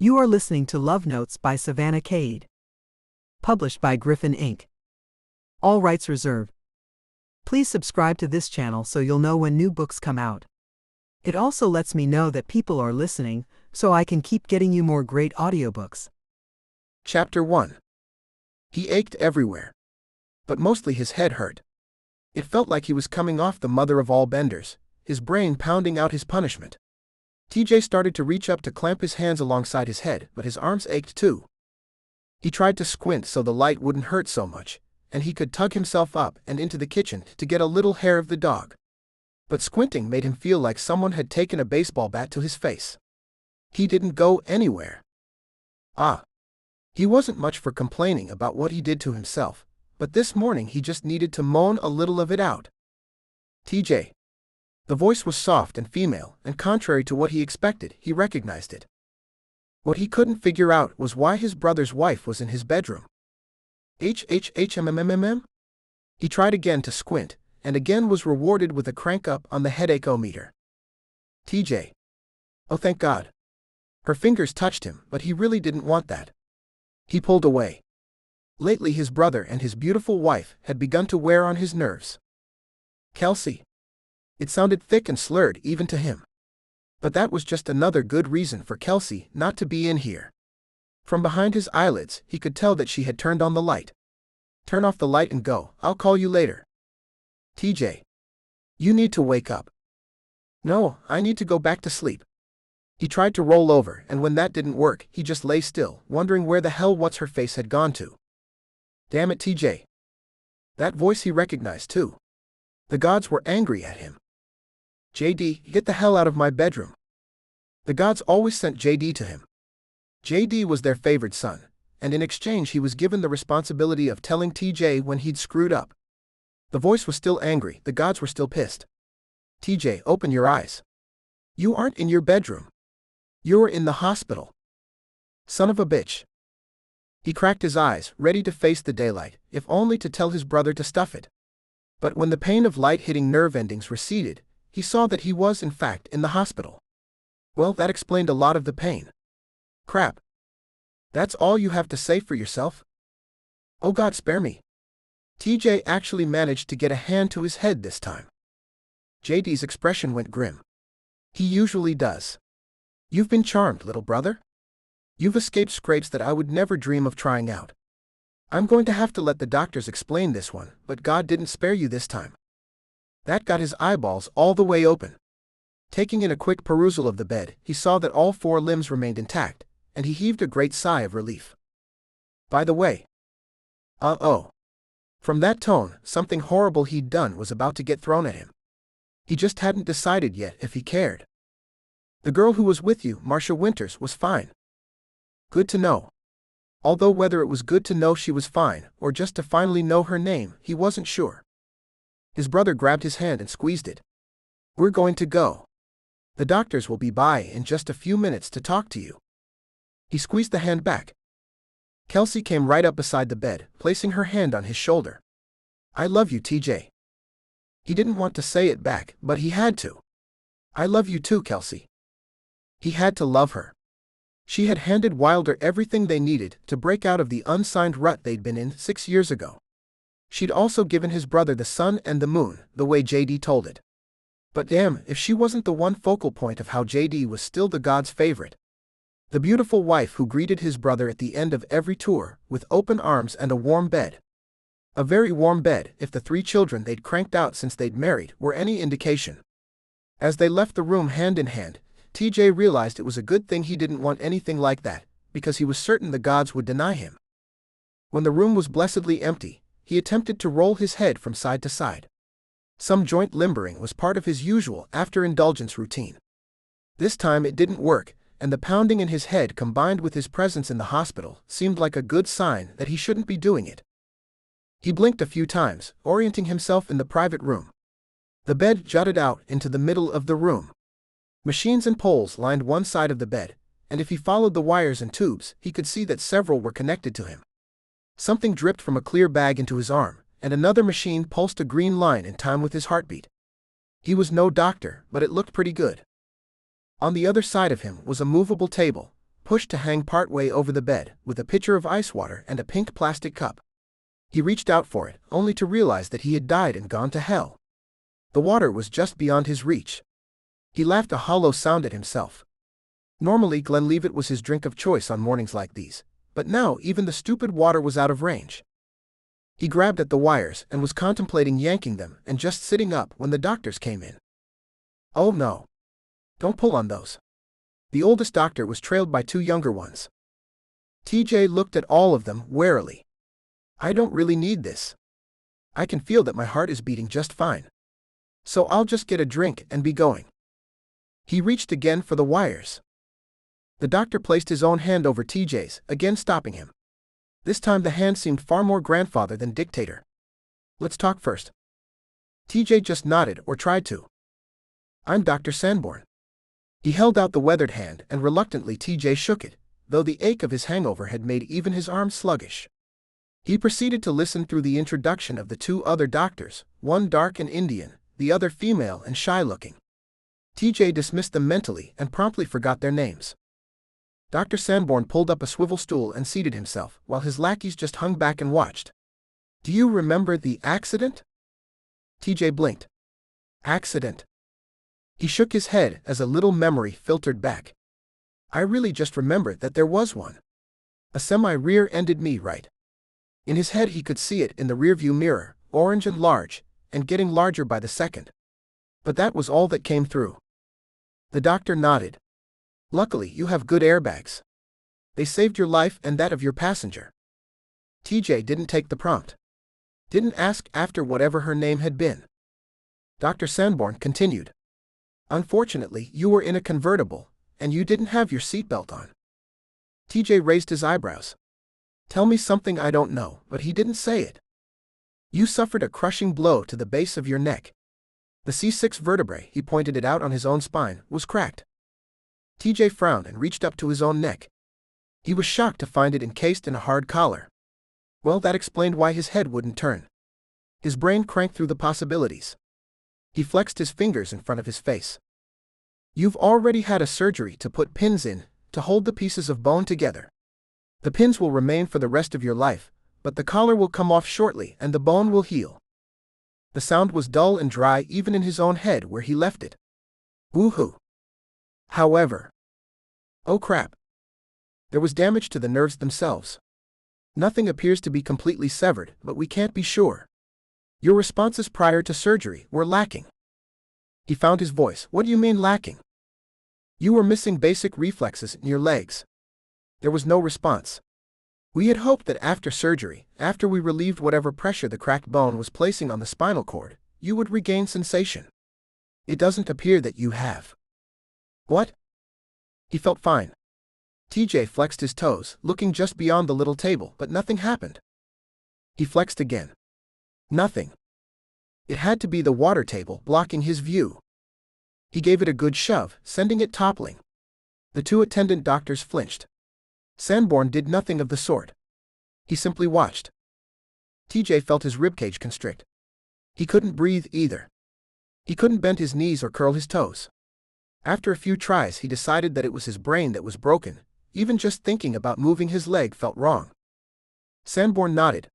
You are listening to Love Notes by Savannah Cade. Published by Griffin Inc. All rights reserved. Please subscribe to this channel so you'll know when new books come out. It also lets me know that people are listening, so I can keep getting you more great audiobooks. Chapter 1. He ached everywhere. But mostly his head hurt. It felt like he was coming off the mother of all benders, his brain pounding out his punishment. TJ started to reach up to clamp his hands alongside his head, but his arms ached too. He tried to squint so the light wouldn't hurt so much, and he could tug himself up and into the kitchen to get a little hair of the dog. But squinting made him feel like someone had taken a baseball bat to his face. He didn't go anywhere. He wasn't much for complaining about what he did to himself, but this morning he just needed to moan a little of it out. TJ. The voice was soft and female, and contrary to what he expected, he recognized it. What he couldn't figure out was why his brother's wife was in his bedroom. HHHMMMM? He tried again to squint, and again was rewarded with a crank up on the headache-o-meter. TJ. Oh, thank God. Her fingers touched him, but he really didn't want that. He pulled away. Lately his brother and his beautiful wife had begun to wear on his nerves. Kelsey. It sounded thick and slurred even to him. But that was just another good reason for Kelsey not to be in here. From behind his eyelids, he could tell that she had turned on the light. Turn off the light and go, I'll call you later. TJ. You need to wake up. No, I need to go back to sleep. He tried to roll over, and when that didn't work, he just lay still, wondering where the hell what's-her-face had gone to. Damn it, TJ. That voice he recognized too. The gods were angry at him. JD, get the hell out of my bedroom. The gods always sent JD to him. JD was their favored son, and in exchange he was given the responsibility of telling TJ when he'd screwed up. The voice was still angry, the gods were still pissed. TJ, open your eyes. You aren't in your bedroom. You're in the hospital. Son of a bitch. He cracked his eyes, ready to face the daylight, if only to tell his brother to stuff it. But when the pain of light hitting nerve endings receded, he saw that he was in fact in the hospital. Well, that explained a lot of the pain. Crap. That's all you have to say for yourself? Oh God, spare me. TJ actually managed to get a hand to his head this time. JD's expression went grim. He usually does. You've been charmed, little brother. You've escaped scrapes that I would never dream of trying out. I'm going to have to let the doctors explain this one, but God didn't spare you this time. That got his eyeballs all the way open. Taking in a quick perusal of the bed, he saw that all four limbs remained intact, and he heaved a great sigh of relief. By the way. From that tone, something horrible he'd done was about to get thrown at him. He just hadn't decided yet if he cared. The girl who was with you, Marcia Winters, was fine. Good to know. Although whether it was good to know she was fine, or just to finally know her name, he wasn't sure. His brother grabbed his hand and squeezed it. We're going to go. The doctors will be by in just a few minutes to talk to you. He squeezed the hand back. Kelsey came right up beside the bed, placing her hand on his shoulder. I love you, TJ. He didn't want to say it back, but he had to. I love you too, Kelsey. He had to love her. She had handed Wilder everything they needed to break out of the unsigned rut they'd been in 6 years ago. She'd also given his brother the sun and the moon, the way JD told it. But damn if she wasn't the one focal point of how JD was still the god's favorite. The beautiful wife who greeted his brother at the end of every tour, with open arms and a warm bed. A very warm bed, if the 3 children they'd cranked out since they'd married were any indication. As they left the room hand in hand, TJ realized it was a good thing he didn't want anything like that, because he was certain the gods would deny him. When the room was blessedly empty, he attempted to roll his head from side to side. Some joint limbering was part of his usual after-indulgence routine. This time it didn't work, and the pounding in his head combined with his presence in the hospital seemed like a good sign that he shouldn't be doing it. He blinked a few times, orienting himself in the private room. The bed jutted out into the middle of the room. Machines and poles lined one side of the bed, and if he followed the wires and tubes, he could see that several were connected to him. Something dripped from a clear bag into his arm, and another machine pulsed a green line in time with his heartbeat. He was no doctor, but it looked pretty good. On the other side of him was a movable table, pushed to hang partway over the bed, with a pitcher of ice water and a pink plastic cup. He reached out for it, only to realize that he had died and gone to hell. The water was just beyond his reach. He laughed a hollow sound at himself. Normally Glenlivet was his drink of choice on mornings like these, but now even the stupid water was out of range. He grabbed at the wires and was contemplating yanking them and just sitting up when the doctors came in. "Oh no. Don't pull on those." The oldest doctor was trailed by two younger ones. TJ looked at all of them warily. "I don't really need this. I can feel that my heart is beating just fine. So I'll just get a drink and be going." He reached again for the wires. The doctor placed his own hand over TJ's, again stopping him. This time the hand seemed far more grandfather than dictator. "Let's talk first." TJ just nodded or tried to. "I'm Dr. Sanborn." He held out the weathered hand and reluctantly TJ shook it, though the ache of his hangover had made even his arms sluggish. He proceeded to listen through the introduction of the two other doctors, one dark and Indian, the other female and shy-looking. TJ dismissed them mentally and promptly forgot their names. Dr. Sanborn pulled up a swivel stool and seated himself, while his lackeys just hung back and watched. "Do you remember the accident?" TJ blinked. "Accident?" He shook his head as a little memory filtered back. "I really just remember that there was one. A semi rear-ended me, right?" In his head he could see it in the rearview mirror, orange and large, and getting larger by the second. But that was all that came through. The doctor nodded. "Luckily you have good airbags. They saved your life and that of your passenger." TJ didn't take the prompt. Didn't ask after whatever her name had been. Dr. Sanborn continued. "Unfortunately you were in a convertible, and you didn't have your seatbelt on." TJ raised his eyebrows. "Tell me something I don't know," but he didn't say it. "You suffered a crushing blow to the base of your neck. The C6 vertebrae," he pointed it out on his own spine, "was cracked." TJ frowned and reached up to his own neck. He was shocked to find it encased in a hard collar. Well, that explained why his head wouldn't turn. His brain cranked through the possibilities. He flexed his fingers in front of his face. "You've already had a surgery to put pins in, to hold the pieces of bone together. The pins will remain for the rest of your life, but the collar will come off shortly and the bone will heal." The sound was dull and dry even in his own head where he left it. Woohoo. However. Oh crap. There was damage to the nerves themselves. Nothing appears to be completely severed, but we can't be sure. Your responses prior to surgery were lacking. He found his voice. "What do you mean lacking?" "You were missing basic reflexes in your legs." There was no response. "We had hoped that after surgery, after we relieved whatever pressure the cracked bone was placing on the spinal cord, you would regain sensation. It doesn't appear that you have." "What?" He felt fine. TJ flexed his toes, looking just beyond the little table, but nothing happened. He flexed again. Nothing. It had to be the water table blocking his view. He gave it a good shove, sending it toppling. The two attendant doctors flinched. Sanborn did nothing of the sort. He simply watched. TJ felt his ribcage constrict. He couldn't breathe either. He couldn't bend his knees or curl his toes. After a few tries he decided that it was his brain that was broken. Even just thinking about moving his leg felt wrong. Sanborn nodded.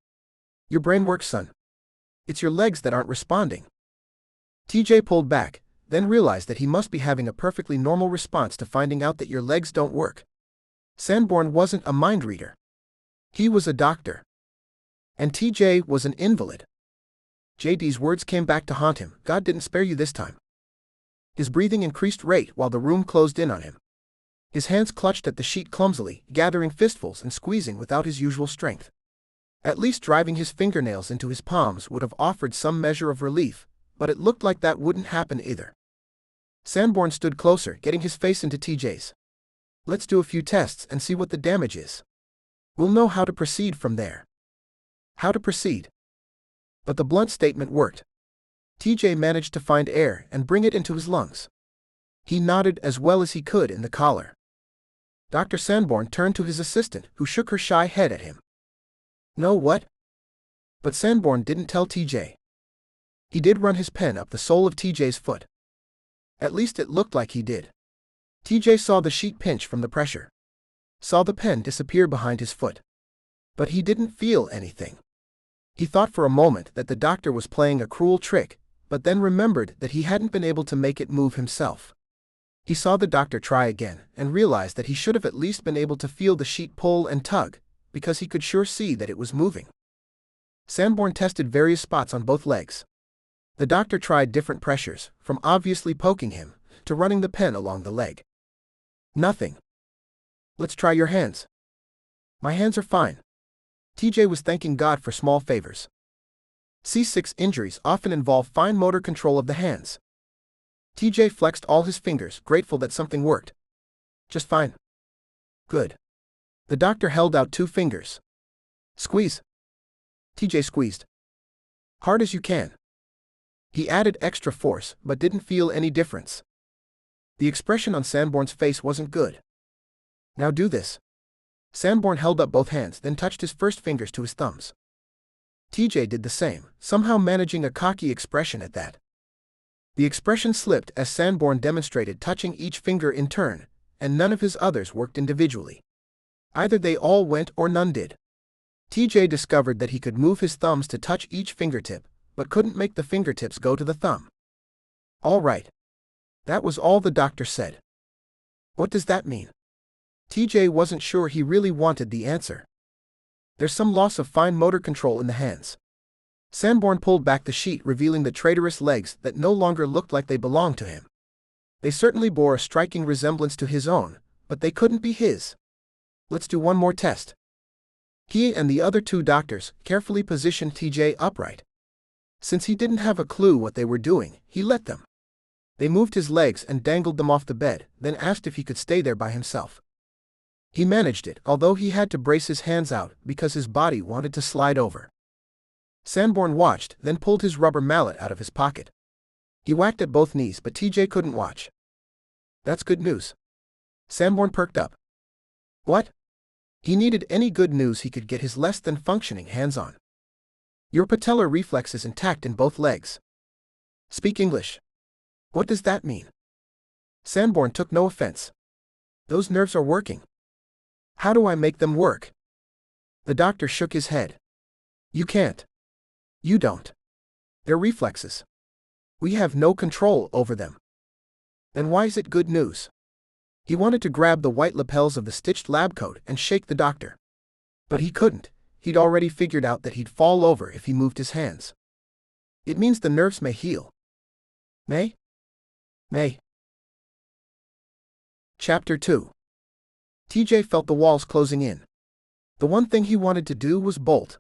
"Your brain works, son. It's your legs that aren't responding." TJ pulled back, then realized that he must be having a perfectly normal response to finding out that your legs don't work. Sanborn wasn't a mind reader. He was a doctor. And TJ was an invalid. JD's words came back to haunt him. God didn't spare you this time. His breathing increased rate while the room closed in on him. His hands clutched at the sheet clumsily, gathering fistfuls and squeezing without his usual strength. At least driving his fingernails into his palms would have offered some measure of relief, but it looked like that wouldn't happen either. Sanborn stood closer, getting his face into TJ's. "Let's do a few tests and see what the damage is. We'll know how to proceed from there." How to proceed? But the blunt statement worked. TJ managed to find air and bring it into his lungs. He nodded as well as he could in the collar. Dr. Sanborn turned to his assistant, who shook her shy head at him. "No, what?" But Sanborn didn't tell TJ. He did run his pen up the sole of TJ's foot. At least it looked like he did. TJ saw the sheet pinch from the pressure. saw the pen disappear behind his foot. But he didn't feel anything. He thought for a moment that the doctor was playing a cruel trick, but then remembered that he hadn't been able to make it move himself. He saw the doctor try again, and realized that he should have at least been able to feel the sheet pull and tug, because he could sure see that it was moving. Sanborn tested various spots on both legs. The doctor tried different pressures, from obviously poking him, to running the pen along the leg. Nothing. Let's try your hands. My hands are fine. TJ was thanking God for small favors. C6 injuries often involve fine motor control of the hands. TJ flexed all his fingers, grateful that something worked. Just fine. Good. The doctor held out 2 fingers. Squeeze. TJ squeezed. Hard as you can. He added extra force, but didn't feel any difference. The expression on Sanborn's face wasn't good. Now do this. Sanborn held up both hands, then touched his first fingers to his thumbs. TJ did the same, somehow managing a cocky expression at that. The expression slipped as Sanborn demonstrated touching each finger in turn, and none of his others worked individually. Either they all went or none did. TJ discovered that he could move his thumbs to touch each fingertip, but couldn't make the fingertips go to the thumb. All right. That was all the doctor said. What does that mean? TJ wasn't sure he really wanted the answer. There's some loss of fine motor control in the hands. Sanborn pulled back the sheet, revealing the traitorous legs that no longer looked like they belonged to him. They certainly bore a striking resemblance to his own, but they couldn't be his. Let's do one more test. He and the other 2 doctors carefully positioned TJ upright. Since he didn't have a clue what they were doing, he let them. They moved his legs and dangled them off the bed, then asked if he could stay there by himself. He managed it, although he had to brace his hands out because his body wanted to slide over. Sanborn watched, then pulled his rubber mallet out of his pocket. He whacked at both knees, but TJ couldn't watch. That's good news. Sanborn perked up. What? He needed any good news he could get his less than functioning hands on. Your patellar reflex is intact in both legs. Speak English. What does that mean? Sanborn took no offense. Those nerves are working. How do I make them work? The doctor shook his head. You can't. You don't. They're reflexes. We have no control over them. Then why is it good news? He wanted to grab the white lapels of the stitched lab coat and shake the doctor. But he couldn't. He'd already figured out that he'd fall over if he moved his hands. It means the nerves may heal. May? May. Chapter 2. TJ felt the walls closing in. The one thing he wanted to do was bolt.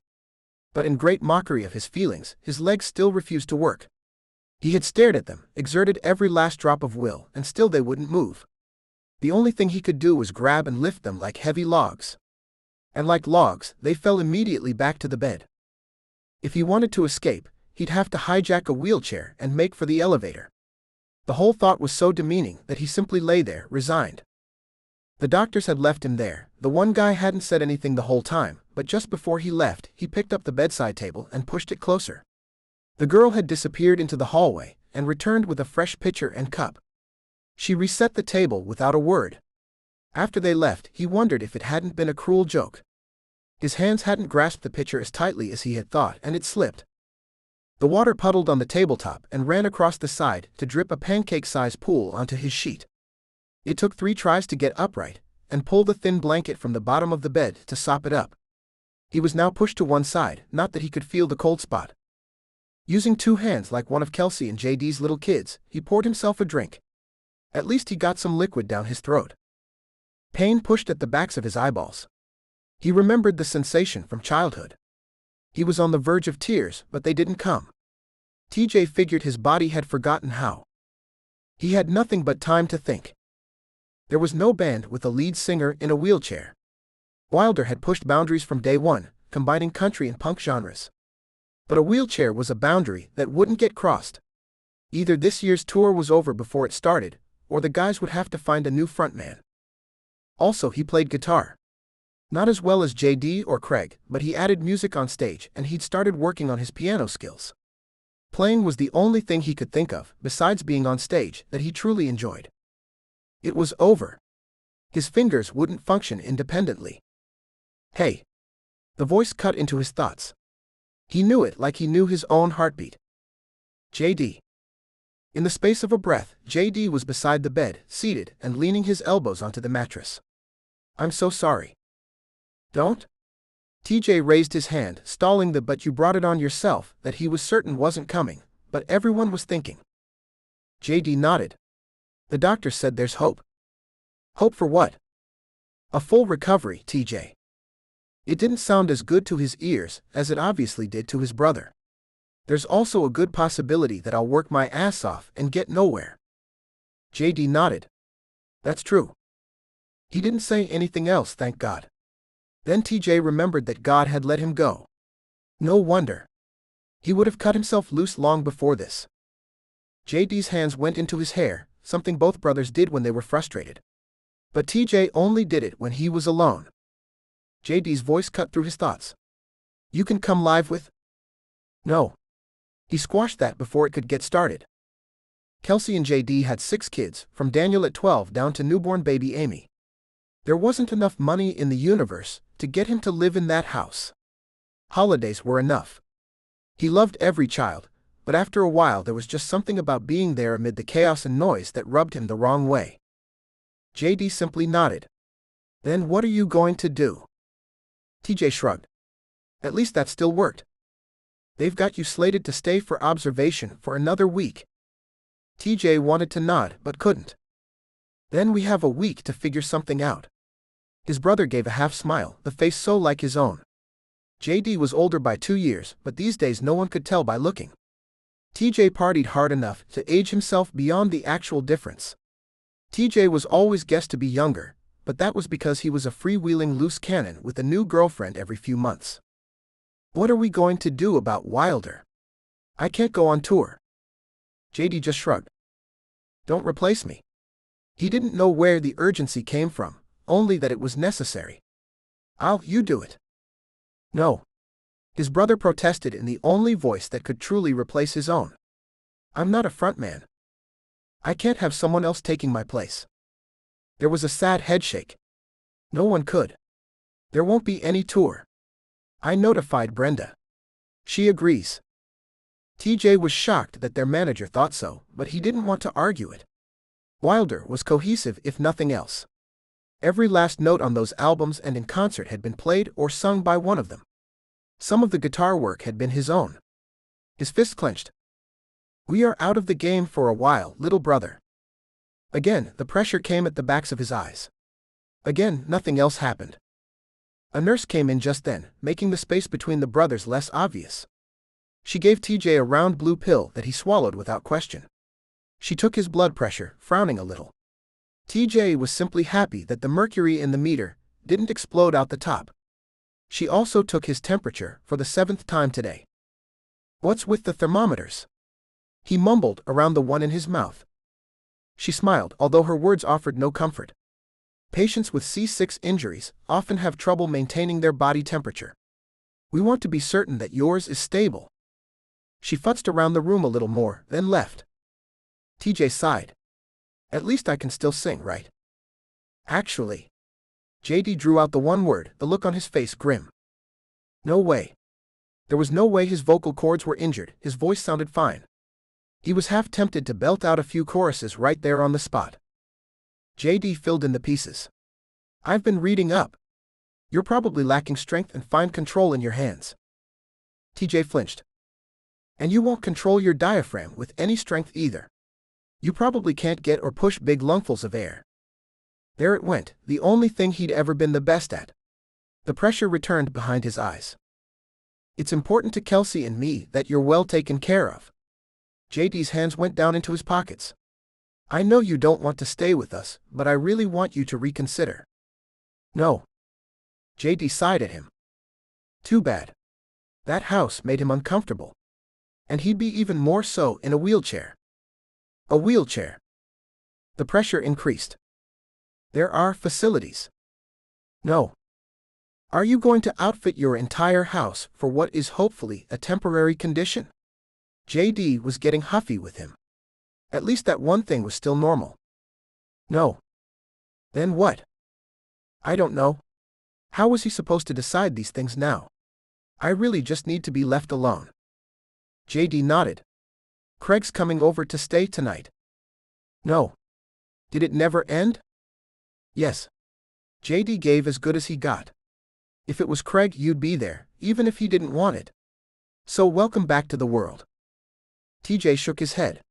But in great mockery of his feelings, his legs still refused to work. He had stared at them, exerted every last drop of will, and still they wouldn't move. The only thing he could do was grab and lift them like heavy logs. And like logs, they fell immediately back to the bed. If he wanted to escape, he'd have to hijack a wheelchair and make for the elevator. The whole thought was so demeaning that he simply lay there, resigned. The doctors had left him there. The one guy hadn't said anything the whole time, but just before he left, he picked up the bedside table and pushed it closer. The girl had disappeared into the hallway and returned with a fresh pitcher and cup. She reset the table without a word. After they left, he wondered if it hadn't been a cruel joke. His hands hadn't grasped the pitcher as tightly as he had thought, and it slipped. The water puddled on the tabletop and ran across the side to drip a pancake-sized pool onto his sheet. It took 3 tries to get upright and pull the thin blanket from the bottom of the bed to sop it up. He was now pushed to one side, not that he could feel the cold spot. Using 2 hands like one of Kelsey and JD's little kids, he poured himself a drink. At least he got some liquid down his throat. Pain pushed at the backs of his eyeballs. He remembered the sensation from childhood. He was on the verge of tears, but they didn't come. TJ figured his body had forgotten how. He had nothing but time to think. There was no band with a lead singer in a wheelchair. Wilder had pushed boundaries from day one, combining country and punk genres. But a wheelchair was a boundary that wouldn't get crossed. Either this year's tour was over before it started, or the guys would have to find a new frontman. Also, he played guitar. Not as well as JD or Craig, but he added music on stage and he'd started working on his piano skills. Playing was the only thing he could think of, besides being on stage, that he truly enjoyed. It was over. His fingers wouldn't function independently. Hey! The voice cut into his thoughts. He knew it like he knew his own heartbeat. JD. In the space of a breath, JD was beside the bed, seated and leaning his elbows onto the mattress. I'm so sorry. Don't? TJ raised his hand, stalling the "but you brought it on yourself" that he was certain wasn't coming, but everyone was thinking. JD nodded. The doctor said there's hope. Hope for what? A full recovery, TJ. It didn't sound as good to his ears as it obviously did to his brother. There's also a good possibility that I'll work my ass off and get nowhere. JD nodded. That's true. He didn't say anything else, thank God. Then TJ remembered that God had let him go. No wonder. He would have cut himself loose long before this. JD's hands went into his hair, something both brothers did when they were frustrated. But TJ only did it when he was alone. JD's voice cut through his thoughts. You can come live with? No. He squashed that before it could get started. Kelsey and JD had 6 kids, from Daniel at 12 down to newborn baby Amy. There wasn't enough money in the universe to get him to live in that house. Holidays were enough. He loved every child, but after a while there was just something about being there amid the chaos and noise that rubbed him the wrong way. JD simply nodded. Then what are you going to do? TJ shrugged. At least that still worked. They've got you slated to stay for observation for another week. TJ wanted to nod but couldn't. Then we have a week to figure something out. His brother gave a half smile, the face so like his own. JD was older by 2 years, but these days no one could tell by looking. TJ partied hard enough to age himself beyond the actual difference. TJ was always guessed to be younger, but that was because he was a freewheeling loose cannon with a new girlfriend every few months. What are we going to do about Wilder? I can't go on tour. JD just shrugged. Don't replace me. He didn't know where the urgency came from, only that it was necessary. You do it. No. His brother protested in the only voice that could truly replace his own. I'm not a frontman. I can't have someone else taking my place. There was a sad headshake. No one could. There won't be any tour. I notified Brenda. She agrees. TJ was shocked that their manager thought so, but he didn't want to argue it. Wilder was cohesive if nothing else. Every last note on those albums and in concert had been played or sung by one of them. Some of the guitar work had been his own. His fist clenched. We are out of the game for a while, little brother. Again, the pressure came at the backs of his eyes. Again, nothing else happened. A nurse came in just then, making the space between the brothers less obvious. She gave TJ a round blue pill that he swallowed without question. She took his blood pressure, frowning a little. TJ was simply happy that the mercury in the meter didn't explode out the top. She also took his temperature for the 7th time today. What's with the thermometers? He mumbled around the one in his mouth. She smiled, although her words offered no comfort. Patients with C6 injuries often have trouble maintaining their body temperature. We want to be certain that yours is stable. She futzed around the room a little more, then left. TJ sighed. At least I can still sing, right? Actually. JD drew out the one word, the look on his face grim. No way. There was no way his vocal cords were injured, his voice sounded fine. He was half tempted to belt out a few choruses right there on the spot. JD filled in the pieces. I've been reading up. You're probably lacking strength and fine control in your hands. TJ flinched. And you won't control your diaphragm with any strength either. You probably can't get or push big lungfuls of air. There it went, the only thing he'd ever been the best at. The pressure returned behind his eyes. It's important to Kelsey and me that you're well taken care of. JD's hands went down into his pockets. I know you don't want to stay with us, but I really want you to reconsider. No. JD sighed at him. Too bad. That house made him uncomfortable. And he'd be even more so in a wheelchair. A wheelchair. The pressure increased. There are facilities. No. Are you going to outfit your entire house for what is hopefully a temporary condition? JD was getting huffy with him. At least that one thing was still normal. No. Then what? I don't know. How was he supposed to decide these things now? I really just need to be left alone. JD nodded. Craig's coming over to stay tonight. No. Did it never end? Yes. JD gave as good as he got. If it was Craig, you'd be there, even if he didn't want it. So welcome back to the world. TJ shook his head.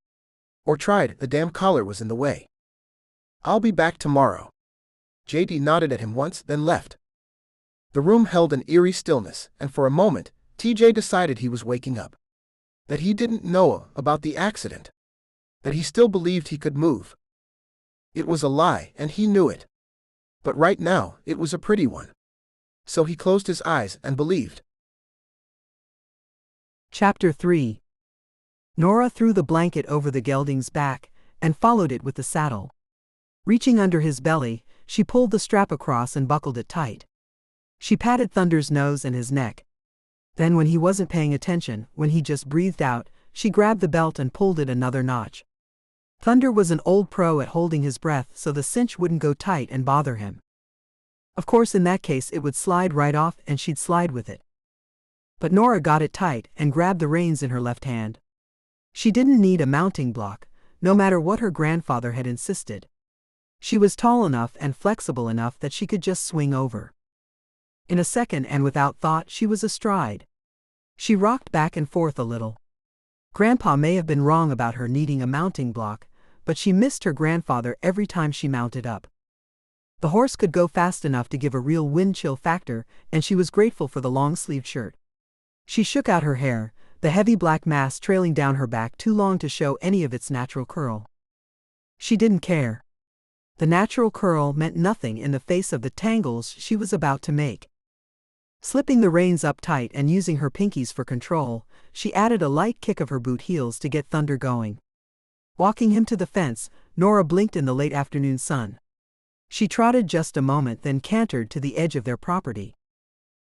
Or tried, the damn collar was in the way. I'll be back tomorrow. JD nodded at him once, then left. The room held an eerie stillness, and for a moment, TJ decided he was waking up. That he didn't know about the accident. That he still believed he could move. It was a lie, and he knew it. But right now, it was a pretty one. So he closed his eyes and believed. Chapter 3. Norah threw the blanket over the gelding's back and followed it with the saddle. Reaching under his belly, she pulled the strap across and buckled it tight. She patted Thunder's nose and his neck. Then when he wasn't paying attention, when he just breathed out, she grabbed the belt and pulled it another notch. Thunder was an old pro at holding his breath so the cinch wouldn't go tight and bother him. Of course in that case it would slide right off and she'd slide with it. But Norah got it tight and grabbed the reins in her left hand. She didn't need a mounting block, no matter what her grandfather had insisted. She was tall enough and flexible enough that she could just swing over. In a second and without thought she was astride. She rocked back and forth a little. Grandpa may have been wrong about her needing a mounting block, but she missed her grandfather every time she mounted up. The horse could go fast enough to give a real wind chill factor, and she was grateful for the long-sleeved shirt. She shook out her hair, the heavy black mass trailing down her back too long to show any of its natural curl. She didn't care. The natural curl meant nothing in the face of the tangles she was about to make. Slipping the reins up tight and using her pinkies for control, she added a light kick of her boot heels to get Thunder going. Walking him to the fence, Norah blinked in the late afternoon sun. She trotted just a moment, then cantered to the edge of their property.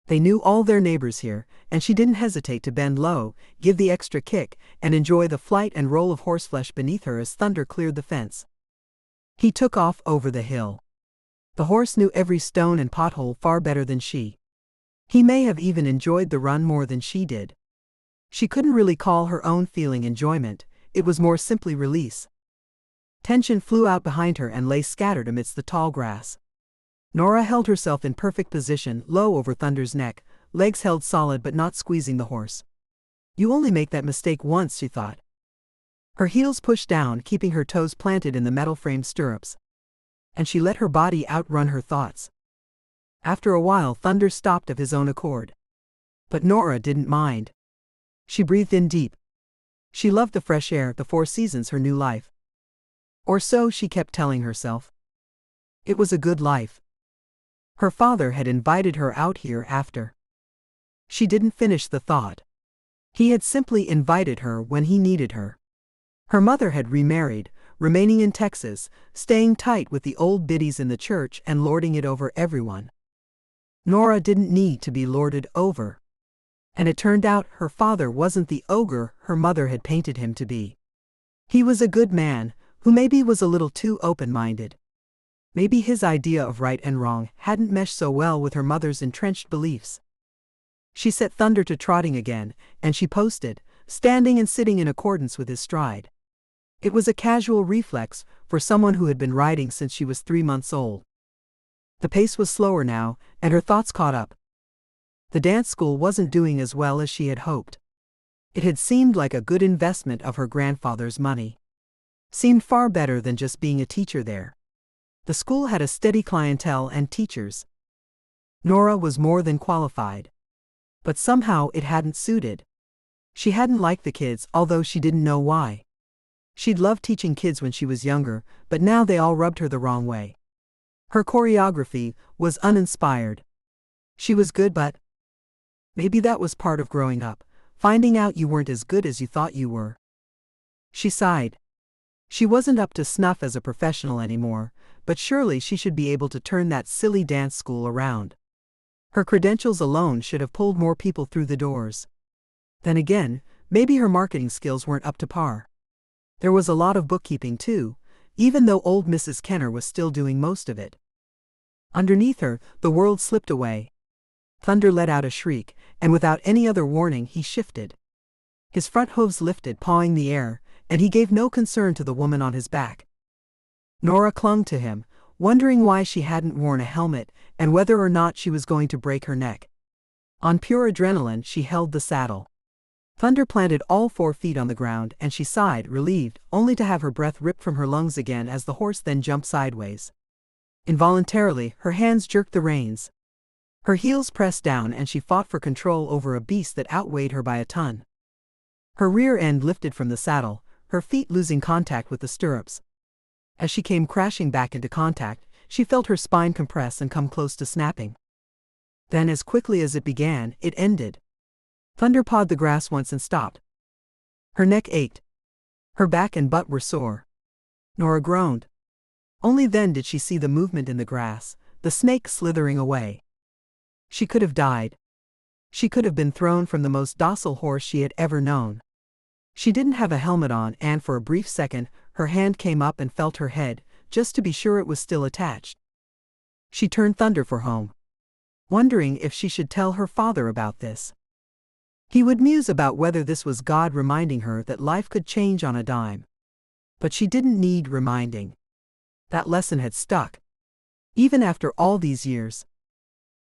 They knew all their neighbors here, and she didn't hesitate to bend low, give the extra kick, and enjoy the flight and roll of horseflesh beneath her as Thunder cleared the fence. He took off over the hill. The horse knew every stone and pothole far better than she. He may have even enjoyed the run more than she did. She couldn't really call her own feeling enjoyment, it was more simply release. Tension flew out behind her and lay scattered amidst the tall grass. Norah held herself in perfect position, low over Thunder's neck, legs held solid but not squeezing the horse. You only make that mistake once, she thought. Her heels pushed down, keeping her toes planted in the metal-framed stirrups. And she let her body outrun her thoughts. After a while Thunder stopped of his own accord. But Norah didn't mind. She breathed in deep. She loved the fresh air, the 4 seasons, her new life. Or so she kept telling herself. It was a good life. Her father had invited her out here after. She didn't finish the thought. He had simply invited her when he needed her. Her mother had remarried, remaining in Texas, staying tight with the old biddies in the church and lording it over everyone. Norah didn't need to be lorded over. And it turned out her father wasn't the ogre her mother had painted him to be. He was a good man, who maybe was a little too open-minded. Maybe his idea of right and wrong hadn't meshed so well with her mother's entrenched beliefs. She set Thunder to trotting again, and she posted, standing and sitting in accordance with his stride. It was a casual reflex for someone who had been riding since she was 3 months old. The pace was slower now, and her thoughts caught up. The dance school wasn't doing as well as she had hoped. It had seemed like a good investment of her grandfather's money. Seemed far better than just being a teacher there. The school had a steady clientele and teachers. Norah was more than qualified. But somehow it hadn't suited. She hadn't liked the kids, although she didn't know why. She'd loved teaching kids when she was younger, but now they all rubbed her the wrong way. Her choreography was uninspired. She was good, but maybe that was part of growing up, finding out you weren't as good as you thought you were. She sighed. She wasn't up to snuff as a professional anymore, but surely she should be able to turn that silly dance school around. Her credentials alone should have pulled more people through the doors. Then again, maybe her marketing skills weren't up to par. There was a lot of bookkeeping too, even though old Mrs. Kenner was still doing most of it. Underneath her, the world slipped away. Thunder let out a shriek, and without any other warning he shifted. His front hooves lifted, pawing the air, and he gave no concern to the woman on his back. Norah clung to him, wondering why she hadn't worn a helmet and whether or not she was going to break her neck. On pure adrenaline, she held the saddle. Thunder planted all 4 feet on the ground, and she sighed, relieved, only to have her breath ripped from her lungs again as the horse then jumped sideways. Involuntarily, her hands jerked the reins. Her heels pressed down and she fought for control over a beast that outweighed her by a ton. Her rear end lifted from the saddle, her feet losing contact with the stirrups. As she came crashing back into contact, she felt her spine compress and come close to snapping. Then, as quickly as it began, it ended. Thunder pawed the grass once and stopped. Her neck ached. Her back and butt were sore. Norah groaned. Only then did she see the movement in the grass, the snake slithering away. She could have died. She could have been thrown from the most docile horse she had ever known. She didn't have a helmet on, and for a brief second, her hand came up and felt her head, just to be sure it was still attached. She turned Thunder for home, wondering if she should tell her father about this. He would muse about whether this was God reminding her that life could change on a dime. But she didn't need reminding. That lesson had stuck. Even after all these years.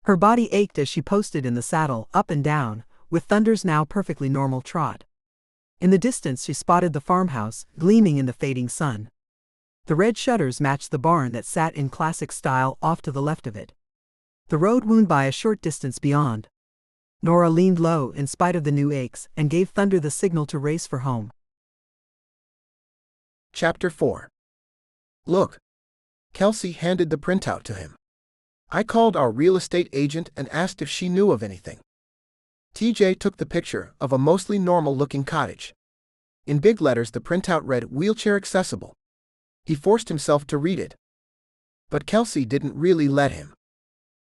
Her body ached as she posted in the saddle, up and down, with Thunder's now perfectly normal trot. In the distance she spotted the farmhouse, gleaming in the fading sun. The red shutters matched the barn that sat in classic style off to the left of it. The road wound by a short distance beyond. Norah leaned low in spite of the new aches and gave Thunder the signal to race for home. Chapter 4. Look. Kelsey handed the printout to him. I called our real estate agent and asked if she knew of anything. TJ took the picture of a mostly normal-looking cottage. In big letters the printout read "Wheelchair Accessible." He forced himself to read it. But Kelsey didn't really let him.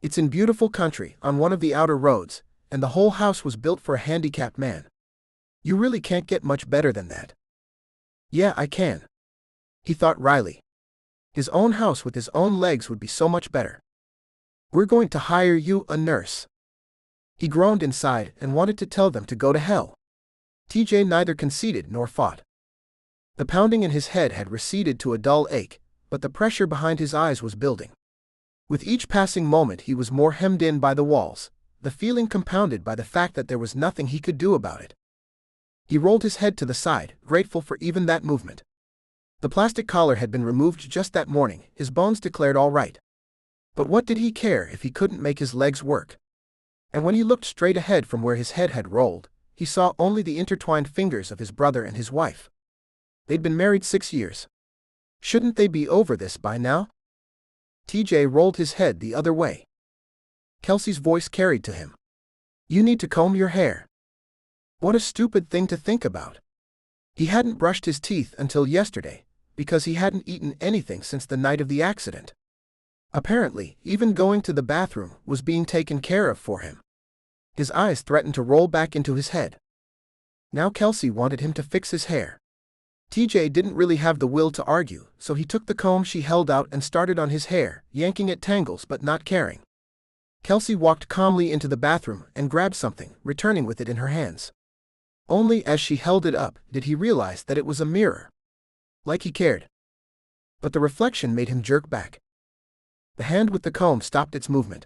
It's in beautiful country, on one of the outer roads, and the whole house was built for a handicapped man. You really can't get much better than that. Yeah, I can. He thought wryly. His own house with his own legs would be so much better. We're going to hire you a nurse. He groaned inside and wanted to tell them to go to hell. TJ neither conceded nor fought. The pounding in his head had receded to a dull ache, but the pressure behind his eyes was building. With each passing moment he was more hemmed in by the walls, the feeling compounded by the fact that there was nothing he could do about it. He rolled his head to the side, grateful for even that movement. The plastic collar had been removed just that morning, his bones declared all right. But what did he care if he couldn't make his legs work? And when he looked straight ahead from where his head had rolled, he saw only the intertwined fingers of his brother and his wife. They'd been married 6 years. Shouldn't they be over this by now? TJ rolled his head the other way. Kelsey's voice carried to him. You need to comb your hair. What a stupid thing to think about. He hadn't brushed his teeth until yesterday, because he hadn't eaten anything since the night of the accident. Apparently, even going to the bathroom was being taken care of for him. His eyes threatened to roll back into his head. Now Kelsey wanted him to fix his hair. TJ didn't really have the will to argue, so he took the comb she held out and started on his hair, yanking at tangles but not caring. Kelsey walked calmly into the bathroom and grabbed something, returning with it in her hands. Only as she held it up did he realize that it was a mirror. Like he cared. But the reflection made him jerk back. The hand with the comb stopped its movement.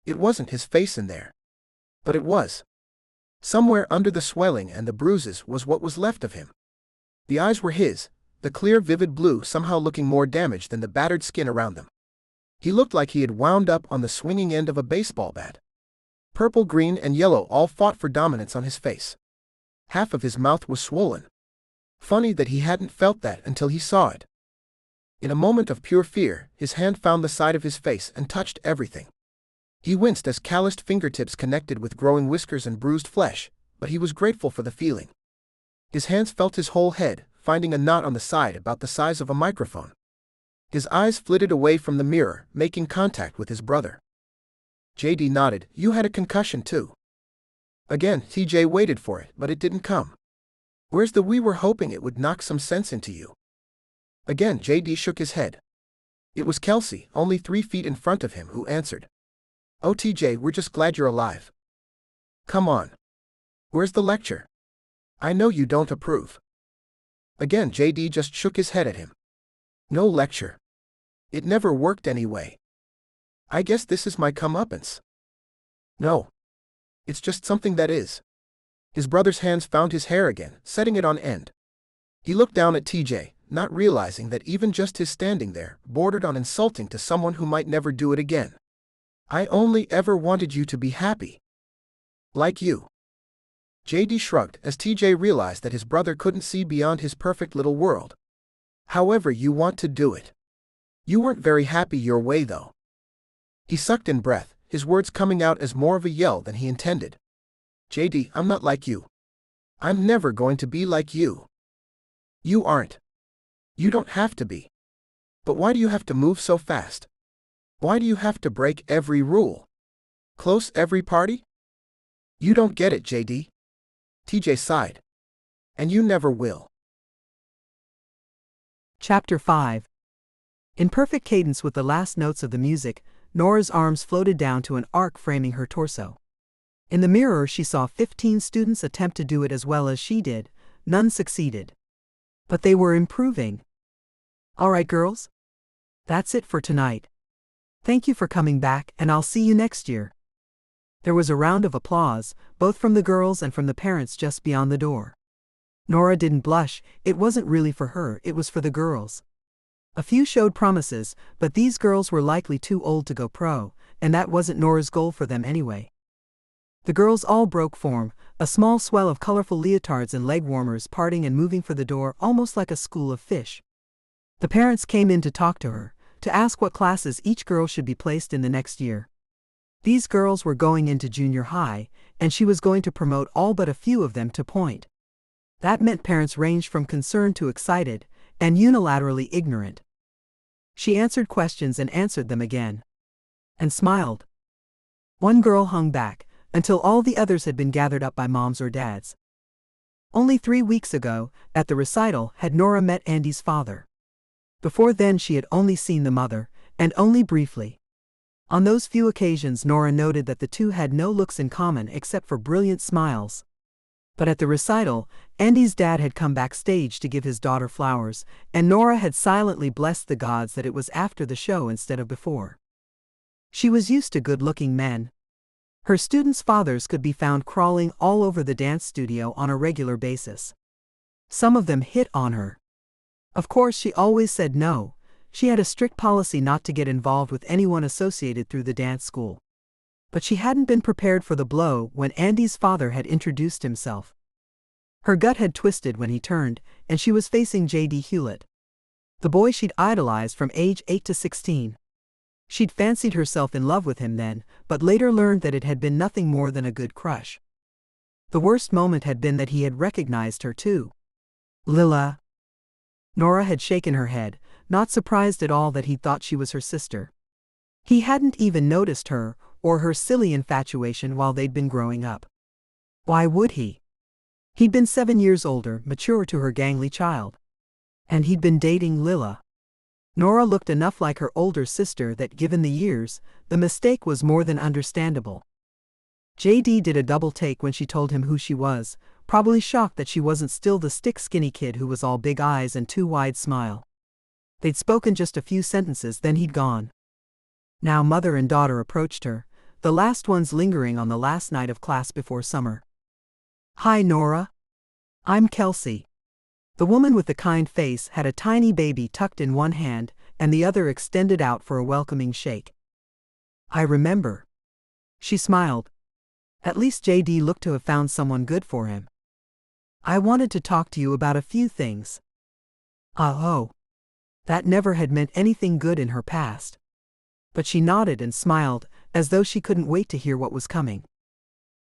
It wasn't his face in there. But it was. Somewhere under the swelling and the bruises was what was left of him. The eyes were his, the clear vivid blue somehow looking more damaged than the battered skin around them. He looked like he had wound up on the swinging end of a baseball bat. Purple, green, and yellow all fought for dominance on his face. Half of his mouth was swollen. Funny that he hadn't felt that until he saw it. In a moment of pure fear, his hand found the side of his face and touched everything. He winced as calloused fingertips connected with growing whiskers and bruised flesh, but he was grateful for the feeling. His hands felt his whole head, finding a knot on the side about the size of a microphone. His eyes flitted away from the mirror, making contact with his brother. JD nodded. You had a concussion too. Again, TJ waited for it, but it didn't come. Where's the we were hoping it would knock some sense into you? Again, JD shook his head. It was Kelsey, only 3 feet in front of him, who answered. "Oh TJ, we're just glad you're alive. Come on. Where's the lecture? I know you don't approve." Again JD just shook his head at him. "No lecture. It never worked anyway. I guess this is my comeuppance." "No. It's just something that is." His brother's hands found his hair again, setting it on end. He looked down at TJ, not realizing that even just his standing there bordered on insulting to someone who might never do it again. "I only ever wanted you to be happy. Like you." JD shrugged as TJ realized that his brother couldn't see beyond his perfect little world. "However you want to do it. You weren't very happy your way though." He sucked in breath, his words coming out as more of a yell than he intended. "JD, I'm not like you. I'm never going to be like you. You aren't. You don't have to be. But why do you have to move so fast? Why do you have to break every rule? Close every party? You don't get it, JD." TJ sighed. "And you never will." Chapter 5. In perfect cadence with the last notes of the music, Norah's arms floated down to an arc framing her torso. In the mirror she saw 15 students attempt to do it as well as she did. None succeeded. But they were improving. "All right, girls? That's it for tonight. Thank you for coming back, and I'll see you next year." There was a round of applause, both from the girls and from the parents just beyond the door. Norah didn't blush. It wasn't really for her, it was for the girls. A few showed promises, but these girls were likely too old to go pro, and that wasn't Norah's goal for them anyway. The girls all broke form, a small swell of colorful leotards and leg warmers parting and moving for the door almost like a school of fish. The parents came in to talk to her, to ask what classes each girl should be placed in the next year. These girls were going into junior high, and she was going to promote all but a few of them to point. That meant parents ranged from concerned to excited, and unilaterally ignorant. She answered questions and answered them again. And smiled. One girl hung back, until all the others had been gathered up by moms or dads. Only 3 weeks ago, at the recital, had Norah met Andy's father. Before then she had only seen the mother, and only briefly. On those few occasions Norah noted that the two had no looks in common except for brilliant smiles. But at the recital, Andy's dad had come backstage to give his daughter flowers, and Norah had silently blessed the gods that it was after the show instead of before. She was used to good-looking men. Her students' fathers could be found crawling all over the dance studio on a regular basis. Some of them hit on her. Of course she always said no. She had a strict policy not to get involved with anyone associated through the dance school. But she hadn't been prepared for the blow when Andy's father had introduced himself. Her gut had twisted when he turned, and she was facing J.D. Hewlett, the boy she'd idolized from age 8 to 16. She'd fancied herself in love with him then, but later learned that it had been nothing more than a good crush. The worst moment had been that he had recognized her too. Lila. Norah had shaken her head, not surprised at all that he thought she was her sister. He hadn't even noticed her, or her silly infatuation while they'd been growing up. Why would he? He'd been 7 years older, mature to her gangly child. And he'd been dating Lila. Norah looked enough like her older sister that, given the years, the mistake was more than understandable. J.D. did a double take when she told him who she was, probably shocked that she wasn't still the stick-skinny kid who was all big eyes and too wide smile. They'd spoken just a few sentences, then he'd gone. Now mother and daughter approached her, the last ones lingering on the last night of class before summer. "Hi, Norah. I'm Kelsey." The woman with the kind face had a tiny baby tucked in one hand and the other extended out for a welcoming shake. "I remember." She smiled. At least J.D. looked to have found someone good for him. "I wanted to talk to you about a few things." Oh. That never had meant anything good in her past. But she nodded and smiled, as though she couldn't wait to hear what was coming.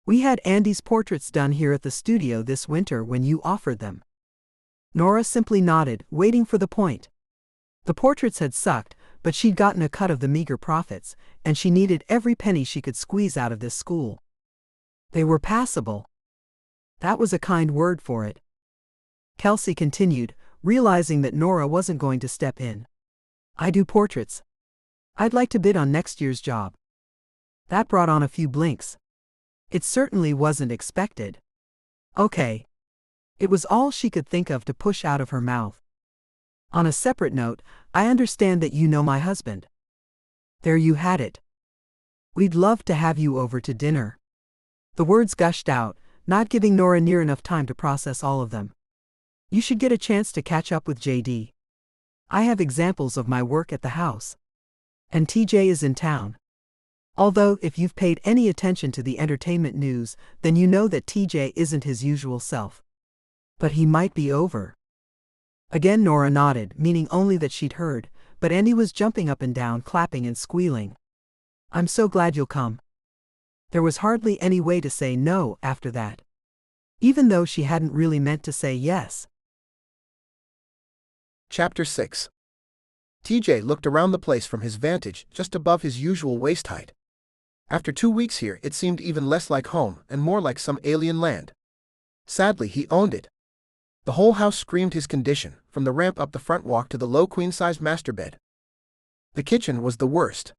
"We had Andy's portraits done here at the studio this winter when you offered them." Norah simply nodded, waiting for the point. The portraits had sucked, but she'd gotten a cut of the meager profits, and she needed every penny she could squeeze out of this school. They were passable. That was a kind word for it. Kelsey continued, realizing that Norah wasn't going to step in. I do portraits. I'd like to bid on next year's job. That brought on a few blinks. It certainly wasn't expected. Okay. It was all she could think of to push out of her mouth. On a separate note, I understand that you know my husband. There you had it. We'd love to have you over to dinner. The words gushed out, not giving Norah near enough time to process all of them. You should get a chance to catch up with JD. I have examples of my work at the house. And TJ is in town. Although, if you've paid any attention to the entertainment news, then you know that TJ isn't his usual self. But he might be over. Again Norah nodded, meaning only that she'd heard, but Andy was jumping up and down, clapping and squealing. I'm so glad you'll come. There was hardly any way to say no after that. Even though she hadn't really meant to say yes. Chapter 6. TJ looked around the place from his vantage, just above his usual waist height. After 2 weeks here, it seemed even less like home and more like some alien land. Sadly, he owned it. The whole house screamed his condition, from the ramp up the front walk to the low queen-size master bed. The kitchen was the worst.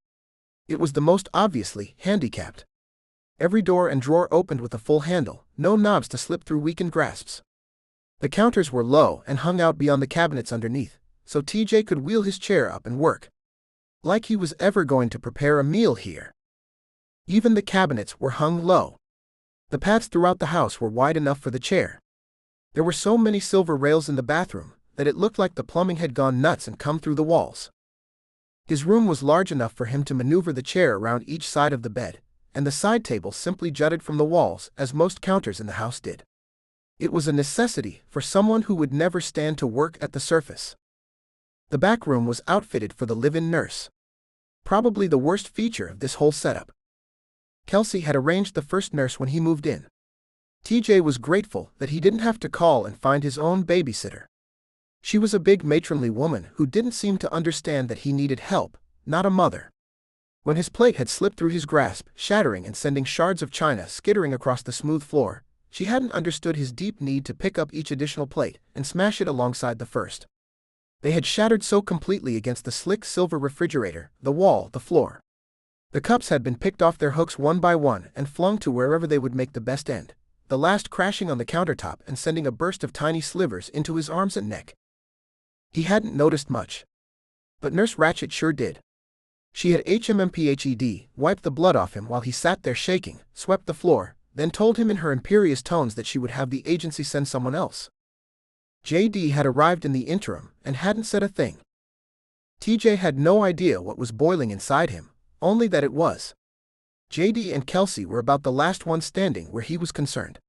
It was the most obviously handicapped. Every door and drawer opened with a full handle, no knobs to slip through weakened grasps. The counters were low and hung out beyond the cabinets underneath, so TJ could wheel his chair up and work. Like he was ever going to prepare a meal here. Even the cabinets were hung low. The paths throughout the house were wide enough for the chair. There were so many silver rails in the bathroom that it looked like the plumbing had gone nuts and come through the walls. His room was large enough for him to maneuver the chair around each side of the bed, and the side table simply jutted from the walls as most counters in the house did. It was a necessity for someone who would never stand to work at the surface. The back room was outfitted for the live-in nurse. Probably the worst feature of this whole setup. Kelsey had arranged the first nurse when he moved in. TJ was grateful that he didn't have to call and find his own babysitter. She was a big matronly woman who didn't seem to understand that he needed help, not a mother. When his plate had slipped through his grasp, shattering and sending shards of china skittering across the smooth floor, she hadn't understood his deep need to pick up each additional plate and smash it alongside the first. They had shattered so completely against the slick silver refrigerator, the wall, the floor. The cups had been picked off their hooks one by one and flung to wherever they would make the best end, the last crashing on the countertop and sending a burst of tiny slivers into his arms and neck. He hadn't noticed much. But Nurse Ratchet sure did. She had HMMPHED, wiped the blood off him while he sat there shaking, swept the floor, then told him in her imperious tones that she would have the agency send someone else. JD had arrived in the interim and hadn't said a thing. TJ had no idea what was boiling inside him, only that it was. JD and Kelsey were about the last ones standing where he was concerned.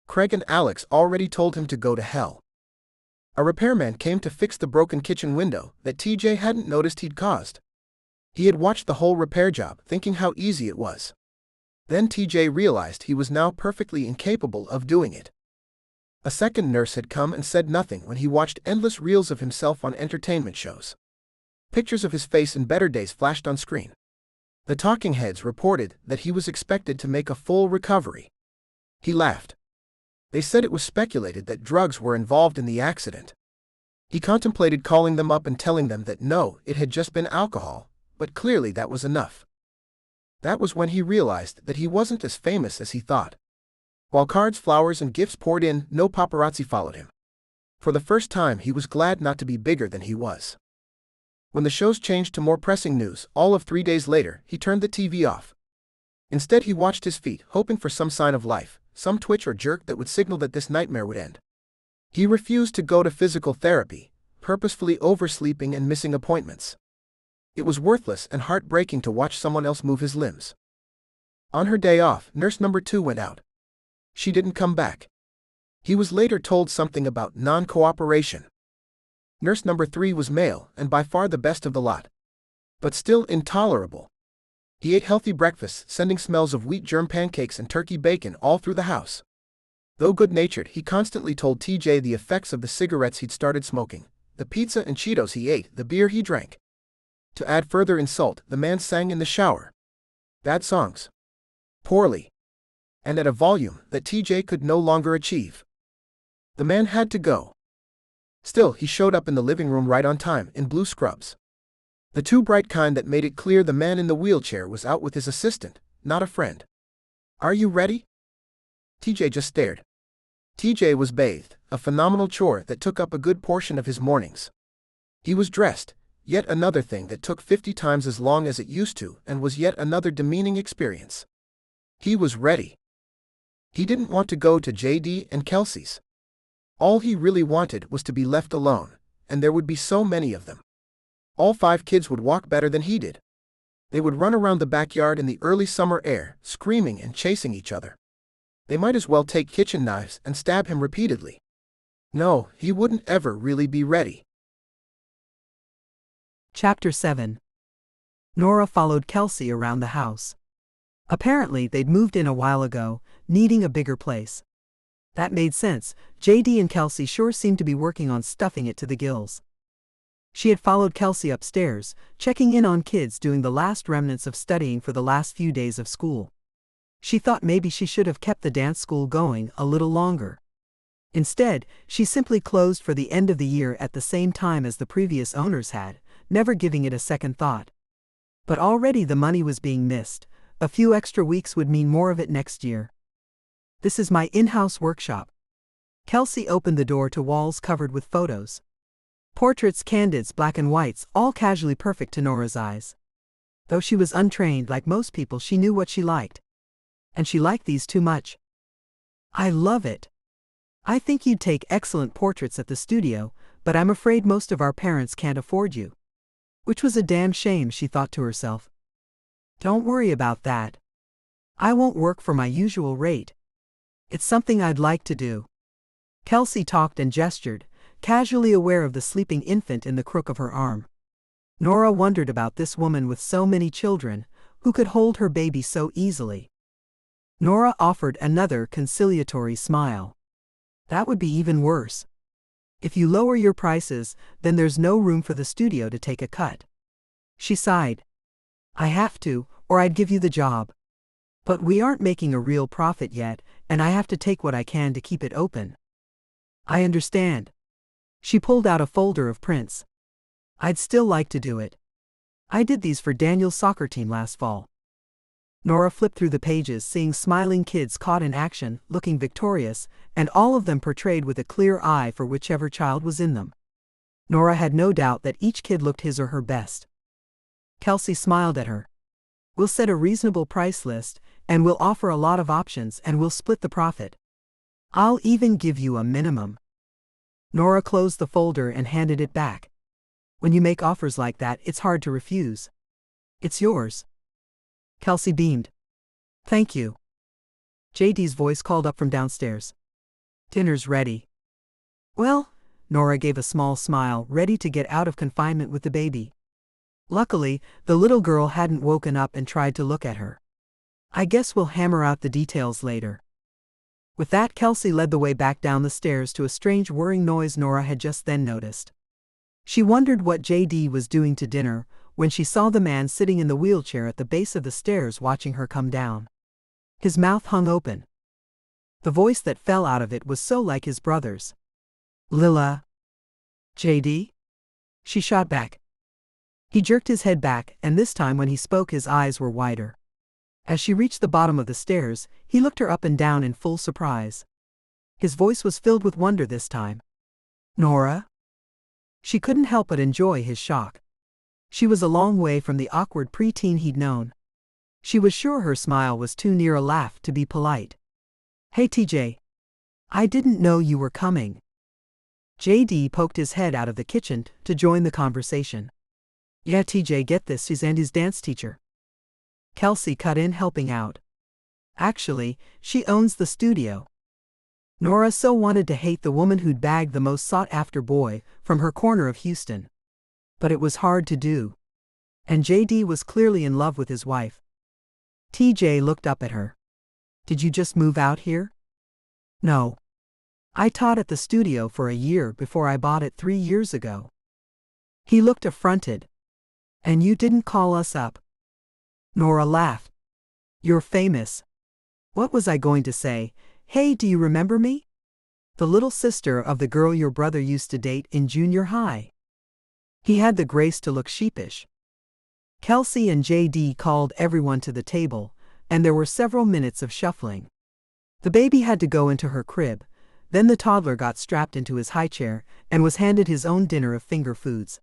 Craig and Alex already told him to go to hell. A repairman came to fix the broken kitchen window that TJ hadn't noticed he'd caused. He had watched the whole repair job, thinking how easy it was. Then TJ realized he was now perfectly incapable of doing it. A second nurse had come and said nothing when he watched endless reels of himself on entertainment shows. Pictures of his face in better days flashed on screen. The talking heads reported that he was expected to make a full recovery. He laughed. They said it was speculated that drugs were involved in the accident. He contemplated calling them up and telling them that no, it had just been alcohol, but clearly that was enough. That was when he realized that he wasn't as famous as he thought. While cards, flowers, and gifts poured in, no paparazzi followed him. For the first time, he was glad not to be bigger than he was. When the shows changed to more pressing news, all of 3 days later, he turned the TV off. Instead, he watched his feet, hoping for some sign of life, some twitch or jerk that would signal that this nightmare would end. He refused to go to physical therapy, purposefully oversleeping and missing appointments. It was worthless and heartbreaking to watch someone else move his limbs. On her day off, nurse number 2 went out. She didn't come back. He was later told something about non-cooperation. Nurse number 3 was male and by far the best of the lot. But still intolerable. He ate healthy breakfasts, sending smells of wheat germ pancakes and turkey bacon all through the house. Though good-natured, he constantly told TJ the effects of the cigarettes he'd started smoking, the pizza and Cheetos he ate, the beer he drank. To add further insult, the man sang in the shower. Bad songs. Poorly. And at a volume that TJ could no longer achieve. The man had to go. Still, he showed up in the living room right on time, in blue scrubs. The too bright kind that made it clear the man in the wheelchair was out with his assistant, not a friend. Are you ready? TJ just stared. TJ was bathed, a phenomenal chore that took up a good portion of his mornings. He was dressed, yet another thing that took 50 times as long as it used to and was yet another demeaning experience. He was ready. He didn't want to go to JD and Kelsey's. All he really wanted was to be left alone, and there would be so many of them. All 5 kids would walk better than he did. They would run around the backyard in the early summer air, screaming and chasing each other. They might as well take kitchen knives and stab him repeatedly. No, he wouldn't ever really be ready. Chapter 7. Norah followed Kelsey around the house. Apparently they'd moved in a while ago, needing a bigger place. That made sense. JD and Kelsey sure seemed to be working on stuffing it to the gills. She had followed Kelsey upstairs, checking in on kids doing the last remnants of studying for the last few days of school. She thought maybe she should have kept the dance school going a little longer. Instead, she simply closed for the end of the year at the same time as the previous owners had, never giving it a second thought. But already the money was being missed. A few extra weeks would mean more of it next year. This is my in-house workshop. Kelsey opened the door to walls covered with photos. Portraits, candids, black and whites, all casually perfect to Norah's eyes. Though she was untrained like most people, she knew what she liked. And she liked these too much. I love it. I think you'd take excellent portraits at the studio, but I'm afraid most of our parents can't afford you. Which was a damn shame, she thought to herself. Don't worry about that. I won't work for my usual rate. It's something I'd like to do. Kelsey talked and gestured, casually aware of the sleeping infant in the crook of her arm. Norah wondered about this woman with so many children, who could hold her baby so easily. Norah offered another conciliatory smile. That would be even worse. If you lower your prices, then there's no room for the studio to take a cut. She sighed. I have to, or I'd give you the job. But we aren't making a real profit yet, and I have to take what I can to keep it open. I understand. She pulled out a folder of prints. I'd still like to do it. I did these for Daniel's soccer team last fall. Norah flipped through the pages, seeing smiling kids caught in action, looking victorious, and all of them portrayed with a clear eye for whichever child was in them. Norah had no doubt that each kid looked his or her best. Kelsey smiled at her. We'll set a reasonable price list, and we'll offer a lot of options, and we'll split the profit. I'll even give you a minimum. Norah closed the folder and handed it back. When you make offers like that, it's hard to refuse. It's yours. Kelsey beamed. Thank you. JD's voice called up from downstairs. Dinner's ready. Well, Norah gave a small smile, ready to get out of confinement with the baby. Luckily, the little girl hadn't woken up and tried to look at her. I guess we'll hammer out the details later. With that, Kelsey led the way back down the stairs to a strange whirring noise Norah had just then noticed. She wondered what JD was doing to dinner when she saw the man sitting in the wheelchair at the base of the stairs watching her come down. His mouth hung open. The voice that fell out of it was so like his brother's. Lila. JD? She shot back. He jerked his head back, and this time when he spoke his eyes were wider. As she reached the bottom of the stairs, he looked her up and down in full surprise. His voice was filled with wonder this time. Norah? She couldn't help but enjoy his shock. She was a long way from the awkward preteen he'd known. She was sure her smile was too near a laugh to be polite. Hey TJ. I didn't know you were coming. JD poked his head out of the kitchen to join the conversation. Yeah TJ, get this, she's Andy's dance teacher. Kelsey cut in, helping out. Actually, she owns the studio. Norah so wanted to hate the woman who'd bagged the most sought-after boy from her corner of Houston. But it was hard to do. And JD was clearly in love with his wife. TJ looked up at her. Did you just move out here? No. I taught at the studio for a year before I bought it 3 years ago. He looked affronted. And you didn't call us up? Norah laughed. You're famous. What was I going to say? Hey, do you remember me? The little sister of the girl your brother used to date in junior high. He had the grace to look sheepish. Kelsey and JD called everyone to the table, and there were several minutes of shuffling. The baby had to go into her crib, then the toddler got strapped into his high chair and was handed his own dinner of finger foods.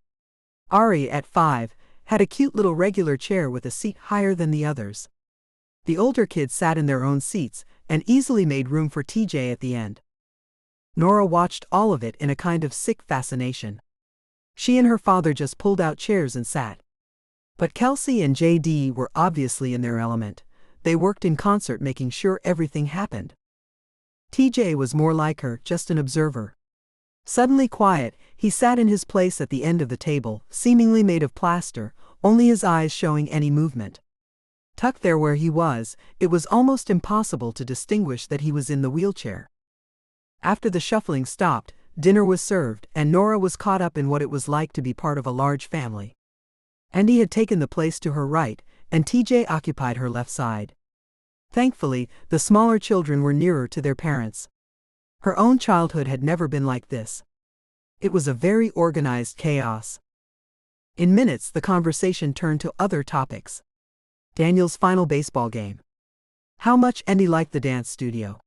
Ari, at 5, had a cute little regular chair with a seat higher than the others. The older kids sat in their own seats and easily made room for TJ at the end. Norah watched all of it in a kind of sick fascination. She and her father just pulled out chairs and sat. But Kelsey and JD were obviously in their element. They worked in concert making sure everything happened. TJ was more like her, just an observer. Suddenly quiet, he sat in his place at the end of the table, seemingly made of plaster, only his eyes showing any movement. Tucked there where he was, it was almost impossible to distinguish that he was in the wheelchair. After the shuffling stopped, dinner was served, and Norah was caught up in what it was like to be part of a large family. Andy had taken the place to her right, and TJ occupied her left side. Thankfully, the smaller children were nearer to their parents. Her own childhood had never been like this. It was a very organized chaos. In minutes, the conversation turned to other topics. Daniel's final baseball game. How much Andy liked the dance studio.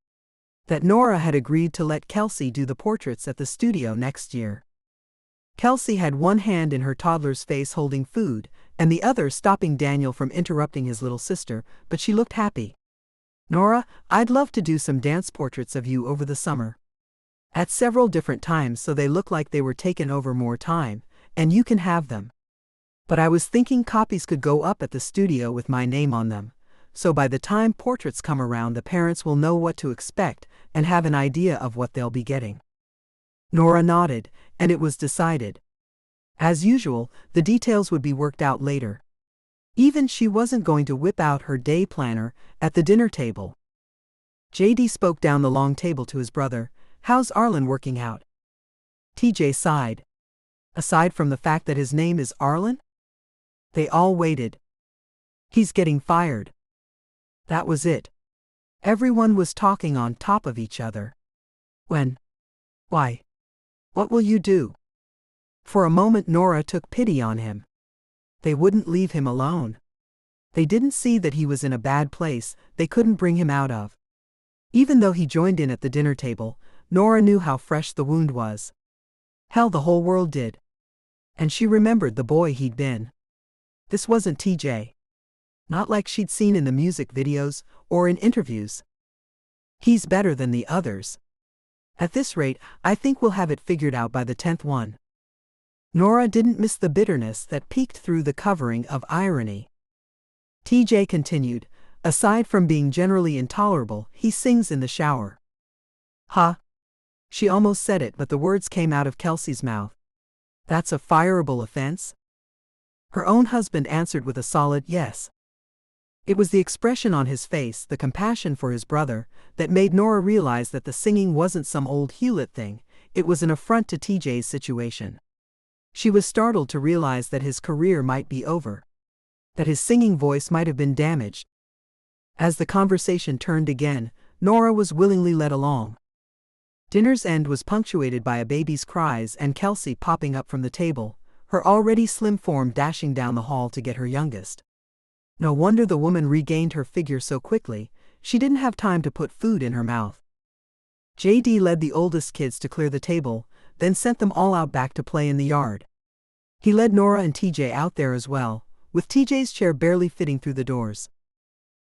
That Norah had agreed to let Kelsey do the portraits at the studio next year. Kelsey had one hand in her toddler's face holding food, and the other stopping Daniel from interrupting his little sister, but she looked happy. Norah, I'd love to do some dance portraits of you over the summer. At several different times so they look like they were taken over more time, and you can have them. But I was thinking copies could go up at the studio with my name on them, so by the time portraits come around the parents will know what to expect and have an idea of what they'll be getting. Norah nodded, and it was decided. As usual, the details would be worked out later. Even she wasn't going to whip out her day planner at the dinner table. JD spoke down the long table to his brother. How's Arlen working out? TJ sighed. Aside from the fact that his name is Arlen? They all waited. He's getting fired. That was it. Everyone was talking on top of each other. When? Why? What will you do? For a moment Norah took pity on him. They wouldn't leave him alone. They didn't see that he was in a bad place they couldn't bring him out of. Even though he joined in at the dinner table, Norah knew how fresh the wound was. Hell, the whole world did. And she remembered the boy he'd been. This wasn't TJ. Not like she'd seen in the music videos or in interviews. He's better than the others. At this rate, I think we'll have it figured out by the 10th one. Norah didn't miss the bitterness that peeked through the covering of irony. TJ continued, aside from being generally intolerable, he sings in the shower. Huh? She almost said it, but the words came out of Kelsey's mouth. That's a fireable offense? Her own husband answered with a solid yes. It was the expression on his face, the compassion for his brother, that made Norah realize that the singing wasn't some old Hewlett thing, it was an affront to TJ's situation. She was startled to realize that his career might be over. That his singing voice might have been damaged. As the conversation turned again, Norah was willingly led along. Dinner's end was punctuated by a baby's cries and Kelsey popping up from the table, her already slim form dashing down the hall to get her youngest. No wonder the woman regained her figure so quickly, she didn't have time to put food in her mouth. JD led the oldest kids to clear the table, then sent them all out back to play in the yard. He led Norah and TJ out there as well, with TJ's chair barely fitting through the doors.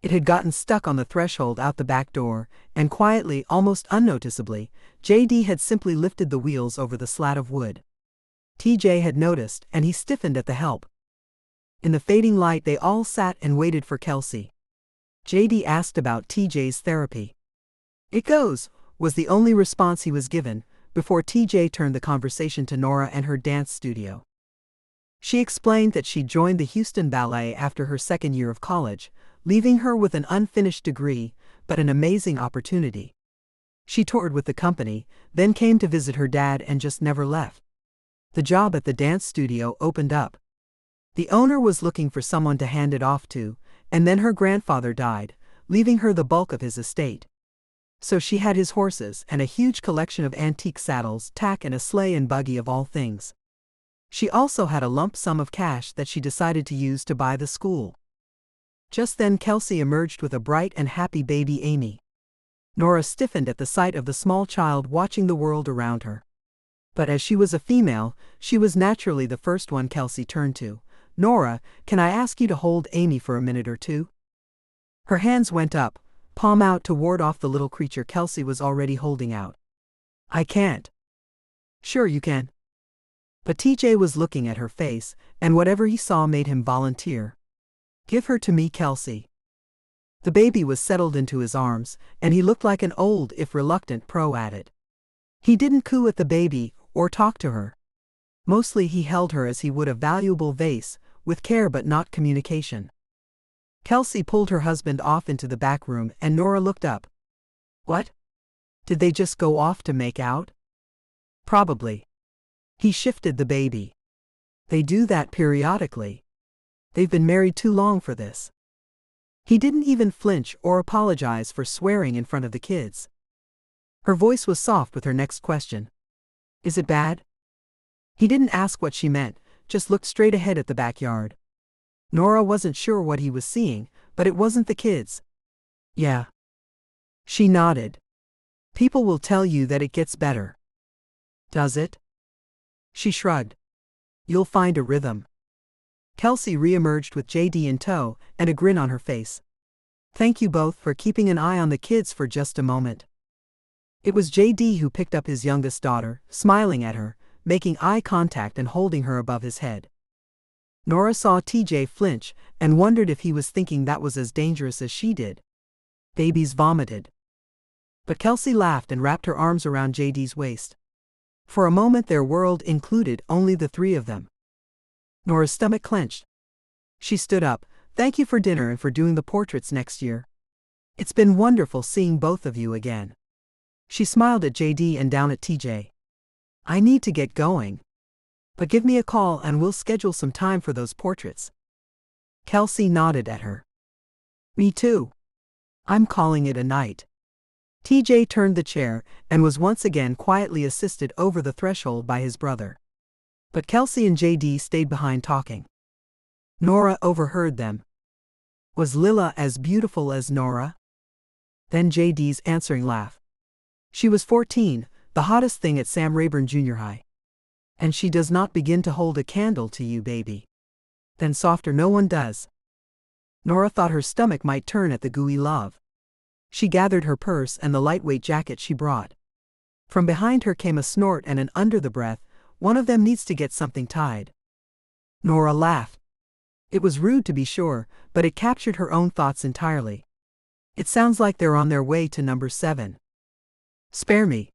It had gotten stuck on the threshold out the back door, and quietly, almost unnoticeably, JD had simply lifted the wheels over the slat of wood. TJ had noticed, and he stiffened at the help. In the fading light they all sat and waited for Kelsey. JD asked about TJ's therapy. It goes, was the only response he was given, before TJ turned the conversation to Norah and her dance studio. She explained that she joined the Houston Ballet after her second year of college, leaving her with an unfinished degree, but an amazing opportunity. She toured with the company, then came to visit her dad and just never left. The job at the dance studio opened up. The owner was looking for someone to hand it off to, and then her grandfather died, leaving her the bulk of his estate. So she had his horses and a huge collection of antique saddles, tack and a sleigh and buggy of all things. She also had a lump sum of cash that she decided to use to buy the school. Just then Kelsey emerged with a bright and happy baby Amy. Norah stiffened at the sight of the small child watching the world around her. But as she was a female, she was naturally the first one Kelsey turned to. "Norah, can I ask you to hold Amy for a minute or two?" Her hands went up, palm out to ward off the little creature Kelsey was already holding out. "I can't." "Sure you can." But TJ was looking at her face, and whatever he saw made him volunteer. "Give her to me, Kelsey." The baby was settled into his arms, and he looked like an old, if reluctant, pro at it. He didn't coo at the baby, or talk to her. Mostly he held her as he would a valuable vase, with care but not communication. Kelsey pulled her husband off into the back room and Norah looked up. "What? Did they just go off to make out?" "Probably." He shifted the baby. "They do that periodically. They've been married too long for this." He didn't even flinch or apologize for swearing in front of the kids. Her voice was soft with her next question. "Is it bad?" He didn't ask what she meant, just looked straight ahead at the backyard. Norah wasn't sure what he was seeing, but it wasn't the kids. "Yeah." She nodded. "People will tell you that it gets better." "Does it?" She shrugged. "You'll find a rhythm." Kelsey re-emerged with JD in tow and a grin on her face. "Thank you both for keeping an eye on the kids for just a moment." It was JD who picked up his youngest daughter, smiling at her, making eye contact and holding her above his head. Norah saw TJ flinch and wondered if he was thinking that was as dangerous as she did. Babies vomited. But Kelsey laughed and wrapped her arms around JD's waist. For a moment their world included only the three of them. Norah's stomach clenched. She stood up. "Thank you for dinner and for doing the portraits next year. It's been wonderful seeing both of you again." She smiled at JD and down at TJ. "I need to get going. But give me a call and we'll schedule some time for those portraits." Kelsey nodded at her. "Me too. I'm calling it a night." TJ turned the chair and was once again quietly assisted over the threshold by his brother. But Kelsey and JD stayed behind talking. Norah overheard them. Was Lila as beautiful as Norah? Then JD's answering laugh. "She was 14, the hottest thing at Sam Rayburn Junior High. And she does not begin to hold a candle to you, baby." Then softer, "No one does." Norah thought her stomach might turn at the gooey love. She gathered her purse and the lightweight jacket she brought. From behind her came a snort and an under the breath, "One of them needs to get something tied." Norah laughed. It was rude to be sure, but it captured her own thoughts entirely. "It sounds like they're on their way to number 7. Spare me."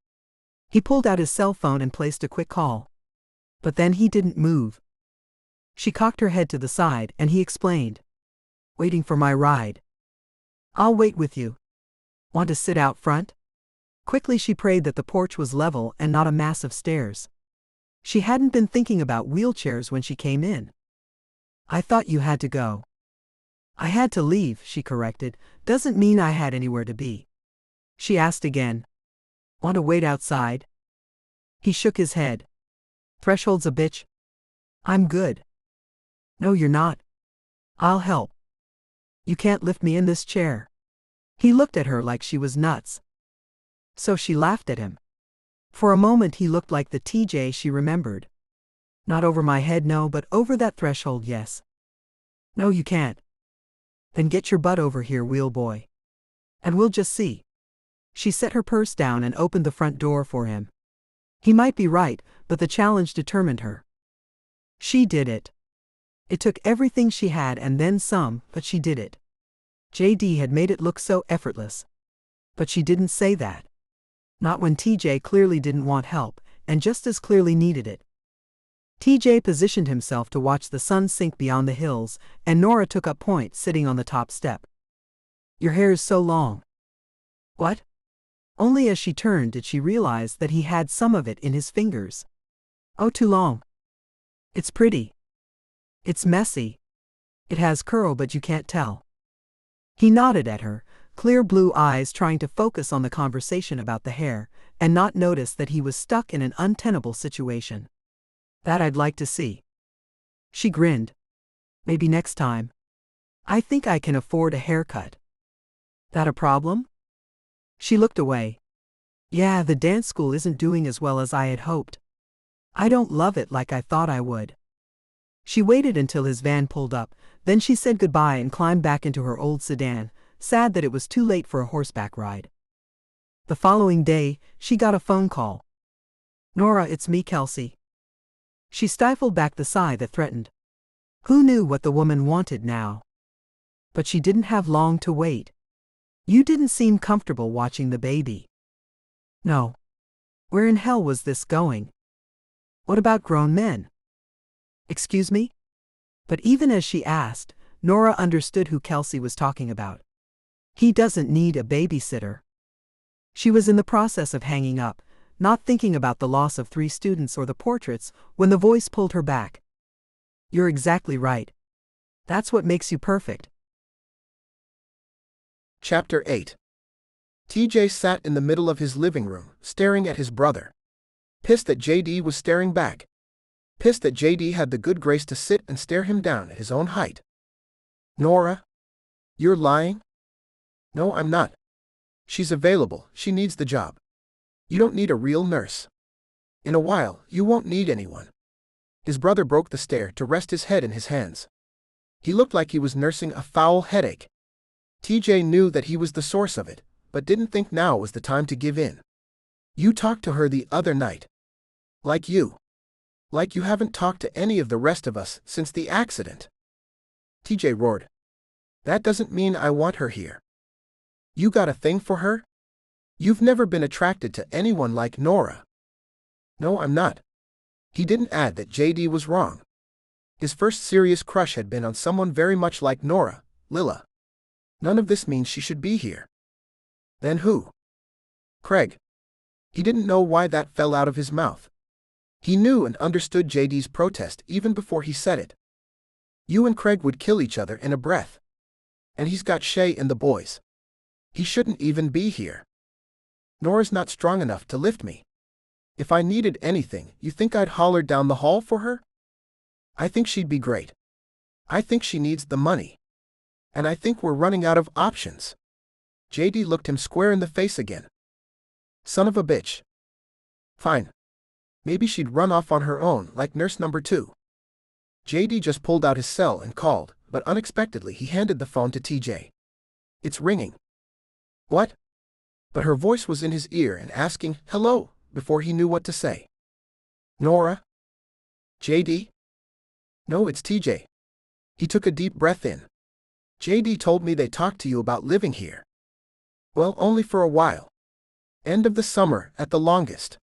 He pulled out his cell phone and placed a quick call. But then he didn't move. She cocked her head to the side and he explained. "Waiting for my ride." "I'll wait with you. Want to sit out front?" Quickly she prayed that the porch was level and not a mass of stairs. She hadn't been thinking about wheelchairs when she came in. "I thought you had to go." "I had to leave," she corrected. "Doesn't mean I had anywhere to be." She asked again. "Want to wait outside?" He shook his head. "Threshold's a bitch." "I'm good." "No, you're not. I'll help." "You can't lift me in this chair." He looked at her like she was nuts. So she laughed at him. For a moment he looked like the TJ she remembered. "Not over my head, no, but over that threshold, yes." "No, you can't." "Then get your butt over here, wheel boy. And we'll just see." She set her purse down and opened the front door for him. He might be right, but the challenge determined her. She did it. It took everything she had and then some, but she did it. JD had made it look so effortless. But she didn't say that. Not when TJ clearly didn't want help, and just as clearly needed it. TJ positioned himself to watch the sun sink beyond the hills, and Norah took up point sitting on the top step. "Your hair is so long." "What?" Only as she turned did she realize that he had some of it in his fingers. "Oh, too long." "It's pretty." "It's messy. It has curl but you can't tell." He nodded at her, clear blue eyes trying to focus on the conversation about the hair, and not notice that he was stuck in an untenable situation. That I'd like to see. She grinned. Maybe next time. I think I can afford a haircut. That a problem? She looked away. Yeah, the dance school isn't doing as well as I had hoped. I don't love it like I thought I would. She waited until his van pulled up, then she said goodbye and climbed back into her old sedan, sad that it was too late for a horseback ride. The following day, she got a phone call. Norah, it's me, Kelsey. She stifled back the sigh that threatened. Who knew what the woman wanted now? But she didn't have long to wait. You didn't seem comfortable watching the baby. No. Where in hell was this going? What about grown men? Excuse me? But even as she asked, Norah understood who Kelsey was talking about. He doesn't need a babysitter. She was in the process of hanging up, not thinking about the loss of 3 students or the portraits, when the voice pulled her back. You're exactly right. That's what makes you perfect. Chapter 8. TJ sat in the middle of his living room, staring at his brother. Pissed that JD was staring back. Pissed that JD had the good grace to sit and stare him down at his own height. Norah? You're lying? No, I'm not. She's available, she needs the job. You don't need a real nurse. In a while, you won't need anyone. His brother broke the stare to rest his head in his hands. He looked like he was nursing a foul headache. TJ knew that he was the source of it, but didn't think now was the time to give in. You talked to her the other night. Like you. Like you haven't talked to any of the rest of us since the accident. TJ roared. That doesn't mean I want her here. You got a thing for her? You've never been attracted to anyone like Norah. No, I'm not. He didn't add that JD was wrong. His first serious crush had been on someone very much like Norah, Lila. None of this means she should be here. Then who? Craig. He didn't know why that fell out of his mouth. He knew and understood JD's protest even before he said it. You and Craig would kill each other in a breath. And he's got Shay and the boys. He shouldn't even be here. Norah's not strong enough to lift me. If I needed anything, you think I'd holler down the hall for her? I think she'd be great. I think she needs the money. And I think we're running out of options. JD looked him square in the face again. Son of a bitch. Fine. Maybe she'd run off on her own like nurse number 2. JD just pulled out his cell and called, but unexpectedly he handed the phone to TJ. It's ringing. What? But her voice was in his ear and asking, hello, before he knew what to say. Norah? JD? No, it's TJ. He took a deep breath in. JD told me they talked to you about living here. Well, only for a while. End of the summer, at the longest.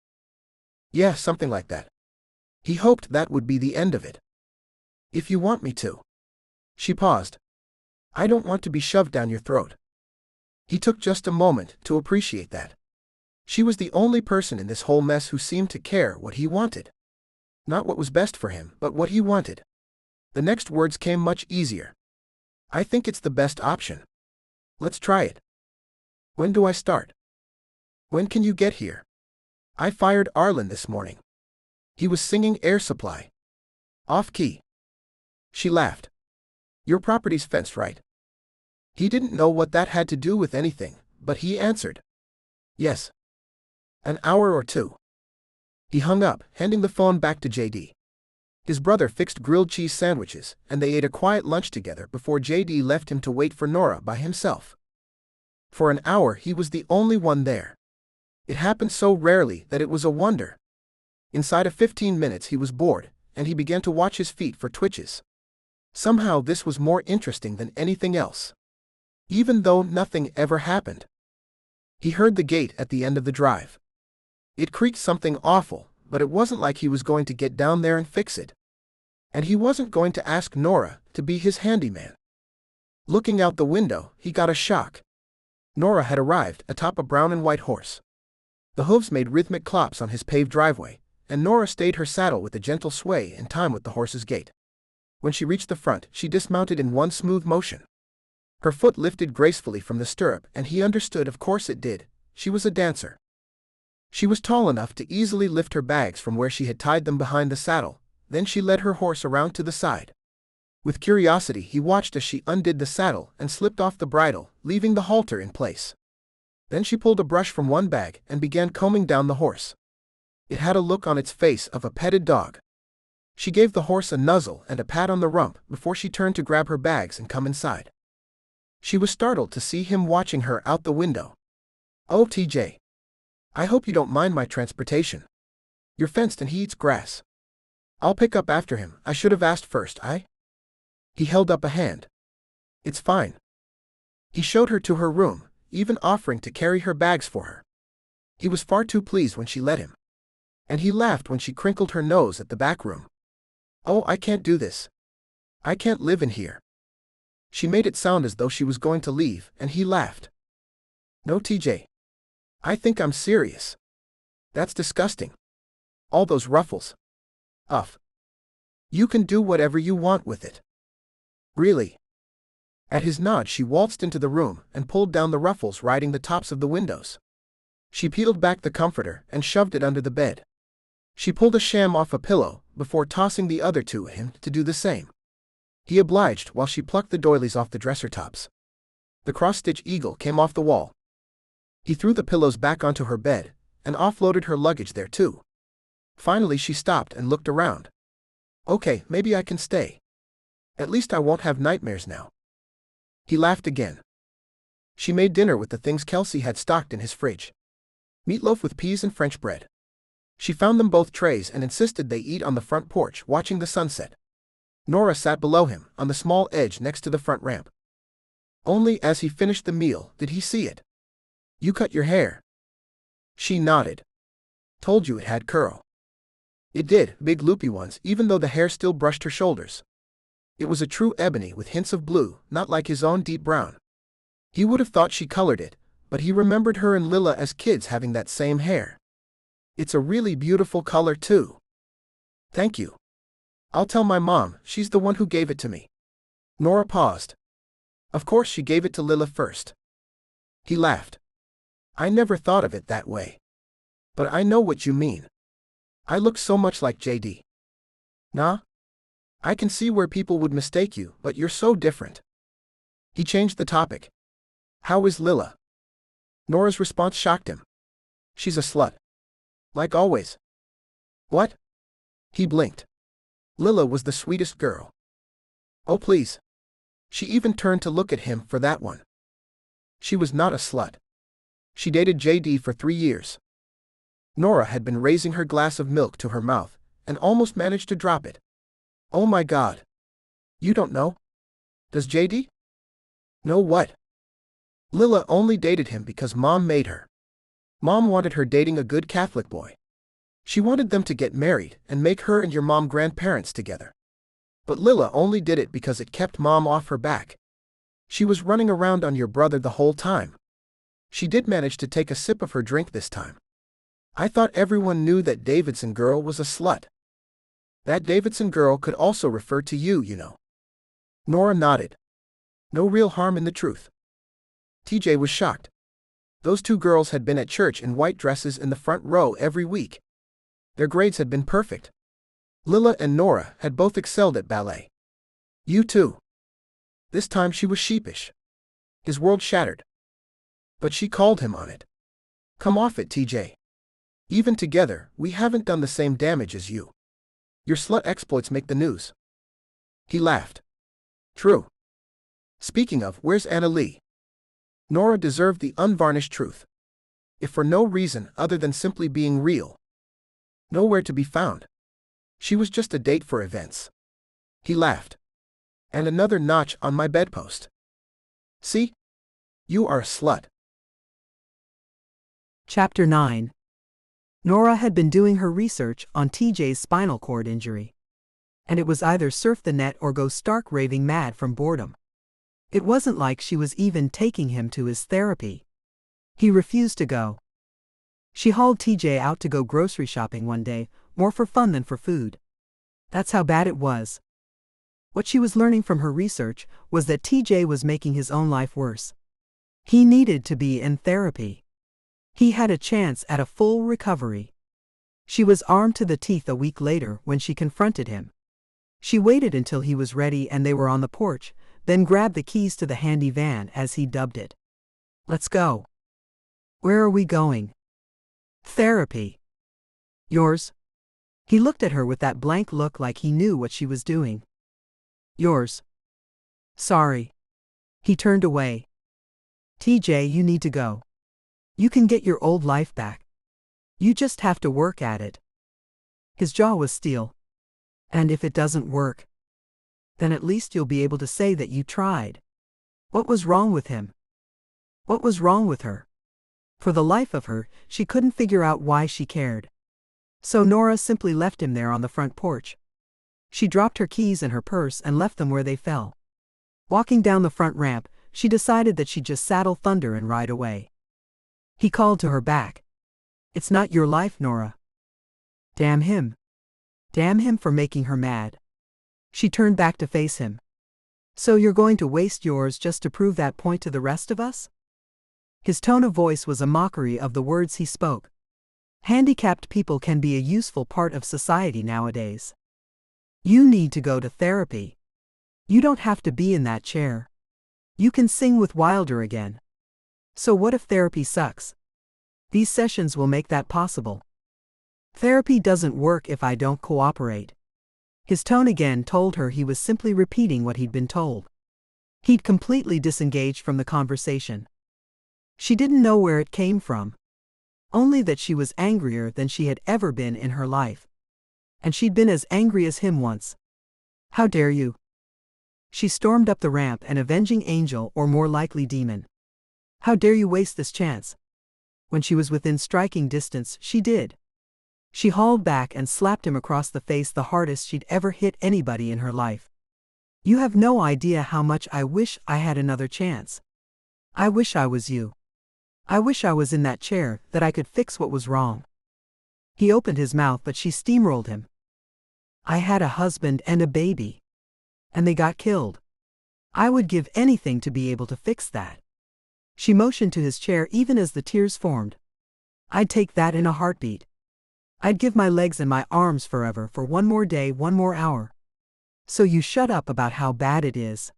Yeah, something like that. He hoped that would be the end of it. If you want me to. She paused. I don't want to be shoved down your throat. He took just a moment to appreciate that. She was the only person in this whole mess who seemed to care what he wanted. Not what was best for him, but what he wanted. The next words came much easier. I think it's the best option. Let's try it. When do I start? When can you get here? I fired Arlen this morning. He was singing Air Supply. Off key. She laughed. Your property's fenced, right? He didn't know what that had to do with anything, but he answered. Yes. An hour or 2. He hung up, handing the phone back to JD. His brother fixed grilled cheese sandwiches, and they ate a quiet lunch together before JD left him to wait for Norah by himself. For an hour he was the only one there. It happened so rarely that it was a wonder. Inside of 15 minutes he was bored, and he began to watch his feet for twitches. Somehow this was more interesting than anything else. Even though nothing ever happened. He heard the gate at the end of the drive. It creaked something awful, but it wasn't like he was going to get down there and fix it. And he wasn't going to ask Norah to be his handyman. Looking out the window, he got a shock. Norah had arrived atop a brown and white horse. The hooves made rhythmic clops on his paved driveway, and Norah stayed her saddle with a gentle sway in time with the horse's gait. When she reached the front, she dismounted in one smooth motion. Her foot lifted gracefully from the stirrup, and he understood, of course it did. She was a dancer. She was tall enough to easily lift her bags from where she had tied them behind the saddle, Then she led her horse around to the side. With curiosity he watched as she undid the saddle and slipped off the bridle, leaving the halter in place. Then she pulled a brush from one bag and began combing down the horse. It had a look on its face of a petted dog. She gave the horse a nuzzle and a pat on the rump before she turned to grab her bags and come inside. She was startled to see him watching her out the window. "Oh, TJ. I hope you don't mind my transportation. You're fenced and he eats grass. I'll pick up after him. I should have asked first, He held up a hand. "It's fine." He showed her to her room, even offering to carry her bags for her. He was far too pleased when she let him. And he laughed when she crinkled her nose at the back room. "Oh, I can't do this. I can't live in here." She made it sound as though she was going to leave, and he laughed. "No, TJ. I think I'm serious. That's disgusting. All those ruffles. Uff. You can do whatever you want with it." "Really?" At his nod she waltzed into the room and pulled down the ruffles riding the tops of the windows. She peeled back the comforter and shoved it under the bed. She pulled a sham off a pillow before tossing the other to him to do the same. He obliged while she plucked the doilies off the dresser tops. The cross-stitch eagle came off the wall. He threw the pillows back onto her bed and offloaded her luggage there too. Finally she stopped and looked around. "Okay, maybe I can stay. At least I won't have nightmares now." He laughed again. She made dinner with the things Kelsey had stocked in his fridge. Meatloaf with peas and French bread. She found them both trays and insisted they eat on the front porch watching the sunset. Norah sat below him on the small edge next to the front ramp. Only as he finished the meal did he see it. "You cut your hair." She nodded. "Told you it had curl." It did, big loopy ones, even though the hair still brushed her shoulders. It was a true ebony with hints of blue, not like his own deep brown. He would have thought she colored it, but he remembered her and Lila as kids having that same hair. "It's a really beautiful color too." "Thank you. I'll tell my mom, she's the one who gave it to me." Norah paused. "Of course she gave it to Lila first." He laughed. "I never thought of it that way. But I know what you mean. I look so much like JD. Nah? I can see where people would mistake you, but you're so different." He changed the topic. "How is Lila?" Nora's response shocked him. "She's a slut. Like always." "What?" He blinked. Lila was the sweetest girl. "Oh please." She even turned to look at him for that one. She was not a slut. She dated JD for 3 years. Norah had been raising her glass of milk to her mouth, and almost managed to drop it. "Oh my God. You don't know? Does JD?" "Know what?" "Lila only dated him because Mom made her. Mom wanted her dating a good Catholic boy. She wanted them to get married and make her and your mom grandparents together. But Lila only did it because it kept Mom off her back. She was running around on your brother the whole time. She did manage to take a sip of her drink this time. I thought everyone knew that Davidson girl was a slut." "That Davidson girl could also refer to you, you know." Norah nodded. No real harm in the truth. TJ was shocked. Those two girls had been at church in white dresses in the front row every week. Their grades had been perfect. Lila and Norah had both excelled at ballet. "You too." This time she was sheepish. His world shattered. But she called him on it. "Come off it, TJ. Even together, we haven't done the same damage as you. Your slut exploits make the news." He laughed. "True. Speaking of, where's Anna Lee?" Norah deserved the unvarnished truth. If for no reason other than simply being real. Nowhere to be found. She was just a date for events. He laughed. "And another notch on my bedpost. See? You are a slut." Chapter 9. Norah had been doing her research on TJ's spinal cord injury. And it was either surf the net or go stark raving mad from boredom. It wasn't like she was even taking him to his therapy. He refused to go. She hauled TJ out to go grocery shopping one day, more for fun than for food. That's how bad it was. What she was learning from her research was that TJ was making his own life worse. He needed to be in therapy. He had a chance at a full recovery. She was armed to the teeth a week later when she confronted him. She waited until he was ready and they were on the porch, then grabbed the keys to the handy van, as he dubbed it. Let's go. Where are we going? Therapy. Yours? He looked at her with that blank look like he knew what she was doing. Yours. Sorry. He turned away. TJ, you need to go. You can get your old life back. You just have to work at it. His jaw was steel. And if it doesn't work, then at least you'll be able to say that you tried. What was wrong with him? What was wrong with her? For the life of her, she couldn't figure out why she cared. So Norah simply left him there on the front porch. She dropped her keys and her purse and left them where they fell. Walking down the front ramp, she decided that she'd just saddle Thunder and ride away. He called to her back. It's not your life, Norah. Damn him. Damn him for making her mad. She turned back to face him. So you're going to waste yours just to prove that point to the rest of us? His tone of voice was a mockery of the words he spoke. Handicapped people can be a useful part of society nowadays. You need to go to therapy. You don't have to be in that chair. You can sing with Wilder again. So what if therapy sucks? These sessions will make that possible. Therapy doesn't work if I don't cooperate. His tone again told her he was simply repeating what he'd been told. He'd completely disengaged from the conversation. She didn't know where it came from. Only that she was angrier than she had ever been in her life. And she'd been as angry as him once. How dare you? She stormed up the ramp, an avenging angel or more likely demon. How dare you waste this chance? When she was within striking distance, she did. She hauled back and slapped him across the face, the hardest she'd ever hit anybody in her life. You have no idea how much I wish I had another chance. I wish I was you. I wish I was in that chair, that I could fix what was wrong. He opened his mouth, but she steamrolled him. I had a husband and a baby. And they got killed. I would give anything to be able to fix that. She motioned to his chair even as the tears formed. I'd take that in a heartbeat. I'd give my legs and my arms forever for one more day, one more hour. So you shut up about how bad it is.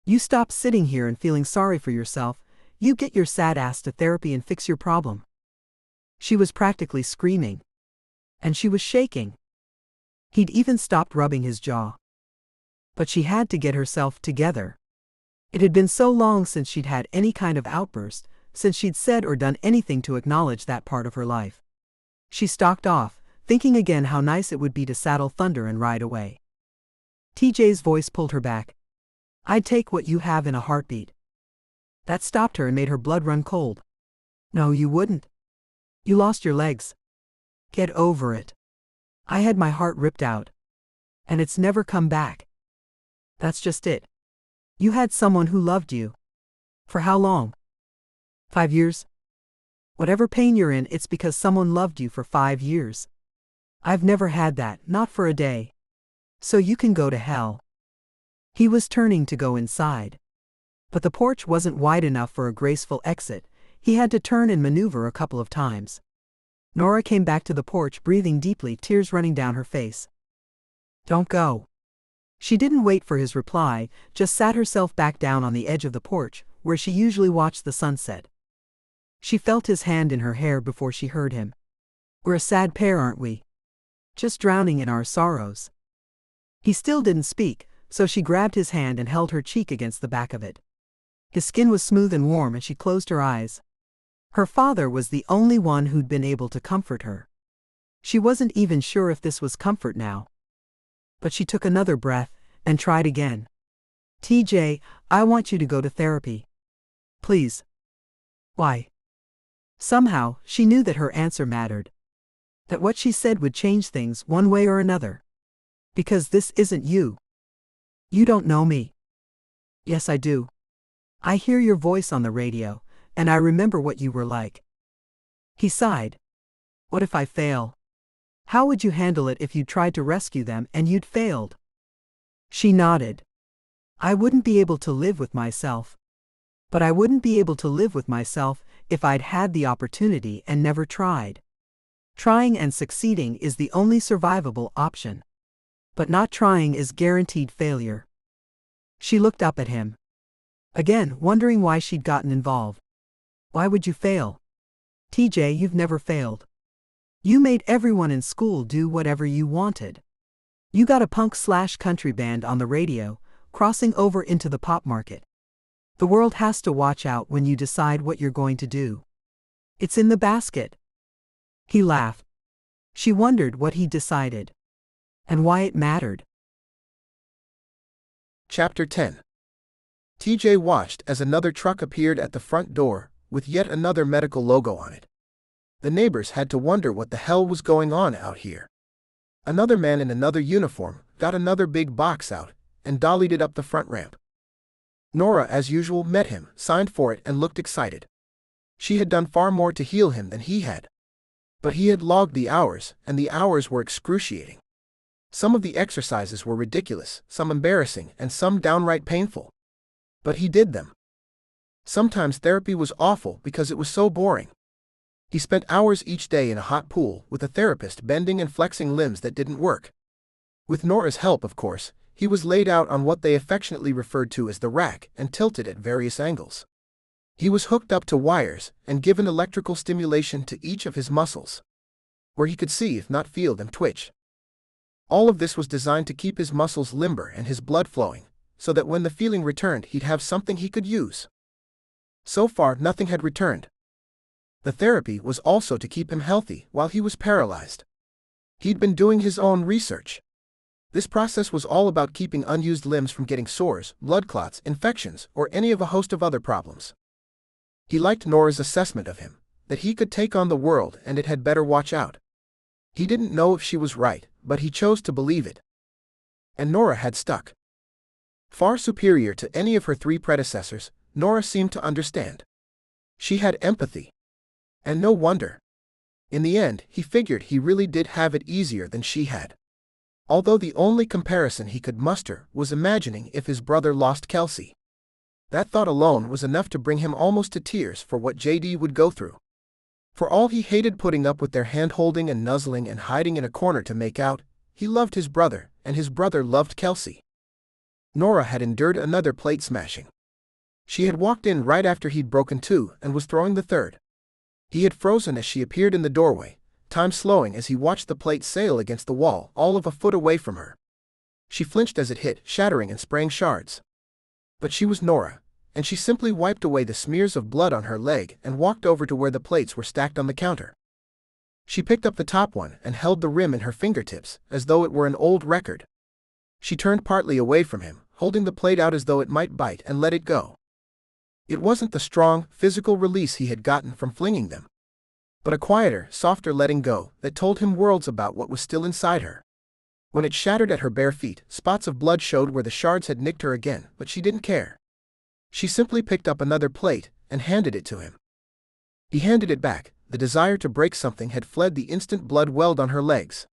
You stop sitting here and feeling sorry for yourself. You get your sad ass to therapy and fix your problem. She was practically screaming. And she was shaking. He'd even stopped rubbing his jaw. But she had to get herself together. It had been so long since she'd had any kind of outburst, since she'd said or done anything to acknowledge that part of her life. She stalked off, thinking again how nice it would be to saddle Thunder and ride away. TJ's voice pulled her back. I'd take what you have in a heartbeat. That stopped her and made her blood run cold. No, you wouldn't. You lost your legs. Get over it. I had my heart ripped out. And it's never come back. That's just it. You had someone who loved you. For how long? 5 years? Whatever pain you're in, it's because someone loved you for 5 years. I've never had that, not for a day. So you can go to hell. He was turning to go inside. But the porch wasn't wide enough for a graceful exit. He had to turn and maneuver a couple of times. Norah came back to the porch, breathing deeply, tears running down her face. Don't go. She didn't wait for his reply, just sat herself back down on the edge of the porch, where she usually watched the sunset. She felt his hand in her hair before she heard him. We're a sad pair, aren't we? Just drowning in our sorrows. He still didn't speak, so she grabbed his hand and held her cheek against the back of it. His skin was smooth and warm and she closed her eyes. Her father was the only one who'd been able to comfort her. She wasn't even sure if this was comfort now. But she took another breath and tried again. TJ, I want you to go to therapy. Please. Why? Somehow, she knew that her answer mattered. That what she said would change things one way or another. Because this isn't you. You don't know me. Yes, I do. I hear your voice on the radio, and I remember what you were like. He sighed. What if I fail? How would you handle it if you tried to rescue them and you'd failed? She nodded. I wouldn't be able to live with myself. But I wouldn't be able to live with myself if I'd had the opportunity and never tried. Trying and succeeding is the only survivable option. But not trying is guaranteed failure. She looked up at him. Again, wondering why she'd gotten involved. Why would you fail? TJ, you've never failed. You made everyone in school do whatever you wanted. You got a punk/country band on the radio, crossing over into the pop market. The world has to watch out when you decide what you're going to do. It's in the basket. He laughed. She wondered what he decided. And why it mattered. Chapter 10. TJ watched as another truck appeared at the front door, with yet another medical logo on it. The neighbors had to wonder what the hell was going on out here. Another man in another uniform got another big box out and dollied it up the front ramp. Norah, as usual, met him, signed for it, and looked excited. She had done far more to heal him than he had. But he had logged the hours, and the hours were excruciating. Some of the exercises were ridiculous, some embarrassing, and some downright painful. But he did them. Sometimes therapy was awful because it was so boring. He spent hours each day in a hot pool with a therapist bending and flexing limbs that didn't work. With Norah's help, of course, he was laid out on what they affectionately referred to as the rack and tilted at various angles. He was hooked up to wires and given electrical stimulation to each of his muscles, where he could see, if not feel, them twitch. All of this was designed to keep his muscles limber and his blood flowing, so that when the feeling returned he'd have something he could use. So far, nothing had returned. The therapy was also to keep him healthy while he was paralyzed. He'd been doing his own research. This process was all about keeping unused limbs from getting sores, blood clots, infections, or any of a host of other problems. He liked Norah's assessment of him, that he could take on the world and it had better watch out. He didn't know if she was right, but he chose to believe it. And Norah had stuck. Far superior to any of her three predecessors, Norah seemed to understand. She had empathy. And no wonder. In the end, he figured he really did have it easier than she had. Although the only comparison he could muster was imagining if his brother lost Kelsey. That thought alone was enough to bring him almost to tears for what JD would go through. For all he hated putting up with their hand-holding and nuzzling and hiding in a corner to make out, he loved his brother, and his brother loved Kelsey. Norah had endured another plate smashing. She had walked in right after he'd broken two and was throwing the third. He had frozen as she appeared in the doorway, time slowing as he watched the plate sail against the wall all of a foot away from her. She flinched as it hit, shattering and spraying shards. But she was Norah, and she simply wiped away the smears of blood on her leg and walked over to where the plates were stacked on the counter. She picked up the top one and held the rim in her fingertips, as though it were an old record. She turned partly away from him, holding the plate out as though it might bite, and let it go. It wasn't the strong, physical release he had gotten from flinging them, but a quieter, softer letting go that told him worlds about what was still inside her. When it shattered at her bare feet, spots of blood showed where the shards had nicked her again, but she didn't care. She simply picked up another plate and handed it to him. He handed it back. The desire to break something had fled the instant blood welled on her legs.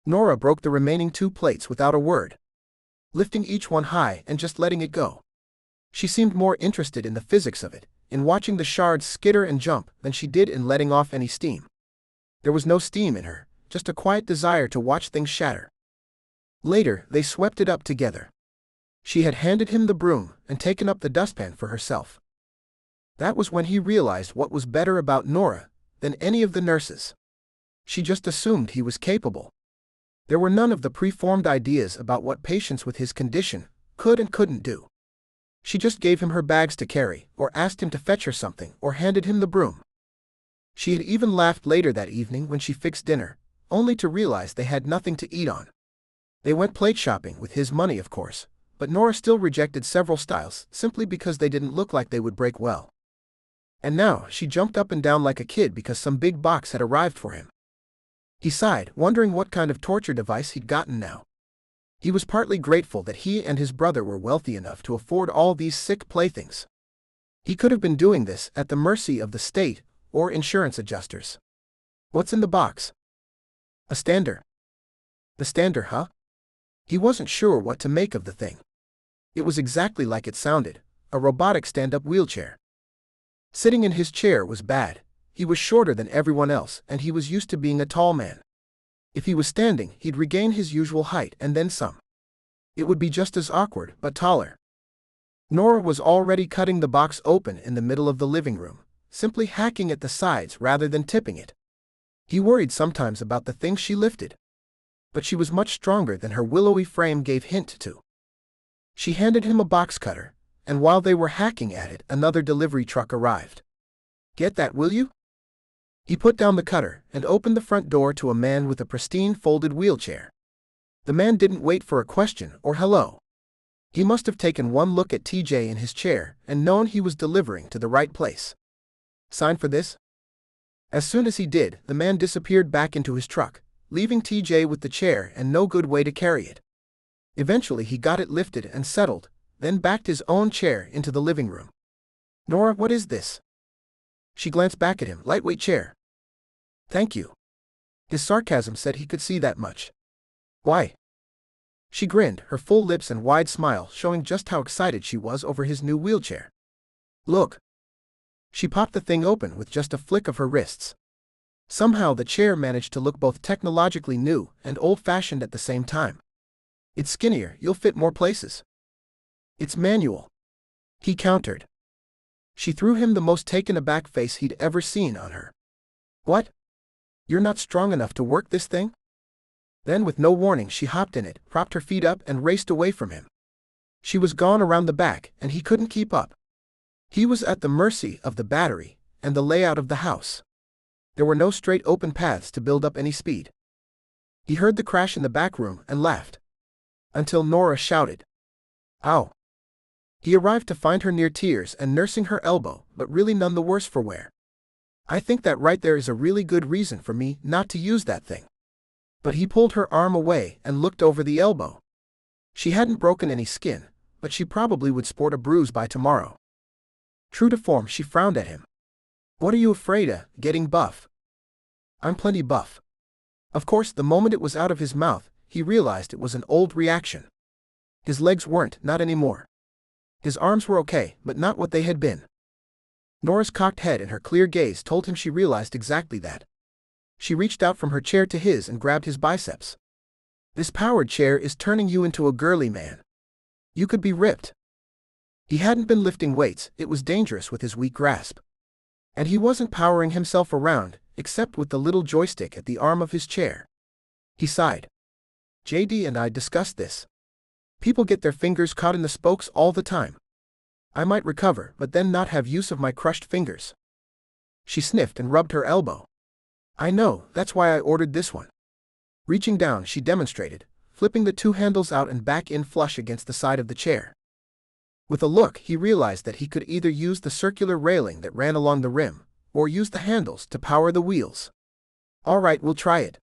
Norah broke the remaining two plates without a word, lifting each one high and just letting it go. She seemed more interested in the physics of it, in watching the shards skitter and jump, than she did in letting off any steam. There was no steam in her, just a quiet desire to watch things shatter. Later, they swept it up together. She had handed him the broom and taken up the dustpan for herself. That was when he realized what was better about Norah than any of the nurses. She just assumed he was capable. There were none of the preformed ideas about what patients with his condition could and couldn't do. She just gave him her bags to carry, or asked him to fetch her something, or handed him the broom. She had even laughed later that evening when she fixed dinner, only to realize they had nothing to eat on. They went plate shopping with his money, of course, but Norah still rejected several styles simply because they didn't look like they would break well. And now she jumped up and down like a kid because some big box had arrived for him. He sighed, wondering what kind of torture device he'd gotten now. He was partly grateful that he and his brother were wealthy enough to afford all these sick playthings. He could have been doing this at the mercy of the state or insurance adjusters. What's in the box? A stander. The stander, huh? He wasn't sure what to make of the thing. It was exactly like it sounded, a robotic stand-up wheelchair. Sitting in his chair was bad. He was shorter than everyone else, and he was used to being a tall man. If he was standing, he'd regain his usual height and then some. It would be just as awkward, but taller. Norah was already cutting the box open in the middle of the living room, simply hacking at the sides rather than tipping it. He worried sometimes about the things she lifted. But she was much stronger than her willowy frame gave hint to. She handed him a box cutter, and while they were hacking at it, another delivery truck arrived. "Get that, will you?" He put down the cutter and opened the front door to a man with a pristine folded wheelchair. The man didn't wait for a question or hello. He must have taken one look at TJ in his chair and known he was delivering to the right place. "Sign for this?" As soon as he did, the man disappeared back into his truck, leaving TJ with the chair and no good way to carry it. Eventually he got it lifted and settled, then backed his own chair into the living room. "Norah, what is this?" She glanced back at him. "Lightweight chair." "Thank you." His sarcasm said he could see that much. "Why?" She grinned, her full lips and wide smile showing just how excited she was over his new wheelchair. "Look." She popped the thing open with just a flick of her wrists. Somehow the chair managed to look both technologically new and old-fashioned at the same time. "It's skinnier, you'll fit more places." "It's manual," he countered. She threw him the most taken-aback face he'd ever seen on her. "What? You're not strong enough to work this thing?" Then with no warning she hopped in it, propped her feet up and raced away from him. She was gone around the back and he couldn't keep up. He was at the mercy of the battery and the layout of the house. There were no straight open paths to build up any speed. He heard the crash in the back room and laughed. Until Norah shouted, "Ow!" He arrived to find her near tears and nursing her elbow, but really none the worse for wear. "I think that right there is a really good reason for me not to use that thing." But he pulled her arm away and looked over the elbow. She hadn't broken any skin, but she probably would sport a bruise by tomorrow. True to form, she frowned at him. "What are you afraid of, getting buff?" "I'm plenty buff." Of course, the moment it was out of his mouth, he realized it was an old reaction. His legs weren't, not anymore. His arms were okay, but not what they had been. Nora's cocked head and her clear gaze told him she realized exactly that. She reached out from her chair to his and grabbed his biceps. "This powered chair is turning you into a girly man. You could be ripped." He hadn't been lifting weights, it was dangerous with his weak grasp. And he wasn't powering himself around, except with the little joystick at the arm of his chair. He sighed. "JD and I discussed this. People get their fingers caught in the spokes all the time. I might recover, but then not have use of my crushed fingers." She sniffed and rubbed her elbow. "I know, that's why I ordered this one." Reaching down, she demonstrated, flipping the two handles out and back in flush against the side of the chair. With a look, he realized that he could either use the circular railing that ran along the rim, or use the handles to power the wheels. "All right, we'll try it.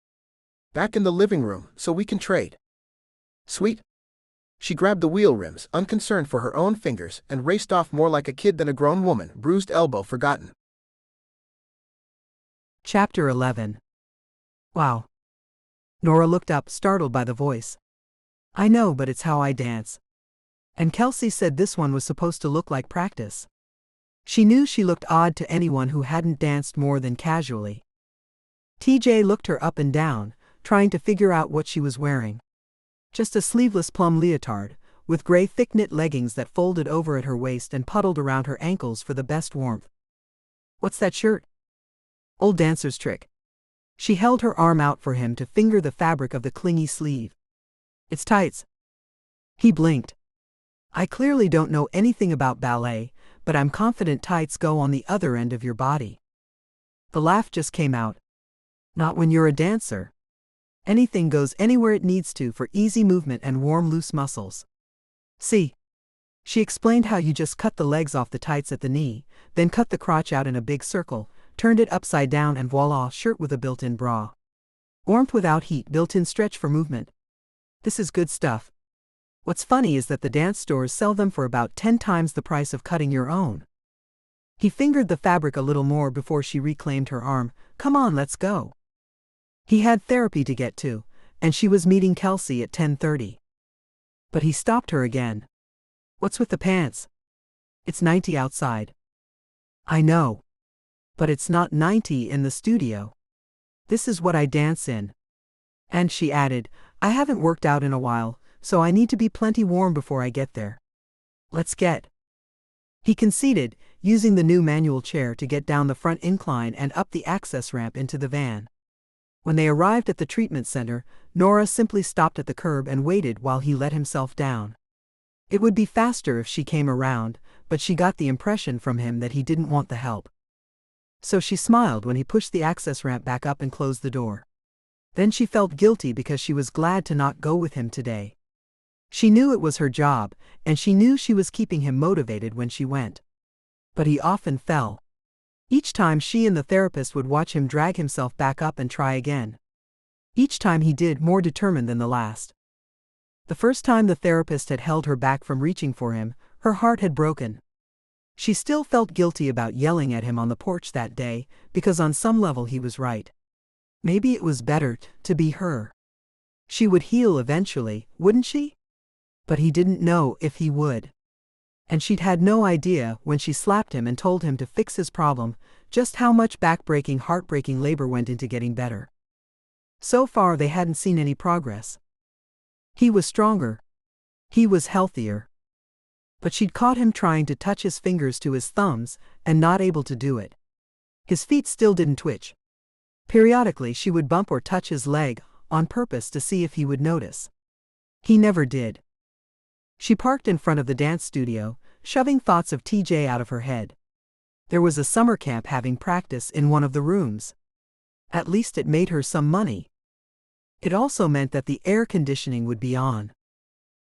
Back in the living room, so we can trade." "Sweet." She grabbed the wheel rims, unconcerned for her own fingers, and raced off more like a kid than a grown woman, bruised elbow forgotten. Chapter 11. Wow. Norah looked up, startled by the voice. "I know, but it's how I dance." And Kelsey said this one was supposed to look like practice. She knew she looked odd to anyone who hadn't danced more than casually. TJ looked her up and down, trying to figure out what she was wearing. Just a sleeveless plum leotard, with gray thick-knit leggings that folded over at her waist and puddled around her ankles for the best warmth. "What's that shirt?" "Old dancer's trick." She held her arm out for him to finger the fabric of the clingy sleeve. "It's tights." He blinked. "I clearly don't know anything about ballet, but I'm confident tights go on the other end of your body." The laugh just came out. "Not when you're a dancer. Anything goes anywhere it needs to for easy movement and warm, loose muscles. See?" She explained how you just cut the legs off the tights at the knee, then cut the crotch out in a big circle, turned it upside down and voila, shirt with a built-in bra. Warmth without heat, built-in stretch for movement. This is good stuff. What's funny is that the dance stores sell them for about 10 times the price of cutting your own. He fingered the fabric a little more before she reclaimed her arm. "Come on, let's go." He had therapy to get to, and she was meeting Kelsey at 10:30. But he stopped her again. "What's with the pants? It's 90 outside." "I know." But it's not 90 in the studio. This is what I dance in. And she added, I haven't worked out in a while, so I need to be plenty warm before I get there. Let's get. He conceded, using the new manual chair to get down the front incline and up the access ramp into the van. When they arrived at the treatment center, Norah simply stopped at the curb and waited while he let himself down. It would be faster if she came around, but she got the impression from him that he didn't want the help. So she smiled when he pushed the access ramp back up and closed the door. Then she felt guilty because she was glad to not go with him today. She knew it was her job, and she knew she was keeping him motivated when she went. But he often fell. Each time she and the therapist would watch him drag himself back up and try again. Each time he did, more determined than the last. The first time the therapist had held her back from reaching for him, her heart had broken. She still felt guilty about yelling at him on the porch that day, because on some level he was right. Maybe it was better to be her. She would heal eventually, wouldn't she? But he didn't know if he would. And she'd had no idea, when she slapped him and told him to fix his problem, just how much back-breaking, heartbreaking labor went into getting better. So far they hadn't seen any progress. He was stronger. He was healthier. But she'd caught him trying to touch his fingers to his thumbs, and not able to do it. His feet still didn't twitch. Periodically she would bump or touch his leg, on purpose to see if he would notice. He never did. She parked in front of the dance studio, shoving thoughts of TJ out of her head. There was a summer camp having practice in one of the rooms. At least it made her some money. It also meant that the air conditioning would be on.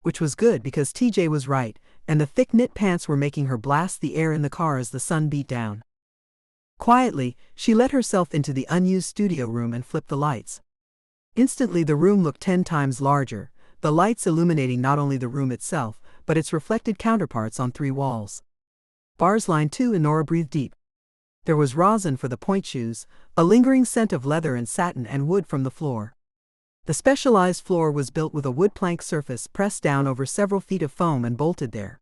Which was good because TJ was right, and the thick knit pants were making her blast the air in the car as the sun beat down. Quietly, she let herself into the unused studio room and flipped the lights. Instantly the room looked 10 times larger, the lights illuminating not only the room itself, but its reflected counterparts on 3 walls. Bars lined 2 and Norah breathed deep. There was rosin for the point shoes, a lingering scent of leather and satin and wood from the floor. The specialized floor was built with a wood plank surface pressed down over several feet of foam and bolted there.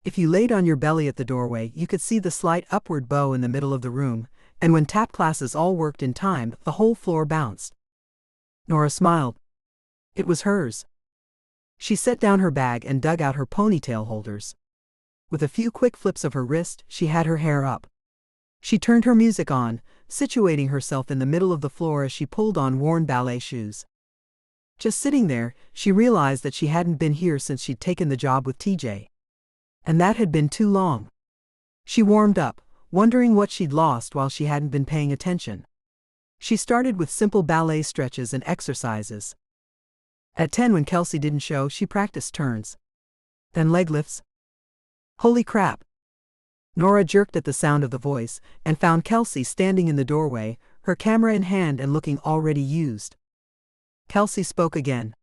If you laid on your belly at the doorway, you could see the slight upward bow in the middle of the room, and when tap classes all worked in time, the whole floor bounced. Norah smiled. It was hers. She set down her bag and dug out her ponytail holders. With a few quick flips of her wrist, she had her hair up. She turned her music on, situating herself in the middle of the floor as she pulled on worn ballet shoes. Just sitting there, she realized that she hadn't been here since she'd taken the job with TJ. And that had been too long. She warmed up, wondering what she'd lost while she hadn't been paying attention. She started with simple ballet stretches and exercises. At 10, when Kelsey didn't show, she practiced turns. Then leg lifts. Holy crap! Norah jerked at the sound of the voice, and found Kelsey standing in the doorway, her camera in hand and looking already used. Kelsey spoke again.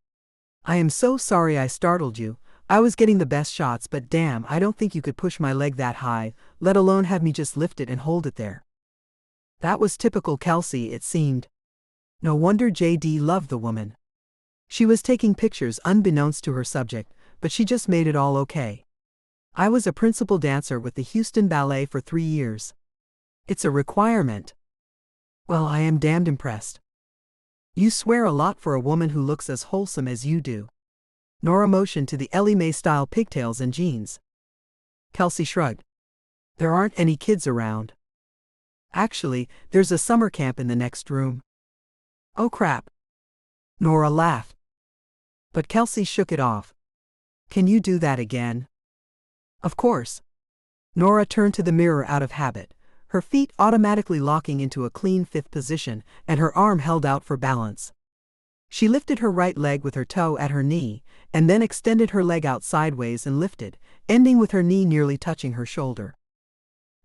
I am so sorry I startled you. I was getting the best shots, but damn, I don't think you could push my leg that high, let alone have me just lift it and hold it there. That was typical Kelsey, it seemed. No wonder JD loved the woman. She was taking pictures unbeknownst to her subject, but she just made it all okay. I was a principal dancer with the Houston Ballet for 3 years. It's a requirement. Well, I am damned impressed. You swear a lot for a woman who looks as wholesome as you do. Norah motioned to the Ellie Mae-style pigtails and jeans. Kelsey shrugged. There aren't any kids around. Actually, there's a summer camp in the next room. Oh crap. Norah laughed. But Kelsey shook it off. Can you do that again? Of course. Norah turned to the mirror out of habit, her feet automatically locking into a clean 5th position, and her arm held out for balance. She lifted her right leg with her toe at her knee, and then extended her leg out sideways and lifted, ending with her knee nearly touching her shoulder.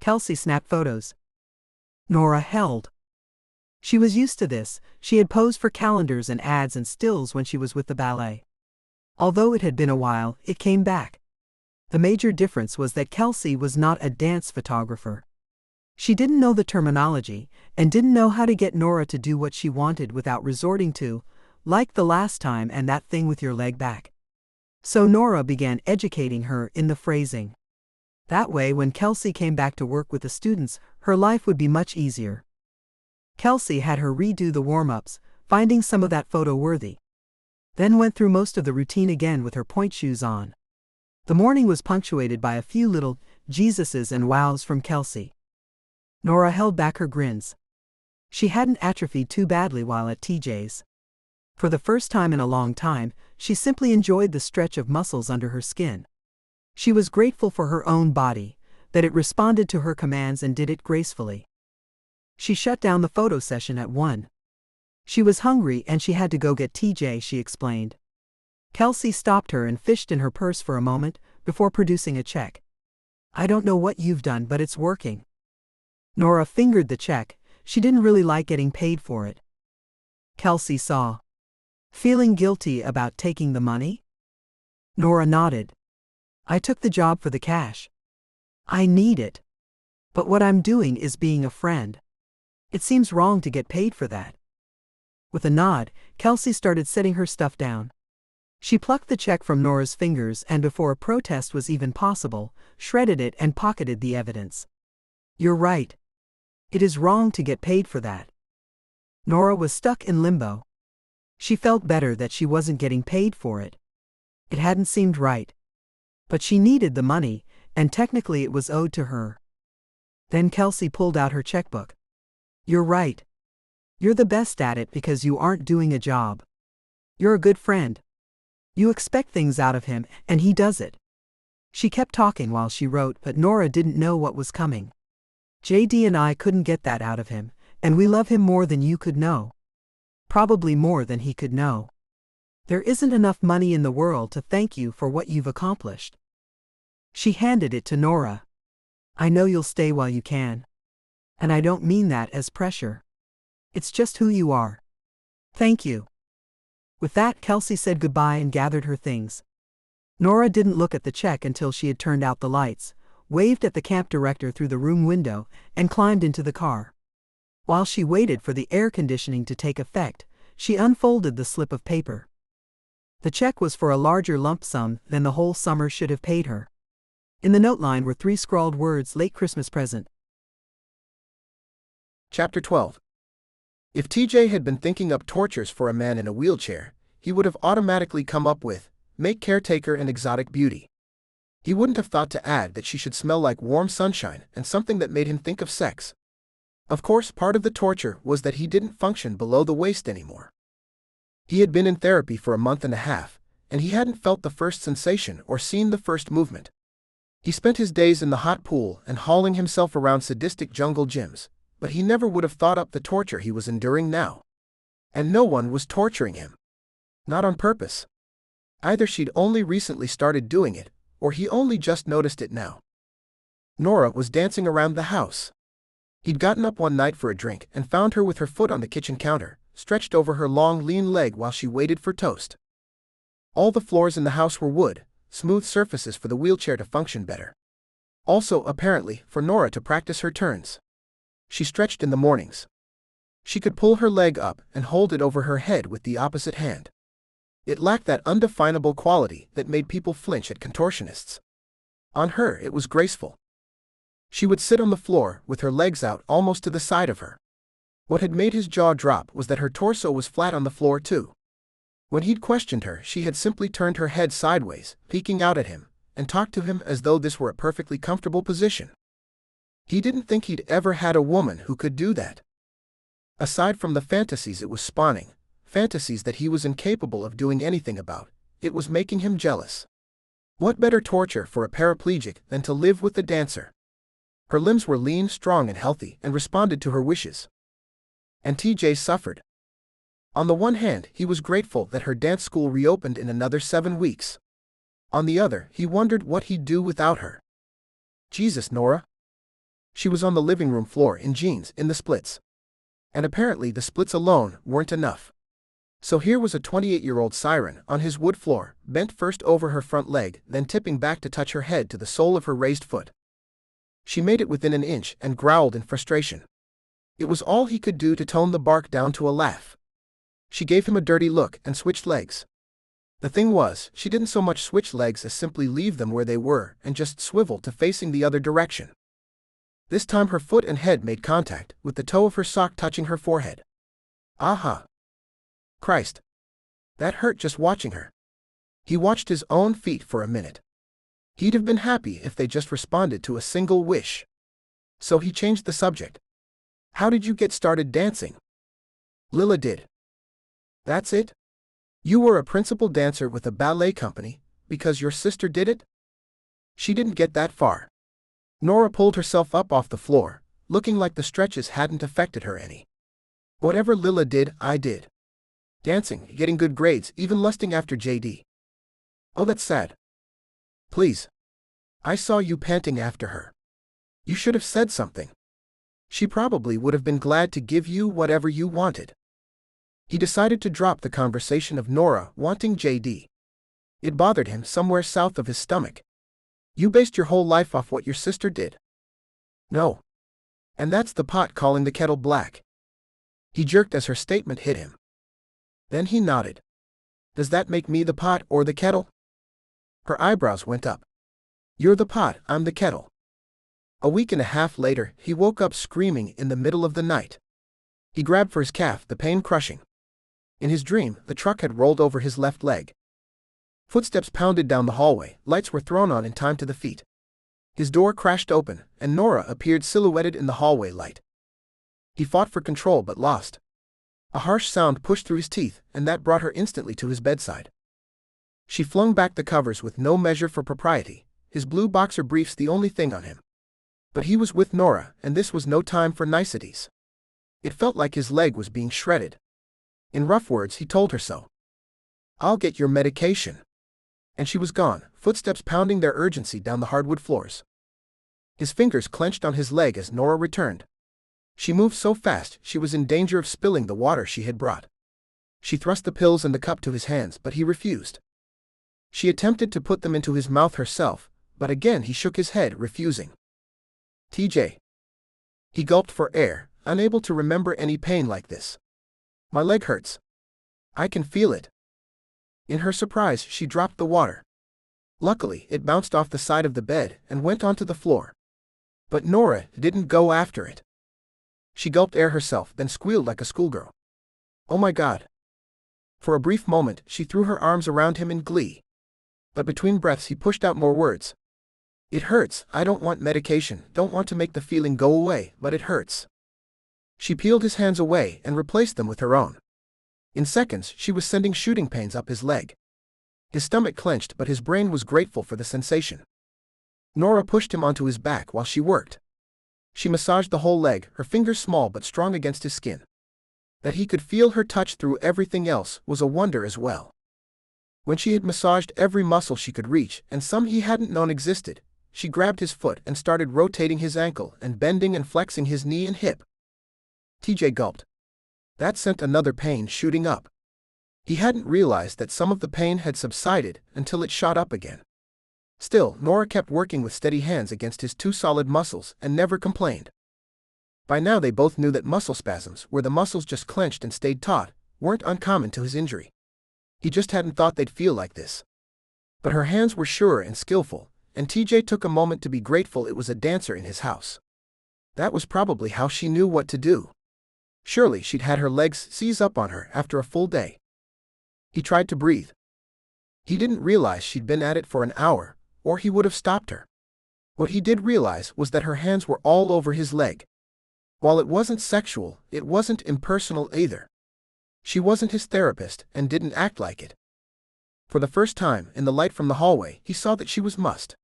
Kelsey snapped photos. Norah held. She was used to this. She had posed for calendars and ads and stills when she was with the ballet. Although it had been a while, it came back. The major difference was that Kelsey was not a dance photographer. She didn't know the terminology, and didn't know how to get Norah to do what she wanted without resorting to, like the last time and that thing with your leg back. So Norah began educating her in the phrasing. That way, when Kelsey came back to work with the students, her life would be much easier. Kelsey had her redo the warm-ups, finding some of that photo worthy. Then went through most of the routine again with her point shoes on. The morning was punctuated by a few little Jesuses and wows from Kelsey. Norah held back her grins. She hadn't atrophied too badly while at TJ's. For the first time in a long time, she simply enjoyed the stretch of muscles under her skin. She was grateful for her own body, that it responded to her commands and did it gracefully. She shut down the photo session at 1. She was hungry and she had to go get TJ, she explained. Kelsey stopped her and fished in her purse for a moment, before producing a check. I don't know what you've done, but it's working. Norah fingered the check. She didn't really like getting paid for it. Kelsey saw. Feeling guilty about taking the money? Norah nodded. I took the job for the cash. I need it. But what I'm doing is being a friend. It seems wrong to get paid for that. With a nod, Kelsey started setting her stuff down. She plucked the check from Norah's fingers and, before a protest was even possible, shredded it and pocketed the evidence. You're right. It is wrong to get paid for that. Norah was stuck in limbo. She felt better that she wasn't getting paid for it. It hadn't seemed right. But she needed the money, and technically it was owed to her. Then Kelsey pulled out her checkbook. You're right. You're the best at it because you aren't doing a job. You're a good friend. You expect things out of him, and he does it. She kept talking while she wrote, but Norah didn't know what was coming. JD and I couldn't get that out of him, and we love him more than you could know. Probably more than he could know. There isn't enough money in the world to thank you for what you've accomplished. She handed it to Norah. I know you'll stay while you can. And I don't mean that as pressure. It's just who you are. Thank you. With that, Kelsey said goodbye and gathered her things. Norah didn't look at the check until she had turned out the lights, waved at the camp director through the room window, and climbed into the car. While she waited for the air conditioning to take effect, she unfolded the slip of paper. The check was for a larger lump sum than the whole summer should have paid her. In the note line were 3 scrawled words: late Christmas present. Chapter 12. If TJ had been thinking up tortures for a man in a wheelchair, he would have automatically come up with, make caretaker an exotic beauty. He wouldn't have thought to add that she should smell like warm sunshine and something that made him think of sex. Of course, part of the torture was that he didn't function below the waist anymore. He had been in therapy for a month and a half, and he hadn't felt the first sensation or seen the first movement. He spent his days in the hot pool and hauling himself around sadistic jungle gyms, but he never would have thought up the torture he was enduring now. And no one was torturing him. Not on purpose. Either she'd only recently started doing it, or he only just noticed it now. Norah was dancing around the house. He'd gotten up one night for a drink and found her with her foot on the kitchen counter, stretched over her long, lean leg while she waited for toast. All the floors in the house were wood, smooth surfaces for the wheelchair to function better. Also, apparently, for Norah to practice her turns. She stretched in the mornings. She could pull her leg up and hold it over her head with the opposite hand. It lacked that undefinable quality that made people flinch at contortionists. On her, it was graceful. She would sit on the floor with her legs out almost to the side of her. What had made his jaw drop was that her torso was flat on the floor too. When he'd questioned her, she had simply turned her head sideways, peeking out at him, and talked to him as though this were a perfectly comfortable position. He didn't think he'd ever had a woman who could do that. Aside from the fantasies it was spawning, fantasies that he was incapable of doing anything about, it was making him jealous. What better torture for a paraplegic than to live with the dancer? Her limbs were lean, strong and healthy and responded to her wishes. And TJ suffered. On the one hand, he was grateful that her dance school reopened in another 7 weeks. On the other, he wondered what he'd do without her. Jesus, Norah. She was on the living room floor in jeans, in the splits. And apparently the splits alone weren't enough. So here was a 28-year-old siren on his wood floor, bent first over her front leg, then tipping back to touch her head to the sole of her raised foot. She made it within an inch and growled in frustration. It was all he could do to tone the bark down to a laugh. She gave him a dirty look and switched legs. The thing was, she didn't so much switch legs as simply leave them where they were and just swivel to facing the other direction. This time her foot and head made contact, with the toe of her sock touching her forehead. Aha! Christ! That hurt just watching her. He watched his own feet for a minute. He'd have been happy if they just responded to a single wish. So he changed the subject. How did you get started dancing? Lila did. That's it? You were a principal dancer with a ballet company, because your sister did it? She didn't get that far. Norah pulled herself up off the floor, looking like the stretches hadn't affected her any. Whatever Lila did, I did. Dancing, getting good grades, even lusting after JD. Oh, that's sad. Please. I saw you panting after her. You should have said something. She probably would have been glad to give you whatever you wanted. He decided to drop the conversation of Norah wanting JD. It bothered him somewhere south of his stomach. You based your whole life off what your sister did. No. And that's the pot calling the kettle black. He jerked as her statement hit him. Then he nodded. Does that make me the pot or the kettle? Her eyebrows went up. You're the pot, I'm the kettle. A week and a half later, he woke up screaming in the middle of the night. He grabbed for his calf, the pain crushing. In his dream, the truck had rolled over his left leg. Footsteps pounded down the hallway, lights were thrown on in time to the feet. His door crashed open, and Norah appeared silhouetted in the hallway light. He fought for control but lost. A harsh sound pushed through his teeth, and that brought her instantly to his bedside. She flung back the covers with no measure for propriety, his blue boxer briefs the only thing on him. But he was with Norah, and this was no time for niceties. It felt like his leg was being shredded. In rough words, he told her so. I'll get your medication. And she was gone, footsteps pounding their urgency down the hardwood floors. His fingers clenched on his leg as Norah returned. She moved so fast she was in danger of spilling the water she had brought. She thrust the pills and the cup to his hands, but he refused. She attempted to put them into his mouth herself, but again he shook his head, refusing. TJ. He gulped for air, unable to remember any pain like this. My leg hurts. I can feel it. In her surprise, she dropped the water. Luckily, it bounced off the side of the bed and went onto the floor. But Norah didn't go after it. She gulped air herself, then squealed like a schoolgirl. Oh my God. For a brief moment, she threw her arms around him in glee. But between breaths he pushed out more words. It hurts, I don't want medication, don't want to make the feeling go away, but it hurts. She peeled his hands away and replaced them with her own. In seconds, she was sending shooting pains up his leg. His stomach clenched, but his brain was grateful for the sensation. Norah pushed him onto his back while she worked. She massaged the whole leg, her fingers small but strong against his skin. That he could feel her touch through everything else was a wonder as well. When she had massaged every muscle she could reach, and some he hadn't known existed, she grabbed his foot and started rotating his ankle and bending and flexing his knee and hip. TJ gulped. That sent another pain shooting up. He hadn't realized that some of the pain had subsided until it shot up again. Still, Norah kept working with steady hands against his two solid muscles and never complained. By now they both knew that muscle spasms, where the muscles just clenched and stayed taut, weren't uncommon to his injury. He just hadn't thought they'd feel like this. But her hands were sure and skillful, and TJ took a moment to be grateful it was a dancer in his house. That was probably how she knew what to do. Surely she'd had her legs seize up on her after a full day. He tried to breathe. He didn't realize she'd been at it for an hour, or he would have stopped her. What he did realize was that her hands were all over his leg. While it wasn't sexual, it wasn't impersonal either. She wasn't his therapist and didn't act like it. For the first time, in the light from the hallway, he saw that she was mussed.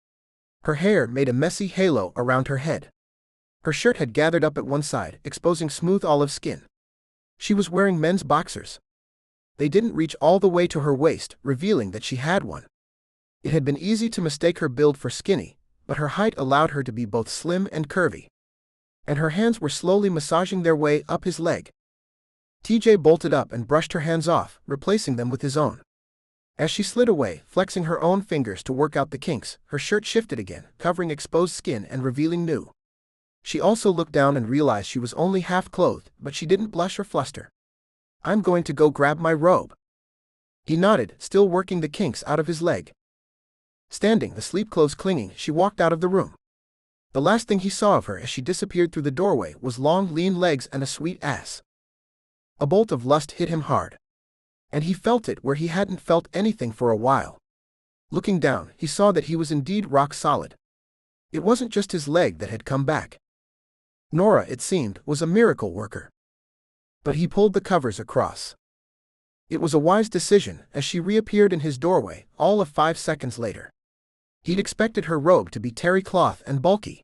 Her hair made a messy halo around her head. Her shirt had gathered up at one side, exposing smooth olive skin. She was wearing men's boxers. They didn't reach all the way to her waist, revealing that she had one. It had been easy to mistake her build for skinny, but her height allowed her to be both slim and curvy. And her hands were slowly massaging their way up his leg. TJ bolted up and brushed her hands off, replacing them with his own. As she slid away, flexing her own fingers to work out the kinks, her shirt shifted again, covering exposed skin and revealing new. She also looked down and realized she was only half clothed, but she didn't blush or fluster. I'm going to go grab my robe. He nodded, still working the kinks out of his leg. Standing, the sleep clothes clinging, she walked out of the room. The last thing he saw of her as she disappeared through the doorway was long, lean legs and a sweet ass. A bolt of lust hit him hard. And he felt it where he hadn't felt anything for a while. Looking down, he saw that he was indeed rock solid. It wasn't just his leg that had come back. Norah, it seemed, was a miracle worker. But he pulled the covers across. It was a wise decision, as she reappeared in his doorway, all of 5 seconds later. He'd expected her robe to be terry cloth and bulky.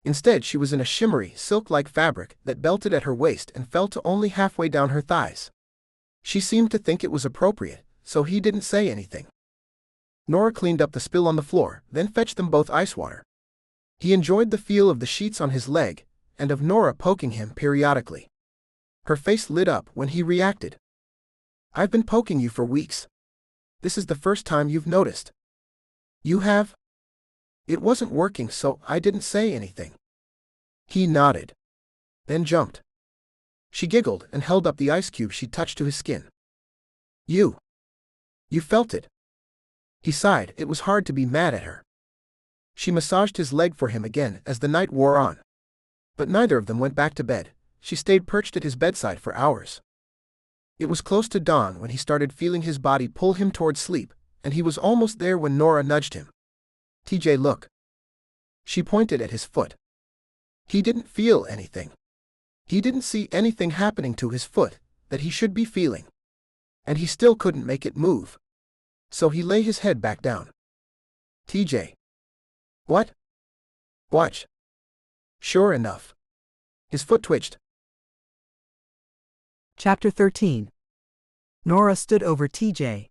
Instead, she was in a shimmery, silk-like fabric that belted at her waist and fell to only halfway down her thighs. She seemed to think it was appropriate, so he didn't say anything. Norah cleaned up the spill on the floor, then fetched them both ice water. He enjoyed the feel of the sheets on his leg, and of Norah poking him periodically. Her face lit up when he reacted. "I've been poking you for weeks. This is the first time you've noticed." "You have?" "It wasn't working, so I didn't say anything." He nodded. Then jumped. She giggled and held up the ice cube she touched to his skin. You felt it." He sighed. It was hard to be mad at her. She massaged his leg for him again as the night wore on. But neither of them went back to bed. She stayed perched at his bedside for hours. It was close to dawn when he started feeling his body pull him toward sleep, and he was almost there when Norah nudged him. "TJ, look." She pointed at his foot. He didn't feel anything. He didn't see anything happening to his foot that he should be feeling. And he still couldn't make it move. So he lay his head back down. "TJ." "What?" "Watch." Sure enough. His foot twitched. Chapter 13. Norah stood over TJ.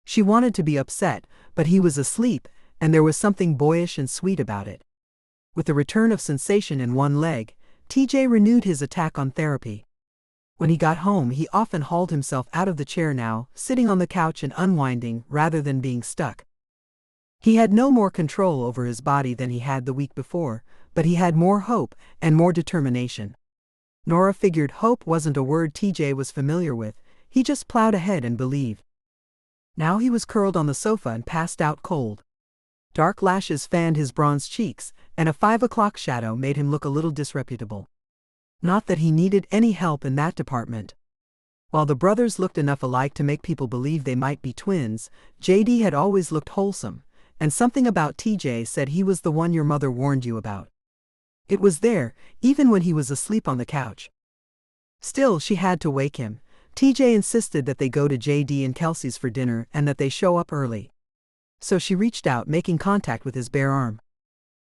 She wanted to be upset, but he was asleep, and there was something boyish and sweet about it. With the return of sensation in one leg, TJ renewed his attack on therapy. When he got home, he often hauled himself out of the chair now, sitting on the couch and unwinding rather than being stuck. He had no more control over his body than he had the week before, but he had more hope and more determination. Norah figured hope wasn't a word TJ was familiar with. He just plowed ahead and believed. Now he was curled on the sofa and passed out cold. Dark lashes fanned his bronzed cheeks, and a 5 o'clock shadow made him look a little disreputable. Not that he needed any help in that department. While the brothers looked enough alike to make people believe they might be twins, JD had always looked wholesome, and something about TJ said he was the one your mother warned you about. It was there, even when he was asleep on the couch. Still, she had to wake him. TJ insisted that they go to JD and Kelsey's for dinner and that they show up early. So she reached out, making contact with his bare arm.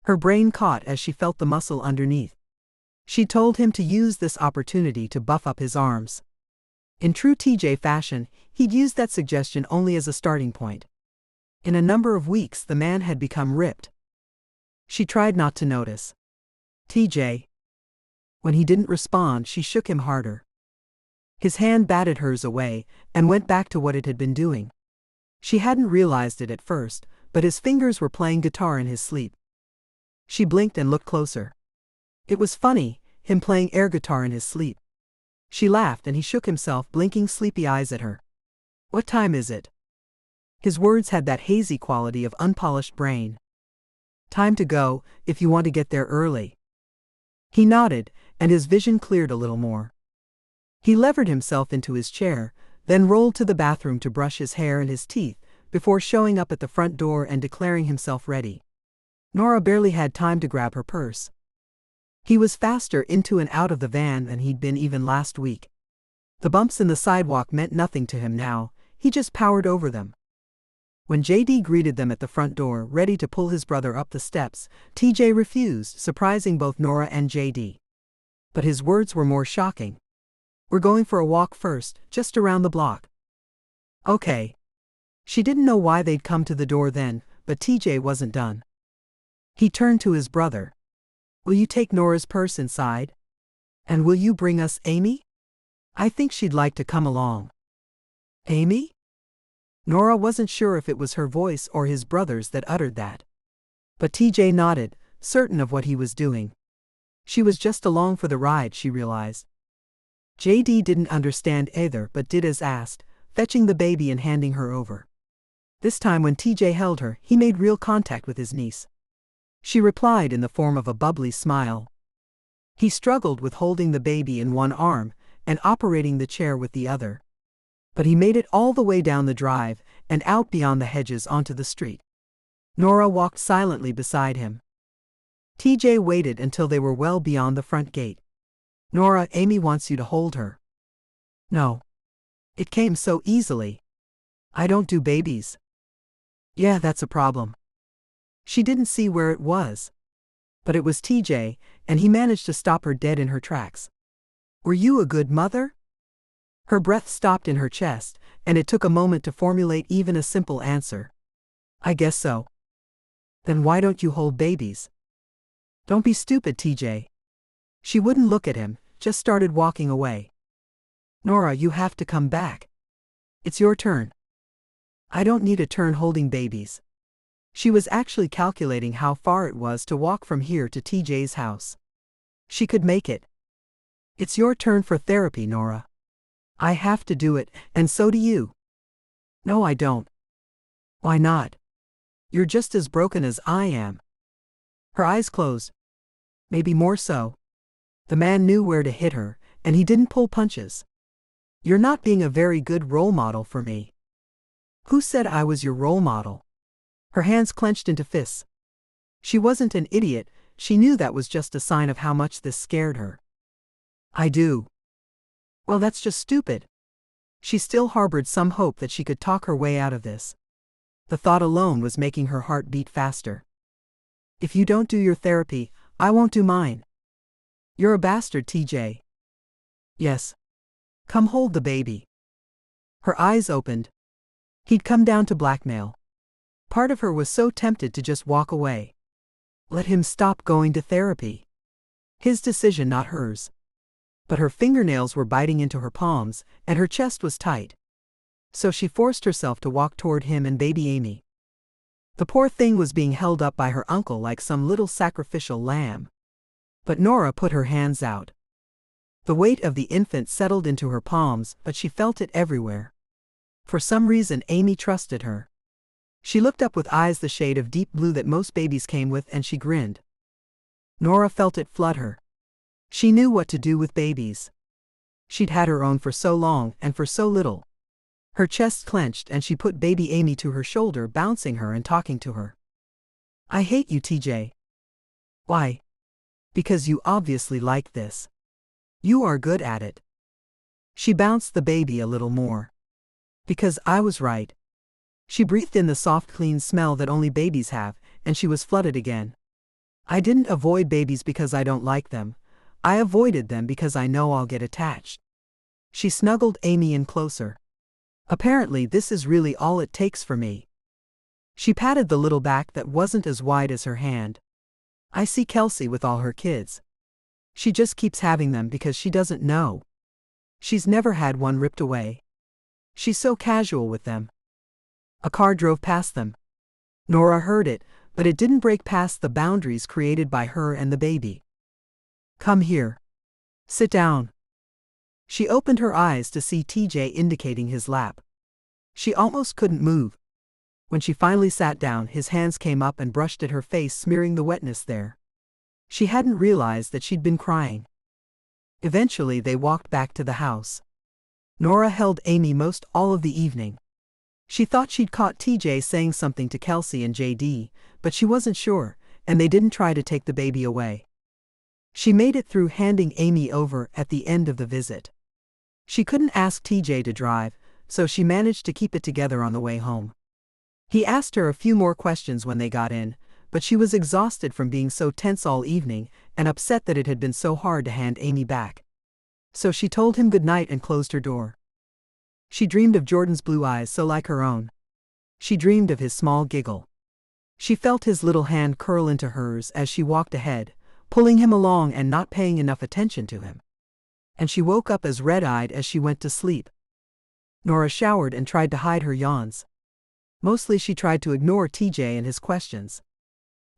Her brain caught as she felt the muscle underneath. She told him to use this opportunity to buff up his arms. In true TJ fashion, he'd used that suggestion only as a starting point. In a number of weeks, the man had become ripped. She tried not to notice. "TJ." When he didn't respond, she shook him harder. His hand batted hers away and went back to what it had been doing. She hadn't realized it at first, but his fingers were playing guitar in his sleep. She blinked and looked closer. It was funny, him playing air guitar in his sleep. She laughed and he shook himself, blinking sleepy eyes at her. "What time is it?" His words had that hazy quality of unpolished brain. "Time to go, if you want to get there early." He nodded, and his vision cleared a little more. He levered himself into his chair, then rolled to the bathroom to brush his hair and his teeth, before showing up at the front door and declaring himself ready. Norah barely had time to grab her purse. He was faster into and out of the van than he'd been even last week. The bumps in the sidewalk meant nothing to him now, he just powered over them. When JD greeted them at the front door, ready to pull his brother up the steps, TJ refused, surprising both Norah and JD. But his words were more shocking. "We're going for a walk first, just around the block." "Okay." She didn't know why they'd come to the door then, but TJ wasn't done. He turned to his brother. "Will you take Nora's purse inside? And will you bring us Amy? I think she'd like to come along." "Amy?" Norah wasn't sure if it was her voice or his brother's that uttered that. But TJ nodded, certain of what he was doing. She was just along for the ride, she realized. JD didn't understand either but did as asked, fetching the baby and handing her over. This time when TJ held her, he made real contact with his niece. She replied in the form of a bubbly smile. He struggled with holding the baby in one arm and operating the chair with the other. But he made it all the way down the drive and out beyond the hedges onto the street. Norah walked silently beside him. TJ waited until they were well beyond the front gate. Norah, Amy wants you to hold her. No. It came so easily. I don't do babies. Yeah, that's a problem. She didn't see where it was. But it was TJ, and he managed to stop her dead in her tracks. Were you a good mother? Her breath stopped in her chest, and it took a moment to formulate even a simple answer. I guess so. Then why don't you hold babies? Don't be stupid, TJ. She wouldn't look at him, just started walking away. Norah, you have to come back. It's your turn. I don't need a turn holding babies. She was actually calculating how far it was to walk from here to TJ's house. She could make it. It's your turn for therapy, Norah. I have to do it, and so do you. No, I don't. Why not? You're just as broken as I am. Her eyes closed. Maybe more so. The man knew where to hit her, and he didn't pull punches. You're not being a very good role model for me. Who said I was your role model? Her hands clenched into fists. She wasn't an idiot, she knew that was just a sign of how much this scared her. I do. Well, that's just stupid. She still harbored some hope that she could talk her way out of this. The thought alone was making her heart beat faster. If you don't do your therapy, I won't do mine. You're a bastard, TJ. Yes. Come hold the baby. Her eyes opened. He'd come down to blackmail. Part of her was so tempted to just walk away. Let him stop going to therapy. His decision, not hers. But her fingernails were biting into her palms, and her chest was tight. So she forced herself to walk toward him and baby Amy. The poor thing was being held up by her uncle like some little sacrificial lamb. But Norah put her hands out. The weight of the infant settled into her palms, but she felt it everywhere. For some reason, Amy trusted her. She looked up with eyes the shade of deep blue that most babies came with, and she grinned. Norah felt it flood her. She knew what to do with babies. She'd had her own for so long and for so little. Her chest clenched and she put baby Amy to her shoulder, bouncing her and talking to her. I hate you, TJ. Why? Because you obviously like this. You are good at it. She bounced the baby a little more. Because I was right. She breathed in the soft, clean smell that only babies have, and she was flooded again. I didn't avoid babies because I don't like them. I avoided them because I know I'll get attached. She snuggled Amy in closer. Apparently this is really all it takes for me. She patted the little back that wasn't as wide as her hand. I see Kelsey with all her kids. She just keeps having them because she doesn't know. She's never had one ripped away. She's so casual with them. A car drove past them. Norah heard it, but it didn't break past the boundaries created by her and the baby. Come here. Sit down. She opened her eyes to see TJ indicating his lap. She almost couldn't move. When she finally sat down, his hands came up and brushed at her face, smearing the wetness there. She hadn't realized that she'd been crying. Eventually they walked back to the house. Norah held Amy most all of the evening. She thought she'd caught TJ saying something to Kelsey and JD, but she wasn't sure, and they didn't try to take the baby away. She made it through handing Amy over at the end of the visit. She couldn't ask TJ to drive, so she managed to keep it together on the way home. He asked her a few more questions when they got in, but she was exhausted from being so tense all evening and upset that it had been so hard to hand Amy back. So she told him goodnight and closed her door. She dreamed of Jordan's blue eyes so like her own. She dreamed of his small giggle. She felt his little hand curl into hers as she walked ahead, pulling him along and not paying enough attention to him. And she woke up as red-eyed as she went to sleep. Norah showered and tried to hide her yawns. Mostly she tried to ignore TJ and his questions.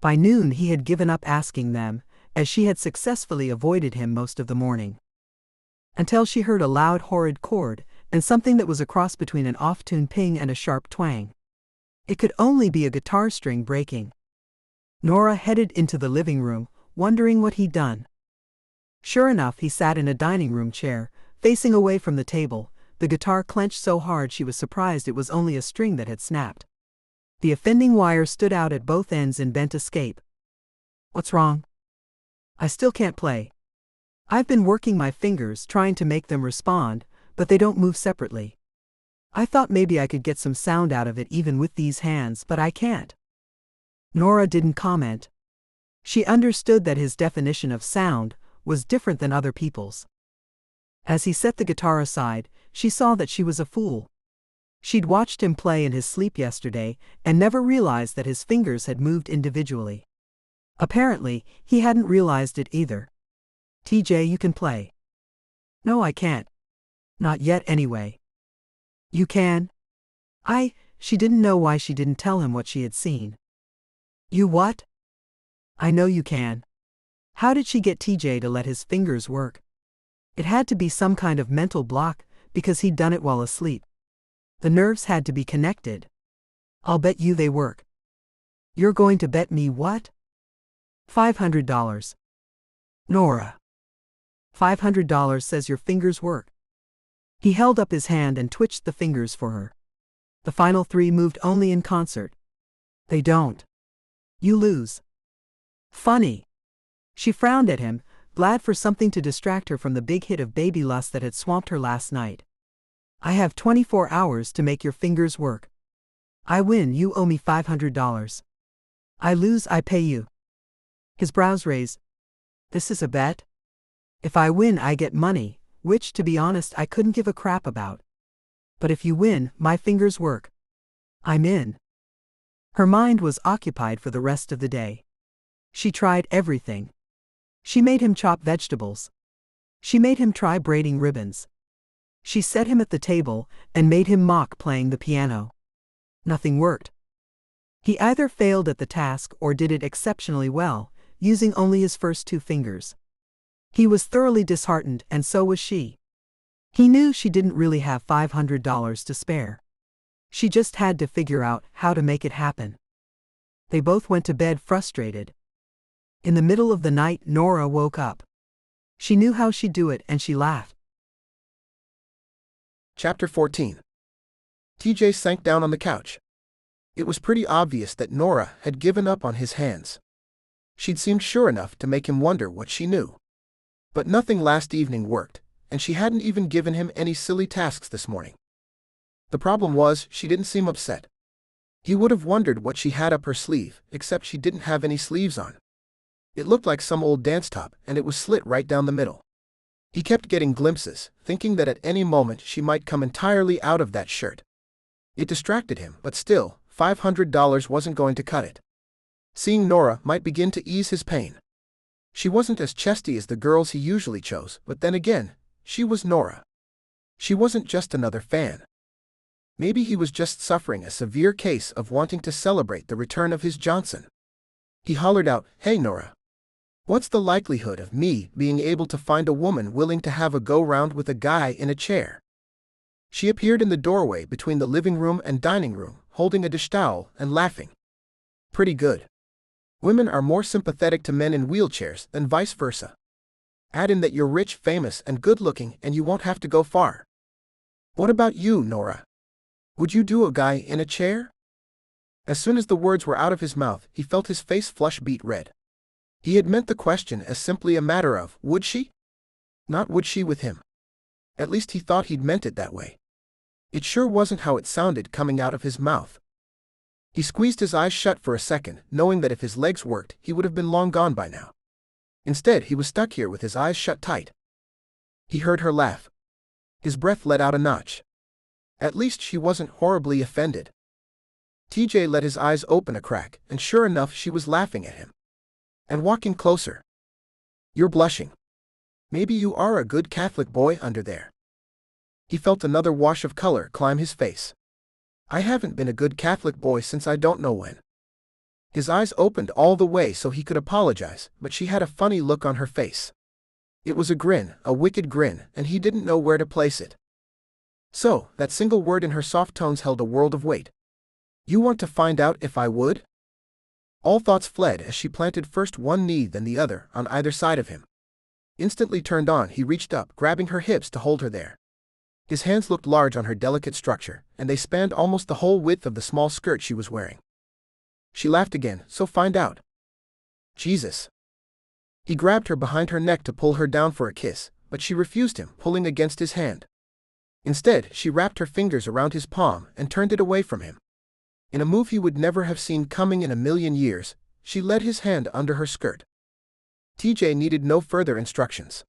By noon he had given up asking them, as she had successfully avoided him most of the morning. Until she heard a loud horrid chord, and something that was a cross between an off-tune ping and a sharp twang. It could only be a guitar string breaking. Norah headed into the living room, wondering what he'd done. Sure enough, he sat in a dining room chair, facing away from the table, the guitar clenched so hard she was surprised it was only a string that had snapped. The offending wire stood out at both ends in bent escape. "What's wrong?" "I still can't play. I've been working my fingers trying to make them respond, but they don't move separately. I thought maybe I could get some sound out of it even with these hands, but I can't." Norah didn't comment. She understood that his definition of sound was different than other people's. As he set the guitar aside, she saw that she was a fool. She'd watched him play in his sleep yesterday and never realized that his fingers had moved individually. Apparently, he hadn't realized it either. "TJ, you can play." "No, I can't. Not yet anyway." "You can." She didn't know why she didn't tell him what she had seen. "You what?" "I know you can." How did she get TJ to let his fingers work? It had to be some kind of mental block, because he'd done it while asleep. The nerves had to be connected. "I'll bet you they work." "You're going to bet me what?" $500. "Norah. $500 says your fingers work." He held up his hand and twitched the fingers for her. The final three moved only in concert. "They don't. You lose." "Funny." She frowned at him, glad for something to distract her from the big hit of baby lust that had swamped her last night. "I have 24 hours to make your fingers work. I win, you owe me $500. I lose, I pay you." His brows raised. "This is a bet? If I win, I get money, which, to be honest, I couldn't give a crap about. But if you win, my fingers work. I'm in." Her mind was occupied for the rest of the day. She tried everything. She made him chop vegetables. She made him try braiding ribbons. She set him at the table and made him mock playing the piano. Nothing worked. He either failed at the task or did it exceptionally well, using only his first two fingers. He was thoroughly disheartened, and so was she. He knew she didn't really have $500 to spare. She just had to figure out how to make it happen. They both went to bed frustrated. In the middle of the night, Norah woke up. She knew how she'd do it, and she laughed. Chapter 14. TJ sank down on the couch. It was pretty obvious that Norah had given up on his hands. She'd seemed sure enough to make him wonder what she knew. But nothing last evening worked, and she hadn't even given him any silly tasks this morning. The problem was, she didn't seem upset. He would have wondered what she had up her sleeve, except she didn't have any sleeves on. It looked like some old dance top, and it was slit right down the middle. He kept getting glimpses, thinking that at any moment she might come entirely out of that shirt. It distracted him, but still, $500 wasn't going to cut it. Seeing Norah might begin to ease his pain. She wasn't as chesty as the girls he usually chose, but then again, she was Norah. She wasn't just another fan. Maybe he was just suffering a severe case of wanting to celebrate the return of his Johnson. He hollered out, "Hey Norah. What's the likelihood of me being able to find a woman willing to have a go-round with a guy in a chair?" She appeared in the doorway between the living room and dining room, holding a dish towel and laughing. "Pretty good. Women are more sympathetic to men in wheelchairs than vice versa. Add in that you're rich, famous, and good-looking, and you won't have to go far. What about you, Norah? Would you do a guy in a chair?" As soon as the words were out of his mouth, he felt his face flush beet red. He had meant the question as simply a matter of, would she? Not would she with him. At least he thought he'd meant it that way. It sure wasn't how it sounded coming out of his mouth. He squeezed his eyes shut for a second, knowing that if his legs worked, he would have been long gone by now. Instead, he was stuck here with his eyes shut tight. He heard her laugh. His breath let out a notch. At least she wasn't horribly offended. TJ let his eyes open a crack, and sure enough she was laughing at him. And walking closer. "You're blushing. Maybe you are a good Catholic boy under there." He felt another wash of color climb his face. "I haven't been a good Catholic boy since I don't know when." His eyes opened all the way so he could apologize, but she had a funny look on her face. It was a grin, a wicked grin, and he didn't know where to place it. So, that single word in her soft tones held a world of weight. You want to find out if I would? All thoughts fled as she planted first one knee then the other on either side of him. Instantly turned on, he reached up, grabbing her hips to hold her there. His hands looked large on her delicate structure, and they spanned almost the whole width of the small skirt she was wearing. She laughed again. So find out. Jesus. He grabbed her behind her neck to pull her down for a kiss, but she refused him, pulling against his hand. Instead, she wrapped her fingers around his palm and turned it away from him. In a move he would never have seen coming in a million years, she led his hand under her skirt. TJ needed no further instructions.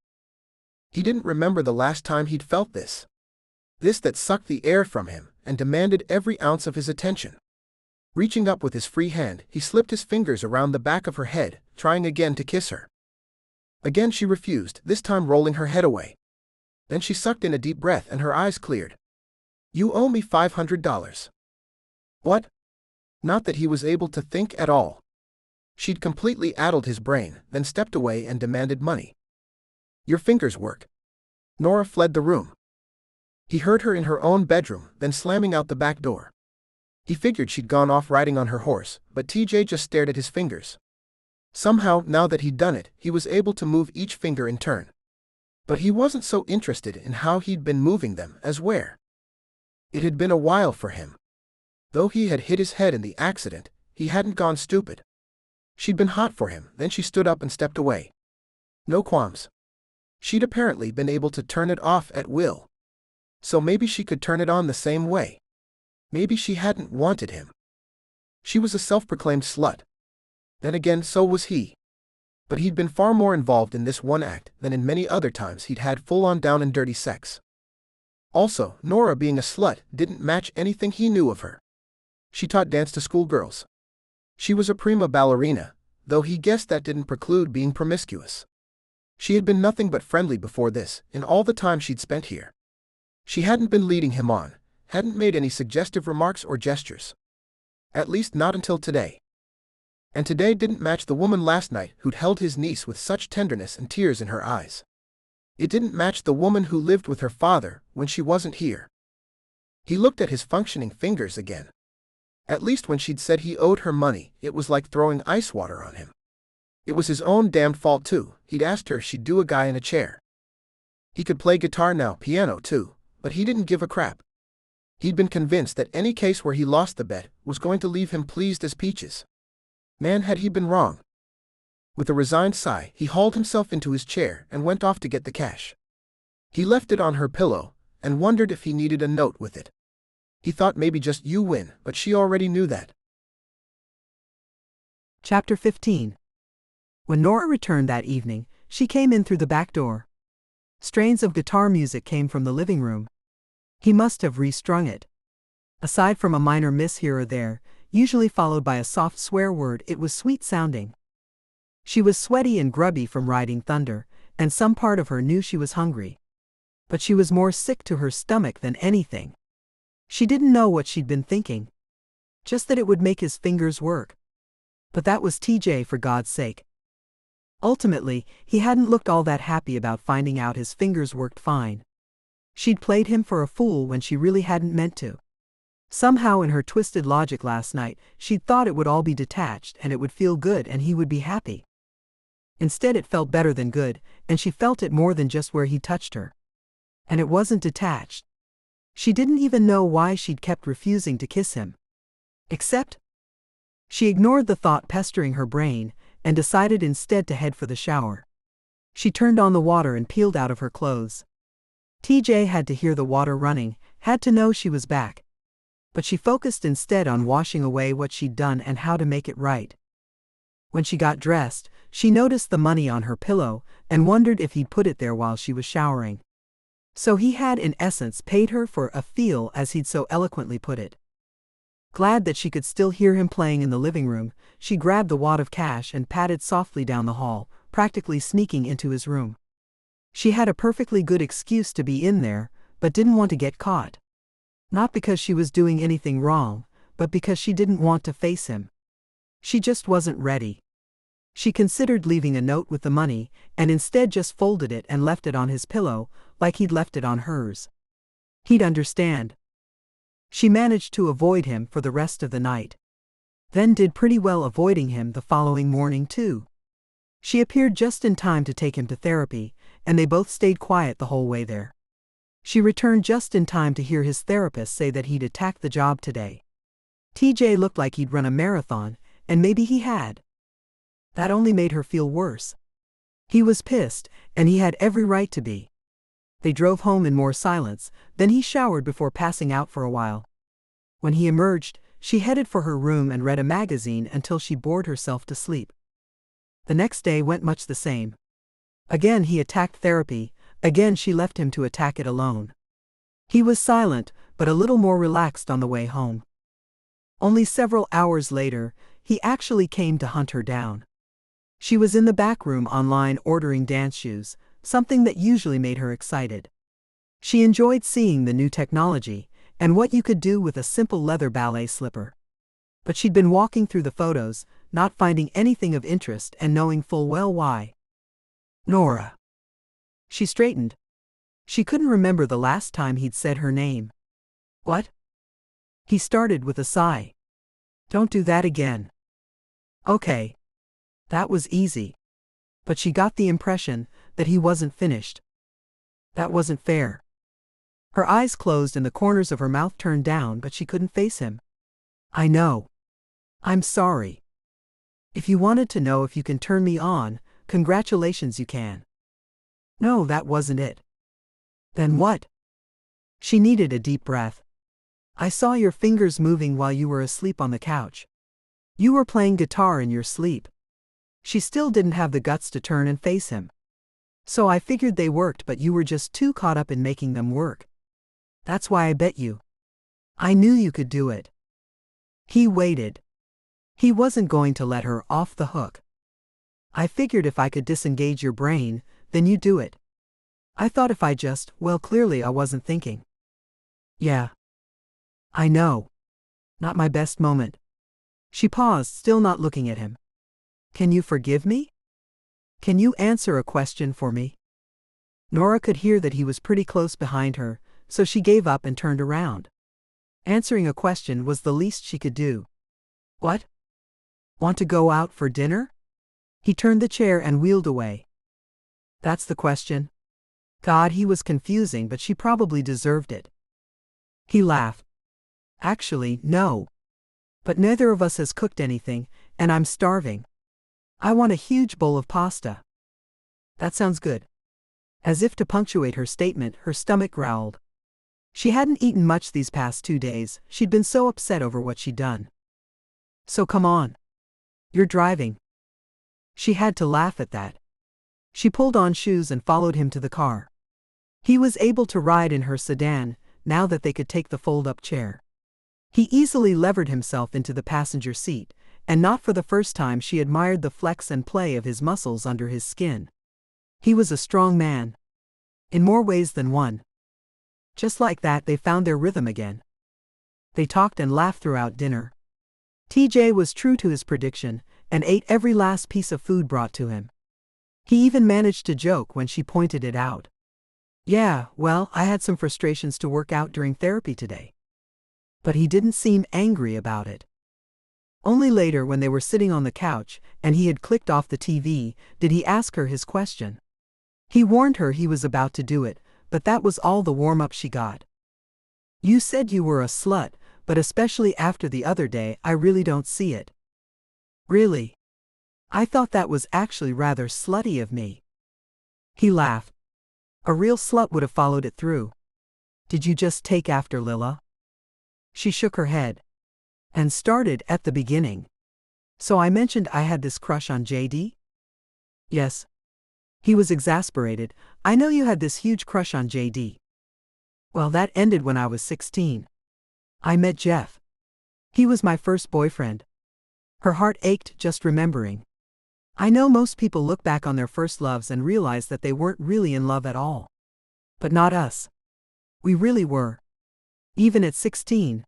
He didn't remember the last time he'd felt this. This that sucked the air from him and demanded every ounce of his attention. Reaching up with his free hand, he slipped his fingers around the back of her head, trying again to kiss her. Again she refused, this time rolling her head away. Then she sucked in a deep breath and her eyes cleared. You owe me $500. What? Not that he was able to think at all. She'd completely addled his brain, then stepped away and demanded money. Your fingers work. Norah fled the room. He heard her in her own bedroom, then slamming out the back door. He figured she'd gone off riding on her horse, but TJ just stared at his fingers. Somehow, now that he'd done it, he was able to move each finger in turn. But he wasn't so interested in how he'd been moving them as where. It had been a while for him. Though he had hit his head in the accident, he hadn't gone stupid. She'd been hot for him, then she stood up and stepped away. No qualms. She'd apparently been able to turn it off at will. So maybe she could turn it on the same way. Maybe she hadn't wanted him. She was a self-proclaimed slut. Then again, so was he. But he'd been far more involved in this one act than in many other times he'd had full-on down and dirty sex. Also, Norah being a slut didn't match anything he knew of her. She taught dance to schoolgirls. She was a prima ballerina, though he guessed that didn't preclude being promiscuous. She had been nothing but friendly before this, in all the time she'd spent here. She hadn't been leading him on, hadn't made any suggestive remarks or gestures. At least not until today. And today didn't match the woman last night who'd held his niece with such tenderness and tears in her eyes. It didn't match the woman who lived with her father when she wasn't here. He looked at his functioning fingers again. At least when she'd said he owed her money, it was like throwing ice water on him. It was his own damned fault too. He'd asked her if she'd do a guy in a chair. He could play guitar now, piano too, but he didn't give a crap. He'd been convinced that any case where he lost the bet was going to leave him pleased as peaches. Man, had he been wrong. With a resigned sigh, he hauled himself into his chair and went off to get the cash. He left it on her pillow and wondered if he needed a note with it. He thought maybe just you win, but she already knew that. Chapter 15. When Norah returned that evening, she came in through the back door. Strains of guitar music came from the living room. He must have restrung it. Aside from a minor miss here or there, usually followed by a soft swear word, it was sweet sounding. She was sweaty and grubby from riding thunder, and some part of her knew she was hungry. But she was more sick to her stomach than anything. She didn't know what she'd been thinking. Just that it would make his fingers work. But that was TJ, for God's sake. Ultimately, he hadn't looked all that happy about finding out his fingers worked fine. She'd played him for a fool when she really hadn't meant to. Somehow in her twisted logic last night, she'd thought it would all be detached and it would feel good and he would be happy. Instead it felt better than good, and she felt it more than just where he touched her. And it wasn't detached. She didn't even know why she'd kept refusing to kiss him. Except, she ignored the thought pestering her brain, and decided instead to head for the shower. She turned on the water and peeled out of her clothes. TJ had to hear the water running, had to know she was back. But she focused instead on washing away what she'd done and how to make it right. When she got dressed, she noticed the money on her pillow, and wondered if he'd put it there while she was showering. So he had in essence paid her for a feel, as he'd so eloquently put it. Glad that she could still hear him playing in the living room, she grabbed the wad of cash and padded softly down the hall, practically sneaking into his room. She had a perfectly good excuse to be in there, but didn't want to get caught. Not because she was doing anything wrong, but because she didn't want to face him. She just wasn't ready. She considered leaving a note with the money, and instead just folded it and left it on his pillow, like he'd left it on hers. He'd understand. She managed to avoid him for the rest of the night. Then did pretty well avoiding him the following morning too. She appeared just in time to take him to therapy, and they both stayed quiet the whole way there. She returned just in time to hear his therapist say that he'd attacked the job today. TJ looked like he'd run a marathon, and maybe he had. That only made her feel worse. He was pissed, and he had every right to be. They drove home in more silence, then he showered before passing out for a while. When he emerged, she headed for her room and read a magazine until she bored herself to sleep. The next day went much the same. Again he attacked therapy, again she left him to attack it alone. He was silent, but a little more relaxed on the way home. Only several hours later, he actually came to hunt her down. She was in the back room online ordering dance shoes, something that usually made her excited. She enjoyed seeing the new technology, and what you could do with a simple leather ballet slipper. But she'd been walking through the photos, not finding anything of interest and knowing full well why. Norah. She straightened. She couldn't remember the last time he'd said her name. What? He started with a sigh. Don't do that again. Okay. That was easy. But she got the impression that he wasn't finished. That wasn't fair. Her eyes closed and the corners of her mouth turned down, but she couldn't face him. I know. I'm sorry. If you wanted to know if you can turn me on, congratulations, you can. No, that wasn't it. Then what? She needed a deep breath. I saw your fingers moving while you were asleep on the couch. You were playing guitar in your sleep. She still didn't have the guts to turn and face him. So I figured they worked, but you were just too caught up in making them work. That's why I bet you. I knew you could do it. He waited. He wasn't going to let her off the hook. I figured if I could disengage your brain, then you'd do it. I thought if I just, well, clearly I wasn't thinking. Yeah. I know. Not my best moment. She paused, still not looking at him. Can you forgive me? Can you answer a question for me? Norah could hear that he was pretty close behind her, so she gave up and turned around. Answering a question was the least she could do. What? Want to go out for dinner? He turned the chair and wheeled away. That's the question. God, he was confusing, but she probably deserved it. He laughed. Actually, no. But neither of us has cooked anything, and I'm starving. I want a huge bowl of pasta. That sounds good. As if to punctuate her statement, her stomach growled. She hadn't eaten much these past 2 days, she'd been so upset over what she'd done. So come on. You're driving. She had to laugh at that. She pulled on shoes and followed him to the car. He was able to ride in her sedan, now that they could take the fold-up chair. He easily levered himself into the passenger seat, and not for the first time she admired the flex and play of his muscles under his skin. He was a strong man. In more ways than one. Just like that, they found their rhythm again. They talked and laughed throughout dinner. TJ was true to his prediction, and ate every last piece of food brought to him. He even managed to joke when she pointed it out. Yeah, well, I had some frustrations to work out during therapy today. But he didn't seem angry about it. Only later, when they were sitting on the couch, and he had clicked off the TV, did he ask her his question. He warned her he was about to do it, but that was all the warm-up she got. You said you were a slut, but especially after the other day, I really don't see it. Really? I thought that was actually rather slutty of me. He laughed. A real slut would have followed it through. Did you just take after Lila? She shook her head. And started at the beginning. So I mentioned I had this crush on JD? Yes. He was exasperated. I know you had this huge crush on JD. Well, that ended when I was 16. I met Jeff. He was my first boyfriend. Her heart ached just remembering. I know most people look back on their first loves and realize that they weren't really in love at all. But not us. We really were. Even at 16.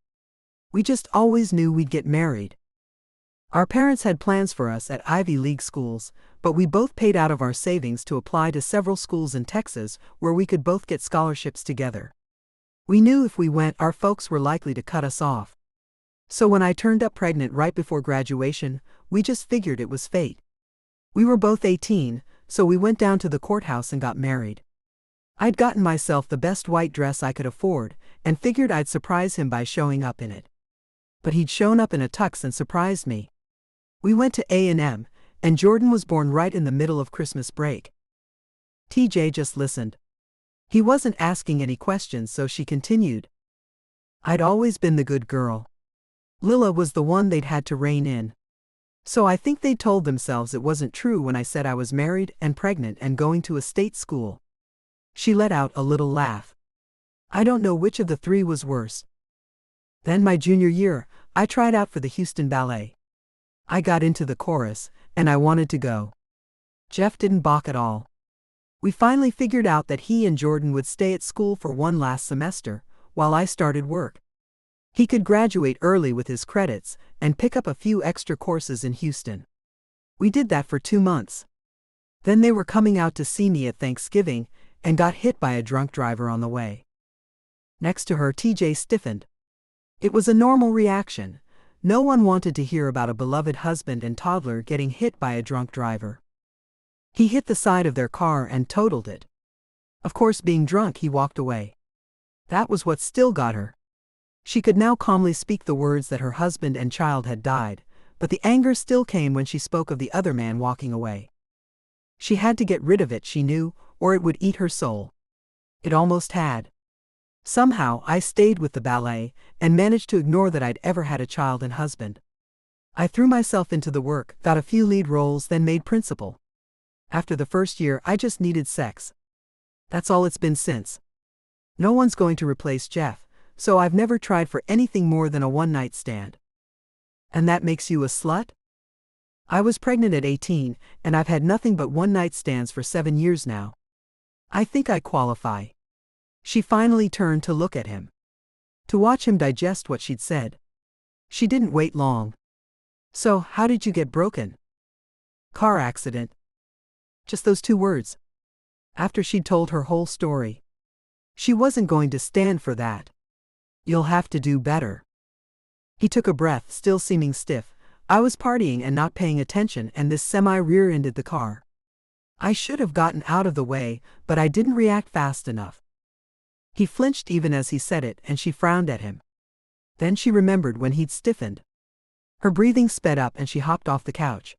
We just always knew we'd get married. Our parents had plans for us at Ivy League schools, but we both paid out of our savings to apply to several schools in Texas where we could both get scholarships together. We knew if we went, our folks were likely to cut us off. So when I turned up pregnant right before graduation, we just figured it was fate. We were both 18, so we went down to the courthouse and got married. I'd gotten myself the best white dress I could afford, and figured I'd surprise him by showing up in it. But he'd shown up in a tux and surprised me. We went to A&M, and Jordan was born right in the middle of Christmas break. TJ just listened. He wasn't asking any questions, so she continued. I'd always been the good girl. Lila was the one they'd had to rein in. So I think they told themselves it wasn't true when I said I was married and pregnant and going to a state school. She let out a little laugh. I don't know which of the three was worse. Then my junior year, I tried out for the Houston Ballet. I got into the chorus, and I wanted to go. Jeff didn't balk at all. We finally figured out that he and Jordan would stay at school for one last semester, while I started work. He could graduate early with his credits and pick up a few extra courses in Houston. We did that for 2 months. Then they were coming out to see me at Thanksgiving and got hit by a drunk driver on the way. Next to her, TJ stiffened. It was a normal reaction. No one wanted to hear about a beloved husband and toddler getting hit by a drunk driver. He hit the side of their car and totaled it. Of course, being drunk, he walked away. That was what still got her. She could now calmly speak the words that her husband and child had died, but the anger still came when she spoke of the other man walking away. She had to get rid of it, she knew, or it would eat her soul. It almost had. Somehow, I stayed with the ballet and managed to ignore that I'd ever had a child and husband. I threw myself into the work, got a few lead roles, then made principal. After the first year, I just needed sex. That's all it's been since. No one's going to replace Jeff, so I've never tried for anything more than a one-night stand. And that makes you a slut? I was pregnant at 18, and I've had nothing but one-night stands for 7 years now. I think I qualify. She finally turned to look at him. To watch him digest what she'd said. She didn't wait long. So, how did you get broken? Car accident. Just those 2 words. After she'd told her whole story. She wasn't going to stand for that. You'll have to do better. He took a breath, still seeming stiff. I was partying and not paying attention, and this semi rear-ended the car. I should have gotten out of the way, but I didn't react fast enough. He flinched even as he said it, and she frowned at him. Then she remembered when he'd stiffened. Her breathing sped up and she hopped off the couch.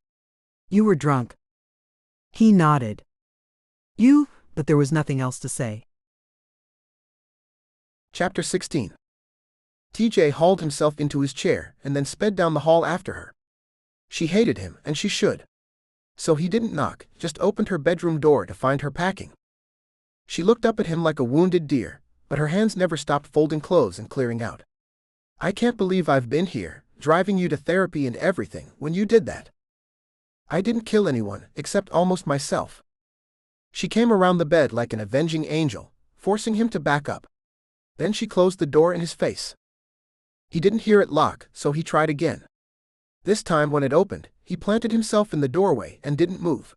You were drunk. He nodded. But there was nothing else to say. Chapter 16. TJ hauled himself into his chair and then sped down the hall after her. She hated him, and she should. So he didn't knock, just opened her bedroom door to find her packing. She looked up at him like a wounded deer, but her hands never stopped folding clothes and clearing out. I can't believe I've been here, driving you to therapy and everything, when you did that. I didn't kill anyone, except almost myself. She came around the bed like an avenging angel, forcing him to back up. Then she closed the door in his face. He didn't hear it lock, so he tried again. This time when it opened, he planted himself in the doorway and didn't move.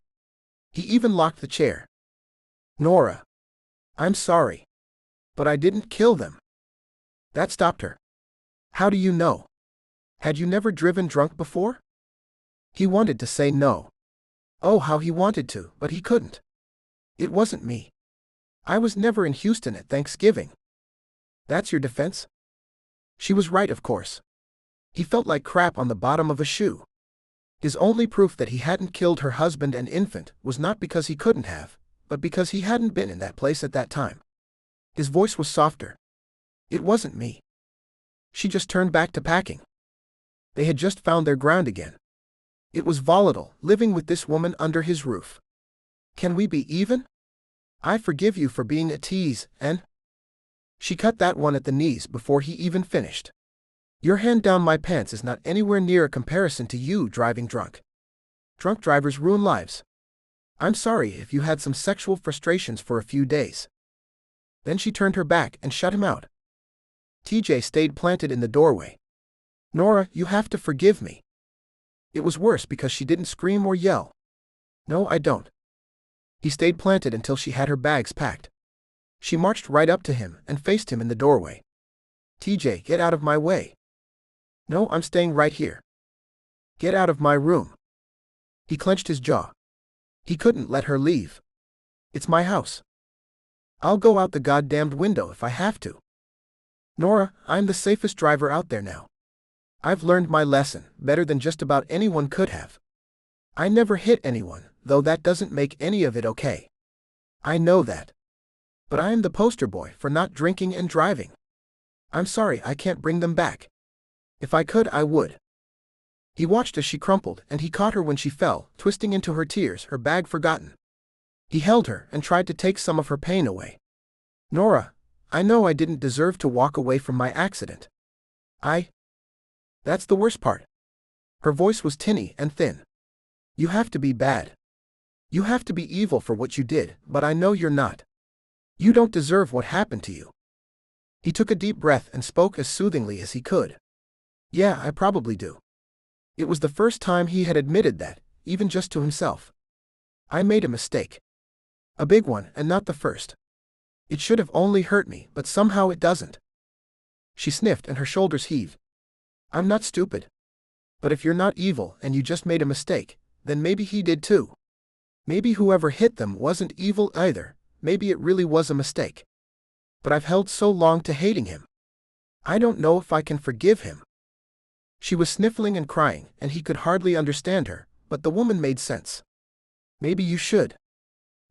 He even locked the chair. Norah. I'm sorry. But I didn't kill them. That stopped her. How do you know? Had you never driven drunk before? He wanted to say no. Oh, how he wanted to, but he couldn't. It wasn't me. I was never in Houston at Thanksgiving. That's your defense? She was right, of course. He felt like crap on the bottom of a shoe. His only proof that he hadn't killed her husband and infant was not because he couldn't have, but because he hadn't been in that place at that time. His voice was softer. It wasn't me. She just turned back to packing. They had just found their ground again. It was volatile, living with this woman under his roof. Can we be even? I forgive you for being a tease, and... She cut that one at the knees before he even finished. Your hand down my pants is not anywhere near a comparison to you driving drunk. Drunk drivers ruin lives. I'm sorry if you had some sexual frustrations for a few days. Then she turned her back and shut him out. TJ stayed planted in the doorway. Norah, you have to forgive me. It was worse because she didn't scream or yell. No, I don't. He stayed planted until she had her bags packed. She marched right up to him and faced him in the doorway. TJ, get out of my way. No, I'm staying right here. Get out of my room. He clenched his jaw. He couldn't let her leave. It's my house. I'll go out the goddamned window if I have to. Norah, I'm the safest driver out there now. I've learned my lesson better than just about anyone could have. I never hit anyone, though that doesn't make any of it okay. I know that. But I am the poster boy for not drinking and driving. I'm sorry I can't bring them back. If I could, I would. He watched as she crumpled, and he caught her when she fell, twisting into her tears, her bag forgotten. He held her and tried to take some of her pain away. Norah, I know I didn't deserve to walk away from my accident. That's the worst part. Her voice was tinny and thin. You have to be bad. You have to be evil for what you did, but I know you're not. You don't deserve what happened to you. He took a deep breath and spoke as soothingly as he could. Yeah, I probably do. It was the first time he had admitted that, even just to himself. I made a mistake. A big one, and not the first. It should have only hurt me, but somehow it doesn't. She sniffed and her shoulders heaved. I'm not stupid. But if you're not evil and you just made a mistake, then maybe he did too. Maybe whoever hit them wasn't evil either, maybe it really was a mistake. But I've held so long to hating him. I don't know if I can forgive him. She was sniffling and crying, and he could hardly understand her, but the woman made sense. Maybe you should.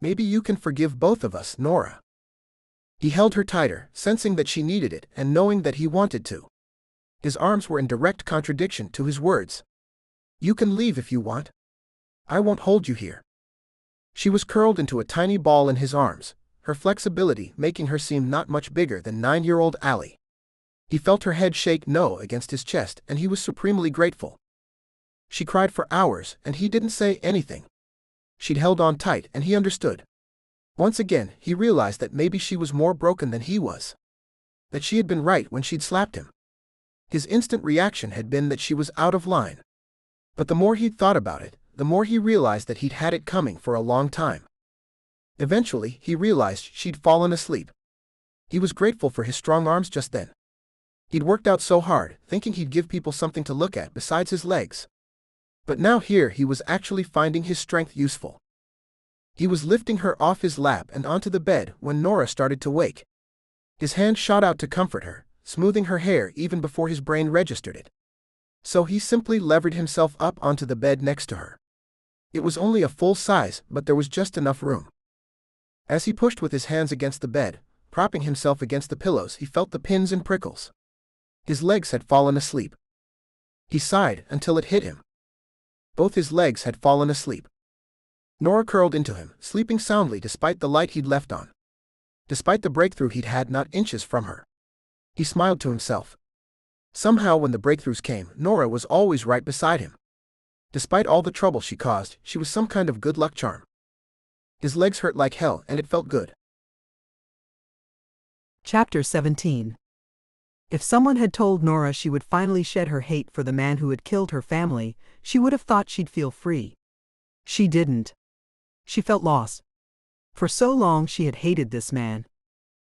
Maybe you can forgive both of us, Norah. He held her tighter, sensing that she needed it and knowing that he wanted to. His arms were in direct contradiction to his words. You can leave if you want. I won't hold you here. She was curled into a tiny ball in his arms, her flexibility making her seem not much bigger than 9-year-old Allie. He felt her head shake no against his chest, and he was supremely grateful. She cried for hours, and he didn't say anything. She'd held on tight, and he understood. Once again, he realized that maybe she was more broken than he was. That she had been right when she'd slapped him. His instant reaction had been that she was out of line. But the more he'd thought about it, the more he realized that he'd had it coming for a long time. Eventually, he realized she'd fallen asleep. He was grateful for his strong arms just then. He'd worked out so hard, thinking he'd give people something to look at besides his legs. But now here he was actually finding his strength useful. He was lifting her off his lap and onto the bed when Norah started to wake. His hand shot out to comfort her, smoothing her hair even before his brain registered it. So he simply levered himself up onto the bed next to her. It was only a full size, but there was just enough room. As he pushed with his hands against the bed, propping himself against the pillows, he felt the pins and prickles. His legs had fallen asleep. He sighed until it hit him. Both his legs had fallen asleep. Norah curled into him, sleeping soundly despite the light he'd left on. Despite the breakthrough he'd had not inches from her. He smiled to himself. Somehow when the breakthroughs came, Norah was always right beside him. Despite all the trouble she caused, she was some kind of good luck charm. His legs hurt like hell, and it felt good. Chapter 17. If someone had told Norah she would finally shed her hate for the man who had killed her family, she would have thought she'd feel free. She didn't. She felt lost. For so long she had hated this man.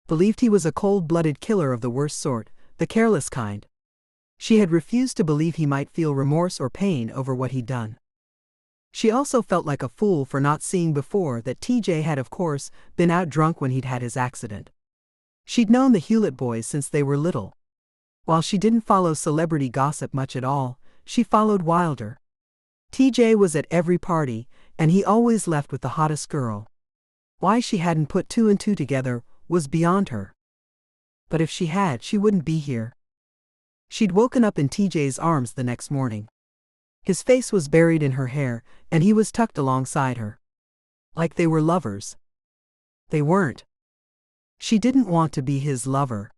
Believed he was a cold-blooded killer of the worst sort, the careless kind. She had refused to believe he might feel remorse or pain over what he'd done. She also felt like a fool for not seeing before that TJ had, of course, been out drunk when he'd had his accident. She'd known the Hewlett boys since they were little. While she didn't follow celebrity gossip much at all, she followed Wilder. TJ was at every party, and he always left with the hottest girl. Why she hadn't put two and two together was beyond her. But if she had, she wouldn't be here. She'd woken up in TJ's arms the next morning. His face was buried in her hair, and he was tucked alongside her. Like they were lovers. They weren't. She didn't want to be his lover.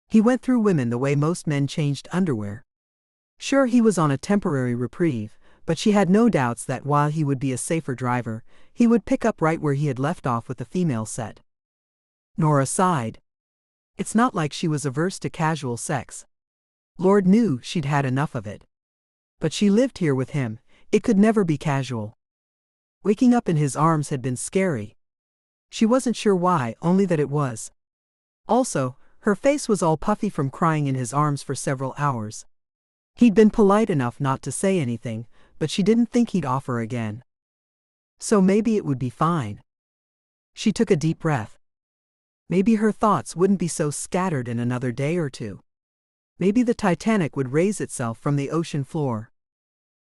He went through women the way most men changed underwear. Sure, he was on a temporary reprieve, but she had no doubts that while he would be a safer driver, he would pick up right where he had left off with the female set. Norah sighed. It's not like she was averse to casual sex. Lord knew she'd had enough of it. But she lived here with him, it could never be casual. Waking up in his arms had been scary. She wasn't sure why, only that it was. Also, her face was all puffy from crying in his arms for several hours. He'd been polite enough not to say anything, but she didn't think he'd offer again. So maybe it would be fine. She took a deep breath. Maybe her thoughts wouldn't be so scattered in another day or two. Maybe the Titanic would raise itself from the ocean floor.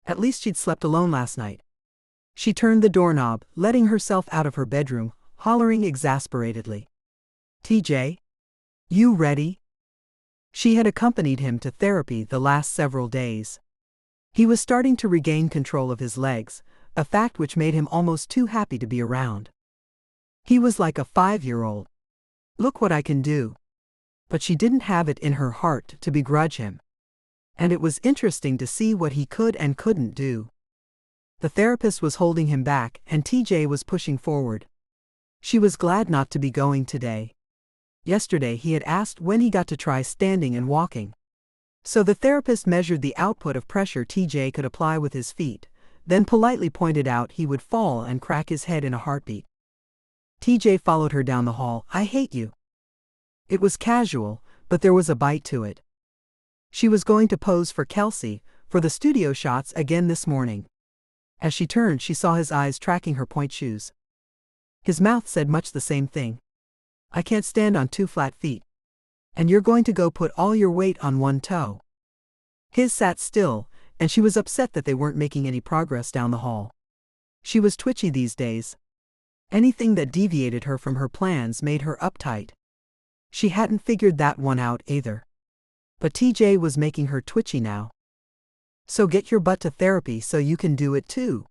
At least she'd slept alone last night. She turned the doorknob, letting herself out of her bedroom, hollering exasperatedly. TJ? You ready? She had accompanied him to therapy the last several days. He was starting to regain control of his legs, a fact which made him almost too happy to be around. He was like a 5-year-old. Look what I can do. But she didn't have it in her heart to begrudge him. And it was interesting to see what he could and couldn't do. The therapist was holding him back and TJ was pushing forward. She was glad not to be going today. Yesterday he had asked when he got to try standing and walking. So the therapist measured the output of pressure TJ could apply with his feet, then politely pointed out he would fall and crack his head in a heartbeat. TJ followed her down the hall. I hate you. It was casual, but there was a bite to it. She was going to pose for Kelsey, for the studio shots again this morning. As she turned, she saw his eyes tracking her point shoes. His mouth said much the same thing. I can't stand on 2 flat feet. And you're going to go put all your weight on 1 toe. His sat still, and she was upset that they weren't making any progress down the hall. She was twitchy these days. Anything that deviated her from her plans made her uptight. She hadn't figured that one out either. But TJ was making her twitchy now. So get your butt to therapy so you can do it too.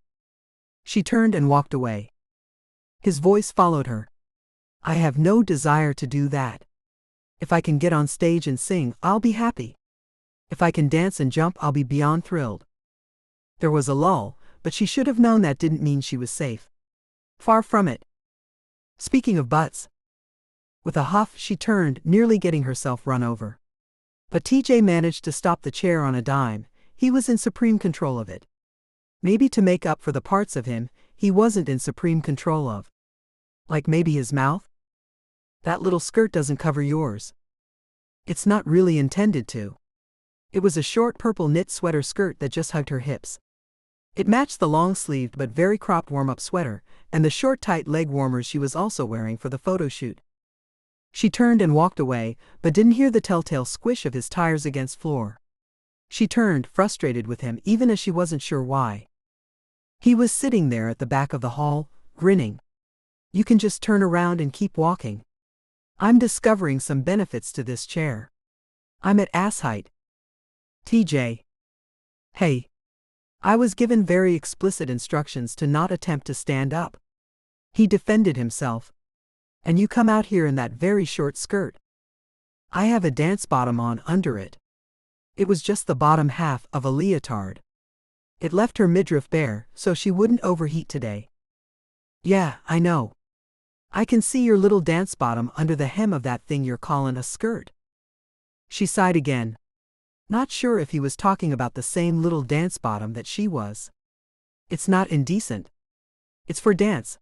She turned and walked away. His voice followed her. I have no desire to do that. If I can get on stage and sing, I'll be happy. If I can dance and jump, I'll be beyond thrilled. There was a lull, but she should have known that didn't mean she was safe. Far from it. Speaking of butts. With a huff, she turned, nearly getting herself run over. But TJ managed to stop the chair on a dime. He was in supreme control of it. Maybe to make up for the parts of him he wasn't in supreme control of. Like maybe his mouth? That little skirt doesn't cover yours. It's not really intended to. It was a short purple knit sweater skirt that just hugged her hips. It matched the long-sleeved but very cropped warm-up sweater, and the short tight leg warmers she was also wearing for the photo shoot. She turned and walked away, but didn't hear the telltale squish of his tires against floor. She turned, frustrated with him, even as she wasn't sure why. He was sitting there at the back of the hall, grinning. You can just turn around and keep walking. I'm discovering some benefits to this chair. I'm at ass height. TJ. Hey. I was given very explicit instructions to not attempt to stand up. He defended himself. And you come out here in that very short skirt. I have a dance bottom on under it. It was just the bottom half of a leotard. It left her midriff bare, so she wouldn't overheat today. Yeah, I know. I can see your little dance bottom under the hem of that thing you're callin' a skirt. She sighed again. Not sure if he was talking about the same little dance bottom that she was. It's not indecent. It's for dance.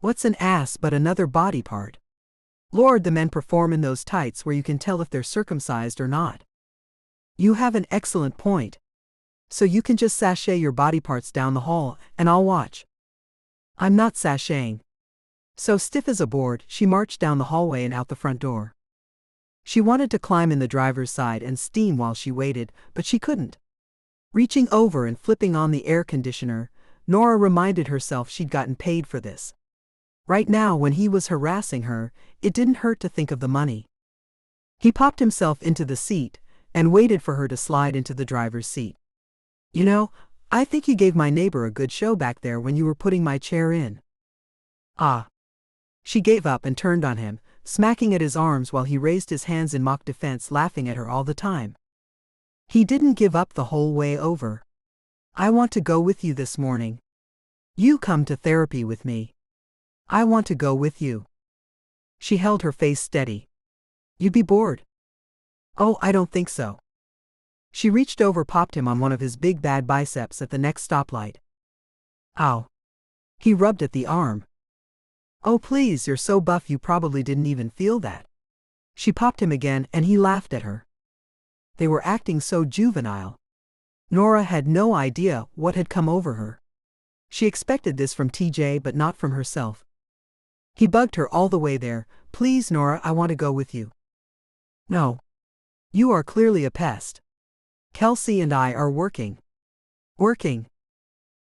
What's an ass but another body part? Lord, the men perform in those tights where you can tell if they're circumcised or not. You have an excellent point. So you can just sashay your body parts down the hall, and I'll watch. I'm not sashaying. So stiff as a board, she marched down the hallway and out the front door. She wanted to climb in the driver's side and steam while she waited, but she couldn't. Reaching over and flipping on the air conditioner, Norah reminded herself she'd gotten paid for this. Right now, when he was harassing her, it didn't hurt to think of the money. He popped himself into the seat and waited for her to slide into the driver's seat. You know, I think you gave my neighbor a good show back there when you were putting my chair in. Ah. She gave up and turned on him, smacking at his arms while he raised his hands in mock defense, laughing at her all the time. He didn't give up the whole way over. I want to go with you this morning. You come to therapy with me. I want to go with you. She held her face steady. You'd be bored. Oh, I don't think so. She reached over, popped him on one of his big bad biceps at the next stoplight. Ow. He rubbed at the arm. Oh please, you're so buff you probably didn't even feel that. She popped him again and he laughed at her. They were acting so juvenile. Norah had no idea what had come over her. She expected this from TJ but not from herself. He bugged her all the way there. Please Norah, I want to go with you. No. You are clearly a pest. Kelsey and I are working. Working.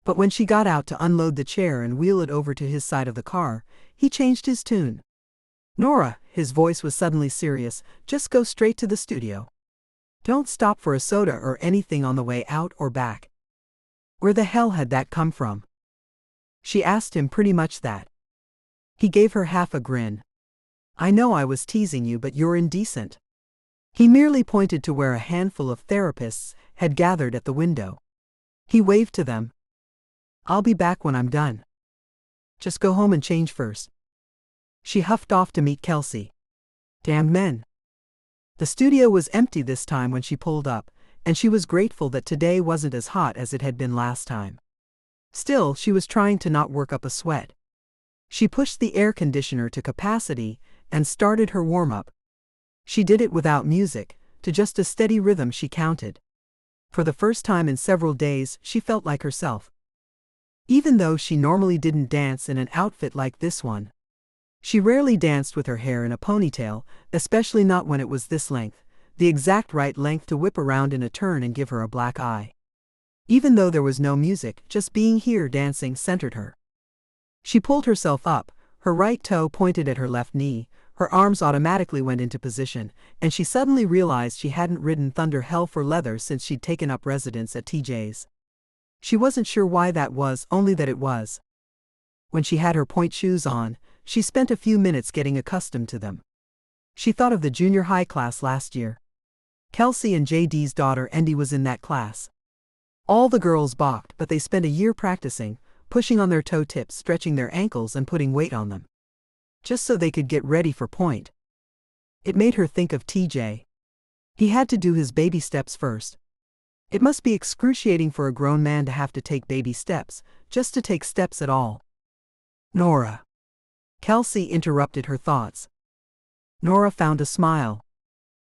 But when she got out to unload the chair and wheel it over to his side of the car, he changed his tune. Norah, his voice was suddenly serious, just go straight to the studio. Don't stop for a soda or anything on the way out or back. Where the hell had that come from? She asked him pretty much that. He gave her half a grin. I know I was teasing you, but you're indecent. He merely pointed to where a handful of therapists had gathered at the window. He waved to them. I'll be back when I'm done. Just go home and change first. She huffed off to meet Kelsey. Damned men. The studio was empty this time when she pulled up, and she was grateful that today wasn't as hot as it had been last time. Still, she was trying to not work up a sweat. She pushed the air conditioner to capacity and started her warm-up. She did it without music, to just a steady rhythm she counted. For the first time in several days, she felt like herself. Even though she normally didn't dance in an outfit like this one. She rarely danced with her hair in a ponytail, especially not when it was this length, the exact right length to whip around in a turn and give her a black eye. Even though there was no music, just being here dancing centered her. She pulled herself up, her right toe pointed at her left knee, her arms automatically went into position, and she suddenly realized she hadn't ridden Thunder Hell for leather since she'd taken up residence at TJ's. She wasn't sure why that was, only that it was. When she had her point shoes on, she spent a few minutes getting accustomed to them. She thought of the junior high class last year. Kelsey and JD's daughter Andy was in that class. All the girls balked, but they spent a year practicing, pushing on their toe tips, stretching their ankles and putting weight on them. Just so they could get ready for point. It made her think of TJ. He had to do his baby steps first. It must be excruciating for a grown man to have to take baby steps, just to take steps at all. Norah. Kelsey interrupted her thoughts. Norah found a smile.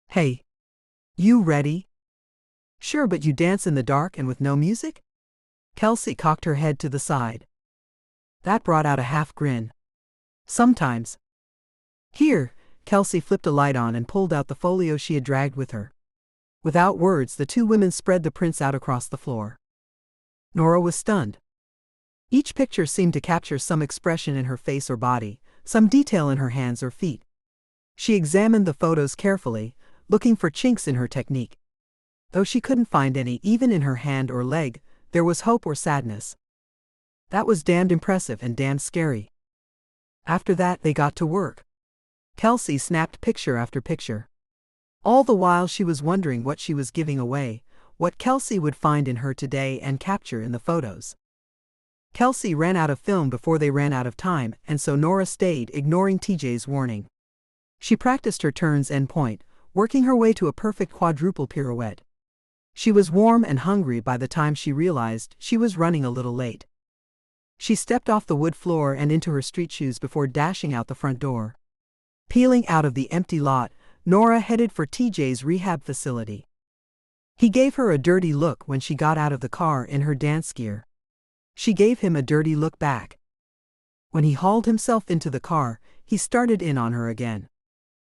Hey. You ready? Sure, but you dance in the dark and with no music? Kelsey cocked her head to the side. That brought out a half grin. Sometimes. Here, Kelsey flipped a light on and pulled out the folio she had dragged with her. Without words, the two women spread the prints out across the floor. Norah was stunned. Each picture seemed to capture some expression in her face or body, some detail in her hands or feet. She examined the photos carefully, looking for chinks in her technique. Though she couldn't find any even in her hand or leg, there was hope or sadness. That was damned impressive and damned scary. After that, they got to work. Kelsey snapped picture after picture. All the while she was wondering what she was giving away, what Kelsey would find in her today and capture in the photos. Kelsey ran out of film before they ran out of time, and so Norah stayed, ignoring TJ's warning. She practiced her turns and point, working her way to a perfect quadruple pirouette. She was warm and hungry by the time she realized she was running a little late. She stepped off the wood floor and into her street shoes before dashing out the front door. Peeling out of the empty lot, Norah headed for TJ's rehab facility. He gave her a dirty look when she got out of the car in her dance gear. She gave him a dirty look back. When he hauled himself into the car, he started in on her again.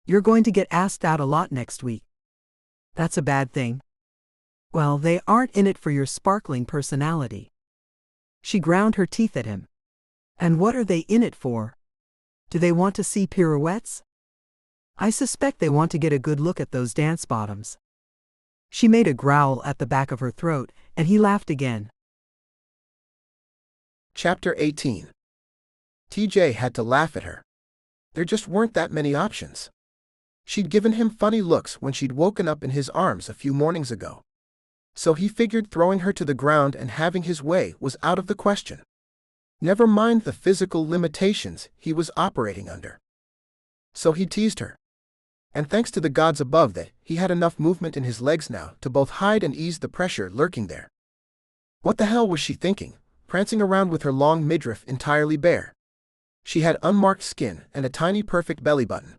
You're going to get asked out a lot next week. That's a bad thing. Well, they aren't in it for your sparkling personality. She ground her teeth at him. And what are they in it for? Do they want to see pirouettes? I suspect they want to get a good look at those dance bottoms. She made a growl at the back of her throat, and he laughed again. Chapter 18. TJ had to laugh at her. There just weren't that many options. She'd given him funny looks when she'd woken up in his arms a few mornings ago. So he figured throwing her to the ground and having his way was out of the question. Never mind the physical limitations he was operating under. So he teased her. And thanks to the gods above that, he had enough movement in his legs now to both hide and ease the pressure lurking there. What the hell was she thinking, prancing around with her long midriff entirely bare? She had unmarked skin and a tiny perfect belly button.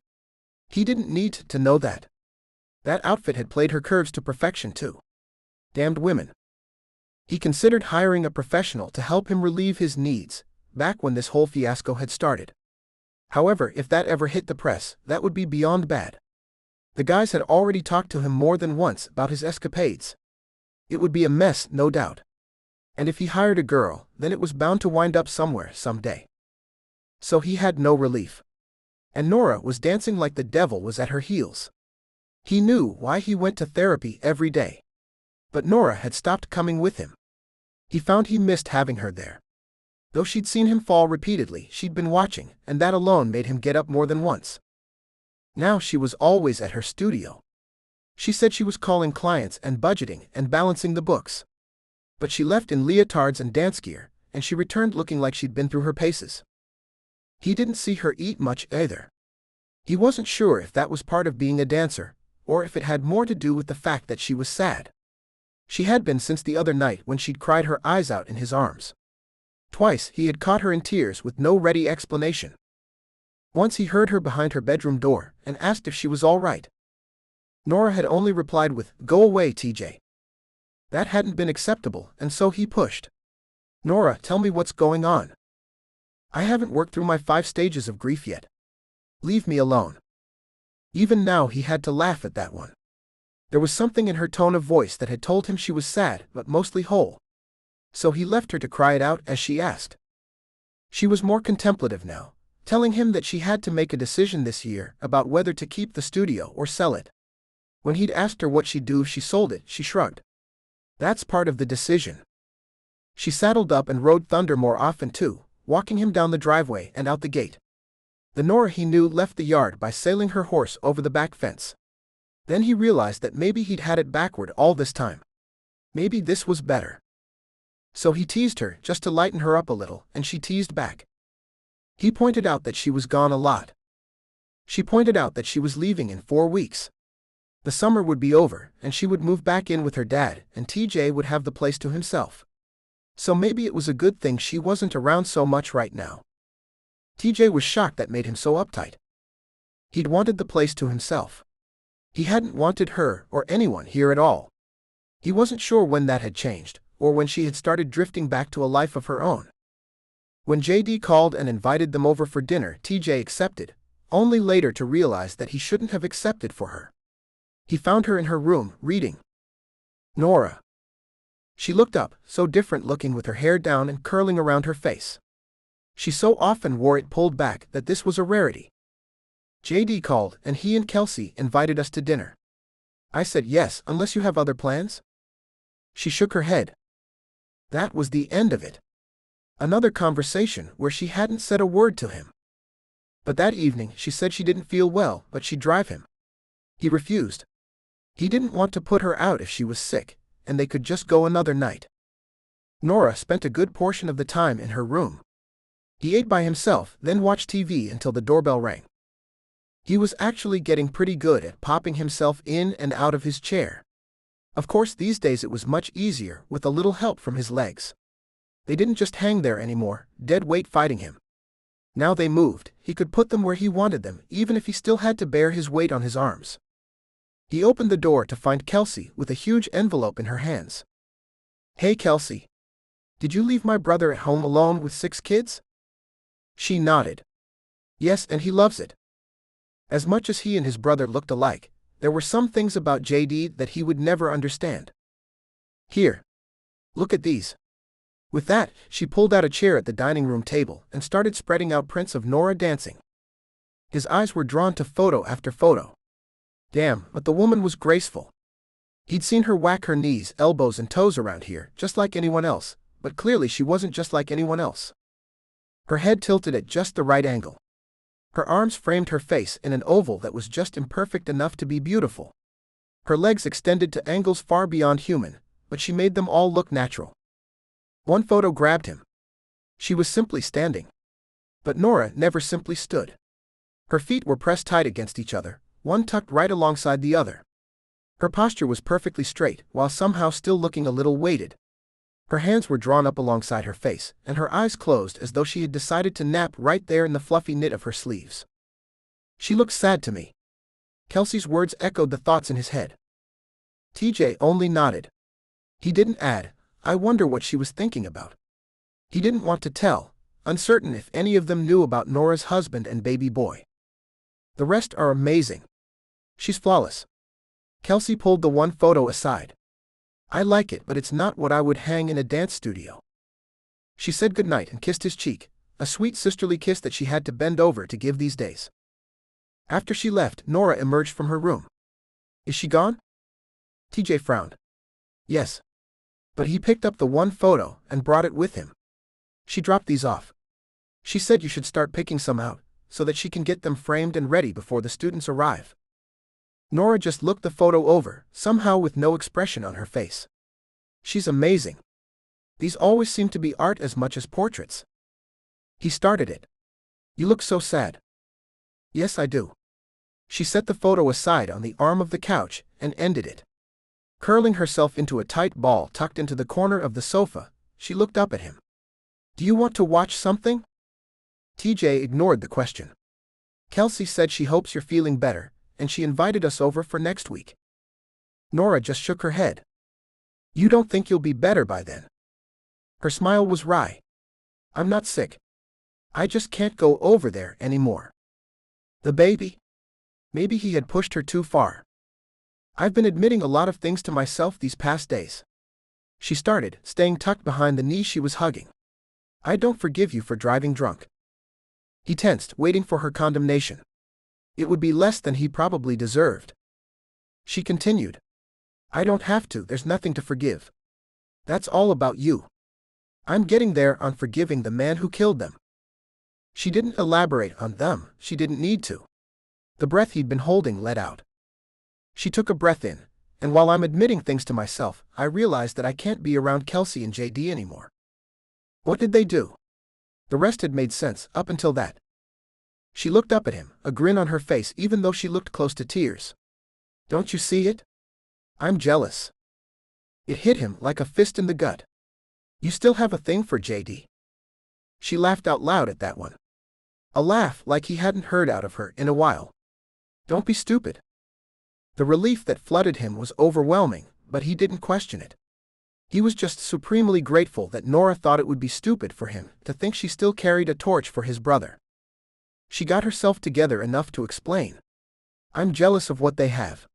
He didn't need to know that. That outfit had played her curves to perfection too. Damned women. He considered hiring a professional to help him relieve his needs, back when this whole fiasco had started. However, if that ever hit the press, that would be beyond bad. The guys had already talked to him more than once about his escapades. It would be a mess, no doubt. And if he hired a girl, then it was bound to wind up somewhere someday. So he had no relief. And Norah was dancing like the devil was at her heels. He knew why he went to therapy every day. But Norah had stopped coming with him. He found he missed having her there. Though she'd seen him fall repeatedly, she'd been watching, and that alone made him get up more than once. Now she was always at her studio. She said she was calling clients and budgeting and balancing the books. But she left in leotards and dance gear, and she returned looking like she'd been through her paces. He didn't see her eat much either. He wasn't sure if that was part of being a dancer, or if it had more to do with the fact that she was sad. She had been since the other night when she'd cried her eyes out in his arms. Twice he had caught her in tears with no ready explanation. Once he heard her behind her bedroom door and asked if she was all right. Norah had only replied with, "Go away, TJ." That hadn't been acceptable, and so he pushed. "Norah, tell me what's going on. I haven't worked through my 5 stages of grief yet. Leave me alone." Even now he had to laugh at that one. There was something in her tone of voice that had told him she was sad but mostly whole. So he left her to cry it out as she asked. She was more contemplative now, telling him that she had to make a decision this year about whether to keep the studio or sell it. When he'd asked her what she'd do if she sold it, she shrugged. That's part of the decision. She saddled up and rode Thunder more often too, walking him down the driveway and out the gate. The Norah he knew left the yard by sailing her horse over the back fence. Then he realized that maybe he'd had it backward all this time. Maybe this was better. So he teased her just to lighten her up a little, and she teased back. He pointed out that she was gone a lot. She pointed out that she was leaving in 4 weeks. The summer would be over, and she would move back in with her dad, and TJ would have the place to himself. So maybe it was a good thing she wasn't around so much right now. TJ was shocked that made him so uptight. He'd wanted the place to himself. He hadn't wanted her or anyone here at all. He wasn't sure when that had changed, or when she had started drifting back to a life of her own. When JD called and invited them over for dinner, TJ accepted, only later to realize that he shouldn't have accepted for her. He found her in her room, reading. Norah. She looked up, so different looking with her hair down and curling around her face. She so often wore it pulled back that this was a rarity. JD called, and he and Kelsey invited us to dinner. I said yes, unless you have other plans? She shook her head. That was the end of it. Another conversation where she hadn't said a word to him. But that evening she said she didn't feel well, but she'd drive him. He refused. He didn't want to put her out if she was sick, and they could just go another night. Norah spent a good portion of the time in her room. He ate by himself, then watched TV until the doorbell rang. He was actually getting pretty good at popping himself in and out of his chair. Of course, these days it was much easier with a little help from his legs. They didn't just hang there anymore, dead weight fighting him. Now they moved, he could put them where he wanted them, even if he still had to bear his weight on his arms. He opened the door to find Kelsey with a huge envelope in her hands. Hey Kelsey. Did you leave my brother at home alone with 6 kids? She nodded. Yes, and he loves it. As much as he and his brother looked alike, there were some things about JD that he would never understand. Here. Look at these. With that, she pulled out a chair at the dining room table and started spreading out prints of Norah dancing. His eyes were drawn to photo after photo. Damn, but the woman was graceful. He'd seen her whack her knees, elbows and toes around here, just like anyone else, but clearly she wasn't just like anyone else. Her head tilted at just the right angle. Her arms framed her face in an oval that was just imperfect enough to be beautiful. Her legs extended to angles far beyond human, but she made them all look natural. One photo grabbed him. She was simply standing. But Norah never simply stood. Her feet were pressed tight against each other, one tucked right alongside the other. Her posture was perfectly straight, while somehow still looking a little weighted. Her hands were drawn up alongside her face, and her eyes closed as though she had decided to nap right there in the fluffy knit of her sleeves. She looks sad to me. Kelsey's words echoed the thoughts in his head. TJ only nodded. He didn't add, I wonder what she was thinking about. He didn't want to tell, uncertain if any of them knew about Norah's husband and baby boy. The rest are amazing. She's flawless. Kelsey pulled the one photo aside. I like it, but it's not what I would hang in a dance studio. She said goodnight and kissed his cheek, a sweet sisterly kiss that she had to bend over to give these days. After she left, Norah emerged from her room. Is she gone? TJ frowned. Yes. But he picked up the one photo and brought it with him. She dropped these off. She said you should start picking some out, so that she can get them framed and ready before the students arrive. Norah just looked the photo over, somehow with no expression on her face. She's amazing. These always seem to be art as much as portraits. He started it. You look so sad. Yes, I do. She set the photo aside on the arm of the couch and ended it. Curling herself into a tight ball tucked into the corner of the sofa, she looked up at him. Do you want to watch something? TJ ignored the question. Kelsey said she hopes you're feeling better, and she invited us over for next week. Norah just shook her head. You don't think you'll be better by then? Her smile was wry. I'm not sick. I just can't go over there anymore. The baby? Maybe he had pushed her too far. I've been admitting a lot of things to myself these past days. She started, staying tucked behind the knee she was hugging. I don't forgive you for driving drunk. He tensed, waiting for her condemnation. It would be less than he probably deserved. She continued. I don't have to, there's nothing to forgive. That's all about you. I'm getting there on forgiving the man who killed them. She didn't elaborate on them, she didn't need to. The breath he'd been holding let out. She took a breath in, and while I'm admitting things to myself, I realized that I can't be around Kelsey and JD anymore. What did they do? The rest had made sense, up until that. She looked up at him, a grin on her face even though she looked close to tears. Don't you see it? I'm jealous. It hit him like a fist in the gut. You still have a thing for JD? She laughed out loud at that one. A laugh like he hadn't heard out of her in a while. Don't be stupid. The relief that flooded him was overwhelming, but he didn't question it. He was just supremely grateful that Norah thought it would be stupid for him to think she still carried a torch for his brother. She got herself together enough to explain. I'm jealous of what they have.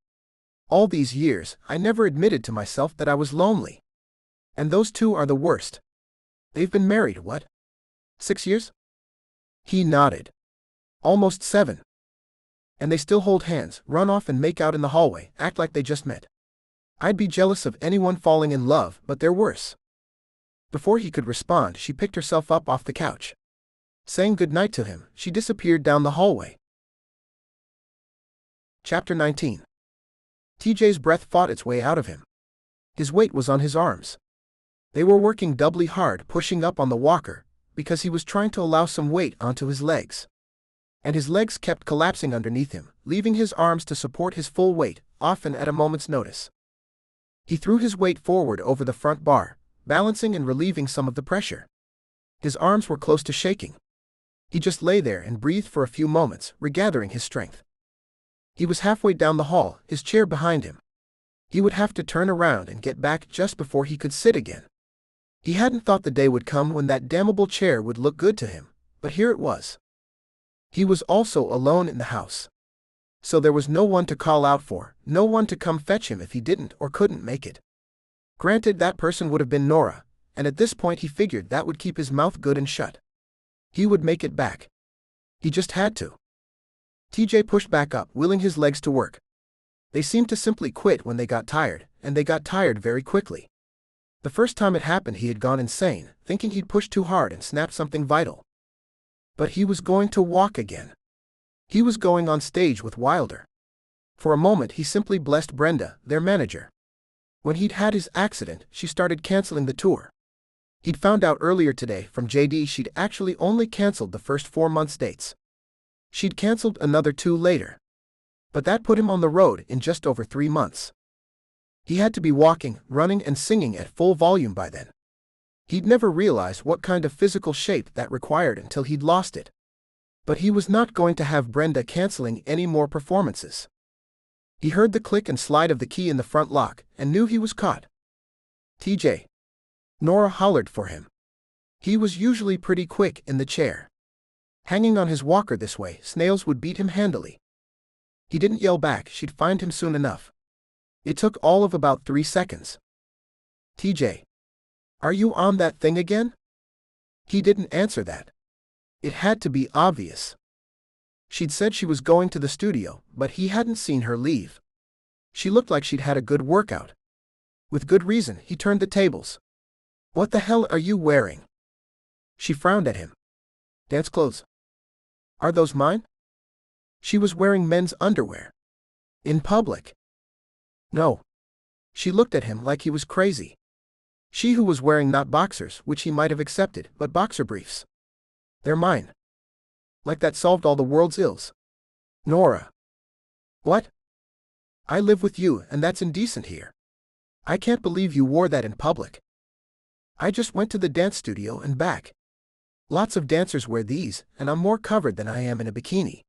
All these years, I never admitted to myself that I was lonely. And those two are the worst. They've been married, what? 6 years? He nodded. Almost 7. And they still hold hands, run off and make out in the hallway, act like they just met. I'd be jealous of anyone falling in love, but they're worse. Before he could respond, she picked herself up off the couch. Saying goodnight to him, she disappeared down the hallway. Chapter 19. TJ's breath fought its way out of him. His weight was on his arms. They were working doubly hard pushing up on the walker, because he was trying to allow some weight onto his legs. And his legs kept collapsing underneath him, leaving his arms to support his full weight, often at a moment's notice. He threw his weight forward over the front bar, balancing and relieving some of the pressure. His arms were close to shaking. He just lay there and breathed for a few moments, regathering his strength. He was halfway down the hall, his chair behind him. He would have to turn around and get back just before he could sit again. He hadn't thought the day would come when that damnable chair would look good to him, but here it was. He was also alone in the house. So there was no one to call out for, no one to come fetch him if he didn't or couldn't make it. Granted, that person would have been Norah, and at this point he figured that would keep his mouth good and shut. He would make it back. He just had to. TJ pushed back up, willing his legs to work. They seemed to simply quit when they got tired, and they got tired very quickly. The first time it happened he had gone insane, thinking he'd pushed too hard and snapped something vital. But he was going to walk again. He was going on stage with Wilder. For a moment he simply blessed Brenda, their manager. When he'd had his accident, she started canceling the tour. He'd found out earlier today from JD she'd actually only canceled the first 4 months' dates. She'd canceled another 2 later. But that put him on the road in just over 3 months. He had to be walking, running and singing at full volume by then. He'd never realized what kind of physical shape that required until he'd lost it. But he was not going to have Brenda canceling any more performances. He heard the click and slide of the key in the front lock and knew he was caught. TJ. Norah hollered for him. He was usually pretty quick in the chair. Hanging on his walker this way, Snails would beat him handily. He didn't yell back, she'd find him soon enough. It took all of about 3 seconds. TJ. Are you on that thing again? He didn't answer that. It had to be obvious. She'd said she was going to the studio, but he hadn't seen her leave. She looked like she'd had a good workout. With good reason, he turned the tables. What the hell are you wearing? She frowned at him. Dance clothes. Are those mine? She was wearing men's underwear. In public. No. She looked at him like he was crazy. She who was wearing not boxers, which he might have accepted, but boxer briefs. They're mine. Like that solved all the world's ills. Norah. What? I live with you, and that's indecent here. I can't believe you wore that in public. I just went to the dance studio and back. Lots of dancers wear these, and I'm more covered than I am in a bikini.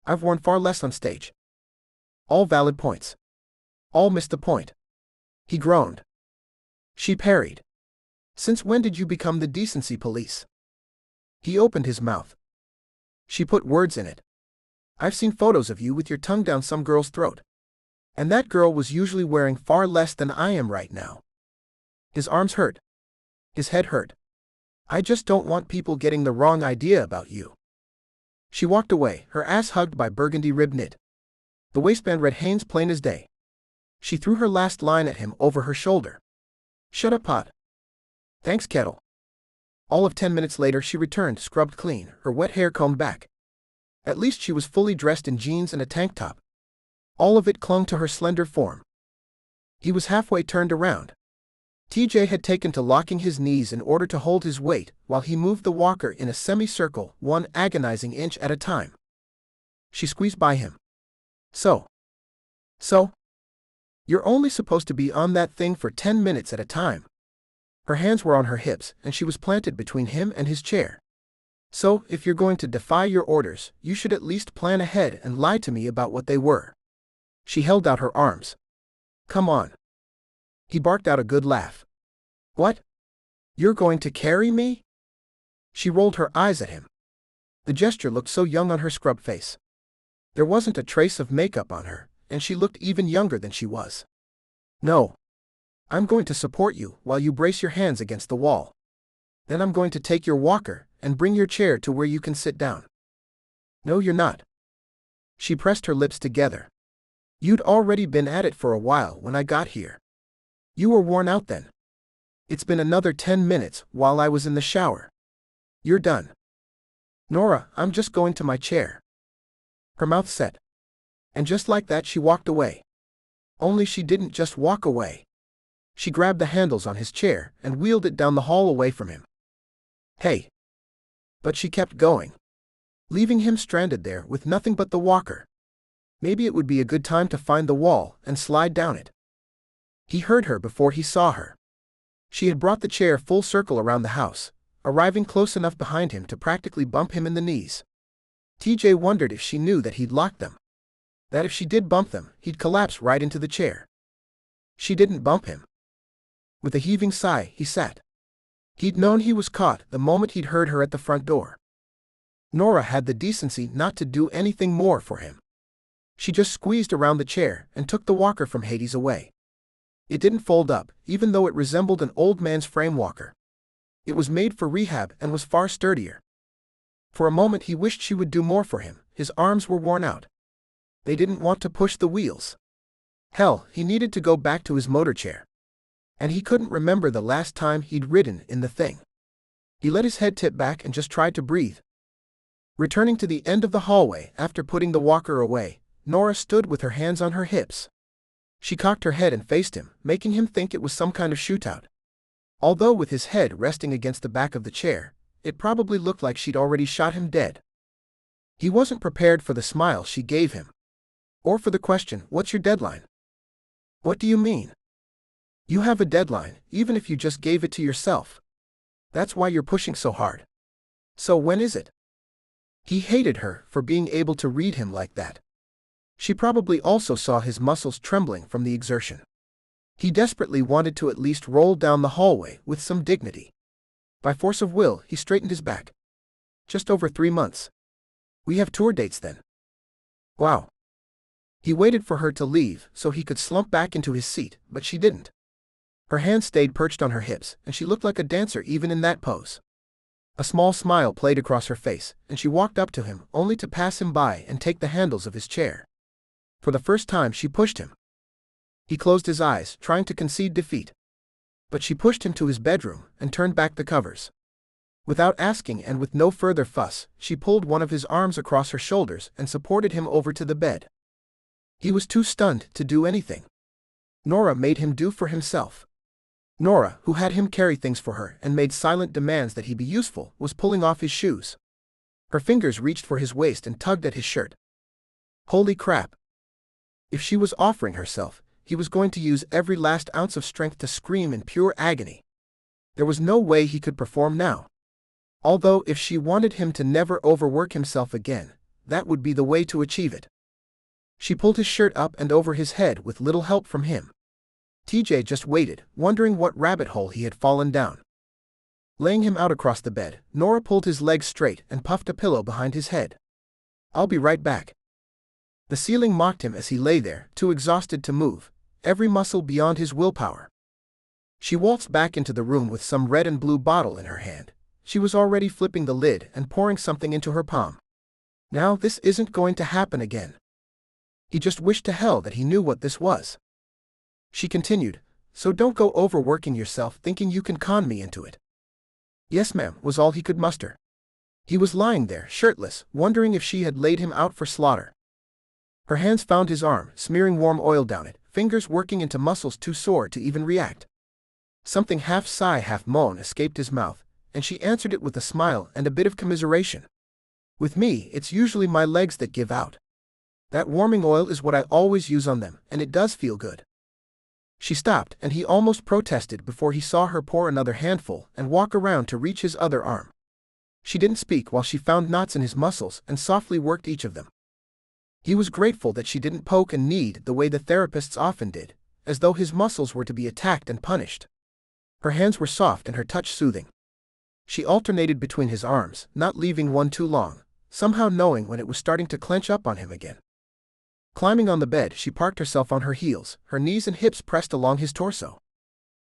I've worn far less on stage. All valid points. All missed the point. He groaned. She parried. Since when did you become the decency police? He opened his mouth. She put words in it. I've seen photos of you with your tongue down some girl's throat. And that girl was usually wearing far less than I am right now. His arms hurt. His head hurt. I just don't want people getting the wrong idea about you. She walked away, her ass hugged by burgundy rib knit. The waistband read Hanes plain as day. She threw her last line at him over her shoulder. Shut up, pot. Thanks, kettle. All of 10 minutes later she returned, scrubbed clean, her wet hair combed back. At least she was fully dressed in jeans and a tank top. All of it clung to her slender form. He was halfway turned around. TJ had taken to locking his knees in order to hold his weight while he moved the walker in a semicircle, one agonizing inch at a time. She squeezed by him. So? You're only supposed to be on that thing for 10 minutes at a time. Her hands were on her hips, and she was planted between him and his chair. So, if you're going to defy your orders, you should at least plan ahead and lie to me about what they were. She held out her arms. Come on. He barked out a good laugh. What? You're going to carry me? She rolled her eyes at him. The gesture looked so young on her scrub face. There wasn't a trace of makeup on her, and she looked even younger than she was. No. I'm going to support you while you brace your hands against the wall. Then I'm going to take your walker and bring your chair to where you can sit down. No, you're not. She pressed her lips together. You'd already been at it for a while when I got here. You were worn out then. It's been another 10 minutes while I was in the shower. You're done. Norah, I'm just going to my chair. Her mouth set. And just like that she walked away. Only she didn't just walk away. She grabbed the handles on his chair and wheeled it down the hall away from him. Hey. But she kept going. Leaving him stranded there with nothing but the walker. Maybe it would be a good time to find the wall and slide down it. He heard her before he saw her. She had brought the chair full circle around the house, arriving close enough behind him to practically bump him in the knees. TJ wondered if she knew that he'd locked them. That if she did bump them, he'd collapse right into the chair. She didn't bump him. With a heaving sigh, he sat. He'd known he was caught the moment he'd heard her at the front door. Norah had the decency not to do anything more for him. She just squeezed around the chair and took the walker from Hades away. It didn't fold up, even though it resembled an old man's frame walker. It was made for rehab and was far sturdier. For a moment he wished she would do more for him. His arms were worn out. They didn't want to push the wheels. Hell, he needed to go back to his motor chair. And he couldn't remember the last time he'd ridden in the thing. He let his head tip back and just tried to breathe. Returning to the end of the hallway after putting the walker away, Norah stood with her hands on her hips. She cocked her head and faced him, making him think it was some kind of shootout. Although with his head resting against the back of the chair, it probably looked like she'd already shot him dead. He wasn't prepared for the smile she gave him. Or for the question, "What's your deadline?" What do you mean? You have a deadline, even if you just gave it to yourself. That's why you're pushing so hard. So when is it? He hated her for being able to read him like that. She probably also saw his muscles trembling from the exertion. He desperately wanted to at least roll down the hallway with some dignity. By force of will, he straightened his back. Just over 3 months. We have tour dates then. Wow. He waited for her to leave so he could slump back into his seat, but she didn't. Her hands stayed perched on her hips, and she looked like a dancer even in that pose. A small smile played across her face, and she walked up to him, only to pass him by and take the handles of his chair. For the first time she pushed him. He closed his eyes, trying to concede defeat. But she pushed him to his bedroom and turned back the covers. Without asking and with no further fuss, she pulled one of his arms across her shoulders and supported him over to the bed. He was too stunned to do anything. Norah made him do for himself. Norah, who had him carry things for her and made silent demands that he be useful, was pulling off his shoes. Her fingers reached for his waist and tugged at his shirt. Holy crap! If she was offering herself, he was going to use every last ounce of strength to scream in pure agony. There was no way he could perform now. Although if she wanted him to never overwork himself again, that would be the way to achieve it. She pulled his shirt up and over his head with little help from him. TJ just waited, wondering what rabbit hole he had fallen down. Laying him out across the bed, Norah pulled his legs straight and puffed a pillow behind his head. I'll be right back. The ceiling mocked him as he lay there, too exhausted to move, every muscle beyond his willpower. She waltzed back into the room with some red and blue bottle in her hand. She was already flipping the lid and pouring something into her palm. Now this isn't going to happen again. He just wished to hell that he knew what this was. She continued, so don't go overworking yourself thinking you can con me into it. Yes ma'am, was all he could muster. He was lying there, shirtless, wondering if she had laid him out for slaughter. Her hands found his arm, smearing warm oil down it, fingers working into muscles too sore to even react. Something half sigh half moan escaped his mouth, and she answered it with a smile and a bit of commiseration. With me, it's usually my legs that give out. That warming oil is what I always use on them, and it does feel good. She stopped, and he almost protested before he saw her pour another handful and walk around to reach his other arm. She didn't speak while she found knots in his muscles and softly worked each of them. He was grateful that she didn't poke and knead the way the therapists often did, as though his muscles were to be attacked and punished. Her hands were soft and her touch soothing. She alternated between his arms, not leaving one too long, somehow knowing when it was starting to clench up on him again. Climbing on the bed, she parked herself on her heels, her knees and hips pressed along his torso.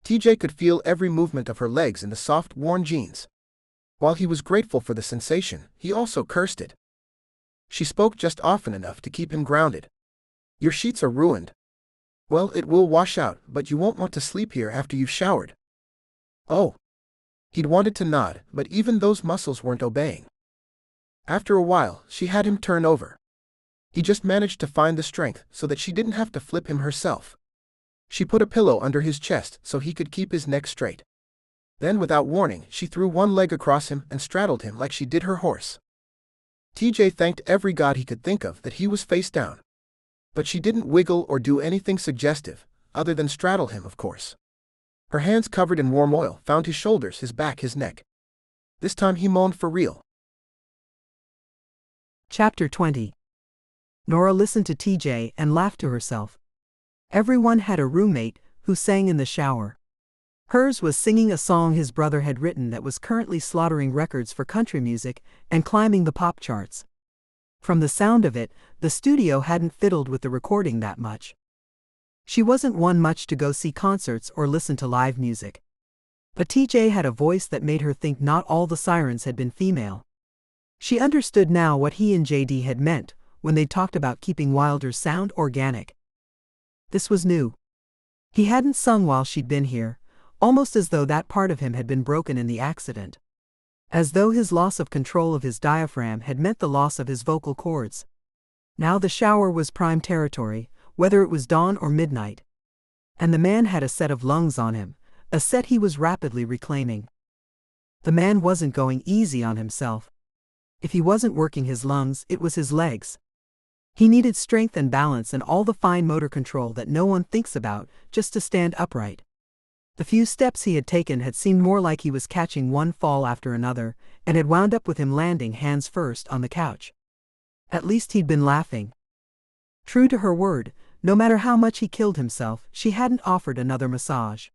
TJ could feel every movement of her legs in the soft, worn jeans. While he was grateful for the sensation, he also cursed it. She spoke just often enough to keep him grounded. Your sheets are ruined. Well, it will wash out, but you won't want to sleep here after you've showered. Oh. He'd wanted to nod, but even those muscles weren't obeying. After a while, she had him turn over. He just managed to find the strength so that she didn't have to flip him herself. She put a pillow under his chest so he could keep his neck straight. Then without warning, she threw one leg across him and straddled him like she did her horse. TJ thanked every god he could think of that he was face down. But she didn't wiggle or do anything suggestive, other than straddle him, of course. Her hands covered in warm oil found his shoulders, his back, his neck. This time he moaned for real. Chapter 20. Norah listened to TJ and laughed to herself. Everyone had a roommate who sang in the shower. Hers was singing a song his brother had written that was currently slaughtering records for country music and climbing the pop charts. From the sound of it, the studio hadn't fiddled with the recording that much. She wasn't one much to go see concerts or listen to live music. But TJ had a voice that made her think not all the sirens had been female. She understood now what he and JD had meant when they talked about keeping Wilder's sound organic. This was new. He hadn't sung while she'd been here, almost as though that part of him had been broken in the accident. As though his loss of control of his diaphragm had meant the loss of his vocal cords. Now the shower was prime territory, whether it was dawn or midnight. And the man had a set of lungs on him, a set he was rapidly reclaiming. The man wasn't going easy on himself. If he wasn't working his lungs, it was his legs. He needed strength and balance and all the fine motor control that no one thinks about just to stand upright. The few steps he had taken had seemed more like he was catching one fall after another, and had wound up with him landing hands first on the couch. At least he'd been laughing. True to her word, no matter how much he killed himself, she hadn't offered another massage.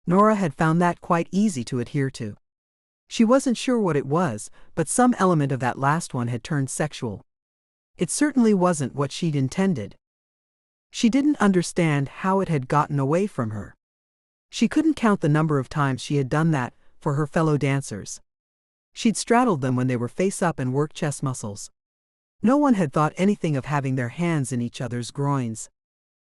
Norah had found that quite easy to adhere to. She wasn't sure what it was, but some element of that last one had turned sexual. It certainly wasn't what she'd intended. She didn't understand how it had gotten away from her. She couldn't count the number of times she had done that for her fellow dancers. She'd straddled them when they were face up and worked chest muscles. No one had thought anything of having their hands in each other's groins.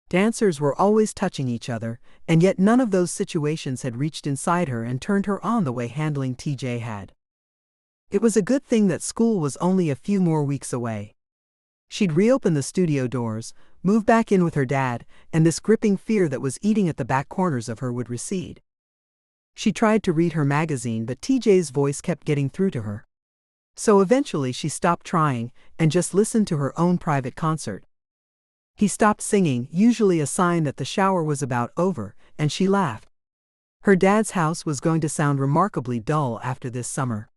Dancers were always touching each other, and yet none of those situations had reached inside her and turned her on the way handling TJ had. It was a good thing that school was only a few more weeks away. She'd reopen the studio doors, move back in with her dad, and this gripping fear that was eating at the back corners of her would recede. She tried to read her magazine, but TJ's voice kept getting through to her. So eventually she stopped trying, and just listened to her own private concert. He stopped singing, usually a sign that the shower was about over, and she laughed. Her dad's house was going to sound remarkably dull after this summer.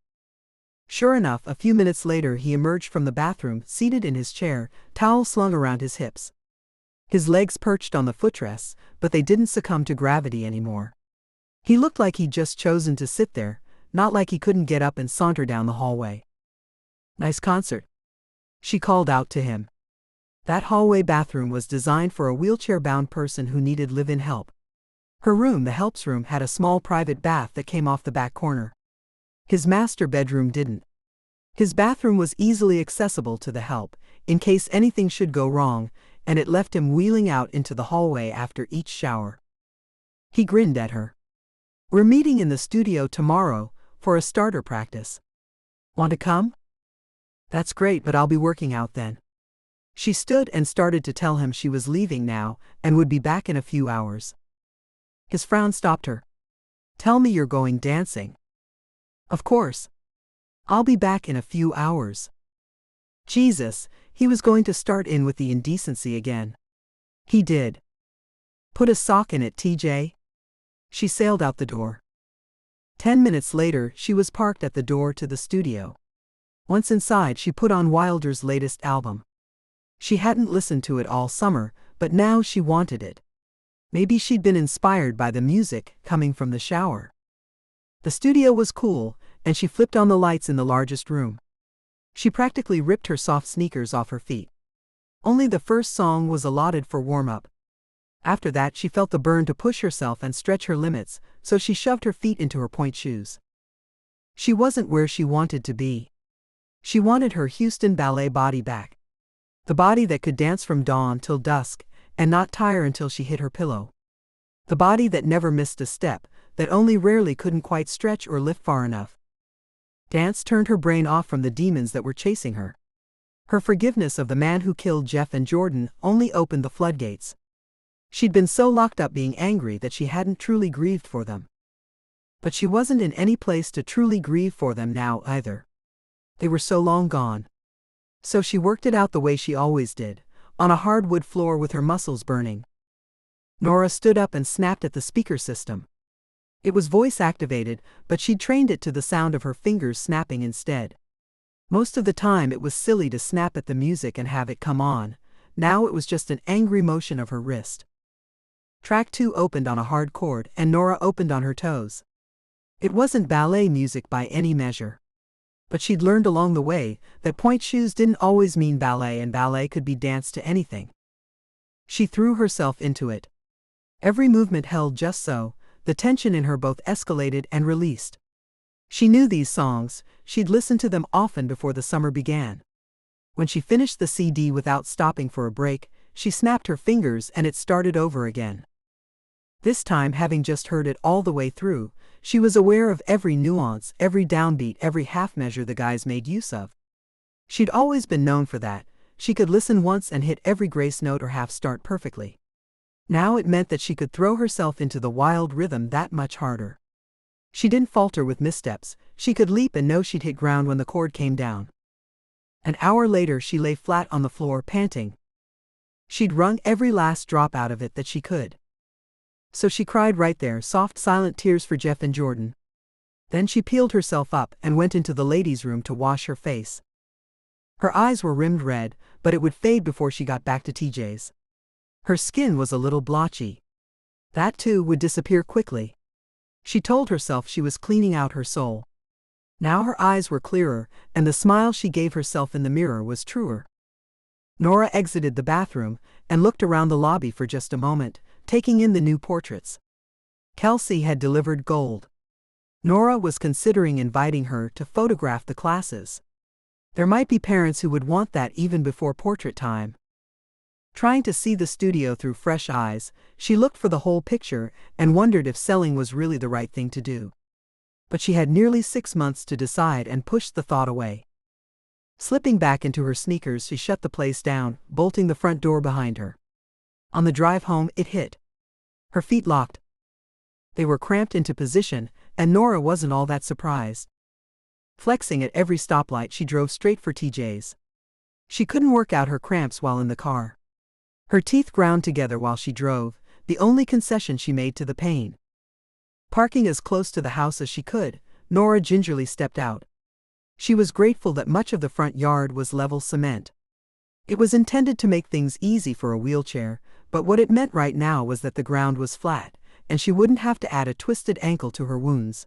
Sure enough, a few minutes later he emerged from the bathroom, seated in his chair, towel slung around his hips. His legs perched on the footrests, but they didn't succumb to gravity anymore. He looked like he'd just chosen to sit there, not like he couldn't get up and saunter down the hallway. "Nice concert," she called out to him. That hallway bathroom was designed for a wheelchair-bound person who needed live-in help. Her room, the helps room, had a small private bath that came off the back corner. His master bedroom didn't. His bathroom was easily accessible to the help, in case anything should go wrong, and it left him wheeling out into the hallway after each shower. He grinned at her. "We're meeting in the studio tomorrow, for a starter practice. Want to come?" "That's great, but I'll be working out then." She stood and started to tell him she was leaving now, and would be back in a few hours. His frown stopped her. "Tell me you're going dancing." "Of course. I'll be back in a few hours." Jesus, he was going to start in with the indecency again. He did. "Put a sock in it, TJ." She sailed out the door. 10 minutes later, she was parked at the door to the studio. Once inside, she put on Wilder's latest album. She hadn't listened to it all summer, but now she wanted it. Maybe she'd been inspired by the music coming from the shower. The studio was cool, and she flipped on the lights in the largest room. She practically ripped her soft sneakers off her feet. Only the first song was allotted for warm-up. After that, she felt the burn to push herself and stretch her limits, so she shoved her feet into her pointe shoes. She wasn't where she wanted to be. She wanted her Houston ballet body back. The body that could dance from dawn till dusk, and not tire until she hit her pillow. The body that never missed a step, that only rarely couldn't quite stretch or lift far enough. Dance turned her brain off from the demons that were chasing her. Her forgiveness of the man who killed Jeff and Jordan only opened the floodgates. She'd been so locked up being angry that she hadn't truly grieved for them. But she wasn't in any place to truly grieve for them now either. They were so long gone. So she worked it out the way she always did, on a hardwood floor with her muscles burning. Norah stood up and snapped at the speaker system. It was voice-activated, but she'd trained it to the sound of her fingers snapping instead. Most of the time it was silly to snap at the music and have it come on. Now it was just an angry motion of her wrist. Track 2 opened on a hard chord, and Norah opened on her toes. It wasn't ballet music by any measure. But she'd learned along the way that pointe shoes didn't always mean ballet, and ballet could be danced to anything. She threw herself into it. Every movement held just so, the tension in her both escalated and released. She knew these songs, she'd listened to them often before the summer began. When she finished the CD without stopping for a break, she snapped her fingers and it started over again. This time, having just heard it all the way through, she was aware of every nuance, every downbeat, every half measure the guys made use of. She'd always been known for that. She could listen once and hit every grace note or half start perfectly. Now it meant that she could throw herself into the wild rhythm that much harder. She didn't falter with missteps. She could leap and know she'd hit ground when the chord came down. An hour later she lay flat on the floor panting. She'd wrung every last drop out of it that she could. So she cried right there, soft, silent tears for Jeff and Jordan. Then she peeled herself up and went into the ladies' room to wash her face. Her eyes were rimmed red, but it would fade before she got back to TJ's. Her skin was a little blotchy. That too would disappear quickly. She told herself she was cleaning out her soul. Now her eyes were clearer, and the smile she gave herself in the mirror was truer. Norah exited the bathroom and looked around the lobby for just a moment, taking in the new portraits. Kelsey had delivered gold. Norah was considering inviting her to photograph the classes. There might be parents who would want that even before portrait time. Trying to see the studio through fresh eyes, she looked for the whole picture and wondered if selling was really the right thing to do. But she had nearly 6 months to decide and pushed the thought away. Slipping back into her sneakers, she shut the place down, bolting the front door behind her. On the drive home, it hit. Her feet locked. They were cramped into position, and Norah wasn't all that surprised. Flexing at every stoplight, she drove straight for TJ's. She couldn't work out her cramps while in the car. Her teeth ground together while she drove, the only concession she made to the pain. Parking as close to the house as she could, Norah gingerly stepped out. She was grateful that much of the front yard was level cement. It was intended to make things easy for a wheelchair, but what it meant right now was that the ground was flat, and she wouldn't have to add a twisted ankle to her wounds.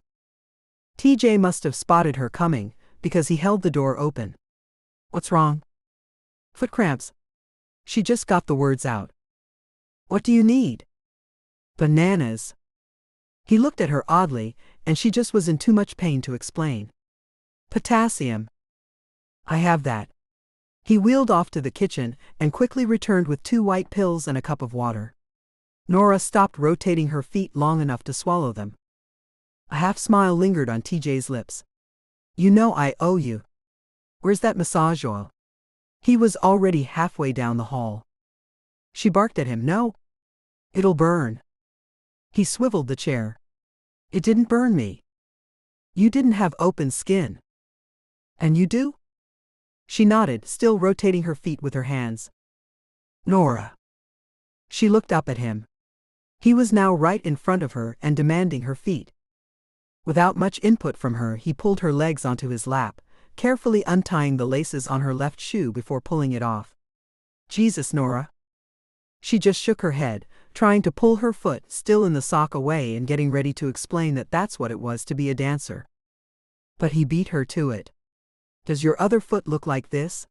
TJ must have spotted her coming, because he held the door open. "What's wrong?" "Foot cramps." She just got the words out. "What do you need?" "Bananas." He looked at her oddly, and she just was in too much pain to explain. "Potassium." "I have that." He wheeled off to the kitchen and quickly returned with 2 white pills and a cup of water. Norah stopped rotating her feet long enough to swallow them. A half smile lingered on TJ's lips. "You know I owe you. Where's that massage oil?" He was already halfway down the hall. She barked at him, "No. It'll burn." He swiveled the chair. "It didn't burn me. You didn't have open skin." "And you do?" She nodded, still rotating her feet with her hands. "Norah." She looked up at him. He was now right in front of her and demanding her feet. Without much input from her, he pulled her legs onto his lap, carefully untying the laces on her left shoe before pulling it off. "Jesus, Norah." She just shook her head, trying to pull her foot, still in the sock, away and getting ready to explain that that's what it was to be a dancer. But he beat her to it. "Does your other foot look like this?"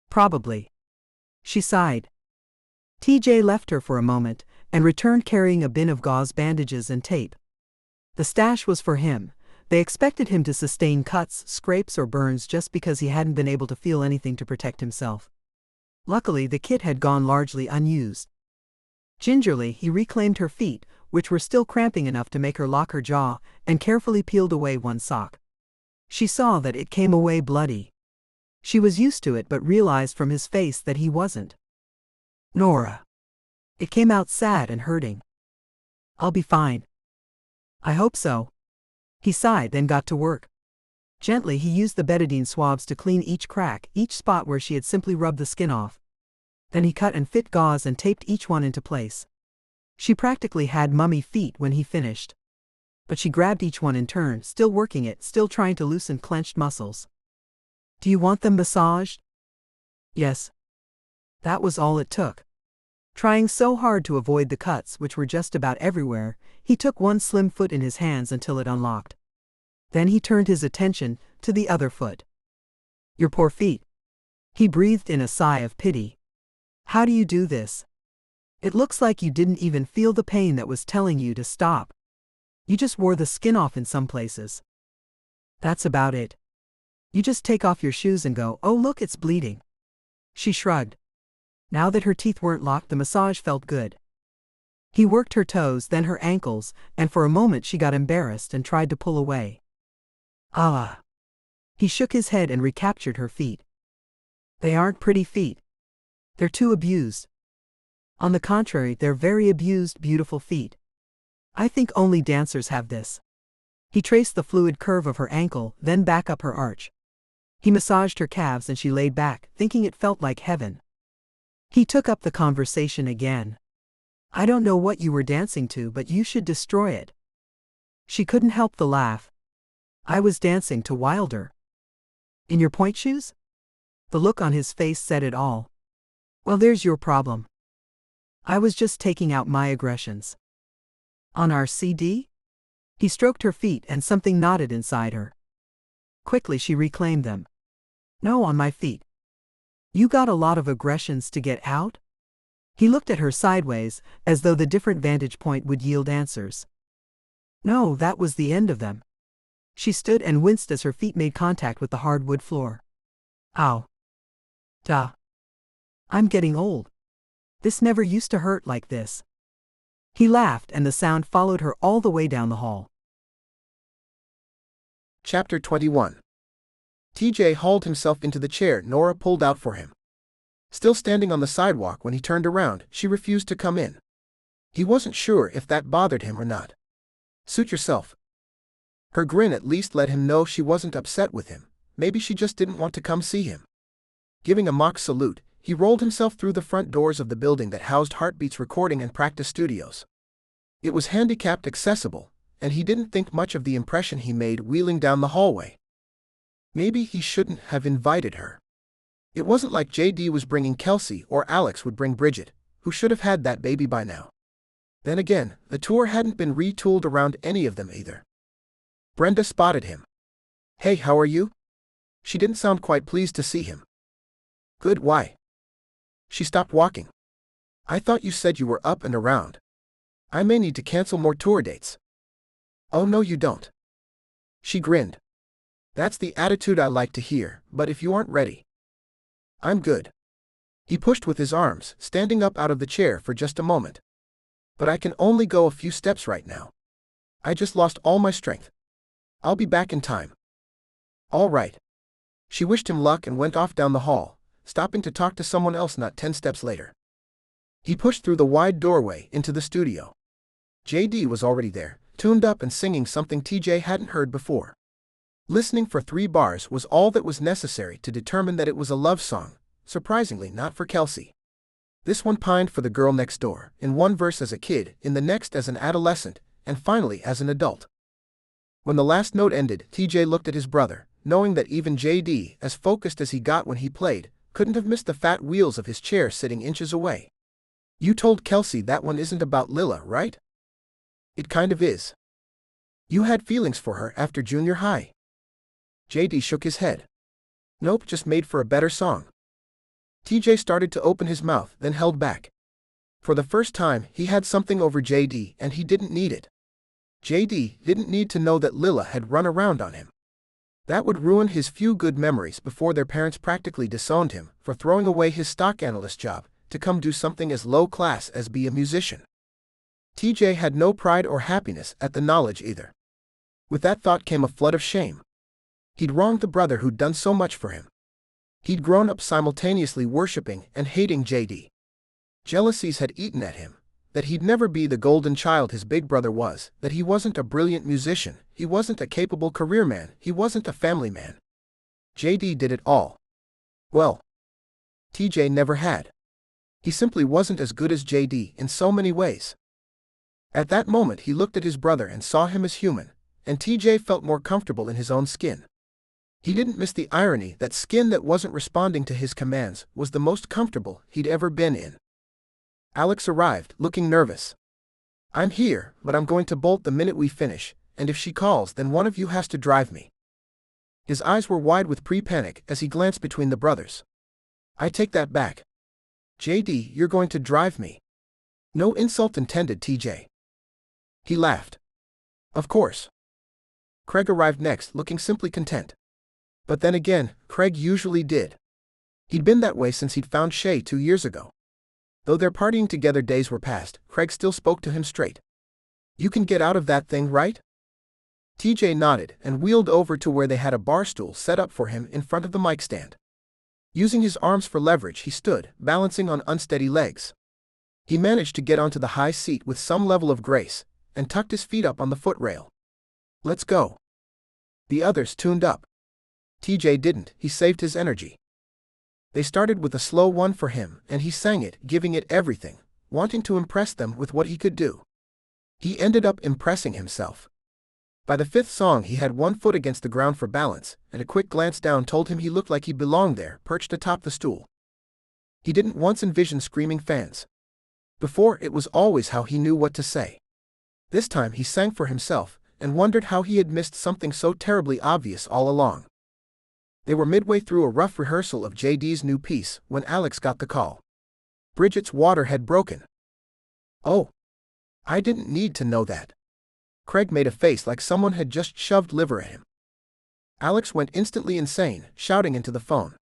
"Probably." She sighed. TJ left her for a moment and returned carrying a bin of gauze, bandages, and tape. The stash was for him. They expected him to sustain cuts, scrapes, or burns just because he hadn't been able to feel anything to protect himself. Luckily, the kit had gone largely unused. Gingerly, he reclaimed her feet, which were still cramping enough to make her lock her jaw, and carefully peeled away one sock. She saw that it came away bloody. She was used to it but realized from his face that he wasn't. "Norah." It came out sad and hurting. "I'll be fine." "I hope so." He sighed, then got to work. Gently, he used the betadine swabs to clean each crack, each spot where she had simply rubbed the skin off. Then he cut and fit gauze and taped each one into place. She practically had mummy feet when he finished. But she grabbed each one in turn, still working it, still trying to loosen clenched muscles. "Do you want them massaged?" "Yes." That was all it took. Trying so hard to avoid the cuts, which were just about everywhere, he took one slim foot in his hands until it unlocked. Then he turned his attention to the other foot. "Your poor feet." He breathed in a sigh of pity. "How do you do this? It looks like you didn't even feel the pain that was telling you to stop. You just wore the skin off in some places." "That's about it. You just take off your shoes and go, 'Oh look, it's bleeding.'" She shrugged. Now that her teeth weren't locked, the massage felt good. He worked her toes, then her ankles, and for a moment she got embarrassed and tried to pull away. "Ah." He shook his head and recaptured her feet. "They aren't pretty feet. They're too abused. On the contrary, they're very abused, beautiful feet. I think only dancers have this." He traced the fluid curve of her ankle, then back up her arch. He massaged her calves and she laid back, thinking it felt like heaven. He took up the conversation again. I don't know what you were dancing to, but you should destroy it. She couldn't help the laugh. I was dancing to Wilder. In your point shoes? The look on his face said it all. Well, there's your problem. I was just taking out my aggressions. On our CD? He stroked her feet and something nodded inside her. Quickly she reclaimed them. No, on my feet. You got a lot of aggressions to get out? He looked at her sideways, as though the different vantage point would yield answers. No, that was the end of them. She stood and winced as her feet made contact with the hardwood floor. Ow. Duh. I'm getting old. This never used to hurt like this. He laughed and the sound followed her all the way down the hall. Chapter 21. TJ hauled himself into the chair Norah pulled out for him. Still standing on the sidewalk when he turned around, she refused to come in. He wasn't sure if that bothered him or not. Suit yourself. Her grin at least let him know she wasn't upset with him. Maybe she just didn't want to come see him. Giving a mock salute, he rolled himself through the front doors of the building that housed Heartbeat's recording and practice studios. It was handicapped accessible, and he didn't think much of the impression he made wheeling down the hallway. Maybe he shouldn't have invited her. It wasn't like JD was bringing Kelsey or Alex would bring Bridget, who should have had that baby by now. Then again, the tour hadn't been retooled around any of them either. Brenda spotted him. Hey, how are you? She didn't sound quite pleased to see him. Good, why? She stopped walking. I thought you said you were up and around. I may need to cancel more tour dates. Oh no you don't. She grinned. That's the attitude I like to hear, but if you aren't ready. I'm good. He pushed with his arms, standing up out of the chair for just a moment. But I can only go a few steps right now. I just lost all my strength. I'll be back in time. All right. She wished him luck and went off down the hall, stopping to talk to someone else not 10 steps later. He pushed through the wide doorway into the studio. JD was already there, tuned up and singing something TJ hadn't heard before. Listening for 3 bars was all that was necessary to determine that it was a love song, surprisingly not for Kelsey. This one pined for the girl next door, in one verse as a kid, in the next as an adolescent, and finally as an adult. When the last note ended, TJ looked at his brother, knowing that even JD, as focused as he got when he played, couldn't have missed the fat wheels of his chair sitting inches away. You told Kelsey that one isn't about Lila, right? It kind of is. You had feelings for her after junior high. JD shook his head. Nope, just made for a better song. TJ started to open his mouth, then held back. For the first time, he had something over JD and he didn't need it. JD didn't need to know that Lila had run around on him. That would ruin his few good memories before their parents practically disowned him for throwing away his stock analyst job to come do something as low class as be a musician. TJ had no pride or happiness at the knowledge either. With that thought came a flood of shame. He'd wronged the brother who'd done so much for him. He'd grown up simultaneously worshipping and hating JD. Jealousies had eaten at him, that he'd never be the golden child his big brother was, that he wasn't a brilliant musician, he wasn't a capable career man, he wasn't a family man. JD did it all. Well, TJ never had. He simply wasn't as good as JD in so many ways. At that moment he looked at his brother and saw him as human, and TJ felt more comfortable in his own skin. He didn't miss the irony that skin that wasn't responding to his commands was the most comfortable he'd ever been in. Alex arrived, looking nervous. I'm here, but I'm going to bolt the minute we finish, and if she calls then one of you has to drive me. His eyes were wide with pre-panic as he glanced between the brothers. I take that back. JD, you're going to drive me. No insult intended, TJ. He laughed. Of course. Craig arrived next, looking simply content. But then again, Craig usually did. He'd been that way since he'd found Shay 2 years ago. Though their partying together days were past, Craig still spoke to him straight. You can get out of that thing, right? TJ nodded and wheeled over to where they had a bar stool set up for him in front of the mic stand. Using his arms for leverage, he stood, balancing on unsteady legs. He managed to get onto the high seat with some level of grace, and tucked his feet up on the footrail. Let's go. The others tuned up. TJ didn't, he saved his energy. They started with a slow one for him, and he sang it, giving it everything, wanting to impress them with what he could do. He ended up impressing himself. By the fifth song he had one foot against the ground for balance, and a quick glance down told him he looked like he belonged there, perched atop the stool. He didn't once envision screaming fans. Before, it was always how he knew what to say. This time he sang for himself, and wondered how he had missed something so terribly obvious all along. They were midway through a rough rehearsal of JD's new piece when Alex got the call. Bridget's water had broken. Oh. I didn't need to know that. Craig made a face like someone had just shoved liver at him. Alex went instantly insane, shouting into the phone.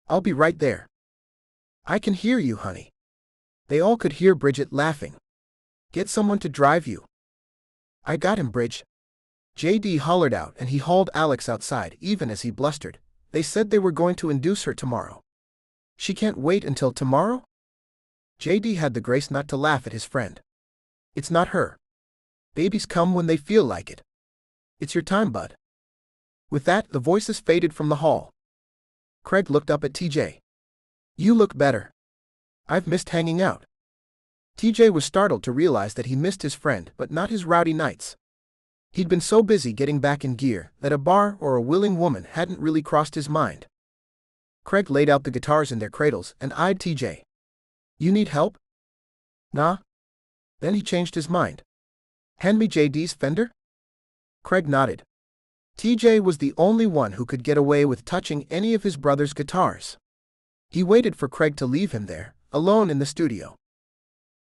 I'll be right there. I can hear you, honey. They all could hear Bridget laughing. Get someone to drive you. I got him, Bridge. JD hollered out, and he hauled Alex outside even as he blustered. They said they were going to induce her tomorrow. She can't wait until tomorrow? JD had the grace not to laugh at his friend. It's not her. Babies come when they feel like it. It's your time, bud. With that, the voices faded from the hall. Craig looked up at TJ. You look better. I've missed hanging out. TJ was startled to realize that he missed his friend but not his rowdy nights. He'd been so busy getting back in gear that a bar or a willing woman hadn't really crossed his mind. Craig laid out the guitars in their cradles and eyed TJ. You need help? Nah. Then he changed his mind. Hand me JD's Fender? Craig nodded. TJ was the only one who could get away with touching any of his brother's guitars. He waited for Craig to leave him there, alone in the studio.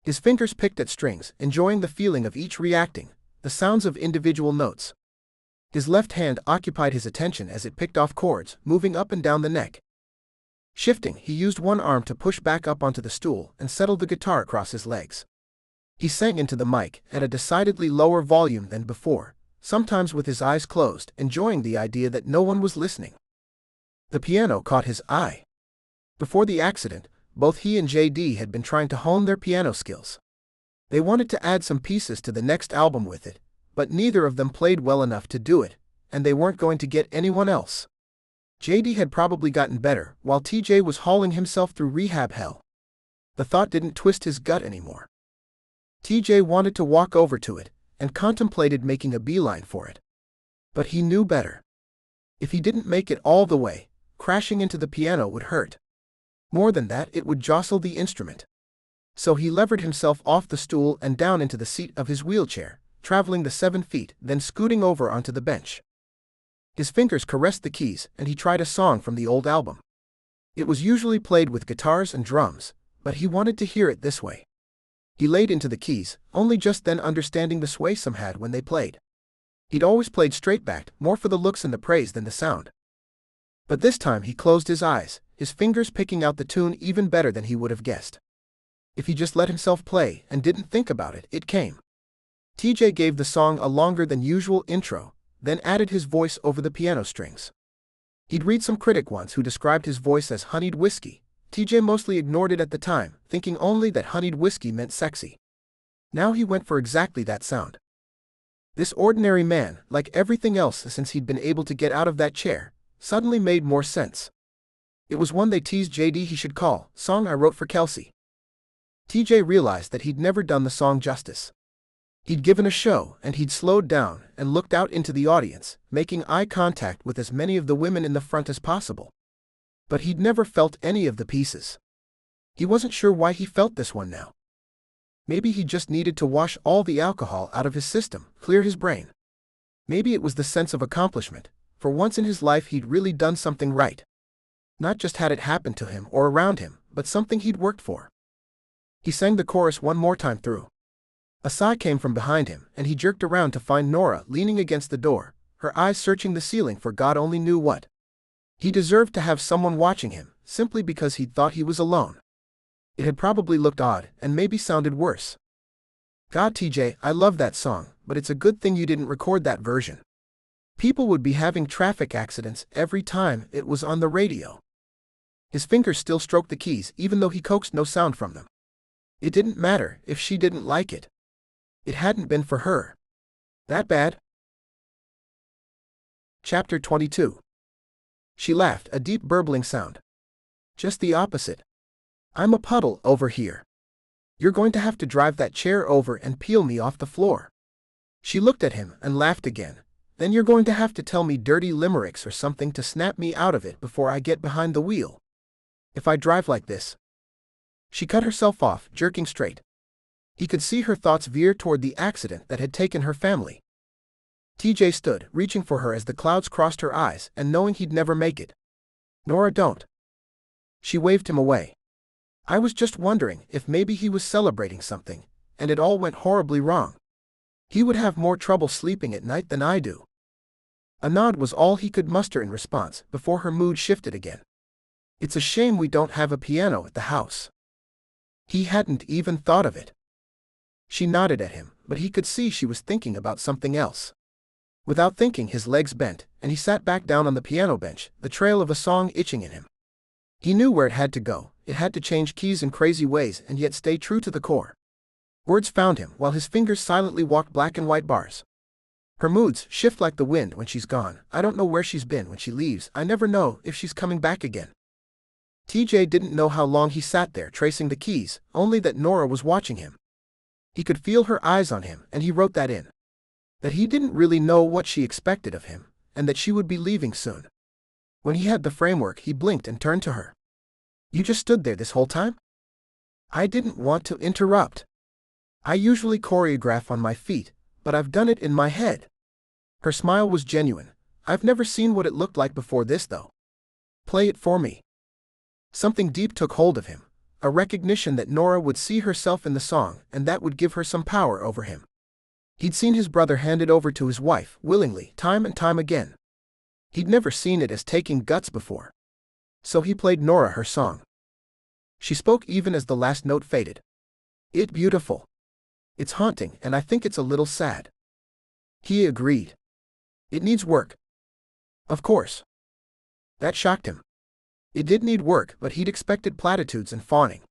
His fingers picked at strings, enjoying the feeling of each reacting, the sounds of individual notes. His left hand occupied his attention as it picked off chords, moving up and down the neck. Shifting, he used one arm to push back up onto the stool and settled the guitar across his legs. He sang into the mic at a decidedly lower volume than before, sometimes with his eyes closed, enjoying the idea that no one was listening. The piano caught his eye. Before the accident, both he and JD had been trying to hone their piano skills. They wanted to add some pieces to the next album with it, but neither of them played well enough to do it, and they weren't going to get anyone else. JD had probably gotten better, while TJ was hauling himself through rehab hell. The thought didn't twist his gut anymore. TJ wanted to walk over to it, and contemplated making a beeline for it. But he knew better. If he didn't make it all the way, crashing into the piano would hurt. More than that, it would jostle the instrument. So he levered himself off the stool and down into the seat of his wheelchair, traveling the 7 feet, then scooting over onto the bench. His fingers caressed the keys, and he tried a song from the old album. It was usually played with guitars and drums, but he wanted to hear it this way. He laid into the keys, only just then understanding the sway some had when they played. He'd always played straight-backed, more for the looks and the praise than the sound. But this time he closed his eyes, his fingers picking out the tune even better than he would have guessed. If he just let himself play and didn't think about it, it came. TJ gave the song a longer than usual intro, then added his voice over the piano strings. He'd read some critic once who described his voice as honeyed whiskey. TJ mostly ignored it at the time, thinking only that honeyed whiskey meant sexy. Now he went for exactly that sound. This ordinary man, like everything else since he'd been able to get out of that chair, suddenly made more sense. It was one they teased JD he should call, Song I Wrote for Kelsey. TJ realized that he'd never done the song justice. He'd given a show, and he'd slowed down and looked out into the audience, making eye contact with as many of the women in the front as possible. But he'd never felt any of the pieces. He wasn't sure why he felt this one now. Maybe he just needed to wash all the alcohol out of his system, clear his brain. Maybe it was the sense of accomplishment. For once in his life he'd really done something right. Not just had it happen to him or around him, but something he'd worked for. He sang the chorus one more time through. A sigh came from behind him, and he jerked around to find Norah leaning against the door, her eyes searching the ceiling for God only knew what. He deserved to have someone watching him, simply because he'd thought he was alone. It had probably looked odd, and maybe sounded worse. God, TJ, I love that song, but it's a good thing you didn't record that version. People would be having traffic accidents every time it was on the radio. His fingers still stroked the keys even though he coaxed no sound from them. It didn't matter if she didn't like it. It hadn't been for her. That bad? Chapter 22. She laughed, a deep burbling sound. Just the opposite. I'm a puddle over here. You're going to have to drive that chair over and peel me off the floor. She looked at him and laughed again. Then you're going to have to tell me dirty limericks or something to snap me out of it before I get behind the wheel. If I drive like this. She cut herself off, jerking straight. He could see her thoughts veer toward the accident that had taken her family. TJ stood, reaching for her as the clouds crossed her eyes and knowing he'd never make it. Norah, don't. She waved him away. I was just wondering if maybe he was celebrating something, and it all went horribly wrong. He would have more trouble sleeping at night than I do. A nod was all he could muster in response before her mood shifted again. It's a shame we don't have a piano at the house. He hadn't even thought of it. She nodded at him, but he could see she was thinking about something else. Without thinking, his legs bent, and he sat back down on the piano bench, the trail of a song itching in him. He knew where it had to go. It had to change keys in crazy ways and yet stay true to the core. Words found him while his fingers silently walked black and white bars. Her moods shift like the wind when she's gone. I don't know where she's been when she leaves. I never know if she's coming back again. TJ didn't know how long he sat there tracing the keys, only that Norah was watching him. He could feel her eyes on him, and he wrote that in. That he didn't really know what she expected of him, and that she would be leaving soon. When he had the framework, he blinked and turned to her. You just stood there this whole time? I didn't want to interrupt. I usually choreograph on my feet, but I've done it in my head. Her smile was genuine. I've never seen what it looked like before this though. Play it for me. Something deep took hold of him, a recognition that Norah would see herself in the song and that would give her some power over him. He'd seen his brother hand it over to his wife, willingly, time and time again. He'd never seen it as taking guts before. So he played Norah her song. She spoke even as the last note faded. It's beautiful. It's haunting, and I think it's a little sad. He agreed. It needs work. Of course. That shocked him. It did need work, but he'd expected platitudes and fawning.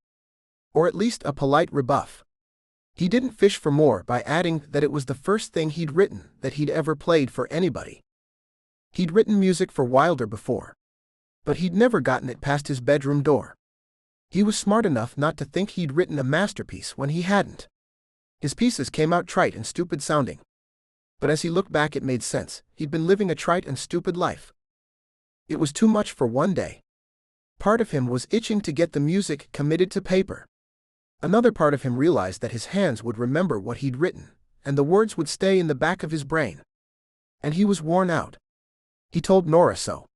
Or at least a polite rebuff. He didn't fish for more by adding that it was the first thing he'd written that he'd ever played for anybody. He'd written music for Wilder before. But he'd never gotten it past his bedroom door. He was smart enough not to think he'd written a masterpiece when he hadn't. His pieces came out trite and stupid sounding. But as he looked back, it made sense. He'd been living a trite and stupid life. It was too much for one day. Part of him was itching to get the music committed to paper. Another part of him realized that his hands would remember what he'd written, and the words would stay in the back of his brain. And he was worn out. He told Norah so.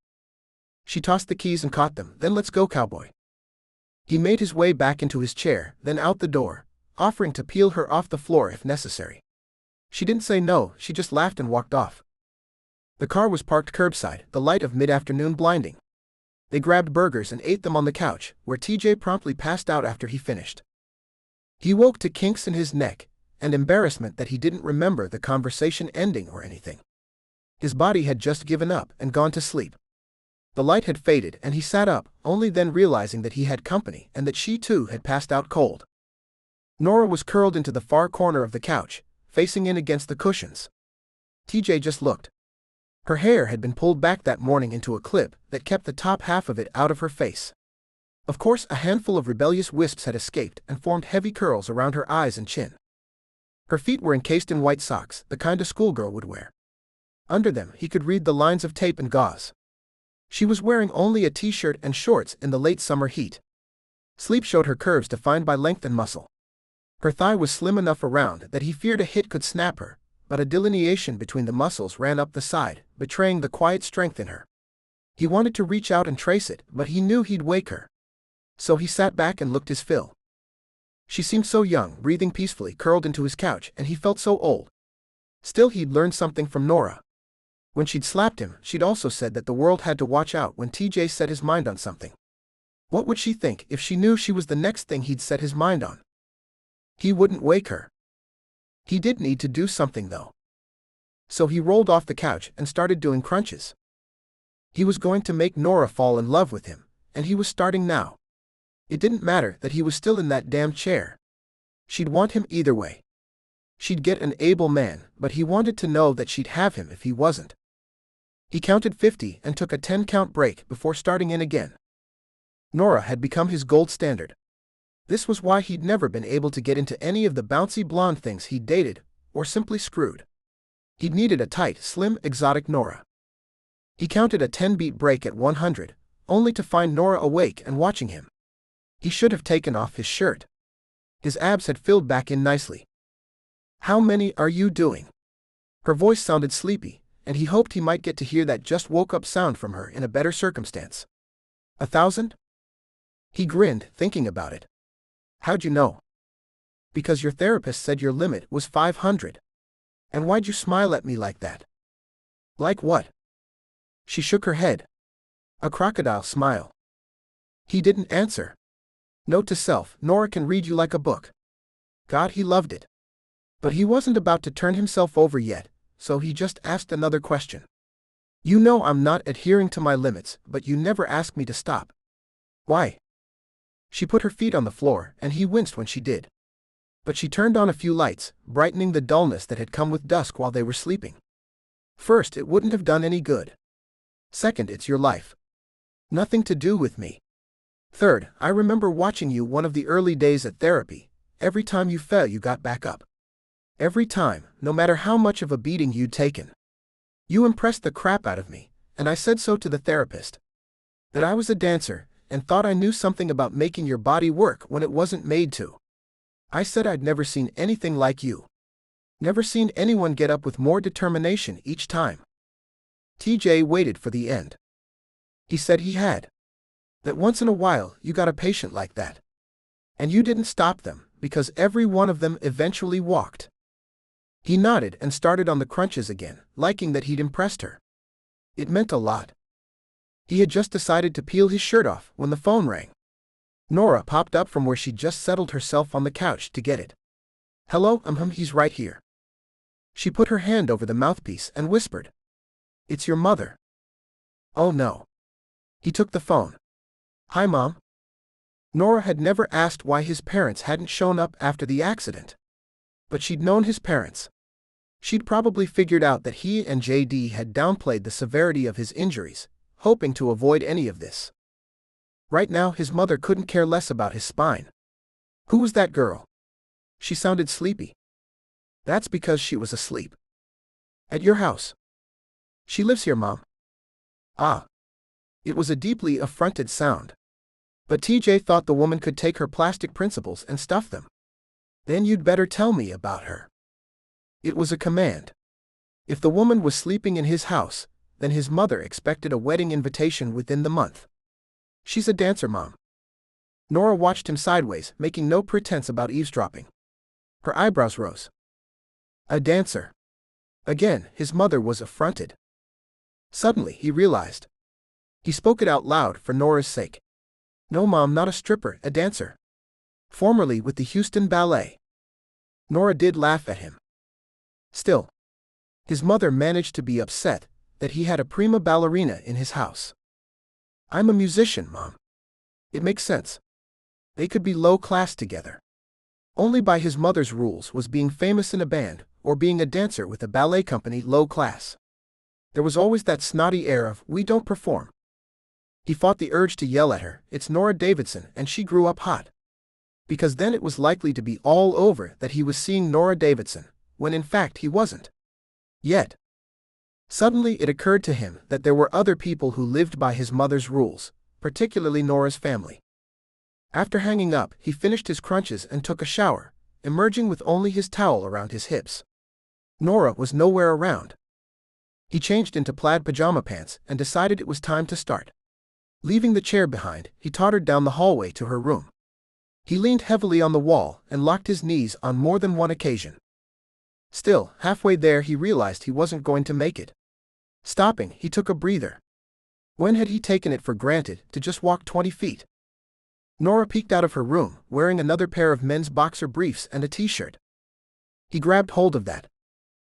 She tossed the keys and caught them. Then let's go, cowboy. He made his way back into his chair, then out the door, offering to peel her off the floor if necessary. She didn't say no, she just laughed and walked off. The car was parked curbside, the light of mid-afternoon blinding. They grabbed burgers and ate them on the couch, where TJ promptly passed out after he finished. He woke to kinks in his neck, and embarrassment that he didn't remember the conversation ending or anything. His body had just given up and gone to sleep. The light had faded and he sat up, only then realizing that he had company and that she too had passed out cold. Norah was curled into the far corner of the couch, facing in against the cushions. TJ just looked. Her hair had been pulled back that morning into a clip that kept the top half of it out of her face. Of course, a handful of rebellious wisps had escaped and formed heavy curls around her eyes and chin. Her feet were encased in white socks, the kind a schoolgirl would wear. Under them, he could read the lines of tape and gauze. She was wearing only a t-shirt and shorts in the late summer heat. Sleep showed her curves defined by length and muscle. Her thigh was slim enough around that he feared a hit could snap her, but a delineation between the muscles ran up the side, betraying the quiet strength in her. He wanted to reach out and trace it, but he knew he'd wake her. So he sat back and looked his fill. She seemed so young, breathing peacefully, curled into his couch, and he felt so old. Still, he'd learned something from Norah. When she'd slapped him, she'd also said that the world had to watch out when TJ set his mind on something. What would she think if she knew she was the next thing he'd set his mind on? He wouldn't wake her. He did need to do something though. So he rolled off the couch and started doing crunches. He was going to make Norah fall in love with him, and he was starting now. It didn't matter that he was still in that damn chair. She'd want him either way. She'd get an able man, but he wanted to know that she'd have him if he wasn't. He counted 50 and took a 10-count break before starting in again. Norah had become his gold standard. This was why he'd never been able to get into any of the bouncy blonde things he'd dated, or simply screwed. He'd needed a tight, slim, exotic Norah. He counted a 10-beat break at 100, only to find Norah awake and watching him. He should have taken off his shirt. His abs had filled back in nicely. "How many are you doing?" Her voice sounded sleepy, and he hoped he might get to hear that just woke-up sound from her in a better circumstance. 1,000? He grinned, thinking about it. "How'd you know?" "Because your therapist said your limit was 500. "And why'd you smile at me like that?" "Like what?" She shook her head. A crocodile smile. He didn't answer. Note to self: Norah can read you like a book. God, he loved it. But he wasn't about to turn himself over yet, so he just asked another question. "You know I'm not adhering to my limits, but you never ask me to stop. Why?" She put her feet on the floor, and he winced when she did. But she turned on a few lights, brightening the dullness that had come with dusk while they were sleeping. "First, it wouldn't have done any good. Second, it's your life. Nothing to do with me. Third, I remember watching you one of the early days at therapy. Every time you fell, you got back up. Every time, no matter how much of a beating you'd taken. You impressed the crap out of me, and I said so to the therapist. That I was a dancer, and thought I knew something about making your body work when it wasn't made to. I said I'd never seen anything like you. Never seen anyone get up with more determination each time." TJ waited for the end. He said he had. That once in a while you got a patient like that. And you didn't stop them, because every one of them eventually walked. He nodded and started on the crunches again, liking that he'd impressed her. It meant a lot. He had just decided to peel his shirt off when the phone rang. Norah popped up from where she'd just settled herself on the couch to get it. "Hello, he's right here." She put her hand over the mouthpiece and whispered. "It's your mother." "Oh no." He took the phone. "Hi, Mom." Norah had never asked why his parents hadn't shown up after the accident. But she'd known his parents. She'd probably figured out that he and JD had downplayed the severity of his injuries, hoping to avoid any of this. Right now his mother couldn't care less about his spine. "Who was that girl?" She sounded sleepy. "That's because she was asleep." "At your house?" "She lives here, Mom." "Ah." It was a deeply affronted sound. But TJ thought the woman could take her plastic principles and stuff them. "Then you'd better tell me about her." It was a command. If the woman was sleeping in his house, then his mother expected a wedding invitation within the month. "She's a dancer, Mom." Norah watched him sideways, making no pretense about eavesdropping. Her eyebrows rose. A dancer. Again, his mother was affronted. Suddenly, he realized. He spoke it out loud for Norah's sake. "No, Mom, not a stripper, a dancer. Formerly with the Houston Ballet." Norah did laugh at him. Still, his mother managed to be upset that he had a prima ballerina in his house. "I'm a musician, Mom." It makes sense. They could be low class together. Only by his mother's rules was being famous in a band, or being a dancer with a ballet company, low class. There was always that snotty air of, "we don't perform." He fought the urge to yell at her, "It's Norah Davidson, and she grew up hot." Because then it was likely to be all over that he was seeing Norah Davidson, when in fact he wasn't. Yet. Suddenly it occurred to him that there were other people who lived by his mother's rules, particularly Norah's family. After hanging up, he finished his crunches and took a shower, emerging with only his towel around his hips. Norah was nowhere around. He changed into plaid pajama pants and decided it was time to start. Leaving the chair behind, he tottered down the hallway to her room. He leaned heavily on the wall and locked his knees on more than one occasion. Still, halfway there he realized he wasn't going to make it. Stopping, he took a breather. When had he taken it for granted to just walk 20 feet? Norah peeked out of her room, wearing another pair of men's boxer briefs and a t-shirt. He grabbed hold of that.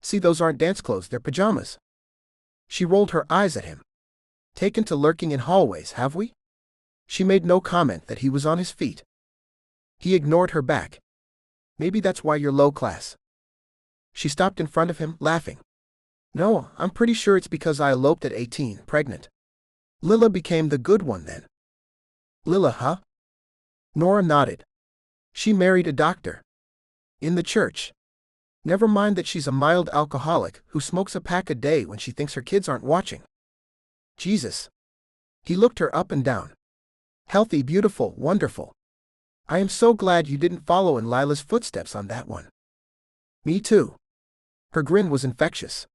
"See, those aren't dance clothes, they're pajamas." She rolled her eyes at him. "Taken to lurking in hallways, have we?" She made no comment that he was on his feet. He ignored her back. "Maybe that's why you're low class." She stopped in front of him, laughing. "No, I'm pretty sure it's because I eloped at 18, pregnant. Lila became the good one then." "Lila, huh?" Norah nodded. She married a doctor. In the church. Never mind that she's a mild alcoholic who smokes a pack a day when she thinks her kids aren't watching. Jesus. He looked her up and down. Healthy, beautiful, wonderful. I am so glad you didn't follow in Lila's footsteps on that one. Me too. Her grin was infectious.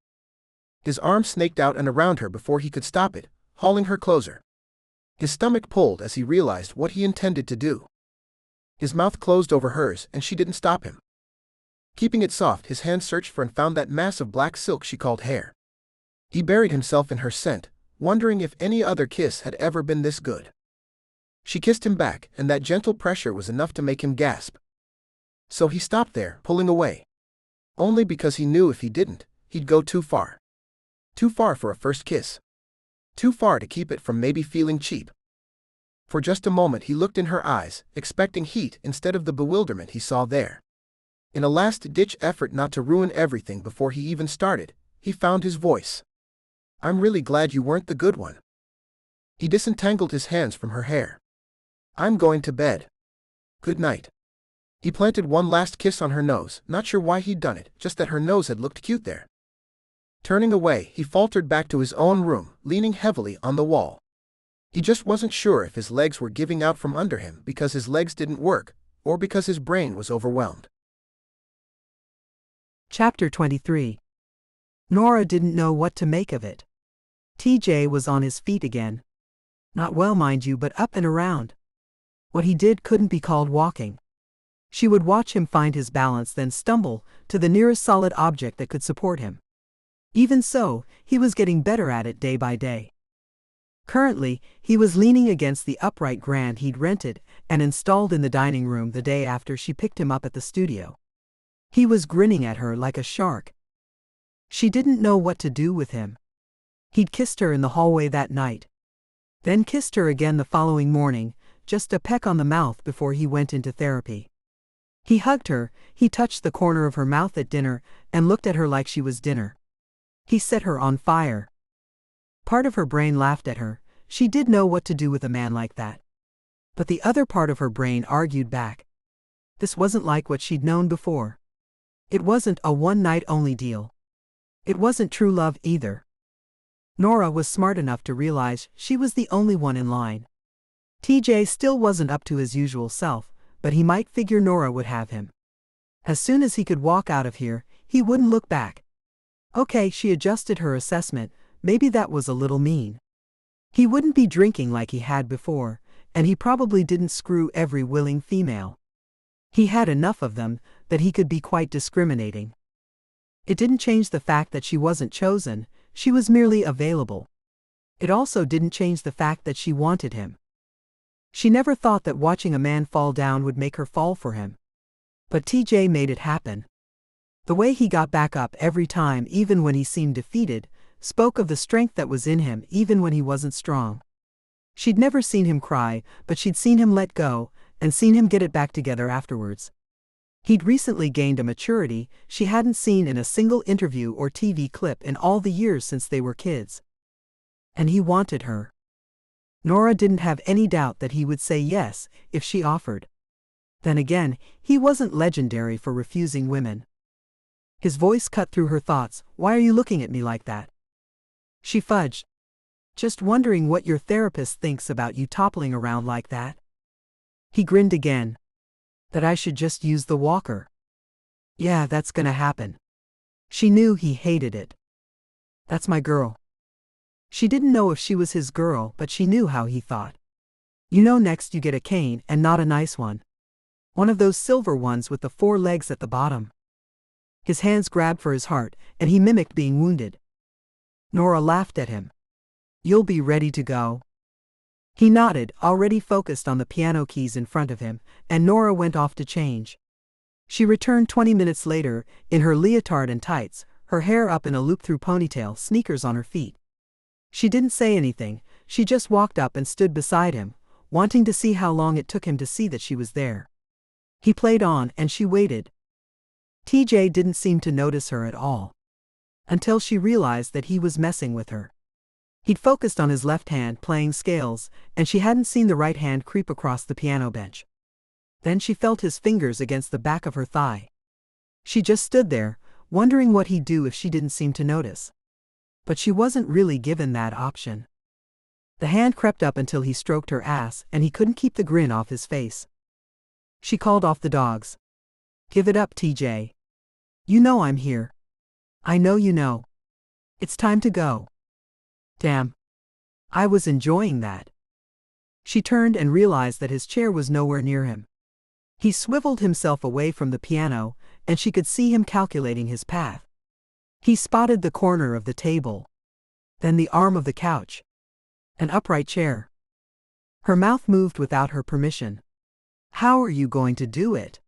His arm snaked out and around her before he could stop it, hauling her closer. His stomach pulled as he realized what he intended to do. His mouth closed over hers and she didn't stop him. Keeping it soft, his hand searched for and found that mass of black silk she called hair. He buried himself in her scent, wondering if any other kiss had ever been this good. She kissed him back, and that gentle pressure was enough to make him gasp. So he stopped there, pulling away. Only because he knew if he didn't, he'd go too far. Too far for a first kiss. Too far to keep it from maybe feeling cheap. For just a moment he looked in her eyes, expecting heat instead of the bewilderment he saw there. In a last-ditch effort not to ruin everything before he even started, he found his voice. I'm really glad you weren't the good one. He disentangled his hands from her hair. I'm going to bed. Good night. He planted one last kiss on her nose, not sure why he'd done it, just that her nose had looked cute there. Turning away, he faltered back to his own room, leaning heavily on the wall. He just wasn't sure if his legs were giving out from under him because his legs didn't work, or because his brain was overwhelmed. Chapter 23. Norah didn't know what to make of it. TJ was on his feet again. Not well, mind you, but up and around. What he did couldn't be called walking. She would watch him find his balance, then stumble to the nearest solid object that could support him. Even so, he was getting better at it day by day. Currently, he was leaning against the upright grand he'd rented and installed in the dining room the day after she picked him up at the studio. He was grinning at her like a shark. She didn't know what to do with him. He'd kissed her in the hallway that night. Then kissed her again the following morning, just a peck on the mouth before he went into therapy. He hugged her, he touched the corner of her mouth at dinner, and looked at her like she was dinner. He set her on fire. Part of her brain laughed at her. She did know what to do with a man like that. But the other part of her brain argued back. This wasn't like what she'd known before. It wasn't a one-night-only deal. It wasn't true love either. Norah was smart enough to realize she was the only one in line. TJ still wasn't up to his usual self, but he might figure Norah would have him. As soon as he could walk out of here, he wouldn't look back. Okay, she adjusted her assessment, maybe that was a little mean. He wouldn't be drinking like he had before, and he probably didn't screw every willing female. He had enough of them that he could be quite discriminating. It didn't change the fact that she wasn't chosen, she was merely available. It also didn't change the fact that she wanted him. She never thought that watching a man fall down would make her fall for him. But TJ made it happen. The way he got back up every time, even when he seemed defeated, spoke of the strength that was in him even when he wasn't strong. She'd never seen him cry, but she'd seen him let go, and seen him get it back together afterwards. He'd recently gained a maturity she hadn't seen in a single interview or TV clip in all the years since they were kids. And he wanted her. Norah didn't have any doubt that he would say yes if she offered. Then again, he wasn't legendary for refusing women. His voice cut through her thoughts. Why are you looking at me like that? She fudged. Just wondering what your therapist thinks about you toppling around like that. He grinned again. That I should just use the walker. Yeah, that's gonna happen. She knew he hated it. That's my girl. She didn't know if she was his girl, but she knew how he thought. You know, next you get a cane, and not a nice one. One of those silver ones with the 4 legs at the bottom. His hands grabbed for his heart, and he mimicked being wounded. Norah laughed at him. You'll be ready to go? He nodded, already focused on the piano keys in front of him, and Norah went off to change. She returned 20 minutes later, in her leotard and tights, her hair up in a loop-through ponytail, sneakers on her feet. She didn't say anything, she just walked up and stood beside him, wanting to see how long it took him to see that she was there. He played on, and she waited. TJ didn't seem to notice her at all. Until she realized that he was messing with her. He'd focused on his left hand playing scales, and she hadn't seen the right hand creep across the piano bench. Then she felt his fingers against the back of her thigh. She just stood there, wondering what he'd do if she didn't seem to notice. But she wasn't really given that option. The hand crept up until he stroked her ass, and he couldn't keep the grin off his face. She called off the dogs. "Give it up, TJ. You know I'm here. I know you know. It's time to go." Damn. I was enjoying that. She turned and realized that his chair was nowhere near him. He swiveled himself away from the piano, and she could see him calculating his path. He spotted the corner of the table. Then the arm of the couch. An upright chair. Her mouth moved without her permission. "How are you going to do it?"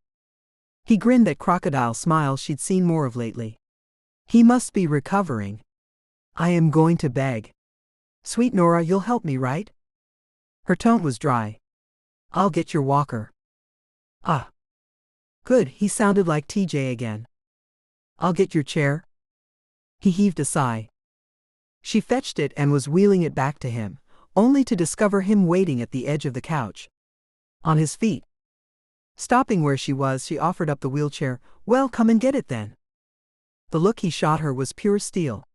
He grinned that crocodile smile she'd seen more of lately. He must be recovering. "I am going to beg. Sweet Norah, you'll help me, right?" Her tone was dry. "I'll get your walker." "Ah. Good," he sounded like TJ again. "I'll get your chair." He heaved a sigh. She fetched it and was wheeling it back to him, only to discover him waiting at the edge of the couch. On his feet. Stopping where she was, she offered up the wheelchair. "Well, come and get it then." The look he shot her was pure steel.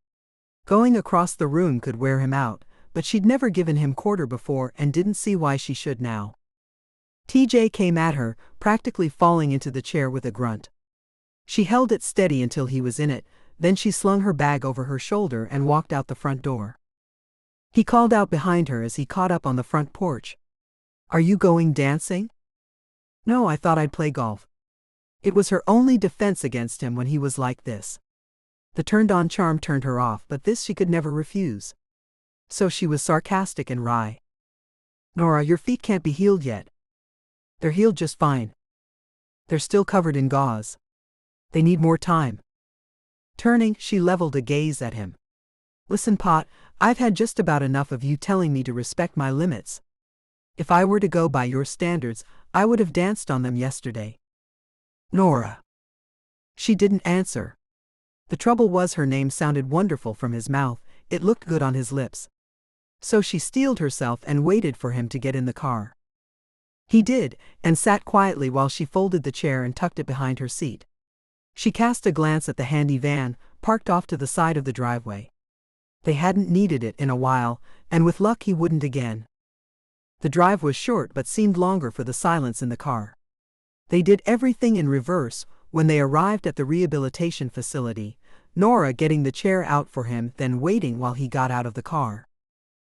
Going across the room could wear him out, but she'd never given him quarter before and didn't see why she should now. TJ came at her, practically falling into the chair with a grunt. She held it steady until he was in it, then she slung her bag over her shoulder and walked out the front door. He called out behind her as he caught up on the front porch. "Are you going dancing?" "No, I thought I'd play golf." It was her only defense against him when he was like this. The turned-on charm turned her off, but this she could never refuse. So she was sarcastic and wry. "Norah, your feet can't be healed yet." "They're healed just fine. They're still covered in gauze. They need more time." Turning, she leveled a gaze at him. "Listen, Pot, I've had just about enough of you telling me to respect my limits. If I were to go by your standards, I would have danced on them yesterday." "Norah." She didn't answer. The trouble was her name sounded wonderful from his mouth, it looked good on his lips. So she steeled herself and waited for him to get in the car. He did, and sat quietly while she folded the chair and tucked it behind her seat. She cast a glance at the handy van, parked off to the side of the driveway. They hadn't needed it in a while, and with luck he wouldn't again. The drive was short but seemed longer for the silence in the car. They did everything in reverse. When they arrived at the rehabilitation facility, Norah getting the chair out for him, then waiting while he got out of the car.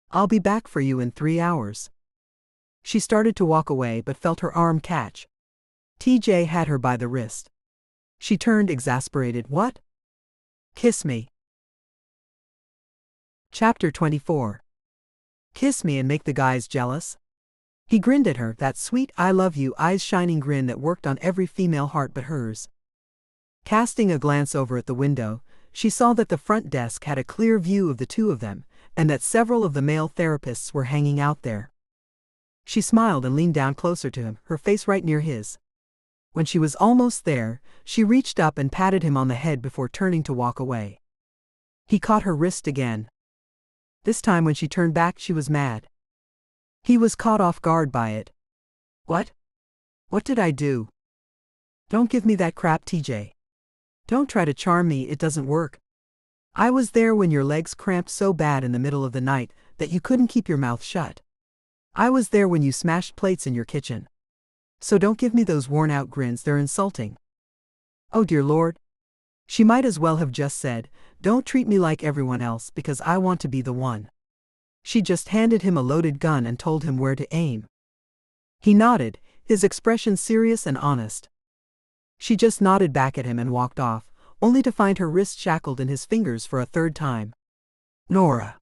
"I'll be back for you in 3 hours." She started to walk away but felt her arm catch. TJ had her by the wrist. She turned exasperated. "What?" "Kiss me." Chapter 24. Kiss me and make the guys jealous? He grinned at her, that sweet "I love you" eyes shining grin that worked on every female heart but hers. Casting a glance over at the window, she saw that the front desk had a clear view of the two of them, and that several of the male therapists were hanging out there. She smiled and leaned down closer to him, her face right near his. When she was almost there, she reached up and patted him on the head before turning to walk away. He caught her wrist again. This time when she turned back, she was mad. He was caught off guard by it. "What? What did I do?" "Don't give me that crap, TJ. Don't try to charm me, it doesn't work. I was there when your legs cramped so bad in the middle of the night that you couldn't keep your mouth shut. I was there when you smashed plates in your kitchen. So don't give me those worn-out grins, they're insulting." Oh dear Lord. She might as well have just said, "Don't treat me like everyone else because I want to be the one." She just handed him a loaded gun and told him where to aim. He nodded, his expression serious and honest. She just nodded back at him and walked off, only to find her wrist shackled in his fingers for a third time. "Norah."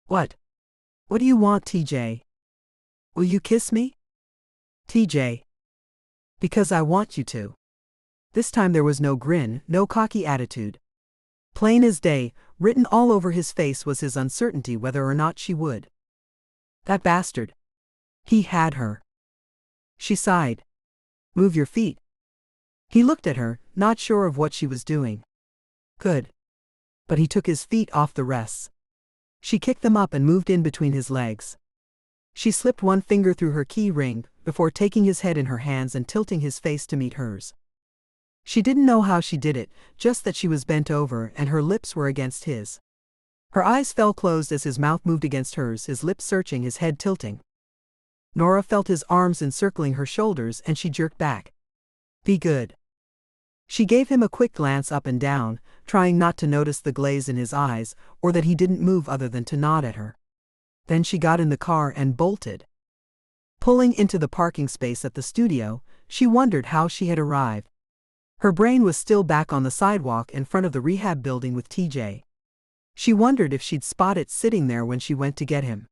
"What? What do you want, TJ? Will you kiss me?" "TJ. Because I want you to." This time there was no grin, no cocky attitude. Plain as day, written all over his face was his uncertainty whether or not she would. That bastard. He had her. She sighed. "Move your feet." He looked at her, not sure of what she was doing. Good. But he took his feet off the rests. She kicked them up and moved in between his legs. She slipped one finger through her key ring, before taking his head in her hands and tilting his face to meet hers. She didn't know how she did it, just that she was bent over and her lips were against his. Her eyes fell closed as his mouth moved against hers, his lips searching, his head tilting. Norah felt his arms encircling her shoulders and she jerked back. "Be good." She gave him a quick glance up and down, trying not to notice the glaze in his eyes or that he didn't move other than to nod at her. Then she got in the car and bolted. Pulling into the parking space at the studio, she wondered how she had arrived. Her brain was still back on the sidewalk in front of the rehab building with TJ. She wondered if she'd spot it sitting there when she went to get him.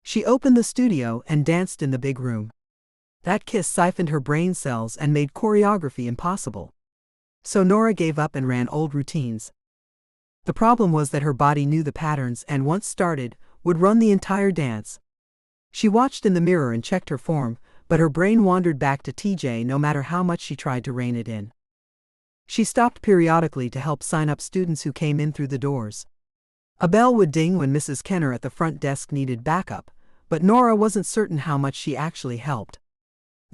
She opened the studio and danced in the big room. That kiss siphoned her brain cells and made choreography impossible. So Norah gave up and ran old routines. The problem was that her body knew the patterns and once started, would run the entire dance. She watched in the mirror and checked her form, but her brain wandered back to TJ no matter how much she tried to rein it in. She stopped periodically to help sign up students who came in through the doors. A bell would ding when Mrs. Kenner at the front desk needed backup, but Norah wasn't certain how much she actually helped.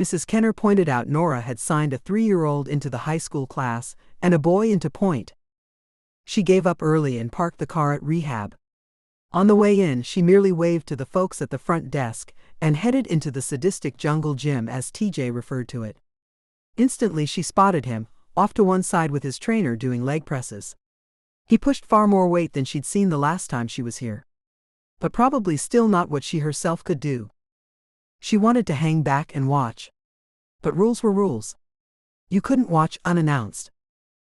Mrs. Kenner pointed out Norah had signed a 3-year-old into the high school class and a boy into Point. She gave up early and parked the car at rehab. On the way in, she merely waved to the folks at the front desk and headed into the sadistic jungle gym, as TJ referred to it. Instantly she spotted him, off to one side with his trainer doing leg presses. He pushed far more weight than she'd seen the last time she was here. But probably still not what she herself could do. She wanted to hang back and watch. But rules were rules. You couldn't watch unannounced.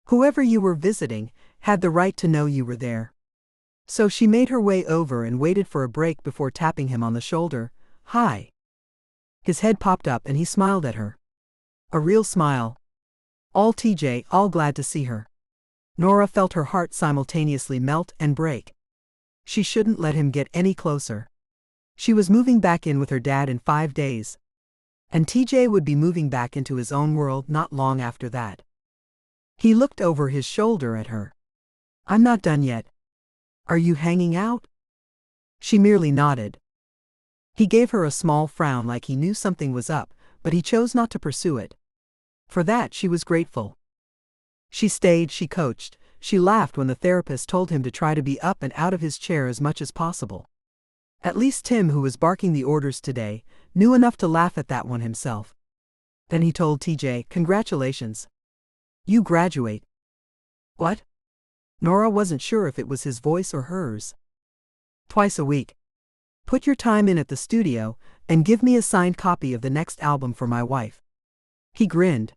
Whoever you were visiting had the right to know you were there. So she made her way over and waited for a break before tapping him on the shoulder. "Hi." His head popped up and he smiled at her. A real smile. All TJ, all glad to see her. Norah felt her heart simultaneously melt and break. She shouldn't let him get any closer. She was moving back in with her dad in 5 days. And TJ would be moving back into his own world not long after that. He looked over his shoulder at her. "I'm not done yet. Are you hanging out?" She merely nodded. He gave her a small frown like he knew something was up, but he chose not to pursue it. For that she was grateful. She stayed, she coached, she laughed when the therapist told him to try to be up and out of his chair as much as possible. At least Tim, who was barking the orders today, knew enough to laugh at that one himself. Then he told TJ, "Congratulations. You graduate." "What?" Norah wasn't sure if it was his voice or hers. "Twice a week. Put your time in at the studio, and give me a signed copy of the next album for my wife." He grinned.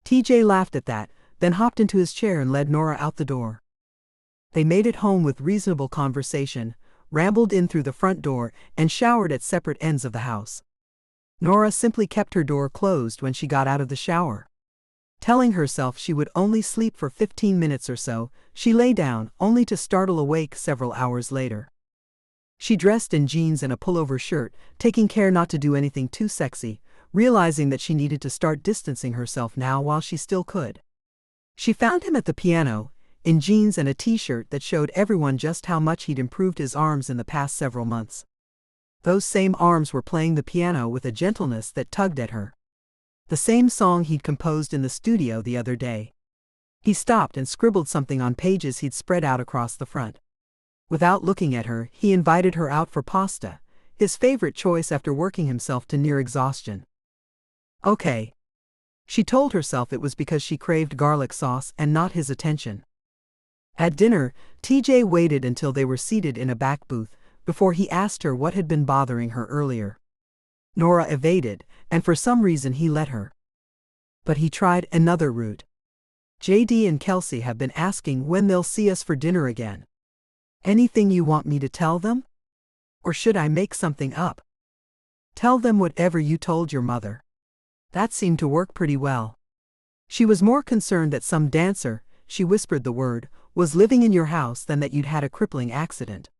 TJ laughed at that, then hopped into his chair and led Norah out the door. They made it home with reasonable conversation, rambled in through the front door, and showered at separate ends of the house. Norah simply kept her door closed when she got out of the shower. Telling herself she would only sleep for 15 minutes or so, she lay down, only to startle awake several hours later. She dressed in jeans and a pullover shirt, taking care not to do anything too sexy, realizing that she needed to start distancing herself now while she still could. She found him at the piano, in jeans and a t-shirt that showed everyone just how much he'd improved his arms in the past several months. Those same arms were playing the piano with a gentleness that tugged at her. The same song he'd composed in the studio the other day. He stopped and scribbled something on pages he'd spread out across the front. Without looking at her, he invited her out for pasta, his favorite choice after working himself to near exhaustion. Okay. She told herself it was because she craved garlic sauce and not his attention. At dinner, TJ waited until they were seated in a back booth, before he asked her what had been bothering her earlier. Norah evaded, and for some reason he let her. But he tried another route. JD and Kelsey have been asking when they'll see us for dinner again. Anything you want me to tell them? Or should I make something up? Tell them whatever you told your mother. That seemed to work pretty well. She was more concerned that some dancer, she whispered the word, was living in your house than that you'd had a crippling accident.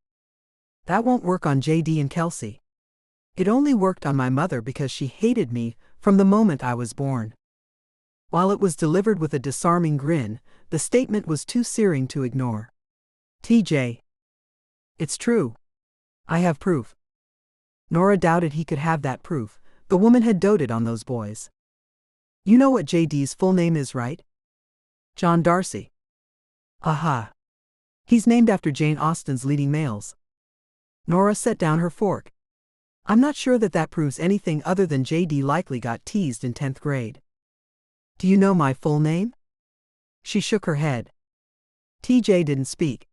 That won't work on JD and Kelsey. It only worked on my mother because she hated me from the moment I was born. While it was delivered with a disarming grin, the statement was too searing to ignore. TJ. It's true. I have proof. Norah doubted he could have that proof, The woman had doted on those boys. You know what JD's full name is, right? John Darcy. Aha. He's named after Jane Austen's leading males. Norah set down her fork. I'm not sure that proves anything other than JD likely got teased in 10th grade. Do you know my full name? She shook her head. TJ didn't speak.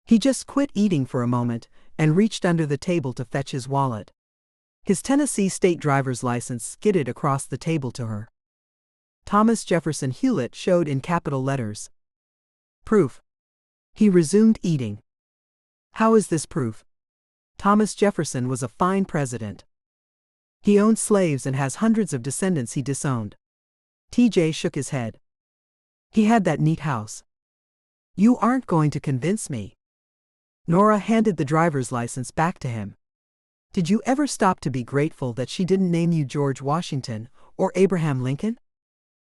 He just quit eating for a moment and reached under the table to fetch his wallet. His Tennessee state driver's license skidded across the table to her. Thomas Jefferson Hewlett showed in capital letters. Proof. He resumed eating. How is this proof? Thomas Jefferson was a fine president. He owned slaves and has hundreds of descendants he disowned. TJ shook his head. He had that neat house. You aren't going to convince me. Norah handed the driver's license back to him. Did you ever stop to be grateful that she didn't name you George Washington or Abraham Lincoln?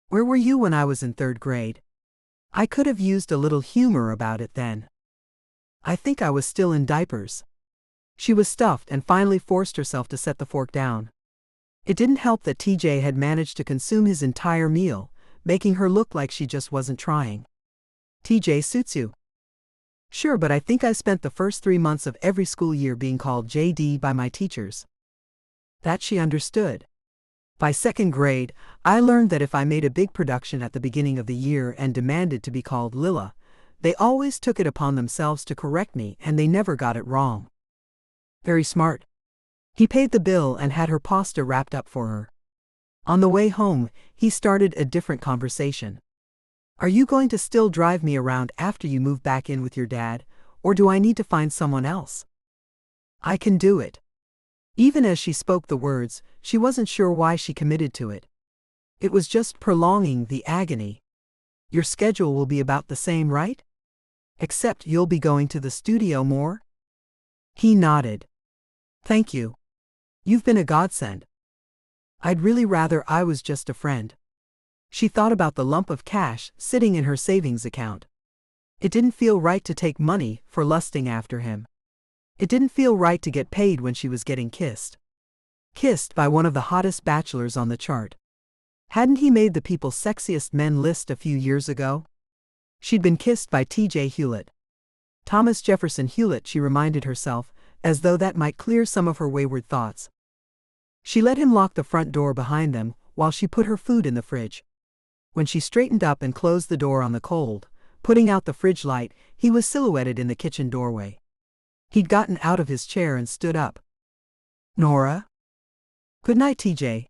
Where were you when I was in 3rd grade? I could have used a little humor about it then. I think I was still in diapers. She was stuffed and finally forced herself to set the fork down. It didn't help that TJ had managed to consume his entire meal, making her look like she just wasn't trying. TJ suits you. Sure, but I think I spent the first 3 months of every school year being called JD by my teachers. That she understood. By 2nd grade, I learned that if I made a big production at the beginning of the year and demanded to be called Lilla, they always took it upon themselves to correct me and they never got it wrong. Very smart. He paid the bill and had her pasta wrapped up for her. On the way home, he started a different conversation. Are you going to still drive me around after you move back in with your dad, or do I need to find someone else? I can do it. Even as she spoke the words, she wasn't sure why she committed to it. It was just prolonging the agony. Your schedule will be about the same, right? Except you'll be going to the studio more? He nodded. Thank you. You've been a godsend. I'd really rather I was just a friend. She thought about the lump of cash sitting in her savings account. It didn't feel right to take money for lusting after him. It didn't feel right to get paid when she was getting kissed. Kissed by one of the hottest bachelors on the chart. Hadn't he made the People's Sexiest Men list a few years ago? She'd been kissed by TJ Hewlett. Thomas Jefferson Hewlett, she reminded herself, as though that might clear some of her wayward thoughts. She let him lock the front door behind them while she put her food in the fridge. When she straightened up and closed the door on the cold, putting out the fridge light, he was silhouetted in the kitchen doorway. He'd gotten out of his chair and stood up. Norah? Good night, TJ.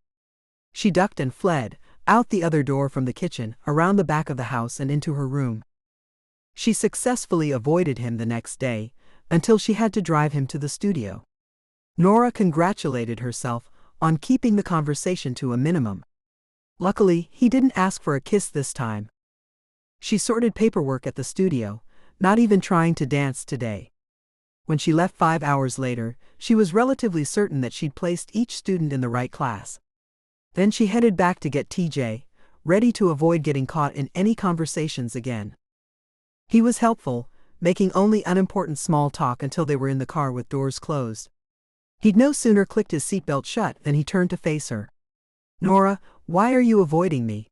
She ducked and fled, out the other door from the kitchen, around the back of the house and into her room. She successfully avoided him the next day, until she had to drive him to the studio. Norah congratulated herself on keeping the conversation to a minimum. Luckily, he didn't ask for a kiss this time. She sorted paperwork at the studio, not even trying to dance today. When she left 5 hours later, she was relatively certain that she'd placed each student in the right class. Then she headed back to get TJ, ready to avoid getting caught in any conversations again. He was helpful, making only unimportant small talk until they were in the car with doors closed. He'd no sooner clicked his seatbelt shut than he turned to face her. Norah, why are you avoiding me?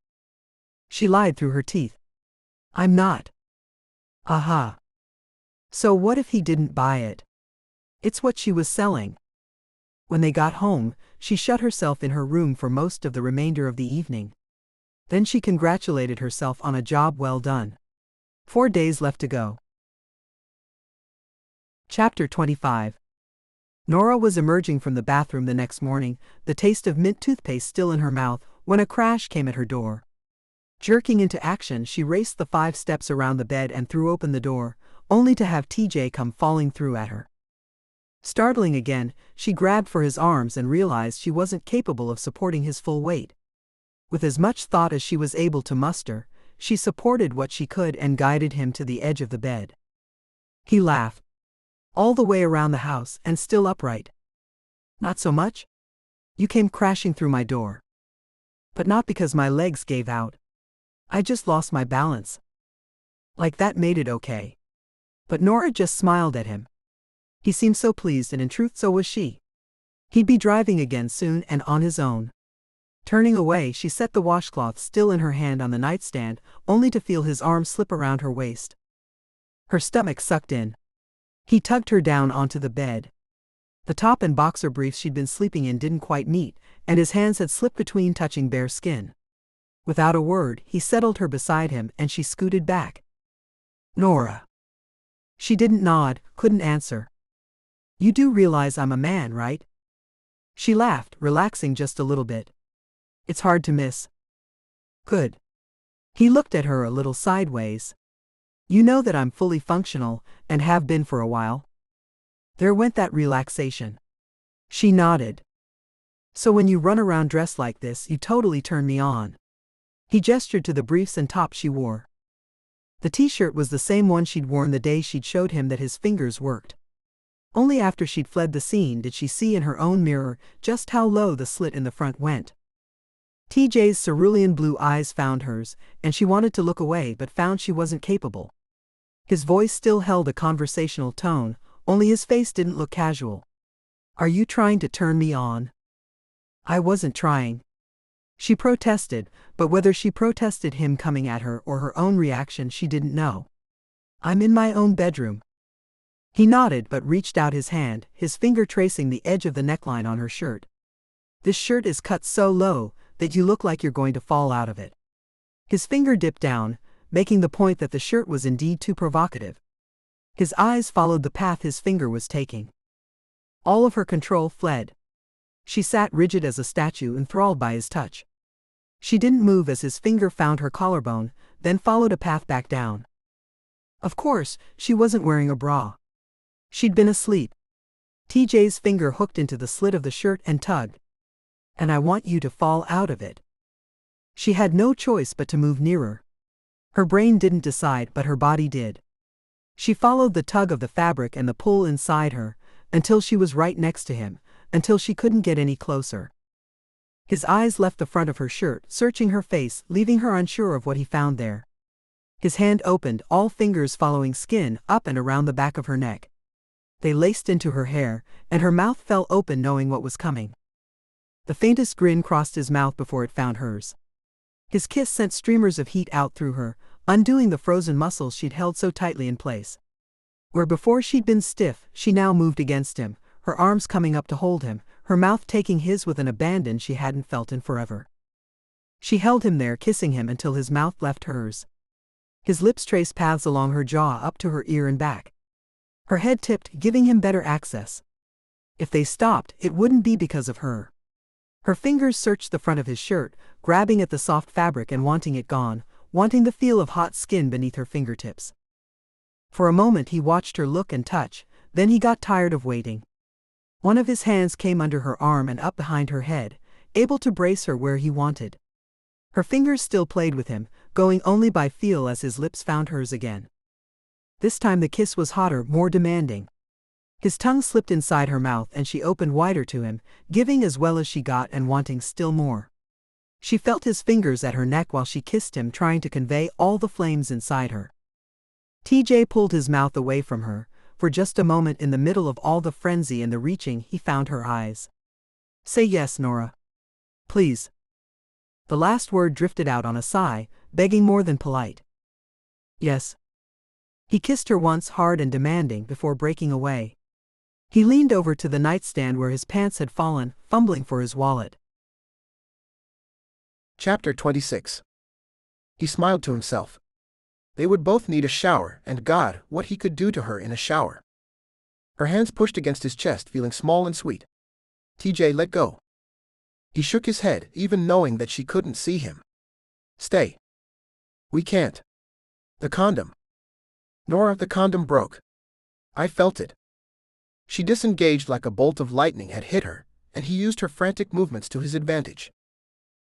She lied through her teeth. I'm not. Aha. So what if he didn't buy it? It's what she was selling. When they got home, she shut herself in her room for most of the remainder of the evening. Then she congratulated herself on a job well done. 4 days left to go. Chapter 25. Norah was emerging from the bathroom the next morning, the taste of mint toothpaste still in her mouth, when a crash came at her door. Jerking into action, she raced the 5 steps around the bed and threw open the door, only to have TJ come falling through at her. Startling again, she grabbed for his arms and realized she wasn't capable of supporting his full weight. With as much thought as she was able to muster, she supported what she could and guided him to the edge of the bed. He laughed. All the way around the house and still upright. Not so much? You came crashing through my door. But not because my legs gave out. I just lost my balance. Like that made it okay. But Norah just smiled at him. He seemed so pleased, and in truth so was she. He'd be driving again soon and on his own. Turning away, she set the washcloth still in her hand on the nightstand, only to feel his arm slip around her waist. Her stomach sucked in. He tugged her down onto the bed. The top and boxer briefs she'd been sleeping in didn't quite meet, and his hands had slipped between, touching bare skin. Without a word, he settled her beside him and she scooted back. Norah. She didn't nod, couldn't answer. You do realize I'm a man, right? She laughed, relaxing just a little bit. It's hard to miss. Good. He looked at her a little sideways. You know that I'm fully functional, and have been for a while. There went that relaxation. She nodded. So when you run around dressed like this, you totally turn me on. He gestured to the briefs and top she wore. The t-shirt was the same one she'd worn the day she'd showed him that his fingers worked. Only after she'd fled the scene did she see in her own mirror just how low the slit in the front went. TJ's cerulean blue eyes found hers, and she wanted to look away but found she wasn't capable. His voice still held a conversational tone, only his face didn't look casual. Are you trying to turn me on? I wasn't trying. She protested, but whether she protested him coming at her or her own reaction she didn't know. I'm in my own bedroom. He nodded but reached out his hand, his finger tracing the edge of the neckline on her shirt. This shirt is cut so low that you look like you're going to fall out of it. His finger dipped down, making the point that the shirt was indeed too provocative. His eyes followed the path his finger was taking. All of her control fled. She sat rigid as a statue, enthralled by his touch. She didn't move as his finger found her collarbone, then followed a path back down. Of course, she wasn't wearing a bra. She'd been asleep. TJ's finger hooked into the slit of the shirt and tugged. And I want you to fall out of it. She had no choice but to move nearer. Her brain didn't decide, but her body did. She followed the tug of the fabric and the pull inside her, until she was right next to him, until she couldn't get any closer. His eyes left the front of her shirt, searching her face, leaving her unsure of what he found there. His hand opened, all fingers following skin, up and around the back of her neck. They laced into her hair, and her mouth fell open knowing what was coming. The faintest grin crossed his mouth before it found hers. His kiss sent streamers of heat out through her, undoing the frozen muscles she'd held so tightly in place. Where before she'd been stiff, she now moved against him, her arms coming up to hold him, her mouth taking his with an abandon she hadn't felt in forever. She held him there, kissing him until his mouth left hers. His lips traced paths along her jaw up to her ear and back. Her head tipped, giving him better access. If they stopped, it wouldn't be because of her. Her fingers searched the front of his shirt, grabbing at the soft fabric and wanting it gone, wanting the feel of hot skin beneath her fingertips. For a moment he watched her look and touch, then he got tired of waiting. One of his hands came under her arm and up behind her head, able to brace her where he wanted. Her fingers still played with him, going only by feel as his lips found hers again. This time the kiss was hotter, more demanding. His tongue slipped inside her mouth and she opened wider to him, giving as well as she got and wanting still more. She felt his fingers at her neck while she kissed him, trying to convey all the flames inside her. TJ pulled his mouth away from her. For just a moment in the middle of all the frenzy and the reaching, he found her eyes. Say yes, Norah. Please. The last word drifted out on a sigh, begging more than polite. Yes. He kissed her once, hard and demanding, before breaking away. He leaned over to the nightstand where his pants had fallen, fumbling for his wallet. Chapter 26. He smiled to himself. They would both need a shower, and God, what he could do to her in a shower. Her hands pushed against his chest, feeling small and sweet. TJ let go. He shook his head, even knowing that she couldn't see him. Stay. We can't. The condom. Norah, the condom broke. I felt it. She disengaged like a bolt of lightning had hit her, and he used her frantic movements to his advantage.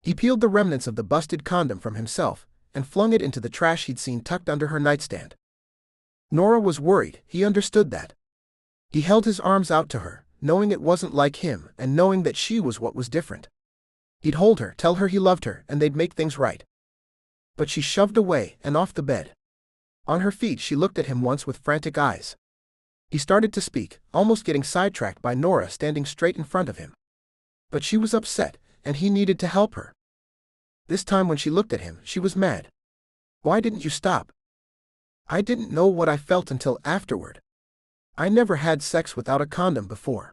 He peeled the remnants of the busted condom from himself, and flung it into the trash he'd seen tucked under her nightstand. Norah was worried, he understood that. He held his arms out to her, knowing it wasn't like him and knowing that she was what was different. He'd hold her, tell her he loved her, and they'd make things right. But she shoved away and off the bed. On her feet she looked at him once with frantic eyes. He started to speak, almost getting sidetracked by Norah standing straight in front of him. But she was upset, and he needed to help her. This time when she looked at him, she was mad. "Why didn't you stop?" "I didn't know what I felt until afterward. I never had sex without a condom before.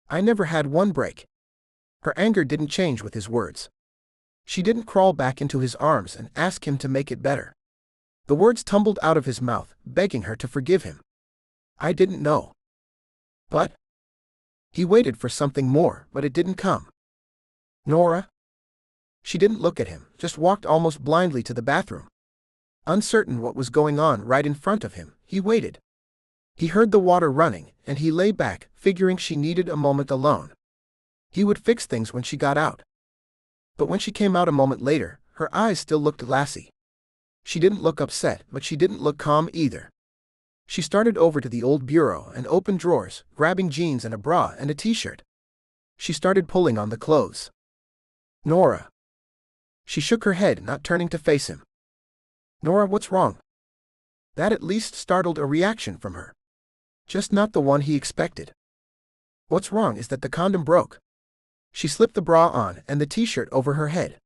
I never had one break." Her anger didn't change with his words. She didn't crawl back into his arms and ask him to make it better. The words tumbled out of his mouth, begging her to forgive him. "I didn't know." "But—" He waited for something more, but it didn't come. "Norah?" She didn't look at him, just walked almost blindly to the bathroom. Uncertain what was going on right in front of him, he waited. He heard the water running, and he lay back, figuring she needed a moment alone. He would fix things when she got out. But when she came out a moment later, her eyes still looked glassy. She didn't look upset, but she didn't look calm either. She started over to the old bureau and opened drawers, grabbing jeans and a bra and a t-shirt. She started pulling on the clothes. "Norah." She shook her head, not turning to face him. "Norah, what's wrong?" That at least startled a reaction from her. Just not the one he expected. "What's wrong is that the condom broke." She slipped the bra on and the t-shirt over her head.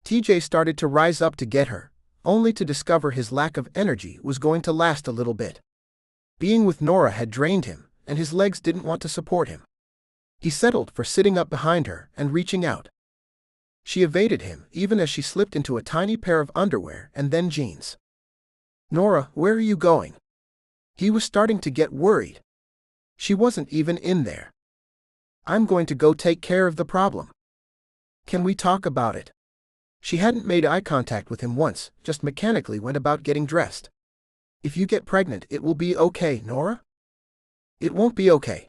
TJ started to rise up to get her, only to discover his lack of energy was going to last a little bit. Being with Norah had drained him, and his legs didn't want to support him. He settled for sitting up behind her and reaching out. She evaded him, even as she slipped into a tiny pair of underwear and then jeans. "Norah, where are you going?" He was starting to get worried. She wasn't even in there. "I'm going to go take care of the problem." "Can we talk about it?" She hadn't made eye contact with him once, just mechanically went about getting dressed. "If you get pregnant, it will be okay, Norah?" "It won't be okay."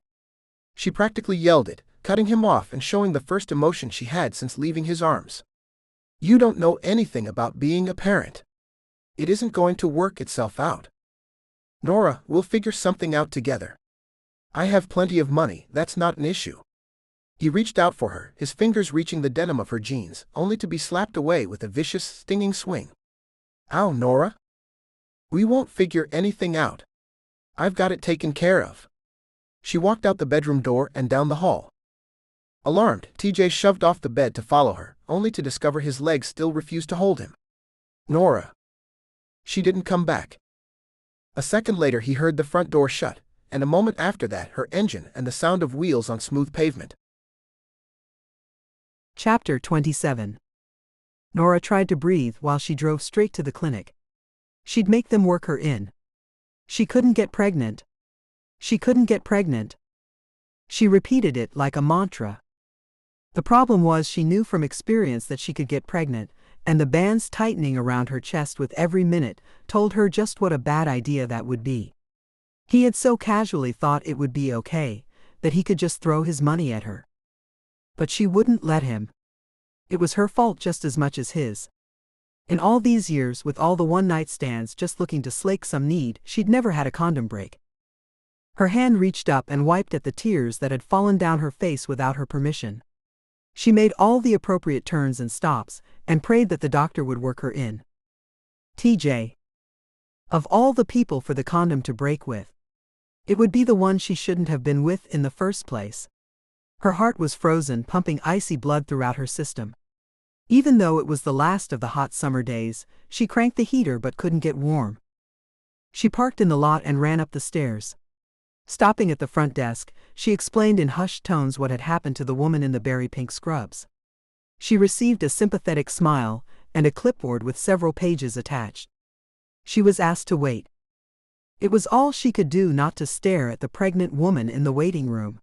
She practically yelled it, cutting him off and showing the first emotion she had since leaving his arms. "You don't know anything about being a parent. It isn't going to work itself out. Norah, we'll figure something out together. I have plenty of money, that's not an issue." He reached out for her, his fingers reaching the denim of her jeans, only to be slapped away with a vicious, stinging swing. "Ow, Norah. We won't figure anything out. I've got it taken care of." She walked out the bedroom door and down the hall. Alarmed, TJ shoved off the bed to follow her, only to discover his legs still refused to hold him. "Norah." She didn't come back. A second later he heard the front door shut, and a moment after that her engine and the sound of wheels on smooth pavement. Chapter 27. Norah tried to breathe while she drove straight to the clinic. She'd make them work her in. She couldn't get pregnant. She couldn't get pregnant. She repeated it like a mantra. The problem was she knew from experience that she could get pregnant, and the bands tightening around her chest with every minute told her just what a bad idea that would be. He had so casually thought it would be okay, that he could just throw his money at her. But she wouldn't let him. It was her fault just as much as his. In all these years, with all the one-night stands just looking to slake some need, she'd never had a condom break. Her hand reached up and wiped at the tears that had fallen down her face without her permission. She made all the appropriate turns and stops, and prayed that the doctor would work her in. TJ. Of all the people for the condom to break with, it would be the one she shouldn't have been with in the first place. Her heart was frozen, pumping icy blood throughout her system. Even though it was the last of the hot summer days, she cranked the heater but couldn't get warm. She parked in the lot and ran up the stairs. Stopping at the front desk, she explained in hushed tones what had happened to the woman in the berry pink scrubs. She received a sympathetic smile and a clipboard with several pages attached. She was asked to wait. It was all she could do not to stare at the pregnant woman in the waiting room.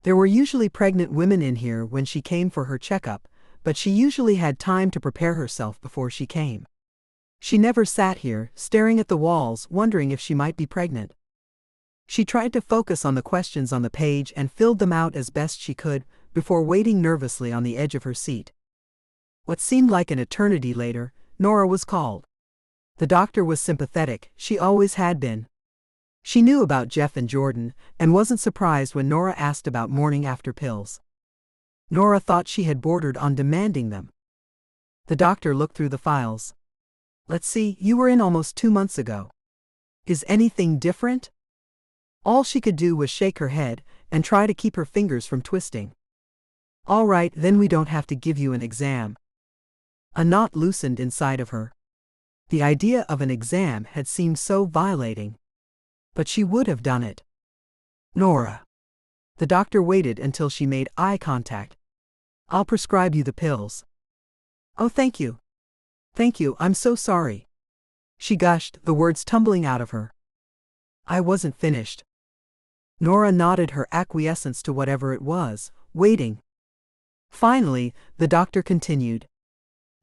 There were usually pregnant women in here when she came for her checkup, but she usually had time to prepare herself before she came. She never sat here, staring at the walls, wondering if she might be pregnant. She tried to focus on the questions on the page and filled them out as best she could, before waiting nervously on the edge of her seat. What seemed like an eternity later, Norah was called. The doctor was sympathetic, she always had been. She knew about Jeff and Jordan, and wasn't surprised when Norah asked about morning after pills. Norah thought she had bordered on demanding them. The doctor looked through the files. "Let's see, you were in almost 2 months ago. Is anything different?" All she could do was shake her head and try to keep her fingers from twisting. All right, then we don't have to give you an exam. A knot loosened inside of her. The idea of an exam had seemed so violating. But she would have done it. Norah. The doctor waited until she made eye contact. I'll prescribe you the pills. Oh, thank you. Thank you, I'm so sorry. She gushed, the words tumbling out of her. I wasn't finished. Norah nodded her acquiescence to whatever it was, waiting. Finally, the doctor continued.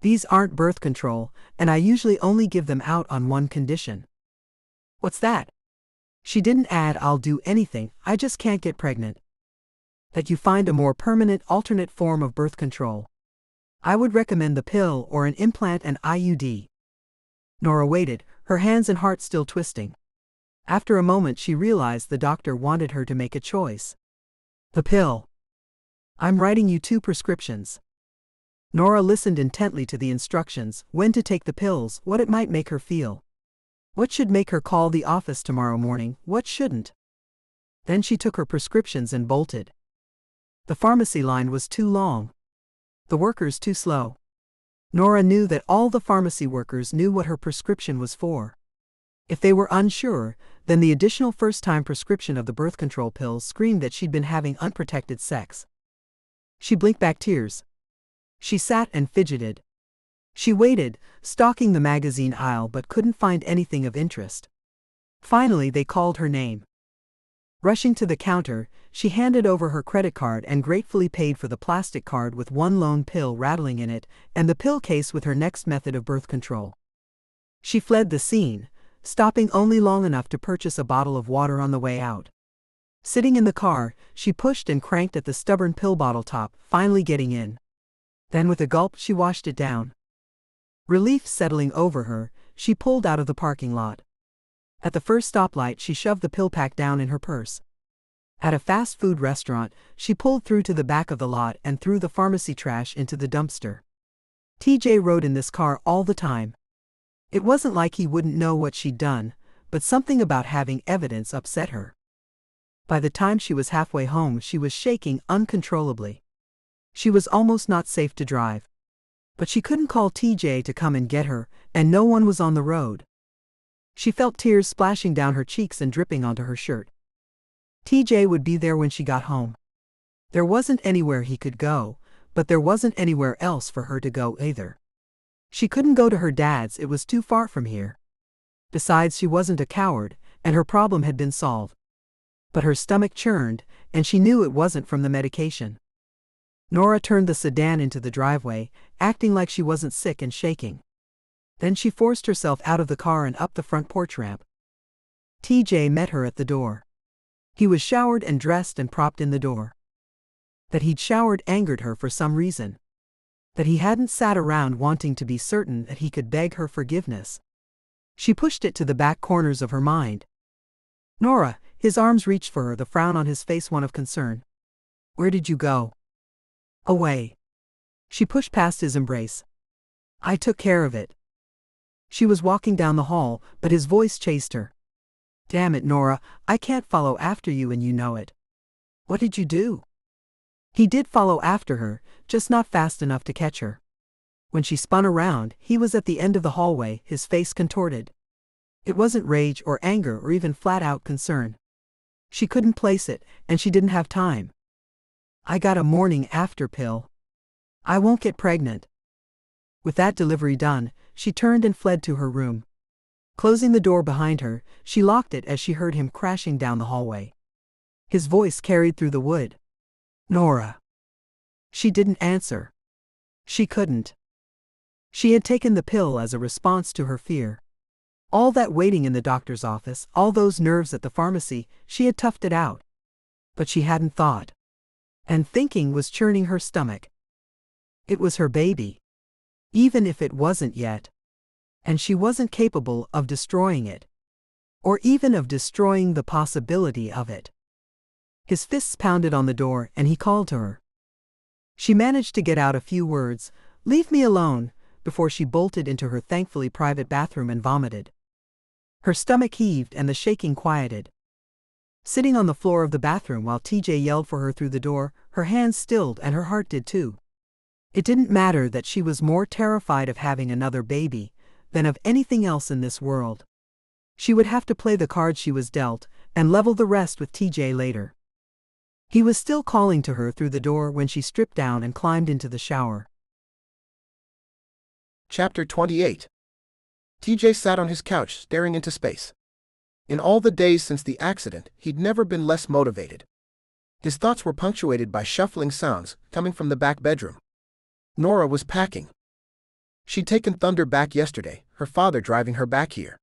These aren't birth control, and I usually only give them out on one condition. What's that? She didn't add I'll do anything, I just can't get pregnant. That you find a more permanent alternate form of birth control. I would recommend the pill or an implant and IUD. Norah waited, her hands and heart still twisting. After a moment she realized the doctor wanted her to make a choice. The pill. I'm writing you 2 prescriptions. Norah listened intently to the instructions, when to take the pills, what it might make her feel. What should make her call the office tomorrow morning, what shouldn't. Then she took her prescriptions and bolted. The pharmacy line was too long. The workers too slow. Norah knew that all the pharmacy workers knew what her prescription was for. If they were unsure, then the additional first-time prescription of the birth control pills screamed that she'd been having unprotected sex. She blinked back tears. She sat and fidgeted. She waited, stalking the magazine aisle but couldn't find anything of interest. Finally they called her name. Rushing to the counter, she handed over her credit card and gratefully paid for the plastic card with one lone pill rattling in it, and the pill case with her next method of birth control. She fled the scene, stopping only long enough to purchase a bottle of water on the way out. Sitting in the car, she pushed and cranked at the stubborn pill bottle top, finally getting in. Then with a gulp she washed it down. Relief settling over her, she pulled out of the parking lot. At the first stoplight she shoved the pill pack down in her purse. At a fast food restaurant, she pulled through to the back of the lot and threw the pharmacy trash into the dumpster. TJ rode in this car all the time. It wasn't like he wouldn't know what she'd done, but something about having evidence upset her. By the time she was halfway home she was shaking uncontrollably. She was almost not safe to drive. But she couldn't call TJ to come and get her, and no one was on the road. She felt tears splashing down her cheeks and dripping onto her shirt. TJ would be there when she got home. There wasn't anywhere he could go, but there wasn't anywhere else for her to go either. She couldn't go to her dad's, it was too far from here. Besides, she wasn't a coward, and her problem had been solved. But her stomach churned, and she knew it wasn't from the medication. Norah turned the sedan into the driveway, acting like she wasn't sick and shaking. Then she forced herself out of the car and up the front porch ramp. TJ met her at the door. He was showered and dressed and propped in the door. That he'd showered angered her for some reason. That he hadn't sat around wanting to be certain that he could beg her forgiveness. She pushed it to the back corners of her mind. Norah, his arms reached for her, the frown on his face one of concern. Where did you go? Away. She pushed past his embrace. I took care of it. She was walking down the hall, but his voice chased her. Damn it, Norah, I can't follow after you and you know it. What did you do? He did follow after her, just not fast enough to catch her. When she spun around, he was at the end of the hallway, his face contorted. It wasn't rage or anger or even flat-out concern. She couldn't place it, and she didn't have time. I got a morning after pill. I won't get pregnant. With that delivery done, she turned and fled to her room. Closing the door behind her, she locked it as she heard him crashing down the hallway. His voice carried through the wood. Norah. She didn't answer. She couldn't. She had taken the pill as a response to her fear. All that waiting in the doctor's office, all those nerves at the pharmacy, she had toughed it out. But she hadn't thought. And thinking was churning her stomach. It was her baby. Even if it wasn't yet. And she wasn't capable of destroying it. Or even of destroying the possibility of it. His fists pounded on the door and he called to her. She managed to get out a few words, "Leave me alone," before she bolted into her thankfully private bathroom and vomited. Her stomach heaved and the shaking quieted. Sitting on the floor of the bathroom while TJ yelled for her through the door, her hands stilled and her heart did too. It didn't matter that she was more terrified of having another baby than of anything else in this world. She would have to play the cards she was dealt and level the rest with TJ later. He was still calling to her through the door when she stripped down and climbed into the shower. Chapter 28. TJ sat on his couch staring into space. In all the days since the accident, he'd never been less motivated. His thoughts were punctuated by shuffling sounds coming from the back bedroom. Norah was packing. She'd taken Thunder back yesterday, her father driving her back here.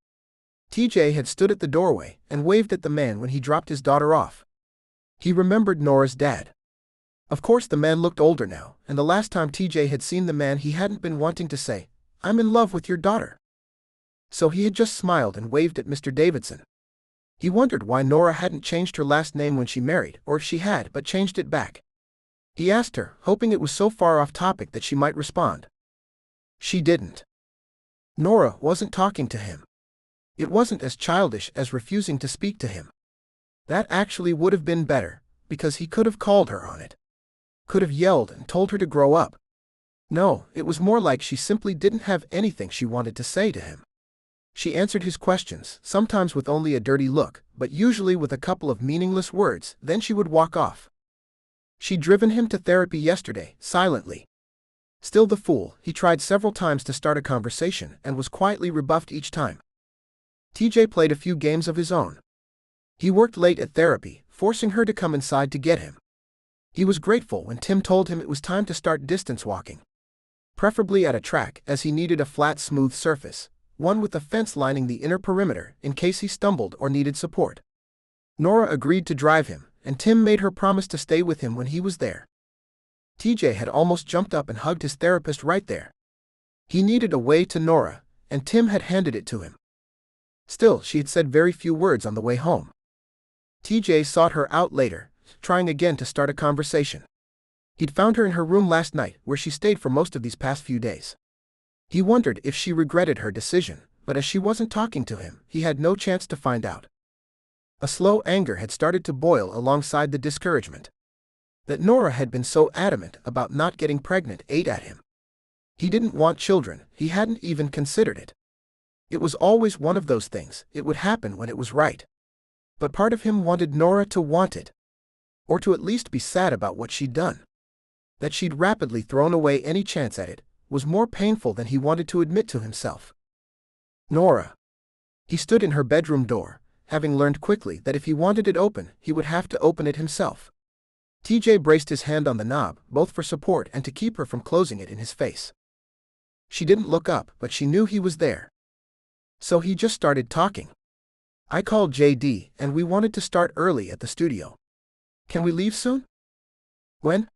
TJ had stood at the doorway and waved at the man when he dropped his daughter off. He remembered Norah's dad. Of course the man looked older now, and the last time TJ had seen the man he hadn't been wanting to say, "I'm in love with your daughter." So he had just smiled and waved at Mr. Davidson. He wondered why Norah hadn't changed her last name when she married, or if she had but changed it back. He asked her, hoping it was so far off topic that she might respond. She didn't. Norah wasn't talking to him. It wasn't as childish as refusing to speak to him. That actually would have been better, because he could have called her on it. Could have yelled and told her to grow up. No, it was more like she simply didn't have anything she wanted to say to him. She answered his questions, sometimes with only a dirty look, but usually with a couple of meaningless words, then she would walk off. She'd driven him to therapy yesterday, silently. Still the fool, he tried several times to start a conversation and was quietly rebuffed each time. TJ played a few games of his own. He worked late at therapy, forcing her to come inside to get him. He was grateful when Tim told him it was time to start distance walking. Preferably at a track, as he needed a flat, smooth surface, one with a fence lining the inner perimeter in case he stumbled or needed support. Norah agreed to drive him, and Tim made her promise to stay with him when he was there. TJ had almost jumped up and hugged his therapist right there. He needed a way to Norah, and Tim had handed it to him. Still, she had said very few words on the way home. TJ sought her out later, trying again to start a conversation. He'd found her in her room last night, where she stayed for most of these past few days. He wondered if she regretted her decision, but as she wasn't talking to him, he had no chance to find out. A slow anger had started to boil alongside the discouragement. That Norah had been so adamant about not getting pregnant ate at him. He didn't want children, he hadn't even considered it. It was always one of those things, it would happen when it was right. But part of him wanted Norah to want it. Or to at least be sad about what she'd done. That she'd rapidly thrown away any chance at it was more painful than he wanted to admit to himself. Norah. He stood in her bedroom door, having learned quickly that if he wanted it open, he would have to open it himself. TJ braced his hand on the knob, both for support and to keep her from closing it in his face. She didn't look up, but she knew he was there. So he just started talking. "I called JD, and we wanted to start early at the studio. Can we leave soon?" "When?"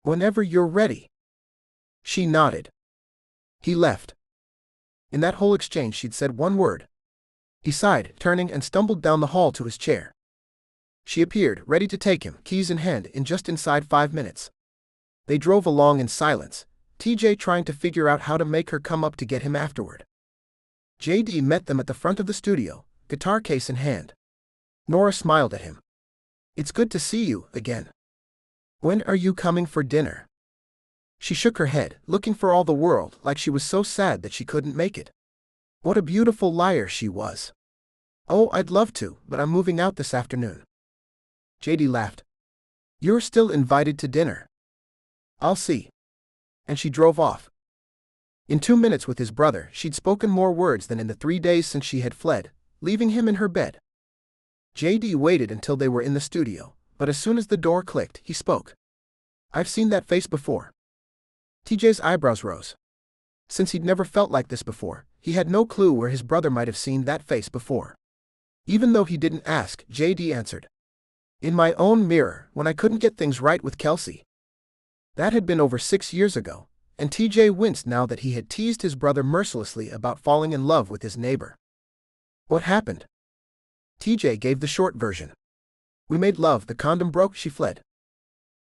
"Whenever you're ready." She nodded. He left. In that whole exchange she'd said one word. He sighed, turning and stumbled down the hall to his chair. She appeared, ready to take him, keys in hand, in just inside 5 minutes. They drove along in silence, TJ trying to figure out how to make her come up to get him afterward. JD met them at the front of the studio, guitar case in hand. Norah smiled at him. "It's good to see you again. When are you coming for dinner?" She shook her head, looking for all the world like she was so sad that she couldn't make it. What a beautiful liar she was. "Oh, I'd love to, but I'm moving out this afternoon." JD laughed. "You're still invited to dinner." "I'll see." And she drove off. In 2 minutes with his brother, she'd spoken more words than in the 3 days since she had fled, leaving him in her bed. JD waited until they were in the studio, but as soon as the door clicked, he spoke. "I've seen that face before." TJ's eyebrows rose. Since he'd never felt like this before, he had no clue where his brother might have seen that face before. Even though he didn't ask, JD answered. "In my own mirror, when I couldn't get things right with Kelsey." That had been over 6 years ago, and TJ winced now that he had teased his brother mercilessly about falling in love with his neighbor. "What happened?" TJ gave the short version. "We made love, the condom broke, she fled."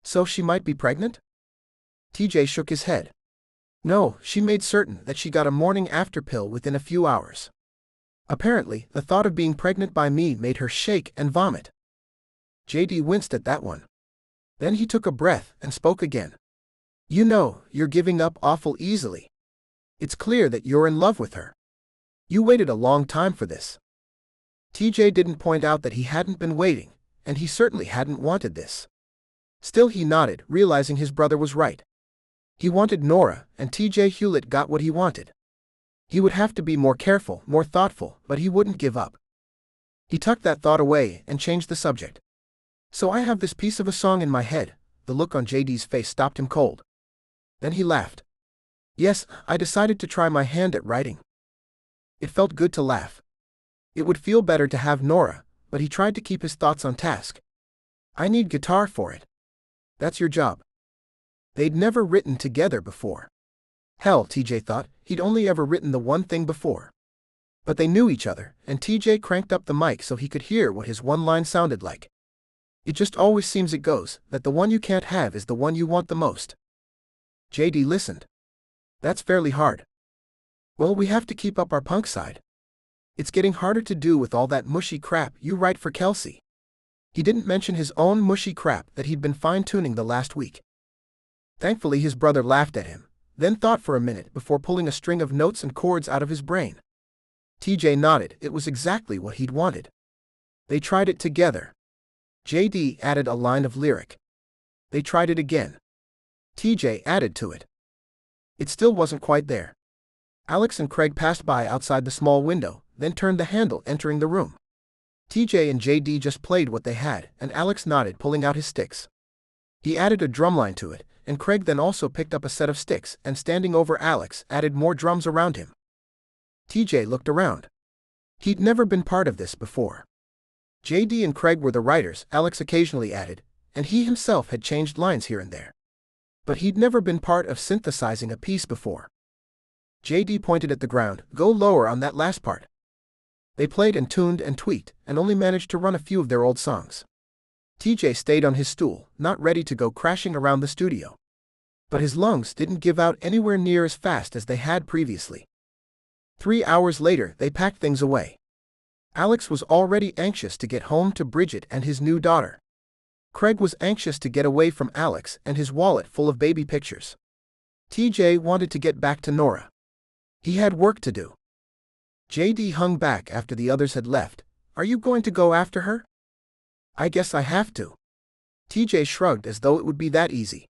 "So she might be pregnant?" TJ shook his head. "No, she made certain that she got a morning after pill within a few hours. Apparently, the thought of being pregnant by me made her shake and vomit." JD winced at that one. Then he took a breath and spoke again. You know, you're giving up awful easily. It's clear that you're in love with her. You waited a long time for this. TJ didn't point out that he hadn't been waiting, and he certainly hadn't wanted this. Still he nodded, realizing his brother was right. He wanted Norah, and TJ Hewlett got what he wanted. He would have to be more careful, more thoughtful, but he wouldn't give up. He tucked that thought away and changed the subject. So I have this piece of a song in my head. The look on JD's face stopped him cold. Then he laughed. Yes, I decided to try my hand at writing. It felt good to laugh. It would feel better to have Norah, but he tried to keep his thoughts on task. I need guitar for it. That's your job. They'd never written together before. Hell, TJ thought, he'd only ever written the one thing before. But they knew each other, and TJ cranked up the mic so he could hear what his one line sounded like. It just always seems it goes, that the one you can't have is the one you want the most. JD listened. That's fairly hard. Well, we have to keep up our punk side. It's getting harder to do with all that mushy crap you write for Kelsey. He didn't mention his own mushy crap that he'd been fine-tuning the last week. Thankfully his brother laughed at him, then thought for a minute before pulling a string of notes and chords out of his brain. TJ nodded. It was exactly what he'd wanted. They tried it together. JD added a line of lyric. They tried it again. TJ added to it. It still wasn't quite there. Alex and Craig passed by outside the small window, then turned the handle, entering the room. TJ and JD just played what they had, and Alex nodded, pulling out his sticks. He added a drumline to it, and Craig then also picked up a set of sticks and, standing over Alex, added more drums around him. TJ looked around. He'd never been part of this before. JD and Craig were the writers, Alex occasionally added, and he himself had changed lines here and there. But he'd never been part of synthesizing a piece before. JD pointed at the ground. Go lower on that last part. They played and tuned and tweaked, and only managed to run a few of their old songs. TJ stayed on his stool, not ready to go crashing around the studio. But his lungs didn't give out anywhere near as fast as they had previously. 3 hours later, they packed things away. Alex was already anxious to get home to Bridget and his new daughter. Craig was anxious to get away from Alex and his wallet full of baby pictures. TJ wanted to get back to Norah. He had work to do. JD hung back after the others had left. Are you going to go after her? I guess I have to. TJ shrugged as though it would be that easy.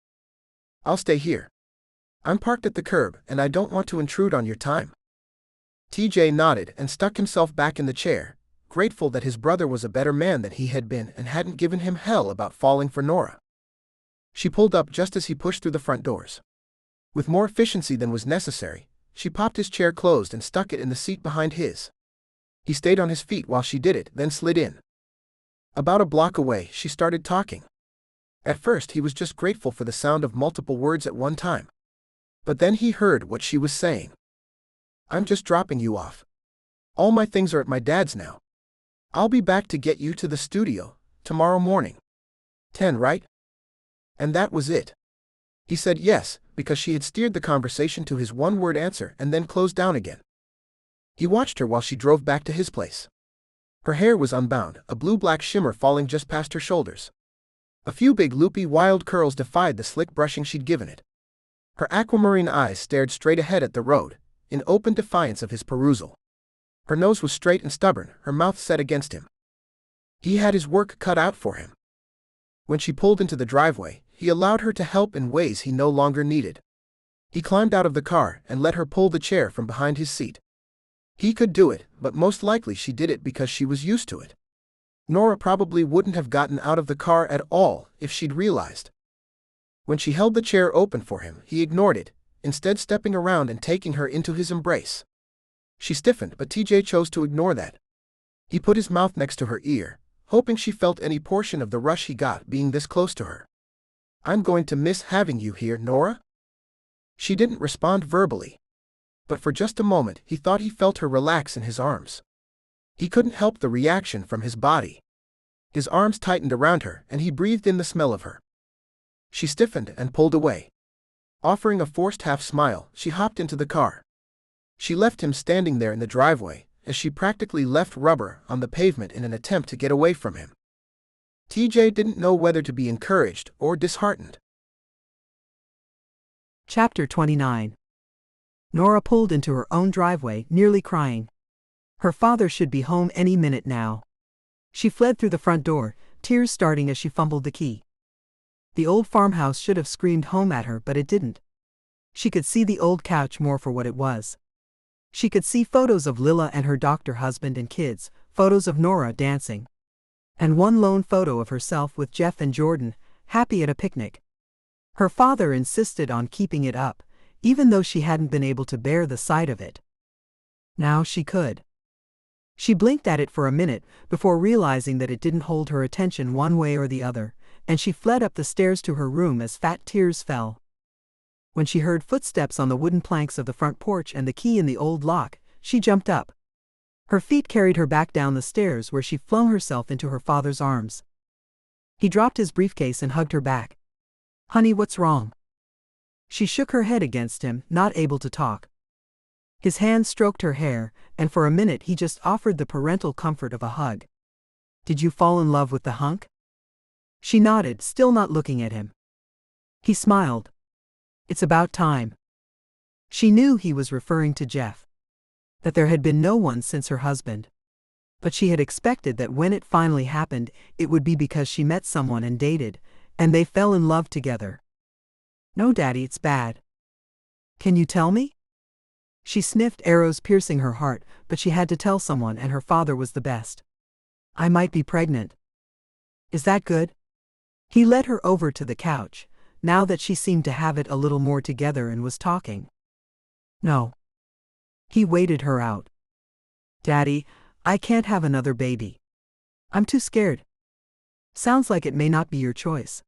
I'll stay here. I'm parked at the curb and I don't want to intrude on your time. TJ nodded and stuck himself back in the chair, grateful that his brother was a better man than he had been and hadn't given him hell about falling for Norah. She pulled up just as he pushed through the front doors. With more efficiency than was necessary, she popped his chair closed and stuck it in the seat behind his. He stayed on his feet while she did it, then slid in. About a block away, she started talking. At first he was just grateful for the sound of multiple words at one time. But then he heard what she was saying. I'm just dropping you off. All my things are at my dad's now. I'll be back to get you to the studio tomorrow morning. 10, right? And that was it. He said yes, because she had steered the conversation to his one-word answer and then closed down again. He watched her while she drove back to his place. Her hair was unbound, a blue-black shimmer falling just past her shoulders. A few big loopy wild curls defied the slick brushing she'd given it. Her aquamarine eyes stared straight ahead at the road, in open defiance of his perusal. Her nose was straight and stubborn, her mouth set against him. He had his work cut out for him. When she pulled into the driveway, he allowed her to help in ways he no longer needed. He climbed out of the car and let her pull the chair from behind his seat. He could do it, but most likely she did it because she was used to it. Norah probably wouldn't have gotten out of the car at all if she'd realized. When she held the chair open for him, he ignored it, instead stepping around and taking her into his embrace. She stiffened, but TJ chose to ignore that. He put his mouth next to her ear, hoping she felt any portion of the rush he got being this close to her. I'm going to miss having you here, Norah? She didn't respond verbally. But for just a moment he thought he felt her relax in his arms. He couldn't help the reaction from his body. His arms tightened around her and he breathed in the smell of her. She stiffened and pulled away. Offering a forced half-smile, she hopped into the car. She left him standing there in the driveway, as she practically left rubber on the pavement in an attempt to get away from him. TJ didn't know whether to be encouraged or disheartened. Chapter 29. Norah pulled into her own driveway, nearly crying. Her father should be home any minute now. She fled through the front door, tears starting as she fumbled the key. The old farmhouse should have screamed home at her, but it didn't. She could see the old couch more for what it was. She could see photos of Lila and her doctor husband and kids, photos of Norah dancing. And one lone photo of herself with Jeff and Jordan, happy at a picnic. Her father insisted on keeping it up, even though she hadn't been able to bear the sight of it. Now she could. She blinked at it for a minute before realizing that it didn't hold her attention one way or the other, and she fled up the stairs to her room as fat tears fell. When she heard footsteps on the wooden planks of the front porch and the key in the old lock, she jumped up. Her feet carried her back down the stairs where she flung herself into her father's arms. He dropped his briefcase and hugged her back. "Honey, what's wrong?" She shook her head against him, not able to talk. His hand stroked her hair, and for a minute he just offered the parental comfort of a hug. "Did you fall in love with the hunk?" She nodded, still not looking at him. He smiled. "It's about time." She knew he was referring to Jeff. That there had been no one since her husband. But she had expected that when it finally happened, it would be because she met someone and dated, and they fell in love together. "No, Daddy, it's bad." "Can you tell me?" She sniffed, arrows piercing her heart, but she had to tell someone, and her father was the best. "I might be pregnant." "Is that good?" He led her over to the couch, now that she seemed to have it a little more together and was talking. "No." He waited her out. "Daddy, I can't have another baby. I'm too scared." "Sounds like it may not be your choice."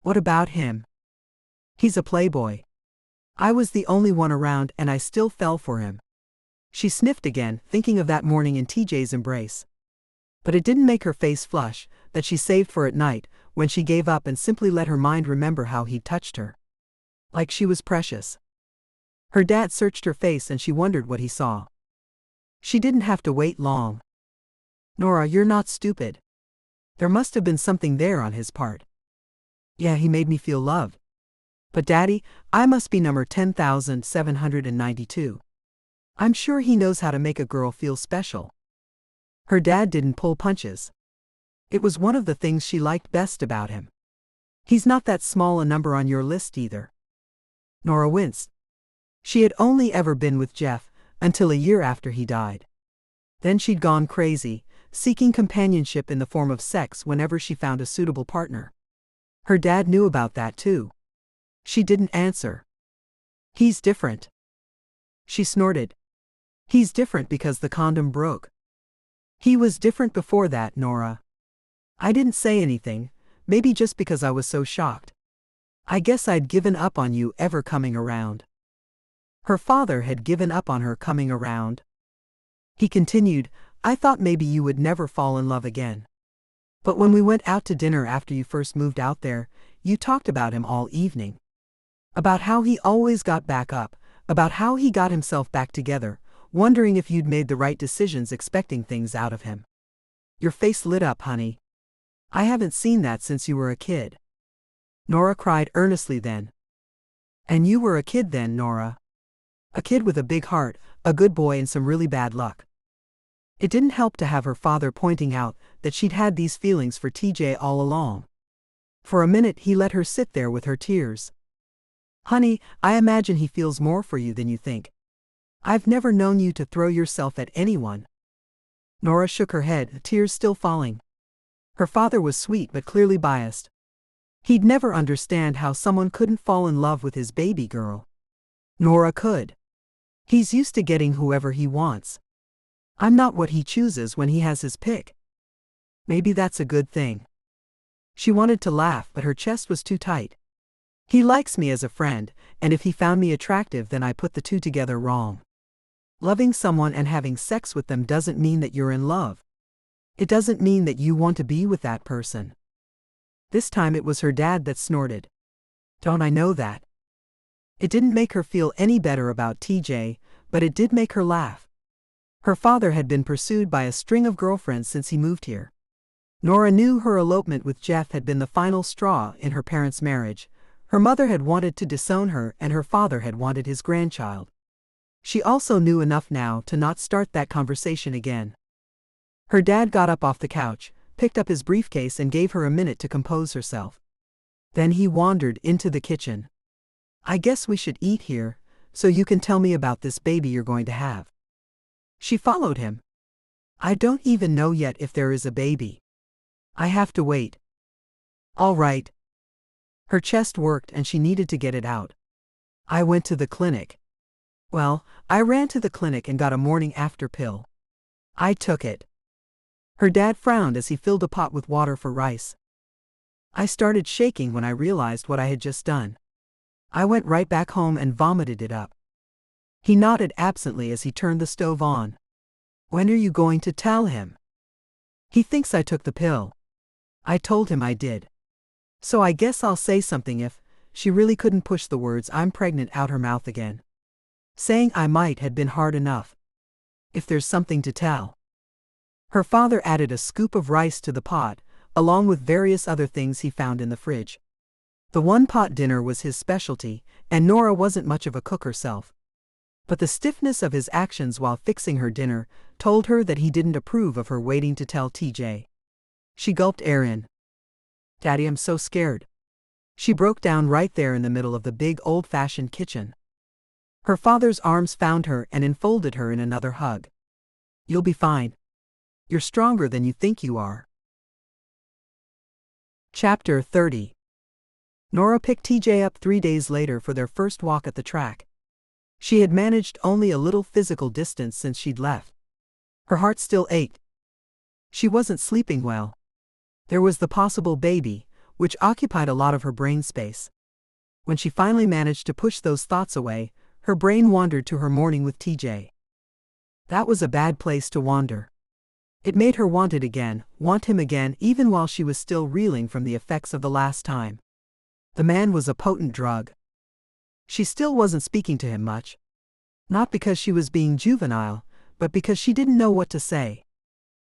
"What about him?" "He's a playboy. I was the only one around and I still fell for him." She sniffed again, thinking of that morning in TJ's embrace. But it didn't make her face flush, that she saved for at night, when she gave up and simply let her mind remember how he'd touched her. Like she was precious. Her dad searched her face and she wondered what he saw. She didn't have to wait long. "Norah, you're not stupid. There must have been something there on his part." "Yeah, he made me feel loved. But Daddy, I must be number 10,792. I'm sure he knows how to make a girl feel special." Her dad didn't pull punches. It was one of the things she liked best about him. "He's not that small a number on your list either." Norah winced. She had only ever been with Jeff, until a year after he died. Then she'd gone crazy, seeking companionship in the form of sex whenever she found a suitable partner. Her dad knew about that too. She didn't answer. "He's different." She snorted. "He's different because the condom broke." "He was different before that, Norah." I didn't say anything, maybe just because I was so shocked. "I guess I'd given up on you ever coming around." Her father had given up on her coming around. He continued, "I thought maybe you would never fall in love again. But when we went out to dinner after you first moved out there, you talked about him all evening. About how he always got back up, about how he got himself back together, wondering if you'd made the right decisions, expecting things out of him. Your face lit up, honey. I haven't seen that since you were a kid." Norah cried earnestly then. "And you were a kid then, Norah. A kid with a big heart, a good boy and some really bad luck." It didn't help to have her father pointing out that she'd had these feelings for TJ all along. For a minute he let her sit there with her tears. "Honey, I imagine he feels more for you than you think. I've never known you to throw yourself at anyone." Norah shook her head, tears still falling. Her father was sweet but clearly biased. He'd never understand how someone couldn't fall in love with his baby girl. Norah could. He's used to getting whoever he wants. I'm not what he chooses when he has his pick. Maybe that's a good thing. She wanted to laugh, but her chest was too tight. He likes me as a friend, and if he found me attractive, then I put the two together wrong. Loving someone and having sex with them doesn't mean that you're in love. It doesn't mean that you want to be with that person. This time it was her dad that snorted. "Don't I know that?" It didn't make her feel any better about TJ, but it did make her laugh. Her father had been pursued by a string of girlfriends since he moved here. Norah knew her elopement with Jeff had been the final straw in her parents' marriage. Her mother had wanted to disown her and her father had wanted his grandchild. She also knew enough now to not start that conversation again. Her dad got up off the couch, picked up his briefcase and gave her a minute to compose herself. Then he wandered into the kitchen. "I guess we should eat here, so you can tell me about this baby you're going to have." She followed him. "I don't even know yet if there is a baby. I have to wait." "All right." Her chest worked and she needed to get it out. "I went to the clinic." "Well, I ran to the clinic and got a morning after pill. I took it." Her dad frowned as he filled a pot with water for rice. "I started shaking when I realized what I had just done. I went right back home and vomited it up." He nodded absently as he turned the stove on. "When are you going to tell him?" "He thinks I took the pill. I told him I did. So I guess I'll say something if..." She really couldn't push the words "I'm pregnant" out her mouth again. Saying "I might" had been hard enough. "If there's something to tell." Her father added a scoop of rice to the pot, along with various other things he found in the fridge. The one-pot dinner was his specialty, and Norah wasn't much of a cook herself. But the stiffness of his actions while fixing her dinner told her that he didn't approve of her waiting to tell TJ. She gulped air in. "Daddy, I'm so scared." She broke down right there in the middle of the big old-fashioned kitchen. Her father's arms found her and enfolded her in another hug. "You'll be fine. You're stronger than you think you are." Chapter 30. Norah picked TJ up 3 days later for their first walk at the track. She had managed only a little physical distance since she'd left. Her heart still ached. She wasn't sleeping well. There was the possible baby, which occupied a lot of her brain space. When she finally managed to push those thoughts away, her brain wandered to her morning with TJ. That was a bad place to wander. It made her want him again even while she was still reeling from the effects of the last time. The man was a potent drug. She still wasn't speaking to him much. Not because she was being juvenile, but because she didn't know what to say.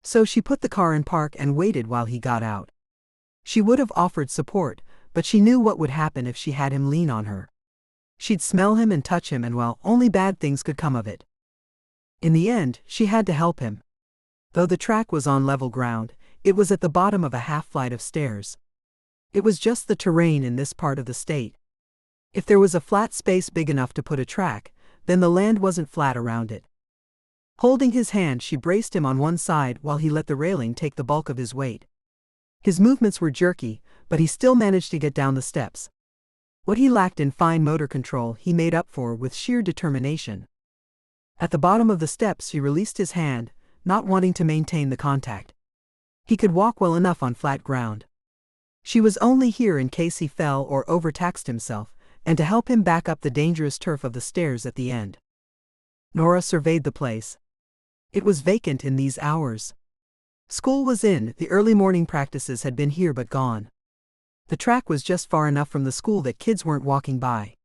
So she put the car in park and waited while he got out. She would have offered support, but she knew what would happen if she had him lean on her. She'd smell him and touch him and well, only bad things could come of it. In the end, she had to help him. Though the track was on level ground, it was at the bottom of a half-flight of stairs. It was just the terrain in this part of the state. If there was a flat space big enough to put a track, then the land wasn't flat around it. Holding his hand, she braced him on one side while he let the railing take the bulk of his weight. His movements were jerky, but he still managed to get down the steps. What he lacked in fine motor control he made up for with sheer determination. At the bottom of the steps she released his hand, not wanting to maintain the contact. He could walk well enough on flat ground. She was only here in case he fell or overtaxed himself, and to help him back up the dangerous turf of the stairs at the end. Norah surveyed the place. It was vacant in these hours. School was in, the early morning practices had been here but gone. The track was just far enough from the school that kids weren't walking by.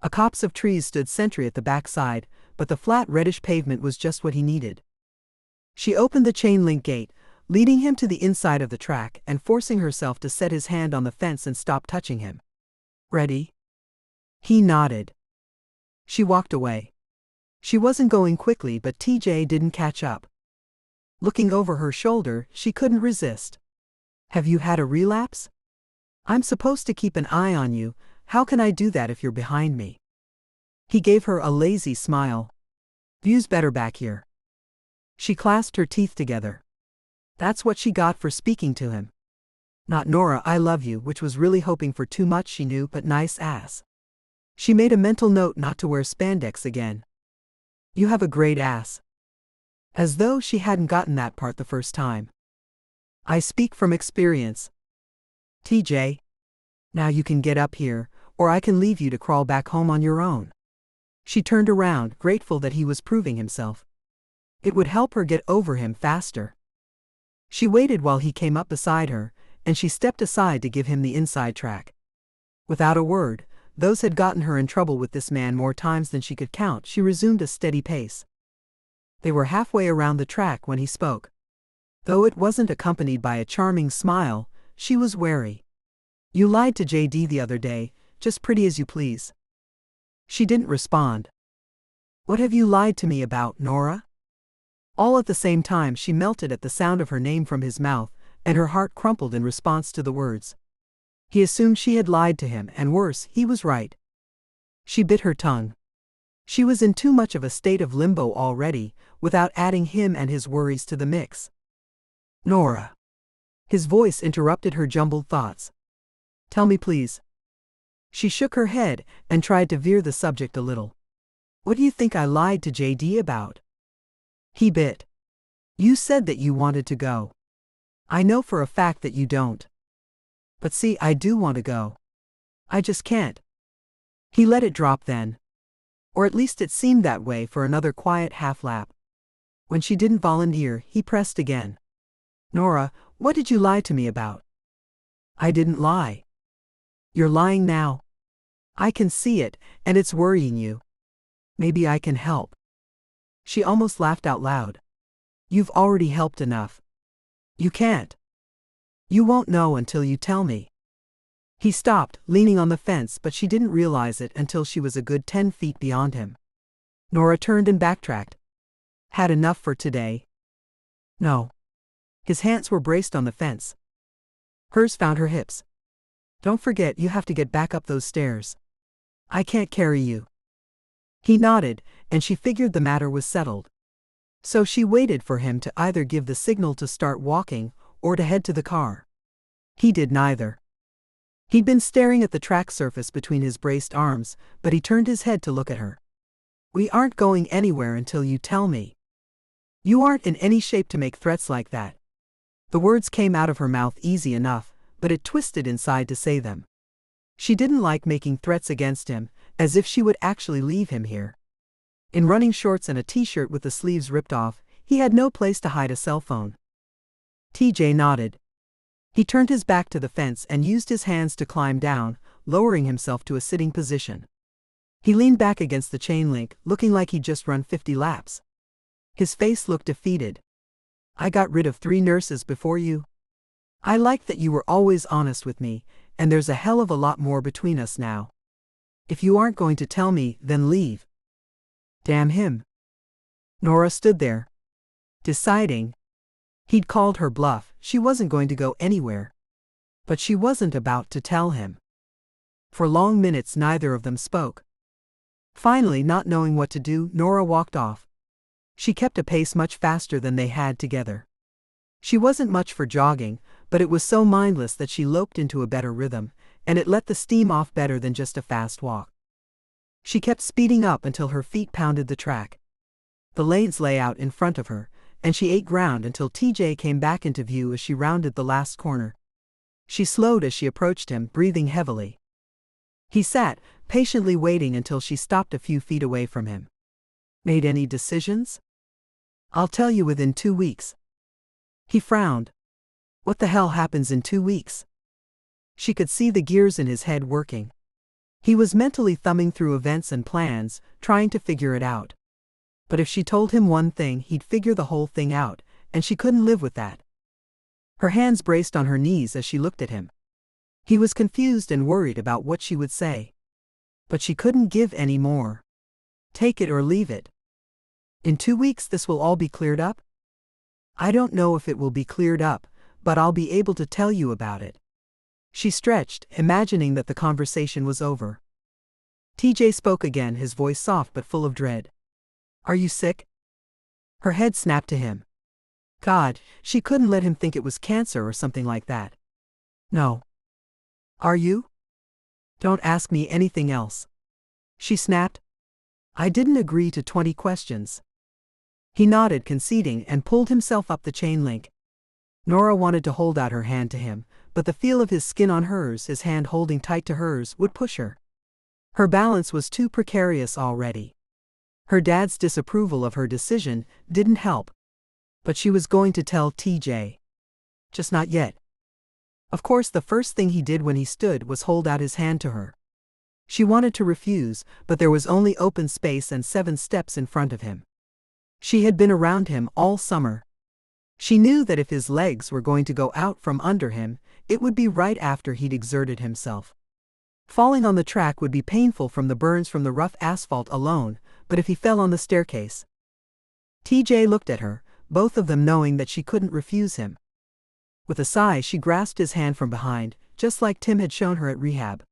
A copse of trees stood sentry at the back side, but the flat reddish pavement was just what he needed. She opened the chain-link gate, leading him to the inside of the track and forcing herself to set his hand on the fence and stop touching him. "Ready?" He nodded. She walked away. She wasn't going quickly, but TJ didn't catch up. Looking over her shoulder, she couldn't resist. "Have you had a relapse? I'm supposed to keep an eye on you. How can I do that if you're behind me?" He gave her a lazy smile. "View's better back here." She clasped her teeth together. That's what she got for speaking to him. Not Norah, "I love you," which was really hoping for too much, she knew, but nice ass. She made a mental note not to wear spandex again. "You have a great ass." As though she hadn't gotten that part the first time. "I speak from experience." "TJ. Now you can get up here, or I can leave you to crawl back home on your own." She turned around, grateful that he was proving himself. It would help her get over him faster. She waited while he came up beside her, and she stepped aside to give him the inside track. Without a word, those had gotten her in trouble with this man more times than she could count. She resumed a steady pace. They were halfway around the track when he spoke. Though it wasn't accompanied by a charming smile, she was wary. "You lied to JD the other day, just pretty as you please." She didn't respond. "What have you lied to me about, Norah?" All at the same time she melted at the sound of her name from his mouth, and her heart crumpled in response to the words. He assumed she had lied to him, and worse, he was right. She bit her tongue. She was in too much of a state of limbo already, without adding him and his worries to the mix. "Norah." His voice interrupted her jumbled thoughts. "Tell me please." She shook her head and tried to veer the subject a little. "What do you think I lied to JD about?" He bit. "You said that you wanted to go. I know for a fact that you don't. But see, I do want to go. I just can't." He let it drop then. Or at least it seemed that way for another quiet half-lap. When she didn't volunteer, he pressed again. "Norah, what did you lie to me about?" "I didn't lie." "You're lying now. I can see it, and it's worrying you. Maybe I can help." She almost laughed out loud. "You've already helped enough." "You can't. You won't know until you tell me." He stopped, leaning on the fence, but she didn't realize it until she was a good 10 feet beyond him. Norah turned and backtracked. "Had enough for today?" "No." His hands were braced on the fence. Hers found her hips. "Don't forget you have to get back up those stairs. I can't carry you." He nodded, and she figured the matter was settled. So she waited for him to either give the signal to start walking or to head to the car. He did neither. He'd been staring at the track surface between his braced arms, but he turned his head to look at her. "We aren't going anywhere until you tell me." "You aren't in any shape to make threats like that." The words came out of her mouth easy enough, but it twisted inside to say them. She didn't like making threats against him, as if she would actually leave him here. In running shorts and a t-shirt with the sleeves ripped off, he had no place to hide a cell phone. TJ nodded. He turned his back to the fence and used his hands to climb down, lowering himself to a sitting position. He leaned back against the chain link, looking like he'd just run 50 laps. His face looked defeated. "I got rid of 3 nurses before you. I liked that you were always honest with me, and there's a hell of a lot more between us now. If you aren't going to tell me, then leave." Damn him. Norah stood there, deciding. He'd called her bluff, she wasn't going to go anywhere. But she wasn't about to tell him. For long minutes neither of them spoke. Finally, not knowing what to do, Norah walked off. She kept a pace much faster than they had together. She wasn't much for jogging, but it was so mindless that she loped into a better rhythm, and it let the steam off better than just a fast walk. She kept speeding up until her feet pounded the track. The lanes lay out in front of her, and she ate ground until TJ came back into view as she rounded the last corner. She slowed as she approached him, breathing heavily. He sat, patiently waiting until she stopped a few feet away from him. "Made any decisions?" "I'll tell you within 2 weeks." He frowned. What the hell happens in 2 weeks? She could see the gears in his head working. He was mentally thumbing through events and plans, trying to figure it out. But if she told him one thing, he'd figure the whole thing out, and she couldn't live with that. Her hands braced on her knees as she looked at him. He was confused and worried about what she would say. But she couldn't give any more. Take it or leave it. "In 2 weeks this will all be cleared up?" "I don't know if it will be cleared up, but I'll be able to tell you about it." She stretched, imagining that the conversation was over. TJ spoke again, his voice soft but full of dread. "Are you sick?" Her head snapped to him. God, she couldn't let him think it was cancer or something like that. "No." "Are you?" "Don't ask me anything else." She snapped. "I didn't agree to 20 questions. He nodded, conceding, and pulled himself up the chain link. Norah wanted to hold out her hand to him, but the feel of his skin on hers, his hand holding tight to hers, would push her. Her balance was too precarious already. Her dad's disapproval of her decision didn't help. But she was going to tell TJ. Just not yet. Of course, the first thing he did when he stood was hold out his hand to her. She wanted to refuse, but there was only open space and 7 steps in front of him. She had been around him all summer. She knew that if his legs were going to go out from under him, it would be right after he'd exerted himself. Falling on the track would be painful from the burns from the rough asphalt alone, but if he fell on the staircase. TJ looked at her, both of them knowing that she couldn't refuse him. With a sigh, she grasped his hand from behind, just like Tim had shown her at rehab.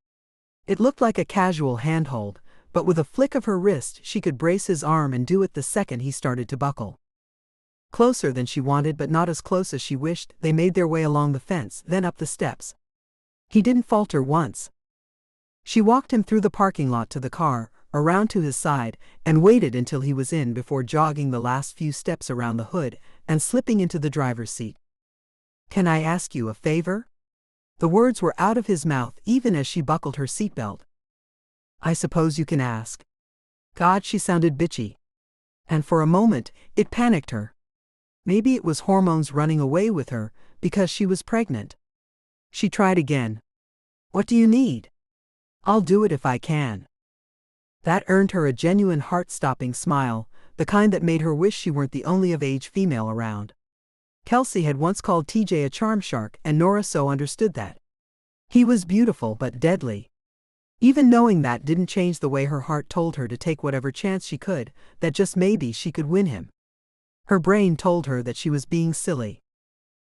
It looked like a casual handhold, but with a flick of her wrist she could brace his arm and do it the second he started to buckle. Closer than she wanted but not as close as she wished, they made their way along the fence, then up the steps. He didn't falter once. She walked him through the parking lot to the car, around to his side, and waited until he was in before jogging the last few steps around the hood and slipping into the driver's seat. "Can I ask you a favor?" The words were out of his mouth even as she buckled her seatbelt. "I suppose you can ask." God, she sounded bitchy. And for a moment, it panicked her. Maybe it was hormones running away with her, because she was pregnant. She tried again. "What do you need?" "I'll do it if I can." That earned her a genuine heart-stopping smile, the kind that made her wish she weren't the only of-age female around. Kelsey had once called TJ a charm shark, and Norah so understood that. He was beautiful but deadly. Even knowing that didn't change the way her heart told her to take whatever chance she could, that just maybe she could win him. Her brain told her that she was being silly.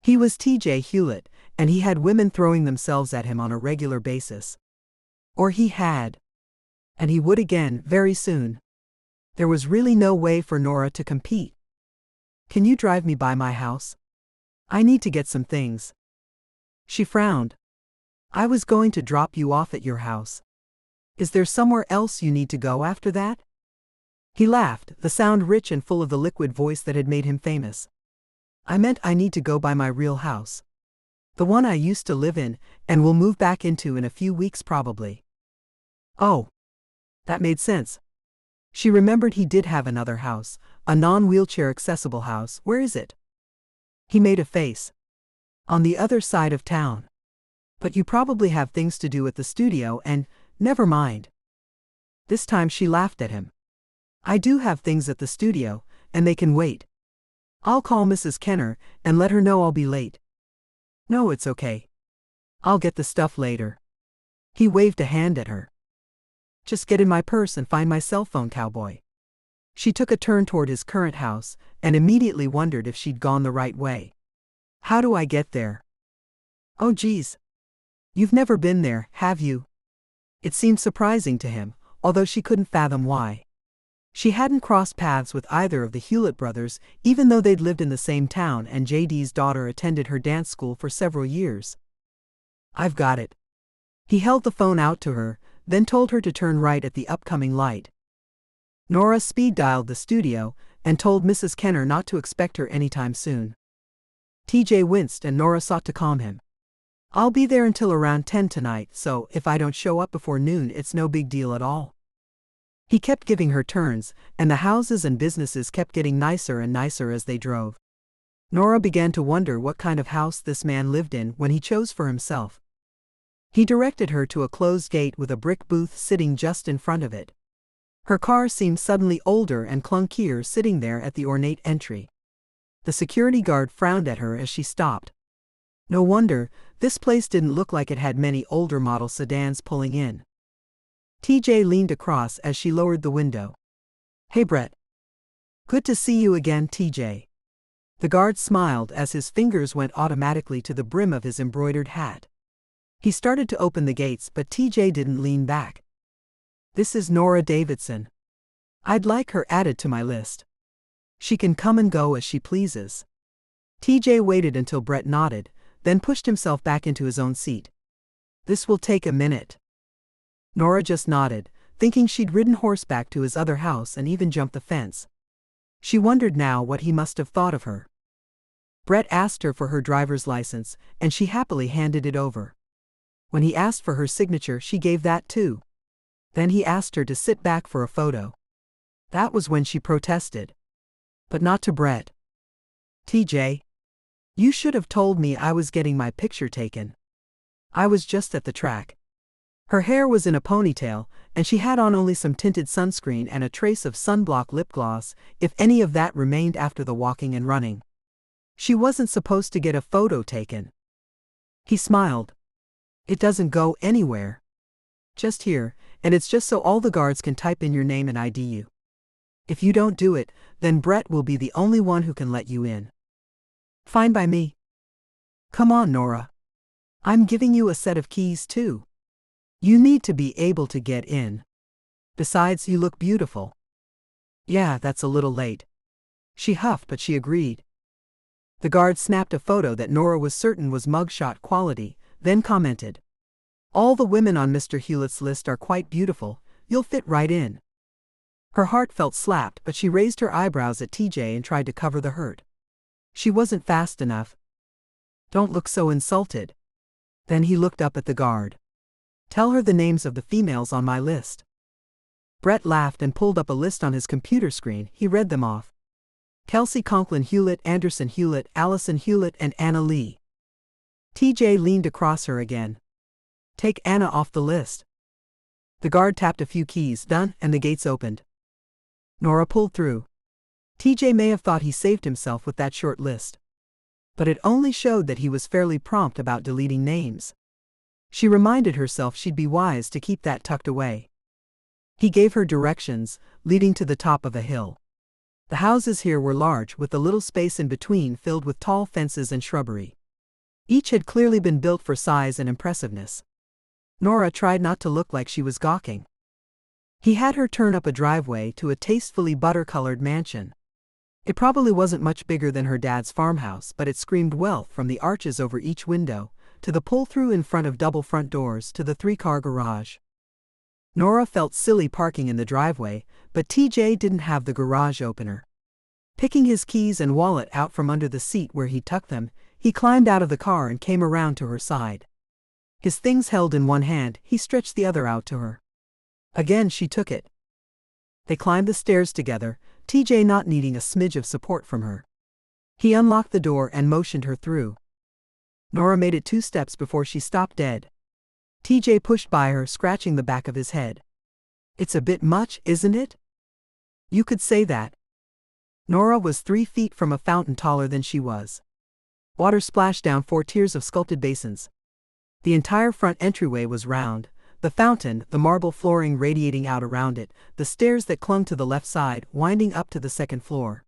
He was TJ Hewlett, and he had women throwing themselves at him on a regular basis. Or he had. And he would again, very soon. There was really no way for Norah to compete. "Can you drive me by my house? I need to get some things." She frowned. "I was going to drop you off at your house. Is there somewhere else you need to go after that?" He laughed, the sound rich and full of the liquid voice that had made him famous. "I meant I need to go by my real house. The one I used to live in, and will move back into in a few weeks probably." Oh. That made sense. She remembered he did have another house, a non-wheelchair accessible house. "Where is it?" He made a face. "On the other side of town. But you probably have things to do at the studio and, never mind." This time she laughed at him. "I do have things at the studio, and they can wait. I'll call Mrs. Kenner and let her know I'll be late." "No, it's okay. I'll get the stuff later." He waved a hand at her. "Just get in my purse and find my cell phone, cowboy." She took a turn toward his current house, and immediately wondered if she'd gone the right way. "How do I get there?" "Oh geez. You've never been there, have you?" It seemed surprising to him, although she couldn't fathom why. She hadn't crossed paths with either of the Hewlett brothers, even though they'd lived in the same town and JD's daughter attended her dance school for several years. "I've got it." He held the phone out to her, then told her to turn right at the upcoming light. Norah speed-dialed the studio and told Mrs. Kenner not to expect her anytime soon. TJ winced and Norah sought to calm him. "I'll be there until around 10 tonight, so if I don't show up before noon it's no big deal at all." He kept giving her turns, and the houses and businesses kept getting nicer and nicer as they drove. Norah began to wonder what kind of house this man lived in when he chose for himself. He directed her to a closed gate with a brick booth sitting just in front of it. Her car seemed suddenly older and clunkier sitting there at the ornate entry. The security guard frowned at her as she stopped. No wonder, this place didn't look like it had many older model sedans pulling in. TJ leaned across as she lowered the window. "Hey Brett. Good to see you again, TJ." The guard smiled as his fingers went automatically to the brim of his embroidered hat. He started to open the gates, but TJ didn't lean back. "This is Norah Davidson. I'd like her added to my list. She can come and go as she pleases." TJ waited until Brett nodded, then pushed himself back into his own seat. "This will take a minute." Norah just nodded, thinking she'd ridden horseback to his other house and even jumped the fence. She wondered now what he must have thought of her. Brett asked her for her driver's license, and she happily handed it over. When he asked for her signature, she gave that too. Then he asked her to sit back for a photo. That was when she protested. But not to Brett. "TJ, you should have told me I was getting my picture taken. I was just at the track." Her hair was in a ponytail, and she had on only some tinted sunscreen and a trace of sunblock lip gloss, if any of that remained after the walking and running. She wasn't supposed to get a photo taken. He smiled. It doesn't go anywhere. Just here, and it's just so all the guards can type in your name and ID you. If you don't do it, then Brett will be the only one who can let you in. Fine by me. Come on, Norah. I'm giving you a set of keys too. You need to be able to get in. Besides, you look beautiful. Yeah, that's a little late. She huffed, but she agreed. The guard snapped a photo that Norah was certain was mugshot quality, then commented, "All the women on Mr. Hewlett's list are quite beautiful, you'll fit right in." Her heart felt slapped, but she raised her eyebrows at TJ and tried to cover the hurt. She wasn't fast enough. Don't look so insulted. Then he looked up at the guard. Tell her the names of the females on my list. Brett laughed and pulled up a list on his computer screen. He read them off. Kelsey Conklin Hewlett, Anderson Hewlett, Allison Hewlett, and Anna Lee. TJ leaned across her again. Take Anna off the list. The guard tapped a few keys. Done, and the gates opened. Norah pulled through. TJ may have thought he saved himself with that short list. But it only showed that he was fairly prompt about deleting names. She reminded herself she'd be wise to keep that tucked away. He gave her directions, leading to the top of a hill. The houses here were large, with a little space in between filled with tall fences and shrubbery. Each had clearly been built for size and impressiveness. Norah tried not to look like she was gawking. He had her turn up a driveway to a tastefully butter-colored mansion. It probably wasn't much bigger than her dad's farmhouse, but it screamed wealth from the arches over each window, to the pull-through in front of double front doors, to the 3-car garage. Norah felt silly parking in the driveway, but TJ didn't have the garage opener. Picking his keys and wallet out from under the seat where he tucked them, he climbed out of the car and came around to her side. His things held in one hand, he stretched the other out to her. Again she took it. They climbed the stairs together, TJ not needing a smidge of support from her. He unlocked the door and motioned her through. Norah made it 2 steps before she stopped dead. TJ pushed by her, scratching the back of his head. It's a bit much, isn't it? You could say that. Norah was 3 feet from a fountain taller than she was. Water splashed down 4 tiers of sculpted basins. The entire front entryway was round. The fountain, the marble flooring radiating out around it, the stairs that clung to the left side, winding up to the 2nd floor.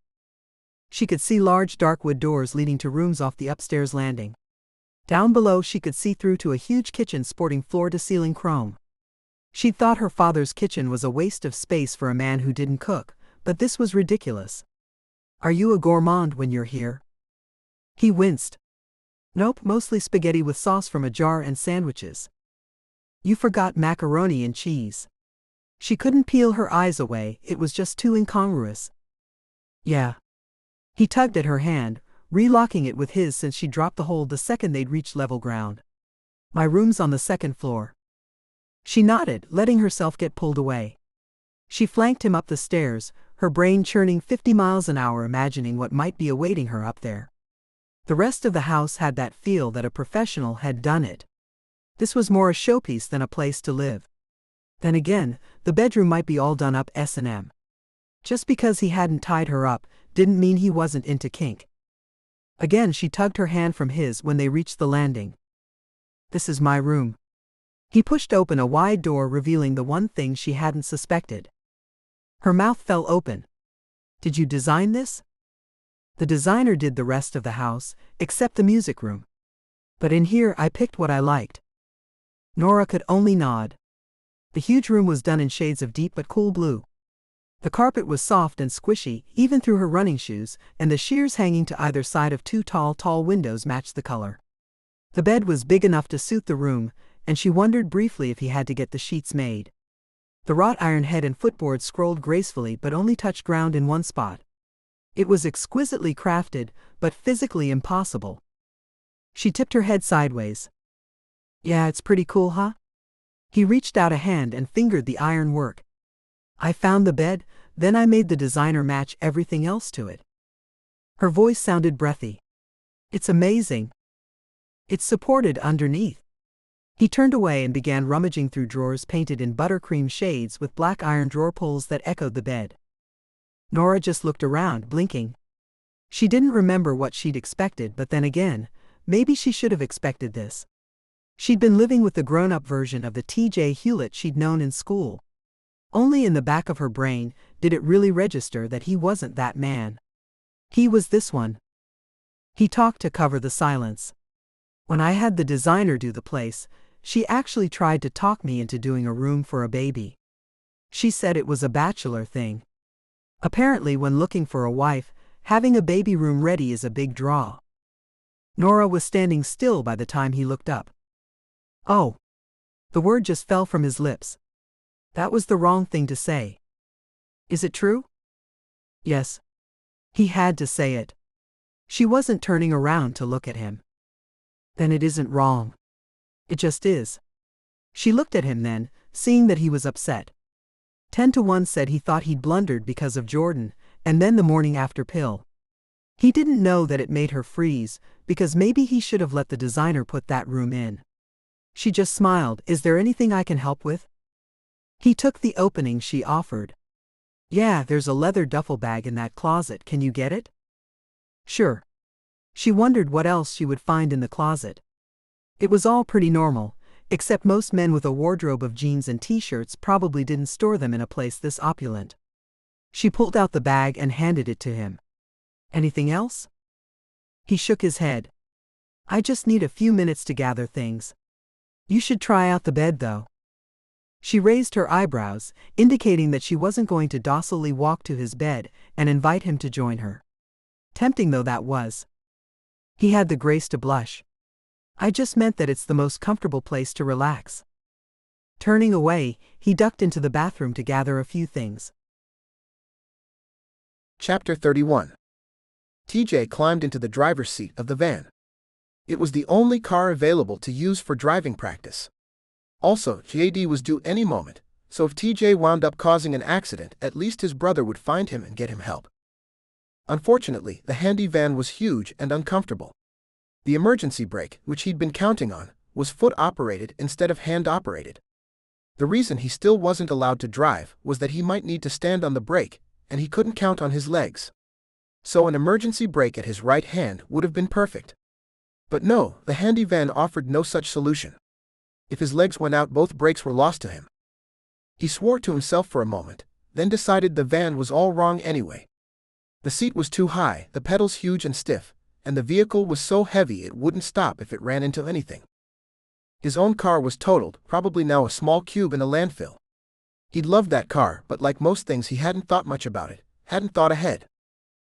She could see large dark wood doors leading to rooms off the upstairs landing. Down below she could see through to a huge kitchen sporting floor-to-ceiling chrome. She'd thought her father's kitchen was a waste of space for a man who didn't cook, but this was ridiculous. Are you a gourmand when you're here? He winced. Nope, mostly spaghetti with sauce from a jar and sandwiches. You forgot macaroni and cheese. She couldn't peel her eyes away, it was just too incongruous. Yeah. He tugged at her hand, relocking it with his since she dropped the hold the second they'd reached level ground. My room's on the 2nd floor. She nodded, letting herself get pulled away. She flanked him up the stairs, her brain churning 50 miles an hour imagining what might be awaiting her up there. The rest of the house had that feel that a professional had done it. This was more a showpiece than a place to live. Then again, the bedroom might be all done up S&M. Just because he hadn't tied her up, didn't mean he wasn't into kink. Again she tugged her hand from his when they reached the landing. This is my room. He pushed open a wide door revealing the one thing she hadn't suspected. Her mouth fell open. Did you design this? The designer did the rest of the house, except the music room. But in here I picked what I liked. Norah could only nod. The huge room was done in shades of deep but cool blue. The carpet was soft and squishy, even through her running shoes, and the shears hanging to either side of 2 tall windows matched the color. The bed was big enough to suit the room, and she wondered briefly if he had to get the sheets made. The wrought iron head and footboard scrolled gracefully but only touched ground in one spot. It was exquisitely crafted, but physically impossible. She tipped her head sideways. Yeah, it's pretty cool, huh? He reached out a hand and fingered the iron work. I found the bed, then I made the designer match everything else to it. Her voice sounded breathy. It's amazing. It's supported underneath. He turned away and began rummaging through drawers painted in buttercream shades with black iron drawer pulls that echoed the bed. Norah just looked around, blinking. She didn't remember what she'd expected, but then again, maybe she should have expected this. She'd been living with the grown-up version of the T.J. Hewlett she'd known in school. Only in the back of her brain did it really register that he wasn't that man. He was this one. He talked to cover the silence. When I had the designer do the place, she actually tried to talk me into doing a room for a baby. She said it was a bachelor thing. Apparently, when looking for a wife, having a baby room ready is a big draw. Norah was standing still by the time he looked up. Oh. The word just fell from his lips. That was the wrong thing to say. Is it true? Yes. He had to say it. She wasn't turning around to look at him. Then it isn't wrong. It just is. She looked at him then, seeing that he was upset. 10-1 said he thought he'd blundered because of Jordan, and then the morning after pill. He didn't know that it made her freeze, because maybe he should have let the designer put that room in. She just smiled. Is there anything I can help with? He took the opening she offered. Yeah, there's a leather duffel bag in that closet. Can you get it? Sure. She wondered what else she would find in the closet. It was all pretty normal, except most men with a wardrobe of jeans and t-shirts probably didn't store them in a place this opulent. She pulled out the bag and handed it to him. Anything else? He shook his head. I just need a few minutes to gather things. You should try out the bed, though. She raised her eyebrows, indicating that she wasn't going to docilely walk to his bed and invite him to join her. Tempting though that was. He had the grace to blush. I just meant that it's the most comfortable place to relax. Turning away, he ducked into the bathroom to gather a few things. Chapter 31. TJ climbed into the driver's seat of the van. It was the only car available to use for driving practice. Also, JD was due any moment, so if TJ wound up causing an accident, at least his brother would find him and get him help. Unfortunately, the handy van was huge and uncomfortable. The emergency brake, which he'd been counting on, was foot-operated instead of hand-operated. The reason he still wasn't allowed to drive was that he might need to stand on the brake, and he couldn't count on his legs. So an emergency brake at his right hand would have been perfect. But no, the handy van offered no such solution. If his legs went out, both brakes were lost to him. He swore to himself for a moment, then decided the van was all wrong anyway. The seat was too high, the pedals huge and stiff, and the vehicle was so heavy it wouldn't stop if it ran into anything. His own car was totaled, probably now a small cube in a landfill. He'd loved that car, but like most things he hadn't thought much about it, hadn't thought ahead.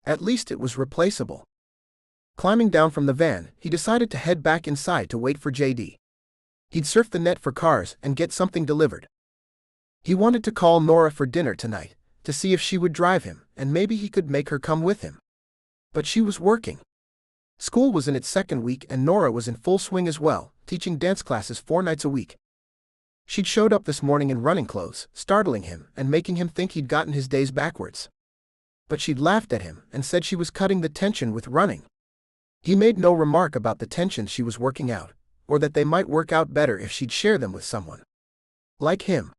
At least it was replaceable. Climbing down from the van, he decided to head back inside to wait for JD. He'd surf the net for cars and get something delivered. He wanted to call Norah for dinner tonight, to see if she would drive him, and maybe he could make her come with him. But she was working. School was in its second week and Norah was in full swing as well, teaching dance classes 4 nights a week. She'd showed up this morning in running clothes, startling him and making him think he'd gotten his days backwards. But she'd laughed at him and said she was cutting the tension with running. He made no remark about the tensions she was working out, or that they might work out better if she'd share them with someone like him.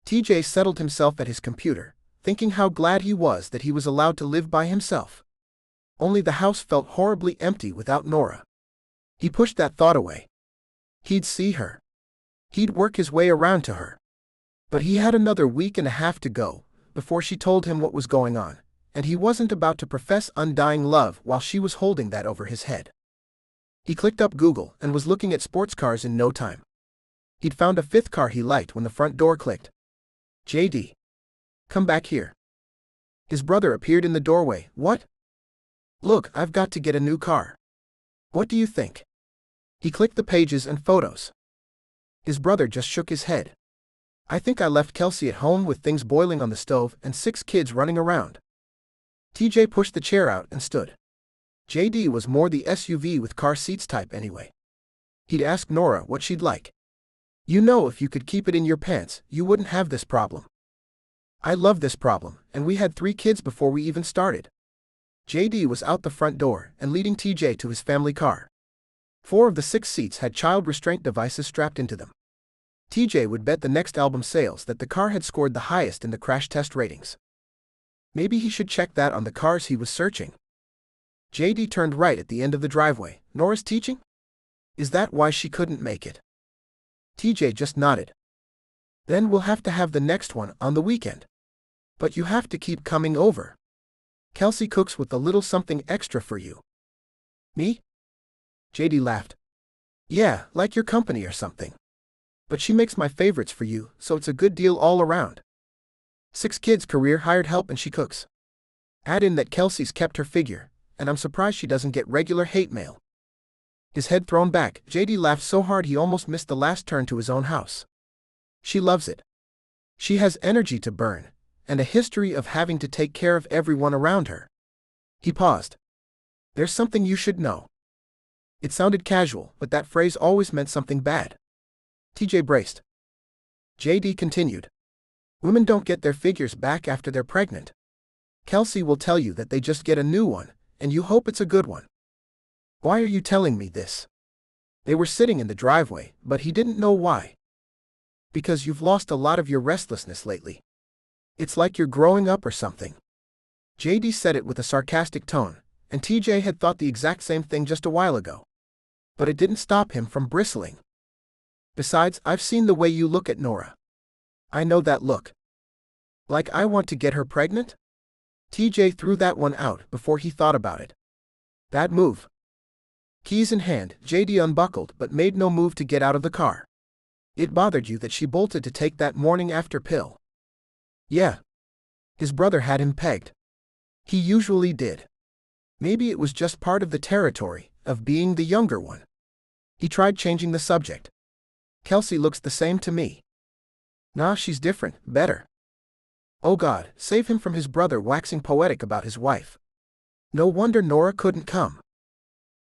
TJ settled himself at his computer, thinking how glad he was that he was allowed to live by himself. Only the house felt horribly empty without Norah. He pushed that thought away. He'd see her. He'd work his way around to her. But he had another week and a half to go before she told him what was going on, and he wasn't about to profess undying love while she was holding that over his head. He clicked up Google and was looking at sports cars in no time. He'd found a 5th car he liked when the front door clicked. JD. Come back here. His brother appeared in the doorway. What? Look, I've got to get a new car. What do you think? He clicked the pages and photos. His brother just shook his head. I think I left Kelsey at home with things boiling on the stove and 6 kids running around. TJ pushed the chair out and stood. JD was more the SUV with car seats type anyway. He'd asked Norah what she'd like. You know, if you could keep it in your pants, you wouldn't have this problem. I love this problem, and we had 3 kids before we even started. JD was out the front door and leading TJ to his family car. 4 of the 6 seats had child restraint devices strapped into them. TJ would bet the next album sales that the car had scored the highest in the crash test ratings. Maybe he should check that on the cars he was searching. JD turned right at the end of the driveway. Norah's teaching? Is that why she couldn't make it? TJ just nodded. Then we'll have to have the next one on the weekend. But you have to keep coming over. Kelsey cooks with a little something extra for you. Me? JD laughed. Yeah, like your company or something. But she makes my favorites for you, so it's a good deal all around. 6 kids, career, hired help, and she cooks. Add in that Kelsey's kept her figure, and I'm surprised she doesn't get regular hate mail. His head thrown back, JD laughed so hard he almost missed the last turn to his own house. She loves it. She has energy to burn, and a history of having to take care of everyone around her. He paused. There's something you should know. It sounded casual, but that phrase always meant something bad. TJ braced. JD continued. Women don't get their figures back after they're pregnant. Kelsey will tell you that they just get a new one, and you hope it's a good one. Why are you telling me this? They were sitting in the driveway, but he didn't know why. Because you've lost a lot of your restlessness lately. It's like you're growing up or something. JD said it with a sarcastic tone, and TJ had thought the exact same thing just a while ago. But it didn't stop him from bristling. Besides, I've seen the way you look at Norah. I know that look. Like I want to get her pregnant? TJ threw that one out before he thought about it. Bad move. Keys in hand, JD unbuckled but made no move to get out of the car. It bothered you that she bolted to take that morning after pill. Yeah. His brother had him pegged. He usually did. Maybe it was just part of the territory of being the younger one. He tried changing the subject. Kelsey looks the same to me. Nah, she's different, better. Oh God, save him from his brother waxing poetic about his wife. No wonder Norah couldn't come.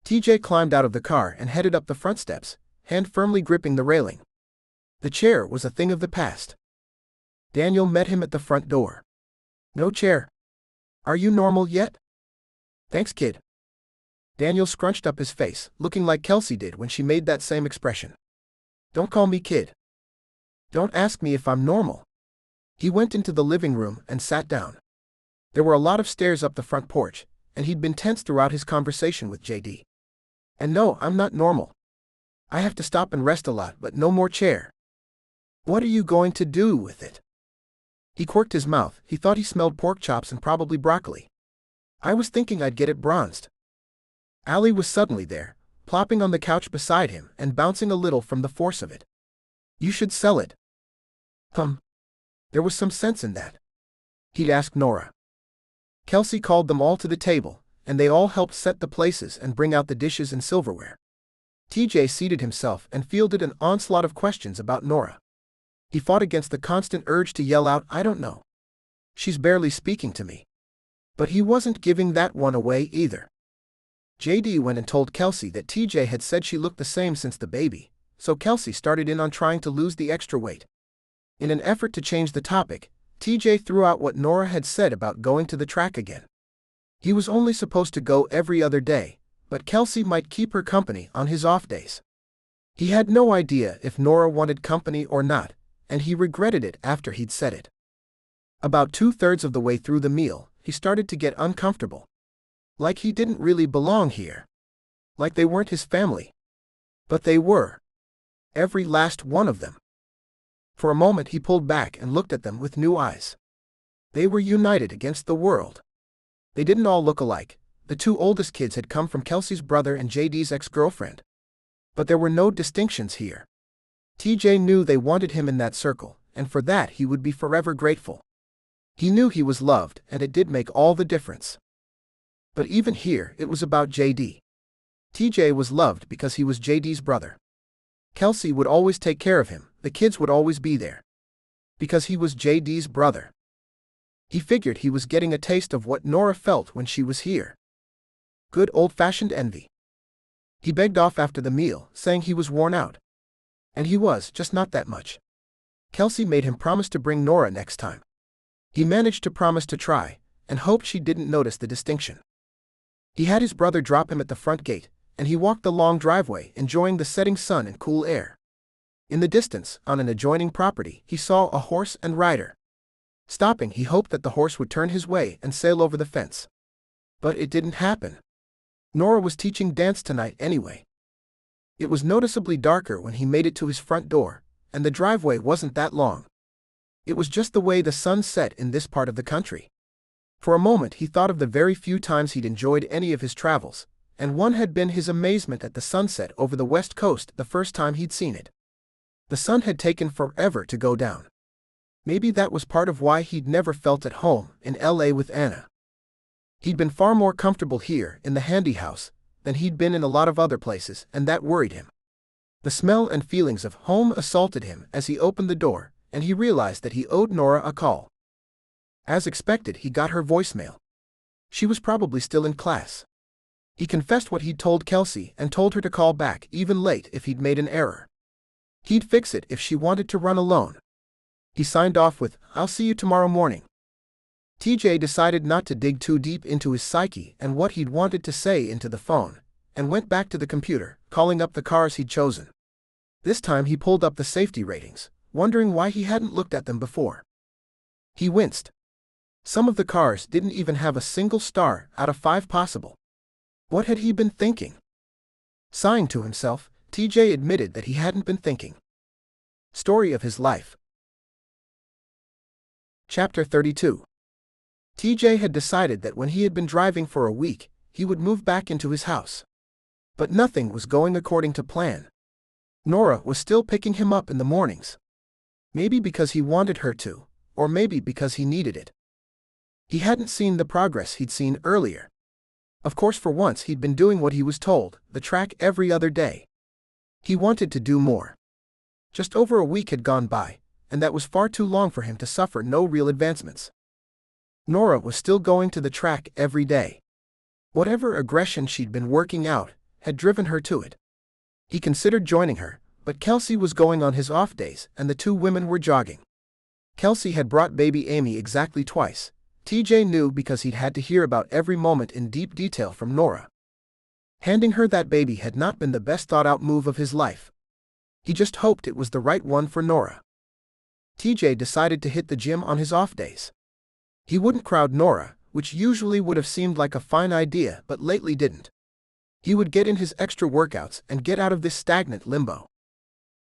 TJ climbed out of the car and headed up the front steps, hand firmly gripping the railing. The chair was a thing of the past. Daniel met him at the front door. No chair. Are you normal yet? Thanks, kid. Daniel scrunched up his face, looking like Kelsey did when she made that same expression. Don't call me kid. Don't ask me if I'm normal. He went into the living room and sat down. There were a lot of stairs up the front porch, and he'd been tense throughout his conversation with JD. And no, I'm not normal. I have to stop and rest a lot, but no more chair. What are you going to do with it? He quirked his mouth. He thought he smelled pork chops and probably broccoli. I was thinking I'd get it bronzed. Allie was suddenly there, plopping on the couch beside him and bouncing a little from the force of it. You should sell it. There was some sense in that. He'd asked Norah. Kelsey called them all to the table, and they all helped set the places and bring out the dishes and silverware. TJ seated himself and fielded an onslaught of questions about Norah. He fought against the constant urge to yell out, I don't know. She's barely speaking to me. But he wasn't giving that one away either. JD went and told Kelsey that TJ had said she looked the same since the baby, so Kelsey started in on trying to lose the extra weight. In an effort to change the topic, TJ threw out what Norah had said about going to the track again. He was only supposed to go every other day, but Kelsey might keep her company on his off days. He had no idea if Norah wanted company or not, and he regretted it after he'd said it. About 2/3 of the way through the meal, he started to get uncomfortable. Like he didn't really belong here. Like they weren't his family. But they were. Every last one of them. For a moment he pulled back and looked at them with new eyes. They were united against the world. They didn't all look alike. The 2 oldest kids had come from Kelsey's brother and JD's ex-girlfriend. But there were no distinctions here. TJ knew they wanted him in that circle, and for that he would be forever grateful. He knew he was loved, and it did make all the difference. But even here, it was about JD. TJ was loved because he was JD's brother. Kelsey would always take care of him, the kids would always be there. Because he was JD's brother. He figured he was getting a taste of what Norah felt when she was here. Good old-fashioned envy. He begged off after the meal, saying he was worn out. And he was, just not that much. Kelsey made him promise to bring Norah next time. He managed to promise to try, and hoped she didn't notice the distinction. He had his brother drop him at the front gate, and he walked the long driveway enjoying the setting sun and cool air. In the distance, on an adjoining property, he saw a horse and rider. Stopping, he hoped that the horse would turn his way and sail over the fence. But it didn't happen. Norah was teaching dance tonight anyway. It was noticeably darker when he made it to his front door, and the driveway wasn't that long. It was just the way the sun set in this part of the country. For a moment he thought of the very few times he'd enjoyed any of his travels, and one had been his amazement at the sunset over the west coast the first time he'd seen it. The sun had taken forever to go down. Maybe that was part of why he'd never felt at home in LA with Anna. He'd been far more comfortable here in the handy house than he'd been in a lot of other places, and that worried him. The smell and feelings of home assaulted him as he opened the door, and he realized that he owed Norah a call. As expected, he got her voicemail. She was probably still in class. He confessed what he'd told Kelsey and told her to call back even late if he'd made an error. He'd fix it if she wanted to run alone. He signed off with, "I'll see you tomorrow morning." TJ decided not to dig too deep into his psyche and what he'd wanted to say into the phone, and went back to the computer, calling up the cars he'd chosen. This time he pulled up the safety ratings, wondering why he hadn't looked at them before. He winced. Some of the cars didn't even have a single star out of 5 possible. What had he been thinking? Sighing to himself, TJ admitted that he hadn't been thinking. Story of his life. Chapter 32. TJ had decided that when he had been driving for a week, he would move back into his house. But nothing was going according to plan. Norah was still picking him up in the mornings. Maybe because he wanted her to, or maybe because he needed it. He hadn't seen the progress he'd seen earlier. Of course, for once he'd been doing what he was told, the track every other day. He wanted to do more. Just over a week had gone by, and that was far too long for him to suffer no real advancements. Norah was still going to the track every day. Whatever aggression she'd been working out had driven her to it. He considered joining her, but Kelsey was going on his off days and the 2 women were jogging. Kelsey had brought baby Amy exactly twice. TJ knew because he'd had to hear about every moment in deep detail from Norah. Handing her that baby had not been the best thought-out move of his life. He just hoped it was the right one for Norah. TJ decided to hit the gym on his off days. He wouldn't crowd Norah, which usually would have seemed like a fine idea but lately didn't. He would get in his extra workouts and get out of this stagnant limbo.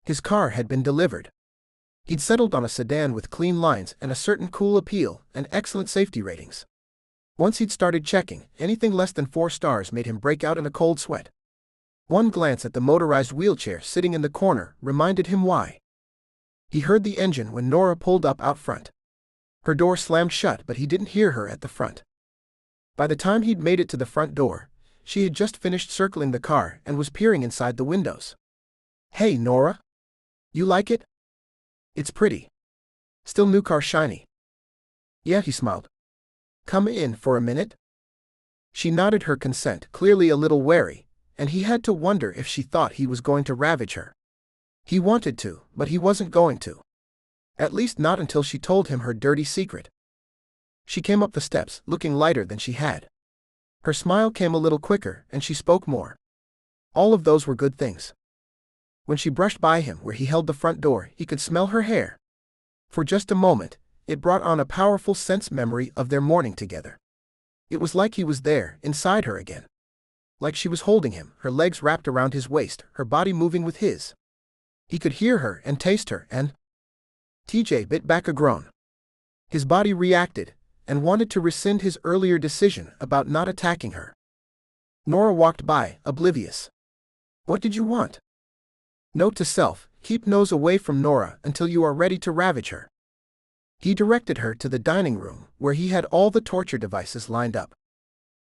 His car had been delivered. He'd settled on a sedan with clean lines and a certain cool appeal and excellent safety ratings. Once he'd started checking, anything less than 4 stars made him break out in a cold sweat. One glance at the motorized wheelchair sitting in the corner reminded him why. He heard the engine when Norah pulled up out front. Her door slammed shut, but he didn't hear her at the front. By the time he'd made it to the front door, she had just finished circling the car and was peering inside the windows. "Hey, Norah. You like it? It's pretty. Still new car shiny." "Yeah," he smiled. "Come in for a minute?" She nodded her consent, clearly a little wary, and he had to wonder if she thought he was going to ravage her. He wanted to, but he wasn't going to. At least not until she told him her dirty secret. She came up the steps, looking lighter than she had. Her smile came a little quicker, and she spoke more. All of those were good things. When she brushed by him where he held the front door, he could smell her hair. For just a moment, it brought on a powerful sense memory of their morning together. It was like he was there, inside her again. Like she was holding him, her legs wrapped around his waist, her body moving with his. He could hear her and taste her, and TJ bit back a groan. His body reacted, and wanted to rescind his earlier decision about not attacking her. Norah walked by, oblivious. "What did you want?" Note to self, keep nose away from Norah until you are ready to ravage her. He directed her to the dining room, where he had all the torture devices lined up.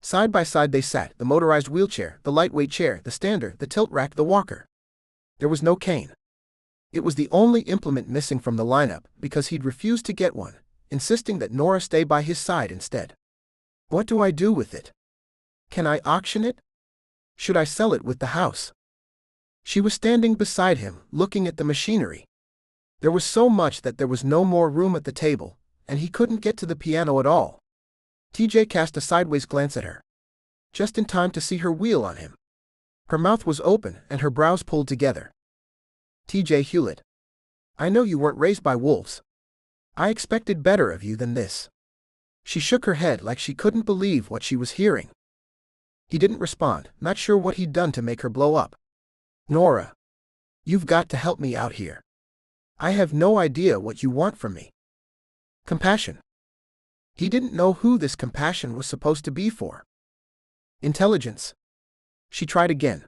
Side by side they sat, the motorized wheelchair, the lightweight chair, the stander, the tilt rack, the walker. There was no cane. It was the only implement missing from the lineup because he'd refused to get one, insisting that Norah stay by his side instead. "What do I do with it? Can I auction it? Should I sell it with the house?" She was standing beside him, looking at the machinery. There was so much that there was no more room at the table, and he couldn't get to the piano at all. TJ cast a sideways glance at her. Just in time to see her wheel on him. Her mouth was open and her brows pulled together. "TJ Hewlett. I know you weren't raised by wolves. I expected better of you than this." She shook her head like she couldn't believe what she was hearing. He didn't respond, not sure what he'd done to make her blow up. Norah. You've got to help me out here. I have no idea what you want from me. Compassion. He didn't know who this compassion was supposed to be for. Intelligence. She tried again.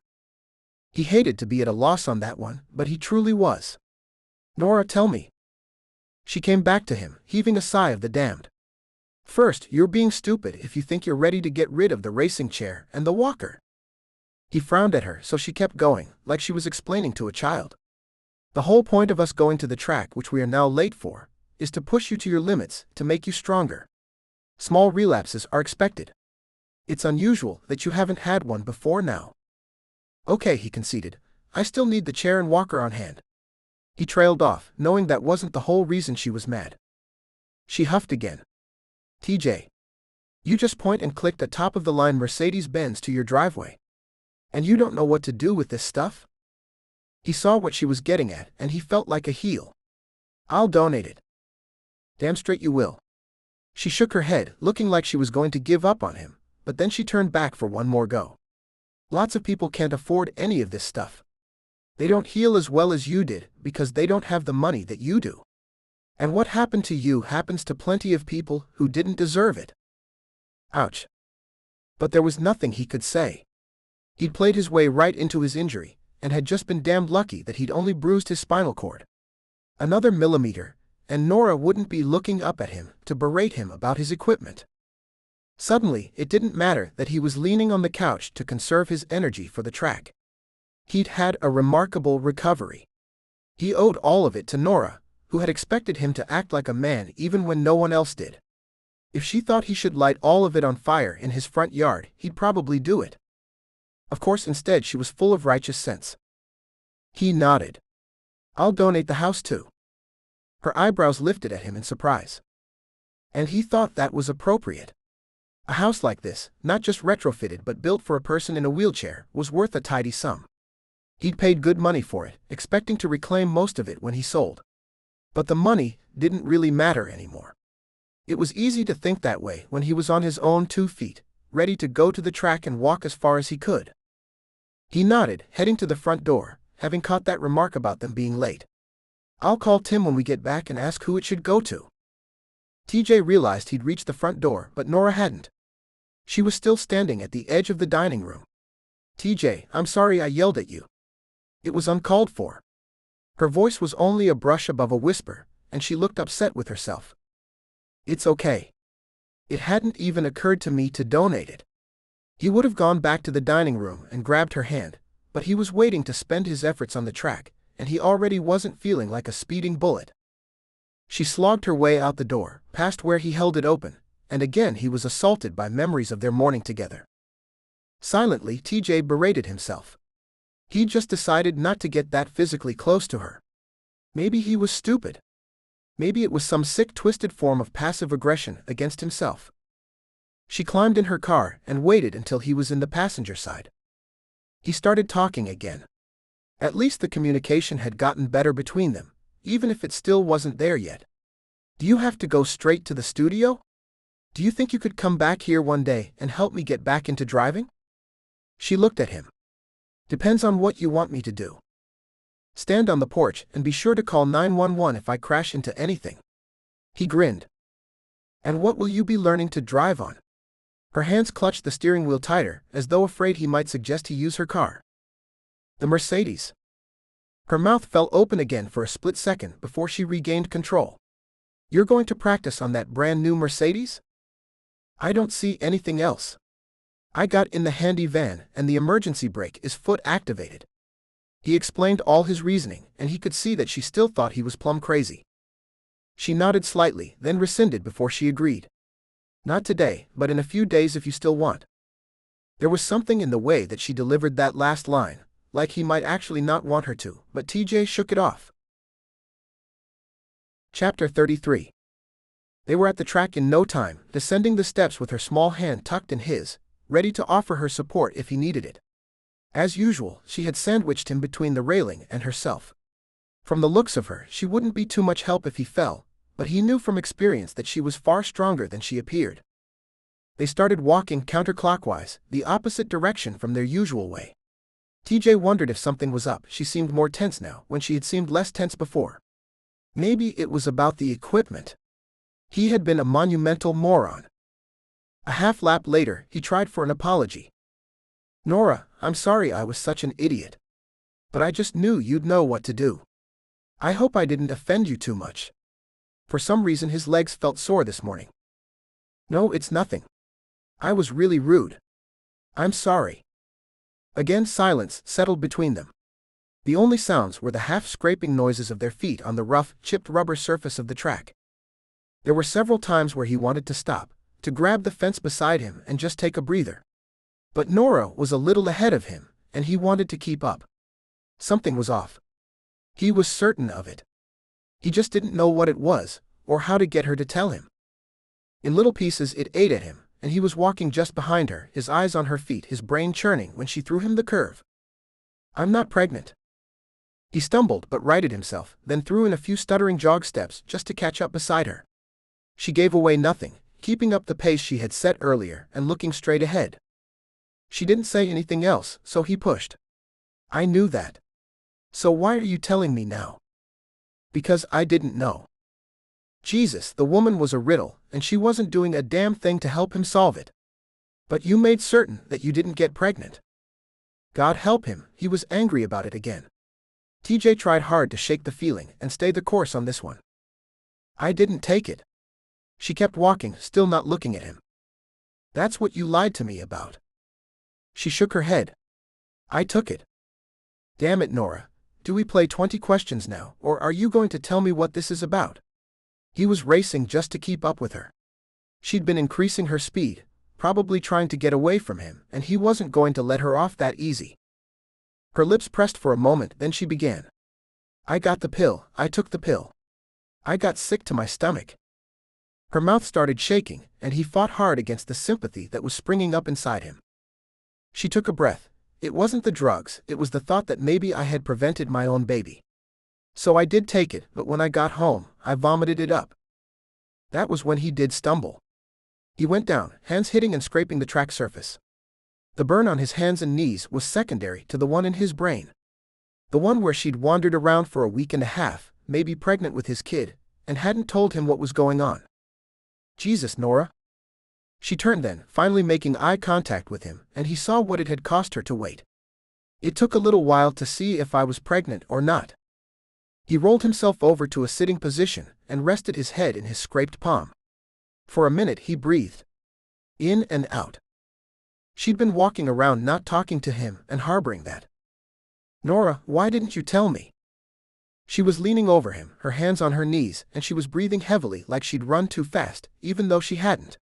He hated to be at a loss on that one, but he truly was. Norah, tell me. She came back to him, heaving a sigh of the damned. First, you're being stupid if you think you're ready to get rid of the racing chair and the walker. He frowned at her, so she kept going, like she was explaining to a child. The whole point of us going to the track, which we are now late for, is to push you to your limits, to make you stronger. Small relapses are expected. It's unusual that you haven't had one before now. Okay, he conceded. I still need the chair and walker on hand. He trailed off, knowing that wasn't the whole reason she was mad. She huffed again. TJ. You just point and click the top-of-the-line Mercedes-Benz to your driveway. And you don't know what to do with this stuff? He saw what she was getting at, and he felt like a heel. I'll donate it. Damn straight you will. She shook her head, looking like she was going to give up on him, but then she turned back for one more go. Lots of people can't afford any of this stuff. They don't heal as well as you did, because they don't have the money that you do. And what happened to you happens to plenty of people who didn't deserve it. Ouch. But there was nothing he could say. He'd played his way right into his injury, and had just been damned lucky that he'd only bruised his spinal cord. Another millimeter, and Norah wouldn't be looking up at him to berate him about his equipment. Suddenly, it didn't matter that he was leaning on the couch to conserve his energy for the track. He'd had a remarkable recovery. He owed all of it to Norah, who had expected him to act like a man even when no one else did. If she thought he should light all of it on fire in his front yard, he'd probably do it. Of course, instead she was full of righteous sense. He nodded. I'll donate the house too. Her eyebrows lifted at him in surprise. And he thought that was appropriate. A house like this, not just retrofitted but built for a person in a wheelchair, was worth a tidy sum. He'd paid good money for it, expecting to reclaim most of it when he sold. But the money didn't really matter anymore. It was easy to think that way when he was on his own 2 feet, ready to go to the track and walk as far as he could. He nodded, heading to the front door, having caught that remark about them being late. I'll call Tim when we get back and ask who it should go to. TJ realized he'd reached the front door, but Norah hadn't. She was still standing at the edge of the dining room. TJ, I'm sorry I yelled at you. It was uncalled for. Her voice was only a brush above a whisper, and she looked upset with herself. It's okay. It hadn't even occurred to me to donate it. He would have gone back to the dining room and grabbed her hand, but he was waiting to spend his efforts on the track, and he already wasn't feeling like a speeding bullet. She slogged her way out the door, past where he held it open, and again he was assaulted by memories of their morning together. Silently, TJ berated himself. He'd just decided not to get that physically close to her. Maybe he was stupid. Maybe it was some sick, twisted form of passive aggression against himself. She climbed in her car and waited until he was in the passenger side. He started talking again. At least the communication had gotten better between them, even if it still wasn't there yet. Do you have to go straight to the studio? Do you think you could come back here one day and help me get back into driving? She looked at him. Depends on what you want me to do. Stand on the porch and be sure to call 911 if I crash into anything. He grinned. And what will you be learning to drive on? Her hands clutched the steering wheel tighter, as though afraid he might suggest he use her car. The Mercedes. Her mouth fell open again for a split second before she regained control. You're going to practice on that brand new Mercedes? I don't see anything else. I got in the handy van and the emergency brake is foot activated. He explained all his reasoning, and he could see that she still thought he was plumb crazy. She nodded slightly, then rescinded before she agreed. Not today, but in a few days if you still want. There was something in the way that she delivered that last line, like he might actually not want her to, but TJ shook it off. Chapter 33. They were at the track in no time, descending the steps with her small hand tucked in his, ready to offer her support if he needed it. As usual, she had sandwiched him between the railing and herself. From the looks of her, she wouldn't be too much help if he fell, but he knew from experience that she was far stronger than she appeared. They started walking counterclockwise, the opposite direction from their usual way. TJ wondered if something was up. She seemed more tense now, when she had seemed less tense before. Maybe it was about the equipment. He had been a monumental moron. A half lap later, he tried for an apology. "Norah, I'm sorry I was such an idiot. But I just knew you'd know what to do. I hope I didn't offend you too much." For some reason his legs felt sore this morning. "No, it's nothing. I was really rude. I'm sorry." Again silence settled between them. The only sounds were the half-scraping noises of their feet on the rough, chipped rubber surface of the track. There were several times where he wanted to stop, to grab the fence beside him and just take a breather. But Norah was a little ahead of him, and he wanted to keep up. Something was off. He was certain of it. He just didn't know what it was, or how to get her to tell him. In little pieces it ate at him, and he was walking just behind her, his eyes on her feet, his brain churning when she threw him the curve. "I'm not pregnant." He stumbled but righted himself, then threw in a few stuttering jog steps just to catch up beside her. She gave away nothing, keeping up the pace she had set earlier and looking straight ahead. She didn't say anything else, so he pushed. "I knew that. So why are you telling me now?" "Because I didn't know." Jesus, the woman was a riddle, and she wasn't doing a damn thing to help him solve it. "But you made certain that you didn't get pregnant." God help him, he was angry about it again. TJ tried hard to shake the feeling and stay the course on this one. "I didn't take it." She kept walking, still not looking at him. "That's what you lied to me about." She shook her head. "I took it." "Damn it, Norah. Do we play 20 questions now, or are you going to tell me what this is about?" He was racing just to keep up with her. She'd been increasing her speed, probably trying to get away from him, and he wasn't going to let her off that easy. Her lips pressed for a moment, then she began. "I got the pill, I took the pill. I got sick to my stomach." Her mouth started shaking, and he fought hard against the sympathy that was springing up inside him. She took a breath. "It wasn't the drugs, it was the thought that maybe I had prevented my own baby. So I did take it, but when I got home, I vomited it up." That was when he did stumble. He went down, hands hitting and scraping the track surface. The burn on his hands and knees was secondary to the one in his brain. The one where she'd wandered around for a week and a half, maybe pregnant with his kid, and hadn't told him what was going on. "Jesus, Norah." She turned then, finally making eye contact with him, and he saw what it had cost her to wait. "It took a little while to see if I was pregnant or not." He rolled himself over to a sitting position and rested his head in his scraped palm. For a minute he breathed in and out. She'd been walking around not talking to him and harboring that. "Norah, why didn't you tell me?" She was leaning over him, her hands on her knees, and she was breathing heavily like she'd run too fast, even though she hadn't.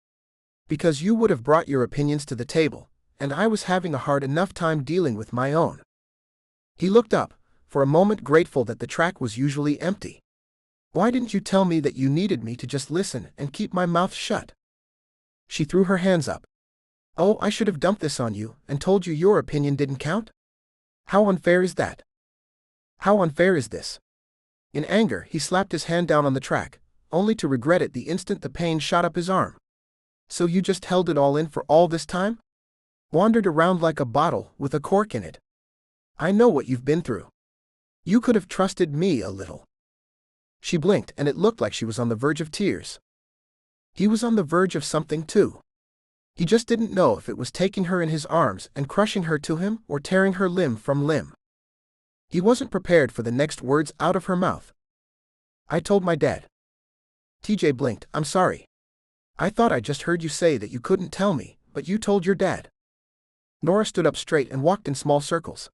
"Because you would have brought your opinions to the table, and I was having a hard enough time dealing with my own." He looked up, for a moment grateful that the track was usually empty. "Why didn't you tell me that you needed me to just listen and keep my mouth shut?" She threw her hands up. "Oh, I should have dumped this on you and told you your opinion didn't count? How unfair is that? How unfair is this?" In anger, he slapped his hand down on the track, only to regret it the instant the pain shot up his arm. "So you just held it all in for all this time? Wandered around like a bottle with a cork in it? I know what you've been through. You could have trusted me a little." She blinked, and it looked like she was on the verge of tears. He was on the verge of something too. He just didn't know if it was taking her in his arms and crushing her to him or tearing her limb from limb. He wasn't prepared for the next words out of her mouth. "I told my dad." TJ blinked. "I'm sorry. I thought I just heard you say that you couldn't tell me, but you told your dad." Norah stood up straight and walked in small circles.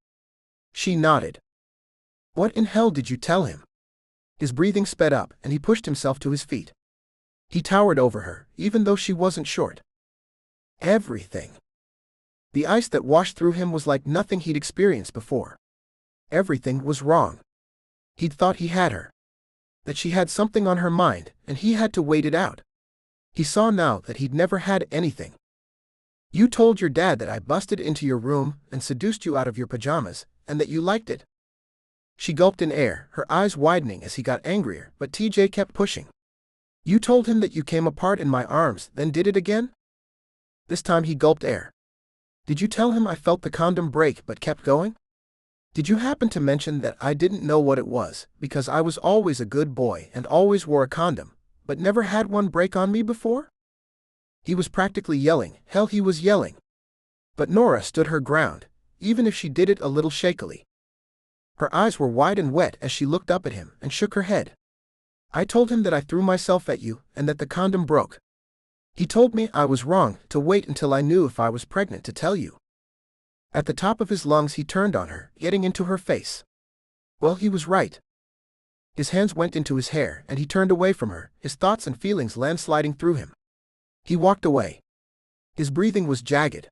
She nodded. "What in hell did you tell him?" His breathing sped up, and he pushed himself to his feet. He towered over her, even though she wasn't short. Everything. The ice that washed through him was like nothing he'd experienced before. Everything was wrong. He'd thought he had her. That she had something on her mind, and he had to wait it out. He saw now that he'd never had anything. "You told your dad that I busted into your room and seduced you out of your pajamas, and that you liked it." She gulped in air, her eyes widening as he got angrier, but TJ kept pushing. "You told him that you came apart in my arms, then did it again?" This time he gulped air. Did you tell him I felt the condom break but kept going? Did you happen to mention that I didn't know what it was, because I was always a good boy and always wore a condom, but never had one break on me before? He was practically yelling. Hell, he was yelling. But Norah stood her ground, even if she did it a little shakily. Her eyes were wide and wet as she looked up at him and shook her head. I told him that I threw myself at you and that the condom broke. He told me I was wrong to wait until I knew if I was pregnant to tell you. At the top of his lungs he turned on her, getting into her face. Well, he was right. His hands went into his hair and he turned away from her, his thoughts and feelings landsliding through him. He walked away. His breathing was jagged.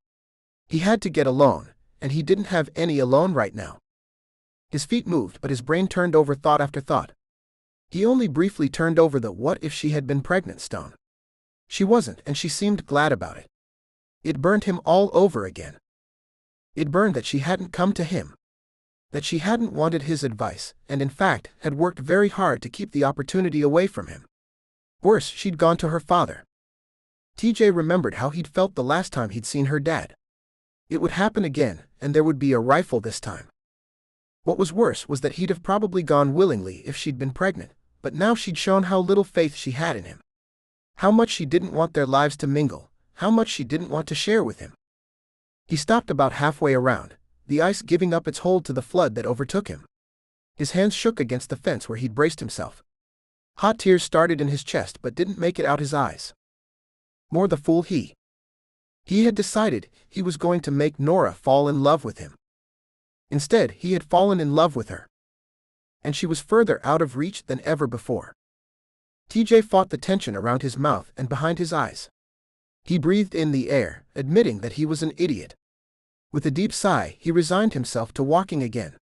He had to get alone, and he didn't have any alone right now. His feet moved, but his brain turned over thought after thought. He only briefly turned over the what if she had been pregnant stone. She wasn't, and she seemed glad about it. It burned him all over again. It burned that she hadn't come to him. That she hadn't wanted his advice, and in fact had worked very hard to keep the opportunity away from him. Worse, she'd gone to her father. TJ remembered how he'd felt the last time he'd seen her dad. It would happen again, and there would be a rifle this time. What was worse was that he'd have probably gone willingly if she'd been pregnant, but now she'd shown how little faith she had in him. How much she didn't want their lives to mingle, how much she didn't want to share with him. He stopped about halfway around, the ice giving up its hold to the flood that overtook him. His hands shook against the fence where he'd braced himself. Hot tears started in his chest but didn't make it out his eyes. More the fool he. He had decided he was going to make Norah fall in love with him. Instead, he had fallen in love with her. And she was further out of reach than ever before. TJ fought the tension around his mouth and behind his eyes. He breathed in the air, admitting that he was an idiot. With a deep sigh, he resigned himself to walking again.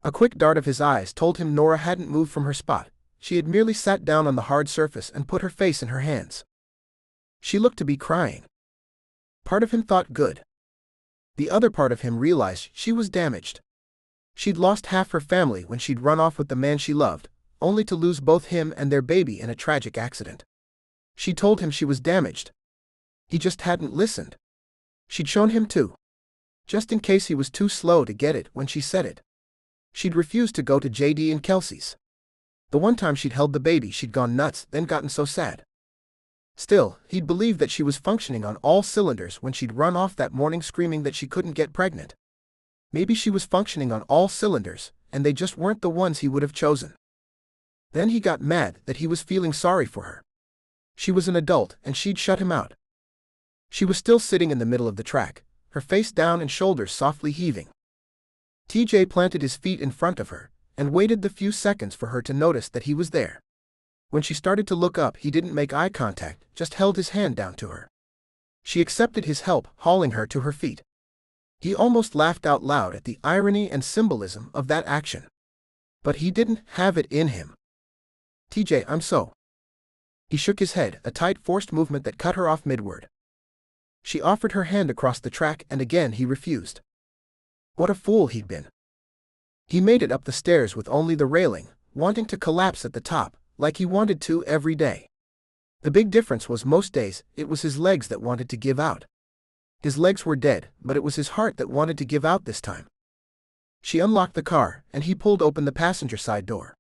A quick dart of his eyes told him Norah hadn't moved from her spot. She had merely sat down on the hard surface and put her face in her hands. She looked to be crying. Part of him thought good. The other part of him realized she was damaged. She'd lost half her family when she'd run off with the man she loved, only to lose both him and their baby in a tragic accident. She told him she was damaged. He just hadn't listened. She'd shown him too. Just in case he was too slow to get it when she said it. She'd refused to go to JD and Kelsey's. The one time she'd held the baby, she'd gone nuts, then gotten so sad. Still, he'd believed that she was functioning on all cylinders when she'd run off that morning screaming that she couldn't get pregnant. Maybe she was functioning on all cylinders, and they just weren't the ones he would have chosen. Then he got mad that he was feeling sorry for her. She was an adult, and she'd shut him out. She was still sitting in the middle of the track, her face down and shoulders softly heaving. TJ planted his feet in front of her, and waited the few seconds for her to notice that he was there. When she started to look up, he didn't make eye contact, just held his hand down to her. She accepted his help, hauling her to her feet. He almost laughed out loud at the irony and symbolism of that action. But he didn't have it in him. TJ, I'm so. He shook his head, a tight forced movement that cut her off midward. She offered her hand across the track and again he refused. What a fool he'd been. He made it up the stairs with only the railing, wanting to collapse at the top, like he wanted to every day. The big difference was most days, it was his legs that wanted to give out. His legs were dead, but it was his heart that wanted to give out this time. She unlocked the car, and he pulled open the passenger side door.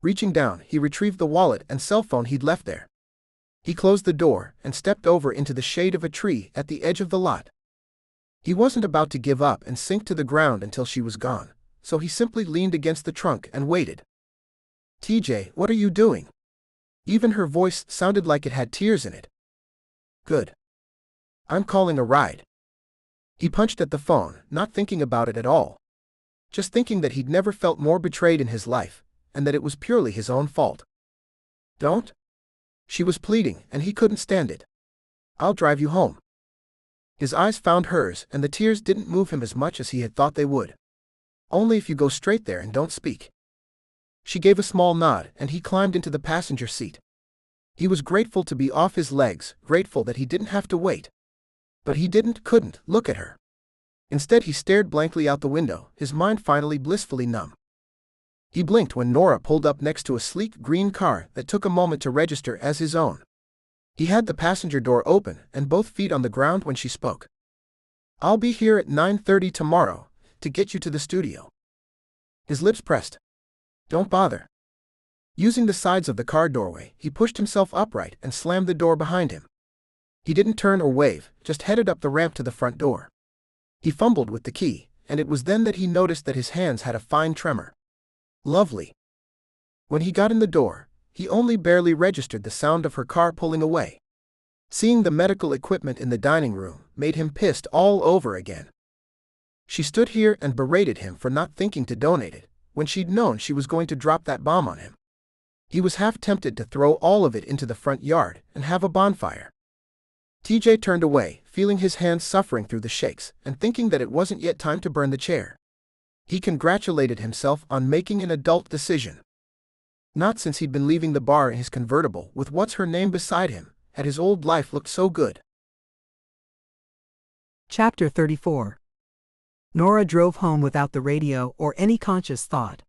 Reaching down, he retrieved the wallet and cell phone he'd left there. He closed the door and stepped over into the shade of a tree at the edge of the lot. He wasn't about to give up and sink to the ground until she was gone, so he simply leaned against the trunk and waited. TJ, what are you doing? Even her voice sounded like it had tears in it. Good. I'm calling a ride. He punched at the phone, not thinking about it at all. Just thinking that he'd never felt more betrayed in his life, and that it was purely his own fault. Don't? She was pleading, and he couldn't stand it. I'll drive you home. His eyes found hers, and the tears didn't move him as much as he had thought they would. Only if you go straight there and don't speak. She gave a small nod, and he climbed into the passenger seat. He was grateful to be off his legs, grateful that he didn't have to wait. But he couldn't look at her. Instead he stared blankly out the window, his mind finally blissfully numb. He blinked when Norah pulled up next to a sleek green car that took a moment to register as his own. He had the passenger door open and both feet on the ground when she spoke. "I'll be here at 9:30 tomorrow, to get you to the studio." His lips pressed. "Don't bother." Using the sides of the car doorway, he pushed himself upright and slammed the door behind him. He didn't turn or wave, just headed up the ramp to the front door. He fumbled with the key, and it was then that he noticed that his hands had a fine tremor. Lovely. When he got in the door, he only barely registered the sound of her car pulling away. Seeing the medical equipment in the dining room made him pissed all over again. She stood here and berated him for not thinking to donate it, when she'd known she was going to drop that bomb on him. He was half tempted to throw all of it into the front yard and have a bonfire. TJ turned away, feeling his hands suffering through the shakes and thinking that it wasn't yet time to burn the chair. He congratulated himself on making an adult decision. Not since he'd been leaving the bar in his convertible with what's her name beside him had his old life looked so good. Chapter 34. Norah drove home without the radio or any conscious thought.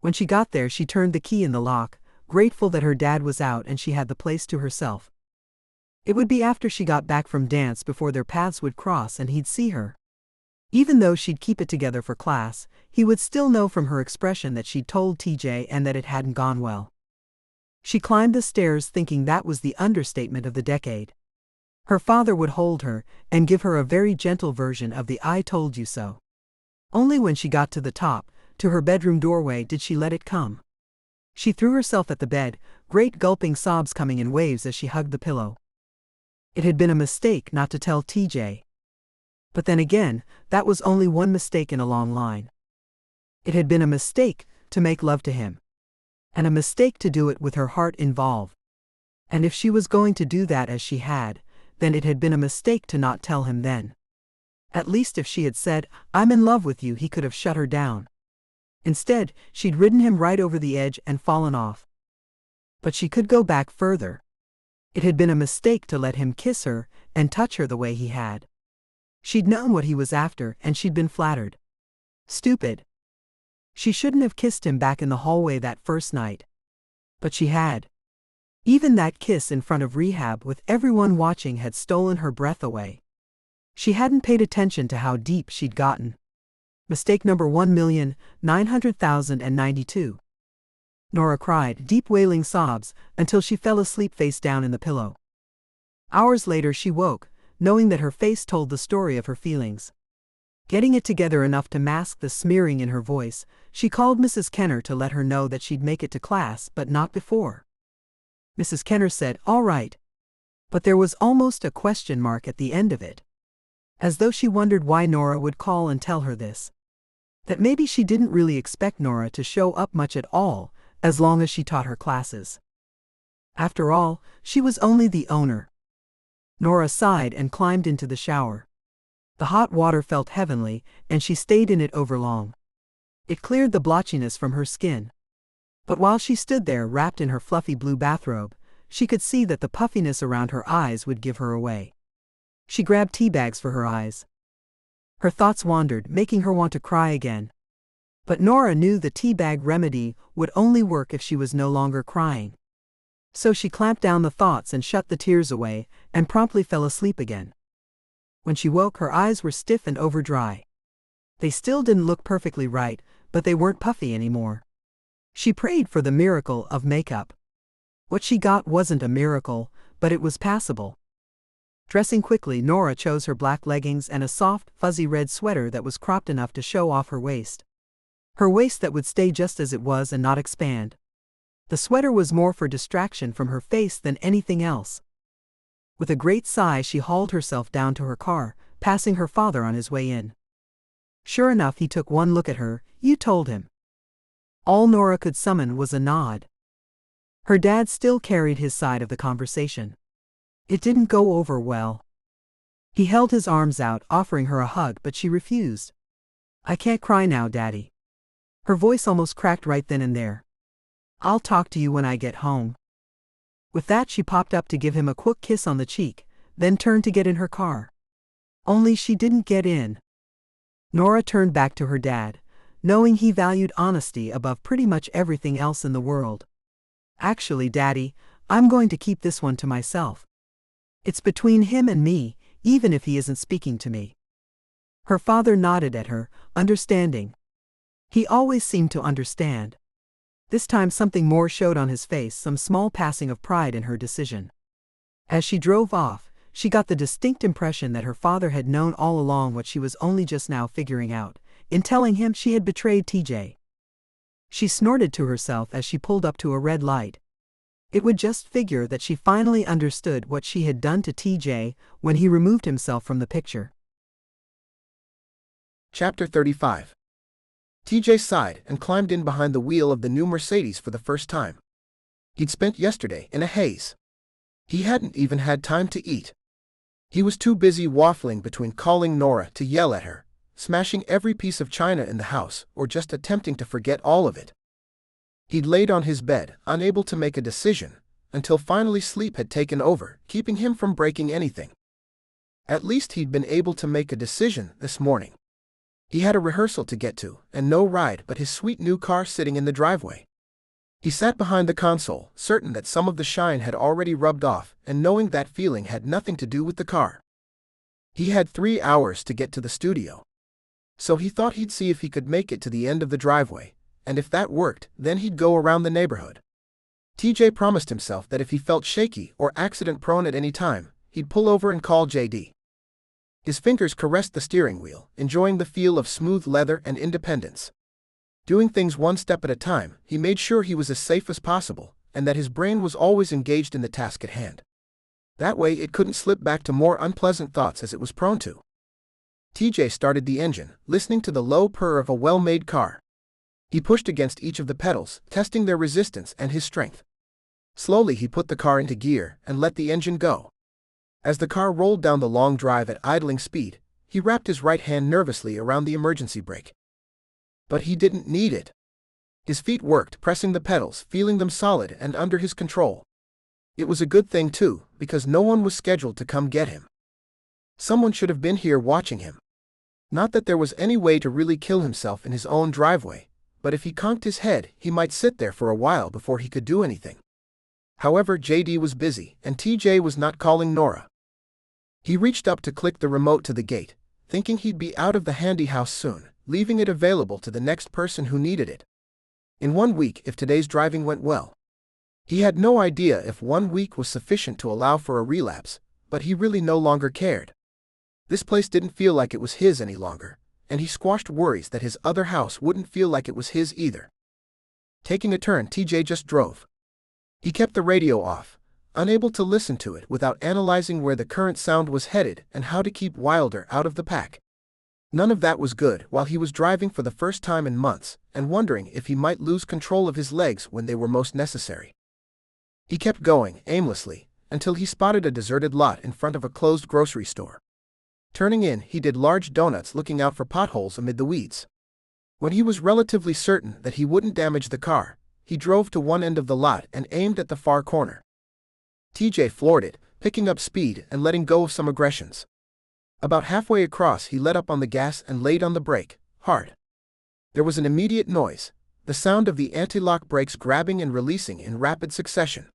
When she got there, she turned the key in the lock, grateful that her dad was out and she had the place to herself. It would be after she got back from dance before their paths would cross and he'd see her. Even though she'd keep it together for class, he would still know from her expression that she'd told TJ and that it hadn't gone well. She climbed the stairs thinking that was the understatement of the decade. Her father would hold her and give her a very gentle version of the "I told you so." Only when she got to the top, to her bedroom doorway, did she let it come. She threw herself at the bed, great gulping sobs coming in waves as she hugged the pillow. It had been a mistake not to tell TJ. But then again, that was only one mistake in a long line. It had been a mistake to make love to him. And a mistake to do it with her heart involved. And if she was going to do that as she had, then it had been a mistake to not tell him then. At least if she had said, "I'm in love with you," he could have shut her down. Instead, she'd ridden him right over the edge and fallen off. But she could go back further. It had been a mistake to let him kiss her and touch her the way he had. She'd known what he was after and she'd been flattered. Stupid. She shouldn't have kissed him back in the hallway that first night. But she had. Even that kiss in front of rehab with everyone watching had stolen her breath away. She hadn't paid attention to how deep she'd gotten. Mistake number 1,900,092. Norah cried, deep wailing sobs, until she fell asleep face down in the pillow. Hours later she woke, knowing that her face told the story of her feelings. Getting it together enough to mask the smearing in her voice, she called Mrs. Kenner to let her know that she'd make it to class, but not before. Mrs. Kenner said, "All right." But there was almost a question mark at the end of it. As though she wondered why Norah would call and tell her this. That maybe she didn't really expect Norah to show up much at all, as long as she taught her classes. After all, she was only the owner. Norah sighed and climbed into the shower. The hot water felt heavenly, and she stayed in it overlong. It cleared the blotchiness from her skin. But while she stood there wrapped in her fluffy blue bathrobe, she could see that the puffiness around her eyes would give her away. She grabbed tea bags for her eyes. Her thoughts wandered, making her want to cry again. But Norah knew the tea bag remedy would only work if she was no longer crying. So she clamped down the thoughts and shut the tears away, and promptly fell asleep again. When she woke, her eyes were stiff and over dry. They still didn't look perfectly right, but they weren't puffy anymore. She prayed for the miracle of makeup. What she got wasn't a miracle, but it was passable. Dressing quickly, Norah chose her black leggings and a soft, fuzzy red sweater that was cropped enough to show off her waist. Her waist that would stay just as it was and not expand. The sweater was more for distraction from her face than anything else. With a great sigh, she hauled herself down to her car, passing her father on his way in. Sure enough, he took one look at her. "You told him." All Norah could summon was a nod. Her dad still carried his side of the conversation. It didn't go over well. He held his arms out, offering her a hug, but she refused. "I can't cry now, Daddy." Her voice almost cracked right then and there. "I'll talk to you when I get home." With that, she popped up to give him a quick kiss on the cheek, then turned to get in her car. Only she didn't get in. Norah turned back to her dad, knowing he valued honesty above pretty much everything else in the world. "Actually, Daddy, I'm going to keep this one to myself." It's between him and me, even if he isn't speaking to me. Her father nodded at her, understanding. He always seemed to understand. This time something more showed on his face, some small passing of pride in her decision. As she drove off, she got the distinct impression that her father had known all along what she was only just now figuring out, in telling him she had betrayed TJ. She snorted to herself as she pulled up to a red light. It would just figure that she finally understood what she had done to TJ when he removed himself from the picture. Chapter 35. TJ sighed and climbed in behind the wheel of the new Mercedes for the first time. He'd spent yesterday in a haze. He hadn't even had time to eat. He was too busy waffling between calling Norah to yell at her, smashing every piece of china in the house, or just attempting to forget all of it. He'd laid on his bed, unable to make a decision, until finally sleep had taken over, keeping him from breaking anything. At least he'd been able to make a decision this morning. He had a rehearsal to get to, and no ride but his sweet new car sitting in the driveway. He sat behind the console, certain that some of the shine had already rubbed off, and knowing that feeling had nothing to do with the car. He had 3 hours to get to the studio. So he thought he'd see if he could make it to the end of the driveway, and if that worked, then he'd go around the neighborhood. TJ promised himself that if he felt shaky or accident-prone at any time, he'd pull over and call JD. His fingers caressed the steering wheel, enjoying the feel of smooth leather and independence. Doing things one step at a time, he made sure he was as safe as possible, and that his brain was always engaged in the task at hand. That way it couldn't slip back to more unpleasant thoughts as it was prone to. TJ started the engine, listening to the low purr of a well-made car. He pushed against each of the pedals, testing their resistance and his strength. Slowly he put the car into gear and let the engine go. As the car rolled down the long drive at idling speed, he wrapped his right hand nervously around the emergency brake. But he didn't need it. His feet worked, pressing the pedals, feeling them solid and under his control. It was a good thing too, because no one was scheduled to come get him. Someone should have been here watching him. Not that there was any way to really kill himself in his own driveway, but if he conked his head, he might sit there for a while before he could do anything. However, JD was busy, and TJ was not calling Norah. He reached up to click the remote to the gate, thinking he'd be out of the handy house soon, leaving it available to the next person who needed it. In 1 week, if today's driving went well. He had no idea if 1 week was sufficient to allow for a relapse, but he really no longer cared. This place didn't feel like it was his any longer, and he squashed worries that his other house wouldn't feel like it was his either. Taking a turn, TJ just drove. He kept the radio off, unable to listen to it without analyzing where the current sound was headed and how to keep Wilder out of the pack. None of that was good while he was driving for the first time in months and wondering if he might lose control of his legs when they were most necessary. He kept going, aimlessly, until he spotted a deserted lot in front of a closed grocery store. Turning in, he did large donuts, looking out for potholes amid the weeds. When he was relatively certain that he wouldn't damage the car, he drove to one end of the lot and aimed at the far corner. TJ floored it, picking up speed and letting go of some aggressions. About halfway across, he let up on the gas and laid on the brake, hard. There was an immediate noise, the sound of the anti-lock brakes grabbing and releasing in rapid succession.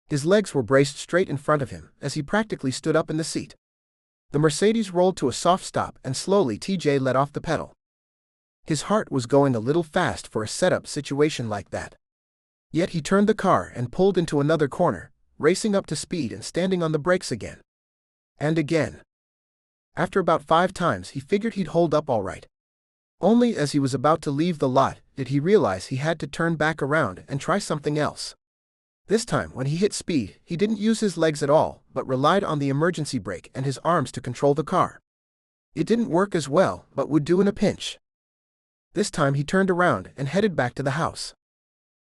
His legs were braced straight in front of him as he practically stood up in the seat. The Mercedes rolled to a soft stop and slowly TJ let off the pedal. His heart was going a little fast for a setup situation like that. Yet he turned the car and pulled into another corner, racing up to speed and standing on the brakes again. And again. After about 5 times he figured he'd hold up all right. Only as he was about to leave the lot did he realize he had to turn back around and try something else. This time, when he hit speed, he didn't use his legs at all, but relied on the emergency brake and his arms to control the car. It didn't work as well, but would do in a pinch. This time he turned around and headed back to the house.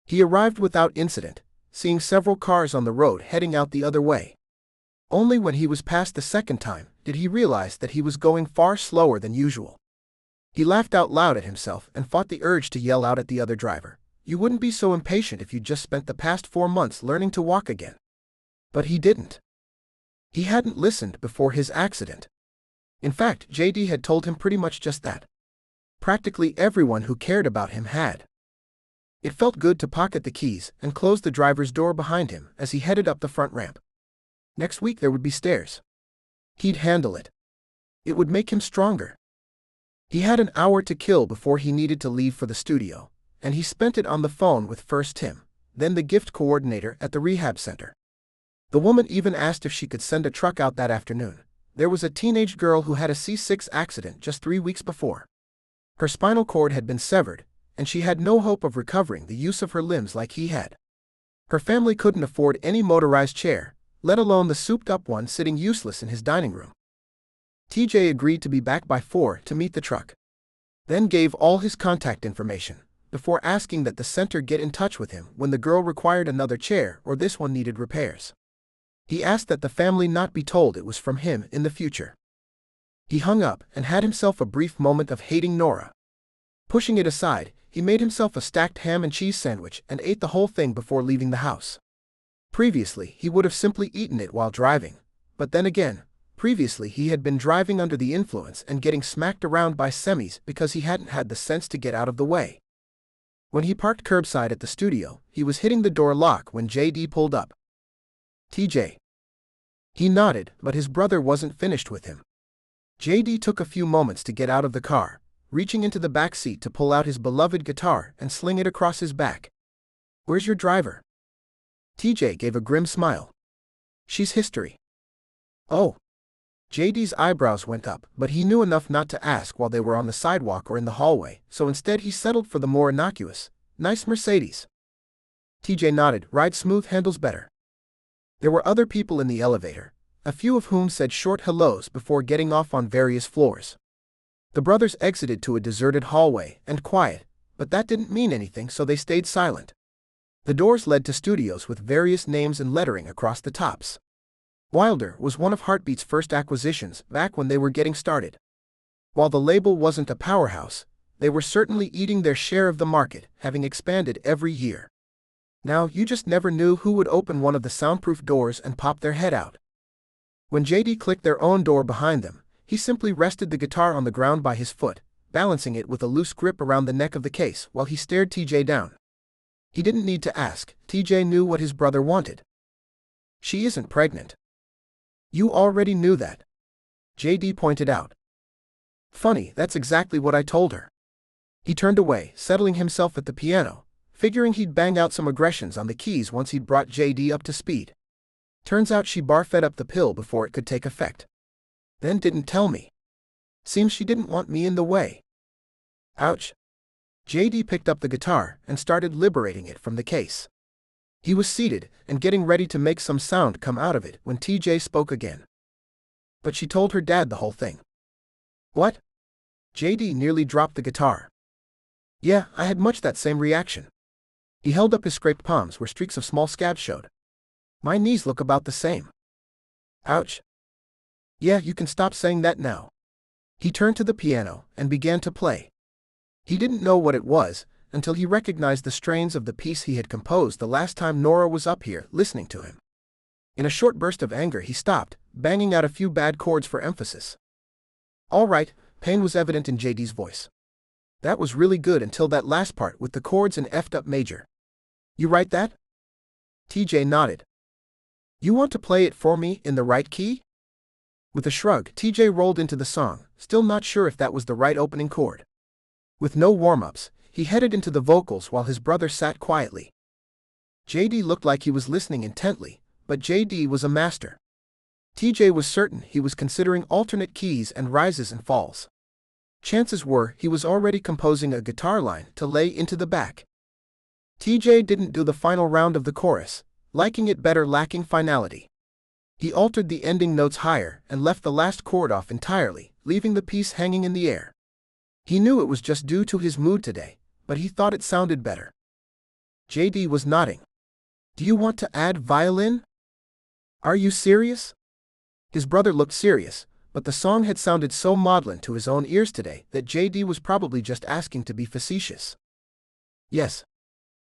He arrived without incident, seeing several cars on the road heading out the other way. Only when he was past the second time did he realize that he was going far slower than usual. He laughed out loud at himself and fought the urge to yell out at the other driver, "You wouldn't be so impatient if you'd just spent the past 4 months learning to walk again." But he didn't. He hadn't listened before his accident. In fact, JD had told him pretty much just that. Practically everyone who cared about him had. It felt good to pocket the keys and close the driver's door behind him as he headed up the front ramp. Next week there would be stairs. He'd handle it. It would make him stronger. He had an hour to kill before he needed to leave for the studio, and he spent it on the phone with first Tim, then the gift coordinator at the rehab center. The woman even asked if she could send a truck out that afternoon. There was a teenage girl who had a C6 accident just 3 weeks before. Her spinal cord had been severed, and she had no hope of recovering the use of her limbs like he had. Her family couldn't afford any motorized chair, let alone the souped-up one sitting useless in his dining room. TJ agreed to be back by 4 to meet the truck. Then gave all his contact information, before asking that the center get in touch with him when the girl required another chair or this one needed repairs. He asked that the family not be told it was from him in the future. He hung up and had himself a brief moment of hating Norah. Pushing it aside, he made himself a stacked ham and cheese sandwich and ate the whole thing before leaving the house. Previously, he would have simply eaten it while driving, but then again, previously he had been driving under the influence and getting smacked around by semis because he hadn't had the sense to get out of the way. When he parked curbside at the studio, he was hitting the door lock when JD pulled up. TJ. He nodded, but his brother wasn't finished with him. JD took a few moments to get out of the car, reaching into the back seat to pull out his beloved guitar and sling it across his back. "Where's your driver?" TJ gave a grim smile. "She's history." "Oh." JD's eyebrows went up, but he knew enough not to ask while they were on the sidewalk or in the hallway, so instead he settled for the more innocuous, "Nice Mercedes." TJ nodded. "Ride smooth, handles better." There were other people in the elevator, a few of whom said short hellos before getting off on various floors. The brothers exited to a deserted hallway and quiet, but that didn't mean anything, so they stayed silent. The doors led to studios with various names and lettering across the tops. Wilder was one of Heartbeat's first acquisitions back when they were getting started. While the label wasn't a powerhouse, they were certainly eating their share of the market, having expanded every year. Now you just never knew who would open one of the soundproof doors and pop their head out. When JD clicked their own door behind them, he simply rested the guitar on the ground by his foot, balancing it with a loose grip around the neck of the case while he stared TJ down. He didn't need to ask, TJ knew what his brother wanted. "She isn't pregnant." "You already knew that," JD pointed out. "Funny, that's exactly what I told her." He turned away, settling himself at the piano, figuring he'd bang out some aggressions on the keys once he'd brought JD up to speed. Turns out she bar-fed up the pill before it could take effect. Then didn't tell me. Seems she didn't want me in the way. Ouch. JD picked up the guitar and started liberating it from the case. He was seated and getting ready to make some sound come out of it when TJ spoke again. "But she told her dad the whole thing." "What?" JD nearly dropped the guitar. "Yeah, I had much that same reaction." He held up his scraped palms where streaks of small scabs showed. "My knees look about the same." "Ouch." "Yeah, you can stop saying that now." He turned to the piano and began to play. He didn't know what it was until he recognized the strains of the piece he had composed the last time Norah was up here listening to him. In a short burst of anger he stopped, banging out a few bad chords for emphasis. "All right," pain was evident in JD's voice. "That was really good until that last part with the chords in effed up major. You write that?" TJ nodded. "You want to play it for me in the right key?" With a shrug, TJ rolled into the song, still not sure if that was the right opening chord. With no warm-ups, he headed into the vocals while his brother sat quietly. JD looked like he was listening intently, but JD was a master. TJ was certain he was considering alternate keys and rises and falls. Chances were he was already composing a guitar line to lay into the back. TJ didn't do the final round of the chorus, liking it better lacking finality. He altered the ending notes higher and left the last chord off entirely, leaving the piece hanging in the air. He knew it was just due to his mood today, but he thought it sounded better. JD was nodding. "Do you want to add violin?" "Are you serious?" His brother looked serious, but the song had sounded so maudlin to his own ears today that JD was probably just asking to be facetious. Yes.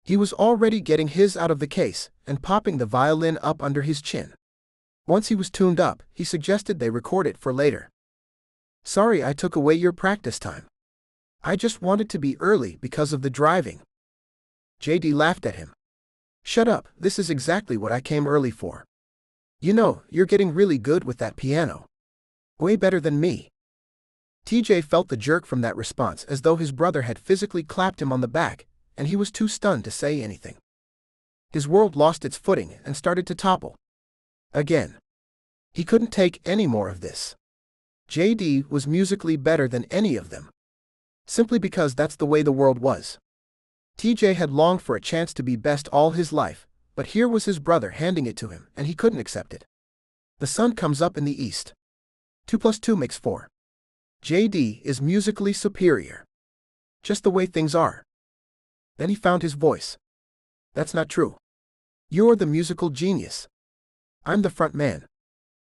He was already getting his out of the case and popping the violin up under his chin. Once he was tuned up, he suggested they record it for later. "Sorry I took away your practice time. I just wanted to be early because of the driving." JD laughed at him. "Shut up, this is exactly what I came early for." You know, you're getting really good with that piano. Way better than me. TJ felt the jerk from that response as though his brother had physically clapped him on the back, and he was too stunned to say anything. His world lost its footing and started to topple. Again. He couldn't take any more of this. JD was musically better than any of them. Simply because that's the way the world was. TJ had longed for a chance to be best all his life, but here was his brother handing it to him, and he couldn't accept it. The sun comes up in the east. 2 plus 2 makes 4. JD is musically superior. Just the way things are. Then he found his voice. That's not true. You're the musical genius. I'm the front man.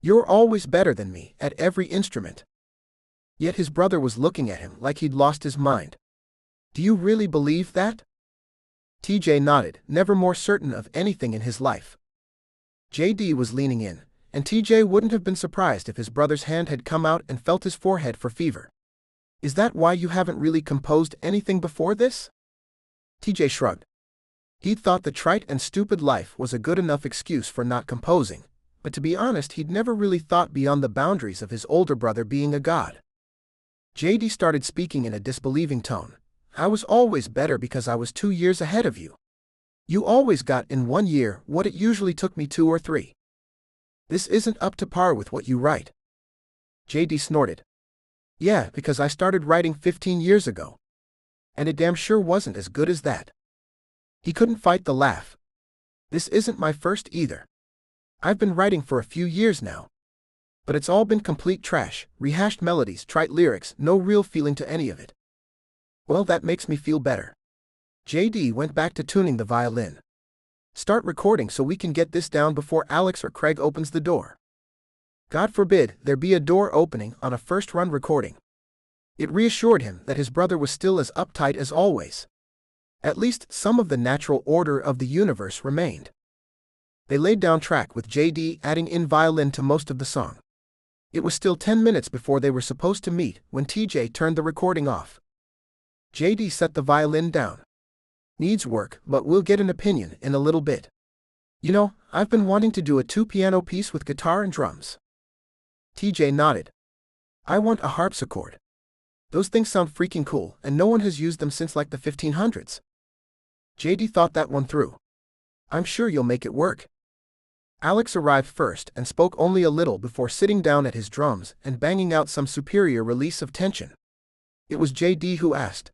You're always better than me at every instrument. Yet his brother was looking at him like he'd lost his mind. Do you really believe that? TJ nodded, never more certain of anything in his life. JD was leaning in, and TJ wouldn't have been surprised if his brother's hand had come out and felt his forehead for fever. Is that why you haven't really composed anything before this? TJ shrugged. He'd thought the trite and stupid life was a good enough excuse for not composing, but to be honest, he'd never really thought beyond the boundaries of his older brother being a god. JD started speaking in a disbelieving tone. I was always better because I was 2 years ahead of you. You always got in 1 year what it usually took me 2 or 3. This isn't up to par with what you write. JD snorted. Yeah, because I started writing 15 years ago. And it damn sure wasn't as good as that. He couldn't fight the laugh. This isn't my first either. I've been writing for a few years now. But it's all been complete trash, rehashed melodies, trite lyrics, no real feeling to any of it. Well, that makes me feel better. JD went back to tuning the violin. Start recording so we can get this down before Alex or Craig opens the door. God forbid there be a door opening on a first-run recording. It reassured him that his brother was still as uptight as always. At least some of the natural order of the universe remained. They laid down track with JD adding in violin to most of the song. It was still 10 minutes before they were supposed to meet when TJ turned the recording off. JD set the violin down. Needs work, but we'll get an opinion in a little bit. You know, I've been wanting to do a 2-piano piece with guitar and drums. TJ nodded. I want a harpsichord. Those things sound freaking cool, and no one has used them since like the 1500s. JD thought that one through. I'm sure you'll make it work. Alex arrived first and spoke only a little before sitting down at his drums and banging out some superior release of tension. It was JD who asked.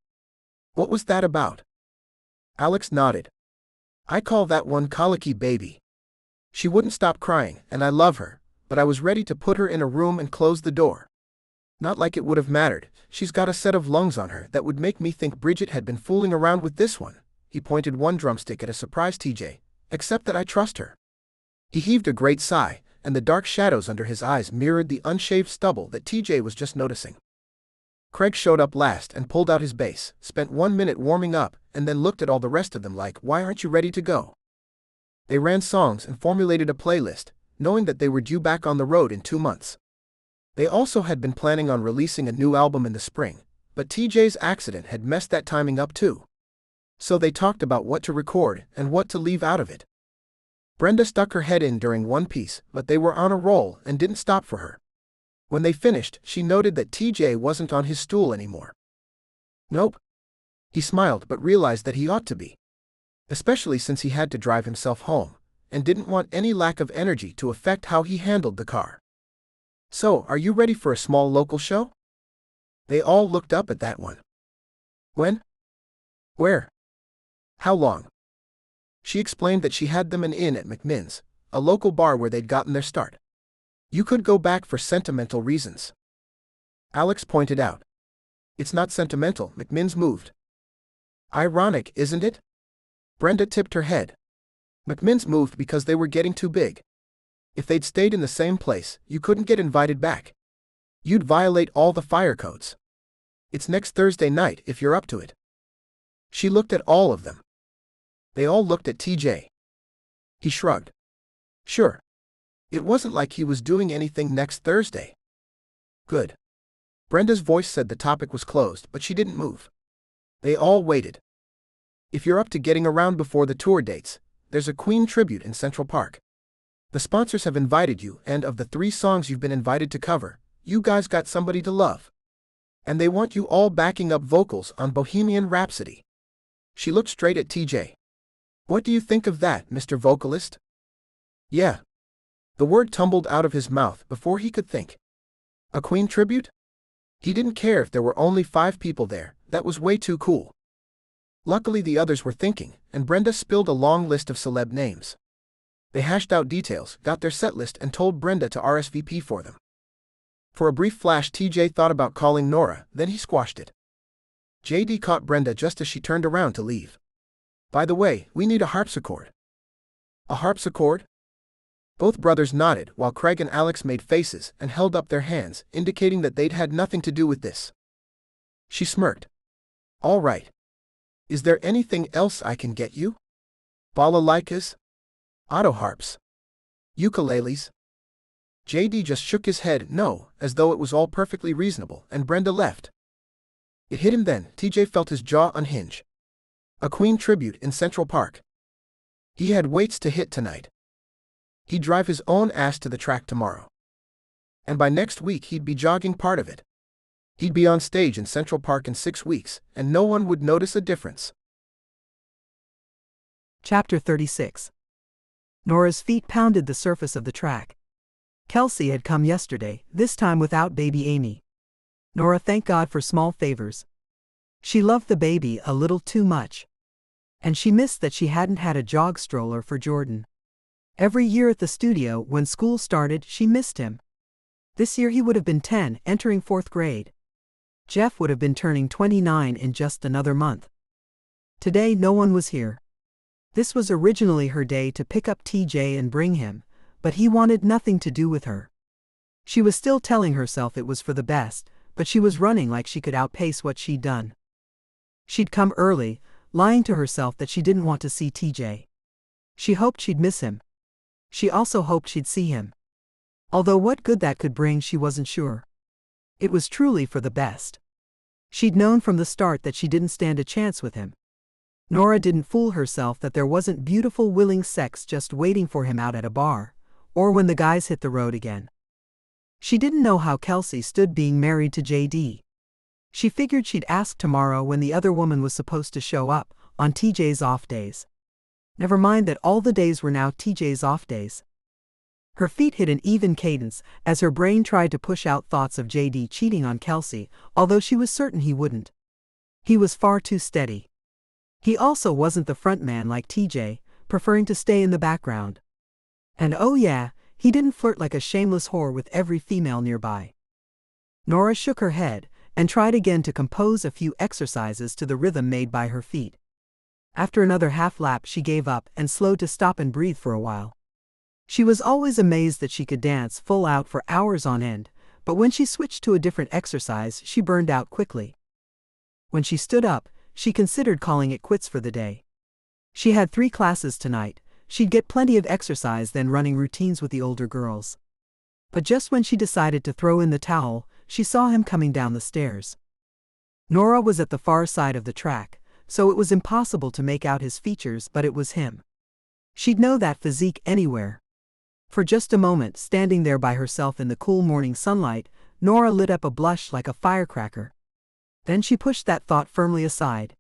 What was that about? Alex nodded. I call that one colicky baby. She wouldn't stop crying, and I love her, but I was ready to put her in a room and close the door. Not like it would have mattered. She's got a set of lungs on her that would make me think Bridget had been fooling around with this one. He pointed one drumstick at a surprised TJ. Except that I trust her. He heaved a great sigh, and the dark shadows under his eyes mirrored the unshaved stubble that TJ was just noticing. Craig showed up last and pulled out his bass, spent 1 minute warming up, and then looked at all the rest of them like, why aren't you ready to go? They ran songs and formulated a playlist, knowing that they were due back on the road in 2 months. They also had been planning on releasing a new album in the spring, but TJ's accident had messed that timing up too. So they talked about what to record and what to leave out of it. Brenda stuck her head in during one piece, but they were on a roll and didn't stop for her. When they finished, she noted that TJ wasn't on his stool anymore. Nope. He smiled but realized that he ought to be. Especially since he had to drive himself home, and didn't want any lack of energy to affect how he handled the car. So, are you ready for a small local show? They all looked up at that one. When? Where? How long? She explained that she had them an inn at McMinn's, a local bar where they'd gotten their start. You could go back for sentimental reasons. Alex pointed out. It's not sentimental, McMinn's moved. Ironic, isn't it? Brenda tipped her head. McMinn's moved because they were getting too big. If they'd stayed in the same place, you couldn't get invited back. You'd violate all the fire codes. It's next Thursday night if you're up to it. She looked at all of them. They all looked at TJ. He shrugged. Sure. It wasn't like he was doing anything next Thursday. Good. Brenda's voice said the topic was closed, but she didn't move. They all waited. If you're up to getting around before the tour dates, there's a Queen tribute in Central Park. The sponsors have invited you, and of the 3 songs you've been invited to cover, you guys got somebody to love. And they want you all backing up vocals on Bohemian Rhapsody. She looked straight at TJ. What do you think of that, Mr. Vocalist? Yeah. The word tumbled out of his mouth before he could think. A Queen tribute? He didn't care if there were only 5 people there, that was way too cool. Luckily the others were thinking, and Brenda spilled a long list of celeb names. They hashed out details, got their set list and told Brenda to RSVP for them. For a brief flash TJ thought about calling Norah, then he squashed it. JD caught Brenda just as she turned around to leave. By the way, we need a harpsichord. A harpsichord? Both brothers nodded while Craig and Alex made faces and held up their hands, indicating that they'd had nothing to do with this. She smirked. All right. Is there anything else I can get you? Balalaikas? Auto harps? Ukuleles? JD just shook his head no, as though it was all perfectly reasonable, and Brenda left. It hit him then, TJ felt his jaw unhinge. A Queen tribute in Central Park. He had weights to hit tonight. He'd drive his own ass to the track tomorrow. And by next week he'd be jogging part of it. He'd be on stage in Central Park in 6 weeks, and no one would notice a difference. Chapter 36. Norah's feet pounded the surface of the track. Kelsey had come yesterday, this time without baby Amy. Norah thanked God for small favors. She loved the baby a little too much. And she missed that she hadn't had a jog stroller for Jordan. Every year at the studio, when school started, she missed him. This year he would have been 10, entering 4th grade. Jeff would have been turning 29 in just another month. Today no one was here. This was originally her day to pick up TJ and bring him, but he wanted nothing to do with her. She was still telling herself it was for the best, but she was running like she could outpace what she'd done. She'd come early, lying to herself that she didn't want to see TJ. She hoped she'd miss him. She also hoped she'd see him. Although what good that could bring she wasn't sure. It was truly for the best. She'd known from the start that she didn't stand a chance with him. Norah didn't fool herself that there wasn't beautiful willing sex just waiting for him out at a bar, or when the guys hit the road again. She didn't know how Kelsey stood being married to JD. She figured she'd ask tomorrow when the other woman was supposed to show up, on TJ's off days. Never mind that all the days were now TJ's off days. Her feet hit an even cadence as her brain tried to push out thoughts of JD cheating on Kelsey, although she was certain he wouldn't. He was far too steady. He also wasn't the front man like TJ, preferring to stay in the background. And oh yeah, he didn't flirt like a shameless whore with every female nearby. Norah shook her head and tried again to compose a few exercises to the rhythm made by her feet. After another half lap she gave up and slowed to stop and breathe for a while. She was always amazed that she could dance full out for hours on end, but when she switched to a different exercise she burned out quickly. When she stood up, she considered calling it quits for the day. She had 3 classes tonight, she'd get plenty of exercise then running routines with the older girls. But just when she decided to throw in the towel, she saw him coming down the stairs. Norah was at the far side of the track, so it was impossible to make out his features, but it was him. She'd know that physique anywhere. For just a moment, standing there by herself in the cool morning sunlight, Norah lit up a blush like a firecracker. Then she pushed that thought firmly aside.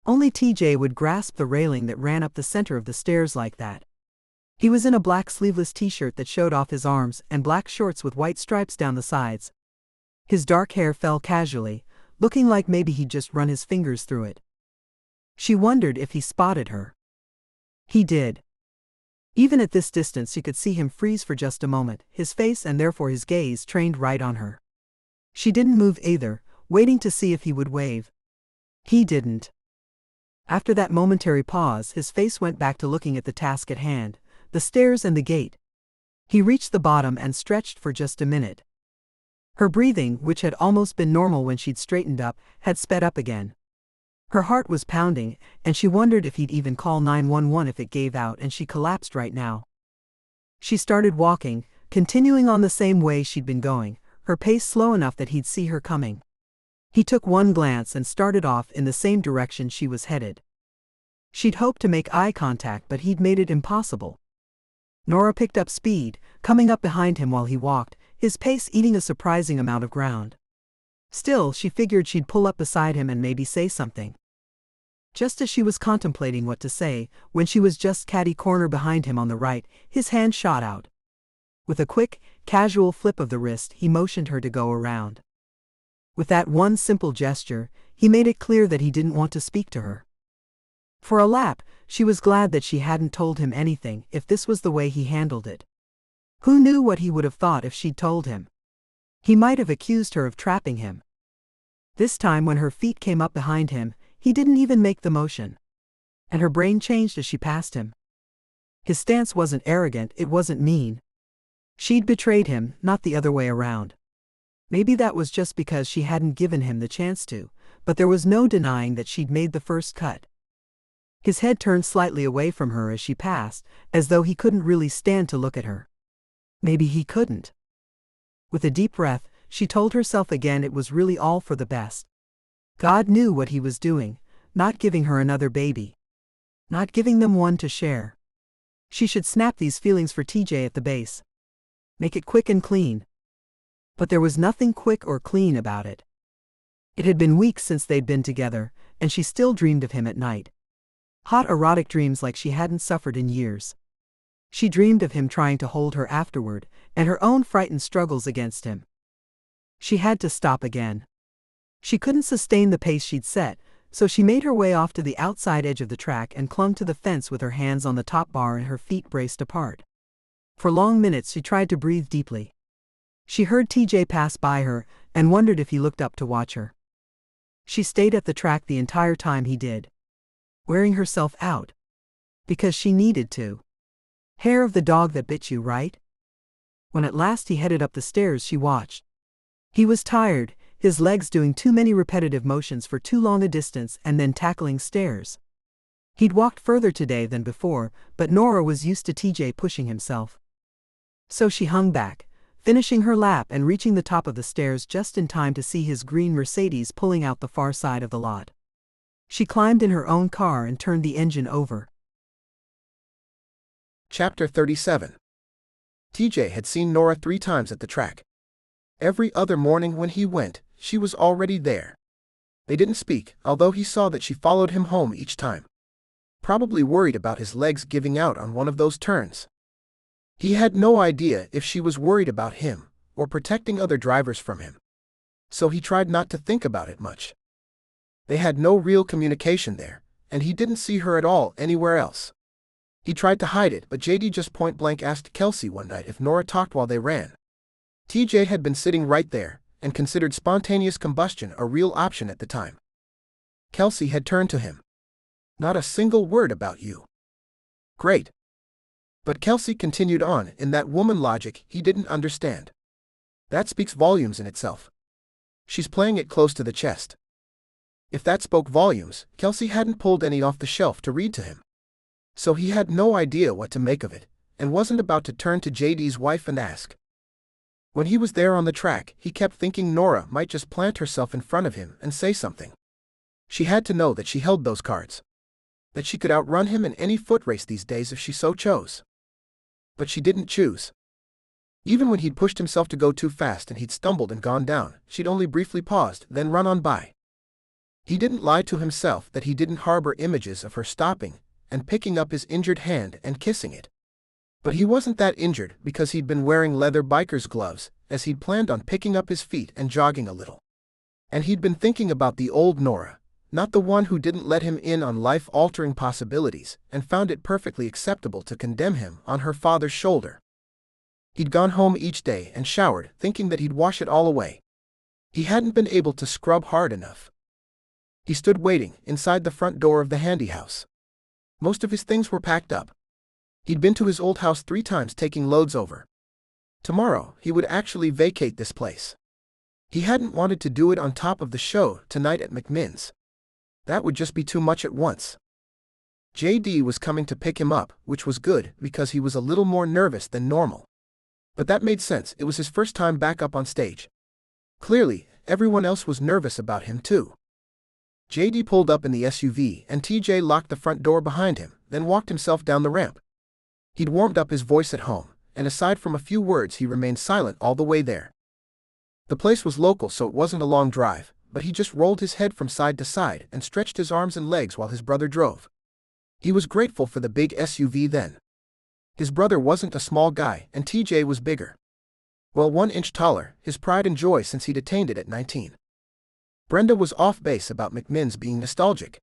Only TJ would grasp the railing that ran up the center of the stairs like that. He was in a black sleeveless t-shirt that showed off his arms and black shorts with white stripes down the sides. His dark hair fell casually, looking like maybe he'd just run his fingers through it. She wondered if he spotted her. He did. Even at this distance she could see him freeze for just a moment, his face and therefore his gaze trained right on her. She didn't move either, waiting to see if he would wave. He didn't. After that momentary pause, his face went back to looking at the task at hand, the stairs and the gate. He reached the bottom and stretched for just a minute. Her breathing, which had almost been normal when she'd straightened up, had sped up again. Her heart was pounding, and she wondered if he'd even call 911 if it gave out and she collapsed right now. She started walking, continuing on the same way she'd been going, her pace slow enough that he'd see her coming. He took one glance and started off in the same direction she was headed. She'd hoped to make eye contact, but he'd made it impossible. Norah picked up speed, coming up behind him while he walked, his pace eating a surprising amount of ground. Still, she figured she'd pull up beside him and maybe say something. Just as she was contemplating what to say, when she was just catty-corner behind him on the right, his hand shot out. With a quick, casual flip of the wrist, he motioned her to go around. With that one simple gesture, he made it clear that he didn't want to speak to her. For a lap, she was glad that she hadn't told him anything if this was the way he handled it. Who knew what he would have thought if she'd told him? He might have accused her of trapping him. This time when her feet came up behind him, he didn't even make the motion. And her brain changed as she passed him. His stance wasn't arrogant, it wasn't mean. She'd betrayed him, not the other way around. Maybe that was just because she hadn't given him the chance to, but there was no denying that she'd made the first cut. His head turned slightly away from her as she passed, as though he couldn't really stand to look at her. Maybe he couldn't. With a deep breath, she told herself again it was really all for the best. God knew what he was doing, not giving her another baby. Not giving them one to share. She should snap these feelings for TJ at the base. Make it quick and clean. But there was nothing quick or clean about it. It had been weeks since they'd been together, and she still dreamed of him at night. Hot erotic dreams like she hadn't suffered in years. She dreamed of him trying to hold her afterward, and her own frightened struggles against him. She had to stop again. She couldn't sustain the pace she'd set, so she made her way off to the outside edge of the track and clung to the fence with her hands on the top bar and her feet braced apart. For long minutes she tried to breathe deeply. She heard TJ pass by her, and wondered if he looked up to watch her. She stayed at the track the entire time he did. Wearing herself out. Because she needed to. Hair of the dog that bit you, right? When at last he headed up the stairs she watched. He was tired, his legs doing too many repetitive motions for too long a distance and then tackling stairs. He'd walked further today than before, but Norah was used to TJ pushing himself. So she hung back, finishing her lap and reaching the top of the stairs just in time to see his green Mercedes pulling out the far side of the lot. She climbed in her own car and turned the engine over. Chapter 37. TJ had seen Norah 3 times at the track. Every other morning when he went, she was already there. They didn't speak, although he saw that she followed him home each time. Probably worried about his legs giving out on one of those turns. He had no idea if she was worried about him, or protecting other drivers from him. So he tried not to think about it much. They had no real communication there, and he didn't see her at all anywhere else. He tried to hide it, but JD just point-blank asked Kelsey one night if Norah talked while they ran. TJ had been sitting right there, and considered spontaneous combustion a real option at the time. Kelsey had turned to him. Not a single word about you. Great. But Kelsey continued on in that woman logic he didn't understand. That speaks volumes in itself. She's playing it close to the chest. If that spoke volumes, Kelsey hadn't pulled any off the shelf to read to him. So he had no idea what to make of it, and wasn't about to turn to JD's wife and ask. When he was there on the track, he kept thinking Norah might just plant herself in front of him and say something. She had to know that she held those cards. That she could outrun him in any foot race these days if she so chose. But she didn't choose. Even when he'd pushed himself to go too fast and he'd stumbled and gone down, she'd only briefly paused, then run on by. He didn't lie to himself that he didn't harbor images of her stopping and picking up his injured hand and kissing it. But he wasn't that injured because he'd been wearing leather biker's gloves, as he'd planned on picking up his feet and jogging a little. And he'd been thinking about the old Norah, not the one who didn't let him in on life-altering possibilities and found it perfectly acceptable to condemn him on her father's shoulder. He'd gone home each day and showered, thinking that he'd wash it all away. He hadn't been able to scrub hard enough. He stood waiting inside the front door of the handy house. Most of his things were packed up. He'd been to his old house 3 times taking loads over. Tomorrow, he would actually vacate this place. He hadn't wanted to do it on top of the show tonight at McMinn's. That would just be too much at once. JD was coming to pick him up, which was good because he was a little more nervous than normal. But that made sense, it was his first time back up on stage. Clearly, everyone else was nervous about him too. JD pulled up in the SUV and TJ locked the front door behind him, then walked himself down the ramp. He'd warmed up his voice at home, and aside from a few words he remained silent all the way there. The place was local, so it wasn't a long drive, but he just rolled his head from side to side and stretched his arms and legs while his brother drove. He was grateful for the big SUV then. His brother wasn't a small guy, and TJ was bigger. Well, 1 inch taller, his pride and joy since he'd attained it at 19. Brenda was off base about McMinn's being nostalgic.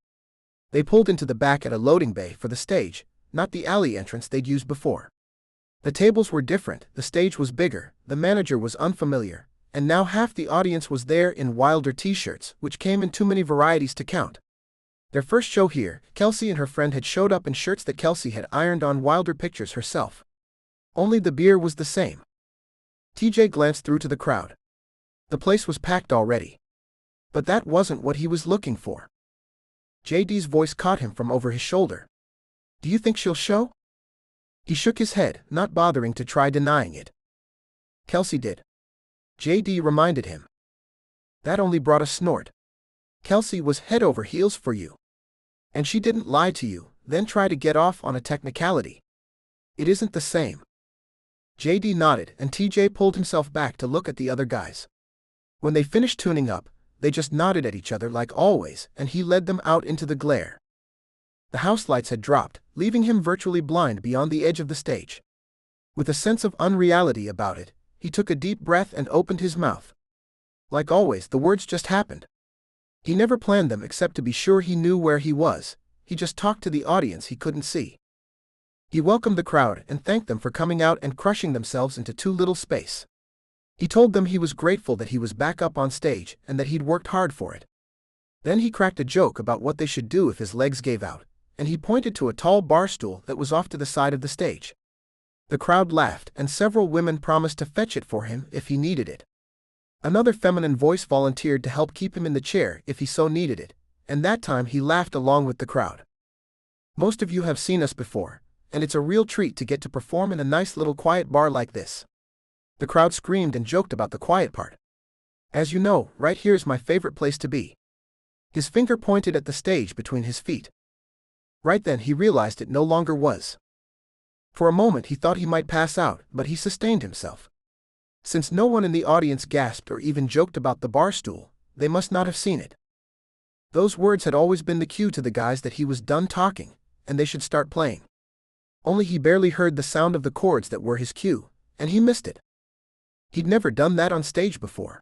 They pulled into the back at a loading bay for the stage, not the alley entrance they'd used before. The tables were different, the stage was bigger, the manager was unfamiliar, and now half the audience was there in Wilder t-shirts, which came in too many varieties to count. Their first show here, Kelsey and her friend had showed up in shirts that Kelsey had ironed on Wilder pictures herself. Only the beer was the same. TJ glanced through to the crowd. The place was packed already. But that wasn't what he was looking for. JD's voice caught him from over his shoulder. "Do you think she'll show?" He shook his head, not bothering to try denying it. "Kelsey did." JD reminded him. That only brought a snort. "Kelsey was head over heels for you. And she didn't lie to you, then try to get off on a technicality. It isn't the same." JD nodded, and TJ pulled himself back to look at the other guys. When they finished tuning up, they just nodded at each other like always, and he led them out into the glare. The house lights had dropped, leaving him virtually blind beyond the edge of the stage. With a sense of unreality about it, he took a deep breath and opened his mouth. Like always, the words just happened. He never planned them except to be sure he knew where he was. He just talked to the audience he couldn't see. He welcomed the crowd and thanked them for coming out and crushing themselves into too little space. He told them he was grateful that he was back up on stage and that he'd worked hard for it. Then he cracked a joke about what they should do if his legs gave out, and he pointed to a tall bar stool that was off to the side of the stage. The crowd laughed, and several women promised to fetch it for him if he needed it. Another feminine voice volunteered to help keep him in the chair if he so needed it, and that time he laughed along with the crowd. "Most of you have seen us before, and it's a real treat to get to perform in a nice little quiet bar like this." The crowd screamed and joked about the quiet part. "As you know, right here's my favorite place to be." His finger pointed at the stage between his feet. Right then he realized it no longer was. For a moment he thought he might pass out, but he sustained himself. Since no one in the audience gasped or even joked about the bar stool, they must not have seen it. Those words had always been the cue to the guys that he was done talking, and they should start playing. Only he barely heard the sound of the chords that were his cue, and he missed it. He'd never done that on stage before.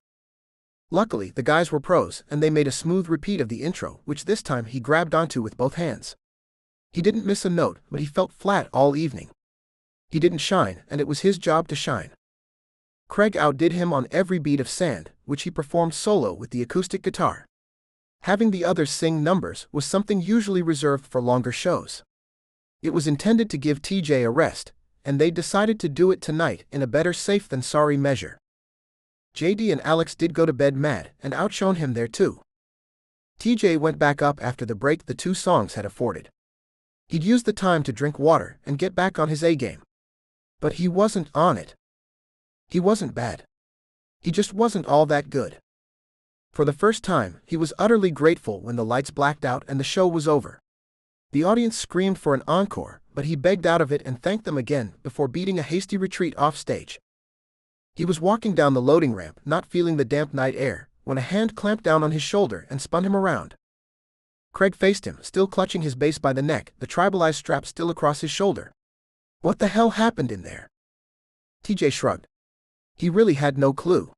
Luckily, the guys were pros, and they made a smooth repeat of the intro, which this time he grabbed onto with both hands. He didn't miss a note, but he felt flat all evening. He didn't shine, and it was his job to shine. Craig outdid him on every beat of Sand, which he performed solo with the acoustic guitar. Having the others sing numbers was something usually reserved for longer shows. It was intended to give TJ a rest, and they decided to do it tonight in a better safe than sorry measure. JD and Alex did go to bed mad, and outshone him there too. TJ went back up after the break the 2 songs had afforded. He'd used the time to drink water and get back on his A-game. But he wasn't on it. He wasn't bad. He just wasn't all that good. For the first time, he was utterly grateful when the lights blacked out and the show was over. The audience screamed for an encore, but he begged out of it and thanked them again before beating a hasty retreat off stage. He was walking down the loading ramp, not feeling the damp night air, when a hand clamped down on his shoulder and spun him around. Craig faced him, still clutching his bass by the neck, the tribalized strap still across his shoulder. What the hell happened in there? TJ shrugged. He really had no clue.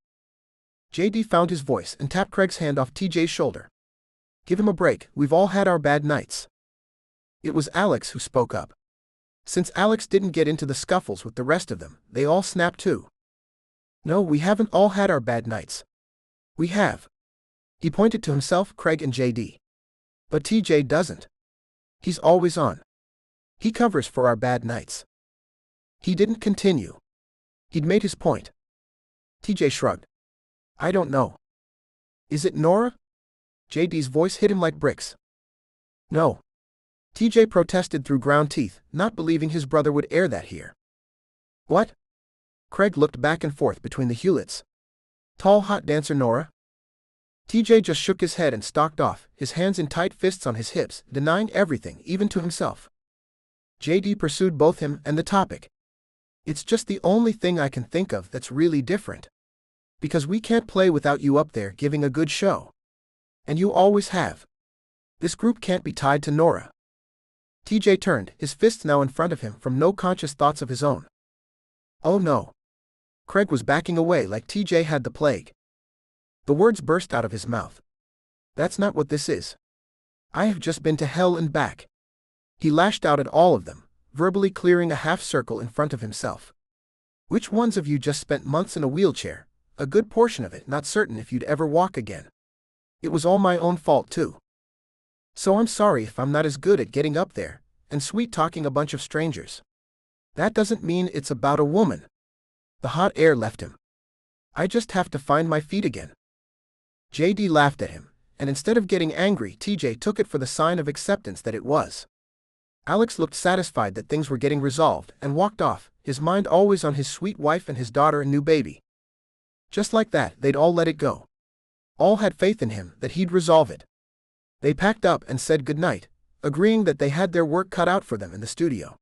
JD found his voice and tapped Craig's hand off TJ's shoulder. "Give him a break, we've all had our bad nights." It was Alex who spoke up. Since Alex didn't get into the scuffles with the rest of them, they all snapped too. "No, we haven't all had our bad nights. We have." He pointed to himself, Craig and JD. "But TJ doesn't. He's always on. He covers for our bad nights." He didn't continue. He'd made his point. TJ shrugged. "I don't know. Is it Norah?" JD's voice hit him like bricks. "No." TJ protested through ground teeth, not believing his brother would air that here. "What?" Craig looked back and forth between the Hewletts. "Tall hot dancer Norah?" TJ just shook his head and stalked off, his hands in tight fists on his hips, denying everything, even to himself. JD pursued both him and the topic. It's just the only thing I can think of that's really different. Because we can't play without you up there giving a good show. And you always have. This group can't be tied to Norah. TJ turned, his fists now in front of him from no conscious thoughts of his own. Oh no. Craig was backing away like TJ had the plague. The words burst out of his mouth. That's not what this is. I have just been to hell and back. He lashed out at all of them, verbally clearing a half circle in front of himself. Which ones of you just spent months in a wheelchair, a good portion of it not certain if you'd ever walk again? It was all my own fault too. So I'm sorry if I'm not as good at getting up there and sweet-talking a bunch of strangers. That doesn't mean it's about a woman. The hot air left him. I just have to find my feet again. JD laughed at him, and instead of getting angry, TJ took it for the sign of acceptance that it was. Alex looked satisfied that things were getting resolved and walked off, his mind always on his sweet wife and his daughter and new baby. Just like that, they'd all let it go. All had faith in him that he'd resolve it. They packed up and said goodnight, agreeing that they had their work cut out for them in the studio.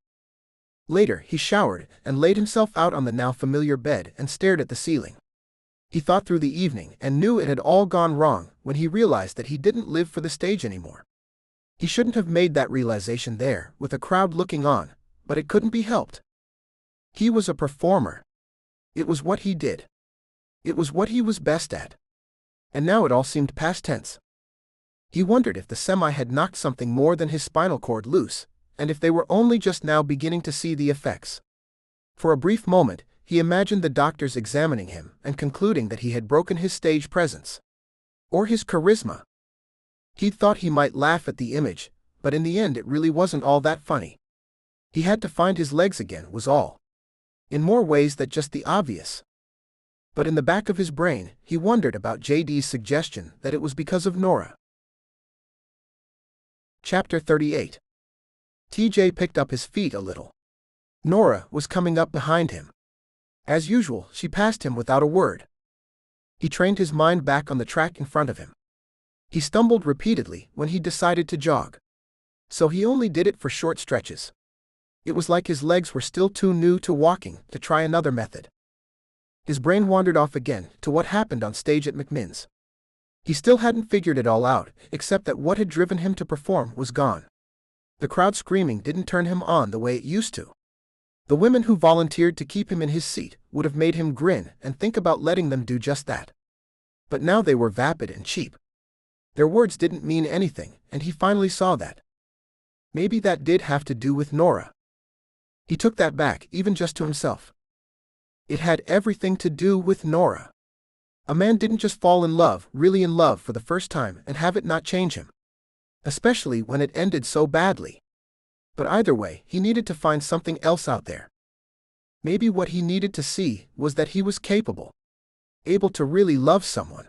Later, he showered and laid himself out on the now familiar bed and stared at the ceiling. He thought through the evening and knew it had all gone wrong when he realized that he didn't live for the stage anymore. He shouldn't have made that realization there, with a crowd looking on, but it couldn't be helped. He was a performer. It was what he did. It was what he was best at. And now it all seemed past tense. He wondered if the semi had knocked something more than his spinal cord loose, and if they were only just now beginning to see the effects. For a brief moment, he imagined the doctors examining him and concluding that he had broken his stage presence. Or his charisma. He'd thought he might laugh at the image, but in the end it really wasn't all that funny. He had to find his legs again, was all. In more ways than just the obvious. But in the back of his brain, he wondered about JD's suggestion that it was because of Norah. Chapter 38. TJ picked up his feet a little. Norah was coming up behind him. As usual, she passed him without a word. He trained his mind back on the track in front of him. He stumbled repeatedly when he decided to jog. So he only did it for short stretches. It was like his legs were still too new to walking to try another method. His brain wandered off again to what happened on stage at McMinn's. He still hadn't figured it all out, except that what had driven him to perform was gone. The crowd screaming didn't turn him on the way it used to. The women who volunteered to keep him in his seat would have made him grin and think about letting them do just that. But now they were vapid and cheap. Their words didn't mean anything, and he finally saw that. Maybe that did have to do with Norah. He took that back, even just to himself. It had everything to do with Norah. A man didn't just fall in love, really in love for the first time, and have it not change him. Especially when it ended so badly. But either way, he needed to find something else out there. Maybe what he needed to see was that he was capable. Able to really love someone.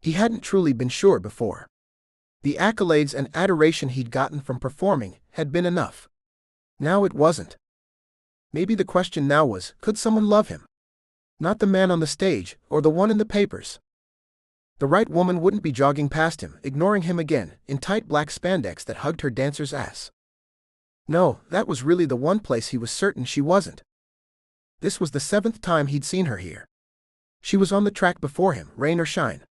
He hadn't truly been sure before. The accolades and adoration he'd gotten from performing had been enough. Now it wasn't. Maybe the question now was, could someone love him? Not the man on the stage, or the one in the papers. The right woman wouldn't be jogging past him, ignoring him again, in tight black spandex that hugged her dancer's ass. No, that was really the one place he was certain she wasn't. This was the 7th time he'd seen her here. She was on the track before him, rain or shine.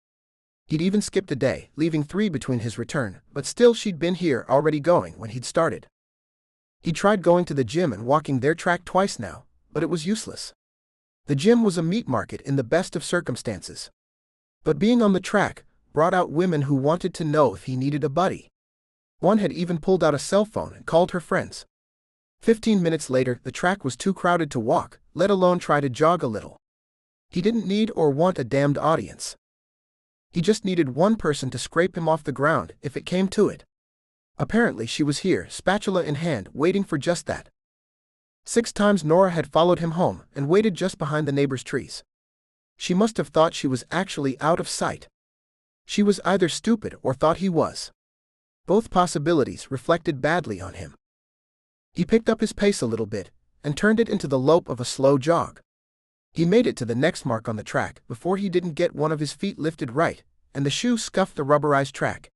He'd even skipped a day, leaving 3 between his return, but still she'd been here already going when he'd started. He'd tried going to the gym and walking their track twice now, but it was useless. The gym was a meat market in the best of circumstances. But being on the track brought out women who wanted to know if he needed a buddy. One had even pulled out a cell phone and called her friends. 15 minutes later, the track was too crowded to walk, let alone try to jog a little. He didn't need or want a damned audience. He just needed one person to scrape him off the ground if it came to it. Apparently she was here, spatula in hand, waiting for just that. 6 times Norah had followed him home and waited just behind the neighbor's trees. She must have thought she was actually out of sight. She was either stupid or thought he was. Both possibilities reflected badly on him. He picked up his pace a little bit and turned it into the lope of a slow jog. He made it to the next mark on the track before he didn't get one of his feet lifted right, and the shoe scuffed the rubberized track.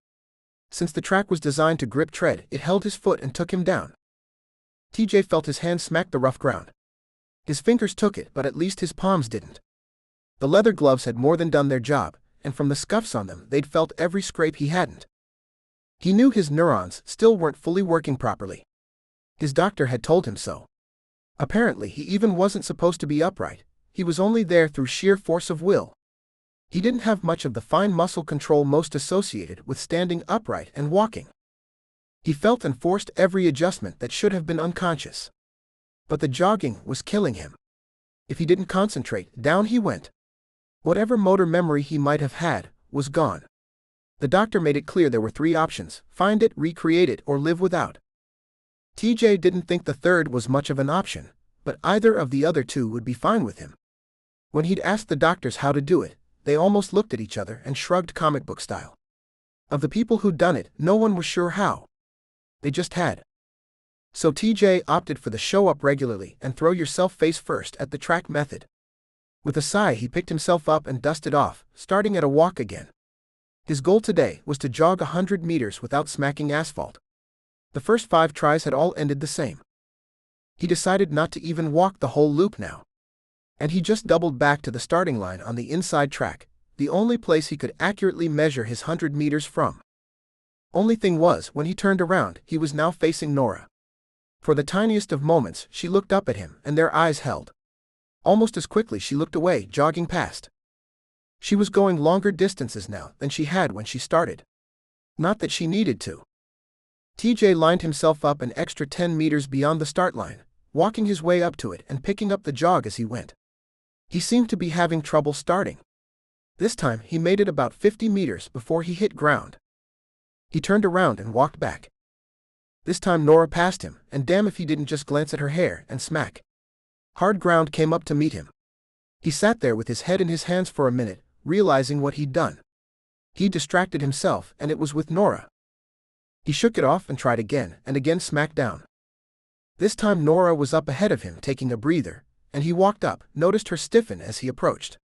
Since the track was designed to grip tread, it held his foot and took him down. TJ felt his hand smack the rough ground. His fingers took it, but at least his palms didn't. The leather gloves had more than done their job, and from the scuffs on them they'd felt every scrape he hadn't. He knew his neurons still weren't fully working properly. His doctor had told him so. Apparently he even wasn't supposed to be upright, he was only there through sheer force of will. He didn't have much of the fine muscle control most associated with standing upright and walking. He felt and forced every adjustment that should have been unconscious. But the jogging was killing him. If he didn't concentrate, down he went. Whatever motor memory he might have had was gone. The doctor made it clear there were 3 options: find it, recreate it, or live without. TJ didn't think the third was much of an option, but either of the other 2 would be fine with him. When he'd asked the doctors how to do it, they almost looked at each other and shrugged comic book style. Of the people who'd done it, no one was sure how. They just had. So TJ opted for the show up regularly and throw yourself face first at the track method. With a sigh, he picked himself up and dusted off, starting at a walk again. His goal today was to jog 100 meters without smacking asphalt. The first 5 tries had all ended the same. He decided not to even walk the whole loop now. And he just doubled back to the starting line on the inside track, the only place he could accurately measure his 100 meters from. Only thing was, when he turned around, he was now facing Norah. For the tiniest of moments, she looked up at him, and their eyes held. Almost as quickly she looked away, jogging past. She was going longer distances now than she had when she started. Not that she needed to. TJ lined himself up an extra 10 meters beyond the start line, walking his way up to it and picking up the jog as he went. He seemed to be having trouble starting. This time he made it about 50 meters before he hit ground. He turned around and walked back. This time Norah passed him, and damn if he didn't just glance at her hair, and smack. Hard ground came up to meet him. He sat there with his head in his hands for a minute, realizing what he'd done. He distracted himself, and it was with Norah. He shook it off and tried again, and again smack down. This time Norah was up ahead of him, taking a breather, and he walked up, noticed her stiffen as he approached.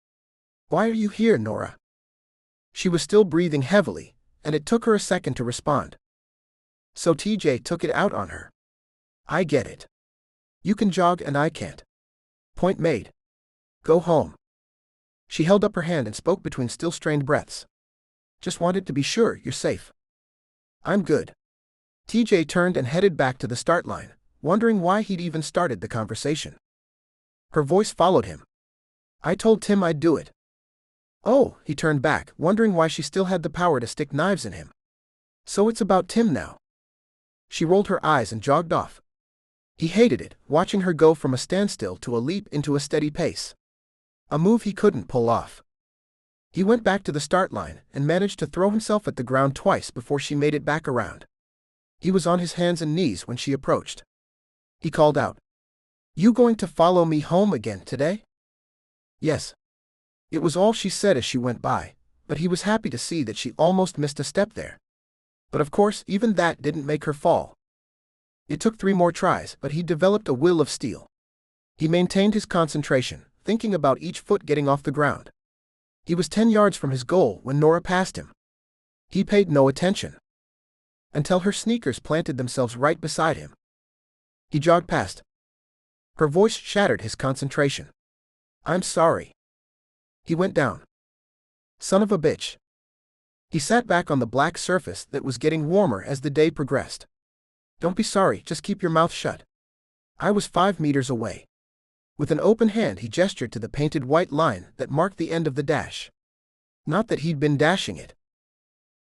"Why are you here, Norah?" She was still breathing heavily, and it took her a second to respond. So TJ took it out on her. "I get it. You can jog and I can't. Point made. Go home." She held up her hand and spoke between still strained breaths. "Just wanted to be sure you're safe." "I'm good." TJ turned and headed back to the start line, wondering why he'd even started the conversation. Her voice followed him. "I told Tim I'd do it." "Oh," he turned back, wondering why she still had the power to stick knives in him. "So it's about Tim now." She rolled her eyes and jogged off. He hated it, watching her go from a standstill to a leap into a steady pace. A move he couldn't pull off. He went back to the start line and managed to throw himself at the ground twice before she made it back around. He was on his hands and knees when she approached. He called out, "You going to follow me home again today?" "Yes." It was all she said as she went by, but he was happy to see that she almost missed a step there. But of course, even that didn't make her fall. It took 3 more tries, but he developed a will of steel. He maintained his concentration, thinking about each foot getting off the ground. He was 10 yards from his goal when Norah passed him. He paid no attention. Until her sneakers planted themselves right beside him. He jogged past. Her voice shattered his concentration. "I'm sorry." He went down. "Son of a bitch." He sat back on the black surface that was getting warmer as the day progressed. "Don't be sorry, just keep your mouth shut." I was 5 meters away. With an open hand he gestured to the painted white line that marked the end of the dash. Not that he'd been dashing it.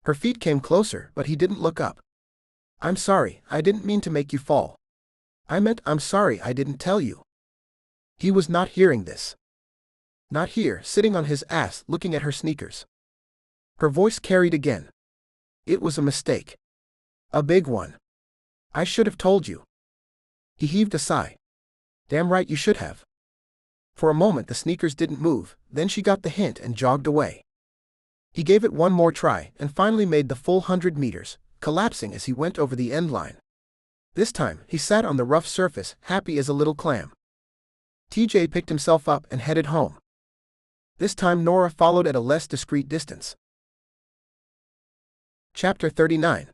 Her feet came closer, but he didn't look up. "I'm sorry, I didn't mean to make you fall. I meant I'm sorry I didn't tell you." He was not hearing this. Not here, sitting on his ass looking at her sneakers. Her voice carried again. "It was a mistake. A big one. I should have told you." He heaved a sigh. "Damn right you should have." For a moment the sneakers didn't move, then she got the hint and jogged away. He gave it one more try and finally made the full 100 meters, collapsing as he went over the end line. This time he sat on the rough surface, happy as a little clam. TJ picked himself up and headed home. This time Norah followed at a less discreet distance. Chapter 39.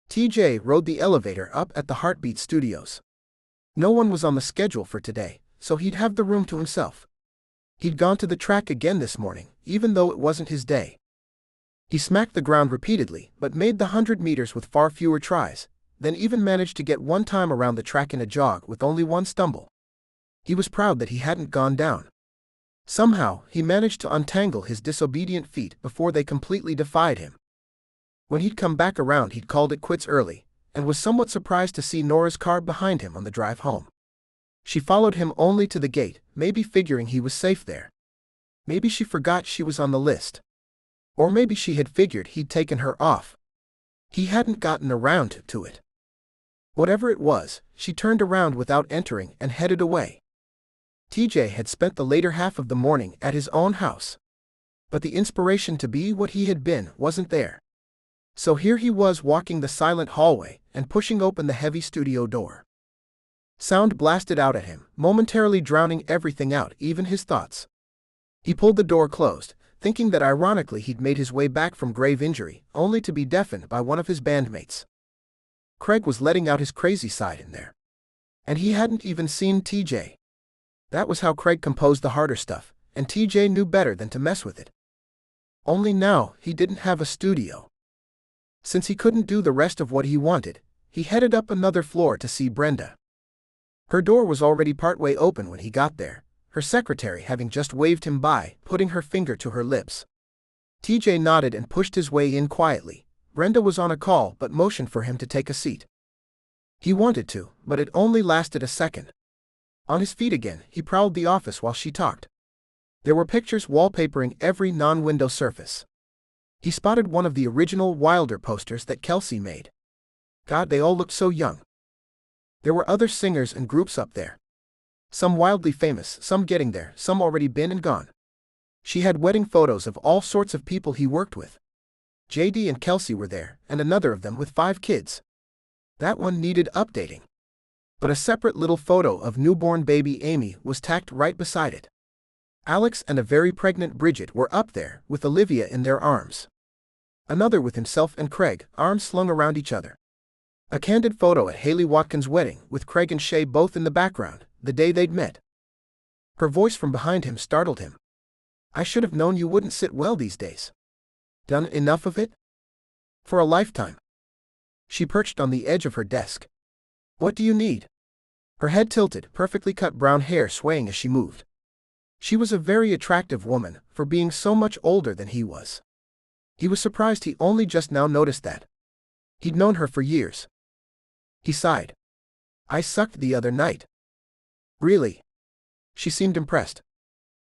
TJ rode the elevator up at the Heartbeat Studios. No one was on the schedule for today, so he'd have the room to himself. He'd gone to the track again this morning, even though it wasn't his day. He smacked the ground repeatedly, but made the 100 meters with far fewer tries, then even managed to get one time around the track in a jog with only one stumble. He was proud that he hadn't gone down. Somehow, he managed to untangle his disobedient feet before they completely defied him. When he'd come back around, he'd called it quits early, and was somewhat surprised to see Norah's car behind him on the drive home. She followed him only to the gate, maybe figuring he was safe there. Maybe she forgot she was on the list. Or maybe she had figured he'd taken her off. He hadn't gotten around to it. Whatever it was, she turned around without entering and headed away. TJ had spent the later half of the morning at his own house. But the inspiration to be what he had been wasn't there. So here he was walking the silent hallway and pushing open the heavy studio door. Sound blasted out at him, momentarily drowning everything out, even his thoughts. He pulled the door closed, thinking that ironically he'd made his way back from grave injury, only to be deafened by one of his bandmates. Craig was letting out his crazy side in there. And he hadn't even seen TJ. That was how Craig composed the harder stuff, and TJ knew better than to mess with it. Only now, he didn't have a studio. Since he couldn't do the rest of what he wanted, he headed up another floor to see Brenda. Her door was already partway open when he got there, her secretary having just waved him by, putting her finger to her lips. TJ nodded and pushed his way in quietly. Brenda was on a call but motioned for him to take a seat. He wanted to, but it only lasted a second. On his feet again, he prowled the office while she talked. There were pictures wallpapering every non-window surface. He spotted one of the original Wilder posters that Kelsey made. God, they all looked so young. There were other singers and groups up there. Some wildly famous, some getting there, some already been and gone. She had wedding photos of all sorts of people he worked with. JD and Kelsey were there, and another of them with 5 kids. That one needed updating. But a separate little photo of newborn baby Amy was tacked right beside it. Alex and a very pregnant Bridget were up there, with Olivia in their arms. Another with himself and Craig, arms slung around each other. A candid photo at Haley Watkins' wedding, with Craig and Shay both in the background, the day they'd met. Her voice from behind him startled him. I should have known you wouldn't sit well these days. Done enough of it? For a lifetime. She perched on the edge of her desk. What do you need? Her head tilted, perfectly cut brown hair swaying as she moved. She was a very attractive woman, for being so much older than he was. He was surprised he only just now noticed that. He'd known her for years. He sighed. I sucked the other night. Really? She seemed impressed.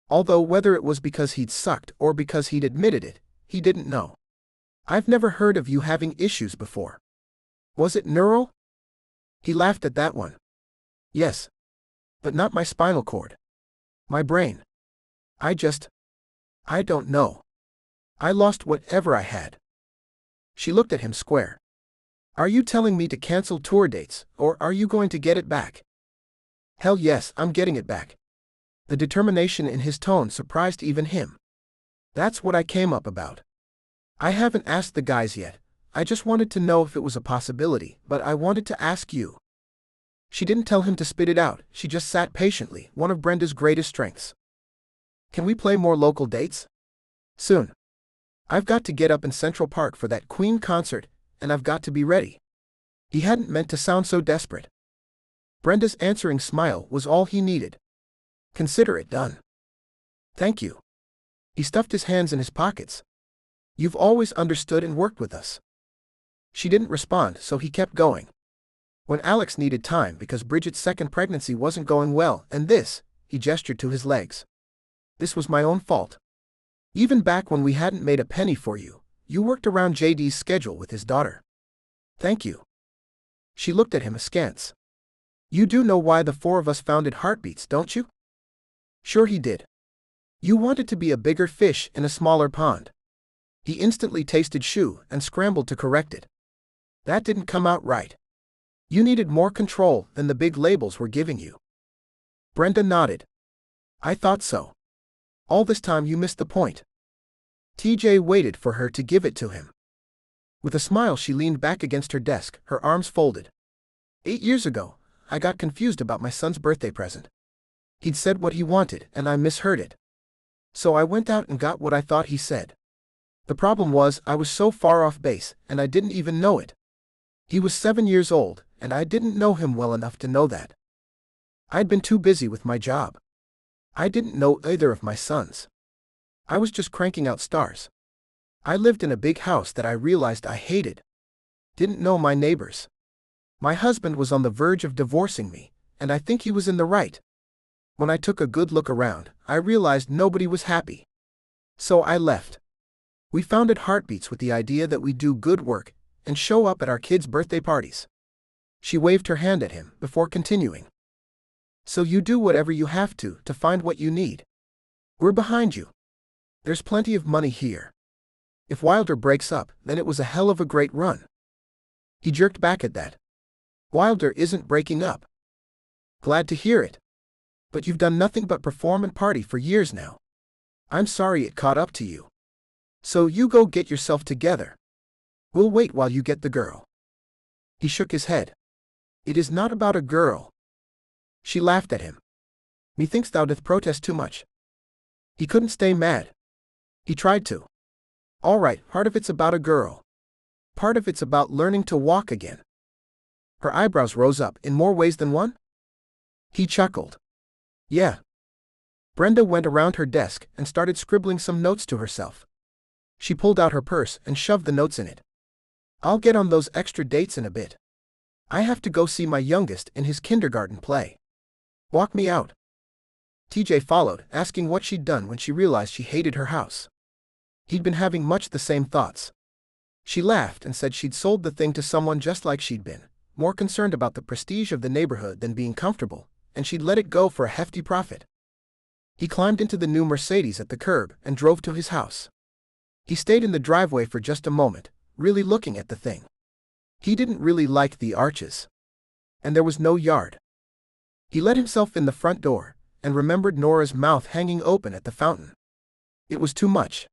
Although whether it was because he'd sucked or because he'd admitted it, he didn't know. I've never heard of you having issues before. Was it neural? He laughed at that one. Yes. But not my spinal cord. My brain. I don't know. I lost whatever I had. She looked at him square. Are you telling me to cancel tour dates, or are you going to get it back? Hell yes, I'm getting it back. The determination in his tone surprised even him. That's what I came up about. I haven't asked the guys yet. I just wanted to know if it was a possibility, but I wanted to ask you. She didn't tell him to spit it out, she just sat patiently, one of Brenda's greatest strengths. Can we play more local dates? Soon. I've got to get up in Central Park for that Queen concert, and I've got to be ready. He hadn't meant to sound so desperate. Brenda's answering smile was all he needed. Consider it done. Thank you. He stuffed his hands in his pockets. You've always understood and worked with us. She didn't respond, so he kept going. When Alex needed time because Bridget's second pregnancy wasn't going well, and this, he gestured to his legs. This was my own fault. Even back when we hadn't made a penny for you, you worked around JD's schedule with his daughter. Thank you. She looked at him askance. You do know why the 4 of us founded Heartbeats, don't you? Sure he did. You wanted to be a bigger fish in a smaller pond. He instantly tasted shoe and scrambled to correct it. That didn't come out right. You needed more control than the big labels were giving you. Brenda nodded. I thought so. All this time you missed the point. TJ waited for her to give it to him. With a smile she leaned back against her desk, her arms folded. 8 years ago, I got confused about my son's birthday present. He'd said what he wanted and I misheard it. So I went out and got what I thought he said. The problem was I was so far off base and I didn't even know it. He was 7 years old and I didn't know him well enough to know that. I'd been too busy with my job. I didn't know either of my sons. I was just cranking out stars. I lived in a big house that I realized I hated. Didn't know my neighbors. My husband was on the verge of divorcing me, and I think he was in the right. When I took a good look around, I realized nobody was happy. So I left. We founded Heartbeats with the idea that we do good work and show up at our kids' birthday parties. She waved her hand at him before continuing. So you do whatever you have to find what you need. We're behind you. There's plenty of money here. If Wilder breaks up, then it was a hell of a great run. He jerked back at that. Wilder isn't breaking up. Glad to hear it. But you've done nothing but perform and party for years now. I'm sorry it caught up to you. So you go get yourself together. We'll wait while you get the girl. He shook his head. It is not about a girl. She laughed at him. Methinks thou doth protest too much. He couldn't stay mad. He tried to. All right, part of it's about a girl. Part of it's about learning to walk again. Her eyebrows rose up in more ways than one. He chuckled. Yeah. Brenda went around her desk and started scribbling some notes to herself. She pulled out her purse and shoved the notes in it. I'll get on those extra dates in a bit. I have to go see my youngest in his kindergarten play. Walk me out. TJ followed, asking what she'd done when she realized she hated her house. He'd been having much the same thoughts. She laughed and said she'd sold the thing to someone just like she'd been, more concerned about the prestige of the neighborhood than being comfortable, and she'd let it go for a hefty profit. He climbed into the new Mercedes at the curb and drove to his house. He stayed in the driveway for just a moment, really looking at the thing. He didn't really like the arches. And there was no yard. He let himself in the front door, and remembered Norah's mouth hanging open at the fountain. It was too much.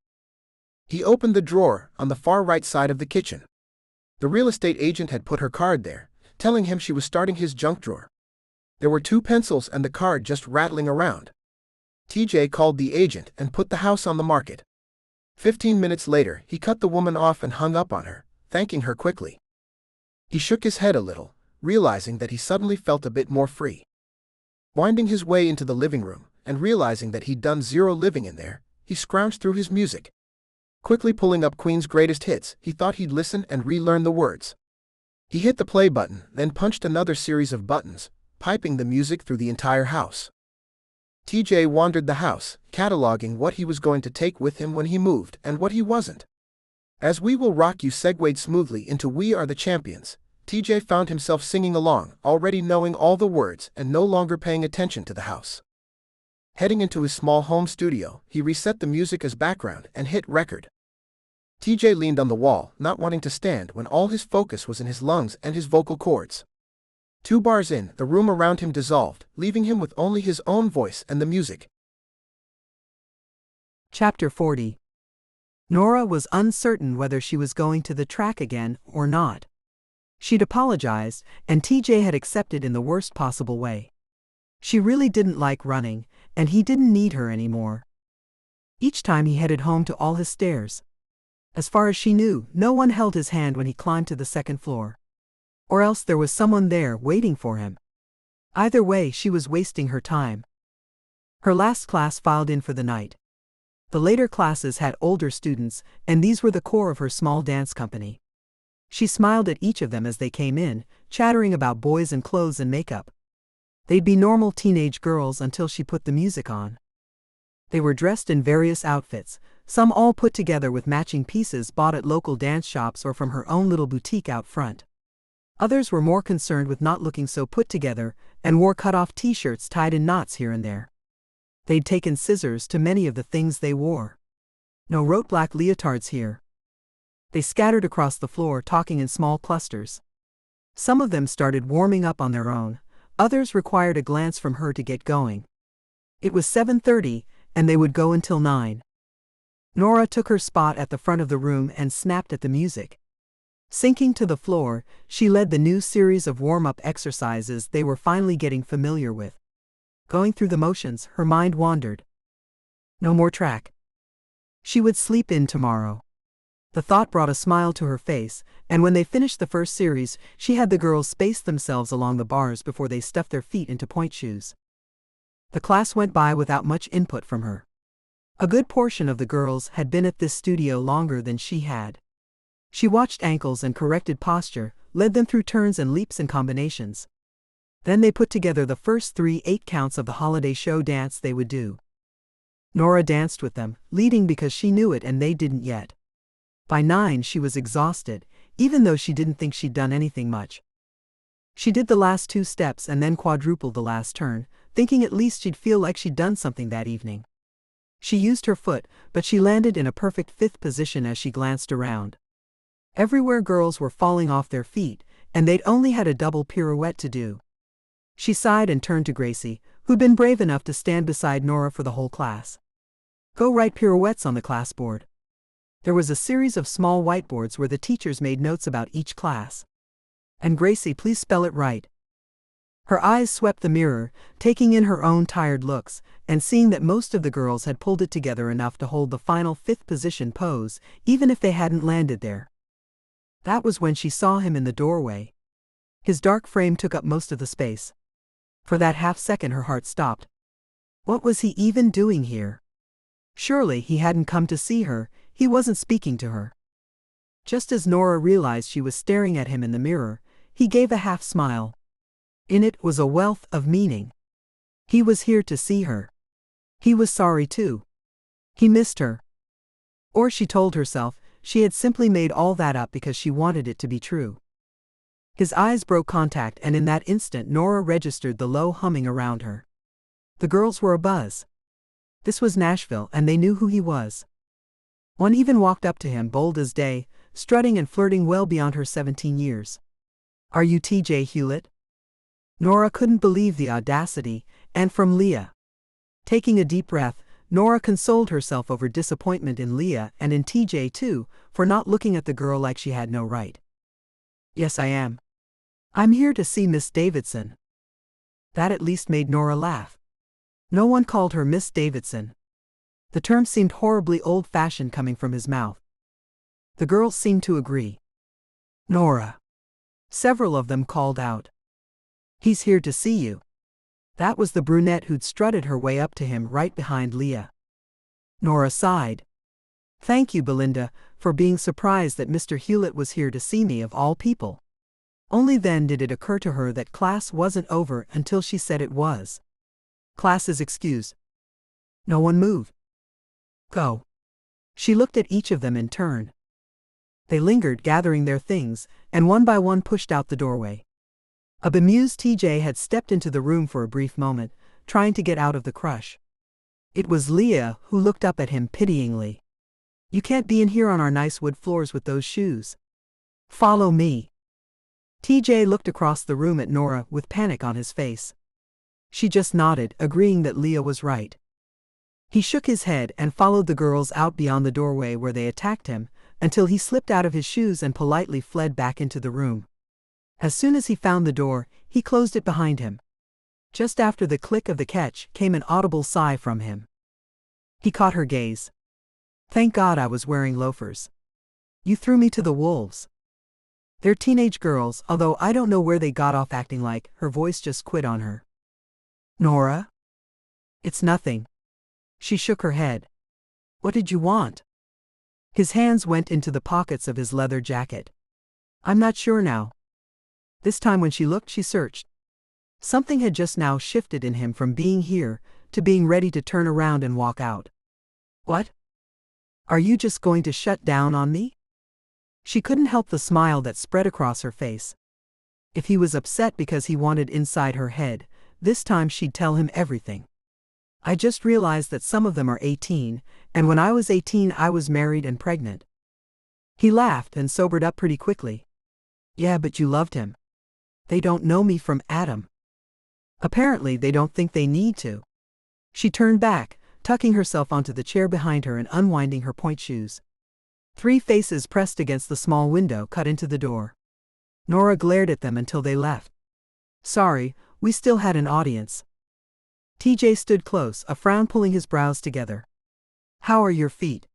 He opened the drawer on the far right side of the kitchen. The real estate agent had put her card there, telling him she was starting his junk drawer. There were 2 pencils and the card just rattling around. TJ called the agent and put the house on the market. 15 minutes later, he cut the woman off and hung up on her, thanking her quickly. He shook his head a little, realizing that he suddenly felt a bit more free. Winding his way into the living room, and realizing that he'd done zero living in there, he scrounged through his music. Quickly pulling up Queen's greatest hits, he thought he'd listen and relearn the words. He hit the play button, then punched another series of buttons, piping the music through the entire house. TJ wandered the house, cataloging what he was going to take with him when he moved and what he wasn't. As We Will Rock You segued smoothly into We Are the Champions, TJ found himself singing along, already knowing all the words and no longer paying attention to the house. Heading into his small home studio, he reset the music as background and hit record. TJ leaned on the wall, not wanting to stand when all his focus was in his lungs and his vocal cords. 2 bars in, the room around him dissolved, leaving him with only his own voice and the music. Chapter 40. Norah was uncertain whether she was going to the track again or not. She'd apologized, and TJ had accepted in the worst possible way. She really didn't like running, and he didn't need her anymore. Each time he headed home to all his stairs. As far as she knew, no one held his hand when he climbed to the 2nd floor. Or else there was someone there waiting for him. Either way, she was wasting her time. Her last class filed in for the night. The later classes had older students, and these were the core of her small dance company. She smiled at each of them as they came in, chattering about boys and clothes and makeup. They'd be normal teenage girls until she put the music on. They were dressed in various outfits, some all put together with matching pieces bought at local dance shops or from her own little boutique out front. Others were more concerned with not looking so put together and wore cut-off t-shirts tied in knots here and there. They'd taken scissors to many of the things they wore. No rote black leotards here. They scattered across the floor, talking in small clusters. Some of them started warming up on their own, others required a glance from her to get going. It was 7:30, and they would go until 9. Norah took her spot at the front of the room and snapped at the music. Sinking to the floor, she led the new series of warm-up exercises they were finally getting familiar with. Going through the motions, her mind wandered. No more track. She would sleep in tomorrow. The thought brought a smile to her face, and when they finished the first series, she had the girls space themselves along the bars before they stuffed their feet into point shoes. The class went by without much input from her. A good portion of the girls had been at this studio longer than she had. She watched ankles and corrected posture, led them through turns and leaps and combinations. Then they put together the first 3 8-counts of the holiday show dance they would do. Norah danced with them, leading because she knew it and they didn't yet. By 9 she was exhausted, even though she didn't think she'd done anything much. She did the last 2 steps and then quadrupled the last turn, thinking at least she'd feel like she'd done something that evening. She used her foot, but she landed in a perfect 5th position as she glanced around. Everywhere girls were falling off their feet, and they'd only had a double pirouette to do. She sighed and turned to Gracie, who'd been brave enough to stand beside Norah for the whole class. Go write pirouettes on the class board. There was a series of small whiteboards where the teachers made notes about each class. And Gracie, please spell it right. Her eyes swept the mirror, taking in her own tired looks, and seeing that most of the girls had pulled it together enough to hold the final 5th position pose, even if they hadn't landed there. That was when she saw him in the doorway. His dark frame took up most of the space. For that half-second her heart stopped. What was he even doing here? Surely he hadn't come to see her, he wasn't speaking to her. Just as Norah realized she was staring at him in the mirror, he gave a half-smile. In it was a wealth of meaning. He was here to see her. He was sorry too. He missed her. Or, she told herself, she had simply made all that up because she wanted it to be true. His eyes broke contact, and in that instant Norah registered the low humming around her. The girls were abuzz. This was Nashville, and they knew who he was. One even walked up to him bold as day, strutting and flirting well beyond her 17 years. Are you T.J. Hewlett? Norah couldn't believe the audacity, and from Leah. Taking a deep breath, Norah consoled herself over disappointment in Leah and in TJ too, for not looking at the girl like she had no right. Yes, I am. I'm here to see Miss Davidson. That at least made Norah laugh. No one called her Miss Davidson. The term seemed horribly old-fashioned coming from his mouth. The girls seemed to agree. Norah. Several of them called out. He's here to see you. That was the brunette who'd strutted her way up to him right behind Leah. Norah sighed. Thank you, Belinda, for being surprised that Mr. Hewlett was here to see me of all people. Only then did it occur to her that class wasn't over until she said it was. Class is excused. No one moved. Go. She looked at each of them in turn. They lingered, gathering their things, and one by one pushed out the doorway. A bemused TJ had stepped into the room for a brief moment, trying to get out of the crush. It was Leah who looked up at him pityingly. You can't be in here on our nice wood floors with those shoes. Follow me. TJ looked across the room at Norah with panic on his face. She just nodded, agreeing that Leah was right. He shook his head and followed the girls out beyond the doorway where they attacked him, until he slipped out of his shoes and politely fled back into the room. As soon as he found the door, he closed it behind him. Just after the click of the catch came an audible sigh from him. He caught her gaze. Thank God I was wearing loafers. You threw me to the wolves. They're teenage girls, although I don't know where they got off acting like. Her voice just quit on her. Norah? It's nothing. She shook her head. What did you want? His hands went into the pockets of his leather jacket. I'm not sure now. This time when she looked, she searched. Something had just now shifted in him from being here to being ready to turn around and walk out. What? Are you just going to shut down on me? She couldn't help the smile that spread across her face. If he was upset because he wanted inside her head, this time she'd tell him everything. I just realized that some of them are 18, and when I was 18 I was married and pregnant. He laughed and sobered up pretty quickly. Yeah, but you loved him. They don't know me from Adam. Apparently they don't think they need to. She turned back, tucking herself onto the chair behind her and unwinding her point shoes. Three faces pressed against the small window cut into the door. Norah glared at them until they left. Sorry, we still had an audience. TJ stood close, a frown pulling his brows together. How are your feet?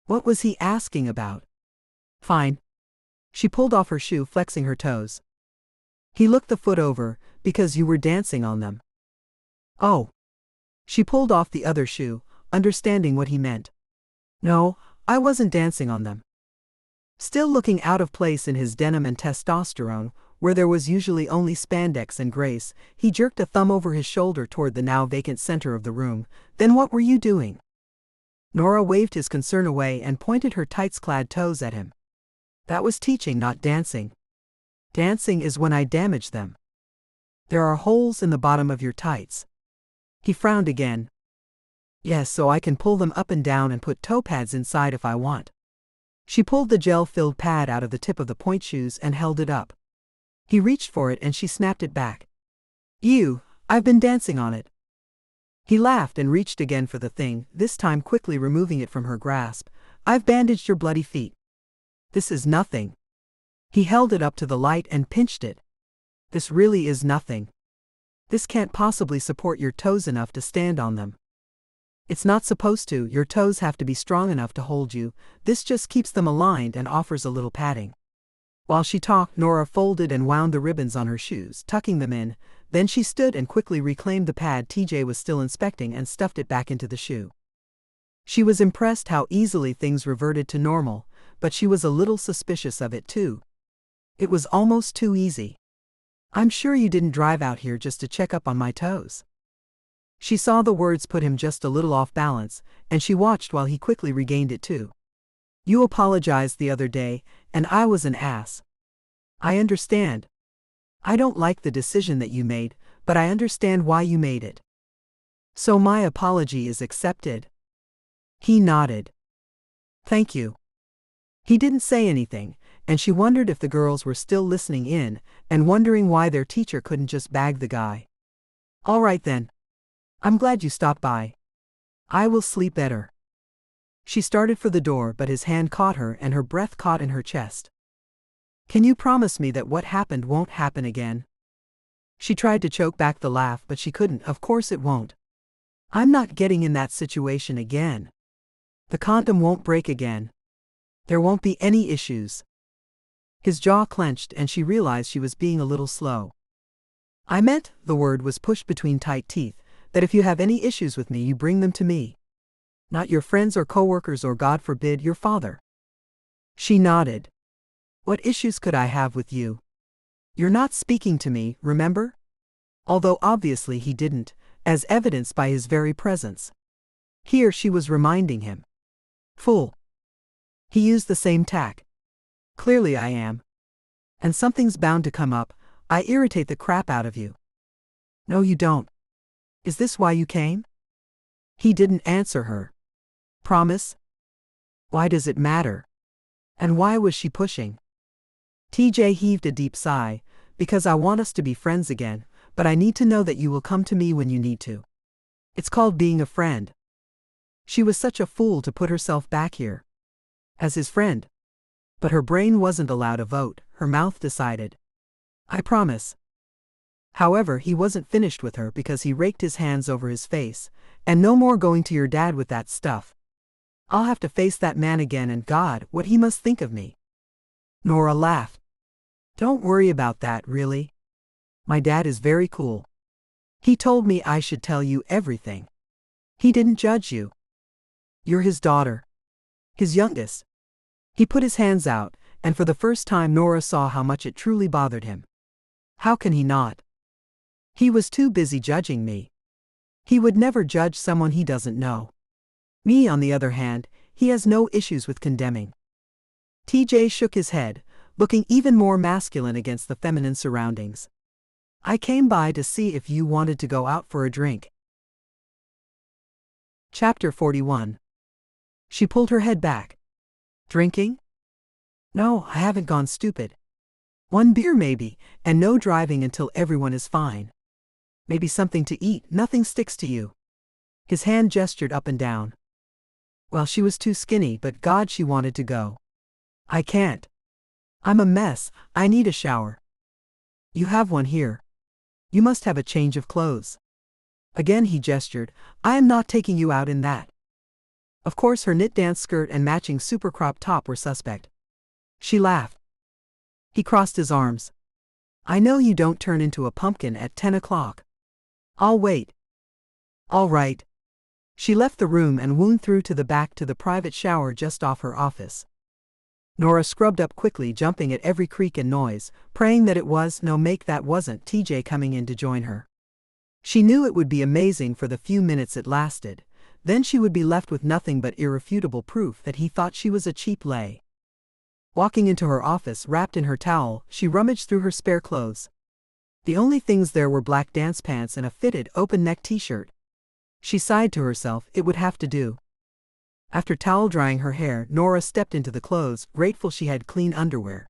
What was he asking about? Fine. She pulled off her shoe, flexing her toes. He looked the foot over, because you were dancing on them. Oh. She pulled off the other shoe, understanding what he meant. No, I wasn't dancing on them. Still looking out of place in his denim and testosterone, where there was usually only spandex and grace, he jerked a thumb over his shoulder toward the now vacant center of the room. Then what were you doing? Norah waved his concern away and pointed her tights-clad toes at him. That was teaching, not dancing. Dancing is when I damage them. There are holes in the bottom of your tights. He frowned again. Yes, so I can pull them up and down and put toe pads inside if I want. She pulled the gel-filled pad out of the tip of the point shoes and held it up. He reached for it and she snapped it back. Ew, I've been dancing on it. He laughed and reached again for the thing, this time quickly removing it from her grasp. I've bandaged your bloody feet. This is nothing. He held it up to the light and pinched it. This really is nothing. This can't possibly support your toes enough to stand on them. It's not supposed to, your toes have to be strong enough to hold you, this just keeps them aligned and offers a little padding. While she talked, Norah folded and wound the ribbons on her shoes, tucking them in, then she stood and quickly reclaimed the pad TJ was still inspecting and stuffed it back into the shoe. She was impressed how easily things reverted to normal, but she was a little suspicious of it too. It was almost too easy. I'm sure you didn't drive out here just to check up on my toes. She saw the words put him just a little off balance, and she watched while he quickly regained it too. You apologized the other day, and I was an ass. I understand. I don't like the decision that you made, but I understand why you made it. So my apology is accepted. He nodded. Thank you. He didn't say anything, and she wondered if the girls were still listening in, and wondering why their teacher couldn't just bag the guy. All right then. I'm glad you stopped by. I will sleep better. She started for the door, but his hand caught her and her breath caught in her chest. Can you promise me that what happened won't happen again? She tried to choke back the laugh, but she couldn't. Of course it won't. I'm not getting in that situation again. The condom won't break again. There won't be any issues. His jaw clenched and she realized she was being a little slow. I meant, the word was pushed between tight teeth, that if you have any issues with me you bring them to me. Not your friends or coworkers or, God forbid, your father. She nodded. What issues could I have with you? You're not speaking to me, remember? Although obviously he didn't, as evidenced by his very presence. Here she was reminding him. Fool. He used the same tack. Clearly I am. And something's bound to come up. I irritate the crap out of you. No, you don't. Is this why you came? He didn't answer her. Promise? Why does it matter? And why was she pushing? TJ heaved a deep sigh. Because I want us to be friends again, but I need to know that you will come to me when you need to. It's called being a friend. She was such a fool to put herself back here. As his friend. But her brain wasn't allowed a vote, her mouth decided. I promise. However, he wasn't finished with her because he raked his hands over his face. And no more going to your dad with that stuff. I'll have to face that man again, and God, what he must think of me. Norah laughed. Don't worry about that, really. My dad is very cool. He told me I should tell you everything. He didn't judge you. You're his daughter. His youngest. He put his hands out, and for the first time Norah saw how much it truly bothered him. How can he not? He was too busy judging me. He would never judge someone he doesn't know. Me, on the other hand, he has no issues with condemning. TJ shook his head, looking even more masculine against the feminine surroundings. I came by to see if you wanted to go out for a drink. Chapter 41. She pulled her head back. Drinking? No, I haven't gone stupid. One beer maybe, and no driving until everyone is fine. Maybe something to eat, nothing sticks to you. His hand gestured up and down. Well, she was too skinny, but God, she wanted to go. I can't. I'm a mess, I need a shower. You have one here. You must have a change of clothes. Again he gestured. I am not taking you out in that. Of course her knit dance skirt and matching super crop top were suspect. She laughed. He crossed his arms. I know you don't turn into a pumpkin at 10 o'clock. I'll wait. All right. She left the room and wound through to the back to the private shower just off her office. Norah scrubbed up quickly, jumping at every creak and noise, praying that it was that wasn't TJ coming in to join her. She knew it would be amazing for the few minutes it lasted, then she would be left with nothing but irrefutable proof that he thought she was a cheap lay. Walking into her office wrapped in her towel, she rummaged through her spare clothes. The only things there were black dance pants and a fitted, open-neck t-shirt. She sighed to herself, it would have to do. After towel-drying her hair, Norah stepped into the clothes, grateful she had clean underwear.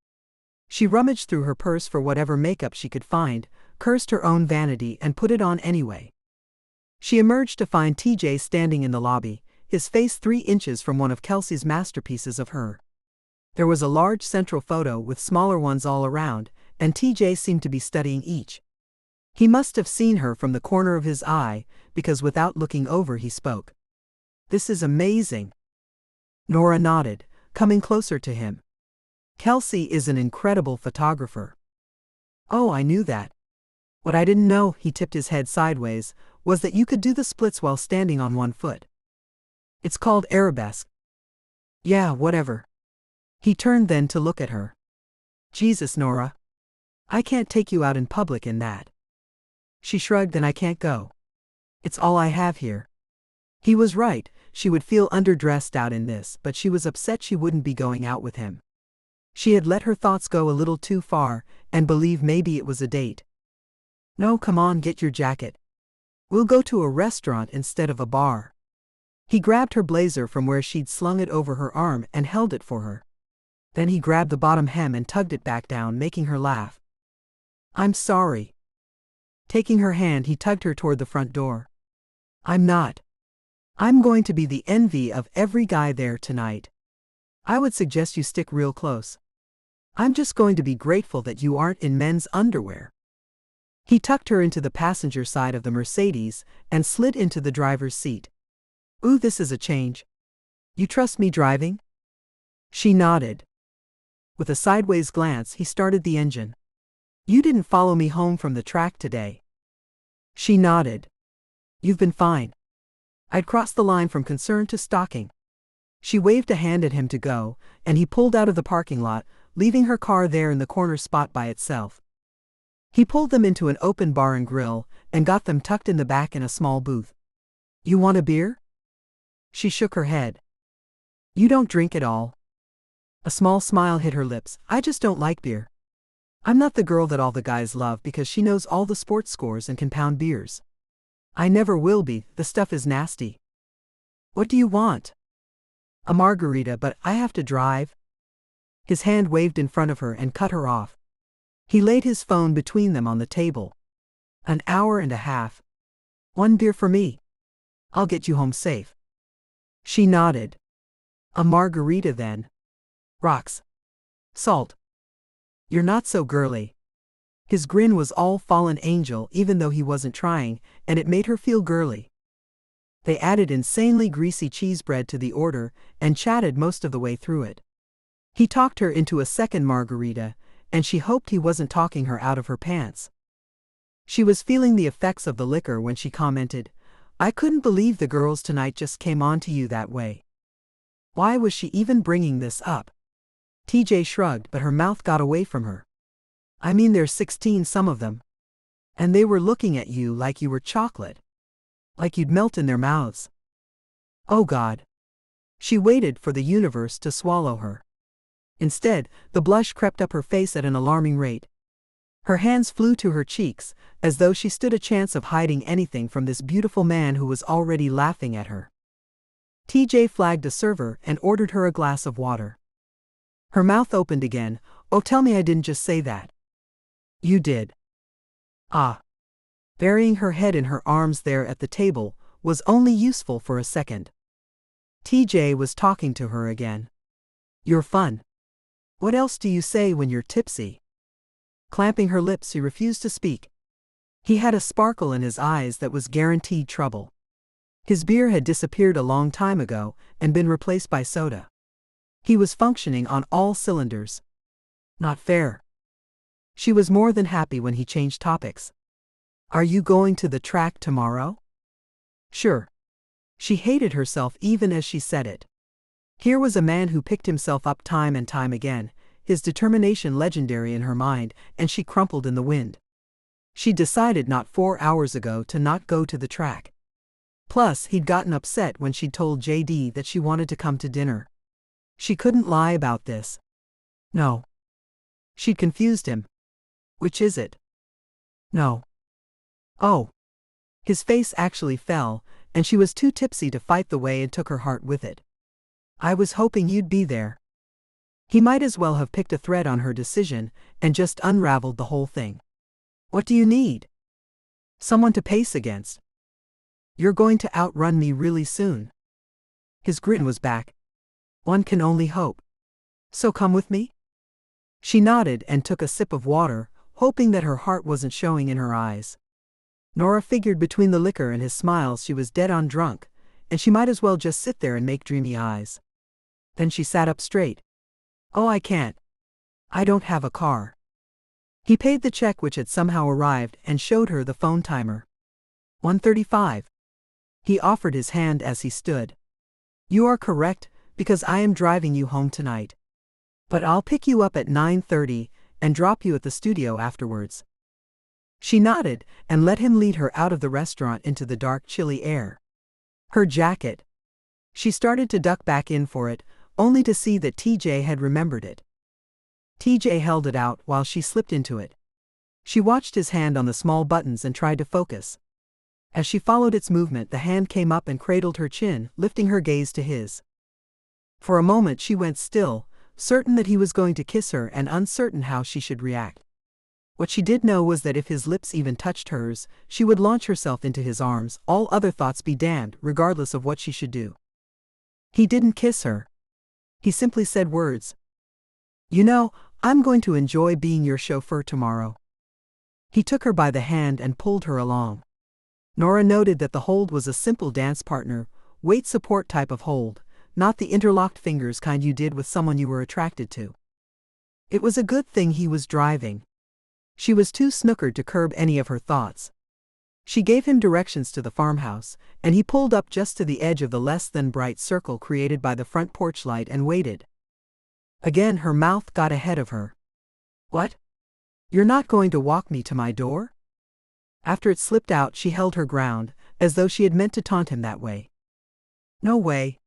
She rummaged through her purse for whatever makeup she could find, cursed her own vanity and put it on anyway. She emerged to find TJ standing in the lobby, his face 3 inches from one of Kelsey's masterpieces of her. There was a large central photo with smaller ones all around, and TJ seemed to be studying each. He must have seen her from the corner of his eye, because without looking over he spoke. This is amazing. Norah nodded, coming closer to him. Kelsey is an incredible photographer. Oh, I knew that. What I didn't know, he tipped his head sideways, was that you could do the splits while standing on one foot. It's called arabesque. Yeah, whatever. He turned then to look at her. Jesus, Norah. I can't take you out in public in that. She shrugged. Then I can't go. It's all I have here. He was right, she would feel underdressed out in this, but she was upset she wouldn't be going out with him. She had let her thoughts go a little too far, and believed maybe it was a date. No, come on, get your jacket. We'll go to a restaurant instead of a bar. He grabbed her blazer from where she'd slung it over her arm and held it for her. Then he grabbed the bottom hem and tugged it back down, making her laugh. I'm sorry. Taking her hand, he tugged her toward the front door. I'm not. I'm going to be the envy of every guy there tonight. I would suggest you stick real close. I'm just going to be grateful that you aren't in men's underwear. He tucked her into the passenger side of the Mercedes and slid into the driver's seat. Ooh, this is a change. You trust me driving? She nodded. With a sideways glance, he started the engine. You didn't follow me home from the track today. She nodded. You've been fine. I'd crossed the line from concern to stalking. She waved a hand at him to go, and he pulled out of the parking lot, leaving her car there in the corner spot by itself. He pulled them into an open bar and grill, and got them tucked in the back in a small booth. You want a beer? She shook her head. You don't drink at all. A small smile hit her lips. I just don't like beer. I'm not the girl that all the guys love because she knows all the sports scores and can pound beers. I never will be, the stuff is nasty. What do you want? A margarita, but I have to drive. His hand waved in front of her and cut her off. He laid his phone between them on the table. An hour and a half. One beer for me. I'll get you home safe. She nodded. A margarita then. Rocks. Salt. You're not so girly. His grin was all fallen angel even though he wasn't trying, and it made her feel girly. They added insanely greasy cheese bread to the order and chatted most of the way through it. He talked her into a second margarita, and she hoped he wasn't talking her out of her pants. She was feeling the effects of the liquor when she commented, I couldn't believe the girls tonight just came on to you that way. Why was she even bringing this up? TJ shrugged, but her mouth got away from her. I mean, they're 16, some of them. And they were looking at you like you were chocolate. Like you'd melt in their mouths. Oh God. She waited for the universe to swallow her. Instead, the blush crept up her face at an alarming rate. Her hands flew to her cheeks, as though she stood a chance of hiding anything from this beautiful man who was already laughing at her. TJ flagged a server and ordered her a glass of water. Her mouth opened again. Oh, tell me I didn't just say that. You did. Ah. Burying her head in her arms there at the table was only useful for a second. TJ was talking to her again. You're fun. What else do you say when you're tipsy? Clamping her lips, she refused to speak. He had a sparkle in his eyes that was guaranteed trouble. His beer had disappeared a long time ago and been replaced by soda. He was functioning on all cylinders. Not fair. She was more than happy when he changed topics. Are you going to the track tomorrow? Sure. She hated herself even as she said it. Here was a man who picked himself up time and time again, his determination legendary in her mind, and she crumpled in the wind. She decided not 4 hours ago to not go to the track. Plus, he'd gotten upset when she'd told JD that she wanted to come to dinner. She couldn't lie about this. No. She'd confused him. Which is it? No. Oh. His face actually fell, and she was too tipsy to fight the way and took her heart with it. I was hoping you'd be there. He might as well have picked a thread on her decision and just unraveled the whole thing. What do you need? Someone to pace against. You're going to outrun me really soon. His grin was back. One can only hope. So come with me? She nodded and took a sip of water, hoping that her heart wasn't showing in her eyes. Norah figured between the liquor and his smiles she was dead on drunk, and she might as well just sit there and make dreamy eyes. Then she sat up straight. Oh, I can't. I don't have a car. He paid the check which had somehow arrived and showed her the phone timer. 1:35. He offered his hand as he stood. You are correct, because I am driving you home tonight. But I'll pick you up at 9:30 and drop you at the studio afterwards. She nodded and let him lead her out of the restaurant into the dark, chilly air. Her jacket. She started to duck back in for it, only to see that TJ had remembered it. TJ held it out while she slipped into it. She watched his hand on the small buttons and tried to focus. As she followed its movement, the hand came up and cradled her chin, lifting her gaze to his. For a moment she went still, certain that he was going to kiss her and uncertain how she should react. What she did know was that if his lips even touched hers, she would launch herself into his arms, all other thoughts be damned, regardless of what she should do. He didn't kiss her. He simply said words. You know, I'm going to enjoy being your chauffeur tomorrow. He took her by the hand and pulled her along. Norah noted that the hold was a simple dance partner, weight support type of hold, not the interlocked fingers kind you did with someone you were attracted to. It was a good thing he was driving. She was too snookered to curb any of her thoughts. She gave him directions to the farmhouse, and he pulled up just to the edge of the less than bright circle created by the front porch light and waited. Again her mouth got ahead of her. What? You're not going to walk me to my door? After it slipped out, she held her ground, as though she had meant to taunt him that way. No way.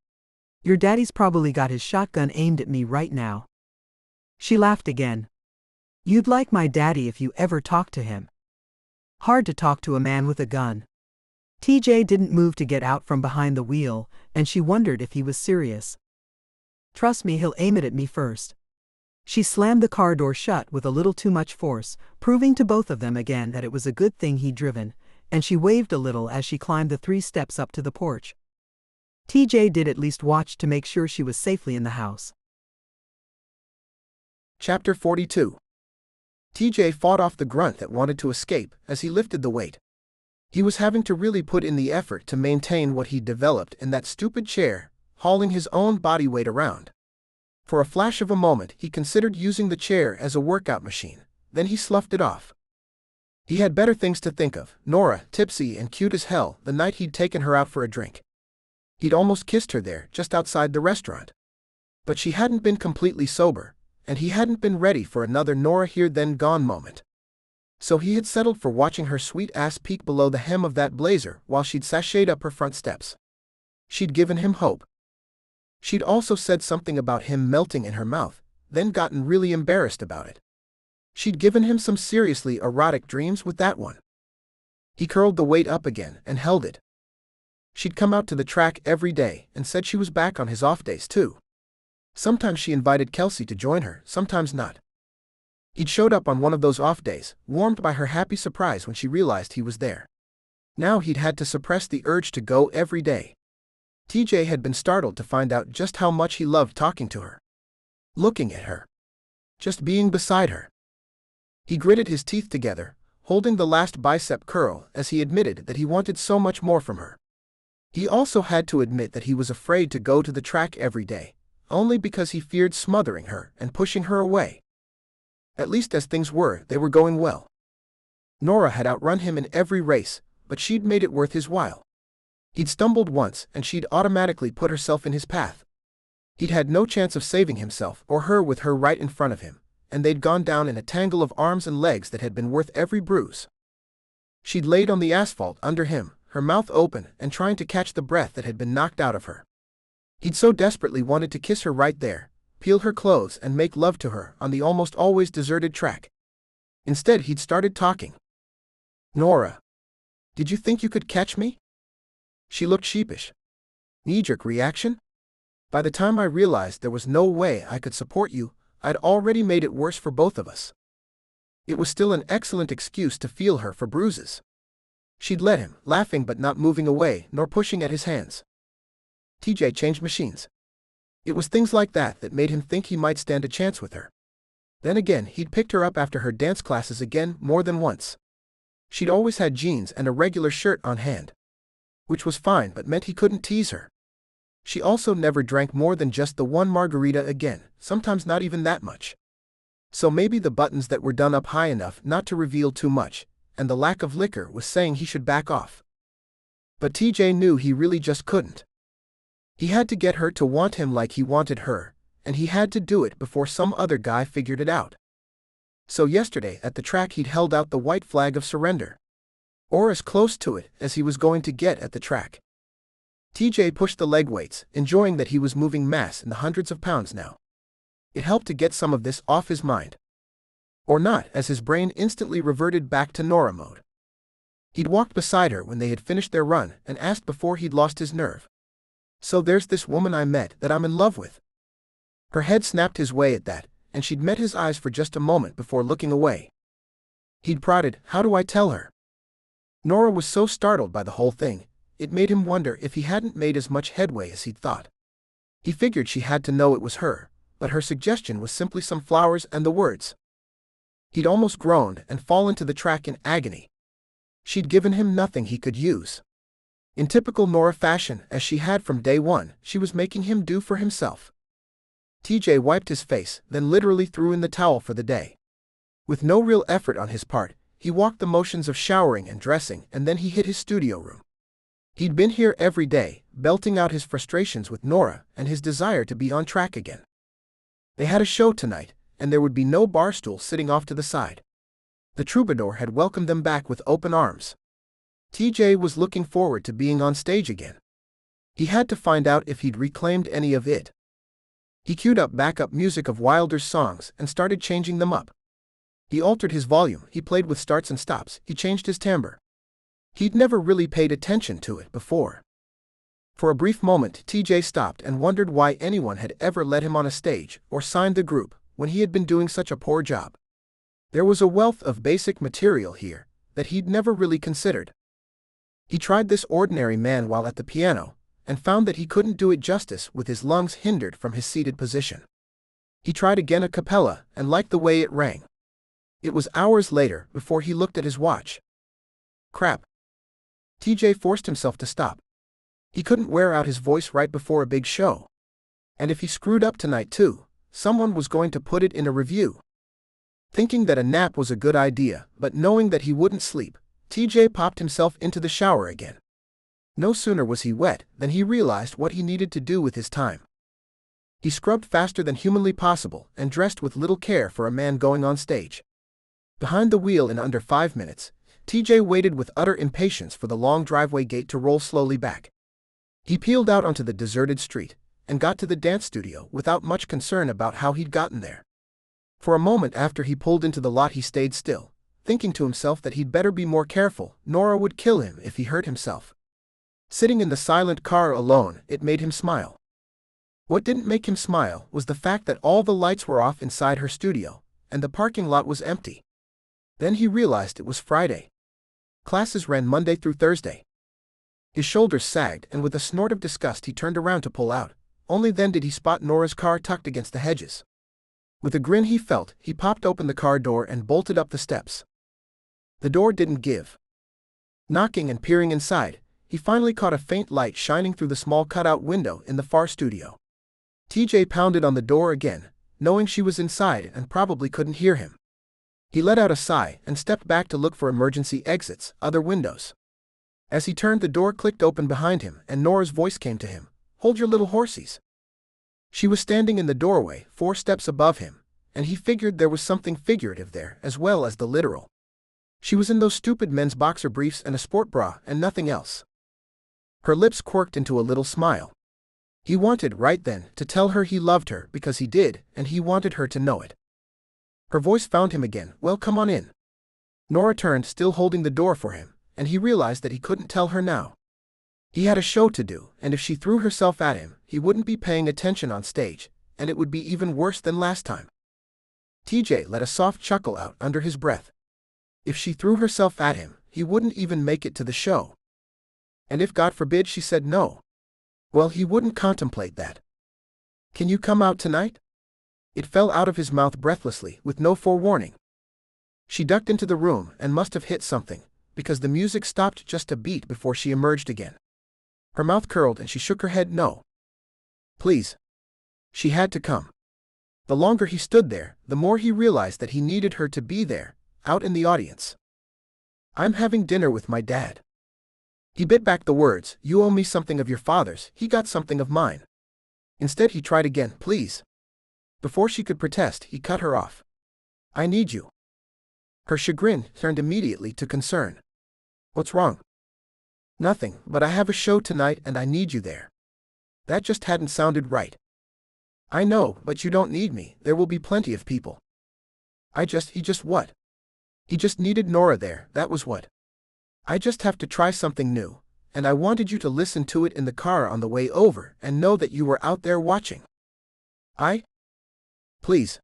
Your daddy's probably got his shotgun aimed at me right now. She laughed again. You'd like my daddy if you ever talked to him. Hard to talk to a man with a gun. TJ didn't move to get out from behind the wheel, and she wondered if he was serious. Trust me, he'll aim it at me first. She slammed the car door shut with a little too much force, proving to both of them again that it was a good thing he'd driven, and she waved a little as she climbed the 3 steps up to the porch. TJ did at least watch to make sure she was safely in the house. Chapter 42. TJ fought off the grunt that wanted to escape as he lifted the weight. He was having to really put in the effort to maintain what he'd developed in that stupid chair, hauling his own body weight around. For a flash of a moment he considered using the chair as a workout machine, then he sloughed it off. He had better things to think of, Norah, tipsy and cute as hell, the night he'd taken her out for a drink. He'd almost kissed her there, just outside the restaurant. But she hadn't been completely sober, and he hadn't been ready for another Norah here then gone moment. So he had settled for watching her sweet ass peek below the hem of that blazer while she'd sashayed up her front steps. She'd given him hope. She'd also said something about him melting in her mouth, then gotten really embarrassed about it. She'd given him some seriously erotic dreams with that one. He curled the weight up again and held it. She'd come out to the track every day and said she was back on his off days too. Sometimes she invited Kelsey to join her, sometimes not. He'd showed up on one of those off days, warmed by her happy surprise when she realized he was there. Now he'd had to suppress the urge to go every day. TJ had been startled to find out just how much he loved talking to her. Looking at her. Just being beside her. He gritted his teeth together, holding the last bicep curl as he admitted that he wanted so much more from her. He also had to admit that he was afraid to go to the track every day, only because he feared smothering her and pushing her away. At least as things were, they were going well. Norah had outrun him in every race, but she'd made it worth his while. He'd stumbled once and she'd automatically put herself in his path. He'd had no chance of saving himself or her with her right in front of him, and they'd gone down in a tangle of arms and legs that had been worth every bruise. She'd laid on the asphalt under him, her mouth open and trying to catch the breath that had been knocked out of her. He'd so desperately wanted to kiss her right there, peel her clothes and make love to her on the almost always deserted track. Instead he'd started talking. "Norah, did you think you could catch me?" She looked sheepish. Knee-jerk reaction? By the time I realized there was no way I could support you, I'd already made it worse for both of us. It was still an excellent excuse to feel her for bruises. She'd let him, laughing but not moving away nor pushing at his hands. TJ changed machines. It was things like that that made him think he might stand a chance with her. Then again, he'd picked her up after her dance classes again more than once. She'd always had jeans and a regular shirt on hand. Which was fine but meant he couldn't tease her. She also never drank more than just the one margarita again, sometimes not even that much. So maybe the buttons that were done up high enough not to reveal too much, and the lack of liquor was saying he should back off. But TJ knew he really just couldn't. He had to get her to want him like he wanted her, and he had to do it before some other guy figured it out. So yesterday at the track he'd held out the white flag of surrender. Or as close to it as he was going to get at the track. TJ pushed the leg weights, enjoying that he was moving mass in the hundreds of pounds now. It helped to get some of this off his mind. Or not, as his brain instantly reverted back to Norah mode. He'd walked beside her when they had finished their run and asked before he'd lost his nerve. "So there's this woman I met that I'm in love with." Her head snapped his way at that, and she'd met his eyes for just a moment before looking away. He'd prodded, "How do I tell her?" Norah was so startled by the whole thing, it made him wonder if he hadn't made as much headway as he'd thought. He figured she had to know it was her, but her suggestion was simply some flowers and the words. He'd almost groaned and fallen to the track in agony. She'd given him nothing he could use. In typical Norah fashion, as she had from day one, she was making him do for himself. TJ wiped his face, then literally threw in the towel for the day. With no real effort on his part, he walked the motions of showering and dressing, and then he hit his studio room. He'd been here every day, belting out his frustrations with Norah and his desire to be on track again. They had a show tonight, and there would be no bar stool sitting off to the side. The troubadour had welcomed them back with open arms. TJ was looking forward to being on stage again. He had to find out if he'd reclaimed any of it. He queued up backup music of Wilder's songs and started changing them up. He altered his volume, he played with starts and stops, he changed his timbre. He'd never really paid attention to it before. For a brief moment TJ stopped and wondered why anyone had ever let him on a stage or signed the group when he had been doing such a poor job. There was a wealth of basic material here that he'd never really considered. He tried this ordinary man while at the piano, and found that he couldn't do it justice with his lungs hindered from his seated position. He tried again a cappella and liked the way it rang. It was hours later before he looked at his watch. Crap. TJ forced himself to stop. He couldn't wear out his voice right before a big show. And if he screwed up tonight too, someone was going to put it in a review. Thinking that a nap was a good idea, but knowing that he wouldn't sleep, TJ popped himself into the shower again. No sooner was he wet than he realized what he needed to do with his time. He scrubbed faster than humanly possible and dressed with little care for a man going on stage. Behind the wheel in under 5 minutes, TJ waited with utter impatience for the long driveway gate to roll slowly back. He peeled out onto the deserted street and got to the dance studio without much concern about how he'd gotten there. For a moment after he pulled into the lot he stayed still, thinking to himself that he'd better be more careful. Norah would kill him if he hurt himself. Sitting in the silent car alone, it made him smile. What didn't make him smile was the fact that all the lights were off inside her studio, and the parking lot was empty. Then he realized it was Friday. Classes ran Monday through Thursday. His shoulders sagged, and with a snort of disgust he turned around to pull out. Only then did he spot Norah's car tucked against the hedges. With a grin he felt, he popped open the car door and bolted up the steps. The door didn't give. Knocking and peering inside, he finally caught a faint light shining through the small cutout window in the far studio. TJ pounded on the door again, knowing she was inside and probably couldn't hear him. He let out a sigh and stepped back to look for emergency exits, other windows. As he turned, the door clicked open behind him and Nora's voice came to him. "Hold your little horsies." She was standing in the doorway, 4 steps above him, and he figured there was something figurative there as well as the literal. She was in those stupid men's boxer briefs and a sport bra and nothing else. Her lips quirked into a little smile. He wanted, right then, to tell her he loved her because he did, and he wanted her to know it. Her voice found him again. "Well, come on in." Norah turned, still holding the door for him, and he realized that he couldn't tell her now. He had a show to do, and if she threw herself at him, he wouldn't be paying attention on stage, and it would be even worse than last time. TJ let a soft chuckle out under his breath. If she threw herself at him, he wouldn't even make it to the show. And if God forbid she said no, well, he wouldn't contemplate that. "Can you come out tonight?" It fell out of his mouth breathlessly, with no forewarning. She ducked into the room and must have hit something, because the music stopped just a beat before she emerged again. Her mouth curled and she shook her head no. Please. She had to come. The longer he stood there, the more he realized that he needed her to be there, out in the audience. "I'm having dinner with my dad." He bit back the words, "You owe me something of your father's, he got something of mine." Instead he tried again, "Please." Before she could protest, he cut her off. "I need you." Her chagrin turned immediately to concern. "What's wrong?" "Nothing, but I have a show tonight and I need you there." That just hadn't sounded right. "I know, but you don't need me, there will be plenty of people." He just what? He just needed Norah there, that was what. "I just have to try something new, and I wanted you to listen to it in the car on the way over and know that you were out there watching." Please.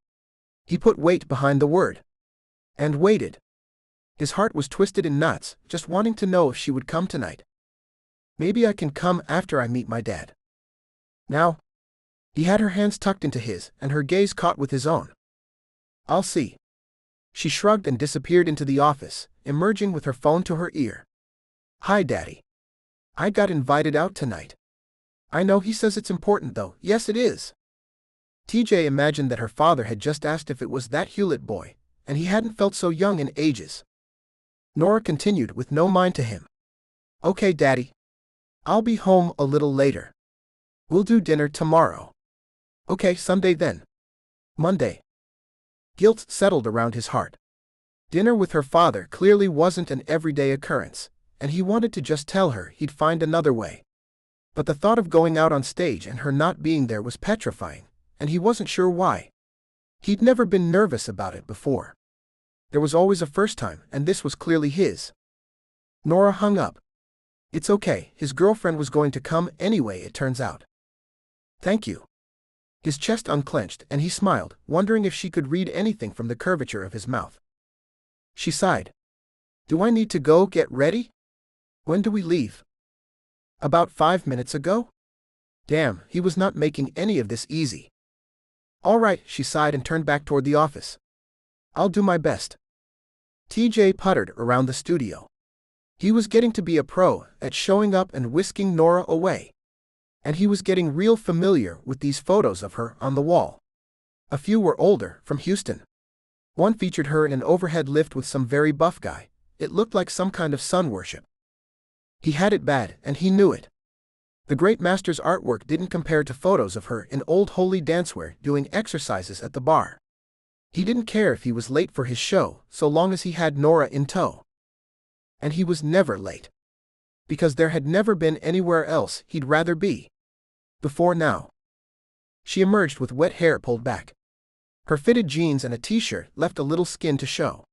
He put weight behind the word. And waited. His heart was twisted in knots, just wanting to know if she would come tonight. "Maybe I can come after I meet my dad." "Now?" He had her hands tucked into his, and her gaze caught with his own. "I'll see." She shrugged and disappeared into the office, emerging with her phone to her ear. "Hi, Daddy. I got invited out tonight." "I know, he says it's important though." "Yes, it is." TJ imagined that her father had just asked if it was that Hewlett boy, and he hadn't felt so young in ages. Norah continued with no mind to him. "Okay, Daddy. I'll be home a little later. We'll do dinner tomorrow." "Okay, Sunday then." "Monday." Guilt settled around his heart. Dinner with her father clearly wasn't an everyday occurrence, and he wanted to just tell her he'd find another way. But the thought of going out on stage and her not being there was petrifying, and he wasn't sure why. He'd never been nervous about it before. There was always a first time, and this was clearly his. Norah hung up. It's okay, his girlfriend was going to come anyway, it turns out. "Thank you." His chest unclenched, and he smiled, wondering if she could read anything from the curvature of his mouth. She sighed. "Do I need to go get ready? When do we leave?" "About 5 minutes ago." Damn, he was not making any of this easy. "All right," she sighed and turned back toward the office. "I'll do my best." TJ puttered around the studio. He was getting to be a pro at showing up and whisking Norah away. And he was getting real familiar with these photos of her on the wall. A few were older, from Houston. One featured her in an overhead lift with some very buff guy. It looked like some kind of sun worship. He had it bad, and he knew it. The great master's artwork didn't compare to photos of her in old holy dancewear doing exercises at the bar. He didn't care if he was late for his show, so long as he had Norah in tow. And he was never late. Because there had never been anywhere else he'd rather be. Before now. She emerged with wet hair pulled back. Her fitted jeans and a t-shirt left a little skin to show.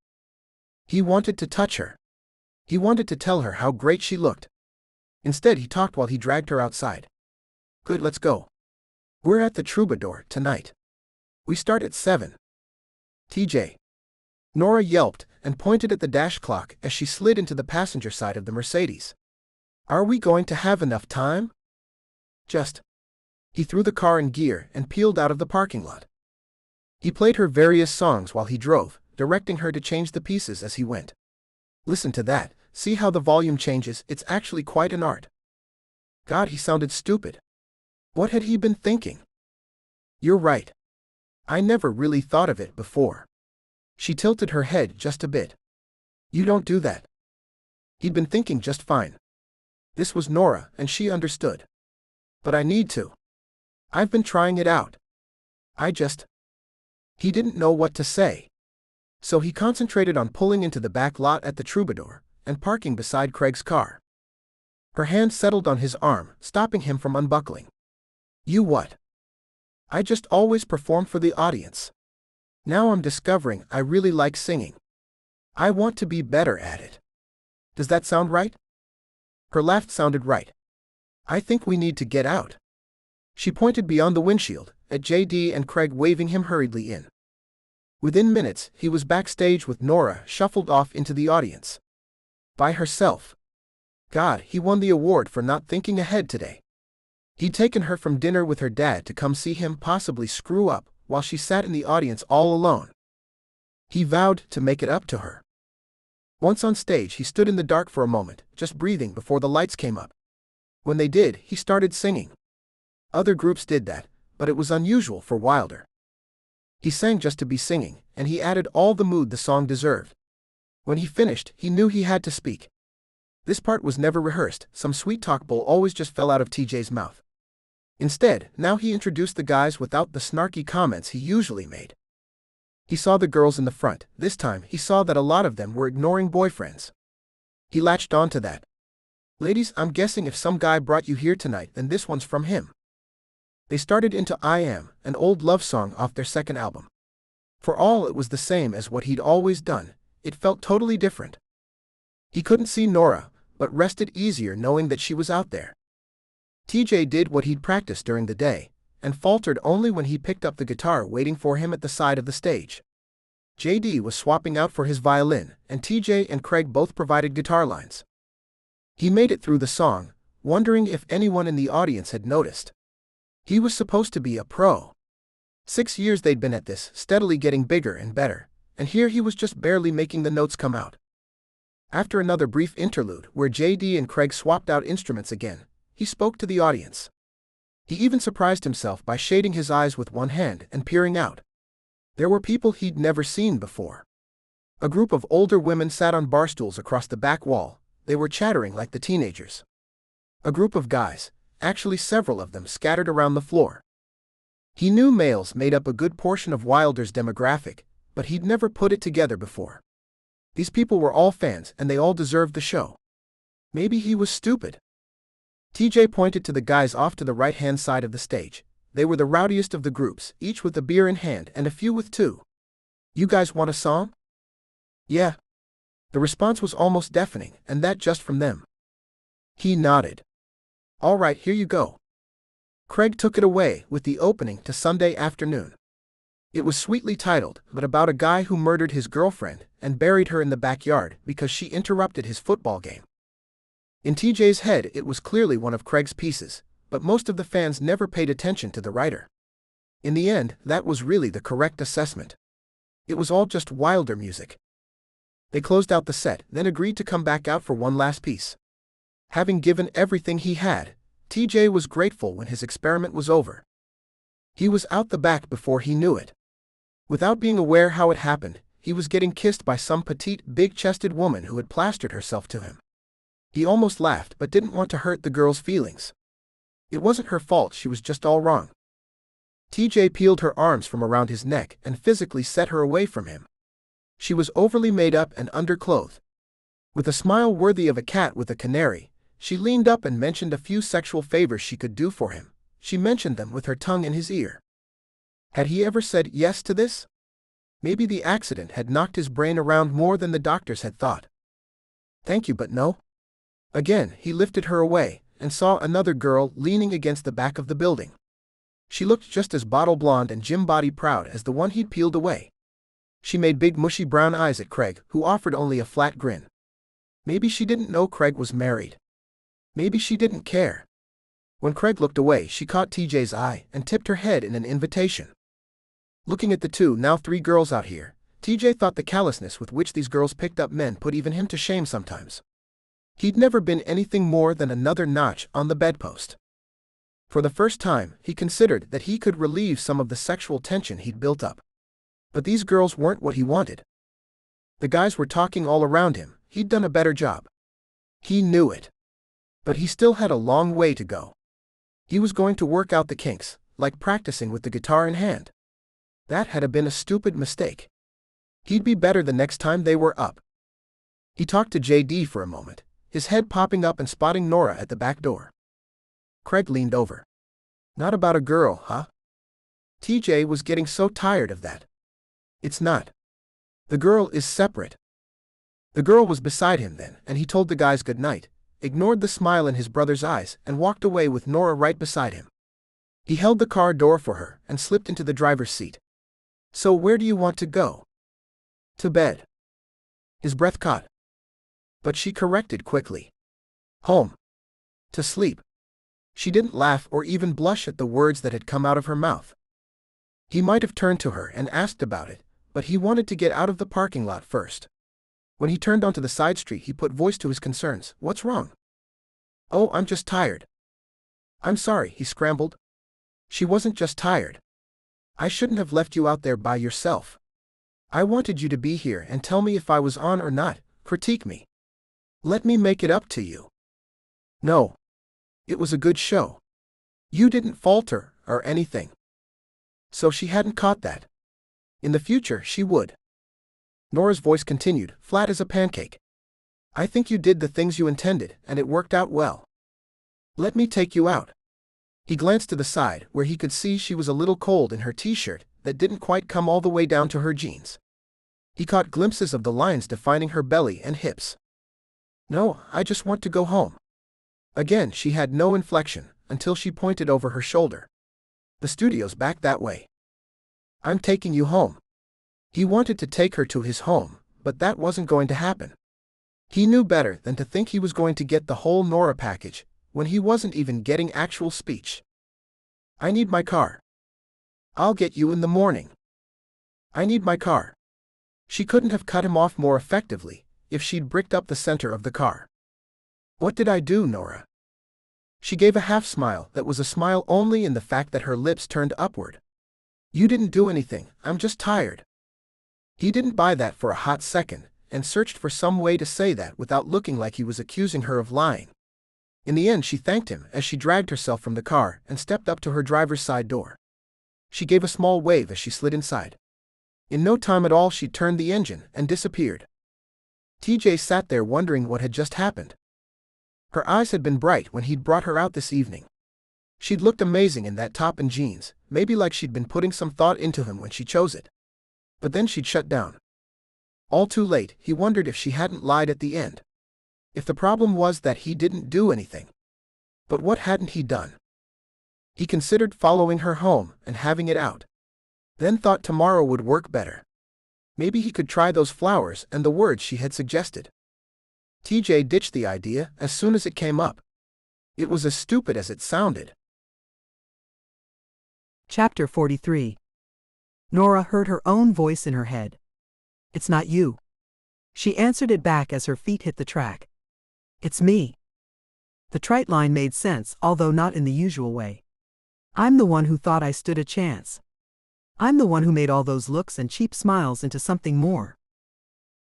He wanted to touch her. He wanted to tell her how great she looked. Instead he talked while he dragged her outside. "Good, let's go. We're at the Troubadour tonight. We start at 7. TJ. Norah yelped and pointed at the dash clock as she slid into the passenger side of the Mercedes. Are we going to have enough time? Just. He threw the car in gear and peeled out of the parking lot. He played her various songs while he drove, directing her to change the pieces as he went. Listen to that, see how the volume changes, it's actually quite an art. God, he sounded stupid. What had he been thinking? You're right. I never really thought of it before. She tilted her head just a bit. You don't do that. He'd been thinking just fine. This was Norah, and she understood. But I need to. I've been trying it out. He didn't know what to say. So he concentrated on pulling into the back lot at the Troubadour and parking beside Craig's car. Her hand settled on his arm, stopping him from unbuckling. You what? I just always perform for the audience. Now I'm discovering I really like singing. I want to be better at it. Does that sound right? Her laugh sounded right. I think we need to get out. She pointed beyond the windshield, at JD and Craig waving him hurriedly in. Within minutes, he was backstage with Norah shuffled off into the audience. By herself. God, he won the award for not thinking ahead today. He'd taken her from dinner with her dad to come see him possibly screw up while she sat in the audience all alone. He vowed to make it up to her. Once on stage, he stood in the dark for a moment, just breathing before the lights came up. When they did, he started singing. Other groups did that, but it was unusual for Wilder. He sang just to be singing, and he added all the mood the song deserved. When he finished, he knew he had to speak. This part was never rehearsed, some sweet talk bull always just fell out of TJ's mouth. Instead, now he introduced the guys without the snarky comments he usually made. He saw the girls in the front. This time he saw that a lot of them were ignoring boyfriends. He latched on to that. Ladies, I'm guessing if some guy brought you here tonight, then this one's from him. They started into I Am, an old love song off their second album. For all it was the same as what he'd always done, it felt totally different. He couldn't see Norah, but rested easier knowing that she was out there. TJ did what he'd practiced during the day, and faltered only when he picked up the guitar waiting for him at the side of the stage. JD was swapping out for his violin, and TJ and Craig both provided guitar lines. He made it through the song, wondering if anyone in the audience had noticed. He was supposed to be a pro. 6 years they'd been at this, steadily getting bigger and better, and here he was just barely making the notes come out. After another brief interlude where JD and Craig swapped out instruments again, he spoke to the audience. He even surprised himself by shading his eyes with one hand and peering out. There were people he'd never seen before. A group of older women sat on bar stools across the back wall. They were chattering like the teenagers. A group of guys, actually several of them, scattered around the floor. He knew males made up a good portion of Wilder's demographic, but he'd never put it together before. These people were all fans and they all deserved the show. Maybe he was stupid. TJ pointed to the guys off to the right-hand side of the stage. They were the rowdiest of the groups, each with a beer in hand and a few with two. You guys want a song? Yeah. The response was almost deafening, and that just from them. He nodded. All right, here you go. Craig took it away with the opening to Sunday Afternoon. It was sweetly titled, but about a guy who murdered his girlfriend and buried her in the backyard because she interrupted his football game. In TJ's head, it was clearly one of Craig's pieces, but most of the fans never paid attention to the writer. In the end, that was really the correct assessment. It was all just Wilder music. They closed out the set, then agreed to come back out for one last piece. Having given everything he had, TJ was grateful when his experiment was over. He was out the back before he knew it. Without being aware how it happened, he was getting kissed by some petite, big-chested woman who had plastered herself to him. He almost laughed but didn't want to hurt the girl's feelings. It wasn't her fault, she was just all wrong. TJ peeled her arms from around his neck and physically set her away from him. She was overly made up and underclothed. With a smile worthy of a cat with a canary, she leaned up and mentioned a few sexual favors she could do for him. She mentioned them with her tongue in his ear. Had he ever said yes to this? Maybe the accident had knocked his brain around more than the doctors had thought. Thank you, but no. Again, he lifted her away and saw another girl leaning against the back of the building. She looked just as bottle blonde and gym body proud as the one he'd peeled away. She made big mushy brown eyes at Craig, who offered only a flat grin. Maybe she didn't know Craig was married. Maybe she didn't care. When Craig looked away, she caught TJ's eye and tipped her head in an invitation. Looking at the two, now 3 girls out here, TJ thought the callousness with which these girls picked up men put even him to shame sometimes. He'd never been anything more than another notch on the bedpost. For the first time, he considered that he could relieve some of the sexual tension he'd built up. But these girls weren't what he wanted. The guys were talking all around him. He'd done a better job. He knew it. But he still had a long way to go. He was going to work out the kinks, like practicing with the guitar in hand. That had been a stupid mistake. He'd be better the next time they were up. He talked to JD for a moment, his head popping up and spotting Norah at the back door. Craig leaned over. Not about a girl, huh? TJ was getting so tired of that. It's not. The girl is separate. The girl was beside him then, and he told the guys good night, ignored the smile in his brother's eyes, and walked away with Norah right beside him. He held the car door for her and slipped into the driver's seat. So where do you want to go? To bed. His breath caught. But she corrected quickly. Home. To sleep. She didn't laugh or even blush at the words that had come out of her mouth. He might have turned to her and asked about it, but he wanted to get out of the parking lot first. When he turned onto the side street, he put voice to his concerns. What's wrong? Oh, I'm just tired. I'm sorry, he scrambled. She wasn't just tired. I shouldn't have left you out there by yourself. I wanted you to be here and tell me if I was on or not, critique me. Let me make it up to you. No. It was a good show. You didn't falter or anything. So she hadn't caught that. In the future, she would. Norah's voice continued, flat as a pancake. I think you did the things you intended, and it worked out well. Let me take you out. He glanced to the side, where he could see she was a little cold in her t-shirt that didn't quite come all the way down to her jeans. He caught glimpses of the lines defining her belly and hips. No, I just want to go home. Again, she had no inflection, until she pointed over her shoulder. The studio's back that way. I'm taking you home. He wanted to take her to his home, but that wasn't going to happen. He knew better than to think he was going to get the whole Norah package, when he wasn't even getting actual speech. I need my car. I'll get you in the morning. I need my car. She couldn't have cut him off more effectively, if she'd bricked up the center of the car. What did I do, Norah? She gave a half smile that was a smile only in the fact that her lips turned upward. You didn't do anything, I'm just tired. He didn't buy that for a hot second, and searched for some way to say that without looking like he was accusing her of lying. In the end, she thanked him as she dragged herself from the car and stepped up to her driver's side door. She gave a small wave as she slid inside. In no time at all, she turned the engine and disappeared. TJ sat there wondering what had just happened. Her eyes had been bright when he'd brought her out this evening. She'd looked amazing in that top and jeans, maybe like she'd been putting some thought into him when she chose it. But then she'd shut down. All too late, he wondered if she hadn't lied at the end. If the problem was that he didn't do anything. But what hadn't he done? He considered following her home and having it out. Then thought tomorrow would work better. Maybe he could try those flowers and the words she had suggested. TJ ditched the idea as soon as it came up. It was as stupid as it sounded. Chapter 43. Norah heard her own voice in her head. It's not you. She answered it back as her feet hit the track. It's me. The trite line made sense, although not in the usual way. I'm the one who thought I stood a chance. I'm the one who made all those looks and cheap smiles into something more.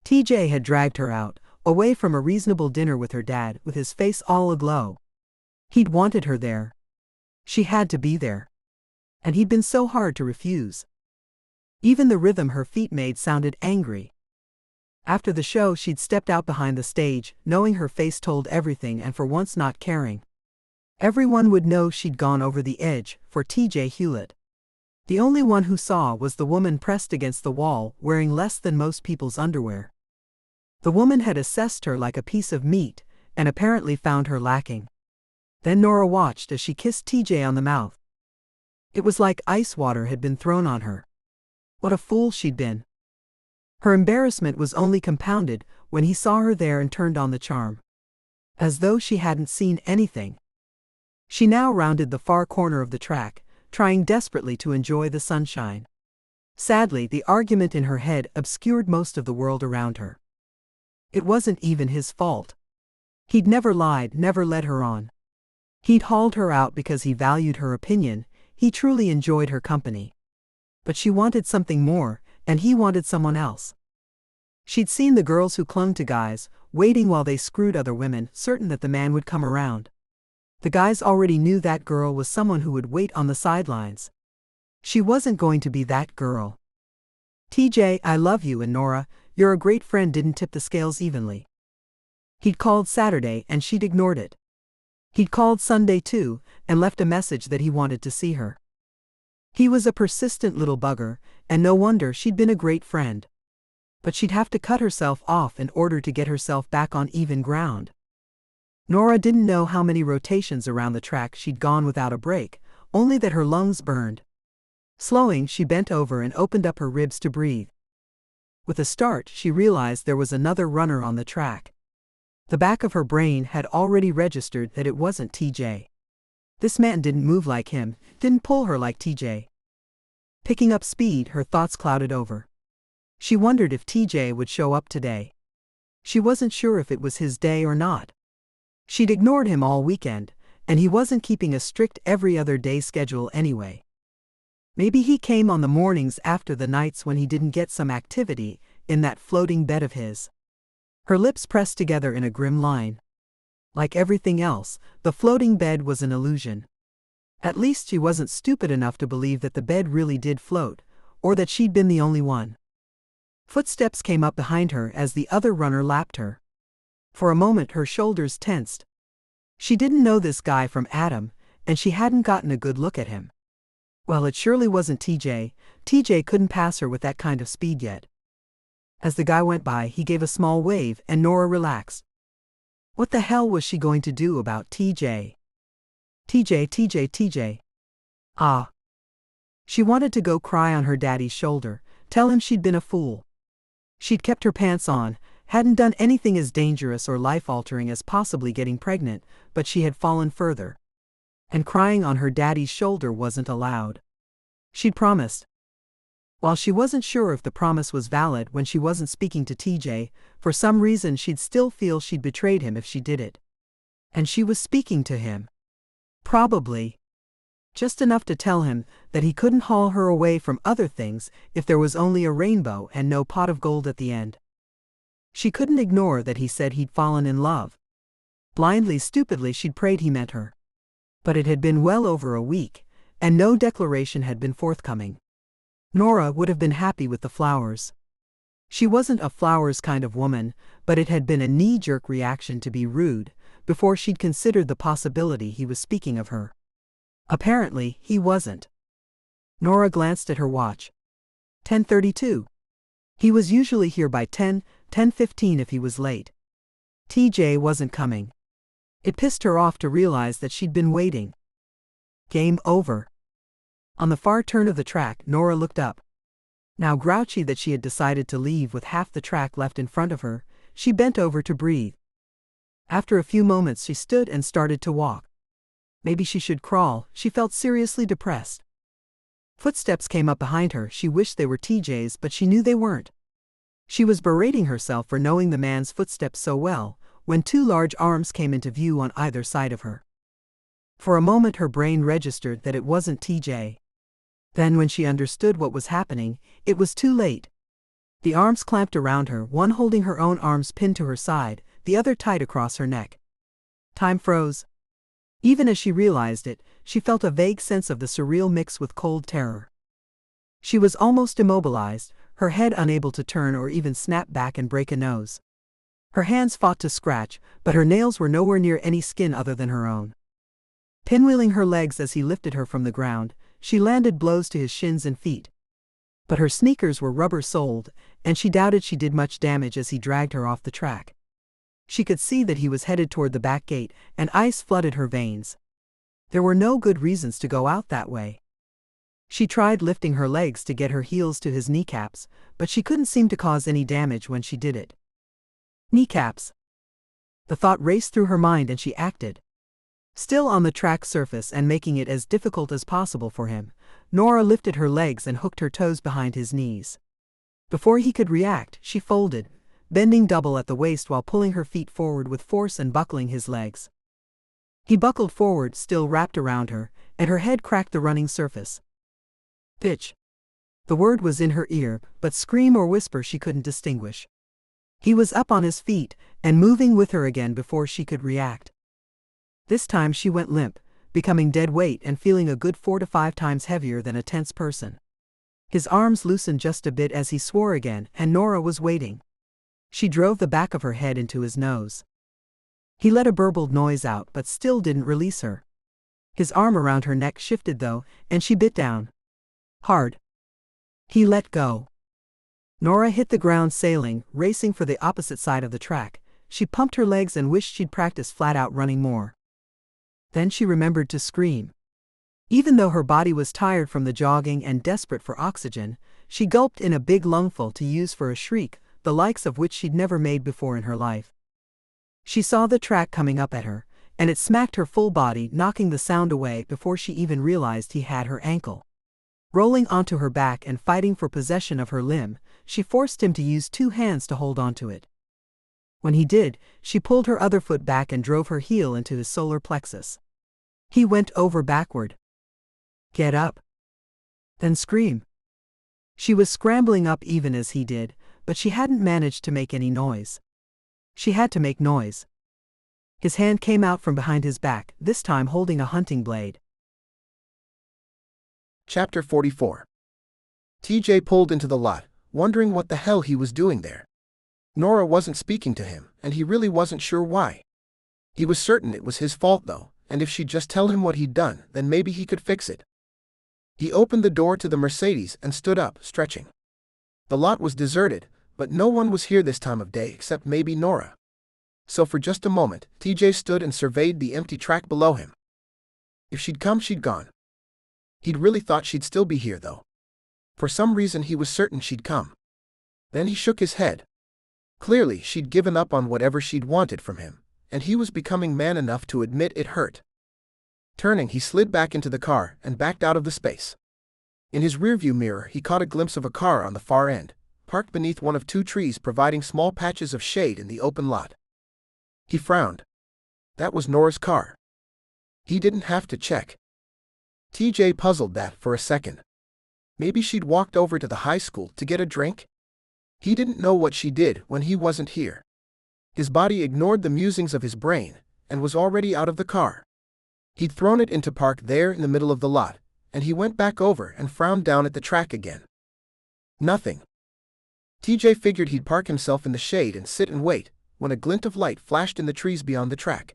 TJ had dragged her out, away from a reasonable dinner with her dad, with his face all aglow. He'd wanted her there. She had to be there. And he'd been so hard to refuse. Even the rhythm her feet made sounded angry. After the show, she'd stepped out behind the stage, knowing her face told everything and for once not caring. Everyone would know she'd gone over the edge for TJ Hewlett. The only one who saw was the woman pressed against the wall, wearing less than most people's underwear. The woman had assessed her like a piece of meat, and apparently found her lacking. Then Norah watched as she kissed TJ on the mouth. It was like ice water had been thrown on her. What a fool she'd been. Her embarrassment was only compounded when he saw her there and turned on the charm. as though she hadn't seen anything. She now rounded the far corner of the track, trying desperately to enjoy the sunshine. Sadly, the argument in her head obscured most of the world around her. It wasn't even his fault. He'd never lied, never led her on. He'd hauled her out because he valued her opinion, he truly enjoyed her company. But she wanted something more, and he wanted someone else. She'd seen the girls who clung to guys, waiting while they screwed other women, certain that the man would come around. The guys already knew that girl was someone who would wait on the sidelines. She wasn't going to be that girl. TJ, I love you, and Norah, you're a great friend didn't tip the scales evenly. He'd called Saturday and she'd ignored it. He'd called Sunday too, and left a message that he wanted to see her. He was a persistent little bugger, and no wonder she'd been a great friend. But she'd have to cut herself off in order to get herself back on even ground. Norah didn't know how many rotations around the track she'd gone without a break, only that her lungs burned. Slowing, she bent over and opened up her ribs to breathe. With a start, she realized there was another runner on the track. The back of her brain had already registered that it wasn't TJ. This man didn't move like him, didn't pull her like TJ. Picking up speed, her thoughts clouded over. She wondered if TJ would show up today. She wasn't sure if it was his day or not. She'd ignored him all weekend, and he wasn't keeping a strict every other day schedule anyway. Maybe he came on the mornings after the nights when he didn't get some activity in that floating bed of his. Her lips pressed together in a grim line. Like everything else, the floating bed was an illusion. At least she wasn't stupid enough to believe that the bed really did float, or that she'd been the only one. Footsteps came up behind her as the other runner lapped her. For a moment her shoulders tensed. She didn't know this guy from Adam, and she hadn't gotten a good look at him. Well, it surely wasn't TJ. TJ couldn't pass her with that kind of speed yet. As the guy went by, he gave a small wave, and Norah relaxed. What the hell was she going to do about TJ? TJ. Ah. She wanted to go cry on her daddy's shoulder, tell him she'd been a fool. She'd kept her pants on, hadn't done anything as dangerous or life-altering as possibly getting pregnant, but she had fallen further. And crying on her daddy's shoulder wasn't allowed. She'd promised. While she wasn't sure if the promise was valid when she wasn't speaking to TJ, for some reason she'd still feel she'd betrayed him if she did it. And she was speaking to him. Probably. Just enough to tell him that he couldn't haul her away from other things if there was only a rainbow and no pot of gold at the end. She couldn't ignore that he said he'd fallen in love. Blindly, stupidly, she'd prayed he meant her. But it had been well over a week, and no declaration had been forthcoming. Norah would have been happy with the flowers. She wasn't a flowers kind of woman, but it had been a knee-jerk reaction to be rude, before she'd considered the possibility he was speaking of her. Apparently, he wasn't. Norah glanced at her watch. 10:32. He was usually here by 10:15 if he was late. TJ wasn't coming. It pissed her off to realize that she'd been waiting. Game over. On the far turn of the track, Norah looked up. Now grouchy that she had decided to leave with half the track left in front of her, she bent over to breathe. After a few moments she stood and started to walk. Maybe she should crawl, she felt seriously depressed. Footsteps came up behind her, she wished they were TJ's, but she knew they weren't. She was berating herself for knowing the man's footsteps so well, when two large arms came into view on either side of her. For a moment her brain registered that it wasn't TJ. Then when she understood what was happening, it was too late. The arms clamped around her, one holding her own arms pinned to her side, the other tight across her neck. Time froze. Even as she realized it, she felt a vague sense of the surreal mix with cold terror. She was almost immobilized, her head unable to turn or even snap back and break a nose. Her hands fought to scratch, but her nails were nowhere near any skin other than her own. Pinwheeling her legs as he lifted her from the ground, she landed blows to his shins and feet. But her sneakers were rubber-soled, and she doubted she did much damage as he dragged her off the track. She could see that he was headed toward the back gate, and ice flooded her veins. There were no good reasons to go out that way. She tried lifting her legs to get her heels to his kneecaps, but she couldn't seem to cause any damage when she did it. Kneecaps. The thought raced through her mind and she acted. Still on the track surface and making it as difficult as possible for him, Norah lifted her legs and hooked her toes behind his knees. Before he could react, she folded, bending double at the waist while pulling her feet forward with force and buckling his legs. He buckled forward, still wrapped around her, and her head cracked the running surface. Pitch. The word was in her ear, but scream or whisper she couldn't distinguish. He was up on his feet and moving with her again before she could react. This time she went limp, becoming dead weight and feeling a good 4 to 5 times heavier than a tense person. His arms loosened just a bit as he swore again, and Norah was waiting. She drove the back of her head into his nose. He let a burbled noise out but still didn't release her. His arm around her neck shifted though, and she bit down. Hard. He let go. Norah hit the ground sailing, racing for the opposite side of the track. She pumped her legs and wished she'd practiced flat out running more. Then she remembered to scream. Even though her body was tired from the jogging and desperate for oxygen, she gulped in a big lungful to use for a shriek, the likes of which she'd never made before in her life. She saw the track coming up at her, and it smacked her full body, knocking the sound away before she even realized he had her ankle. Rolling onto her back and fighting for possession of her limb, she forced him to use 2 hands to hold onto it. When he did, she pulled her other foot back and drove her heel into his solar plexus. He went over backward. Get up. Then scream. She was scrambling up even as he did, but she hadn't managed to make any noise. She had to make noise. His hand came out from behind his back, this time holding a hunting blade. Chapter 44. TJ pulled into the lot, wondering what the hell he was doing there. Norah wasn't speaking to him, and he really wasn't sure why. He was certain it was his fault though, and if she'd just tell him what he'd done, then maybe he could fix it. He opened the door to the Mercedes and stood up, stretching. The lot was deserted, but no one was here this time of day except maybe Norah. So for just a moment, TJ stood and surveyed the empty track below him. If she'd come, she'd gone. He'd really thought she'd still be here though. For some reason he was certain she'd come. Then he shook his head. Clearly she'd given up on whatever she'd wanted from him, and he was becoming man enough to admit it hurt. Turning, he slid back into the car and backed out of the space. In his rearview mirror he caught a glimpse of a car on the far end, parked beneath one of 2 trees providing small patches of shade in the open lot. He frowned. That was Norah's car. He didn't have to check. TJ puzzled that for a second. Maybe she'd walked over to the high school to get a drink? He didn't know what she did when he wasn't here. His body ignored the musings of his brain and was already out of the car. He'd thrown it into park there in the middle of the lot, and he went back over and frowned down at the track again. Nothing. TJ figured he'd park himself in the shade and sit and wait, when a glint of light flashed in the trees beyond the track.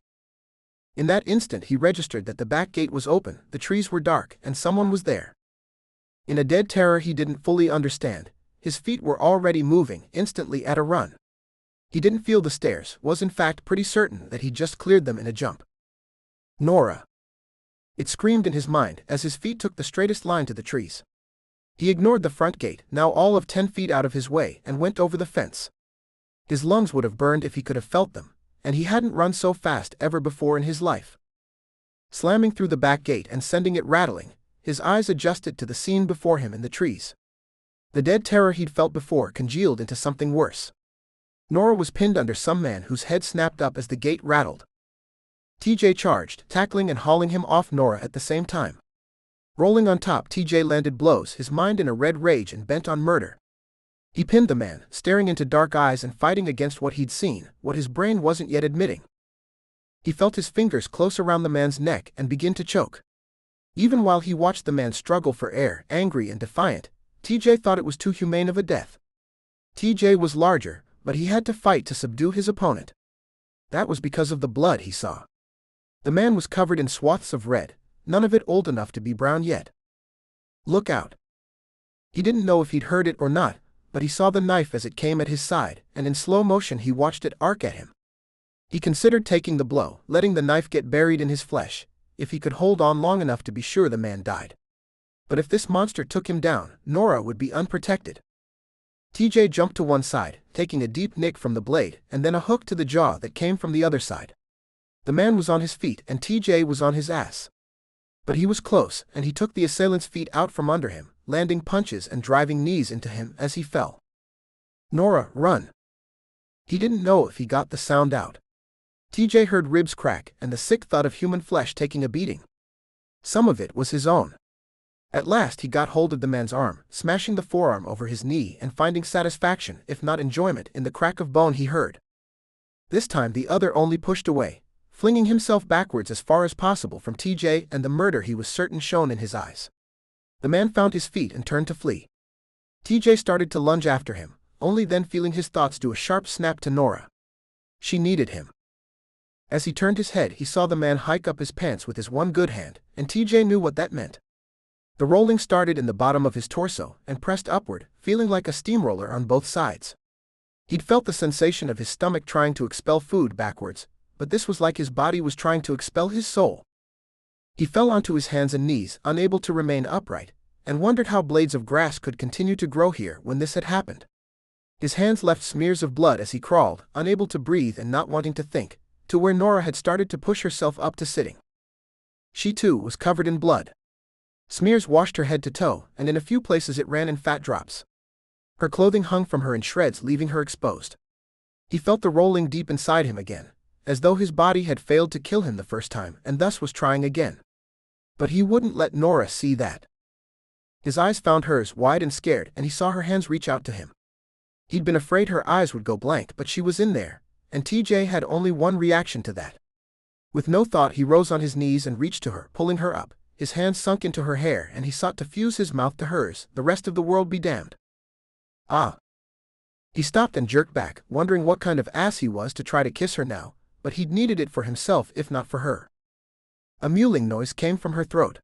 In that instant he registered that the back gate was open, the trees were dark, and someone was there. In a dead terror he didn't fully understand, his feet were already moving instantly at a run. He didn't feel the stairs, was in fact pretty certain that he'd just cleared them in a jump. Norah. It screamed in his mind as his feet took the straightest line to the trees. He ignored the front gate, now all of 10 feet out of his way, and went over the fence. His lungs would have burned if he could have felt them, and he hadn't run so fast ever before in his life. Slamming through the back gate and sending it rattling, his eyes adjusted to the scene before him in the trees. The dead terror he'd felt before congealed into something worse. Norah was pinned under some man whose head snapped up as the gate rattled. TJ charged, tackling and hauling him off Norah at the same time. Rolling on top, TJ landed blows, his mind in a red rage and bent on murder. He pinned the man, staring into dark eyes and fighting against what he'd seen, what his brain wasn't yet admitting. He felt his fingers close around the man's neck and begin to choke. Even while he watched the man struggle for air, angry and defiant, TJ thought it was too humane of a death. TJ was larger, but he had to fight to subdue his opponent. That was because of the blood he saw. The man was covered in swaths of red, none of it old enough to be brown yet. Look out. He didn't know if he'd heard it or not, but he saw the knife as it came at his side, and in slow motion he watched it arc at him. He considered taking the blow, letting the knife get buried in his flesh, if he could hold on long enough to be sure the man died. But if this monster took him down, Norah would be unprotected. TJ jumped to one side, taking a deep nick from the blade and then a hook to the jaw that came from the other side. The man was on his feet and TJ was on his ass. But he was close, and he took the assailant's feet out from under him, landing punches and driving knees into him as he fell. "Norah, run!" He didn't know if he got the sound out. TJ heard ribs crack and the sick thud of human flesh taking a beating. Some of it was his own. At last he got hold of the man's arm, smashing the forearm over his knee and finding satisfaction, if not enjoyment, in the crack of bone he heard. This time the other only pushed away, flinging himself backwards as far as possible from TJ and the murder he was certain shone in his eyes. The man found his feet and turned to flee. TJ started to lunge after him, only then feeling his thoughts do a sharp snap to Norah. She needed him. As he turned his head, he saw the man hike up his pants with his one good hand, and TJ knew what that meant. The rolling started in the bottom of his torso and pressed upward, feeling like a steamroller on both sides. He'd felt the sensation of his stomach trying to expel food backwards, but this was like his body was trying to expel his soul. He fell onto his hands and knees, unable to remain upright, and wondered how blades of grass could continue to grow here when this had happened. His hands left smears of blood as he crawled, unable to breathe and not wanting to think, to where Norah had started to push herself up to sitting. She too was covered in blood. Smears washed her head to toe, and in a few places it ran in fat drops. Her clothing hung from her in shreds, leaving her exposed. He felt the rolling deep inside him again, as though his body had failed to kill him the first time and thus was trying again. But he wouldn't let Norah see that. His eyes found hers, wide and scared, and he saw her hands reach out to him. He'd been afraid her eyes would go blank, but she was in there, and TJ had only one reaction to that. With no thought he rose on his knees and reached to her, pulling her up. His hands sunk into her hair and he sought to fuse his mouth to hers, the rest of the world be damned. Ah! He stopped and jerked back, wondering what kind of ass he was to try to kiss her now, but he'd needed it for himself if not for her. A mewling noise came from her throat.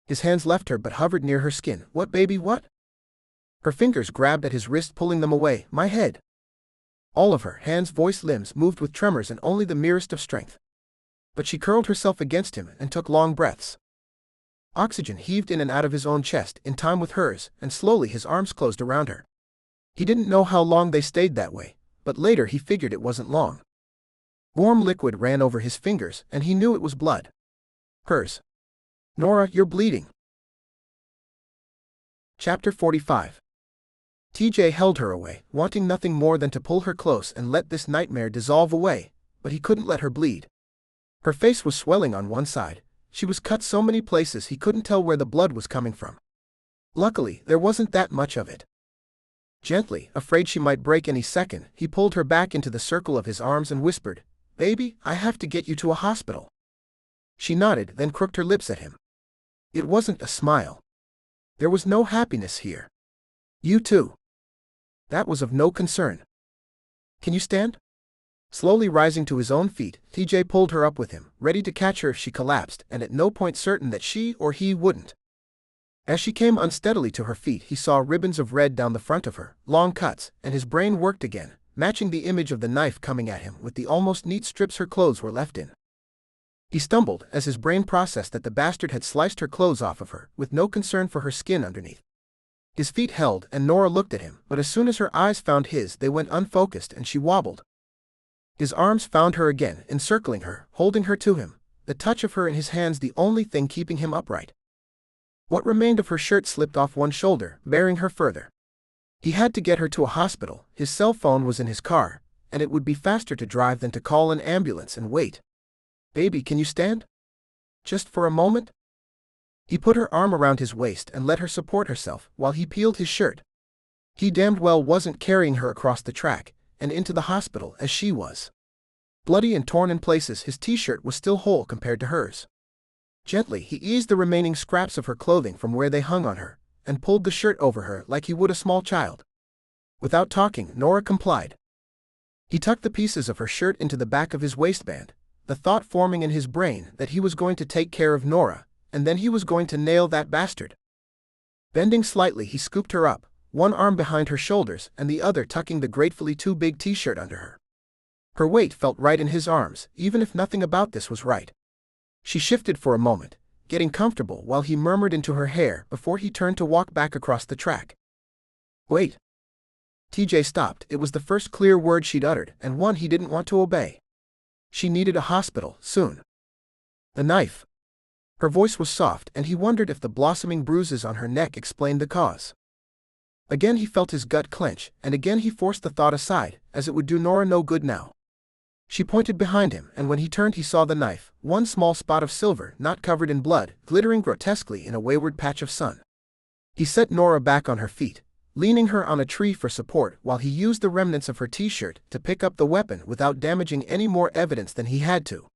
His hands left her but hovered near her skin. "What, baby, what?" Her fingers grabbed at his wrist, pulling them away. "My head." All of her, hands, voice, limbs, moved with tremors and only the merest of strength. But she curled herself against him and took long breaths. Oxygen heaved in and out of his own chest, in time with hers, and slowly his arms closed around her. He didn't know how long they stayed that way, but later he figured it wasn't long. Warm liquid ran over his fingers, and he knew it was blood. Hers. "Norah, you're bleeding." Chapter 45. TJ held her away, wanting nothing more than to pull her close and let this nightmare dissolve away, but he couldn't let her bleed. Her face was swelling on one side. She was cut so many places he couldn't tell where the blood was coming from. Luckily, there wasn't that much of it. Gently, afraid she might break any second, he pulled her back into the circle of his arms and whispered, "Baby, I have to get you to a hospital." She nodded, then crooked her lips at him. It wasn't a smile. There was no happiness here. "You too." That was of no concern. "Can you stand?" Slowly rising to his own feet, TJ pulled her up with him, ready to catch her if she collapsed, and at no point certain that she or he wouldn't. As she came unsteadily to her feet, he saw ribbons of red down the front of her, long cuts, and his brain worked again, matching the image of the knife coming at him with the almost neat strips her clothes were left in. He stumbled as his brain processed that the bastard had sliced her clothes off of her, with no concern for her skin underneath. His feet held, and Norah looked at him, but as soon as her eyes found his, they went unfocused and she wobbled. His arms found her again, encircling her, holding her to him, the touch of her in his hands the only thing keeping him upright. What remained of her shirt slipped off one shoulder, bearing her further. He had to get her to a hospital. His cell phone was in his car, and it would be faster to drive than to call an ambulance and wait. "Baby, can you stand? Just for a moment?" He put her arm around his waist and let her support herself while he peeled his shirt. He damned well wasn't carrying her across the track and into the hospital as she was. Bloody and torn in places, his t-shirt was still whole compared to hers. Gently, he eased the remaining scraps of her clothing from where they hung on her, and pulled the shirt over her like he would a small child. Without talking, Norah complied. He tucked the pieces of her shirt into the back of his waistband, the thought forming in his brain that he was going to take care of Norah, and then he was going to nail that bastard. Bending slightly, he scooped her up, one arm behind her shoulders and the other tucking the gratefully too big t-shirt under her. Her weight felt right in his arms, even if nothing about this was right. She shifted for a moment, getting comfortable while he murmured into her hair before he turned to walk back across the track. "Wait." TJ stopped. It was the first clear word she'd uttered, and one he didn't want to obey. She needed a hospital, soon. The knife. Her voice was soft, and he wondered if the blossoming bruises on her neck explained the cause. Again he felt his gut clench, and again he forced the thought aside, as it would do Norah no good now. She pointed behind him, and when he turned he saw the knife, one small spot of silver, not covered in blood, glittering grotesquely in a wayward patch of sun. He set Norah back on her feet, leaning her on a tree for support while he used the remnants of her t-shirt to pick up the weapon without damaging any more evidence than he had to.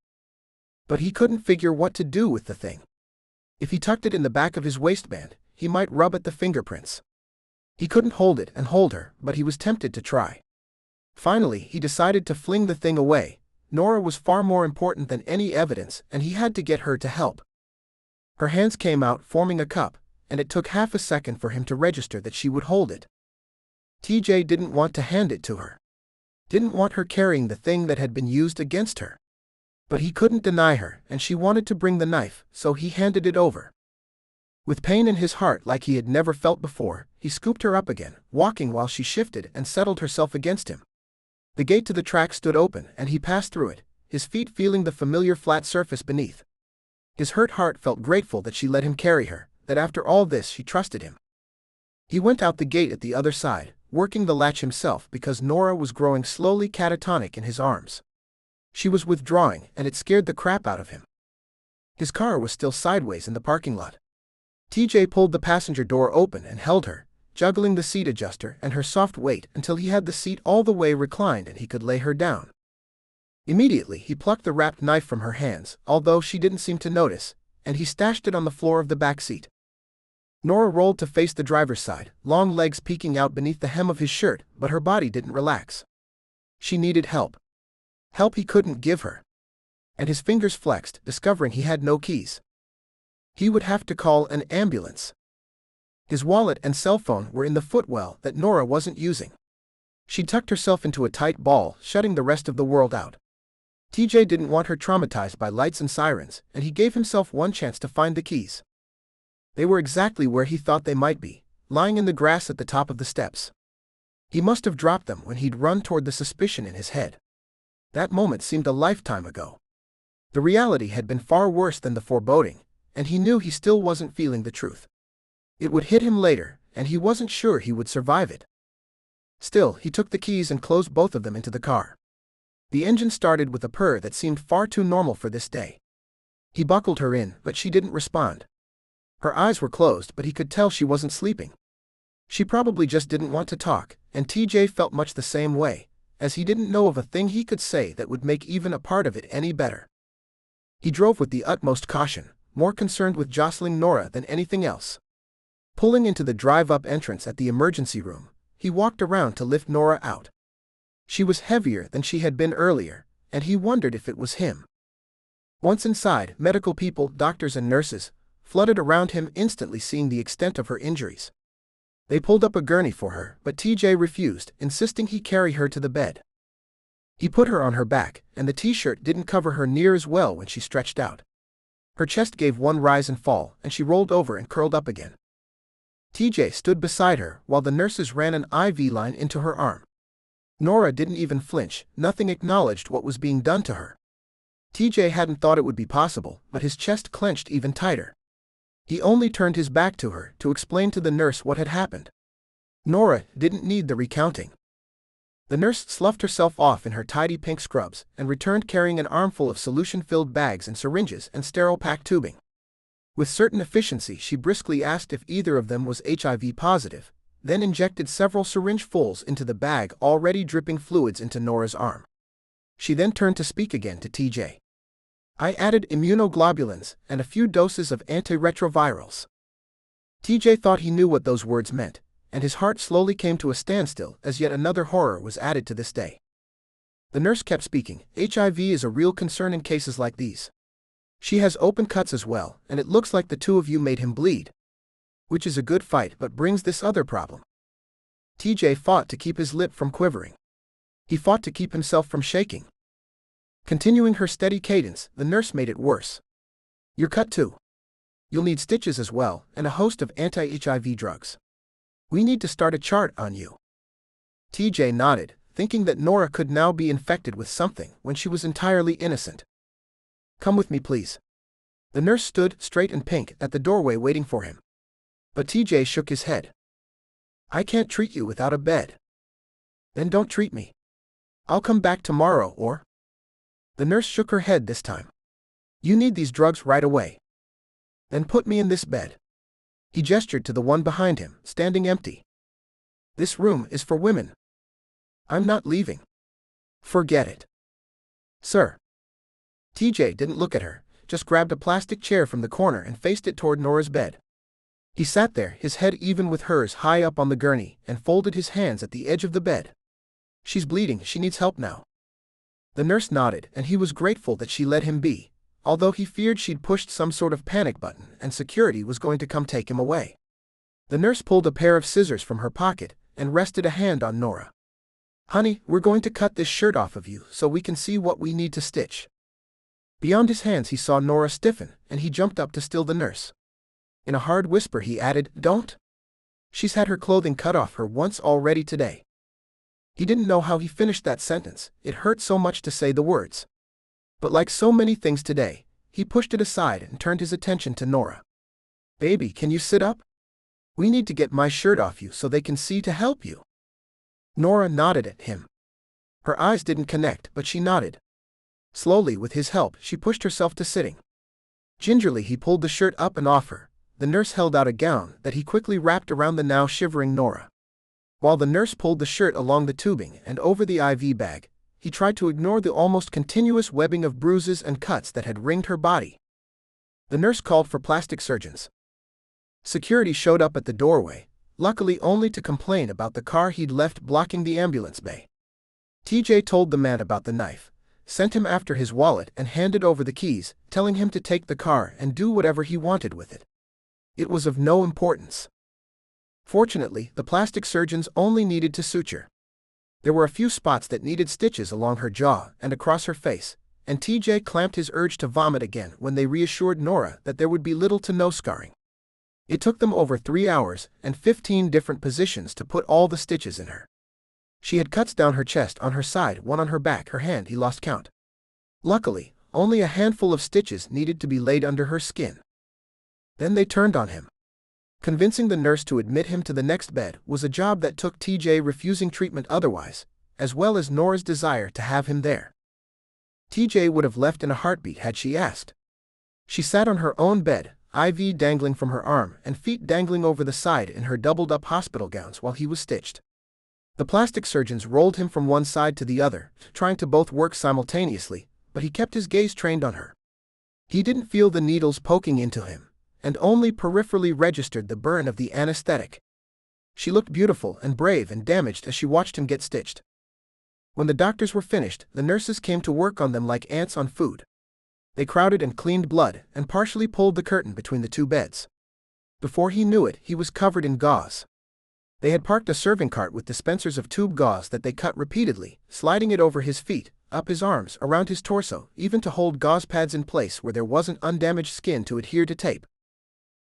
But he couldn't figure what to do with the thing. If he tucked it in the back of his waistband, he might rub at the fingerprints. He couldn't hold it and hold her, but he was tempted to try. Finally, he decided to fling the thing away. Norah was far more important than any evidence, and he had to get her to help. Her hands came out, forming a cup, and it took half a second for him to register that she would hold it. TJ didn't want to hand it to her. Didn't want her carrying the thing that had been used against her. But he couldn't deny her, and she wanted to bring the knife, so he handed it over. With pain in his heart like he had never felt before, he scooped her up again, walking while she shifted and settled herself against him. The gate to the track stood open, and he passed through it, his feet feeling the familiar flat surface beneath. His hurt heart felt grateful that she let him carry her, that after all this she trusted him. He went out the gate at the other side, working the latch himself because Norah was growing slowly catatonic in his arms. She was withdrawing, and it scared the crap out of him. His car was still sideways in the parking lot. TJ pulled the passenger door open and held her, juggling the seat adjuster and her soft weight until he had the seat all the way reclined and he could lay her down. Immediately he plucked the wrapped knife from her hands, although she didn't seem to notice, and he stashed it on the floor of the back seat. Norah rolled to face the driver's side, long legs peeking out beneath the hem of his shirt, but her body didn't relax. She needed help. Help he couldn't give her. And his fingers flexed, discovering he had no keys. He would have to call an ambulance. His wallet and cell phone were in the footwell that Norah wasn't using. She tucked herself into a tight ball, shutting the rest of the world out. TJ didn't want her traumatized by lights and sirens, and he gave himself one chance to find the keys. They were exactly where he thought they might be, lying in the grass at the top of the steps. He must have dropped them when he'd run toward the suspicion in his head. That moment seemed a lifetime ago. The reality had been far worse than the foreboding, and he knew he still wasn't feeling the truth. It would hit him later, and he wasn't sure he would survive it. Still, he took the keys and closed both of them into the car. The engine started with a purr that seemed far too normal for this day. He buckled her in, but she didn't respond. Her eyes were closed, but he could tell she wasn't sleeping. She probably just didn't want to talk, and TJ felt much the same way, as he didn't know of a thing he could say that would make even a part of it any better. He drove with the utmost caution, more concerned with jostling Norah than anything else. Pulling into the drive-up entrance at the emergency room, he walked around to lift Norah out. She was heavier than she had been earlier, and he wondered if it was him. Once inside, medical people, doctors and nurses, flooded around him, instantly seeing the extent of her injuries. They pulled up a gurney for her, but TJ refused, insisting he carry her to the bed. He put her on her back, and the t-shirt didn't cover her near as well when she stretched out. Her chest gave one rise and fall, and she rolled over and curled up again. TJ stood beside her while the nurses ran an IV line into her arm. Norah didn't even flinch, nothing acknowledged what was being done to her. TJ hadn't thought it would be possible, but his chest clenched even tighter. He only turned his back to her to explain to the nurse what had happened. Norah didn't need the recounting. The nurse sloughed herself off in her tidy pink scrubs and returned carrying an armful of solution-filled bags and syringes and sterile pack tubing. With certain efficiency, she briskly asked if either of them was HIV positive, then injected several syringe-fulls into the bag, already dripping fluids into Norah's arm. She then turned to speak again to TJ. I added immunoglobulins and a few doses of antiretrovirals. TJ thought he knew what those words meant, and his heart slowly came to a standstill as yet another horror was added to this day. The nurse kept speaking. HIV is a real concern in cases like these. She has open cuts as well, and it looks like the two of you made him bleed. Which is a good fight, but brings this other problem. TJ fought to keep his lip from quivering. He fought to keep himself from shaking. Continuing her steady cadence, the nurse made it worse. You're cut too. You'll need stitches as well, and a host of anti-HIV drugs. We need to start a chart on you. TJ nodded, thinking that Norah could now be infected with something when she was entirely innocent. Come with me, please. The nurse stood, straight and pink, at the doorway waiting for him. But TJ shook his head. I can't treat you without a bed. Then don't treat me. I'll come back tomorrow, or... The nurse shook her head this time. You need these drugs right away. Then put me in this bed. He gestured to the one behind him, standing empty. This room is for women. I'm not leaving. Forget it. Sir. TJ didn't look at her, just grabbed a plastic chair from the corner and faced it toward Norah's bed. He sat there, his head even with hers high up on the gurney, and folded his hands at the edge of the bed. She's bleeding, she needs help now. The nurse nodded, and he was grateful that she let him be, although he feared she'd pushed some sort of panic button and security was going to come take him away. The nurse pulled a pair of scissors from her pocket and rested a hand on Norah. Honey, we're going to cut this shirt off of you so we can see what we need to stitch. Beyond his hands he saw Norah stiffen, and he jumped up to still the nurse. In a hard whisper he added, Don't. She's had her clothing cut off her once already today. He didn't know how he finished that sentence, it hurt so much to say the words. But like so many things today, he pushed it aside and turned his attention to Norah. Baby, can you sit up? We need to get my shirt off you so they can see to help you. Norah nodded at him. Her eyes didn't connect, but she nodded. Slowly, with his help, she pushed herself to sitting. Gingerly he pulled the shirt up and off her. The nurse held out a gown that he quickly wrapped around the now shivering Norah. While the nurse pulled the shirt along the tubing and over the IV bag, he tried to ignore the almost continuous webbing of bruises and cuts that had ringed her body. The nurse called for plastic surgeons. Security showed up at the doorway, luckily only to complain about the car he'd left blocking the ambulance bay. TJ told the man about the knife, sent him after his wallet and handed over the keys, telling him to take the car and do whatever he wanted with it. It was of no importance. Fortunately, the plastic surgeons only needed to suture. There were a few spots that needed stitches along her jaw and across her face, and TJ clamped his urge to vomit again when they reassured Norah that there would be little to no scarring. It took them over 3 hours and 15 different positions to put all the stitches in her. She had cuts down her chest, on her side, one on her back, her hand, he lost count. Luckily, only a handful of stitches needed to be laid under her skin. Then they turned on him. Convincing the nurse to admit him to the next bed was a job that took TJ refusing treatment otherwise, as well as Norah's desire to have him there. TJ would have left in a heartbeat had she asked. She sat on her own bed, IV dangling from her arm and feet dangling over the side in her doubled-up hospital gowns while he was stitched. The plastic surgeons rolled him from one side to the other, trying to both work simultaneously, but he kept his gaze trained on her. He didn't feel the needles poking into him, and only peripherally registered the burn of the anesthetic. She looked beautiful and brave and damaged as she watched him get stitched. When the doctors were finished, the nurses came to work on them like ants on food. They crowded and cleaned blood and partially pulled the curtain between the two beds. Before he knew it, he was covered in gauze. They had parked a serving cart with dispensers of tube gauze that they cut repeatedly, sliding it over his feet, up his arms, around his torso, even to hold gauze pads in place where there wasn't undamaged skin to adhere to tape.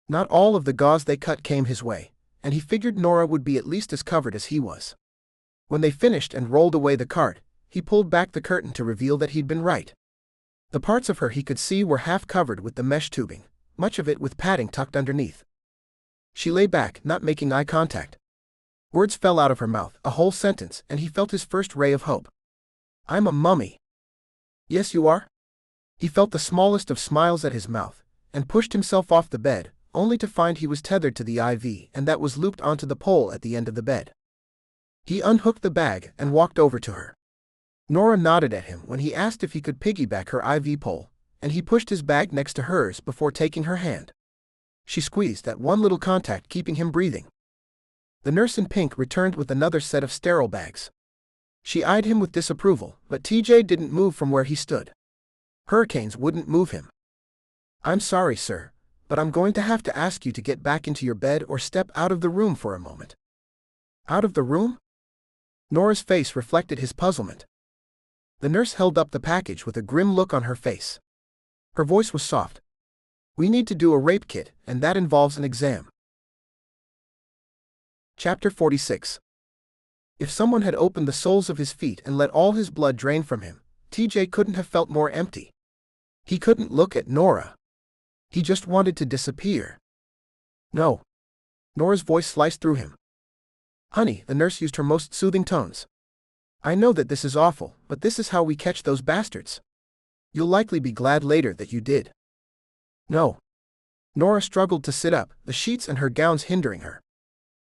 Not all of the gauze they cut came his way, and he figured Norah would be at least as covered as he was. When they finished and rolled away the cart, he pulled back the curtain to reveal that he'd been right. The parts of her he could see were half covered with the mesh tubing, much of it with padding tucked underneath. She lay back, not making eye contact. Words fell out of her mouth, a whole sentence, and he felt his first ray of hope. I'm a mummy. Yes, you are? He felt the smallest of smiles at his mouth, and pushed himself off the bed, only to find he was tethered to the IV and that was looped onto the pole at the end of the bed. He unhooked the bag and walked over to her. Norah nodded at him when he asked if he could piggyback her IV pole, and he pushed his bag next to hers before taking her hand. She squeezed that one little contact, keeping him breathing. The nurse in pink returned with another set of sterile bags. She eyed him with disapproval, but TJ didn't move from where he stood. Hurricanes wouldn't move him. I'm sorry, sir, but I'm going to have to ask you to get back into your bed or step out of the room for a moment. Out of the room? Norah's face reflected his puzzlement. The nurse held up the package with a grim look on her face. Her voice was soft. We need to do a rape kit, and that involves an exam. Chapter 46. If someone had opened the soles of his feet and let all his blood drain from him, TJ couldn't have felt more empty. He couldn't look at Norah. He just wanted to disappear. No. Norah's voice sliced through him. Honey, the nurse used her most soothing tones. I know that this is awful, but this is how we catch those bastards. You'll likely be glad later that you did. No. Norah struggled to sit up, the sheets and her gowns hindering her.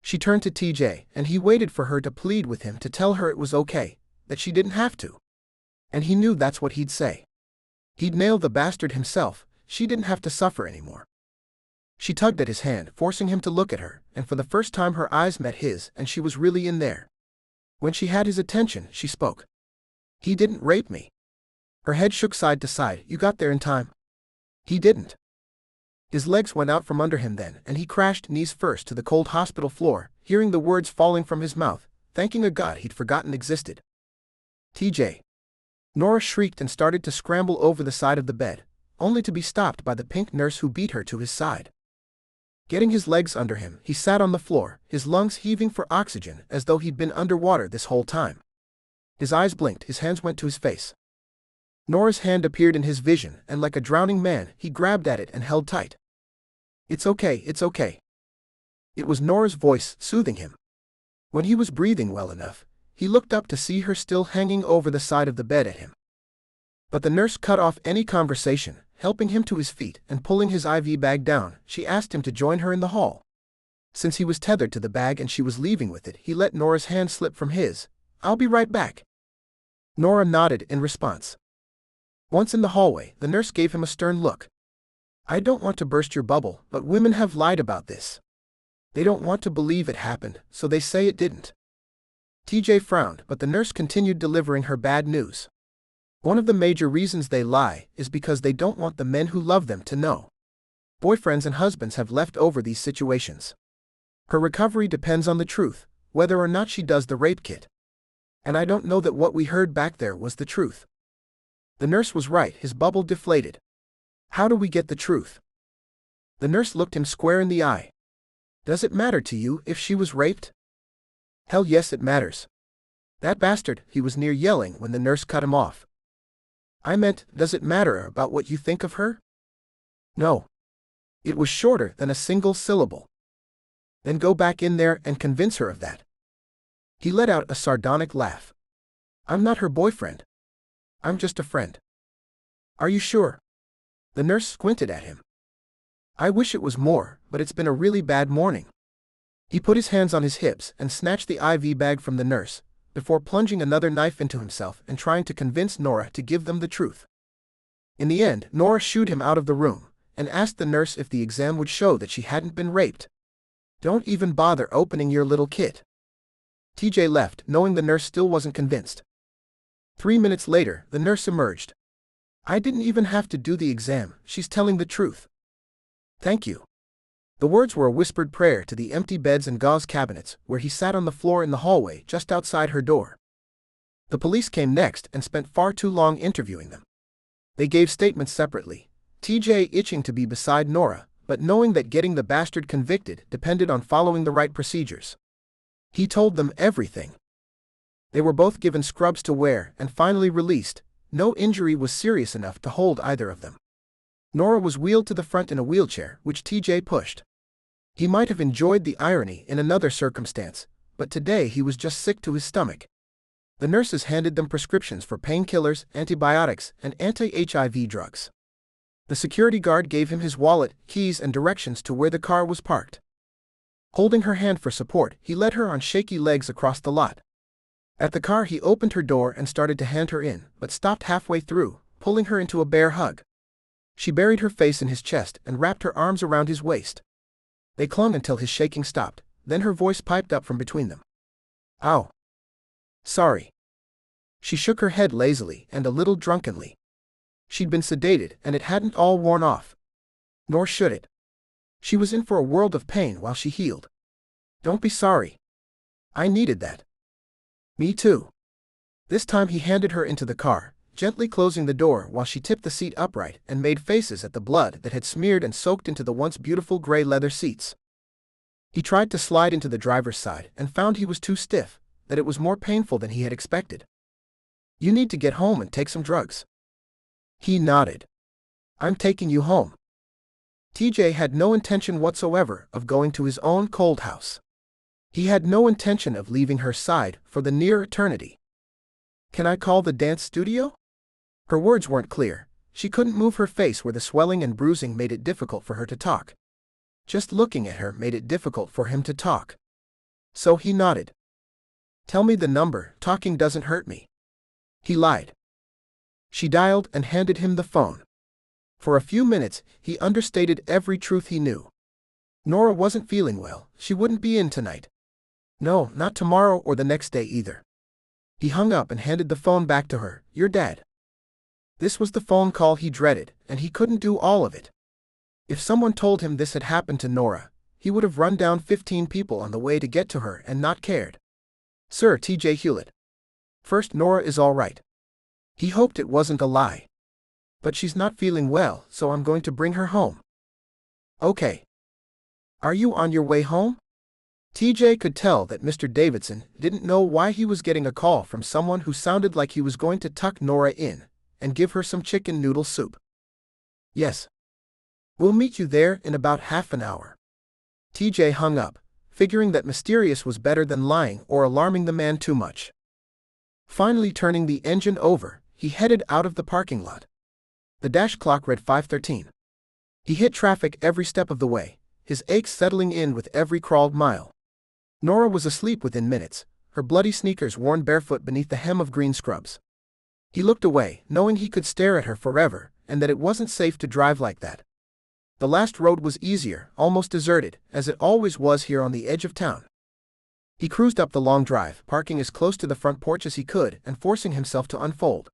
She turned to TJ, and he waited for her to plead with him to tell her it was okay, that she didn't have to. And he knew that's what he'd say. He'd nail the bastard himself, she didn't have to suffer anymore. She tugged at his hand, forcing him to look at her, and for the first time her eyes met his, and she was really in there. When she had his attention, she spoke. He didn't rape me. Her head shook side to side. You got there in time. He didn't. His legs went out from under him then, and he crashed knees first to the cold hospital floor, hearing the words falling from his mouth, thanking a God he'd forgotten existed. TJ. Norah shrieked and started to scramble over the side of the bed, only to be stopped by the pink nurse who beat her to his side. Getting his legs under him, he sat on the floor, his lungs heaving for oxygen as though he'd been underwater this whole time. His eyes blinked, his hands went to his face. Norah's hand appeared in his vision, and like a drowning man, he grabbed at it and held tight. It's okay, it's okay. It was Norah's voice, soothing him. When he was breathing well enough, he looked up to see her still hanging over the side of the bed at him. But the nurse cut off any conversation, helping him to his feet and pulling his IV bag down. She asked him to join her in the hall. Since he was tethered to the bag and she was leaving with it, he let Norah's hand slip from his. I'll be right back. Norah nodded in response. Once in the hallway, the nurse gave him a stern look. I don't want to burst your bubble, but women have lied about this. They don't want to believe it happened, so they say it didn't. TJ frowned, but the nurse continued delivering her bad news. One of the major reasons they lie is because they don't want the men who love them to know. Boyfriends and husbands have left over these situations. Her recovery depends on the truth, whether or not she does the rape kit. And I don't know that what we heard back there was the truth. The nurse was right, his bubble deflated. How do we get the truth? The nurse looked him square in the eye. Does it matter to you if she was raped? Hell yes, it matters. That bastard, he was near yelling when the nurse cut him off. I meant, does it matter about what you think of her? No. It was shorter than a single syllable. Then go back in there and convince her of that. He let out a sardonic laugh. I'm not her boyfriend. I'm just a friend. Are you sure? The nurse squinted at him. I wish it was more, but it's been a really bad morning. He put his hands on his hips and snatched the IV bag from the nurse, before plunging another knife into himself and trying to convince Norah to give them the truth. In the end, Norah shooed him out of the room, and asked the nurse if the exam would show that she hadn't been raped. Don't even bother opening your little kit. TJ left, knowing the nurse still wasn't convinced. 3 minutes later, the nurse emerged. I didn't even have to do the exam, she's telling the truth. Thank you. The words were a whispered prayer to the empty beds and gauze cabinets, where he sat on the floor in the hallway just outside her door. The police came next and spent far too long interviewing them. They gave statements separately, TJ itching to be beside Norah, but knowing that getting the bastard convicted depended on following the right procedures. He told them everything. They were both given scrubs to wear and finally released. No injury was serious enough to hold either of them. Norah was wheeled to the front in a wheelchair, which TJ pushed. He might have enjoyed the irony in another circumstance, but today he was just sick to his stomach. The nurses handed them prescriptions for painkillers, antibiotics, and anti-HIV drugs. The security guard gave him his wallet, keys, and directions to where the car was parked. Holding her hand for support, he led her on shaky legs across the lot. At the car, he opened her door and started to hand her in, but stopped halfway through, pulling her into a bear hug. She buried her face in his chest and wrapped her arms around his waist. They clung until his shaking stopped, then her voice piped up from between them. Ow. Sorry. She shook her head lazily and a little drunkenly. She'd been sedated and it hadn't all worn off. Nor should it. She was in for a world of pain while she healed. Don't be sorry. I needed that. Me too. This time he handed her into the car, gently closing the door while she tipped the seat upright and made faces at the blood that had smeared and soaked into the once beautiful gray leather seats. He tried to slide into the driver's side and found he was too stiff, that it was more painful than he had expected. You need to get home and take some drugs. He nodded. I'm taking you home. TJ had no intention whatsoever of going to his own cold house. He had no intention of leaving her side for the near eternity. Can I call the dance studio? Her words weren't clear. She couldn't move her face where the swelling and bruising made it difficult for her to talk. Just looking at her made it difficult for him to talk. So he nodded. Tell me the number, talking doesn't hurt me. He lied. She dialed and handed him the phone. For a few minutes, he understated every truth he knew. Norah wasn't feeling well, she wouldn't be in tonight. No, not tomorrow or the next day either. He hung up and handed the phone back to her. Your dad. This was the phone call he dreaded, and he couldn't do all of it. If someone told him this had happened to Norah, he would have run down 15 people on the way to get to her and not cared. Sir T.J. Hewlett. First, Norah is all right. He hoped it wasn't a lie. But she's not feeling well, so I'm going to bring her home. Okay. Are you on your way home? TJ could tell that Mr. Davidson didn't know why he was getting a call from someone who sounded like he was going to tuck Norah in and give her some chicken noodle soup. Yes. We'll meet you there in about half an hour. TJ hung up, figuring that mysterious was better than lying or alarming the man too much. Finally turning the engine over, he headed out of the parking lot. The dash clock read 5:13. He hit traffic every step of the way, his aches settling in with every crawled mile. Norah was asleep within minutes, her bloody sneakers worn barefoot beneath the hem of green scrubs. He looked away, knowing he could stare at her forever, and that it wasn't safe to drive like that. The last road was easier, almost deserted, as it always was here on the edge of town. He cruised up the long drive, parking as close to the front porch as he could and forcing himself to unfold.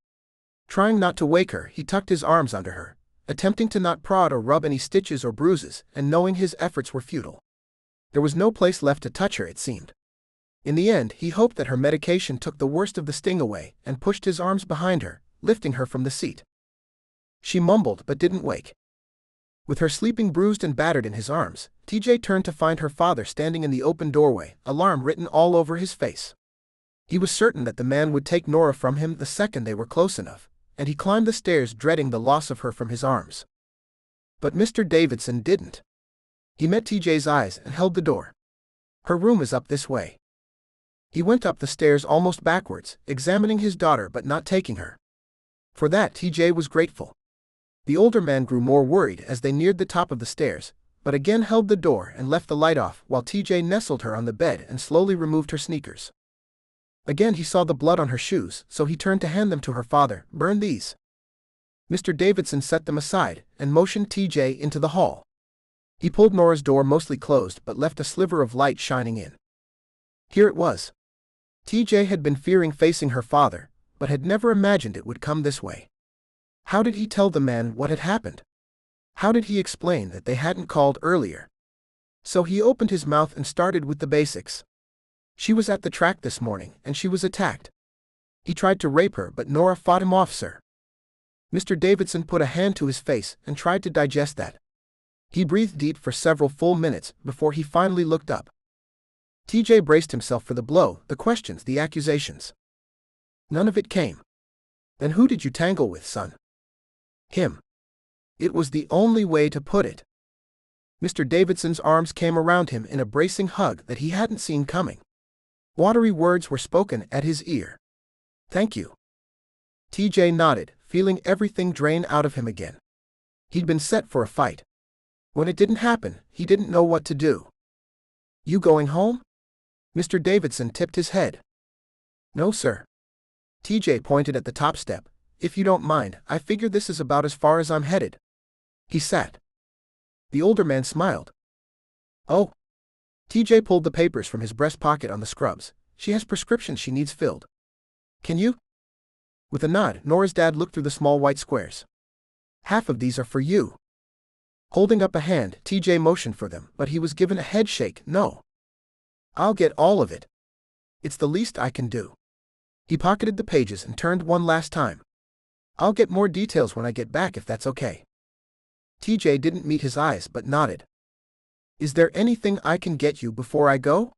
Trying not to wake her, he tucked his arms under her, attempting to not prod or rub any stitches or bruises, and knowing his efforts were futile. There was no place left to touch her, it seemed. In the end, he hoped that her medication took the worst of the sting away and pushed his arms behind her, lifting her from the seat. She mumbled but didn't wake. With her sleeping bruised and battered in his arms, TJ turned to find her father standing in the open doorway, alarm written all over his face. He was certain that the man would take Norah from him the second they were close enough, and he climbed the stairs dreading the loss of her from his arms. But Mr. Davidson didn't. He met TJ's eyes and held the door. Her room is up this way. He went up the stairs almost backwards, examining his daughter but not taking her. For that TJ was grateful. The older man grew more worried as they neared the top of the stairs, but again held the door and left the light off while TJ nestled her on the bed and slowly removed her sneakers. Again he saw the blood on her shoes, so he turned to hand them to her father. Burn these. Mr. Davidson set them aside and motioned TJ into the hall. He pulled Norah's door mostly closed but left a sliver of light shining in. Here it was. TJ had been fearing facing her father, but had never imagined it would come this way. How did he tell the man what had happened? How did he explain that they hadn't called earlier? So he opened his mouth and started with the basics. She was at the track this morning, and she was attacked. He tried to rape her, but Norah fought him off, sir. Mr. Davidson put a hand to his face and tried to digest that. He breathed deep for several full minutes before he finally looked up. TJ braced himself for the blow, the questions, the accusations. None of it came. Then who did you tangle with, son? Him. It was the only way to put it. Mr. Davidson's arms came around him in a bracing hug that he hadn't seen coming. Watery words were spoken at his ear. Thank you. TJ nodded, feeling everything drain out of him again. He'd been set for a fight. When it didn't happen, he didn't know what to do. You going home? Mr. Davidson tipped his head. No, sir. TJ pointed at the top step. If you don't mind, I figure this is about as far as I'm headed. He sat. The older man smiled. Oh. TJ pulled the papers from his breast pocket on the scrubs. She has prescriptions she needs filled. Can you? With a nod, Norah's dad looked through the small white squares. Half of these are for you. Holding up a hand, TJ motioned for them, but he was given a head shake. No. I'll get all of it. It's the least I can do. He pocketed the pages and turned one last time. I'll get more details when I get back if that's okay. TJ didn't meet his eyes but nodded. Is there anything I can get you before I go?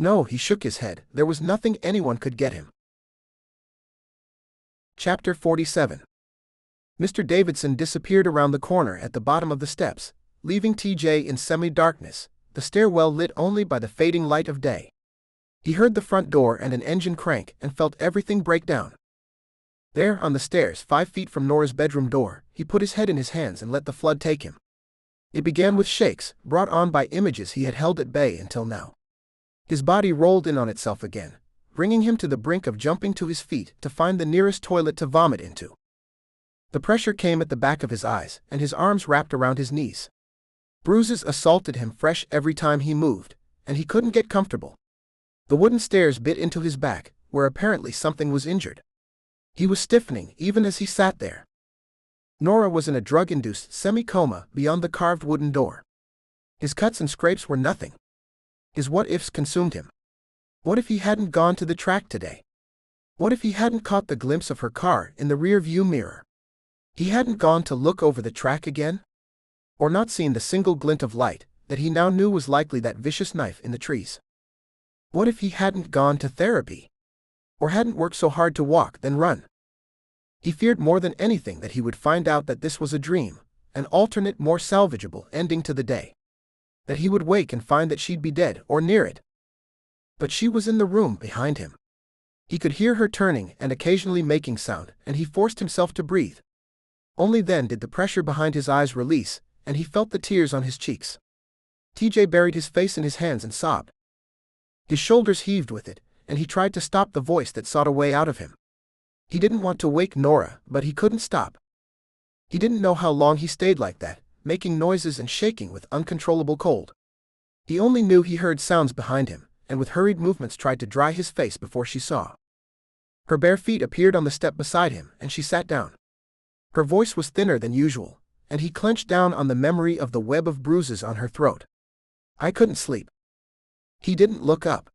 No, he shook his head. There was nothing anyone could get him. Chapter 47. Mr. Davidson disappeared around the corner at the bottom of the steps, leaving TJ in semi-darkness, the stairwell lit only by the fading light of day. He heard the front door and an engine crank and felt everything break down. There, on the stairs 5 feet from Norah's bedroom door, he put his head in his hands and let the flood take him. It began with shakes, brought on by images he had held at bay until now. His body rolled in on itself again, bringing him to the brink of jumping to his feet to find the nearest toilet to vomit into. The pressure came at the back of his eyes, and his arms wrapped around his knees. Bruises assaulted him fresh every time he moved, and he couldn't get comfortable. The wooden stairs bit into his back, where apparently something was injured. He was stiffening even as he sat there. Norah was in a drug-induced semi-coma beyond the carved wooden door. His cuts and scrapes were nothing. His what-ifs consumed him. What if he hadn't gone to the track today? What if he hadn't caught the glimpse of her car in the rear-view mirror? He hadn't gone to look over the track again? Or not seen the single glint of light that he now knew was likely that vicious knife in the trees? What if he hadn't gone to therapy? Or hadn't worked so hard to walk then run? He feared more than anything that he would find out that this was a dream, an alternate, more salvageable ending to the day. That he would wake and find that she'd be dead or near it. But she was in the room behind him. He could hear her turning and occasionally making sound, and he forced himself to breathe. Only then did the pressure behind his eyes release, and he felt the tears on his cheeks. TJ buried his face in his hands and sobbed. His shoulders heaved with it, and he tried to stop the voice that sought a way out of him. He didn't want to wake Norah, but he couldn't stop. He didn't know how long he stayed like that, making noises and shaking with uncontrollable cold. He only knew he heard sounds behind him, and with hurried movements tried to dry his face before she saw. Her bare feet appeared on the step beside him, and she sat down. Her voice was thinner than usual, and he clenched down on the memory of the web of bruises on her throat. I couldn't sleep. He didn't look up.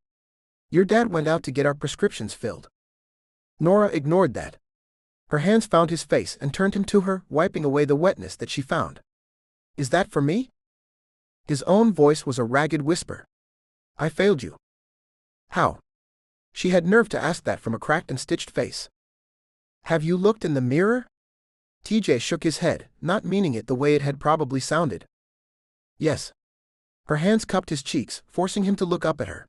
Your dad went out to get our prescriptions filled. Norah ignored that. Her hands found his face and turned him to her, wiping away the wetness that she found. Is that for me? His own voice was a ragged whisper. I failed you. How? She had nerve to ask that from a cracked and stitched face. Have you looked in the mirror? TJ shook his head, not meaning it the way it had probably sounded. Yes. Her hands cupped his cheeks, forcing him to look up at her.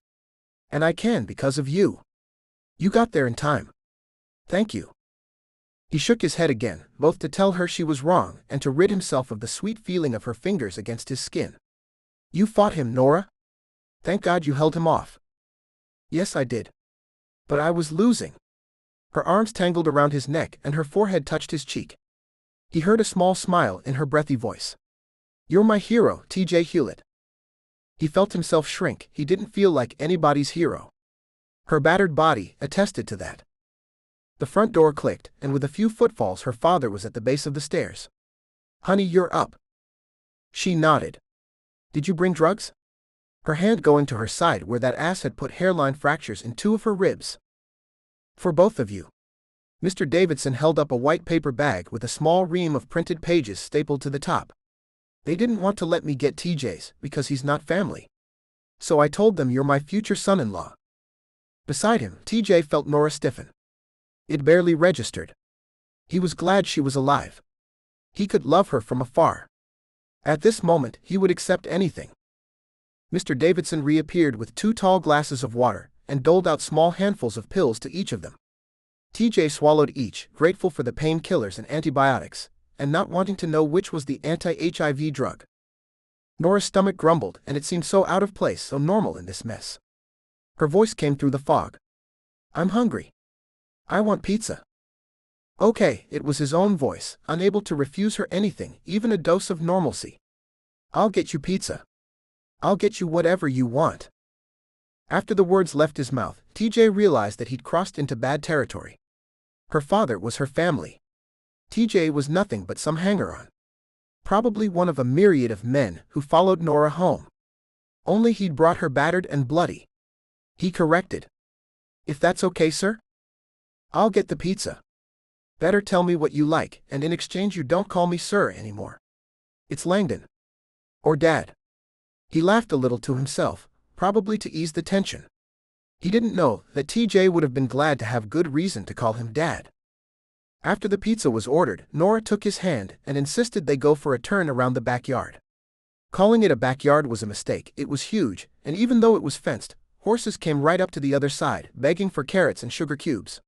And I can because of you. You got there in time. Thank you. He shook his head again, both to tell her she was wrong and to rid himself of the sweet feeling of her fingers against his skin. You fought him, Norah? Thank God you held him off. Yes, I did. But I was losing. Her arms tangled around his neck and her forehead touched his cheek. He heard a small smile in her breathy voice. You're my hero, TJ Hewlett. He felt himself shrink. He didn't feel like anybody's hero. Her battered body attested to that. The front door clicked, and with a few footfalls her father was at the base of the stairs. Honey, you're up. She nodded. Did you bring drugs? Her hand going to her side where that ass had put hairline fractures in 2 of her ribs. For both of you. Mr. Davidson held up a white paper bag with a small ream of printed pages stapled to the top. They didn't want to let me get TJ's because he's not family. So I told them you're my future son-in-law. Beside him, TJ felt Norah stiffen. It barely registered. He was glad she was alive. He could love her from afar. At this moment, he would accept anything. Mr. Davidson reappeared with 2 tall glasses of water and doled out small handfuls of pills to each of them. TJ swallowed each, grateful for the painkillers and antibiotics, and not wanting to know which was the anti-HIV drug. Norah's stomach grumbled, and it seemed so out of place, so normal in this mess. Her voice came through the fog. I'm hungry. I want pizza. Okay, it was his own voice, unable to refuse her anything, even a dose of normalcy. I'll get you pizza. I'll get you whatever you want. After the words left his mouth, TJ realized that he'd crossed into bad territory. Her father was her family. TJ was nothing but some hanger-on. Probably one of a myriad of men who followed Norah home. Only he'd brought her battered and bloody. He corrected. If that's okay, sir? I'll get the pizza. Better tell me what you like, and in exchange you don't call me sir anymore. It's Langdon. Or Dad. He laughed a little to himself, probably to ease the tension. He didn't know that TJ would have been glad to have good reason to call him Dad. After the pizza was ordered, Norah took his hand and insisted they go for a turn around the backyard. Calling it a backyard was a mistake. It was huge, and even though it was fenced, horses came right up to the other side, begging for carrots and sugar cubes.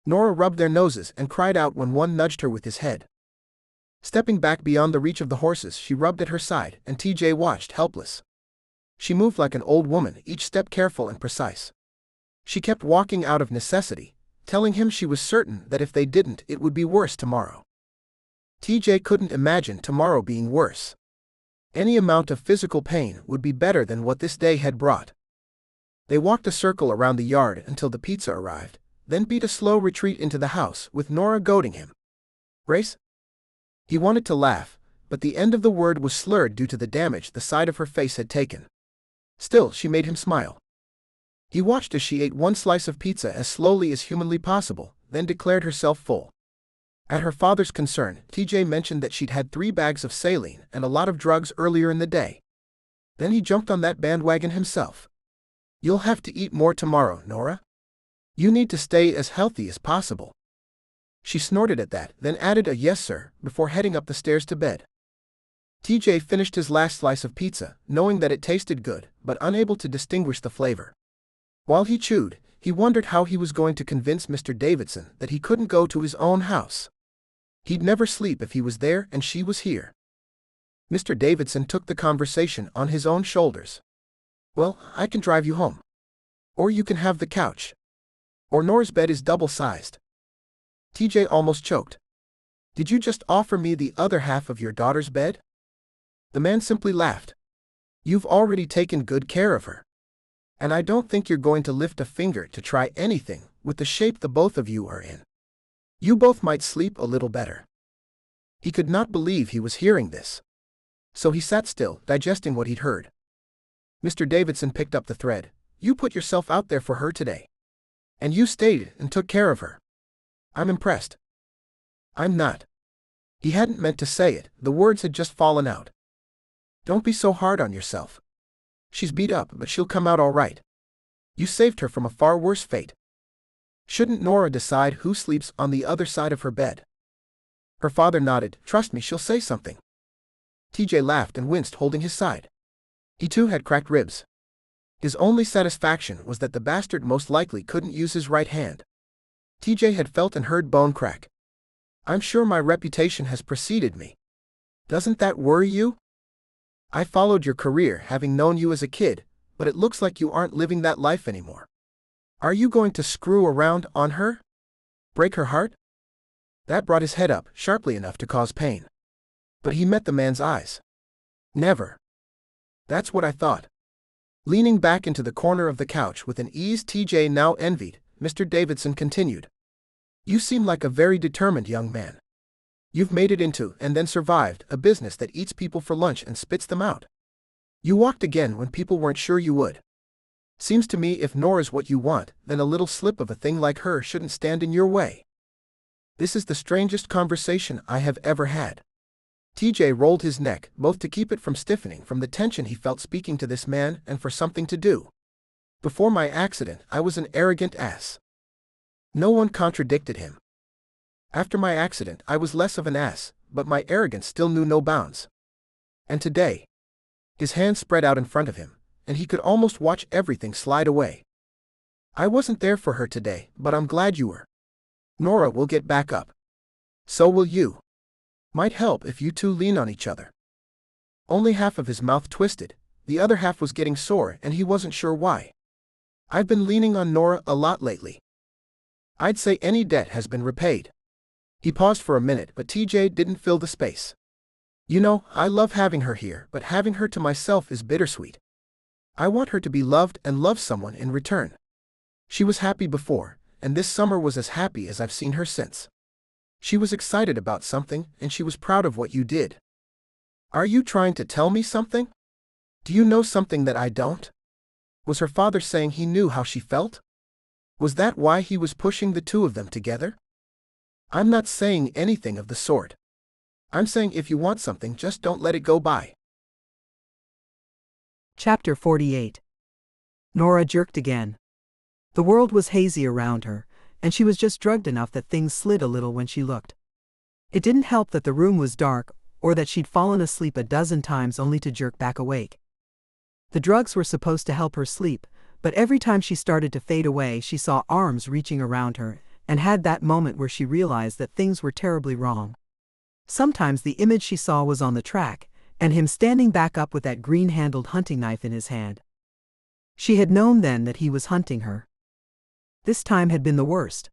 Norah rubbed their noses and cried out when one nudged her with his head. Stepping back beyond the reach of the horses, she rubbed at her side, and TJ watched, helpless. She moved like an old woman, each step careful and precise. She kept walking out of necessity, telling him she was certain that if they didn't, it would be worse tomorrow. TJ couldn't imagine tomorrow being worse. Any amount of physical pain would be better than what this day had brought. They walked a circle around the yard until the pizza arrived, then beat a slow retreat into the house with Norah goading him. "Grace?" He wanted to laugh, but the end of the word was slurred due to the damage the side of her face had taken. Still, she made him smile. He watched as she ate one slice of pizza as slowly as humanly possible, then declared herself full. At her father's concern, TJ mentioned that she'd had 3 bags of saline and a lot of drugs earlier in the day. Then he jumped on that bandwagon himself. "You'll have to eat more tomorrow, Norah. You need to stay as healthy as possible." She snorted at that, then added a "yes sir" before heading up the stairs to bed. TJ finished his last slice of pizza, knowing that it tasted good, but unable to distinguish the flavor. While he chewed, he wondered how he was going to convince Mr. Davidson that he couldn't go to his own house. He'd never sleep if he was there and she was here. Mr. Davidson took the conversation on his own shoulders. "Well, I can drive you home. Or you can have the couch. Or Norah's bed is double-sized." TJ almost choked. "Did you just offer me the other half of your daughter's bed?" The man simply laughed. "You've already taken good care of her. And I don't think you're going to lift a finger to try anything with the shape the both of you are in. You both might sleep a little better." He could not believe he was hearing this. So he sat still, digesting what he'd heard. Mr. Davidson picked up the thread. "You put yourself out there for her today. And you stayed and took care of her. I'm impressed." "I'm not." He hadn't meant to say it, the words had just fallen out. "Don't be so hard on yourself. She's beat up, but she'll come out all right. You saved her from a far worse fate. Shouldn't Norah decide who sleeps on the other side of her bed?" Her father nodded. "Trust me, she'll say something." TJ laughed and winced, holding his side. He too had cracked ribs. His only satisfaction was that the bastard most likely couldn't use his right hand. TJ had felt and heard bone crack. "I'm sure my reputation has preceded me. Doesn't that worry you? I followed your career having known you as a kid, but it looks like you aren't living that life anymore. Are you going to screw around on her? Break her heart?" That brought his head up, sharply enough to cause pain. But he met the man's eyes. "Never." "That's what I thought." Leaning back into the corner of the couch with an ease TJ now envied, Mr. Davidson continued. "You seem like a very determined young man. You've made it into, and then survived, a business that eats people for lunch and spits them out. You walked again when people weren't sure you would. Seems to me if Norah's what you want, then a little slip of a thing like her shouldn't stand in your way." This is the strangest conversation I have ever had. TJ rolled his neck, both to keep it from stiffening from the tension he felt speaking to this man and for something to do. "Before my accident, I was an arrogant ass." No one contradicted him. "After my accident, I was less of an ass, but my arrogance still knew no bounds. And today..." His hands spread out in front of him, and he could almost watch everything slide away. "I wasn't there for her today, but I'm glad you were. Norah will get back up. So will you. Might help if you two lean on each other." Only half of his mouth twisted, the other half was getting sore and he wasn't sure why. "I've been leaning on Norah a lot lately. I'd say any debt has been repaid." He paused for a minute, but TJ didn't fill the space. "You know, I love having her here, but having her to myself is bittersweet. I want her to be loved and love someone in return. She was happy before, and this summer was as happy as I've seen her since. She was excited about something, and she was proud of what you did. Are you trying to tell me something? Do you know something that I don't?" Was her father saying he knew how she felt? Was that why he was pushing the two of them together? "I'm not saying anything of the sort. I'm saying if you want something, just don't let it go by." Chapter 48. Norah jerked again. The world was hazy around her, and she was just drugged enough that things slid a little when she looked. It didn't help that the room was dark, or that she'd fallen asleep a dozen times only to jerk back awake. The drugs were supposed to help her sleep, but every time she started to fade away she saw arms reaching around her, and had that moment where she realized that things were terribly wrong. Sometimes the image she saw was on the track, and him standing back up with that green-handled hunting knife in his hand. She had known then that he was hunting her. This time had been the worst.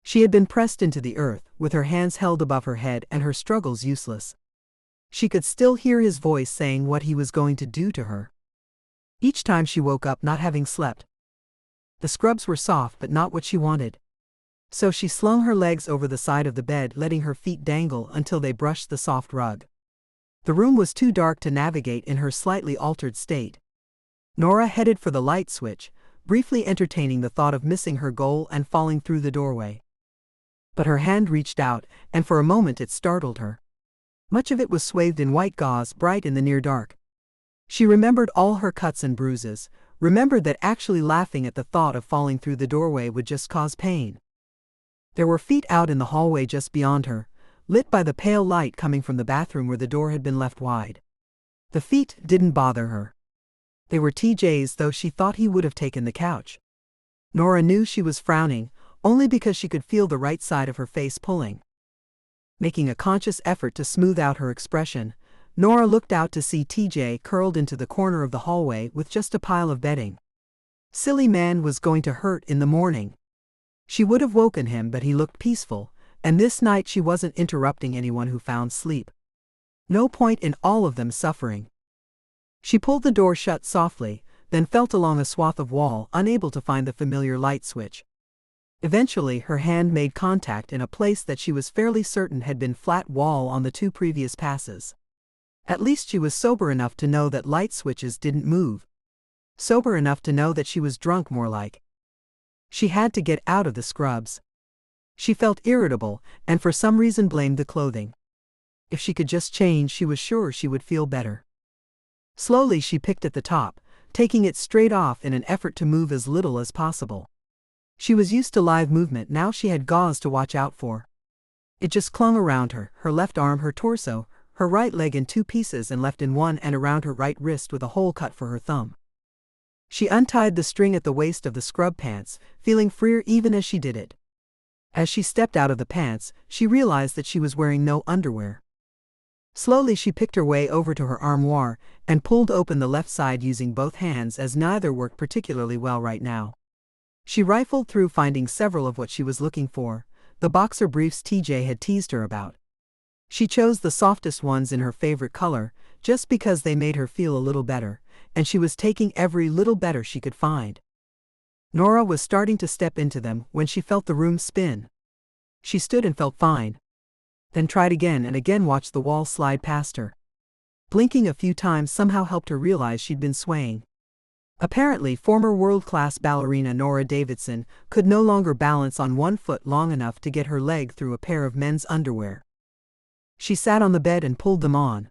She had been pressed into the earth, with her hands held above her head and her struggles useless. She could still hear his voice saying what he was going to do to her. Each time she woke up not having slept. The scrubs were soft but not what she wanted. So she slung her legs over the side of the bed, letting her feet dangle until they brushed the soft rug. The room was too dark to navigate in her slightly altered state. Norah headed for the light switch, briefly entertaining the thought of missing her goal and falling through the doorway. But her hand reached out, and for a moment it startled her. Much of it was swathed in white gauze, bright in the near dark. She remembered all her cuts and bruises, remembered that actually laughing at the thought of falling through the doorway would just cause pain. There were feet out in the hallway just beyond her, lit by the pale light coming from the bathroom where the door had been left wide. The feet didn't bother her. They were TJ's, though she thought he would have taken the couch. Norah knew she was frowning, only because she could feel the right side of her face pulling. Making a conscious effort to smooth out her expression, Norah looked out to see TJ curled into the corner of the hallway with just a pile of bedding. Silly man was going to hurt in the morning. She would have woken him, but he looked peaceful, and this night she wasn't interrupting anyone who found sleep. No point in all of them suffering. She pulled the door shut softly, then felt along a swath of wall, unable to find the familiar light switch. Eventually her hand made contact in a place that she was fairly certain had been flat wall on the two previous passes. At least she was sober enough to know that light switches didn't move. Sober enough to know that she was drunk, more like. She had to get out of the scrubs. She felt irritable, and for some reason blamed the clothing. If she could just change, she was sure she would feel better. Slowly she picked at the top, taking it straight off in an effort to move as little as possible. She was used to live movement, now she had gauze to watch out for. It just clung around her, her left arm, her torso, her right leg in two pieces and left in one, and around her right wrist with a hole cut for her thumb. She untied the string at the waist of the scrub pants, feeling freer even as she did it. As she stepped out of the pants, she realized that she was wearing no underwear. Slowly she picked her way over to her armoire, and pulled open the left side using both hands, as neither worked particularly well right now. She rifled through, finding several of what she was looking for, the boxer briefs TJ had teased her about. She chose the softest ones in her favorite color, just because they made her feel a little better, and she was taking every little better she could find. Norah was starting to step into them when she felt the room spin. She stood and felt fine. Then tried again and again, watched the wall slide past her. Blinking a few times somehow helped her realize she'd been swaying. Apparently, former world-class ballerina Norah Davidson could no longer balance on one foot long enough to get her leg through a pair of men's underwear. She sat on the bed and pulled them on.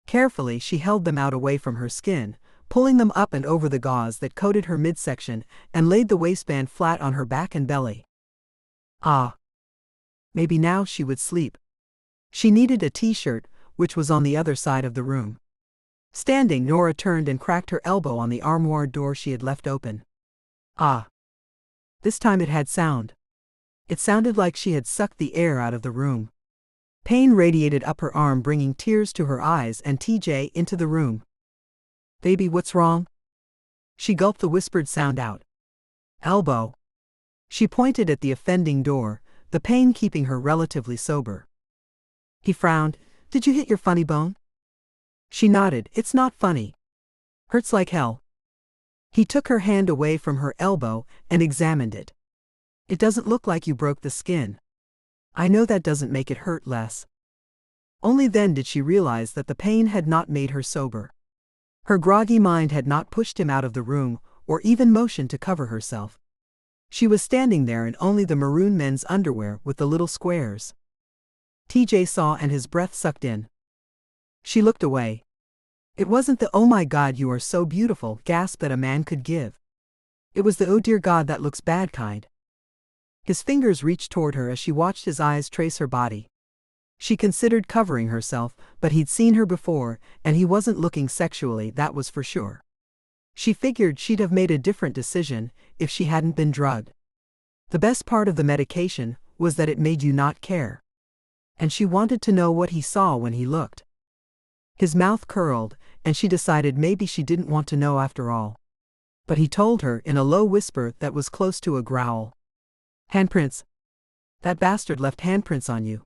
Carefully she held them out away from her skin, pulling them up and over the gauze that coated her midsection, and laid the waistband flat on her back and belly. Ah! Maybe now she would sleep. She needed a t-shirt, which was on the other side of the room. Standing, Norah turned and cracked her elbow on the armoire door she had left open. Ah! This time it had sound. It sounded like she had sucked the air out of the room. Pain radiated up her arm, bringing tears to her eyes and TJ into the room. "Baby, what's wrong?" She gulped the whispered sound out. "Elbow." She pointed at the offending door, the pain keeping her relatively sober. He frowned. "Did you hit your funny bone?" She nodded. "It's not funny. Hurts like hell." He took her hand away from her elbow and examined it. "It doesn't look like you broke the skin. I know that doesn't make it hurt less." Only then did she realize that the pain had not made her sober. Her groggy mind had not pushed him out of the room, or even motioned to cover herself. She was standing there in only the maroon men's underwear with the little squares. TJ saw and his breath sucked in. She looked away. It wasn't the "oh my God, you are so beautiful" gasp that a man could give. It was the "oh dear God, that looks bad" kind. His fingers reached toward her as she watched his eyes trace her body. She considered covering herself, but he'd seen her before, and he wasn't looking sexually, that was for sure. She figured she'd have made a different decision if she hadn't been drugged. The best part of the medication was that it made you not care. And she wanted to know what he saw when he looked. His mouth curled, and she decided maybe she didn't want to know after all. But he told her in a low whisper that was close to a growl. "Handprints. That bastard left handprints on you."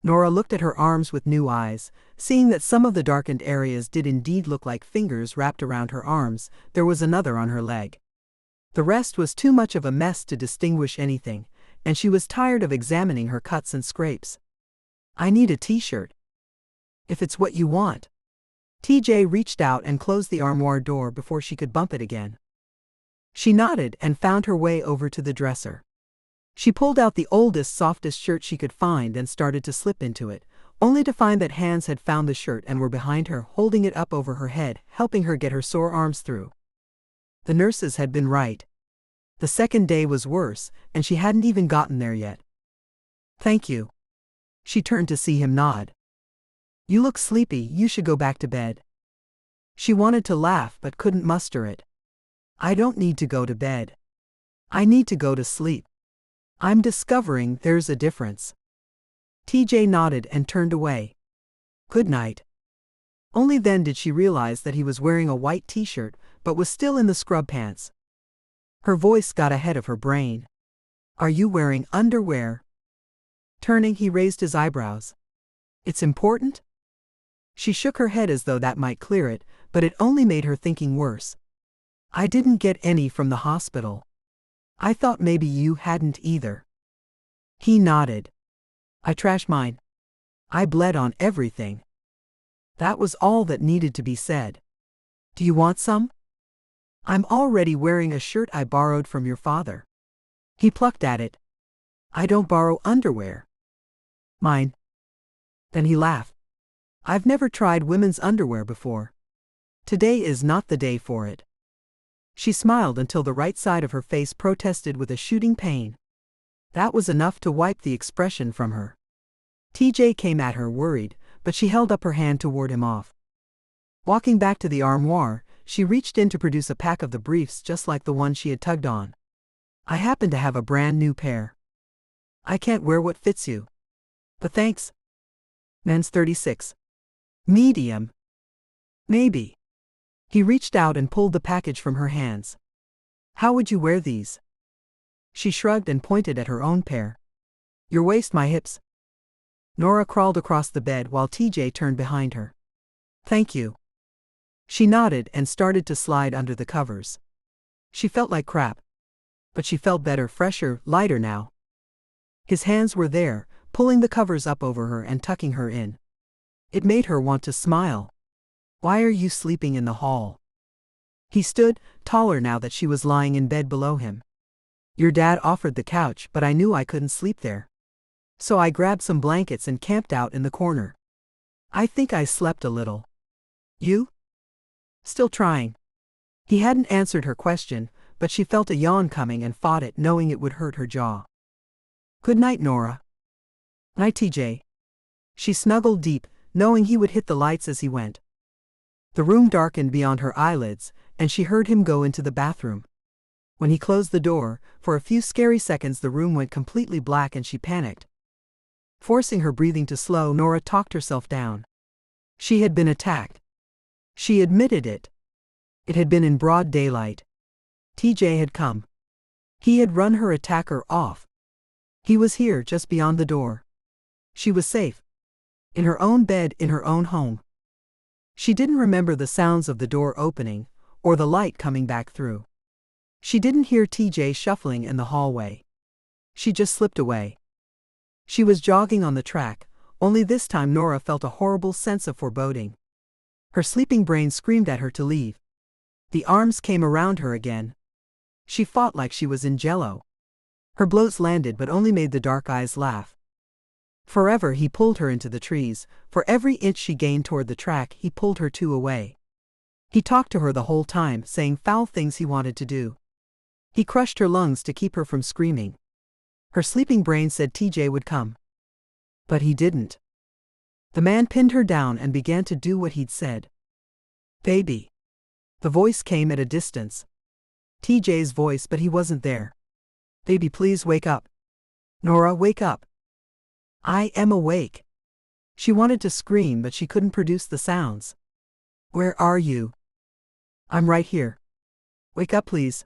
Norah looked at her arms with new eyes, seeing that some of the darkened areas did indeed look like fingers wrapped around her arms. There was another on her leg. The rest was too much of a mess to distinguish anything, and she was tired of examining her cuts and scrapes. "I need a t-shirt. If it's what you want." TJ reached out and closed the armoire door before she could bump it again. She nodded and found her way over to the dresser. She pulled out the oldest, softest shirt she could find and started to slip into it, only to find that hands had found the shirt and were behind her, holding it up over her head, helping her get her sore arms through. The nurses had been right. The second day was worse, and she hadn't even gotten there yet. "Thank you." She turned to see him nod. "You look sleepy, you should go back to bed." She wanted to laugh but couldn't muster it. "I don't need to go to bed. I need to go to sleep. I'm discovering there's a difference." TJ nodded and turned away. "Good night." Only then did she realize that he was wearing a white t-shirt but was still in the scrub pants. Her voice got ahead of her brain. "Are you wearing underwear?" Turning, he raised his eyebrows. "It's important?" She shook her head as though that might clear it, but it only made her thinking worse. "I didn't get any from the hospital. I thought maybe you hadn't either." He nodded. "I trashed mine. I bled on everything." That was all that needed to be said. "Do you want some?" "I'm already wearing a shirt I borrowed from your father." He plucked at it. "I don't borrow underwear." "Mine." Then he laughed. "I've never tried women's underwear before. Today is not the day for it." She smiled until the right side of her face protested with a shooting pain. That was enough to wipe the expression from her. TJ came at her worried, but she held up her hand to ward him off. Walking back to the armoire, she reached in to produce a pack of the briefs just like the one she had tugged on. "I happen to have a brand new pair. I can't wear what fits you. But thanks." "Men's 36. Medium." "Maybe." He reached out and pulled the package from her hands. "How would you wear these?" She shrugged and pointed at her own pair. "Your waist, my hips." Norah crawled across the bed while TJ turned behind her. "Thank you." She nodded and started to slide under the covers. She felt like crap. But she felt better, fresher, lighter now. His hands were there, pulling the covers up over her and tucking her in. It made her want to smile. "Why are you sleeping in the hall?" He stood, taller now that she was lying in bed below him. "Your dad offered the couch, but I knew I couldn't sleep there. So I grabbed some blankets and camped out in the corner. I think I slept a little." "You?" "Still trying." He hadn't answered her question, but she felt a yawn coming and fought it, knowing it would hurt her jaw. "Good night, Norah." "Night, TJ." She snuggled deep, knowing he would hit the lights as he went. The room darkened beyond her eyelids, and she heard him go into the bathroom. When he closed the door, for a few scary seconds the room went completely black and she panicked. Forcing her breathing to slow, Norah talked herself down. She had been attacked. She admitted it. It had been in broad daylight. TJ had come. He had run her attacker off. He was here just beyond the door. She was safe. In her own bed, in her own home. She didn't remember the sounds of the door opening, or the light coming back through. She didn't hear TJ shuffling in the hallway. She just slipped away. She was jogging on the track, only this time Norah felt a horrible sense of foreboding. Her sleeping brain screamed at her to leave. The arms came around her again. She fought like she was in jello. Her blows landed but only made the dark eyes laugh. Forever he pulled her into the trees. For every inch she gained toward the track, he pulled her two away. He talked to her the whole time, saying foul things he wanted to do. He crushed her lungs to keep her from screaming. Her sleeping brain said TJ would come. But he didn't. The man pinned her down and began to do what he'd said. Baby. The voice came at a distance. TJ's voice, but he wasn't there. Baby, please wake up. Norah, wake up. I am awake. She wanted to scream, but she couldn't produce the sounds. Where are you? I'm right here. Wake up, please.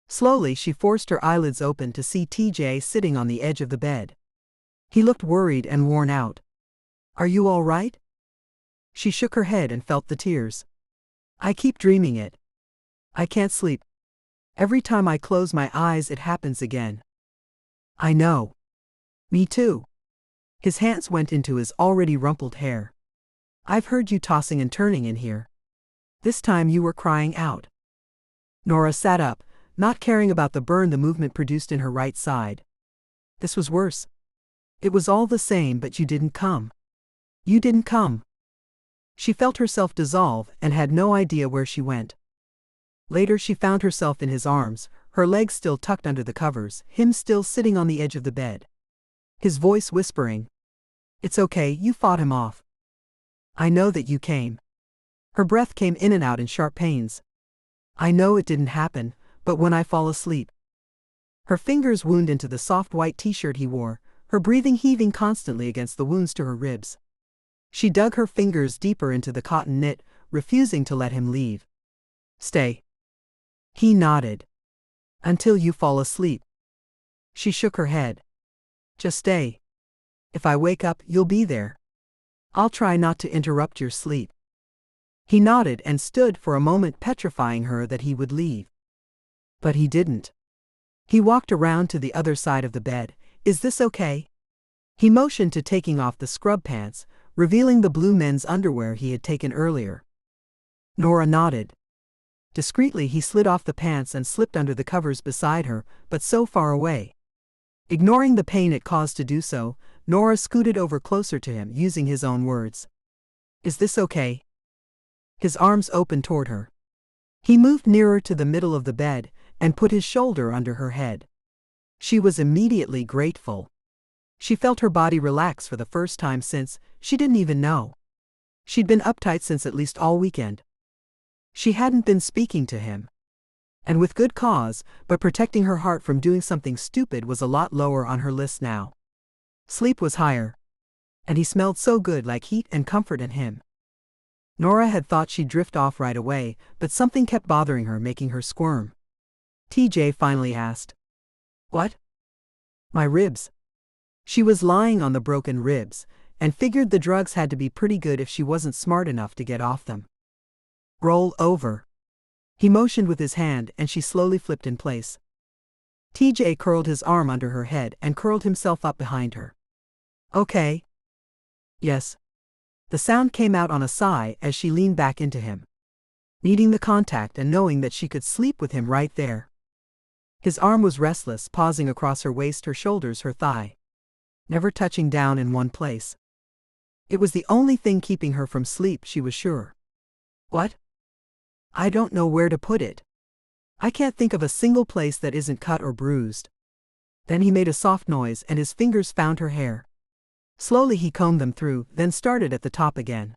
Slowly, she forced her eyelids open to see TJ sitting on the edge of the bed. He looked worried and worn out. Are you all right? She shook her head and felt the tears. I keep dreaming it. I can't sleep. Every time I close my eyes, it happens again. I know. Me too. His hands went into his already rumpled hair. I've heard you tossing and turning in here. This time you were crying out. Norah sat up, not caring about the burn the movement produced in her right side. This was worse. It was all the same, but you didn't come. You didn't come. She felt herself dissolve and had no idea where she went. Later she found herself in his arms, her legs still tucked under the covers, him still sitting on the edge of the bed. His voice whispering, "It's okay, you fought him off. I know that you came." Her breath came in and out in sharp pains. I know it didn't happen, but when I fall asleep. Her fingers wound into the soft white t-shirt he wore, her breathing heaving constantly against the wounds to her ribs. She dug her fingers deeper into the cotton knit, refusing to let him leave. Stay. He nodded. Until you fall asleep. She shook her head. Just stay. If I wake up, you'll be there. I'll try not to interrupt your sleep. He nodded and stood for a moment, petrifying her that he would leave. But he didn't. He walked around to the other side of the bed. Is this okay? He motioned to taking off the scrub pants, revealing the blue men's underwear he had taken earlier. Norah nodded. Discreetly he slid off the pants and slipped under the covers beside her, but so far away. Ignoring the pain it caused to do so, Norah scooted over closer to him, using his own words. Is this okay? His arms opened toward her. He moved nearer to the middle of the bed and put his shoulder under her head. She was immediately grateful. She felt her body relax for the first time since, she didn't even know. She'd been uptight since at least all weekend. She hadn't been speaking to him. And with good cause, but protecting her heart from doing something stupid was a lot lower on her list now. Sleep was higher. And he smelled so good, like heat and comfort in him. Norah had thought she'd drift off right away, but something kept bothering her, making her squirm. TJ finally asked. What? My ribs. She was lying on the broken ribs, and figured the drugs had to be pretty good if she wasn't smart enough to get off them. Roll over. He motioned with his hand and she slowly flipped in place. TJ curled his arm under her head and curled himself up behind her. Okay. Yes. The sound came out on a sigh as she leaned back into him. Needing the contact and knowing that she could sleep with him right there. His arm was restless, pausing across her waist, her shoulders, her thigh. Never touching down in one place. It was the only thing keeping her from sleep, she was sure. What? I don't know where to put it. I can't think of a single place that isn't cut or bruised. Then he made a soft noise and his fingers found her hair. Slowly he combed them through, then started at the top again.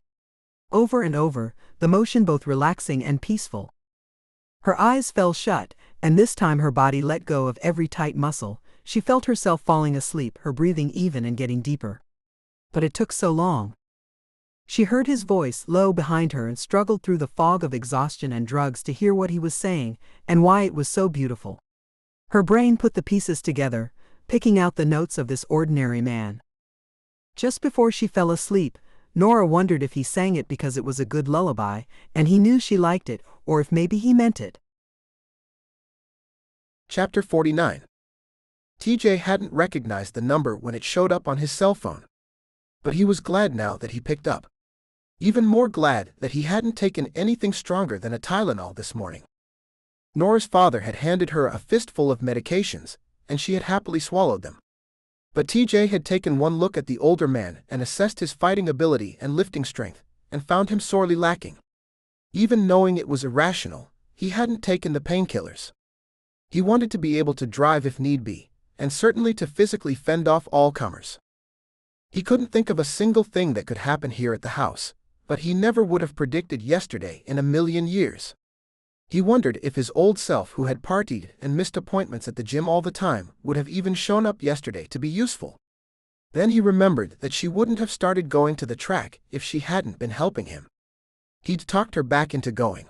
Over and over, the motion both relaxing and peaceful. Her eyes fell shut, and this time her body let go of every tight muscle. She felt herself falling asleep, her breathing even and getting deeper. But it took so long. She heard his voice low behind her and struggled through the fog of exhaustion and drugs to hear what he was saying and why it was so beautiful. Her brain put the pieces together, picking out the notes of this ordinary man. Just before she fell asleep, Norah wondered if he sang it because it was a good lullaby, and he knew she liked it, or if maybe he meant it. Chapter 49. TJ hadn't recognized the number when it showed up on his cell phone. But he was glad now that he picked up. Even more glad that he hadn't taken anything stronger than a Tylenol this morning. Norah's father had handed her a fistful of medications, and she had happily swallowed them. But TJ had taken one look at the older man and assessed his fighting ability and lifting strength, and found him sorely lacking. Even knowing it was irrational, he hadn't taken the painkillers. He wanted to be able to drive if need be, and certainly to physically fend off all comers. He couldn't think of a single thing that could happen here at the house, but he never would have predicted yesterday in a million years. He wondered if his old self, who had partied and missed appointments at the gym all the time, would have even shown up yesterday to be useful. Then he remembered that she wouldn't have started going to the track if she hadn't been helping him. He'd talked her back into going.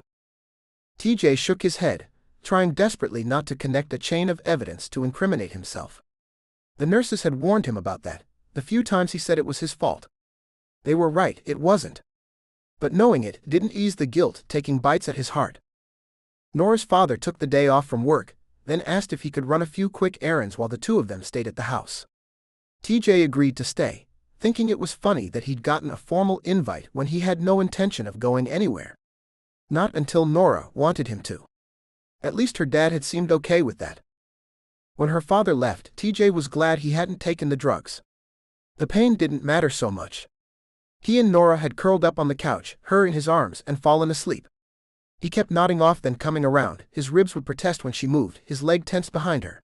TJ shook his head, trying desperately not to connect a chain of evidence to incriminate himself. The nurses had warned him about that, the few times he said it was his fault. They were right, it wasn't. But knowing it didn't ease the guilt taking bites at his heart. Norah's father took the day off from work, then asked if he could run a few quick errands while the two of them stayed at the house. TJ agreed to stay, thinking it was funny that he'd gotten a formal invite when he had no intention of going anywhere. Not until Norah wanted him to. At least her dad had seemed okay with that. When her father left, TJ was glad he hadn't taken the drugs. The pain didn't matter so much. He and Norah had curled up on the couch, her in his arms, and fallen asleep. He kept nodding off, then coming around. His ribs would protest when she moved, his leg tensed behind her.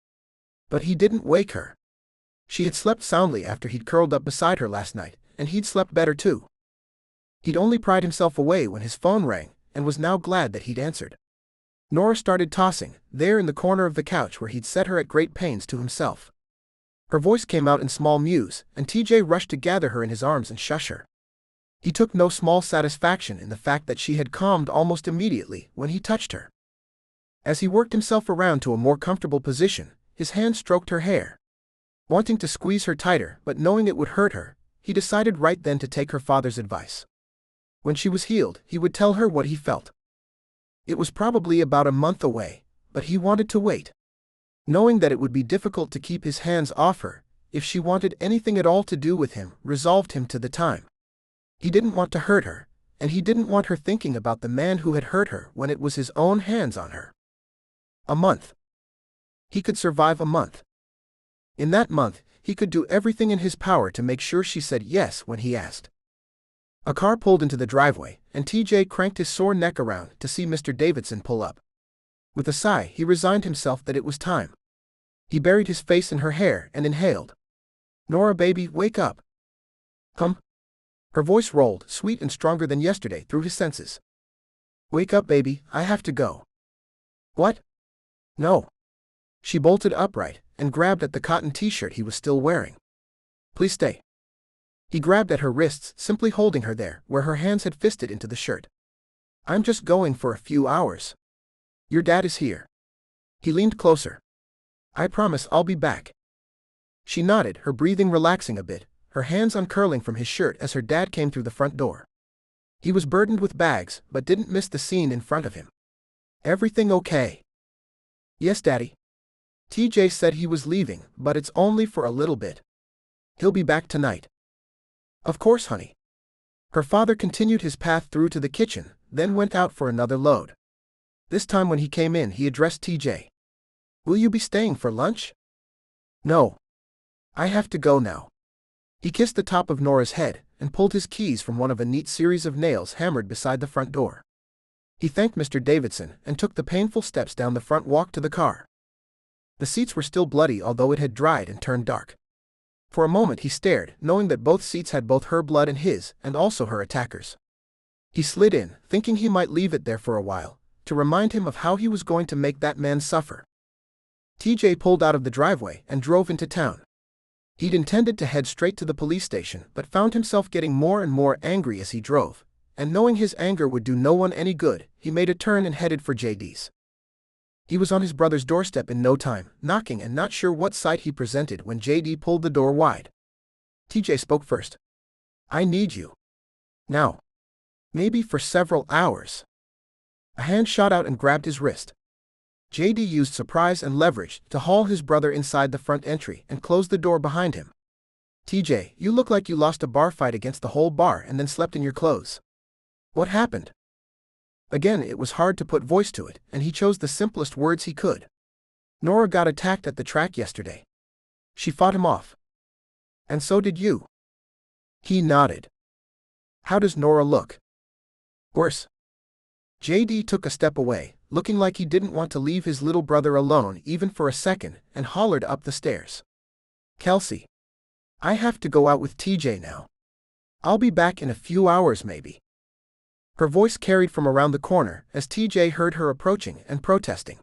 But he didn't wake her. She had slept soundly after he'd curled up beside her last night, and he'd slept better too. He'd only pried himself away when his phone rang, and was now glad that he'd answered. Norah started tossing, there in the corner of the couch where he'd set her at great pains to himself. Her voice came out in small mews, and TJ rushed to gather her in his arms and shush her. He took no small satisfaction in the fact that she had calmed almost immediately when he touched her. As he worked himself around to a more comfortable position, his hand stroked her hair. Wanting to squeeze her tighter but knowing it would hurt her, he decided right then to take her father's advice. When she was healed, he would tell her what he felt. It was probably about a month away, but he wanted to wait. Knowing that it would be difficult to keep his hands off her, if she wanted anything at all to do with him, resolved him to the time. He didn't want to hurt her, and he didn't want her thinking about the man who had hurt her when it was his own hands on her. A month. He could survive a month. In that month, he could do everything in his power to make sure she said yes when he asked. A car pulled into the driveway, and TJ cranked his sore neck around to see Mr. Davidson pull up. With a sigh, he resigned himself that it was time. He buried his face in her hair and inhaled. "Norah, baby, wake up." "Come." Her voice rolled, sweet and stronger than yesterday, through his senses. "Wake up, baby, I have to go." "What?" "No." She bolted upright and grabbed at the cotton t-shirt he was still wearing. "Please stay." He grabbed at her wrists, simply holding her there, where her hands had fisted into the shirt. "I'm just going for a few hours. Your dad is here." He leaned closer. "I promise I'll be back." She nodded, her breathing relaxing a bit, her hands uncurling from his shirt as her dad came through the front door. He was burdened with bags, but didn't miss the scene in front of him. "Everything okay?" "Yes, Daddy." TJ said he was leaving, but it's only for a little bit. "He'll be back tonight." "Of course, honey." Her father continued his path through to the kitchen, then went out for another load. This time when he came in, he addressed TJ. "Will you be staying for lunch?" "No. I have to go now." He kissed the top of Norah's head and pulled his keys from one of a neat series of nails hammered beside the front door. He thanked Mr. Davidson and took the painful steps down the front walk to the car. The seats were still bloody, although it had dried and turned dark. For a moment he stared, knowing that both seats had both her blood and his, and also her attackers. He slid in, thinking he might leave it there for a while, to remind him of how he was going to make that man suffer. TJ pulled out of the driveway and drove into town. He'd intended to head straight to the police station, but found himself getting more and more angry as he drove, and knowing his anger would do no one any good, he made a turn and headed for JD's. He was on his brother's doorstep in no time, knocking and not sure what sight he presented when JD pulled the door wide. TJ spoke first. "I need you. Now. Maybe for several hours." A hand shot out and grabbed his wrist. JD used surprise and leverage to haul his brother inside the front entry and close the door behind him. "TJ, you look like you lost a bar fight against the whole bar and then slept in your clothes. What happened?" Again, it was hard to put voice to it, and he chose the simplest words he could. "Norah got attacked at the track yesterday. She fought him off. And so did you." He nodded. "How does Norah look?" "Worse." JD took a step away, looking like he didn't want to leave his little brother alone even for a second, and hollered up the stairs. "Kelsey. I have to go out with TJ now. I'll be back in a few hours maybe." Her voice carried from around the corner as TJ heard her approaching and protesting.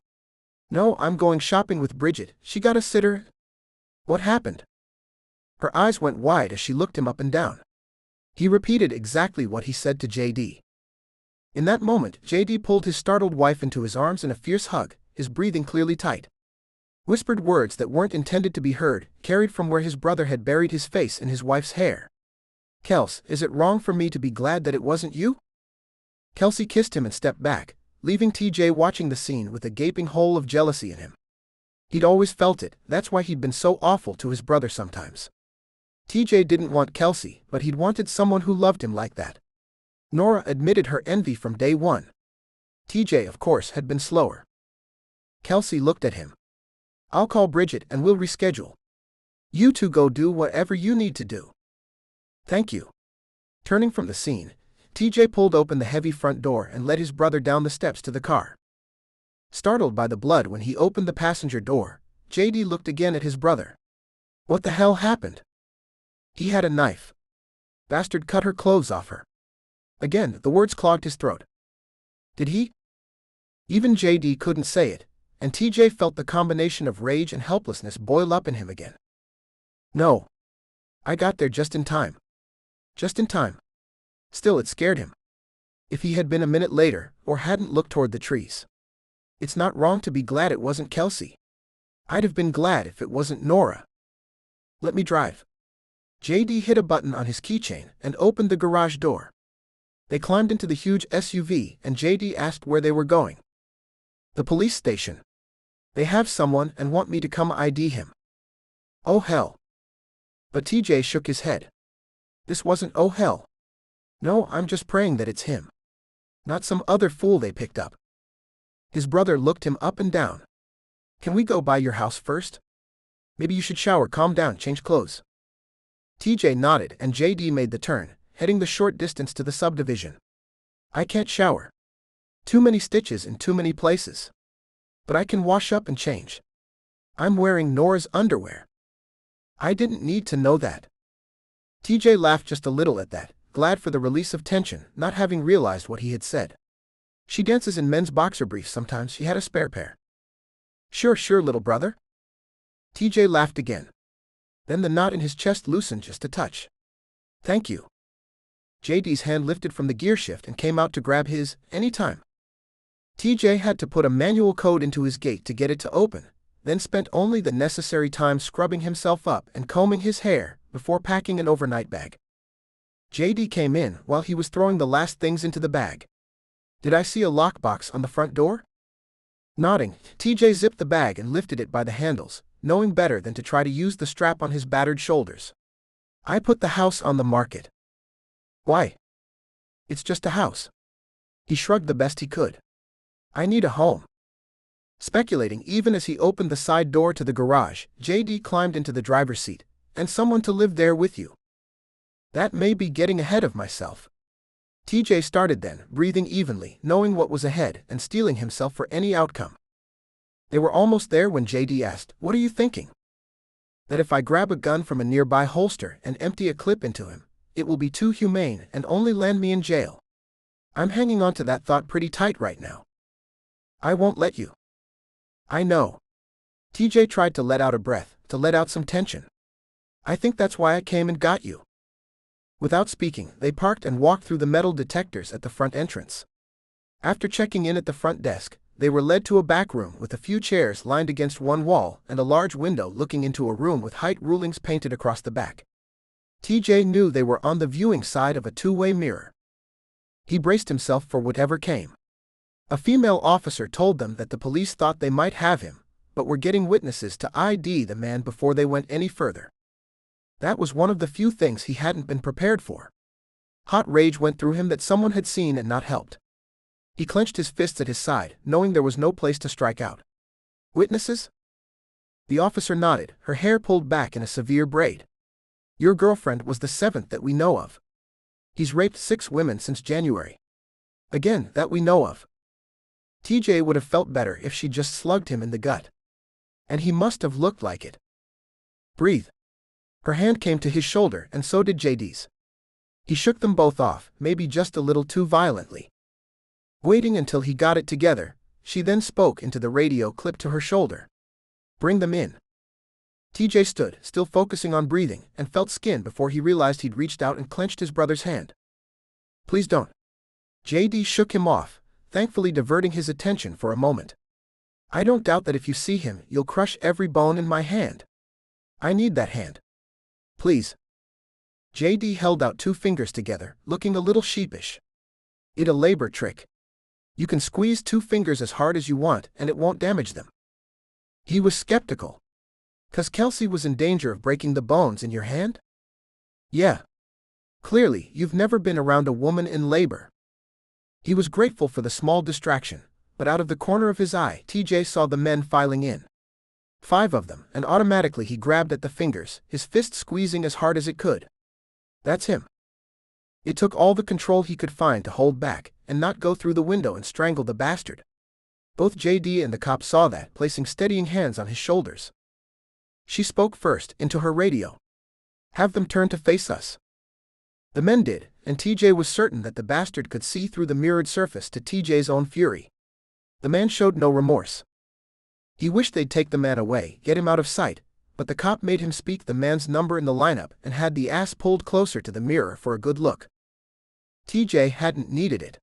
"No, I'm going shopping with Bridget. She got a sitter." "What happened?" Her eyes went wide as she looked him up and down. He repeated exactly what he said to JD. In that moment, JD pulled his startled wife into his arms in a fierce hug, his breathing clearly tight. Whispered words that weren't intended to be heard, carried from where his brother had buried his face in his wife's hair. "Kels, is it wrong for me to be glad that it wasn't you?" Kelsey kissed him and stepped back, leaving TJ watching the scene with a gaping hole of jealousy in him. He'd always felt it, that's why he'd been so awful to his brother sometimes. TJ didn't want Kelsey, but he'd wanted someone who loved him like that. Norah admitted her envy from day one. TJ, of course, had been slower. Kelsey looked at him. "I'll call Bridget and we'll reschedule. You two go do whatever you need to do." "Thank you." Turning from the scene, TJ pulled open the heavy front door and led his brother down the steps to the car. Startled by the blood when he opened the passenger door, JD looked again at his brother. "What the hell happened?" "He had a knife. Bastard cut her clothes off her." Again, the words clogged his throat. "Did he?" Even JD couldn't say it, and TJ felt the combination of rage and helplessness boil up in him again. "No. I got there just in time." Just in time. Still, it scared him. If he had been a minute later, or hadn't looked toward the trees. It's not wrong to be glad it wasn't Kelsey. I'd have been glad if it wasn't Norah. "Let me drive." JD hit a button on his keychain and opened the garage door. They climbed into the huge SUV and JD asked where they were going. "The police station. They have someone and want me to come ID him." "Oh hell." But TJ shook his head. This wasn't oh hell. "No, I'm just praying that it's him. Not some other fool they picked up." His brother looked him up and down. "Can we go by your house first? Maybe you should shower, calm down, change clothes." TJ nodded and JD made the turn, heading the short distance to the subdivision. "I can't shower. Too many stitches in too many places. But I can wash up and change. I'm wearing Norah's underwear." "I didn't need to know that." TJ laughed just a little at that, glad for the release of tension, not having realized what he had said. "She dances in men's boxer briefs sometimes, she had a spare pair." Sure, little brother." TJ laughed again. Then the knot in his chest loosened just a touch. "Thank you." JD's hand lifted from the gear shift and came out to grab his, anytime. TJ had to put a manual code into his gate to get it to open, then spent only the necessary time scrubbing himself up and combing his hair before packing an overnight bag. JD came in while he was throwing the last things into the bag. "Did I see a lockbox on the front door?" Nodding, TJ zipped the bag and lifted it by the handles, knowing better than to try to use the strap on his battered shoulders. "I put the house on the market." "Why?" "It's just a house." He shrugged the best he could. "I need a home." Speculating even as he opened the side door to the garage, JD climbed into the driver's seat. "And someone to live there with you." "That may be getting ahead of myself." TJ started then, breathing evenly, knowing what was ahead and steeling himself for any outcome. They were almost there when JD asked, "What are you thinking?" "That if I grab a gun from a nearby holster and empty a clip into him, it will be too humane and only land me in jail. I'm hanging on to that thought pretty tight right now." "I won't let you." "I know." TJ tried to let out a breath, to let out some tension. "I think that's why I came and got you." Without speaking, they parked and walked through the metal detectors at the front entrance. After checking in at the front desk, they were led to a back room with a few chairs lined against one wall and a large window looking into a room with height rulings painted across the back. TJ knew they were on the viewing side of a two-way mirror. He braced himself for whatever came. A female officer told them that the police thought they might have him, but were getting witnesses to ID the man before they went any further. That was one of the few things he hadn't been prepared for. Hot rage went through him that someone had seen and not helped. He clenched his fists at his side, knowing there was no place to strike out. "Witnesses?" The officer nodded, her hair pulled back in a severe braid. "Your girlfriend was the 7th that we know of. He's raped 6 women since January. Again, that we know of." TJ would have felt better if she just slugged him in the gut. And he must have looked like it. Breathe. Her hand came to his shoulder and so did JD's. He shook them both off, maybe just a little too violently. Waiting until he got it together, she then spoke into the radio clipped to her shoulder. Bring them in. TJ stood, still focusing on breathing, and felt skin before he realized he'd reached out and clenched his brother's hand. Please don't. JD shook him off, thankfully diverting his attention for a moment. I don't doubt that if you see him, you'll crush every bone in my hand. I need that hand. Please. JD held out 2 fingers together, looking a little sheepish. It's a labor trick. You can squeeze 2 fingers as hard as you want and it won't damage them. He was skeptical. 'Cause Kelsey was in danger of breaking the bones in your hand? Yeah. Clearly, you've never been around a woman in labor. He was grateful for the small distraction, but out of the corner of his eye, TJ saw the men filing in. 5 of them, and automatically he grabbed at the fingers, his fist squeezing as hard as it could. That's him. It took all the control he could find to hold back and not go through the window and strangle the bastard. Both JD and the cop saw that, placing steadying hands on his shoulders. She spoke first, into her radio. Have them turn to face us. The men did, and TJ was certain that the bastard could see through the mirrored surface to TJ's own fury. The man showed no remorse. He wished they'd take the man away, get him out of sight, but the cop made him speak the man's number in the lineup and had the ass pulled closer to the mirror for a good look. TJ hadn't needed it.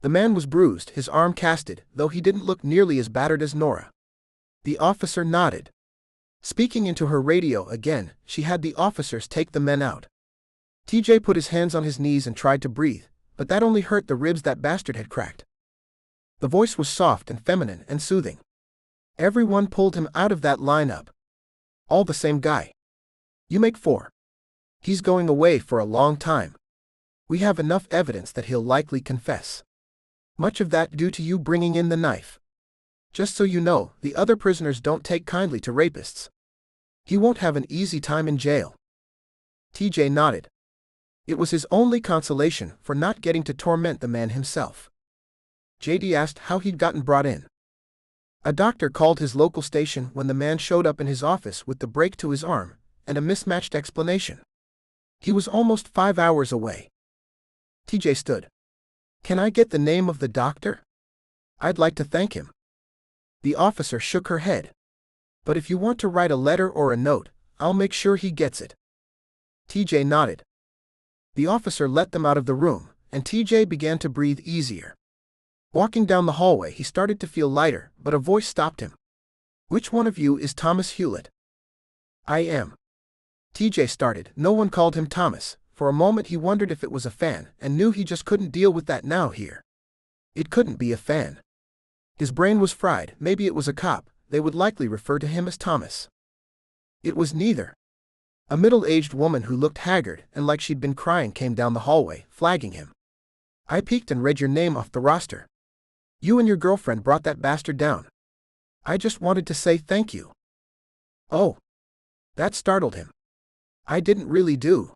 The man was bruised, his arm casted, though he didn't look nearly as battered as Norah. The officer nodded. Speaking into her radio again, she had the officers take the men out. TJ put his hands on his knees and tried to breathe, but that only hurt the ribs that bastard had cracked. The voice was soft and feminine and soothing. Everyone pulled him out of that lineup. All the same guy. You make 4. He's going away for a long time. We have enough evidence that he'll likely confess. Much of that due to you bringing in the knife. Just so you know, the other prisoners don't take kindly to rapists. He won't have an easy time in jail. TJ nodded. It was his only consolation for not getting to torment the man himself. JD asked how he'd gotten brought in. A doctor called his local station when the man showed up in his office with the break to his arm and a mismatched explanation. He was almost 5 hours away. TJ stood. Can I get the name of the doctor? I'd like to thank him. The officer shook her head. But if you want to write a letter or a note, I'll make sure he gets it. TJ nodded. The officer let them out of the room, and TJ began to breathe easier. Walking down the hallway, he started to feel lighter, but a voice stopped him. Which one of you is Thomas Hewlett? I am. TJ started. No one called him Thomas. For a moment he wondered if it was a fan, and knew he just couldn't deal with that now here. It couldn't be a fan. His brain was fried. Maybe it was a cop. They would likely refer to him as Thomas. It was neither. A middle-aged woman who looked haggard and like she'd been crying came down the hallway, flagging him. I peeked and read your name off the roster. You and your girlfriend brought that bastard down. I just wanted to say thank you. Oh. That startled him. I didn't really do.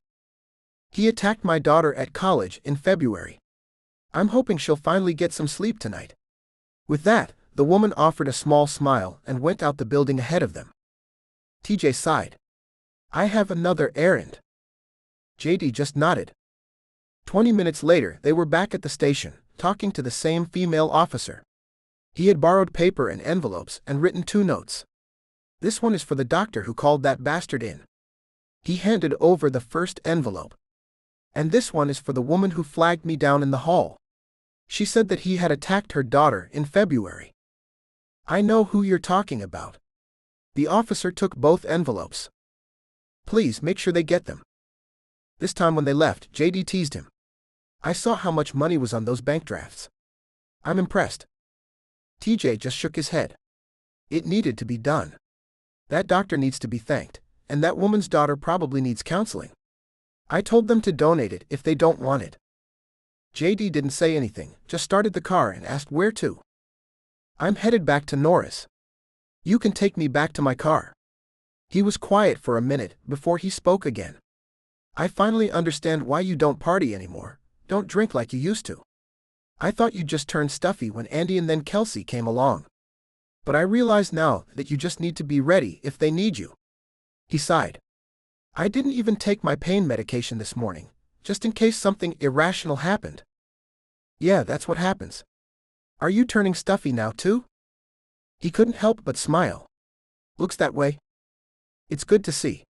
He attacked my daughter at college in February. I'm hoping she'll finally get some sleep tonight. With that, the woman offered a small smile and went out the building ahead of them. TJ sighed. I have another errand. JD just nodded. 20 minutes later, they were back at the station, talking to the same female officer. He had borrowed paper and envelopes and written 2 notes. This one is for the doctor who called that bastard in. He handed over the first envelope. And this one is for the woman who flagged me down in the hall. She said that he had attacked her daughter in February. I know who you're talking about. The officer took both envelopes. Please make sure they get them. This time when they left, JD teased him. I saw how much money was on those bank drafts. I'm impressed. TJ just shook his head. It needed to be done. That doctor needs to be thanked, and that woman's daughter probably needs counseling. I told them to donate it if they don't want it. JD didn't say anything, just started the car and asked where to. I'm headed back to Norah's. You can take me back to my car. He was quiet for a minute before he spoke again. I finally understand why you don't party anymore, don't drink like you used to. I thought you just turned stuffy when Andy and then Kelsey came along. But I realize now that you just need to be ready if they need you. He sighed. I didn't even take my pain medication this morning, just in case something irrational happened. Yeah, that's what happens. Are you turning stuffy now too? He couldn't help but smile. Looks that way. It's good to see.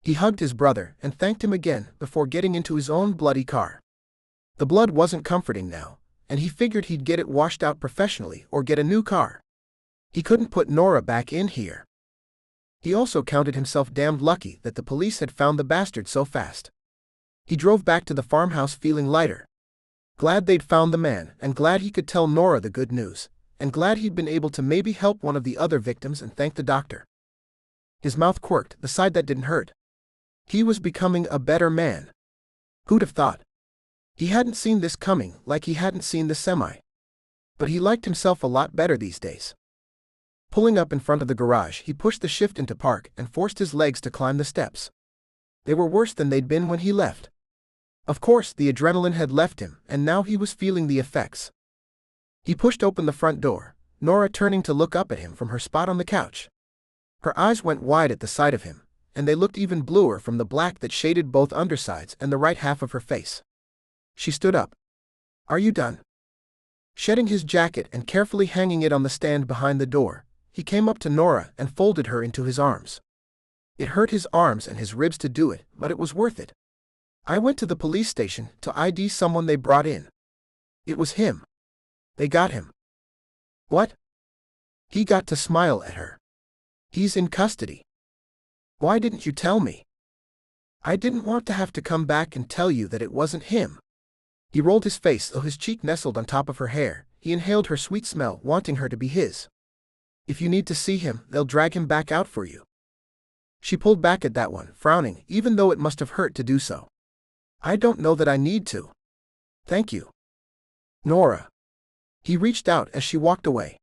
He hugged his brother and thanked him again before getting into his own bloody car. The blood wasn't comforting now, and he figured he'd get it washed out professionally or get a new car. He couldn't put Norah back in here. He also counted himself damned lucky that the police had found the bastard so fast. He drove back to the farmhouse feeling lighter. Glad they'd found the man, and glad he could tell Norah the good news, and glad he'd been able to maybe help one of the other victims and thank the doctor. His mouth quirked, the side that didn't hurt. He was becoming a better man. Who'd have thought? He hadn't seen this coming like he hadn't seen the semi. But he liked himself a lot better these days. Pulling up in front of the garage, he pushed the shift into park and forced his legs to climb the steps. They were worse than they'd been when he left. Of course, the adrenaline had left him, and now he was feeling the effects. He pushed open the front door, Norah turning to look up at him from her spot on the couch. Her eyes went wide at the sight of him, and they looked even bluer from the black that shaded both undersides and the right half of her face. She stood up. Are you done? Shedding his jacket and carefully hanging it on the stand behind the door, he came up to Norah and folded her into his arms. It hurt his arms and his ribs to do it, but it was worth it. I went to the police station to ID someone they brought in. It was him. They got him. What? He got to smile at her. He's in custody. Why didn't you tell me? I didn't want to have to come back and tell you that it wasn't him. He rolled his face though his cheek nestled on top of her hair. He inhaled her sweet smell, wanting her to be his. If you need to see him, they'll drag him back out for you. She pulled back at that one, frowning, even though it must have hurt to do so. I don't know that I need to. Thank you. Norah. He reached out as she walked away.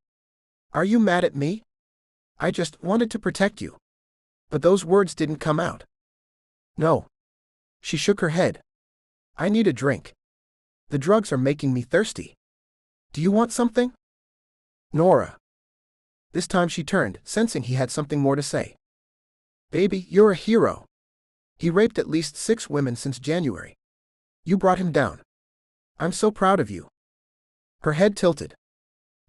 Are you mad at me? I just wanted to protect you. But those words didn't come out. No. She shook her head. I need a drink. The drugs are making me thirsty. Do you want something? Norah. This time she turned, sensing he had something more to say. Baby, you're a hero. He raped at least 6 women since January. You brought him down. I'm so proud of you. Her head tilted.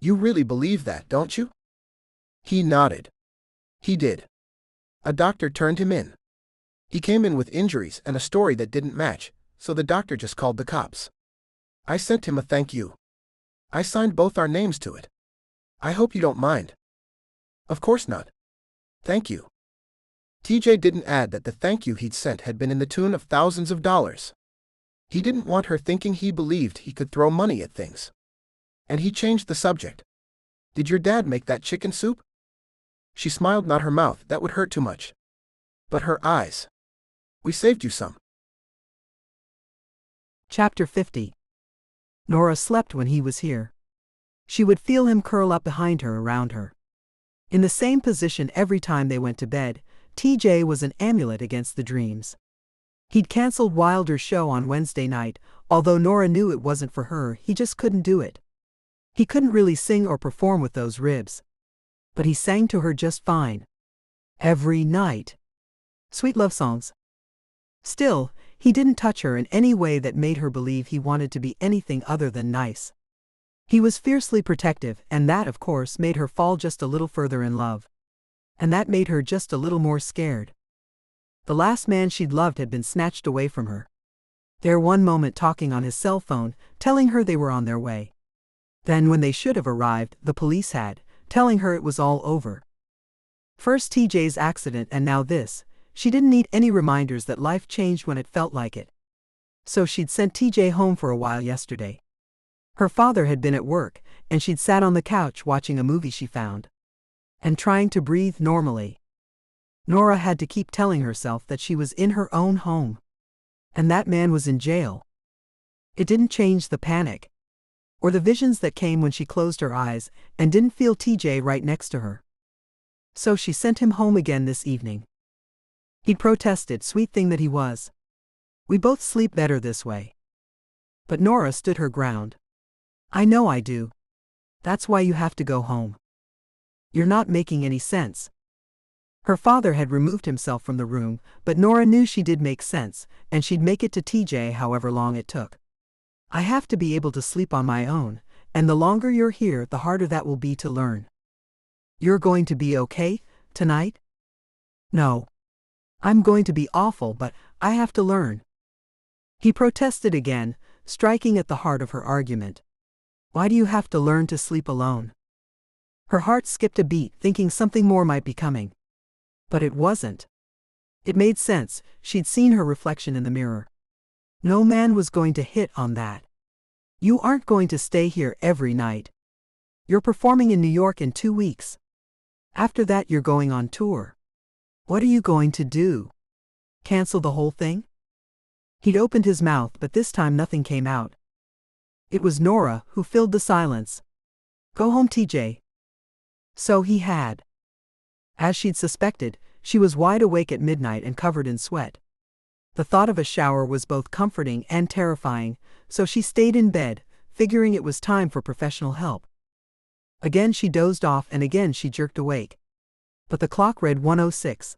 You really believe that, don't you? He nodded. He did. A doctor turned him in. He came in with injuries and a story that didn't match, so the doctor just called the cops. I sent him a thank you. I signed both our names to it. I hope you don't mind. Of course not. Thank you. TJ didn't add that the thank you he'd sent had been in the tune of thousands of dollars. He didn't want her thinking he believed he could throw money at things. And he changed the subject. Did your dad make that chicken soup? She smiled, not her mouth, that would hurt too much. But her eyes. We saved you some. Chapter 50. Norah slept when he was here. She would feel him curl up behind her, around her. In the same position every time they went to bed, TJ was an amulet against the dreams. He'd canceled Wilder's show on Wednesday night, although Norah knew it wasn't for her, he just couldn't do it. He couldn't really sing or perform with those ribs. But he sang to her just fine. Every night. Sweet love songs. Still, he didn't touch her in any way that made her believe he wanted to be anything other than nice. He was fiercely protective, and that, of course, made her fall just a little further in love. And that made her just a little more scared. The last man she'd loved had been snatched away from her. There one moment talking on his cell phone, telling her they were on their way. Then when they should have arrived, the police had, telling her it was all over. First TJ's accident and now this. She didn't need any reminders that life changed when it felt like it. So she'd sent TJ home for a while yesterday. Her father had been at work, and she'd sat on the couch watching a movie she found. And trying to breathe normally. Norah had to keep telling herself that she was in her own home. And that man was in jail. It didn't change the panic. Or the visions that came when she closed her eyes and didn't feel TJ right next to her. So she sent him home again this evening. He'd protested, sweet thing that he was. We both sleep better this way. But Norah stood her ground. I know I do. That's why you have to go home. You're not making any sense. Her father had removed himself from the room, but Norah knew she did make sense, and she'd make it to TJ however long it took. I have to be able to sleep on my own, and the longer you're here, the harder that will be to learn. You're going to be okay tonight? No. I'm going to be awful, but I have to learn. He protested again, striking at the heart of her argument. Why do you have to learn to sleep alone? Her heart skipped a beat, thinking something more might be coming. But it wasn't. It made sense, she'd seen her reflection in the mirror. No man was going to hit on that. You aren't going to stay here every night. You're performing in New York in 2 weeks. After that you're going on tour. What are you going to do? Cancel the whole thing? He'd opened his mouth, but this time nothing came out. It was Norah who filled the silence. Go home, TJ. So he had. As she'd suspected, she was wide awake at midnight and covered in sweat. The thought of a shower was both comforting and terrifying, so she stayed in bed, figuring it was time for professional help. Again she dozed off and again she jerked awake. But the clock read 1:06.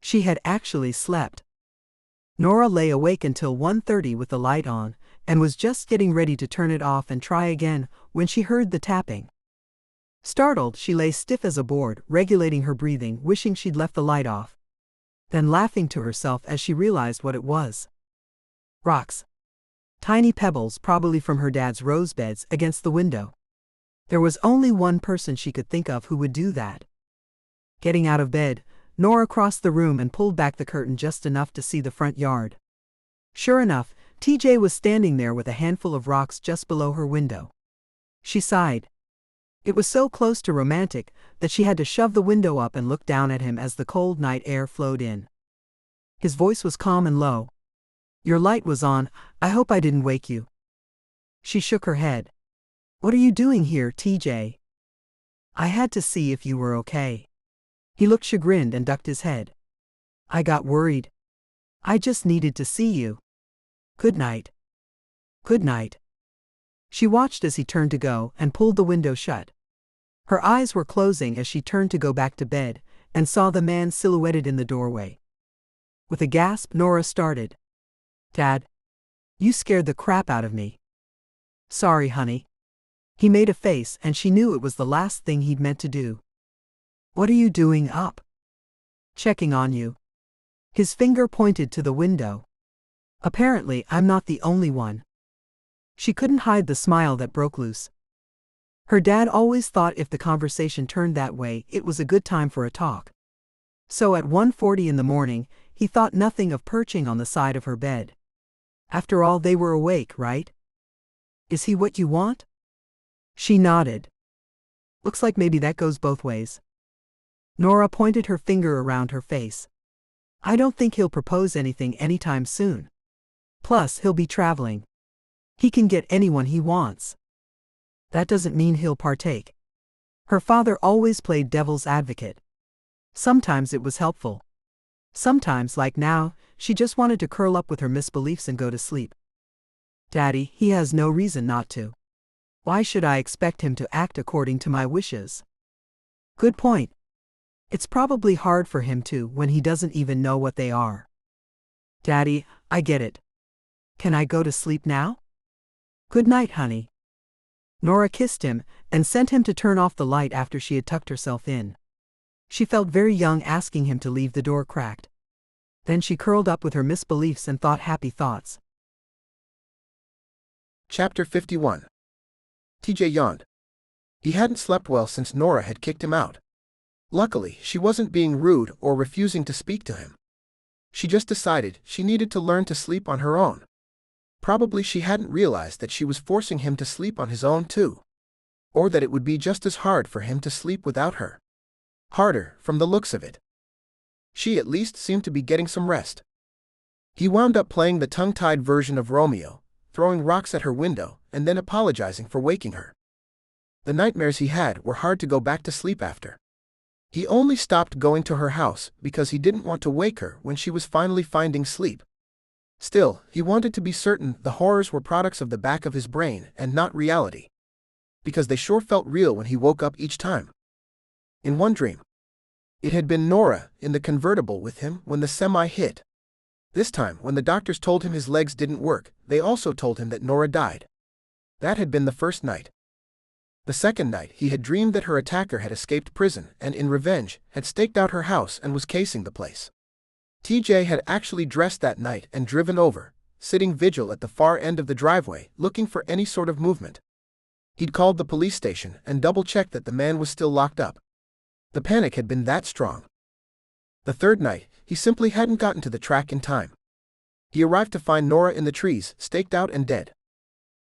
She had actually slept. Norah lay awake until 1:30 with the light on, and was just getting ready to turn it off and try again, when she heard the tapping. Startled, she lay stiff as a board, regulating her breathing, wishing she'd left the light off. Then laughing to herself as she realized what it was. Rocks. Tiny pebbles, probably from her dad's rose beds, against the window. There was only one person she could think of who would do that. Getting out of bed, Norah crossed the room and pulled back the curtain just enough to see the front yard. Sure enough, TJ was standing there with a handful of rocks just below her window. She sighed. It was so close to romantic that she had to shove the window up and look down at him as the cold night air flowed in. His voice was calm and low. Your light was on, I hope I didn't wake you. She shook her head. What are you doing here, TJ? I had to see if you were okay. He looked chagrined and ducked his head. I got worried. I just needed to see you. Good night. Good night. She watched as he turned to go and pulled the window shut. Her eyes were closing as she turned to go back to bed and saw the man silhouetted in the doorway. With a gasp, Norah started. Dad, you scared the crap out of me. Sorry, honey. He made a face and she knew it was the last thing he'd meant to do. What are you doing up? Checking on you. His finger pointed to the window. Apparently, I'm not the only one. She couldn't hide the smile that broke loose. Her dad always thought if the conversation turned that way, it was a good time for a talk. So at 1:40 in the morning, he thought nothing of perching on the side of her bed. After all, they were awake, right? Is he what you want? She nodded. Looks like maybe that goes both ways. Norah pointed her finger around her face. I don't think he'll propose anything anytime soon. Plus, he'll be traveling. He can get anyone he wants. That doesn't mean he'll partake. Her father always played devil's advocate. Sometimes it was helpful. Sometimes, like now, she just wanted to curl up with her misbeliefs and go to sleep. Daddy, he has no reason not to. Why should I expect him to act according to my wishes? Good point. It's probably hard for him to when he doesn't even know what they are. Daddy, I get it. Can I go to sleep now? Good night, honey. Norah kissed him and sent him to turn off the light after she had tucked herself in. She felt very young asking him to leave the door cracked. Then she curled up with her misbeliefs and thought happy thoughts. Chapter 51. TJ yawned. He hadn't slept well since Norah had kicked him out. Luckily, she wasn't being rude or refusing to speak to him. She just decided she needed to learn to sleep on her own. Probably she hadn't realized that she was forcing him to sleep on his own too. Or that it would be just as hard for him to sleep without her. Harder, from the looks of it. She at least seemed to be getting some rest. He wound up playing the tongue-tied version of Romeo, throwing rocks at her window, and then apologizing for waking her. The nightmares he had were hard to go back to sleep after. He only stopped going to her house because he didn't want to wake her when she was finally finding sleep. Still, he wanted to be certain the horrors were products of the back of his brain and not reality. Because they sure felt real when he woke up each time. In one dream, it had been Norah in the convertible with him when the semi hit. This time, when the doctors told him his legs didn't work, they also told him that Norah died. That had been the first night. The second night, he had dreamed that her attacker had escaped prison and, in revenge, had staked out her house and was casing the place. TJ had actually dressed that night and driven over, sitting vigil at the far end of the driveway, looking for any sort of movement. He'd called the police station and double-checked that the man was still locked up. The panic had been that strong. The third night, he simply hadn't gotten to the track in time. He arrived to find Norah in the trees, staked out and dead.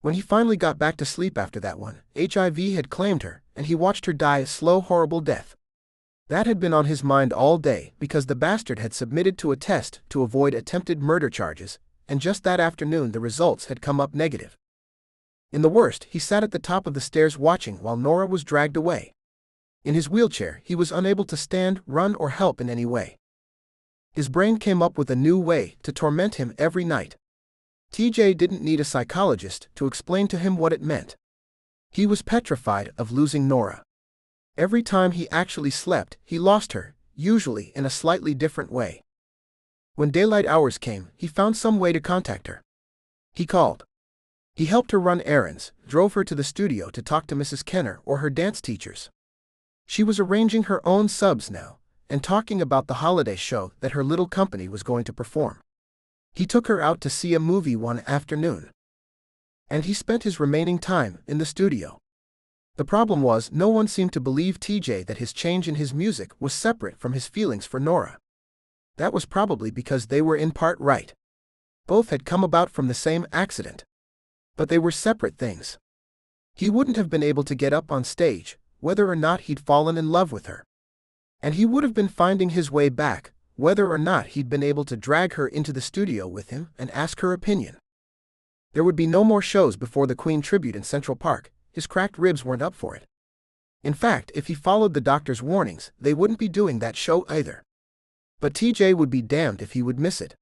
When he finally got back to sleep after that one, HIV had claimed her, and he watched her die a slow, horrible death. That had been on his mind all day because the bastard had submitted to a test to avoid attempted murder charges, and just that afternoon the results had come up negative. In the worst, he sat at the top of the stairs watching while Norah was dragged away. In his wheelchair, he was unable to stand, run, or help in any way. His brain came up with a new way to torment him every night. TJ didn't need a psychologist to explain to him what it meant. He was petrified of losing Norah. Every time he actually slept, he lost her, usually in a slightly different way. When daylight hours came, he found some way to contact her. He called. He helped her run errands, drove her to the studio to talk to Mrs. Kenner or her dance teachers. She was arranging her own subs now, and talking about the holiday show that her little company was going to perform. He took her out to see a movie one afternoon. And he spent his remaining time in the studio. The problem was no one seemed to believe TJ that his change in his music was separate from his feelings for Norah. That was probably because they were in part right. Both had come about from the same accident. But they were separate things. He wouldn't have been able to get up on stage, whether or not he'd fallen in love with her. And he would have been finding his way back, whether or not he'd been able to drag her into the studio with him and ask her opinion. There would be no more shows before the Queen tribute in Central Park. His cracked ribs weren't up for it. In fact, if he followed the doctor's warnings, they wouldn't be doing that show either. But TJ would be damned if he would miss it.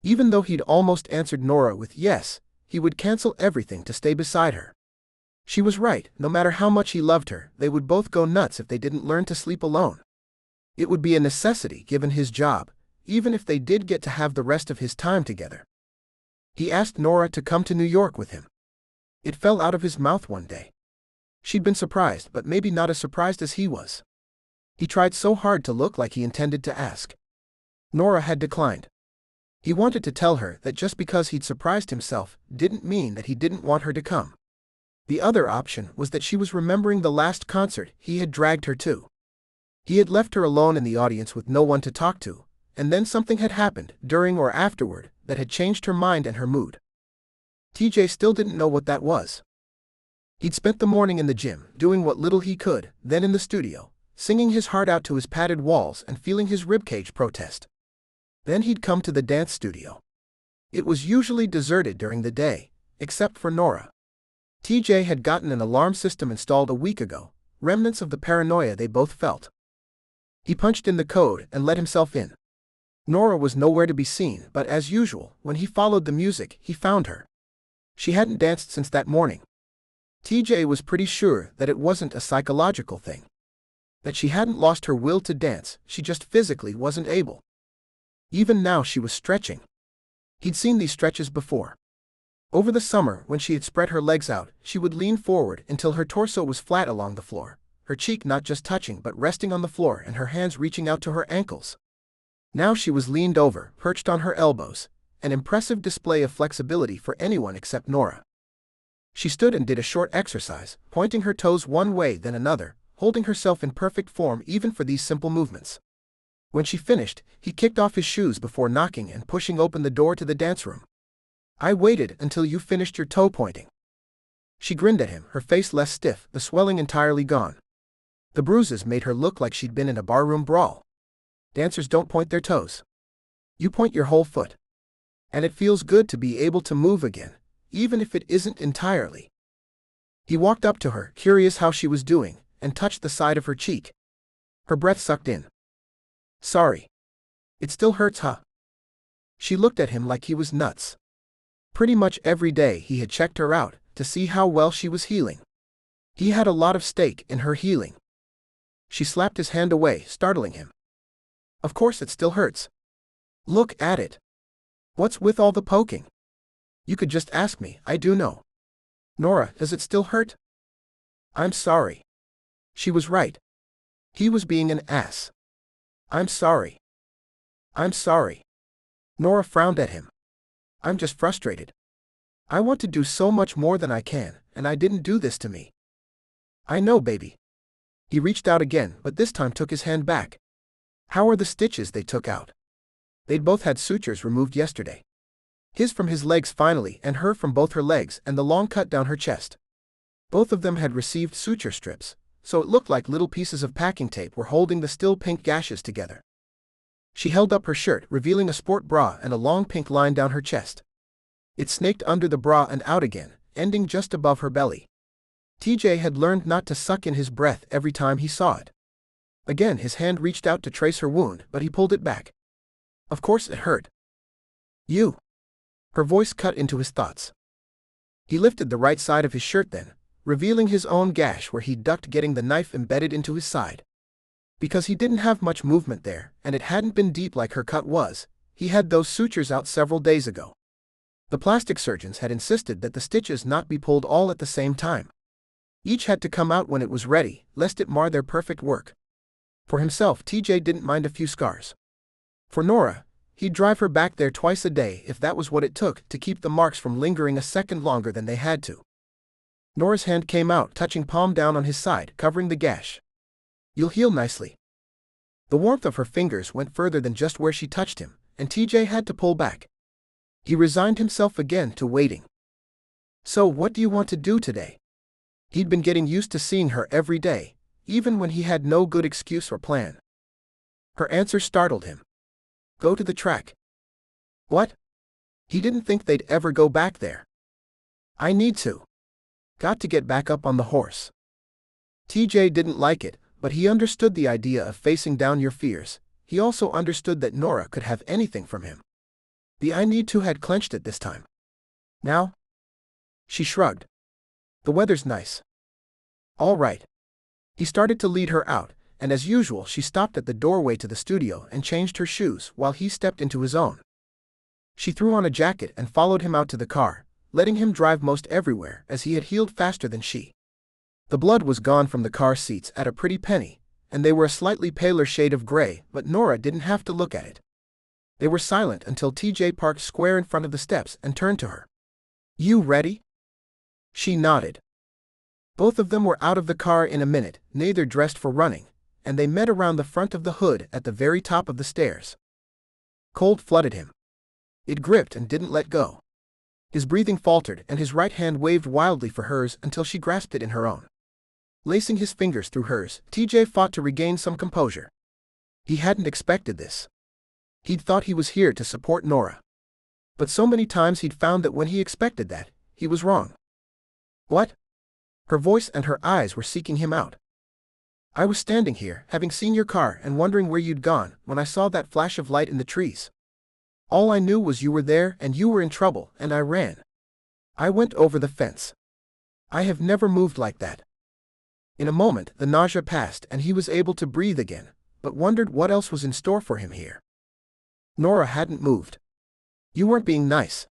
Even though he'd almost answered Norah with yes, he would cancel everything to stay beside her. She was right, no matter how much he loved her, they would both go nuts if they didn't learn to sleep alone. It would be a necessity given his job, even if they did get to have the rest of his time together. He asked Norah to come to New York with him. It fell out of his mouth one day. She'd been surprised, but maybe not as surprised as he was. He tried so hard to look like he intended to ask. Norah had declined. He wanted to tell her that just because he'd surprised himself didn't mean that he didn't want her to come. The other option was that she was remembering the last concert he had dragged her to. He had left her alone in the audience with no one to talk to, and then something had happened, during or afterward, that had changed her mind and her mood. TJ still didn't know what that was. He'd spent the morning in the gym, doing what little he could, then in the studio, singing his heart out to his padded walls and feeling his ribcage protest. Then he'd come to the dance studio. It was usually deserted during the day, except for Norah. TJ had gotten an alarm system installed a week ago, remnants of the paranoia they both felt. He punched in the code and let himself in. Norah was nowhere to be seen, but as usual, when he followed the music, he found her. She hadn't danced since that morning. TJ was pretty sure that it wasn't a psychological thing. That she hadn't lost her will to dance, she just physically wasn't able. Even now she was stretching. He'd seen these stretches before. Over the summer, when she had spread her legs out, she would lean forward until her torso was flat along the floor, her cheek not just touching but resting on the floor and her hands reaching out to her ankles. Now she was leaned over, perched on her elbows, an impressive display of flexibility for anyone except Norah. She stood and did a short exercise, pointing her toes one way then another, holding herself in perfect form even for these simple movements. When she finished, he kicked off his shoes before knocking and pushing open the door to the dance room. "I waited until you finished your toe pointing." She grinned at him, her face less stiff, the swelling entirely gone. The bruises made her look like she'd been in a barroom brawl. Dancers don't point their toes. You point your whole foot. And it feels good to be able to move again, even if it isn't entirely. He walked up to her, curious how she was doing, and touched the side of her cheek. Her breath sucked in. "Sorry. It still hurts, huh?" She looked at him like he was nuts. Pretty much every day he had checked her out to see how well she was healing. He had a lot of stake in her healing. She slapped his hand away, startling him. Of course it still hurts. Look at it. What's with all the poking? You could just ask me, I do know. Norah, does it still hurt? I'm sorry. She was right. He was being an ass. I'm sorry. I'm sorry. Norah frowned at him. I'm just frustrated. I want to do so much more than I can, and I didn't do this to me. I know, baby. He reached out again, but this time took his hand back. How are the stitches they took out? They'd both had sutures removed yesterday. His from his legs finally, and her from both her legs and the long cut down her chest. Both of them had received suture strips, so it looked like little pieces of packing tape were holding the still pink gashes together. She held up her shirt, revealing a sport bra and a long pink line down her chest. It snaked under the bra and out again, ending just above her belly. TJ had learned not to suck in his breath every time he saw it. Again his hand reached out to trace her wound, but he pulled it back. Of course it hurt. You. Her voice cut into his thoughts. He lifted the right side of his shirt then, revealing his own gash where he ducked, getting the knife embedded into his side. Because he didn't have much movement there, and it hadn't been deep like her cut was, he had those sutures out several days ago. The plastic surgeons had insisted that the stitches not be pulled all at the same time. Each had to come out when it was ready, lest it mar their perfect work. For himself, TJ didn't mind a few scars. For Norah, he'd drive her back there twice a day if that was what it took to keep the marks from lingering a second longer than they had to. Norah's hand came out, touching palm down on his side, covering the gash. You'll heal nicely. The warmth of her fingers went further than just where she touched him, and TJ had to pull back. He resigned himself again to waiting. So what do you want to do today? He'd been getting used to seeing her every day, even when he had no good excuse or plan. Her answer startled him. Go to the track. What? He didn't think they'd ever go back there. I need to. Got to get back up on the horse. TJ didn't like it, but he understood the idea of facing down your fears. He also understood that Norah could have anything from him. The I need to had clenched it this time. Now? She shrugged. The weather's nice. All right. He started to lead her out, and as usual she stopped at the doorway to the studio and changed her shoes while he stepped into his own. She threw on a jacket and followed him out to the car, letting him drive most everywhere as he had healed faster than she. The blood was gone from the car seats at a pretty penny, and they were a slightly paler shade of gray, but Norah didn't have to look at it. They were silent until TJ parked square in front of the steps and turned to her. You ready? She nodded. Both of them were out of the car in a minute, neither dressed for running, and they met around the front of the hood at the very top of the stairs. Cold flooded him. It gripped and didn't let go. His breathing faltered and his right hand waved wildly for hers until she grasped it in her own. Lacing his fingers through hers, TJ fought to regain some composure. He hadn't expected this. He'd thought he was here to support Norah. But so many times he'd found that when he expected that, he was wrong. What? Her voice and her eyes were seeking him out. I was standing here, having seen your car and wondering where you'd gone, when I saw that flash of light in the trees. All I knew was you were there and you were in trouble, and I ran. I went over the fence. I have never moved like that. In a moment, the nausea passed and he was able to breathe again, but wondered what else was in store for him here. Norah hadn't moved. You weren't being nice.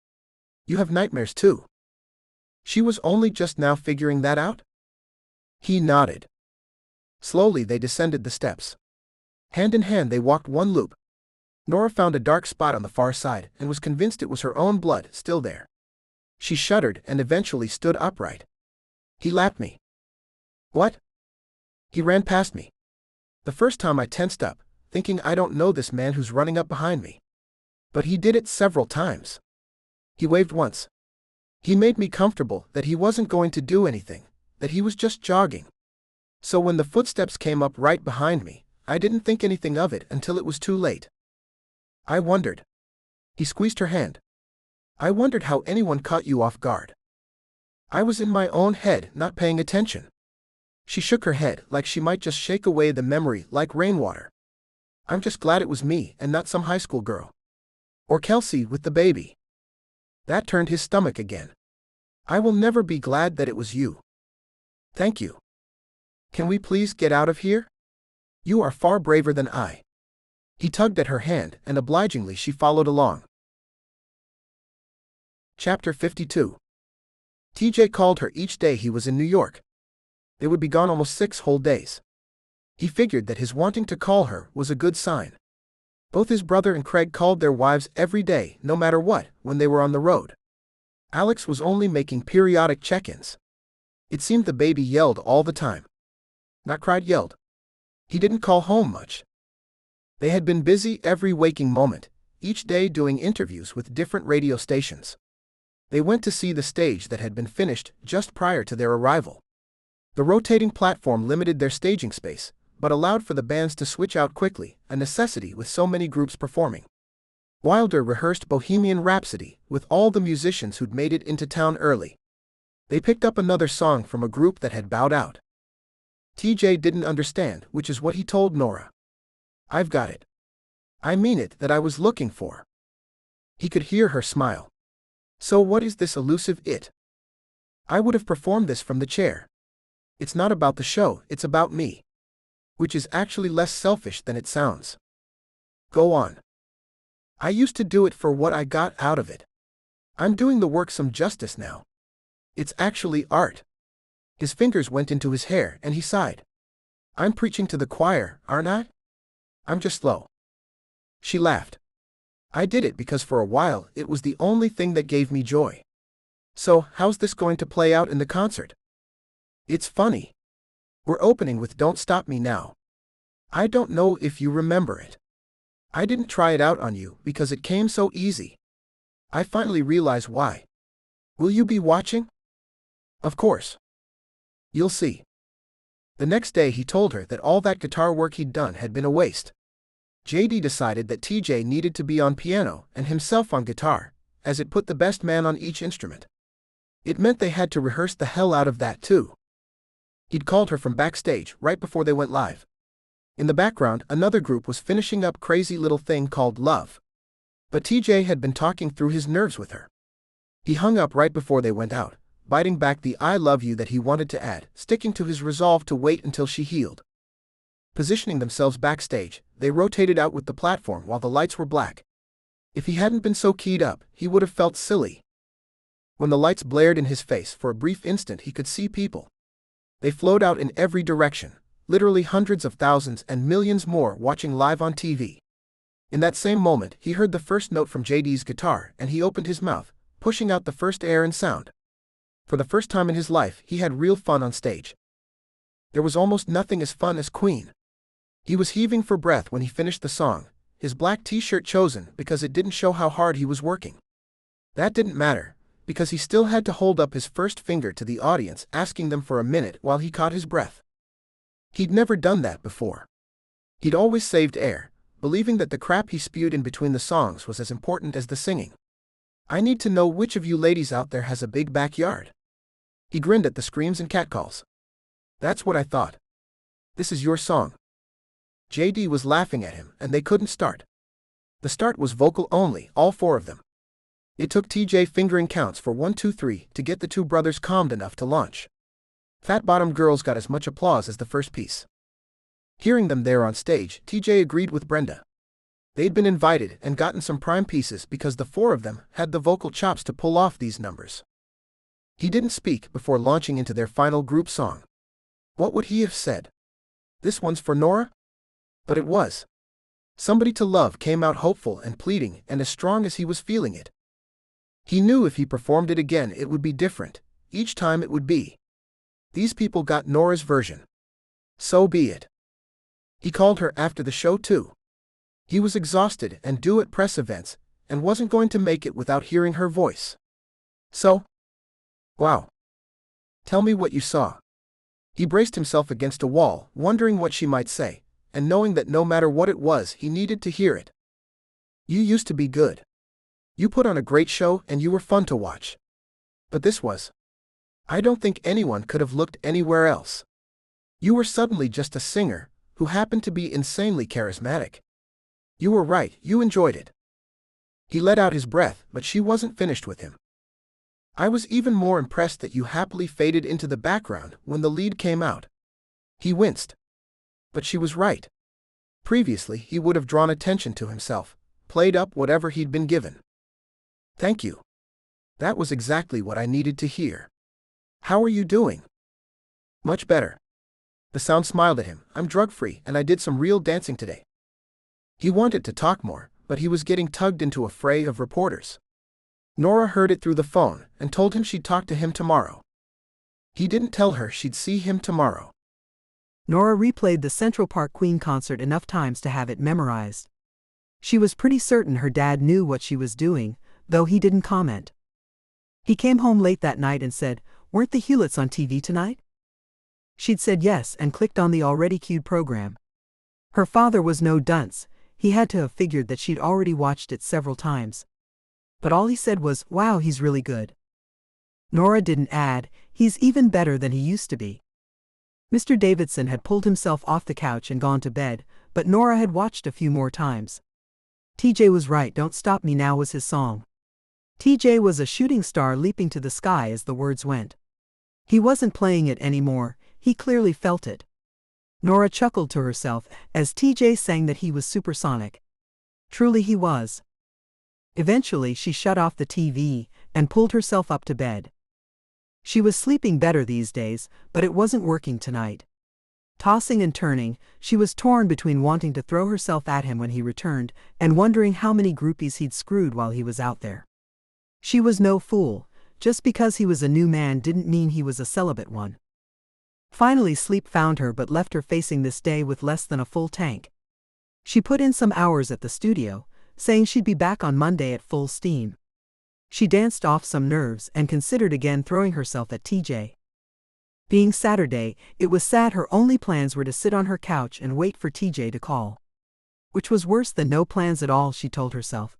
You have nightmares too. She was only just now figuring that out? He nodded. Slowly they descended the steps. Hand in hand they walked one loop. Norah found a dark spot on the far side and was convinced it was her own blood still there. She shuddered and eventually stood upright. He lapped me. What? He ran past me. The first time I tensed up, thinking I don't know this man who's running up behind me. But he did it several times. He waved once. He made me comfortable that he wasn't going to do anything, that he was just jogging. So when the footsteps came up right behind me, I didn't think anything of it until it was too late. I wondered. He squeezed her hand. I wondered how anyone caught you off guard. I was in my own head, not paying attention. She shook her head like she might just shake away the memory like rainwater. I'm just glad it was me and not some high school girl. Or Kelsey with the baby. That turned his stomach again. I will never be glad that it was you. Thank you. Can we please get out of here? You are far braver than I. He tugged at her hand, and obligingly she followed along. Chapter 52. TJ called her each day he was in New York. They would be gone almost 6 whole days. He figured that his wanting to call her was a good sign. Both his brother and Craig called their wives every day, no matter what, when they were on the road. Alex was only making periodic check-ins. It seemed the baby yelled all the time. Not cried, yelled. He didn't call home much. They had been busy every waking moment, each day doing interviews with different radio stations. They went to see the stage that had been finished just prior to their arrival. The rotating platform limited their staging space, but allowed for the bands to switch out quickly, a necessity with so many groups performing. Wilder rehearsed Bohemian Rhapsody with all the musicians who'd made it into town early. They picked up another song from a group that had bowed out. TJ didn't understand, which is what he told Norah. I've got it. I mean it, that I was looking for. He could hear her smile. So what is this elusive it? I would have performed this from the chair. It's not about the show, it's about me. Which is actually less selfish than it sounds. Go on. I used to do it for what I got out of it. I'm doing the work some justice now. It's actually art. His fingers went into his hair and he sighed. I'm preaching to the choir, aren't I? I'm just slow. She laughed. I did it because for a while it was the only thing that gave me joy. So, how's this going to play out in the concert? It's funny. We're opening with Don't Stop Me Now. I don't know if you remember it. I didn't try it out on you because it came so easy. I finally realize why. Will you be watching? Of course. You'll see. The next day he told her that all that guitar work he'd done had been a waste. JD decided that TJ needed to be on piano and himself on guitar, as it put the best man on each instrument. It meant they had to rehearse the hell out of that too. He'd called her from backstage right before they went live. In the background, another group was finishing up Crazy Little Thing called Love. But TJ had been talking through his nerves with her. He hung up right before they went out, biting back the I love you that he wanted to add, sticking to his resolve to wait until she healed. Positioning themselves backstage, they rotated out with the platform while the lights were black. If he hadn't been so keyed up, he would have felt silly. When the lights blared in his face for a brief instant he could see people. They flowed out in every direction, literally hundreds of thousands and millions more watching live on TV. In that same moment he heard the first note from JD's guitar and he opened his mouth, pushing out the first air and sound. For the first time in his life he had real fun on stage. There was almost nothing as fun as Queen. He was heaving for breath when he finished the song, his black t-shirt chosen because it didn't show how hard he was working. That didn't matter, because he still had to hold up his first finger to the audience asking them for a minute while he caught his breath. He'd never done that before. He'd always saved air, believing that the crap he spewed in between the songs was as important as the singing. I need to know which of you ladies out there has a big backyard. He grinned at the screams and catcalls. That's what I thought. This is your song. JD was laughing at him and they couldn't start. The start was vocal only, all 4 of them. It took TJ fingering counts for 1, 2, 3 to get the 2 brothers calmed enough to launch. Fat-bottomed girls got as much applause as the first piece. Hearing them there on stage, TJ agreed with Brenda. They'd been invited and gotten some prime pieces because the 4 of them had the vocal chops to pull off these numbers. He didn't speak before launching into their final group song. What would he have said? This one's for Norah? But it was. Somebody to Love came out hopeful and pleading and as strong as he was feeling it. He knew if he performed it again it would be different, each time it would be. These people got Norah's version. So be it. He called her after the show too. He was exhausted and due at press events, and wasn't going to make it without hearing her voice. So? Wow. Tell me what you saw. He braced himself against a wall, wondering what she might say, and knowing that no matter what it was he needed to hear it. You used to be good. You put on a great show and you were fun to watch. But this was. I don't think anyone could have looked anywhere else. You were suddenly just a singer, who happened to be insanely charismatic. You were right, you enjoyed it. He let out his breath, but she wasn't finished with him. I was even more impressed that you happily faded into the background when the lead came out. He winced. But she was right. Previously, he would have drawn attention to himself, played up whatever he'd been given. Thank you. That was exactly what I needed to hear. How are you doing? Much better. The sound smiled at him. I'm drug-free and I did some real dancing today. He wanted to talk more, but he was getting tugged into a fray of reporters. Norah heard it through the phone and told him she'd talk to him tomorrow. He didn't tell her she'd see him tomorrow. Norah replayed the Central Park Queen concert enough times to have it memorized. She was pretty certain her dad knew what she was doing, though he didn't comment. He came home late that night and said, "Weren't the Hewletts on TV tonight?" She'd said yes and clicked on the already queued program. Her father was no dunce. He had to have figured that she'd already watched it several times. But all he said was, "Wow, he's really good." Norah didn't add, "He's even better than he used to be." Mr. Davidson had pulled himself off the couch and gone to bed, but Norah had watched a few more times. TJ was right, "Don't Stop Me Now" was his song. TJ was a shooting star leaping to the sky as the words went. He wasn't playing it anymore, he clearly felt it. Norah chuckled to herself as TJ sang that he was supersonic. Truly he was. Eventually she shut off the TV and pulled herself up to bed. She was sleeping better these days, but it wasn't working tonight. Tossing and turning, she was torn between wanting to throw herself at him when he returned and wondering how many groupies he'd screwed while he was out there. She was no fool. Just because he was a new man didn't mean he was a celibate one. Finally sleep found her but left her facing this day with less than a full tank. She put in some hours at the studio, saying she'd be back on Monday at full steam. She danced off some nerves and considered again throwing herself at TJ. Being Saturday, it was sad her only plans were to sit on her couch and wait for TJ to call. Which was worse than no plans at all, she told herself.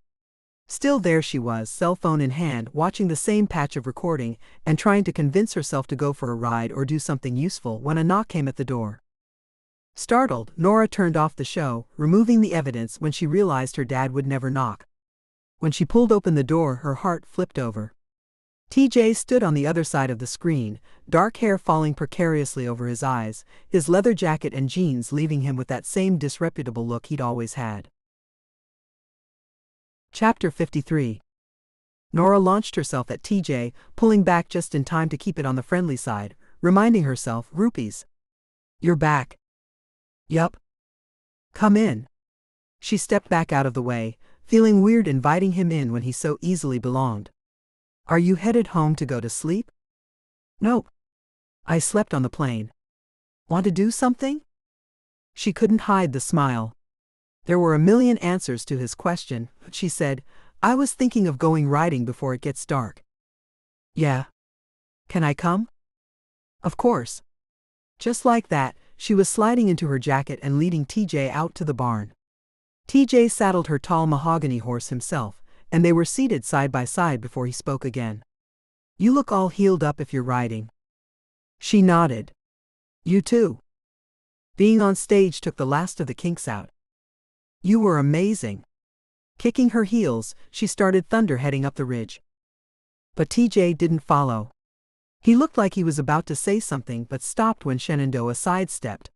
Still there she was, cell phone in hand, watching the same patch of recording and trying to convince herself to go for a ride or do something useful when a knock came at the door. Startled, Norah turned off the show, removing the evidence when she realized her dad would never knock. When she pulled open the door, her heart flipped over. TJ stood on the other side of the screen, dark hair falling precariously over his eyes, his leather jacket and jeans leaving him with that same disreputable look he'd always had. Chapter 53. Norah launched herself at TJ, pulling back just in time to keep it on the friendly side, reminding herself, "Rupees. You're back." "Yup. Come in." She stepped back out of the way, feeling weird inviting him in when he so easily belonged. "Are you headed home to go to sleep?" "Nope. I slept on the plane." "Want to do something?" She couldn't hide the smile. There were a million answers to his question, but she said, "I was thinking of going riding before it gets dark." "Yeah. Can I come?" "Of course." Just like that, she was sliding into her jacket and leading TJ out to the barn. TJ saddled her tall mahogany horse himself, and they were seated side by side before he spoke again. "You look all healed up if you're riding." She nodded. "You too." Being on stage took the last of the kinks out. "You were amazing." Kicking her heels, she started thunder heading up the ridge. But TJ didn't follow. He looked like he was about to say something but stopped when Shenandoah sidestepped.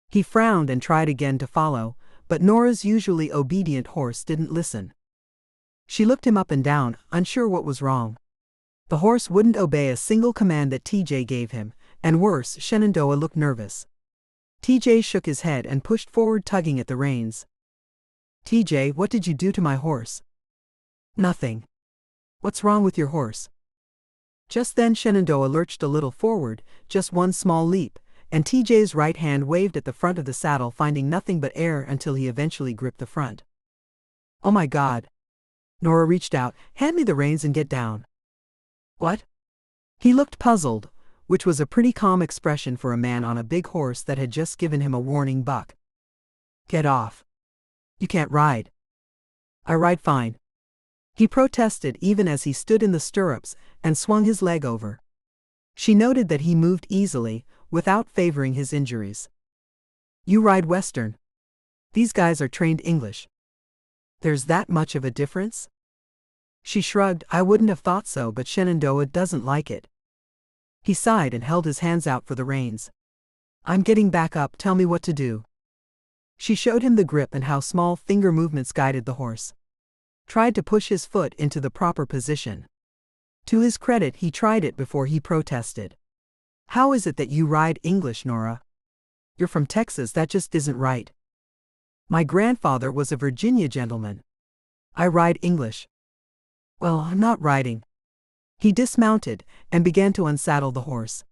He frowned and tried again to follow, but Norah's usually obedient horse didn't listen. She looked him up and down, unsure what was wrong. The horse wouldn't obey a single command that TJ gave him, and worse, Shenandoah looked nervous. TJ shook his head and pushed forward, tugging at the reins. "TJ, what did you do to my horse?" "Nothing." "What's wrong with your horse?" Just then Shenandoah lurched a little forward, just one small leap, and TJ's right hand waved at the front of the saddle, finding nothing but air until he eventually gripped the front. "Oh my God." Norah reached out, "Hand me the reins and get down." "What?" He looked puzzled, which was a pretty calm expression for a man on a big horse that had just given him a warning buck. "Get off. You can't ride." "I ride fine." He protested even as he stood in the stirrups and swung his leg over. She noted that he moved easily, without favoring his injuries. "You ride Western. These guys are trained English." "There's that much of a difference?" She shrugged. I wouldn't have thought so, but Shenandoah doesn't like it. He sighed and held his hands out for the reins. I'm getting back up, tell me what to do. She showed him the grip and how small finger movements guided the horse. Tried to push his foot into the proper position. To his credit, he tried it before he protested. How is it that you ride English, Norah? You're from Texas, that just isn't right. My grandfather was a Virginia gentleman. I ride English. Well, I'm not riding. He dismounted and began to unsaddle the horse.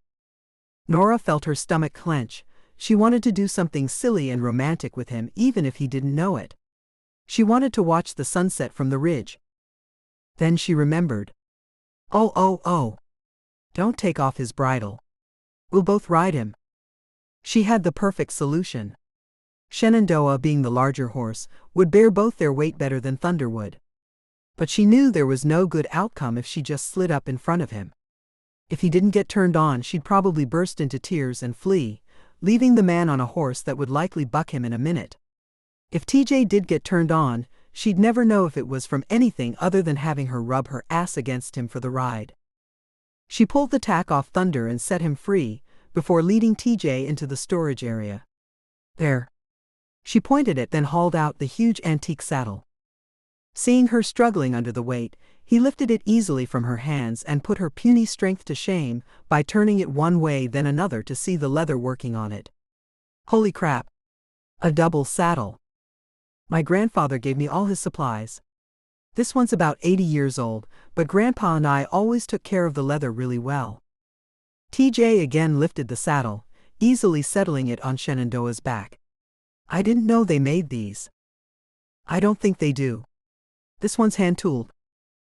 Norah felt her stomach clench. She wanted to do something silly and romantic with him even if he didn't know it. She wanted to watch the sunset from the ridge. Then she remembered. Oh. Don't take off his bridle. We'll both ride him. She had the perfect solution. Shenandoah, being the larger horse, would bear both their weight better than Thunder would. But she knew there was no good outcome if she just slid up in front of him. If he didn't get turned on, she'd probably burst into tears and flee, leaving the man on a horse that would likely buck him in a minute. If TJ did get turned on, she'd never know if it was from anything other than having her rub her ass against him for the ride. She pulled the tack off Thunder and set him free, before leading TJ into the storage area. There. She pointed it, then hauled out the huge antique saddle. Seeing her struggling under the weight, he lifted it easily from her hands and put her puny strength to shame by turning it one way then another to see the leather working on it. Holy crap! A double saddle. My grandfather gave me all his supplies. This one's about 80 years old, but Grandpa and I always took care of the leather really well. TJ again lifted the saddle, easily settling it on Shenandoah's back. I didn't know they made these. I don't think they do. This one's hand-tooled.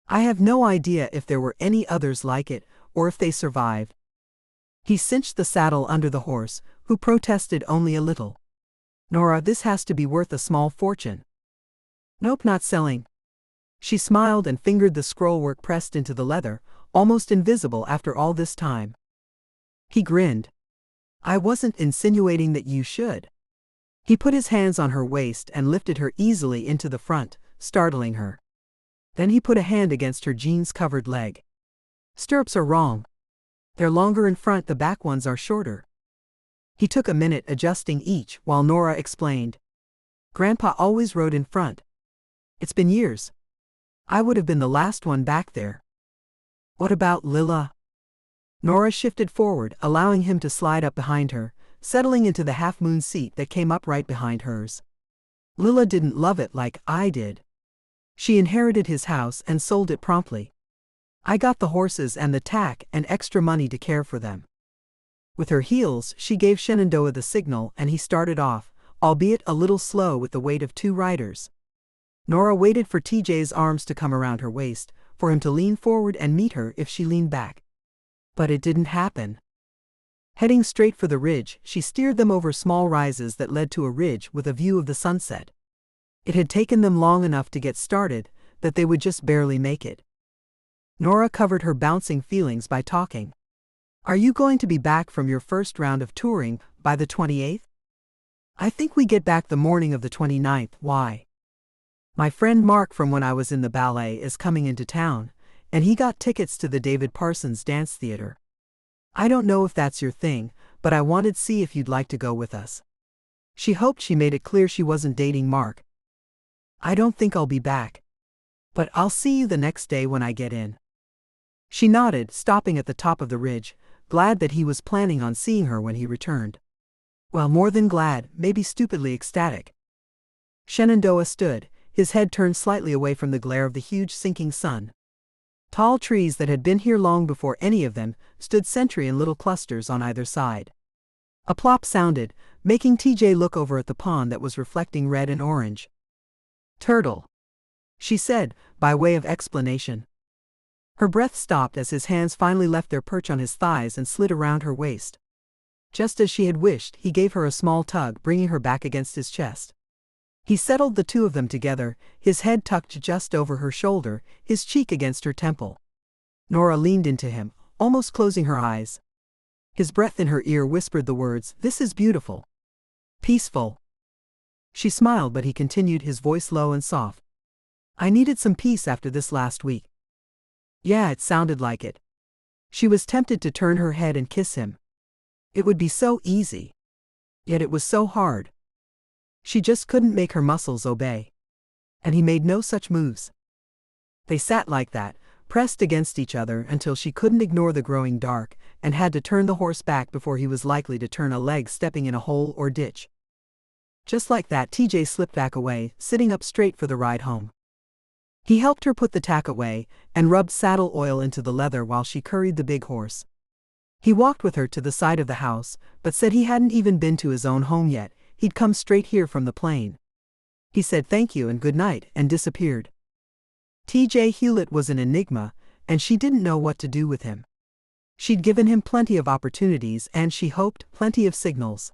I have no idea if there were any others like it, or if they survived. He cinched the saddle under the horse, who protested only a little. Norah, this has to be worth a small fortune. Nope, not selling. She smiled and fingered the scrollwork pressed into the leather, almost invisible after all this time. He grinned. I wasn't insinuating that you should. He put his hands on her waist and lifted her easily into the front, startling her. Then he put a hand against her jeans-covered leg. Stirrups are wrong. They're longer in front, the back ones are shorter. He took a minute adjusting each while Norah explained. Grandpa always rode in front. It's been years. I would have been the last one back there. What about Lila? Norah shifted forward, allowing him to slide up behind her, settling into the half-moon seat that came up right behind hers. Lila didn't love it like I did. She inherited his house and sold it promptly. I got the horses and the tack and extra money to care for them. With her heels, she gave Shenandoah the signal and he started off, albeit a little slow with the weight of two riders. Norah waited for TJ's arms to come around her waist, for him to lean forward and meet her if she leaned back. But it didn't happen. Heading straight for the ridge, she steered them over small rises that led to a ridge with a view of the sunset. It had taken them long enough to get started, that they would just barely make it. Norah covered her bouncing feelings by talking. Are you going to be back from your first round of touring by the 28th? I think we get back the morning of the 29th. Why? My friend Mark from when I was in the ballet is coming into town, and he got tickets to the David Parsons Dance Theater. I don't know if that's your thing, but I wanted to see if you'd like to go with us. She hoped she made it clear she wasn't dating Mark. I don't think I'll be back. But I'll see you the next day when I get in. She nodded, stopping at the top of the ridge, glad that he was planning on seeing her when he returned. Well, more than glad, maybe stupidly ecstatic. Shenandoah stood, his head turned slightly away from the glare of the huge sinking sun. Tall trees that had been here long before any of them stood sentry in little clusters on either side. A plop sounded, making TJ look over at the pond that was reflecting red and orange. Turtle, she said, by way of explanation. Her breath stopped as his hands finally left their perch on his thighs and slid around her waist. Just as she had wished, he gave her a small tug, bringing her back against his chest. He settled the two of them together, his head tucked just over her shoulder, his cheek against her temple. Norah leaned into him, almost closing her eyes. His breath in her ear whispered the words, "This is beautiful. Peaceful." She smiled, but he continued, his voice low and soft. I needed some peace after this last week. Yeah, it sounded like it. She was tempted to turn her head and kiss him. It would be so easy. Yet it was so hard. She just couldn't make her muscles obey. And he made no such moves. They sat like that, pressed against each other until she couldn't ignore the growing dark, and had to turn the horse back before he was likely to turn a leg stepping in a hole or ditch. Just like that, TJ slipped back away, sitting up straight for the ride home. He helped her put the tack away, and rubbed saddle oil into the leather while she curried the big horse. He walked with her to the side of the house, but said he hadn't even been to his own home yet, he'd come straight here from the plane. He said thank you and good night and disappeared. TJ Hewlett was an enigma, and she didn't know what to do with him. She'd given him plenty of opportunities and, she hoped, plenty of signals.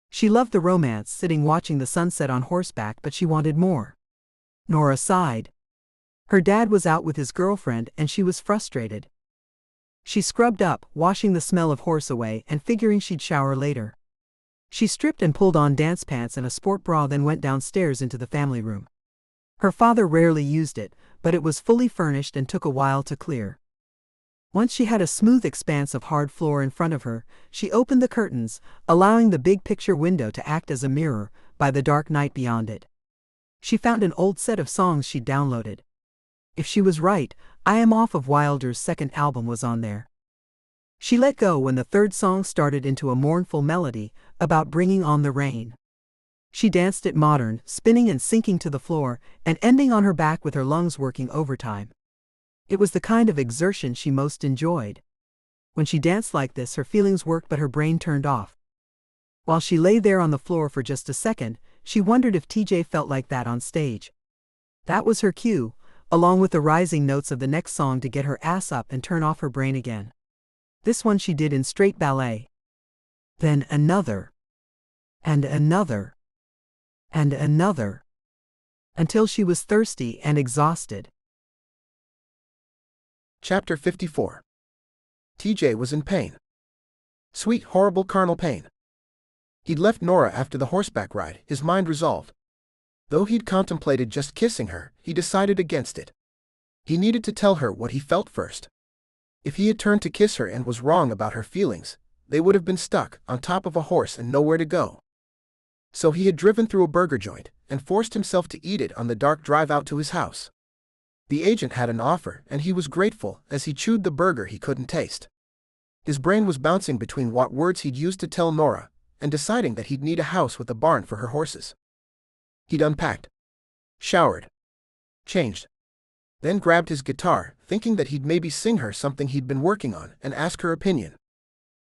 She loved the romance, sitting watching the sunset on horseback, but she wanted more. Norah sighed. Her dad was out with his girlfriend and she was frustrated. She scrubbed up, washing the smell of horse away and figuring she'd shower later. She stripped and pulled on dance pants and a sport bra, then went downstairs into the family room. Her father rarely used it, but it was fully furnished and took a while to clear. Once she had a smooth expanse of hard floor in front of her, she opened the curtains, allowing the big picture window to act as a mirror by the dark night beyond it. She found an old set of songs she'd downloaded. If she was right, I Am Off of Wilder's second album was on there. She let go when the third song started into a mournful melody about bringing on the rain. She danced it modern, spinning and sinking to the floor, and ending on her back with her lungs working overtime. It was the kind of exertion she most enjoyed. When she danced like this, her feelings worked but her brain turned off. While she lay there on the floor for just a second, she wondered if TJ felt like that on stage. That was her cue, along with the rising notes of the next song, to get her ass up and turn off her brain again. This one she did in straight ballet. Then another. And another. And another. Until she was thirsty and exhausted. Chapter 54. TJ was in pain. Sweet, horrible carnal pain. He'd left Norah after the horseback ride, his mind resolved. Though he'd contemplated just kissing her, he decided against it. He needed to tell her what he felt first. If he had turned to kiss her and was wrong about her feelings, they would have been stuck on top of a horse and nowhere to go. So he had driven through a burger joint and forced himself to eat it on the dark drive out to his house. The agent had an offer and he was grateful as he chewed the burger he couldn't taste. His brain was bouncing between what words he'd used to tell Norah and deciding that he'd need a house with a barn for her horses. He'd unpacked, showered, changed, then grabbed his guitar, thinking that he'd maybe sing her something he'd been working on and ask her opinion.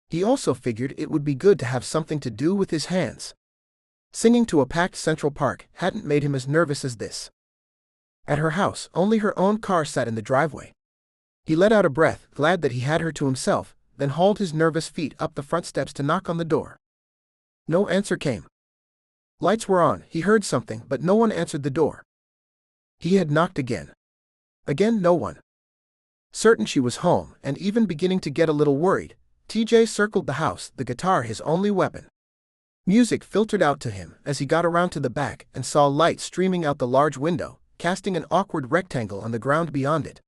He also figured it would be good to have something to do with his hands. Singing to a packed Central Park hadn't made him as nervous as this. At her house, only her own car sat in the driveway. He let out a breath, glad that he had her to himself, then hauled his nervous feet up the front steps to knock on the door. No answer came. Lights were on, he heard something, but no one answered the door. He had knocked again. Again, no one. Certain she was home, and even beginning to get a little worried, TJ circled the house, the guitar his only weapon. Music filtered out to him as he got around to the back and saw light streaming out the large window, casting an awkward rectangle on the ground beyond it.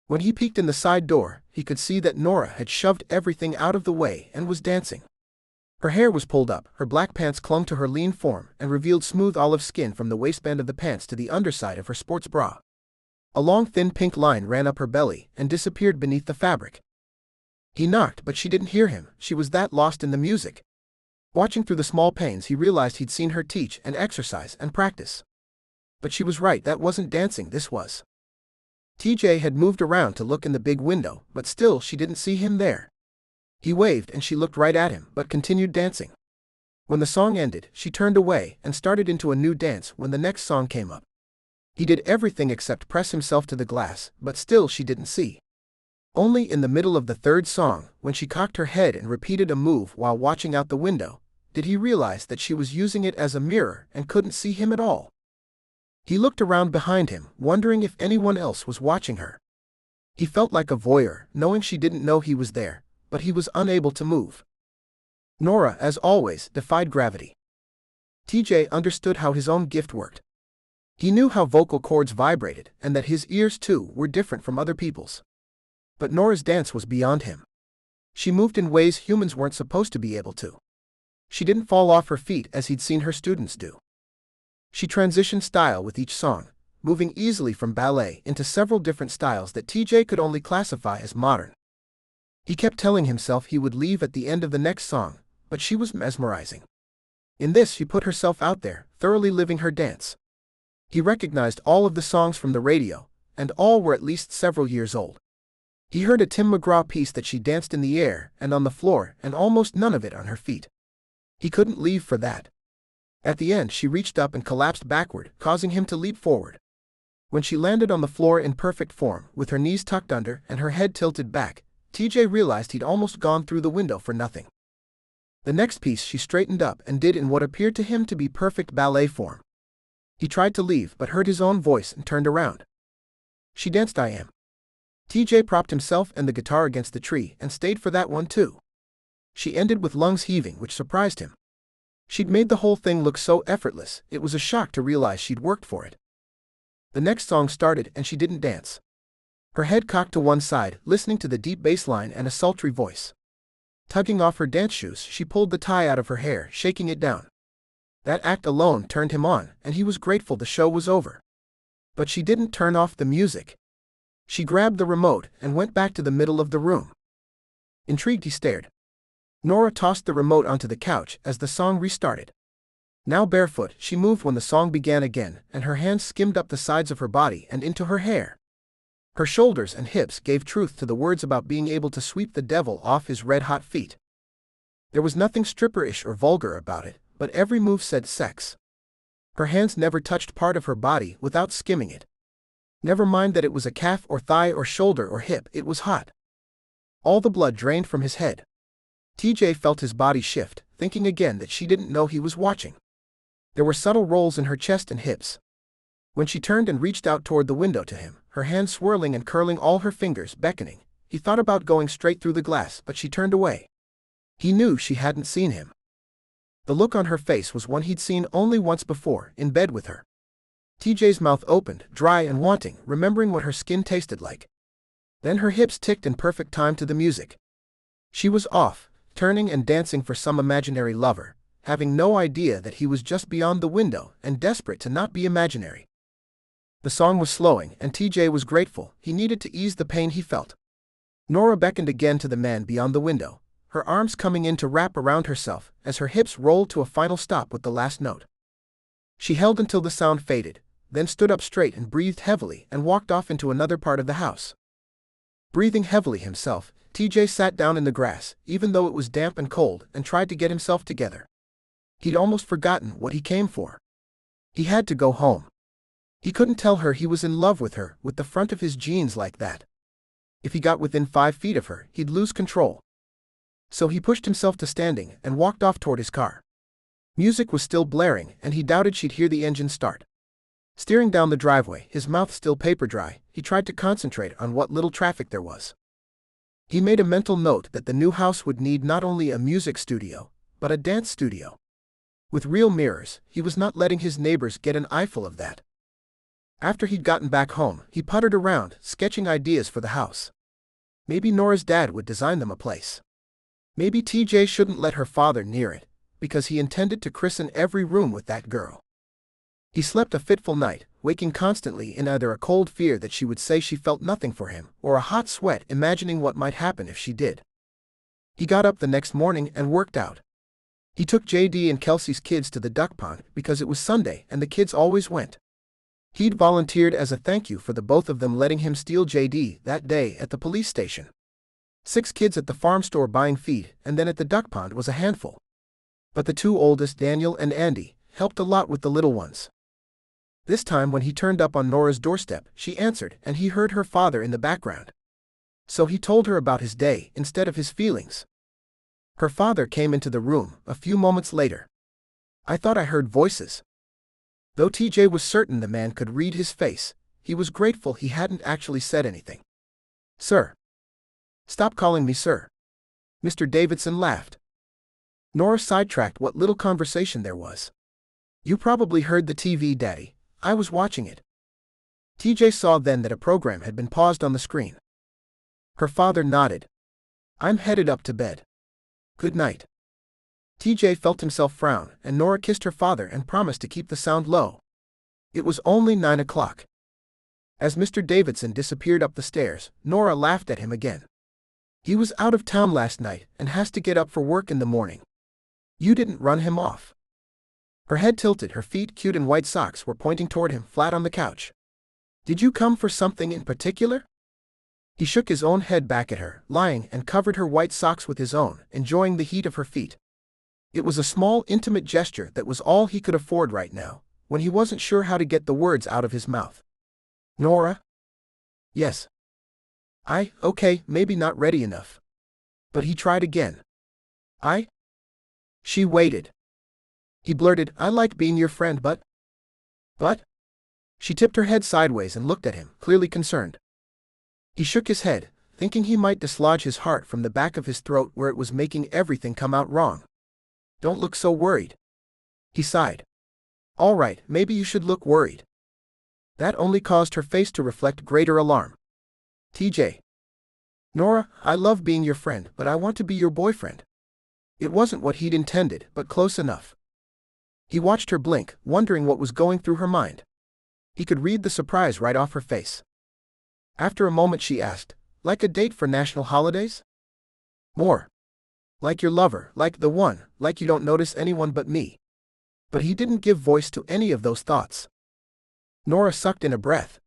When he peeked in the side door, he could see that Norah had shoved everything out of the way and was dancing. Her hair was pulled up, her black pants clung to her lean form and revealed smooth olive skin from the waistband of the pants to the underside of her sports bra. A long thin pink line ran up her belly and disappeared beneath the fabric. He knocked, but she didn't hear him, she was that lost in the music. Watching through the small panes, he realized he'd seen her teach and exercise and practice. But she was right, that wasn't dancing, this was. TJ had moved around to look in the big window, but still she didn't see him there. He waved and she looked right at him, but continued dancing. When the song ended, she turned away and started into a new dance when the next song came up. He did everything except press himself to the glass, but still she didn't see. Only in the middle of the third song, when she cocked her head and repeated a move while watching out the window, did he realize that she was using it as a mirror and couldn't see him at all. He looked around behind him, wondering if anyone else was watching her. He felt like a voyeur, knowing she didn't know he was there, but he was unable to move. Norah, as always, defied gravity. TJ understood how his own gift worked. He knew how vocal cords vibrated and that his ears, too, were different from other people's. But Norah's dance was beyond him. She moved in ways humans weren't supposed to be able to. She didn't fall off her feet as he'd seen her students do. She transitioned style with each song, moving easily from ballet into several different styles that TJ could only classify as modern. He kept telling himself he would leave at the end of the next song, but she was mesmerizing. In this, she put herself out there, thoroughly living her dance. He recognized all of the songs from the radio, and all were at least several years old. He heard a Tim McGraw piece that she danced in the air and on the floor, and almost none of it on her feet. He couldn't leave for that. At the end, she reached up and collapsed backward, causing him to leap forward. When she landed on the floor in perfect form, with her knees tucked under and her head tilted back, TJ realized he'd almost gone through the window for nothing. The next piece she straightened up and did in what appeared to him to be perfect ballet form. He tried to leave but heard his own voice and turned around. She danced I Am. TJ propped himself and the guitar against the tree and stayed for that one too. She ended with lungs heaving, which surprised him. She'd made the whole thing look so effortless, it was a shock to realize she'd worked for it. The next song started and she didn't dance. Her head cocked to one side, listening to the deep bass line and a sultry voice. Tugging off her dance shoes, she pulled the tie out of her hair, shaking it down. That act alone turned him on, and he was grateful the show was over. But she didn't turn off the music. She grabbed the remote and went back to the middle of the room. Intrigued, he stared. Norah tossed the remote onto the couch as the song restarted. Now barefoot, she moved when the song began again, and her hands skimmed up the sides of her body and into her hair. Her shoulders and hips gave truth to the words about being able to sweep the devil off his red-hot feet. There was nothing stripper-ish or vulgar about it, but every move said sex. Her hands never touched part of her body without skimming it. Never mind that it was a calf or thigh or shoulder or hip, it was hot. All the blood drained from his head. TJ felt his body shift, thinking again that she didn't know he was watching. There were subtle rolls in her chest and hips. When she turned and reached out toward the window to him, her hand swirling and curling, all her fingers beckoning, he thought about going straight through the glass, but she turned away. He knew she hadn't seen him. The look on her face was one he'd seen only once before, in bed with her. TJ's mouth opened, dry and wanting, remembering what her skin tasted like. Then her hips ticked in perfect time to the music. She was off, turning and dancing for some imaginary lover, having no idea that he was just beyond the window and desperate to not be imaginary. The song was slowing, and TJ was grateful. He needed to ease the pain he felt. Norah beckoned again to the man beyond the window, her arms coming in to wrap around herself as her hips rolled to a final stop with the last note. She held until the sound faded, then stood up straight and breathed heavily and walked off into another part of the house. Breathing heavily himself, TJ sat down in the grass, even though it was damp and cold, and tried to get himself together. He'd almost forgotten what he came for. He had to go home. He couldn't tell her he was in love with her with the front of his jeans like that. If he got within 5 feet of her, he'd lose control. So he pushed himself to standing and walked off toward his car. Music was still blaring, and he doubted she'd hear the engine start. Steering down the driveway, his mouth still paper dry, he tried to concentrate on what little traffic there was. He made a mental note that the new house would need not only a music studio, but a dance studio. With real mirrors, he was not letting his neighbors get an eyeful of that. After he'd gotten back home, he puttered around, sketching ideas for the house. Maybe Norah's dad would design them a place. Maybe TJ shouldn't let her father near it, because he intended to christen every room with that girl. He slept a fitful night, waking constantly in either a cold fear that she would say she felt nothing for him, or a hot sweat imagining what might happen if she did. He got up the next morning and worked out. He took JD and Kelsey's kids to the duck pond because it was Sunday and the kids always went. He'd volunteered as a thank you for the both of them letting him steal JD that day at the police station. 6 kids at the farm store buying feed, and then at the duck pond was a handful. But the 2 oldest, Daniel and Andy, helped a lot with the little ones. This time when he turned up on Norah's doorstep, she answered, and he heard her father in the background. So he told her about his day instead of his feelings. Her father came into the room a few moments later. "I thought I heard voices." Though TJ was certain the man could read his face, he was grateful he hadn't actually said anything. "Sir." "Stop calling me sir." Mr. Davidson laughed. Norah sidetracked what little conversation there was. "You probably heard the TV, Daddy. I was watching it. TJ saw then that a program had been paused on the screen. Her father nodded. I'm headed up to bed. Good night. TJ felt himself frown, and Norah kissed her father and promised to keep the sound low. It was only 9 o'clock. As Mr. Davidson disappeared up the stairs, Norah laughed at him again. He was out of town last night and has to get up for work in the morning. You didn't run him off. Her head tilted, her feet, cute in white socks, were pointing toward him, flat on the couch. Did you come for something in particular? He shook his own head back at her, lying, and covered her white socks with his own, enjoying the heat of her feet. It was a small, intimate gesture that was all he could afford right now, when he wasn't sure how to get the words out of his mouth. Norah? Yes. Okay, maybe not ready enough. But he tried again. She waited. He blurted, I like being your friend, but... She tipped her head sideways and looked at him, clearly concerned. He shook his head, thinking he might dislodge his heart from the back of his throat where it was making everything come out wrong. Don't look so worried. He sighed. All right, maybe you should look worried. That only caused her face to reflect greater alarm. TJ. Norah, I love being your friend, but I want to be your boyfriend. It wasn't what he'd intended, but close enough. He watched her blink, wondering what was going through her mind. He could read the surprise right off her face. After a moment she asked, like a date for national holidays? More. Like your lover, like the one, like you don't notice anyone but me. But he didn't give voice to any of those thoughts. Norah sucked in a breath.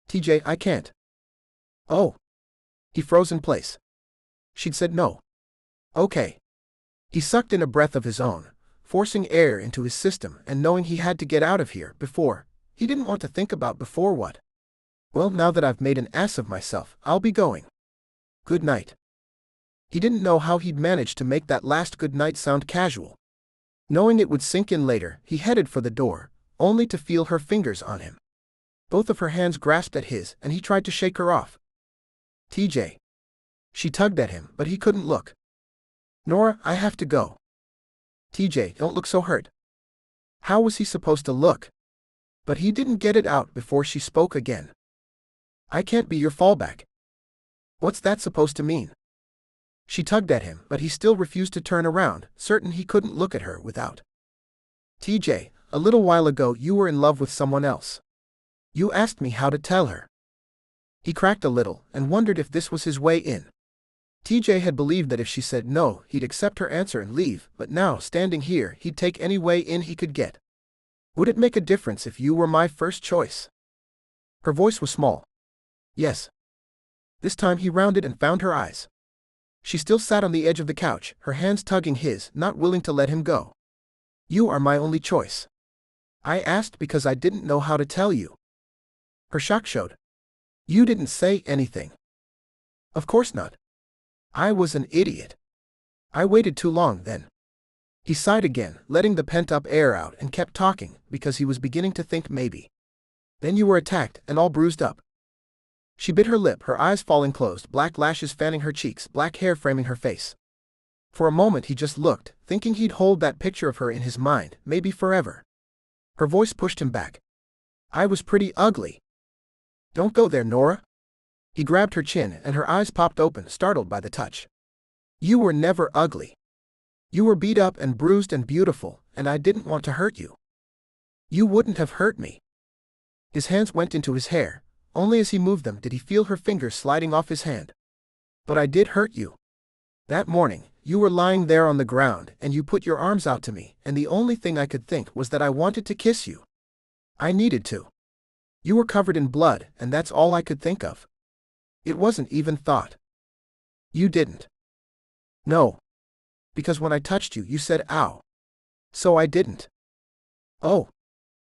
TJ, I can't. Oh. He froze in place. She'd said no. Okay. He sucked in a breath of his own, forcing air into his system and knowing he had to get out of here before. He didn't want to think about before what. Well, now that I've made an ass of myself, I'll be going. Good night. He didn't know how he'd managed to make that last good night sound casual. Knowing it would sink in later, he headed for the door, only to feel her fingers on him. Both of her hands grasped at his, and he tried to shake her off. TJ. She tugged at him, but he couldn't look. Norah, I have to go. TJ, don't look so hurt. How was he supposed to look? But he didn't get it out before she spoke again. I can't be your fallback. What's that supposed to mean? She tugged at him, but he still refused to turn around, certain he couldn't look at her without. TJ, a little while ago you were in love with someone else. You asked me how to tell her. He cracked a little, and wondered if this was his way in. TJ had believed that if she said no, he'd accept her answer and leave, but now, standing here, he'd take any way in he could get. Would it make a difference if you were my first choice? Her voice was small. Yes. This time he rounded and found her eyes. She still sat on the edge of the couch, her hands tugging his, not willing to let him go. You are my only choice. I asked because I didn't know how to tell you. Her shock showed. You didn't say anything. Of course not. I was an idiot. I waited too long then. He sighed again, letting the pent-up air out, and kept talking, because he was beginning to think maybe. Then you were attacked, and all bruised up. She bit her lip, her eyes falling closed, black lashes fanning her cheeks, black hair framing her face. For a moment he just looked, thinking he'd hold that picture of her in his mind, maybe forever. Her voice pushed him back. I was pretty ugly. Don't go there, Norah. He grabbed her chin, and her eyes popped open, startled by the touch. You were never ugly. You were beat up and bruised and beautiful, and I didn't want to hurt you. You wouldn't have hurt me. His hands went into his hair. Only as he moved them did he feel her fingers sliding off his hand. But I did hurt you. That morning, you were lying there on the ground, and you put your arms out to me, and the only thing I could think was that I wanted to kiss you. I needed to. You were covered in blood, and that's all I could think of. It wasn't even thought. You didn't. No. Because when I touched you, you said ow. So I didn't. Oh.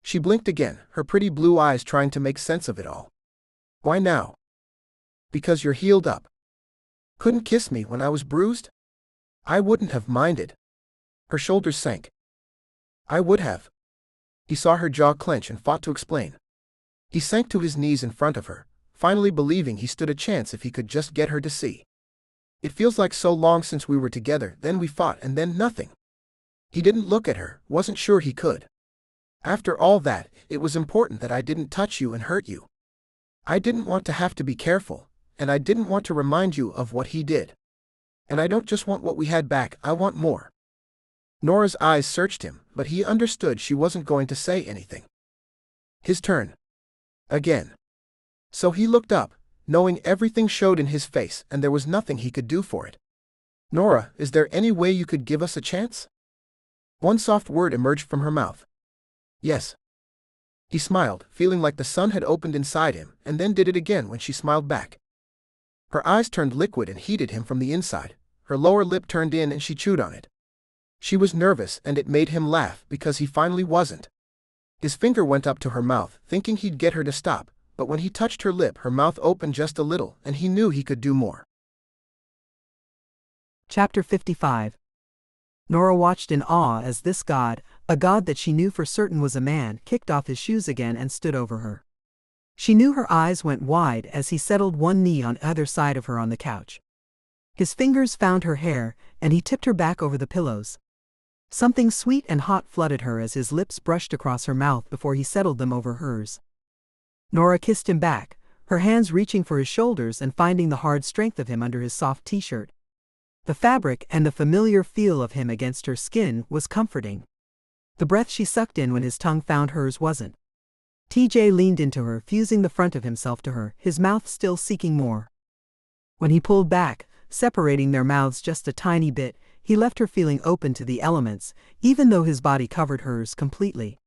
She blinked again, her pretty blue eyes trying to make sense of it all. Why now? Because you're healed up. Couldn't kiss me when I was bruised? I wouldn't have minded. Her shoulders sank. I would have. He saw her jaw clench and fought to explain. He sank to his knees in front of her, finally believing he stood a chance if he could just get her to see. It feels like so long since we were together, then we fought and then nothing. He didn't look at her, wasn't sure he could. After all that, it was important that I didn't touch you and hurt you. I didn't want to have to be careful, and I didn't want to remind you of what he did. And I don't just want what we had back, I want more." Norah's eyes searched him, but he understood she wasn't going to say anything. His turn. Again. So he looked up, knowing everything showed in his face and there was nothing he could do for it. "Norah, is there any way you could give us a chance?" One soft word emerged from her mouth. "Yes." He smiled, feeling like the sun had opened inside him, and then did it again when she smiled back. Her eyes turned liquid and heated him from the inside. Her lower lip turned in and she chewed on it. She was nervous and it made him laugh because he finally wasn't. His finger went up to her mouth, thinking he'd get her to stop, but when he touched her lip, her mouth opened just a little and he knew he could do more. Chapter 55. Norah watched in awe as this god, a god that she knew for certain was a man, kicked off his shoes again and stood over her. She knew her eyes went wide as he settled one knee on either side of her on the couch. His fingers found her hair, and he tipped her back over the pillows. Something sweet and hot flooded her as his lips brushed across her mouth before he settled them over hers. Norah kissed him back, her hands reaching for his shoulders and finding the hard strength of him under his soft t-shirt. The fabric and the familiar feel of him against her skin was comforting. The breath she sucked in when his tongue found hers wasn't. TJ leaned into her, fusing the front of himself to her, his mouth still seeking more. When he pulled back, separating their mouths just a tiny bit, he left her feeling open to the elements, even though his body covered hers completely.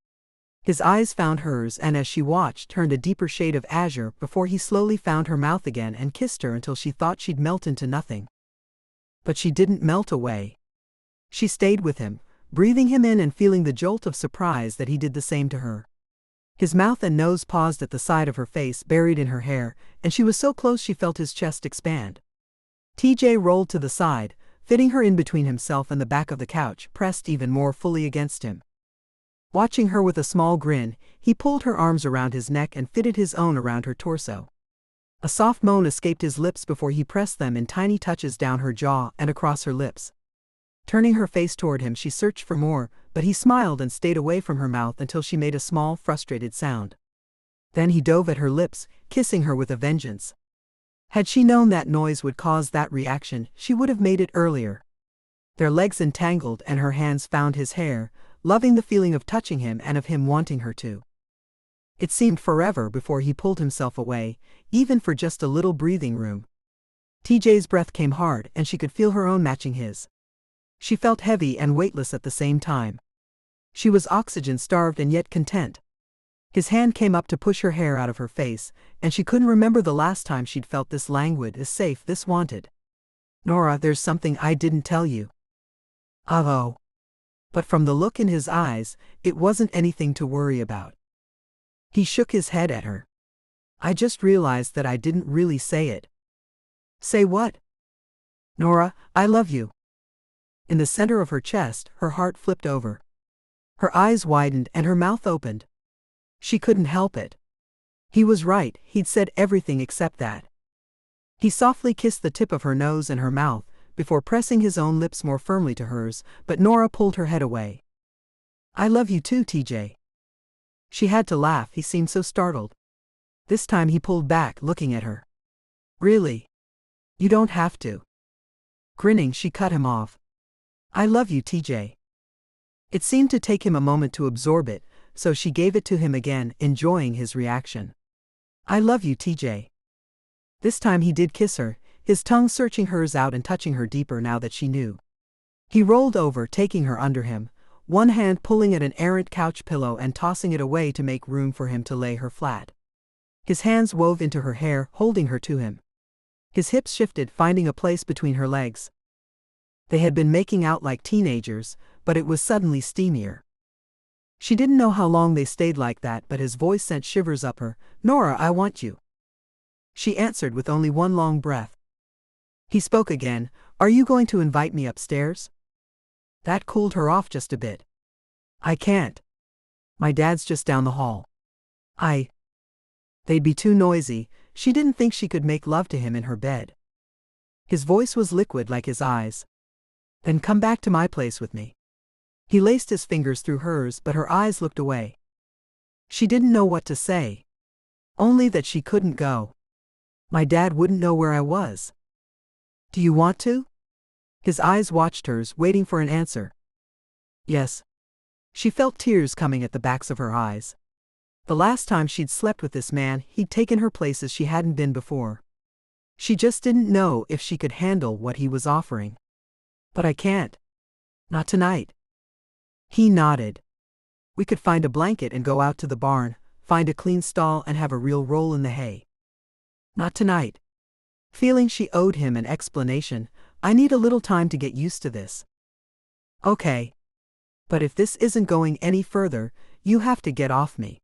His eyes found hers and as she watched turned a deeper shade of azure before he slowly found her mouth again and kissed her until she thought she'd melt into nothing. But she didn't melt away. She stayed with him, breathing him in and feeling the jolt of surprise that he did the same to her. His mouth and nose paused at the side of her face, buried in her hair, and she was so close she felt his chest expand. TJ rolled to the side, fitting her in between himself and the back of the couch, pressed even more fully against him. Watching her with a small grin, he pulled her arms around his neck and fitted his own around her torso. A soft moan escaped his lips before he pressed them in tiny touches down her jaw and across her lips. Turning her face toward him, she searched for more, but he smiled and stayed away from her mouth until she made a small, frustrated sound. Then he dove at her lips, kissing her with a vengeance. Had she known that noise would cause that reaction, she would have made it earlier. Their legs entangled and her hands found his hair, loving the feeling of touching him and of him wanting her to. It seemed forever before he pulled himself away, even for just a little breathing room. TJ's breath came hard and she could feel her own matching his. She felt heavy and weightless at the same time. She was oxygen-starved and yet content. His hand came up to push her hair out of her face, and she couldn't remember the last time she'd felt this languid, this safe, this wanted. "Norah, there's something I didn't tell you." "Oh." But from the look in his eyes, it wasn't anything to worry about. He shook his head at her. "I just realized that I didn't really say it." "Say what?" "Norah, I love you." In the center of her chest, her heart flipped over. Her eyes widened and her mouth opened. She couldn't help it. He was right, he'd said everything except that. He softly kissed the tip of her nose and her mouth, before pressing his own lips more firmly to hers, but Norah pulled her head away. "I love you too, TJ." She had to laugh, he seemed so startled. This time he pulled back, looking at her. "Really? You don't have to." Grinning, she cut him off. "I love you, TJ." It seemed to take him a moment to absorb it, so she gave it to him again, enjoying his reaction. "I love you, TJ." This time he did kiss her, his tongue searching hers out and touching her deeper now that she knew. He rolled over, taking her under him, one hand pulling at an errant couch pillow and tossing it away to make room for him to lay her flat. His hands wove into her hair, holding her to him. His hips shifted, finding a place between her legs. They had been making out like teenagers, but it was suddenly steamier. She didn't know how long they stayed like that, but his voice sent shivers up her. "Norah, I want you." She answered with only one long breath. He spoke again. "Are you going to invite me upstairs?" That cooled her off just a bit. "I can't. My dad's just down the hall. They'd be too noisy." She didn't think she could make love to him in her bed. His voice was liquid like his eyes. "Then come back to my place with me." He laced his fingers through hers, but her eyes looked away. She didn't know what to say. Only that she couldn't go. My dad wouldn't know where I was. Do you want to? His eyes watched hers, waiting for an answer. Yes. She felt tears coming at the backs of her eyes. The last time she'd slept with this man, he'd taken her places she hadn't been before. She just didn't know if she could handle what he was offering. But I can't. Not tonight. He nodded. We could find a blanket and go out to the barn, find a clean stall and have a real roll in the hay. Not tonight. Feeling she owed him an explanation, I need a little time to get used to this. Okay. But if this isn't going any further, you have to get off me.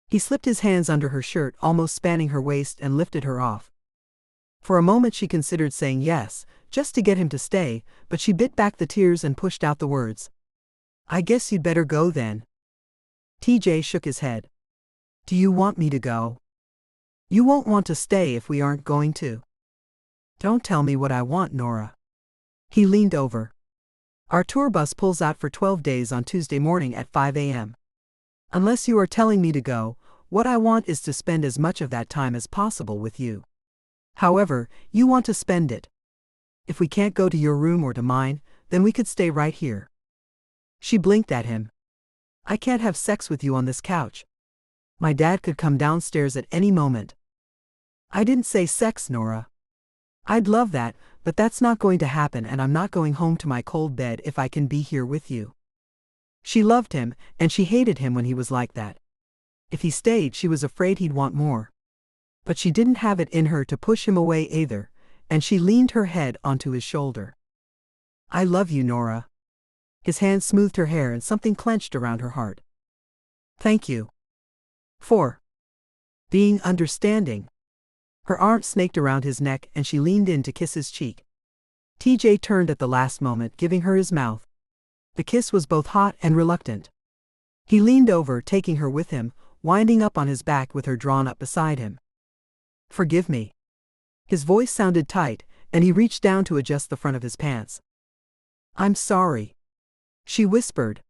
He slipped his hands under her shirt, almost spanning her waist, and lifted her off. For a moment she considered saying yes, just to get him to stay, but she bit back the tears and pushed out the words. I guess you'd better go then. TJ shook his head. Do you want me to go? You won't want to stay if we aren't going to. Don't tell me what I want, Norah. He leaned over. Our tour bus pulls out for 12 days on Tuesday morning at 5 a.m. Unless you are telling me to go, what I want is to spend as much of that time as possible with you. However, you want to spend it. If we can't go to your room or to mine, then we could stay right here. She blinked at him. I can't have sex with you on this couch. My dad could come downstairs at any moment. I didn't say sex, Norah. I'd love that, but that's not going to happen, and I'm not going home to my cold bed if I can be here with you. She loved him, and she hated him when he was like that. If he stayed, she was afraid he'd want more. But she didn't have it in her to push him away either, and she leaned her head onto his shoulder. I love you, Norah. His hand smoothed her hair and something clenched around her heart. Thank you. For being understanding. Her arm snaked around his neck and she leaned in to kiss his cheek. TJ turned at the last moment, giving her his mouth. The kiss was both hot and reluctant. He leaned over, taking her with him, winding up on his back with her drawn up beside him. Forgive me. His voice sounded tight, and he reached down to adjust the front of his pants. I'm sorry. She whispered.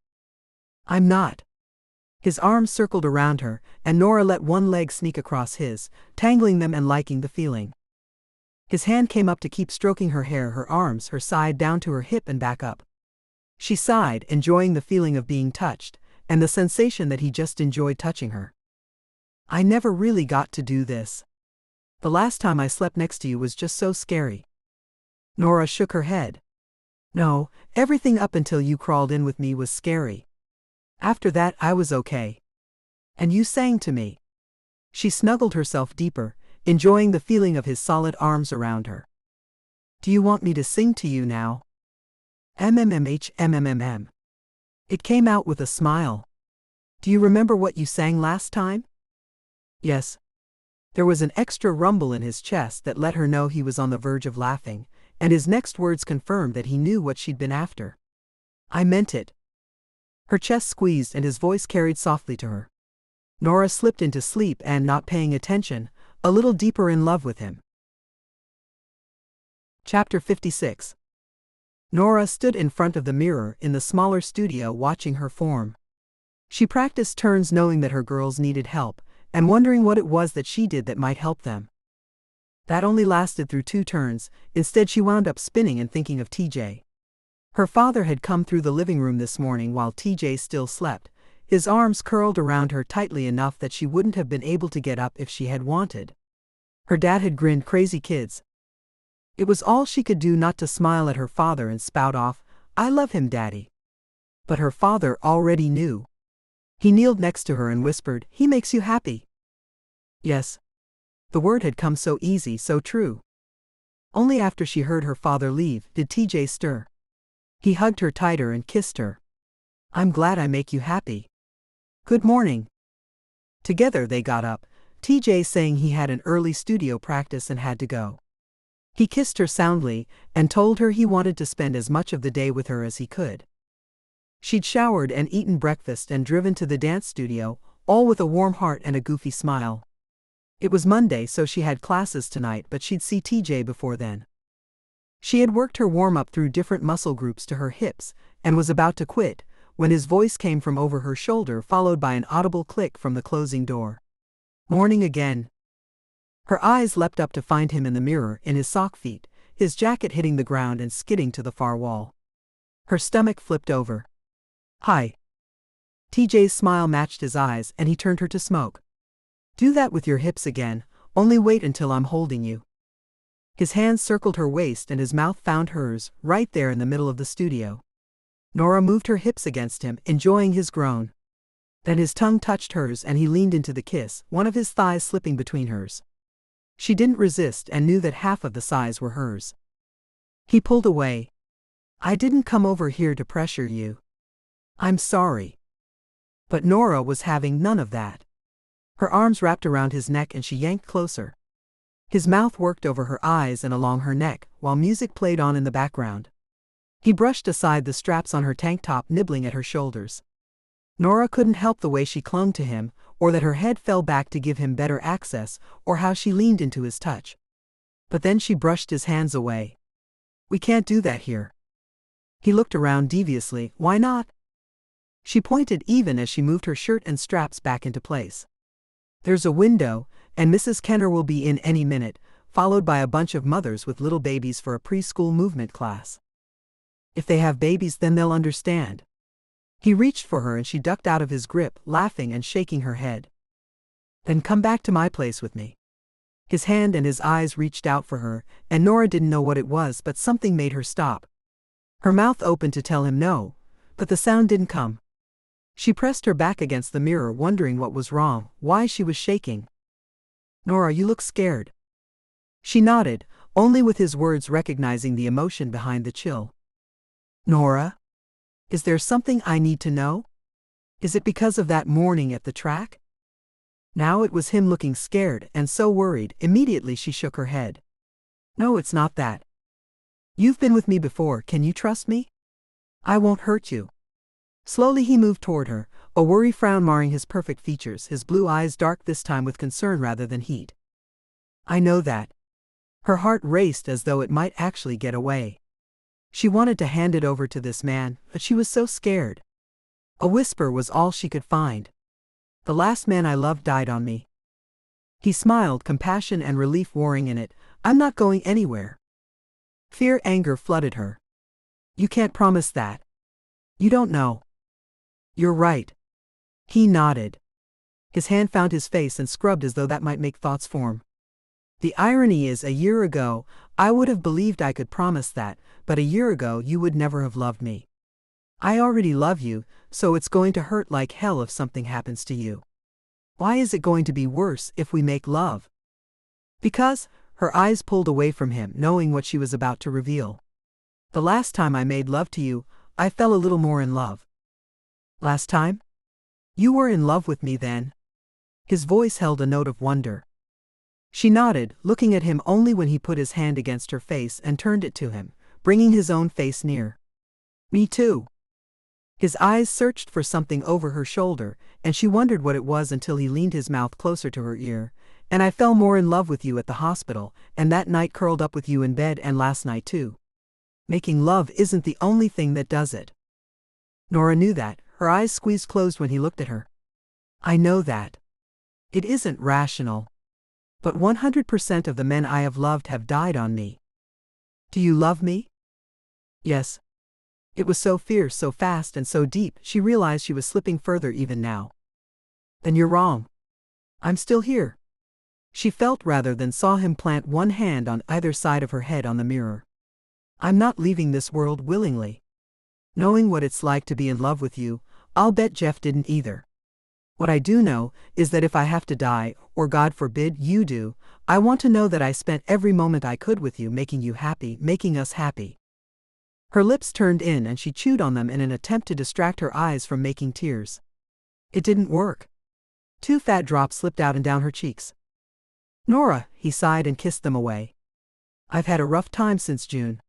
I'm not. His arms circled around her, and Norah let one leg sneak across his, tangling them and liking the feeling. His hand came up to keep stroking her hair, her arms, her side down to her hip and back up. She sighed, enjoying the feeling of being touched, and the sensation that he just enjoyed touching her. I never really got to do this. The last time I slept next to you was just so scary. Norah shook her head. No, everything up until you crawled in with me was scary. After that, I was okay. And you sang to me. She snuggled herself deeper, enjoying the feeling of his solid arms around her. Do you want me to sing to you now? MMMHMMMM. It came out with a smile. Do you remember what you sang last time? Yes. There was an extra rumble in his chest that let her know he was on the verge of laughing, and his next words confirmed that he knew what she'd been after. I meant it. Her chest squeezed and his voice carried softly to her. Norah slipped into sleep and, not paying attention, a little deeper in love with him. Chapter 56. Norah stood in front of the mirror in the smaller studio watching her form. She practiced turns knowing that her girls needed help, and wondering what it was that she did that might help them. That only lasted through 2 turns. Instead she wound up spinning and thinking of TJ. Her father had come through the living room this morning while TJ still slept, his arms curled around her tightly enough that she wouldn't have been able to get up if she had wanted. Her dad had grinned, crazy kids. It was all she could do not to smile at her father and spout off, I love him, Daddy. But her father already knew. He kneeled next to her and whispered, he makes you happy. Yes. The word had come so easy, so true. Only after she heard her father leave did TJ stir. He hugged her tighter and kissed her. I'm glad I make you happy. Good morning. Together they got up, TJ saying he had an early studio practice and had to go. He kissed her soundly and told her he wanted to spend as much of the day with her as he could. She'd showered and eaten breakfast and driven to the dance studio, all with a warm heart and a goofy smile. It was Monday, so she had classes tonight, but she'd see TJ before then. She had worked her warm-up through different muscle groups to her hips and was about to quit when his voice came from over her shoulder, followed by an audible click from the closing door. Morning again. Her eyes leapt up to find him in the mirror in his sock feet, his jacket hitting the ground and skidding to the far wall. Her stomach flipped over. Hi. TJ's smile matched his eyes and he turned her to smoke. Do that with your hips again, only wait until I'm holding you. His hands circled her waist and his mouth found hers, right there in the middle of the studio. Norah moved her hips against him, enjoying his groan. Then his tongue touched hers and he leaned into the kiss, one of his thighs slipping between hers. She didn't resist and knew that half of the sighs were hers. He pulled away. I didn't come over here to pressure you. I'm sorry. But Norah was having none of that. Her arms wrapped around his neck and she yanked closer. His mouth worked over her eyes and along her neck, while music played on in the background. He brushed aside the straps on her tank top, nibbling at her shoulders. Norah couldn't help the way she clung to him, or that her head fell back to give him better access, or how she leaned into his touch. But then she brushed his hands away. We can't do that here. He looked around deviously. Why not? She pointed even as she moved her shirt and straps back into place. There's a window, and Mrs. Kenner will be in any minute, followed by a bunch of mothers with little babies for a preschool movement class. If they have babies, then they'll understand. He reached for her and she ducked out of his grip, laughing and shaking her head. Then come back to my place with me. His hand and his eyes reached out for her, and Norah didn't know what it was, but something made her stop. Her mouth opened to tell him no, but the sound didn't come. She pressed her back against the mirror, wondering what was wrong, why she was shaking. Norah, you look scared. She nodded, only with his words recognizing the emotion behind the chill. Norah? Is there something I need to know? Is it because of that morning at the track? Now it was him looking scared and so worried. Immediately she shook her head. No, it's not that. You've been with me before, can you trust me? I won't hurt you. Slowly he moved toward her, a worry frown marring his perfect features, his blue eyes dark this time with concern rather than heat. I know that. Her heart raced as though it might actually get away. She wanted to hand it over to this man, but she was so scared. A whisper was all she could find. The last man I loved died on me. He smiled, compassion and relief warring in it. I'm not going anywhere. Fear, anger flooded her. You can't promise that. You don't know. You're right. He nodded. His hand found his face and scrubbed as though that might make thoughts form. The irony is, a year ago, I would have believed I could promise that, but a year ago you would never have loved me. I already love you, so it's going to hurt like hell if something happens to you. Why is it going to be worse if we make love? Because, her eyes pulled away from him, knowing what she was about to reveal. The last time I made love to you, I fell a little more in love. Last time? You were in love with me then? His voice held a note of wonder. She nodded, looking at him only when he put his hand against her face and turned it to him, bringing his own face near. Me too. His eyes searched for something over her shoulder, and she wondered what it was until he leaned his mouth closer to her ear. And I fell more in love with you at the hospital, and that night curled up with you in bed, and last night too. Making love isn't the only thing that does it. Norah knew that, her eyes squeezed closed when he looked at her. I know that. It isn't rational. But 100% of the men I have loved have died on me. Do you love me? Yes. It was so fierce, so fast and so deep, she realized she was slipping further even now. Then you're wrong. I'm still here. She felt rather than saw him plant one hand on either side of her head on the mirror. I'm not leaving this world willingly. Knowing what it's like to be in love with you, I'll bet Jeff didn't either. What I do know is that if I have to die, or God forbid you do, I want to know that I spent every moment I could with you, making you happy, making us happy. Her lips turned in and she chewed on them in an attempt to distract her eyes from making tears. It didn't work. 2 fat drops slipped out and down her cheeks. Norah, he sighed and kissed them away. I've had a rough time since June.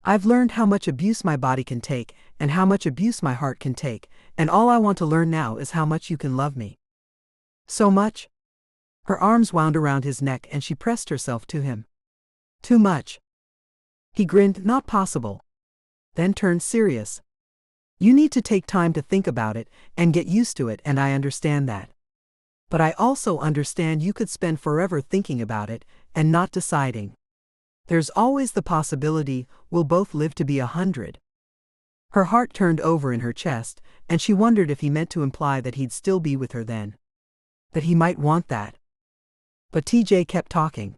I've learned how much abuse my body can take, and how much abuse my heart can take, and all I want to learn now is how much you can love me. So much? Her arms wound around his neck and she pressed herself to him. Too much. He grinned, not possible. Then turned serious. You need to take time to think about it and get used to it, and I understand that. But I also understand you could spend forever thinking about it and not deciding. There's always the possibility we'll both live to be 100. Her heart turned over in her chest, and she wondered if he meant to imply that he'd still be with her then. That he might want that. But TJ kept talking.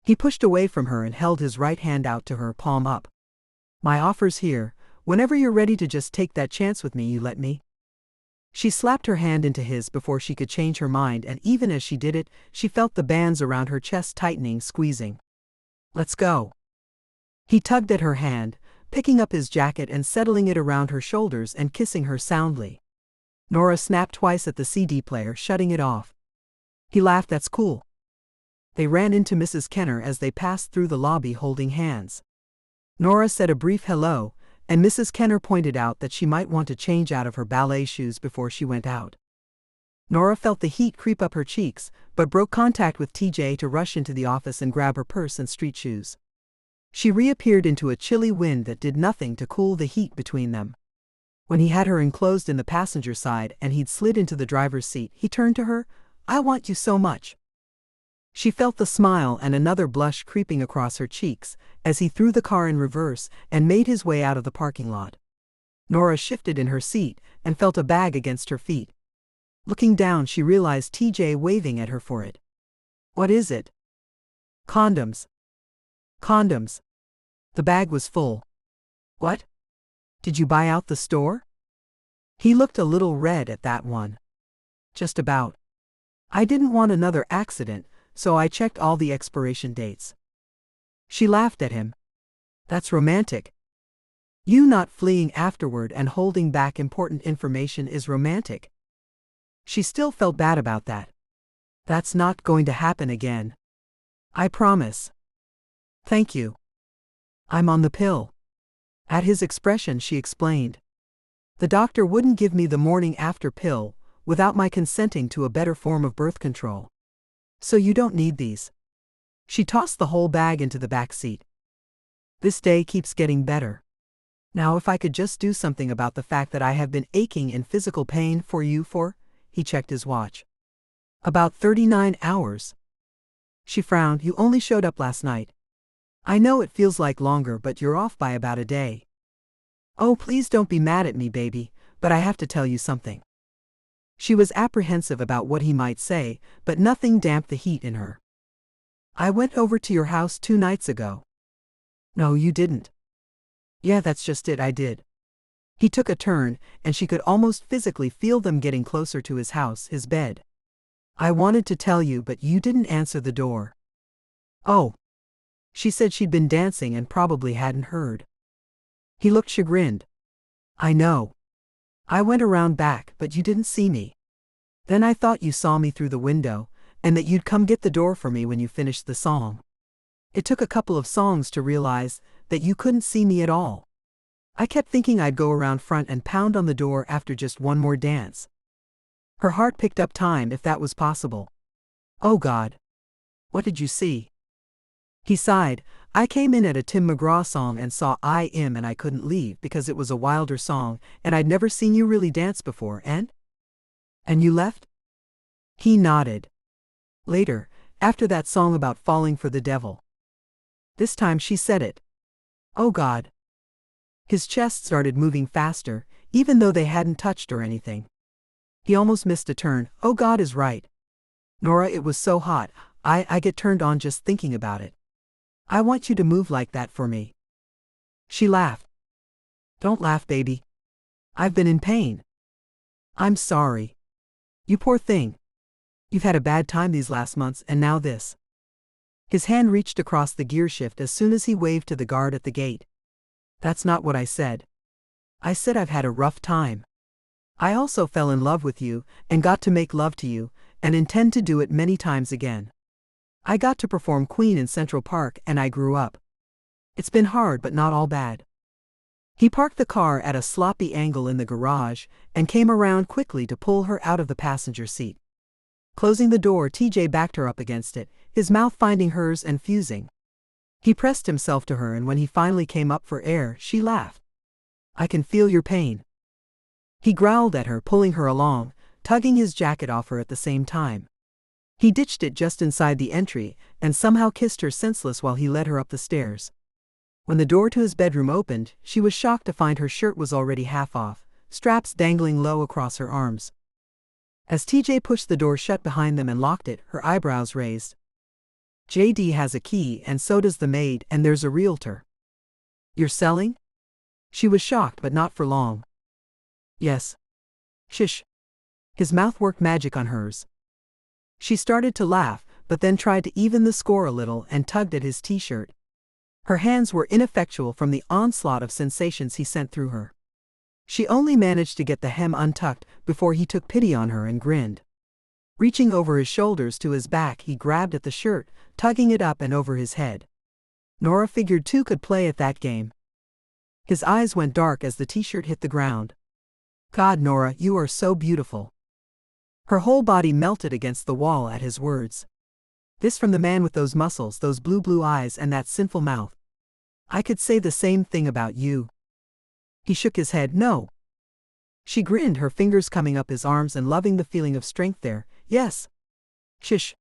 He pushed away from her and held his right hand out to her, palm up. My offer's here. Whenever you're ready to just take that chance with me, you let me. She slapped her hand into his before she could change her mind, and even as she did it, she felt the bands around her chest tightening, squeezing. Let's go. He tugged at her hand, picking up his jacket and settling it around her shoulders and kissing her soundly. Norah snapped twice at the CD player, shutting it off. He laughed. That's cool. They ran into Mrs. Kenner as they passed through the lobby holding hands. Norah said a brief hello, and Mrs. Kenner pointed out that she might want to change out of her ballet shoes before she went out. Norah felt the heat creep up her cheeks, but broke contact with TJ to rush into the office and grab her purse and street shoes. She reappeared into a chilly wind that did nothing to cool the heat between them. When he had her enclosed in the passenger side and he'd slid into the driver's seat, he turned to her. I want you so much. She felt the smile and another blush creeping across her cheeks as he threw the car in reverse and made his way out of the parking lot. Norah shifted in her seat and felt a bag against her feet. Looking down, she realized TJ waving at her for it. What is it? Condoms. Condoms. The bag was full. What? Did you buy out the store? He looked a little red at that one. Just about. I didn't want another accident, so I checked all the expiration dates. She laughed at him. That's romantic. You not fleeing afterward and holding back important information is romantic. She still felt bad about that. That's not going to happen again. I promise. Thank you. I'm on the pill. At his expression, she explained. The doctor wouldn't give me the morning after pill without my consenting to a better form of birth control. So you don't need these. She tossed the whole bag into the back seat. This day keeps getting better. Now if I could just do something about the fact that I have been aching in physical pain for you for, he checked his watch. About 39 hours. She frowned. You only showed up last night. I know it feels like longer, but you're off by about a day. Oh, please don't be mad at me, baby, but I have to tell you something. She was apprehensive about what he might say, but nothing damped the heat in her. I went over to your house 2 nights ago. No, you didn't. Yeah, that's just it, I did. He took a turn, and she could almost physically feel them getting closer to his house, his bed. I wanted to tell you, but you didn't answer the door. Oh. She said she'd been dancing and probably hadn't heard. He looked chagrined. I know. I went around back, but you didn't see me. Then I thought you saw me through the window, and that you'd come get the door for me when you finished the song. It took a couple of songs to realize that you couldn't see me at all. I kept thinking I'd go around front and pound on the door after just one more dance. Her heart picked up time if that was possible. Oh God. What did you see? He sighed. I came in at a Tim McGraw song and saw I Am, and I couldn't leave because it was a Wilder song and I'd never seen you really dance before. And you left? He nodded. Later, after that song about falling for the devil. This time she said it. Oh God. His chest started moving faster, even though they hadn't touched or anything. He almost missed a turn. Oh God is right. Norah, it was so hot, I get turned on just thinking about it. I want you to move like that for me. She laughed. Don't laugh, baby. I've been in pain. I'm sorry. You poor thing. You've had a bad time these last months, and now this. His hand reached across the gear shift as soon as he waved to the guard at the gate. That's not what I said. I said I've had a rough time. I also fell in love with you, and got to make love to you, and intend to do it many times again. I got to perform Queen in Central Park, and I grew up. It's been hard, but not all bad. He parked the car at a sloppy angle in the garage, and came around quickly to pull her out of the passenger seat. Closing the door, TJ backed her up against it, his mouth finding hers and fusing. He pressed himself to her, and when he finally came up for air, she laughed. I can feel your pain. He growled at her, pulling her along, tugging his jacket off her at the same time. He ditched it just inside the entry, and somehow kissed her senseless while he led her up the stairs. When the door to his bedroom opened, she was shocked to find her shirt was already half off, straps dangling low across her arms. As TJ pushed the door shut behind them and locked it, her eyebrows raised. JD has a key, and so does the maid, and there's a realtor. You're selling? She was shocked, but not for long. Yes. Shish. His mouth worked magic on hers. She started to laugh, but then tried to even the score a little and tugged at his t-shirt. Her hands were ineffectual from the onslaught of sensations he sent through her. She only managed to get the hem untucked before he took pity on her and grinned. Reaching over his shoulders to his back, he grabbed at the shirt, tugging it up and over his head. Norah figured two could play at that game. His eyes went dark as the t-shirt hit the ground. God, Norah, you are so beautiful. Her whole body melted against the wall at his words. This from the man with those muscles, those blue eyes, and that sinful mouth. I could say the same thing about you. He shook his head. No. She grinned, her fingers coming up his arms and loving the feeling of strength there. Yes. Shish.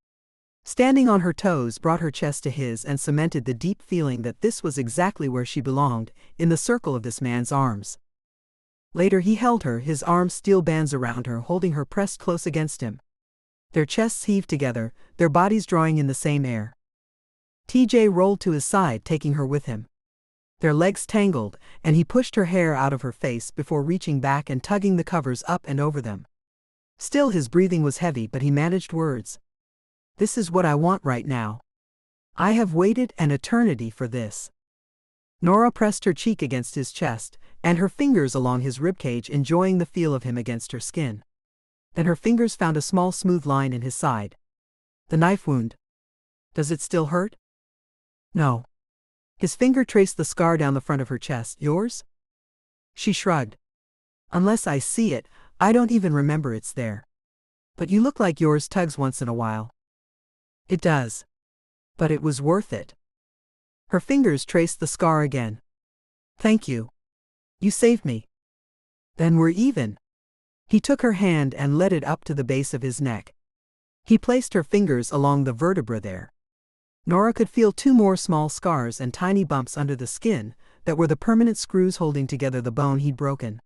Standing on her toes brought her chest to his and cemented the deep feeling that this was exactly where she belonged, in the circle of this man's arms. Later he held her, his arms steel bands around her, holding her pressed close against him. Their chests heaved together, their bodies drawing in the same air. TJ rolled to his side, taking her with him. Their legs tangled, and he pushed her hair out of her face before reaching back and tugging the covers up and over them. Still his breathing was heavy, but he managed words. This is what I want right now. I have waited an eternity for this. Norah pressed her cheek against his chest, and her fingers along his ribcage, enjoying the feel of him against her skin. Then her fingers found a small smooth line in his side. The knife wound. Does it still hurt? No. His finger traced the scar down the front of her chest. Yours? She shrugged. Unless I see it, I don't even remember it's there. But you look like yours tugs once in a while. It does. But it was worth it. Her fingers traced the scar again. Thank you. You saved me. Then we're even. He took her hand and led it up to the base of his neck. He placed her fingers along the vertebra there. Norah could feel two more small scars and tiny bumps under the skin that were the permanent screws holding together the bone he'd broken.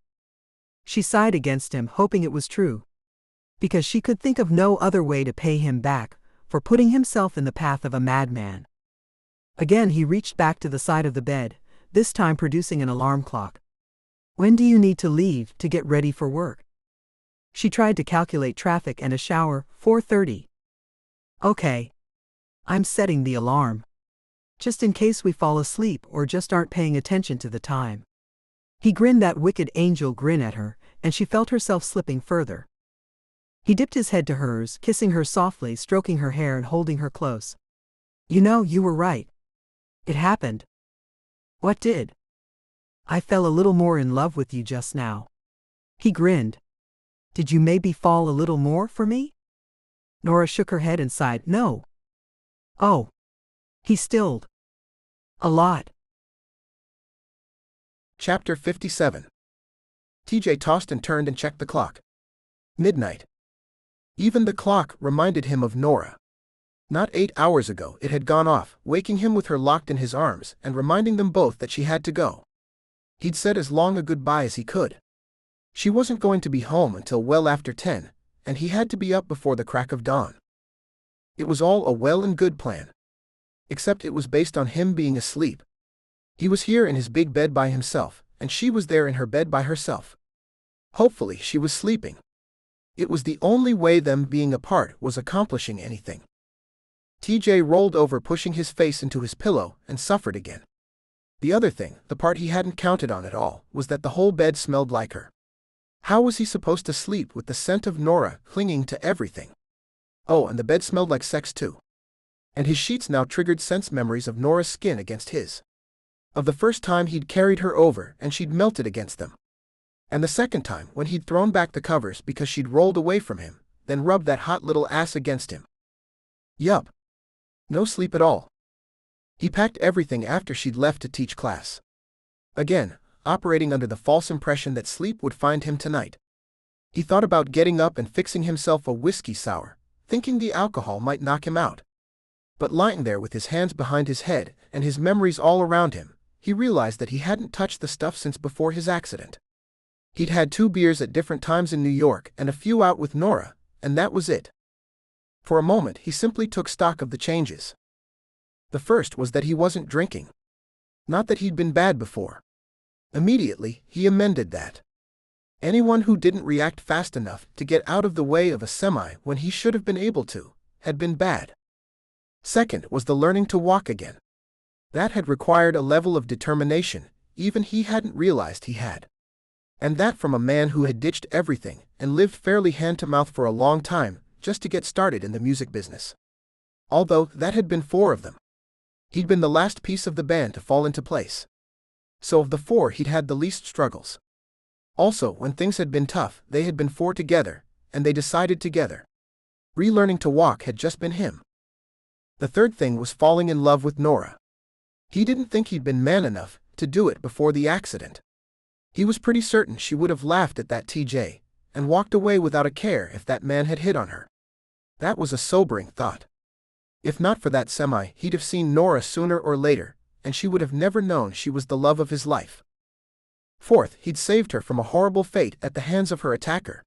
She sighed against him, hoping it was true. Because she could think of no other way to pay him back for putting himself in the path of a madman. Again he reached back to the side of the bed, this time producing an alarm clock. When do you need to leave to get ready for work? She tried to calculate traffic and a shower. 4:30. Okay. I'm setting the alarm. Just in case we fall asleep or just aren't paying attention to the time. He grinned that wicked angel grin at her, and she felt herself slipping further. He dipped his head to hers, kissing her softly, stroking her hair and holding her close. You know, you were right. It happened. What did? I fell a little more in love with you just now. He grinned. Did you maybe fall a little more for me? Norah shook her head and sighed. No. Oh. He stilled. A lot. Chapter 57. TJ tossed and turned and checked the clock. Midnight. Even the clock reminded him of Norah. Not 8 hours ago it had gone off, waking him with her locked in his arms and reminding them both that she had to go. He'd said as long a goodbye as he could. She wasn't going to be home until well after 10, and he had to be up before the crack of dawn. It was all a well and good plan. Except it was based on him being asleep. He was here in his big bed by himself, and she was there in her bed by herself. Hopefully she was sleeping. It was the only way them being apart was accomplishing anything. TJ rolled over, pushing his face into his pillow, and suffered again. The other thing, the part he hadn't counted on at all, was that the whole bed smelled like her. How was he supposed to sleep with the scent of Norah clinging to everything? Oh, and the bed smelled like sex too. And his sheets now triggered sense memories of Norah's skin against his. Of the first time he'd carried her over and she'd melted against them. And the second time when he'd thrown back the covers because she'd rolled away from him, then rubbed that hot little ass against him. Yup. No sleep at all. He packed everything after she'd left to teach class. Again, operating under the false impression that sleep would find him tonight. He thought about getting up and fixing himself a whiskey sour, thinking the alcohol might knock him out. But lying there with his hands behind his head and his memories all around him, he realized that he hadn't touched the stuff since before his accident. He'd had 2 beers at different times in New York and a few out with Norah, and that was it. For a moment he simply took stock of the changes. The first was that he wasn't drinking. Not that he'd been bad before. Immediately, he amended that. Anyone who didn't react fast enough to get out of the way of a semi when he should have been able to, had been bad. Second was the learning to walk again. That had required a level of determination even he hadn't realized he had. And that from a man who had ditched everything and lived fairly hand-to-mouth for a long time just to get started in the music business. Although that had been 4 of them. He'd been the last piece of the band to fall into place. So of the 4 he'd had the least struggles. Also, when things had been tough, they had been 4 together, and they decided together. Relearning to walk had just been him. The third thing was falling in love with Norah. He didn't think he'd been man enough to do it before the accident. He was pretty certain she would have laughed at that TJ, and walked away without a care if that man had hit on her. That was a sobering thought. If not for that semi, he'd have seen Norah sooner or later, and she would have never known she was the love of his life. Fourth, he'd saved her from a horrible fate at the hands of her attacker.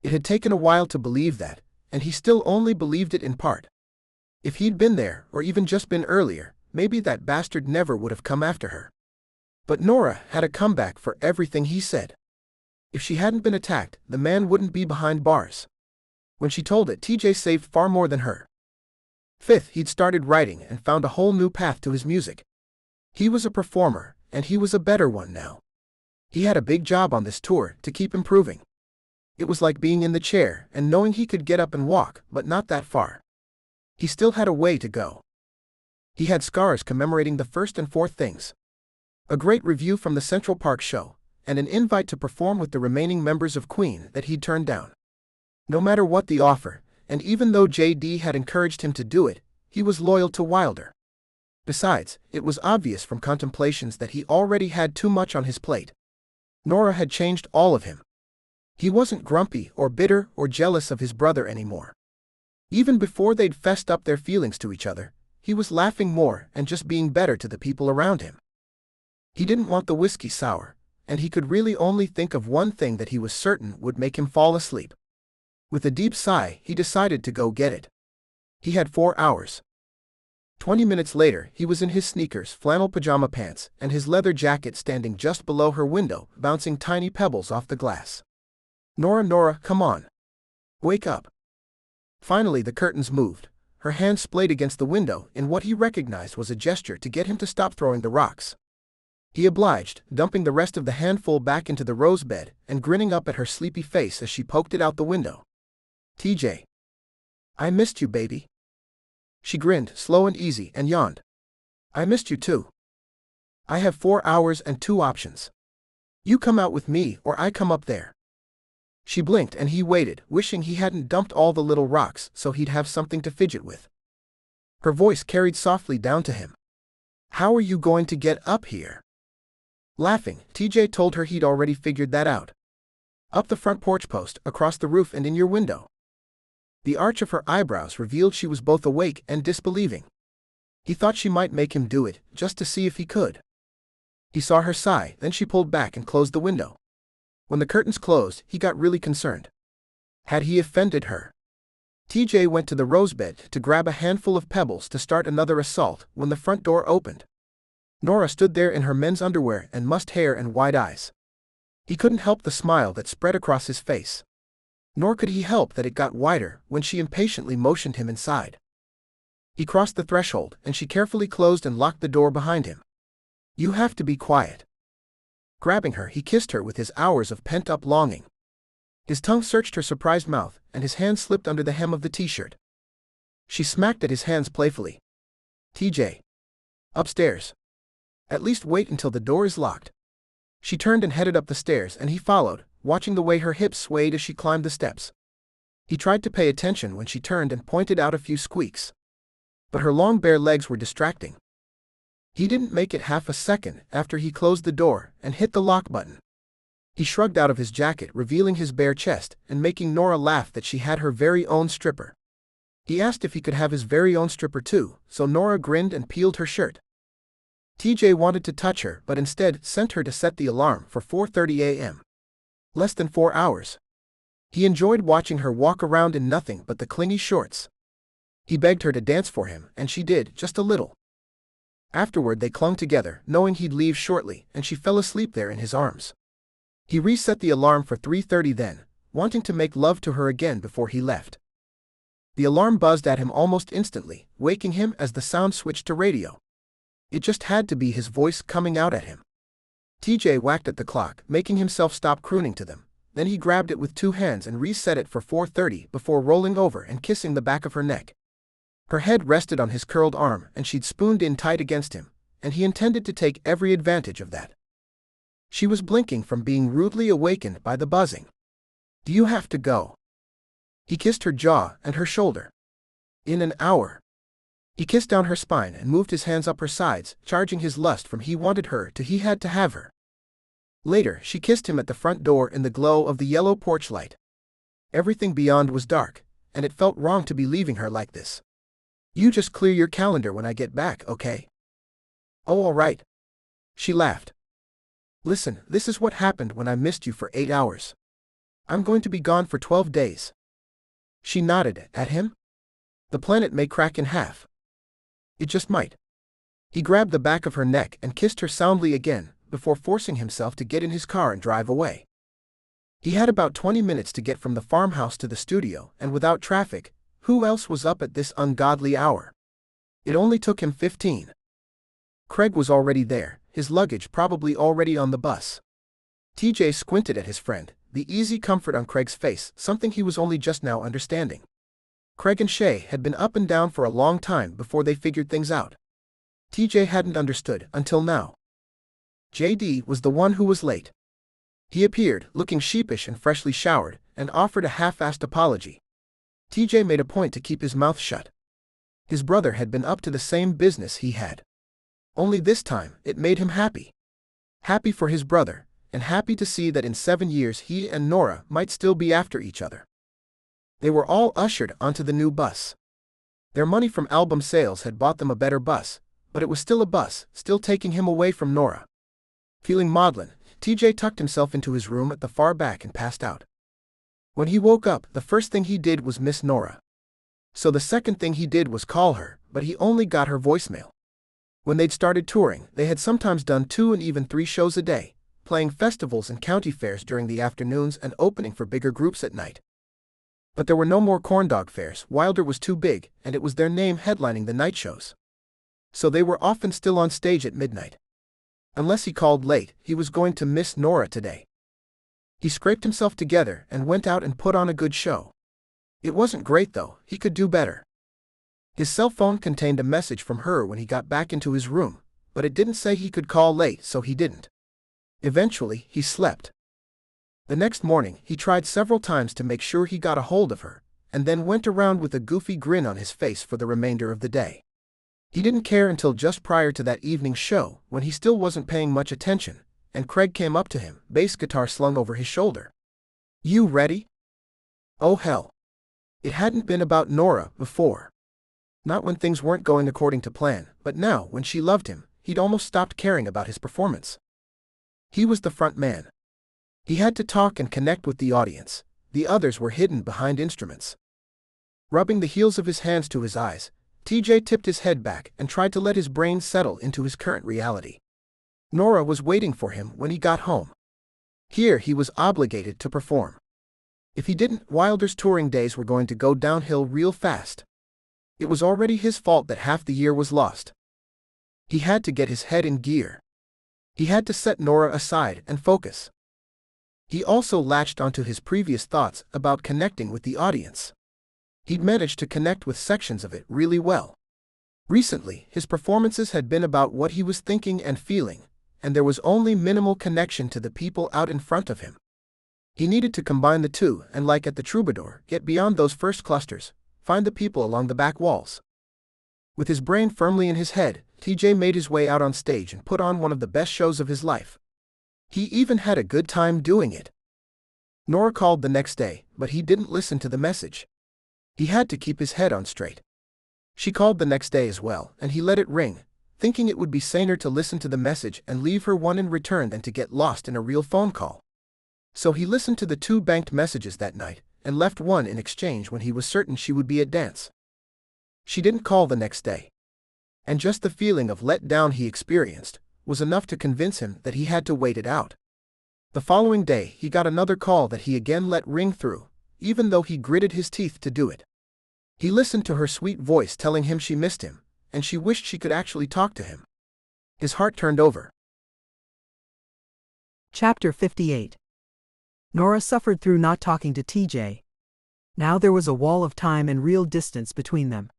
It had taken a while to believe that, and he still only believed it in part. If he'd been there, or even just been earlier, maybe that bastard never would have come after her. But Norah had a comeback for everything he said. If she hadn't been attacked, the man wouldn't be behind bars. When she told it, TJ saved far more than her. Fifth, he'd started writing and found a whole new path to his music. He was a performer, and he was a better one now. He had a big job on this tour to keep improving. It was like being in the chair and knowing he could get up and walk, but not that far. He still had a way to go. He had scars commemorating the first and fourth things. A great review from the Central Park show, and an invite to perform with the remaining members of Queen that he'd turned down. No matter what the offer, and even though JD had encouraged him to do it, he was loyal to Wilder. Besides, it was obvious from contemplations that he already had too much on his plate. Norah had changed all of him. He wasn't grumpy or bitter or jealous of his brother anymore. Even before they'd fessed up their feelings to each other, he was laughing more and just being better to the people around him. He didn't want the whiskey sour, and he could really only think of one thing that he was certain would make him fall asleep. With a deep sigh, he decided to go get it. He had 4 hours. 20 minutes later, he was in his sneakers, flannel pajama pants, and his leather jacket standing just below her window, bouncing tiny pebbles off the glass. Norah, come on. Wake up. Finally the curtains moved. Her hand splayed against the window in what he recognized was a gesture to get him to stop throwing the rocks. He obliged, dumping the rest of the handful back into the rose bed and grinning up at her sleepy face as she poked it out the window. TJ. I missed you, baby. She grinned, slow and easy, and yawned. I missed you too. I have 4 hours and 2 options. You come out with me or I come up there. She blinked and he waited, wishing he hadn't dumped all the little rocks so he'd have something to fidget with. Her voice carried softly down to him. How are you going to get up here? Laughing, TJ told her he'd already figured that out. Up the front porch post, across the roof and in your window. The arch of her eyebrows revealed she was both awake and disbelieving. He thought she might make him do it, just to see if he could. He saw her sigh, then she pulled back and closed the window. When the curtains closed, he got really concerned. Had he offended her? TJ went to the rosebed to grab a handful of pebbles to start another assault when the front door opened. Norah stood there in her men's underwear and mussed hair and wide eyes. He couldn't help the smile that spread across his face. Nor could he help that it got wider when she impatiently motioned him inside. He crossed the threshold, and she carefully closed and locked the door behind him. You have to be quiet. Grabbing her, he kissed her with his hours of pent-up longing. His tongue searched her surprised mouth, and his hand slipped under the hem of the t-shirt. She smacked at his hands playfully. TJ. Upstairs. At least wait until the door is locked. She turned and headed up the stairs, and he followed, watching the way her hips swayed as she climbed the steps. He tried to pay attention when she turned and pointed out a few squeaks. But her long bare legs were distracting. He didn't make it half a second after he closed the door and hit the lock button. He shrugged out of his jacket, revealing his bare chest, and making Norah laugh that she had her very own stripper. He asked if he could have his very own stripper too, so Norah grinned and peeled her shirt. TJ wanted to touch her but instead sent her to set the alarm for 4:30 a.m. Less than 4 hours. He enjoyed watching her walk around in nothing but the clingy shorts. He begged her to dance for him, and she did, just a little. Afterward they clung together, knowing he'd leave shortly, and she fell asleep there in his arms. He reset the alarm for 3:30 then, wanting to make love to her again before he left. The alarm buzzed at him almost instantly, waking him as the sound switched to radio. It just had to be his voice coming out at him. TJ whacked at the clock, making himself stop crooning to them. Then he grabbed it with 2 hands and reset it for 4:30 before rolling over and kissing the back of her neck. Her head rested on his curled arm and she'd spooned in tight against him, and he intended to take every advantage of that. She was blinking from being rudely awakened by the buzzing. "Do you have to go?" He kissed her jaw and her shoulder. "In an hour." He kissed down her spine and moved his hands up her sides, charging his lust from he wanted her to he had to have her. Later, she kissed him at the front door in the glow of the yellow porch light. Everything beyond was dark, and it felt wrong to be leaving her like this. "You just clear your calendar when I get back, okay?" "Oh, all right." She laughed. "Listen, this is what happened when I missed you for 8 hours. I'm going to be gone for 12 days. She nodded at him. "The planet may crack in half." "It just might." He grabbed the back of her neck and kissed her soundly again, before forcing himself to get in his car and drive away. He had about 20 minutes to get from the farmhouse to the studio, and without traffic, who else was up at this ungodly hour? It only took him 15. Craig was already there, his luggage probably already on the bus. TJ squinted at his friend, the easy comfort on Craig's face, something he was only just now understanding. Craig and Shay had been up and down for a long time before they figured things out. TJ hadn't understood until now. JD was the one who was late. He appeared, looking sheepish and freshly showered, and offered a half-assed apology. TJ made a point to keep his mouth shut. His brother had been up to the same business he had. Only this time, it made him happy. Happy for his brother, and happy to see that in 7 years he and Norah might still be after each other. They were all ushered onto the new bus. Their money from album sales had bought them a better bus, but it was still a bus, still taking him away from Norah. Feeling maudlin, TJ tucked himself into his room at the far back and passed out. When he woke up, the first thing he did was miss Norah. So the second thing he did was call her, but he only got her voicemail. When they'd started touring, they had sometimes done 2 and even 3 shows a day, playing festivals and county fairs during the afternoons and opening for bigger groups at night. But there were no more corndog fairs. Wilder was too big, and it was their name headlining the night shows. So they were often still on stage at midnight. Unless he called late, he was going to miss Norah today. He scraped himself together and went out and put on a good show. It wasn't great though, he could do better. His cell phone contained a message from her when he got back into his room, but it didn't say he could call late, so he didn't. Eventually, he slept. The next morning, he tried several times to make sure he got a hold of her, and then went around with a goofy grin on his face for the remainder of the day. He didn't care until just prior to that evening's show, when he still wasn't paying much attention, and Craig came up to him, bass guitar slung over his shoulder. "You ready?" Oh hell. It hadn't been about Norah before. Not when things weren't going according to plan, but now, when she loved him, he'd almost stopped caring about his performance. He was the front man. He had to talk and connect with the audience. The others were hidden behind instruments. Rubbing the heels of his hands to his eyes, TJ tipped his head back and tried to let his brain settle into his current reality. Norah was waiting for him when he got home. Here he was obligated to perform. If he didn't, Wilder's touring days were going to go downhill real fast. It was already his fault that half the year was lost. He had to get his head in gear. He had to set Norah aside and focus. He also latched onto his previous thoughts about connecting with the audience. He'd managed to connect with sections of it really well. Recently, his performances had been about what he was thinking and feeling, and there was only minimal connection to the people out in front of him. He needed to combine the two and, like at the Troubadour, get beyond those first clusters, find the people along the back walls. With his brain firmly in his head, TJ made his way out on stage and put on one of the best shows of his life. He even had a good time doing it. Norah called the next day, but he didn't listen to the message. He had to keep his head on straight. She called the next day as well, and he let it ring, thinking it would be saner to listen to the message and leave her one in return than to get lost in a real phone call. So he listened to the 2 banked messages that night, and left one in exchange when he was certain she would be at dance. She didn't call the next day. And just the feeling of let down he experienced was enough to convince him that he had to wait it out. The following day he got another call that he again let ring through, even though he gritted his teeth to do it. He listened to her sweet voice telling him she missed him, and she wished she could actually talk to him. His heart turned over. Chapter 58. Norah suffered through not talking to TJ. Now there was a wall of time and real distance between them.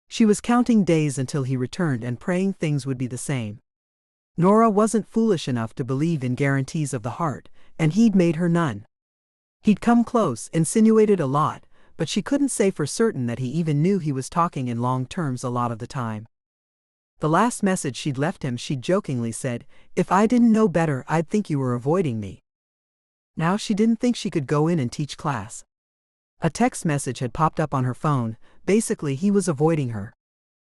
She was counting days until he returned and praying things would be the same. Norah wasn't foolish enough to believe in guarantees of the heart, and he'd made her none. He'd come close, insinuated a lot, but she couldn't say for certain that he even knew he was talking in long terms a lot of the time. The last message she'd left him, she'd jokingly said, "If I didn't know better, I'd think you were avoiding me." Now she didn't think she could go in and teach class. A text message had popped up on her phone. Basically, he was avoiding her.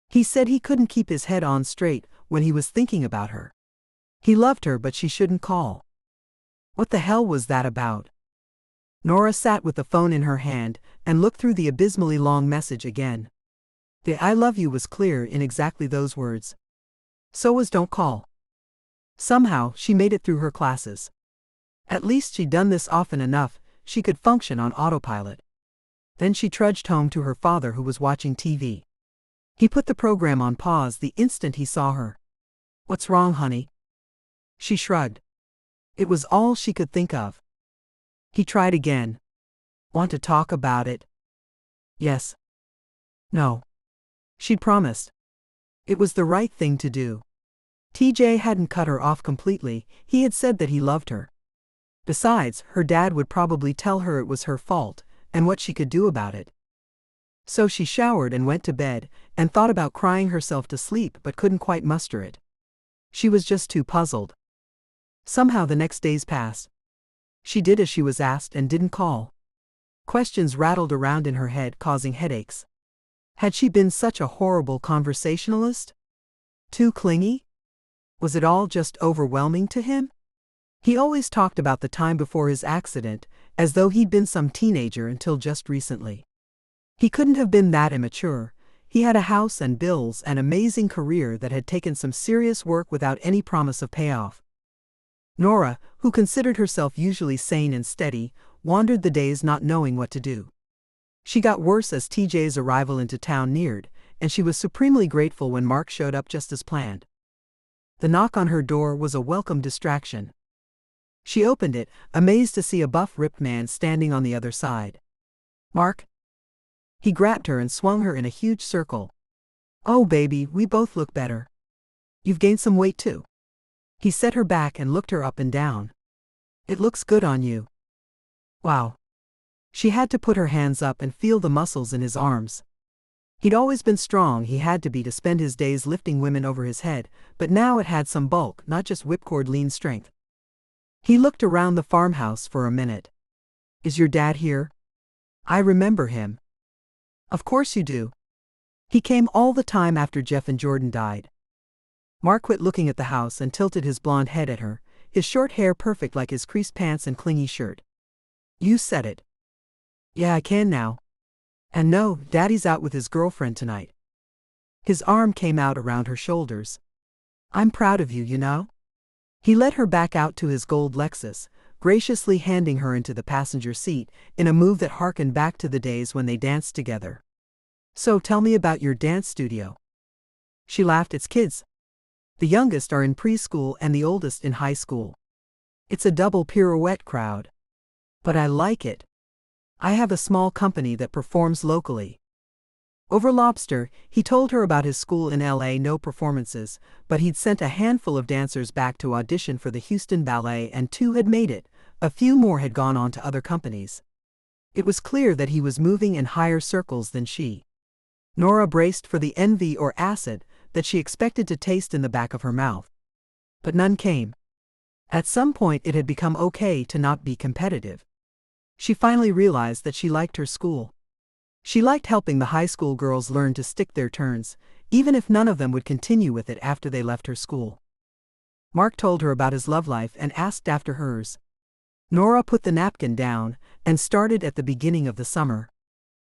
He said he couldn't keep his head on straight when he was thinking about her. He loved her, but she shouldn't call. What the hell was that about? Norah sat with the phone in her hand and looked through the abysmally long message again. The "I love you" was clear in exactly those words. So was "don't call." Somehow, she made it through her classes. At least she'd done this often enough, she could function on autopilot. Then she trudged home to her father, who was watching TV. He put the program on pause the instant he saw her. "What's wrong, honey?" She shrugged. It was all she could think of. He tried again. "Want to talk about it?" "Yes." "No." She'd promised. It was the right thing to do. TJ hadn't cut her off completely. He had said that he loved her. Besides, her dad would probably tell her it was her fault, and what she could do about it. So she showered and went to bed, and thought about crying herself to sleep but couldn't quite muster it. She was just too puzzled. Somehow the next days passed. She did as she was asked and didn't call. Questions rattled around in her head, causing headaches. Had she been such a horrible conversationalist? Too clingy? Was it all just overwhelming to him? He always talked about the time before his accident, as though he'd been some teenager until just recently. He couldn't have been that immature. He had a house and bills, an amazing career that had taken some serious work without any promise of payoff. Norah, who considered herself usually sane and steady, wandered the days not knowing what to do. She got worse as TJ's arrival into town neared, and she was supremely grateful when Mark showed up just as planned. The knock on her door was a welcome distraction. She opened it, amazed to see a buff, ripped man standing on the other side. "Mark?" He grabbed her and swung her in a huge circle. "Oh baby, we both look better. You've gained some weight too." He set her back and looked her up and down. "It looks good on you." "Wow." She had to put her hands up and feel the muscles in his arms. He'd always been strong, he had to be to spend his days lifting women over his head, but now it had some bulk, not just whipcord lean strength. He looked around the farmhouse for a minute. "Is your dad here?" "I remember him." "Of course you do. He came all the time after Jeff and Jordan died." Mark quit looking at the house and tilted his blonde head at her, his short hair perfect like his creased pants and clingy shirt. "You said it." "Yeah, I can now. And no, Daddy's out with his girlfriend tonight." His arm came out around her shoulders. "I'm proud of you, you know." He led her back out to his gold Lexus, graciously handing her into the passenger seat, in a move that harkened back to the days when they danced together. "So tell me about your dance studio." She laughed. "It's kids. The youngest are in preschool and the oldest in high school. It's a double pirouette crowd. But I like it. I have a small company that performs locally." Over lobster, he told her about his school in LA. No performances, but he'd sent a handful of dancers back to audition for the Houston Ballet, and 2 had made it. A few more had gone on to other companies. It was clear that he was moving in higher circles than she. Norah braced for the envy or acid that she expected to taste in the back of her mouth. But none came. At some point it had become okay to not be competitive. She finally realized that she liked her school. She liked helping the high school girls learn to stick their turns, even if none of them would continue with it after they left her school. Mark told her about his love life and asked after hers. Norah put the napkin down and started at the beginning of the summer.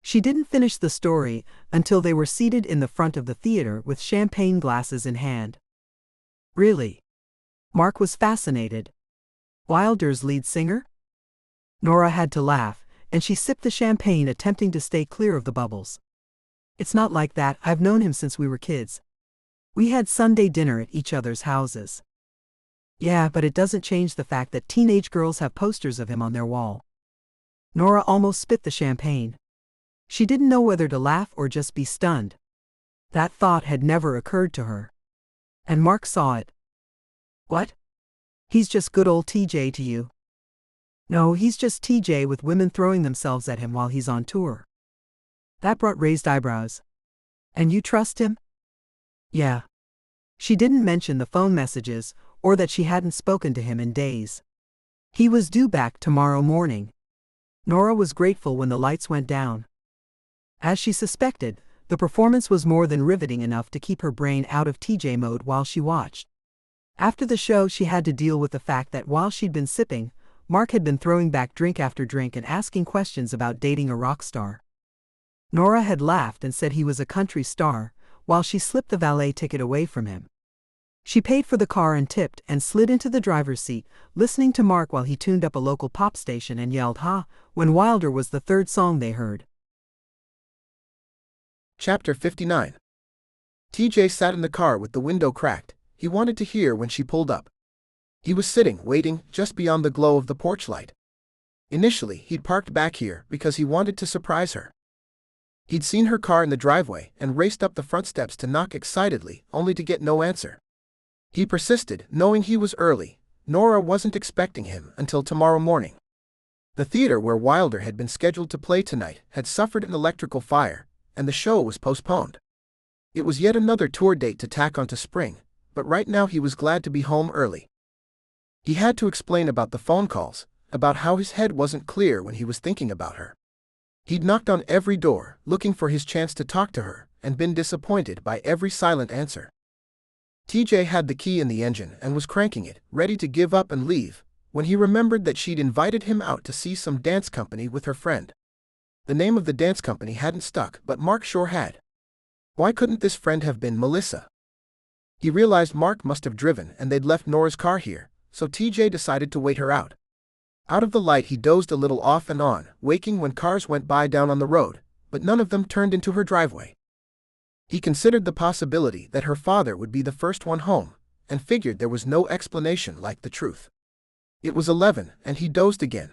She didn't finish the story until they were seated in the front of the theater with champagne glasses in hand. Really? Mark was fascinated. Wilder's lead singer? Norah had to laugh, and she sipped the champagne, attempting to stay clear of the bubbles. It's not like that. I've known him since we were kids. We had Sunday dinner at each other's houses. Yeah, but it doesn't change the fact that teenage girls have posters of him on their wall. Norah almost spit the champagne. She didn't know whether to laugh or just be stunned. That thought had never occurred to her. And Mark saw it. What? He's just good old TJ to you? No, he's just TJ with women throwing themselves at him while he's on tour. That brought raised eyebrows. And you trust him? Yeah. She didn't mention the phone messages, or that she hadn't spoken to him in days. He was due back tomorrow morning. Norah was grateful when the lights went down. As she suspected, the performance was more than riveting enough to keep her brain out of TJ mode while she watched. After the show, she had to deal with the fact that while she'd been sipping, Mark had been throwing back drink after drink and asking questions about dating a rock star. Norah had laughed and said he was a country star, while she slipped the valet ticket away from him. She paid for the car and tipped and slid into the driver's seat, listening to Mark while he tuned up a local pop station and yelled "Ha!" when Wilder was the third song they heard. Chapter 59. TJ sat in the car with the window cracked. He wanted to hear when she pulled up. He was sitting, waiting, just beyond the glow of the porch light. Initially, he'd parked back here because he wanted to surprise her. He'd seen her car in the driveway and raced up the front steps to knock excitedly, only to get no answer. He persisted, knowing he was early. Norah wasn't expecting him until tomorrow morning. The theater where Wilder had been scheduled to play tonight had suffered an electrical fire, and the show was postponed. It was yet another tour date to tack onto spring, but right now he was glad to be home early. He had to explain about the phone calls, about how his head wasn't clear when he was thinking about her. He'd knocked on every door, looking for his chance to talk to her, and been disappointed by every silent answer. TJ had the key in the engine and was cranking it, ready to give up and leave, when he remembered that she'd invited him out to see some dance company with her friend. The name of the dance company hadn't stuck, but Mark sure had. Why couldn't this friend have been Melissa? He realized Mark must have driven and they'd left Norah's car here, so TJ decided to wait her out. Out of the light he dozed a little off and on, waking when cars went by down on the road, but none of them turned into her driveway. He considered the possibility that her father would be the first one home, and figured there was no explanation like the truth. It was 11, and he dozed again.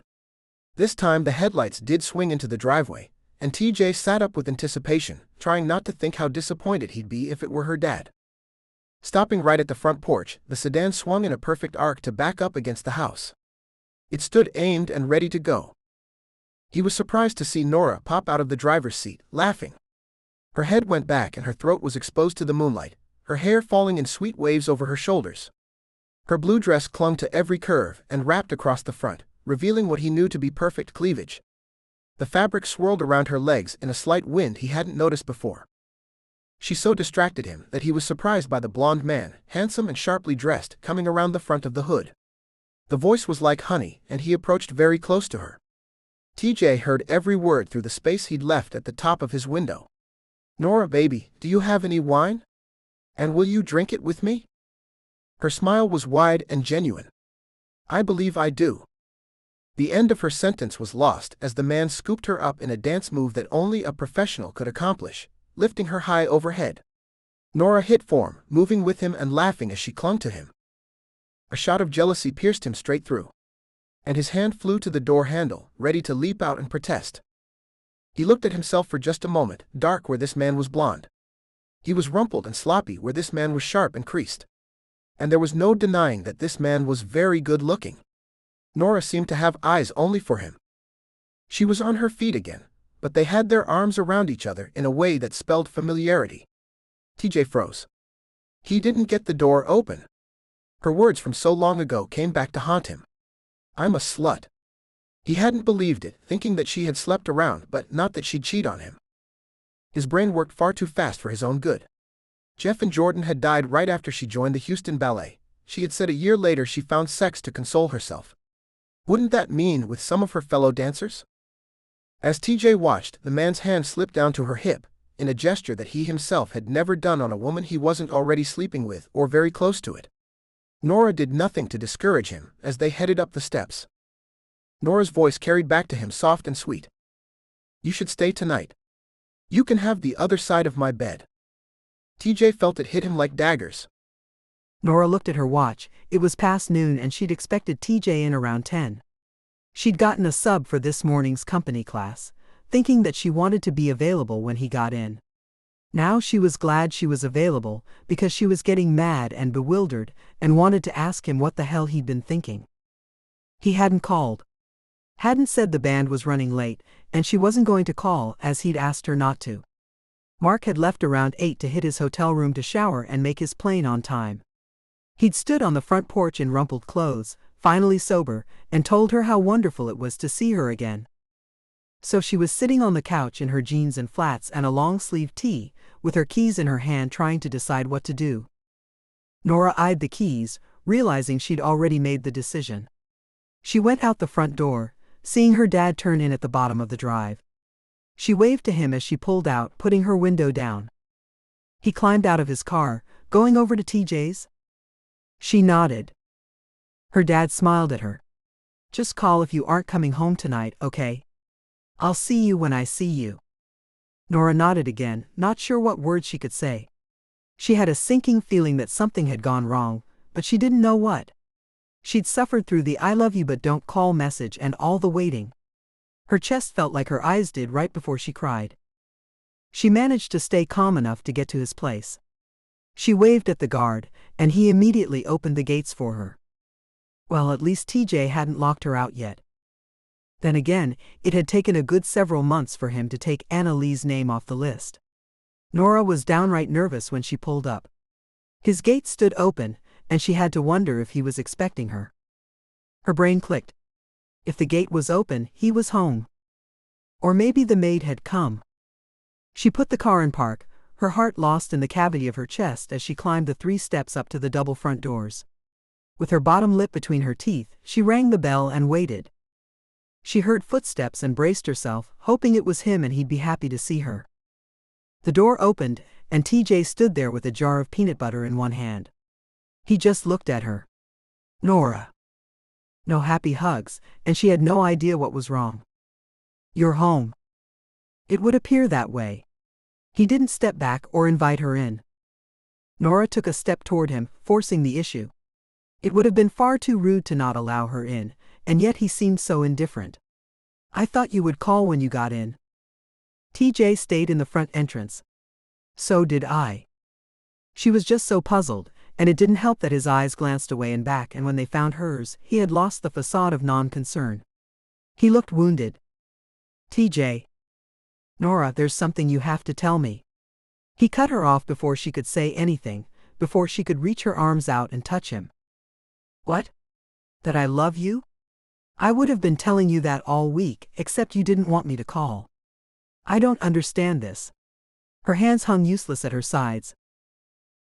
This time the headlights did swing into the driveway, and TJ sat up with anticipation, trying not to think how disappointed he'd be if it were her dad. Stopping right at the front porch, the sedan swung in a perfect arc to back up against the house. It stood aimed and ready to go. He was surprised to see Norah pop out of the driver's seat, laughing. Her head went back and her throat was exposed to the moonlight, her hair falling in sweet waves over her shoulders. Her blue dress clung to every curve and wrapped across the front, revealing what he knew to be perfect cleavage. The fabric swirled around her legs in a slight wind he hadn't noticed before. She so distracted him that he was surprised by the blond man, handsome and sharply dressed, coming around the front of the hood. The voice was like honey, and he approached very close to her. TJ heard every word through the space he'd left at the top of his window. "Norah, baby, do you have any wine? And will you drink it with me?" Her smile was wide and genuine. "I believe I do." The end of her sentence was lost as the man scooped her up in a dance move that only a professional could accomplish, lifting her high overhead. Norah hit form, moving with him and laughing as she clung to him. A shot of jealousy pierced him straight through, and his hand flew to the door handle, ready to leap out and protest. He looked at himself for just a moment, dark where this man was blonde. He was rumpled and sloppy where this man was sharp and creased. And there was no denying that this man was very good-looking. Norah seemed to have eyes only for him. She was on her feet again, but they had their arms around each other in a way that spelled familiarity. TJ froze. He didn't get the door open. Her words from so long ago came back to haunt him. I'm a slut. He hadn't believed it, thinking that she had slept around, but not that she'd cheat on him. His brain worked far too fast for his own good. Jeff and Jordan had died right after she joined the Houston Ballet. She had said a year later she found sex to console herself. Wouldn't that mean with some of her fellow dancers? As TJ watched, the man's hand slipped down to her hip, in a gesture that he himself had never done on a woman he wasn't already sleeping with or very close to it. Norah did nothing to discourage him as they headed up the steps. Norah's voice carried back to him soft and sweet. You should stay tonight. You can have the other side of my bed. TJ felt it hit him like daggers. Norah looked at her watch. It was past noon and she'd expected TJ in around 10. She'd gotten a sub for this morning's company class, thinking that she wanted to be available when he got in. Now she was glad she was available because she was getting mad and bewildered and wanted to ask him what the hell he'd been thinking. He hadn't called. Hadn't said the band was running late, and she wasn't going to call as he'd asked her not to. Mark had left around 8 to hit his hotel room to shower and make his plane on time. He'd stood on the front porch in rumpled clothes, finally sober, and told her how wonderful it was to see her again. So she was sitting on the couch in her jeans and flats and a long-sleeved tee, with her keys in her hand trying to decide what to do. Norah eyed the keys, realizing she'd already made the decision. She went out the front door, seeing her dad turn in at the bottom of the drive. She waved to him as she pulled out, putting her window down. He climbed out of his car, going over to TJ's. She nodded. Her dad smiled at her. Just call if you aren't coming home tonight, okay? I'll see you when I see you. Norah nodded again, not sure what words she could say. She had a sinking feeling that something had gone wrong, but she didn't know what. She'd suffered through the I love you but don't call message and all the waiting. Her chest felt like her eyes did right before she cried. She managed to stay calm enough to get to his place. She waved at the guard, and he immediately opened the gates for her. Well, at least TJ hadn't locked her out yet. Then again, it had taken a good several months for him to take Anna Lee's name off the list. Norah was downright nervous when she pulled up. His gate stood open, and she had to wonder if he was expecting her. Her brain clicked. If the gate was open, he was home. Or maybe the maid had come. She put the car in park, her heart lost in the cavity of her chest as she climbed the 3 steps up to the double front doors. With her bottom lip between her teeth, she rang the bell and waited. She heard footsteps and braced herself, hoping it was him and he'd be happy to see her. The door opened, and TJ stood there with a jar of peanut butter in one hand. He just looked at her. Norah. No happy hugs, and she had no idea what was wrong. You're home. It would appear that way. He didn't step back or invite her in. Norah took a step toward him, forcing the issue. It would have been far too rude to not allow her in, and yet he seemed so indifferent. I thought you would call when you got in. TJ stayed in the front entrance. So did I. She was just so puzzled, and it didn't help that his eyes glanced away and back, and when they found hers, he had lost the facade of non-concern. He looked wounded. TJ. Norah, there's something you have to tell me. He cut her off before she could say anything, before she could reach her arms out and touch him. What? That I love you? I would have been telling you that all week, except you didn't want me to call. I don't understand this. Her hands hung useless at her sides.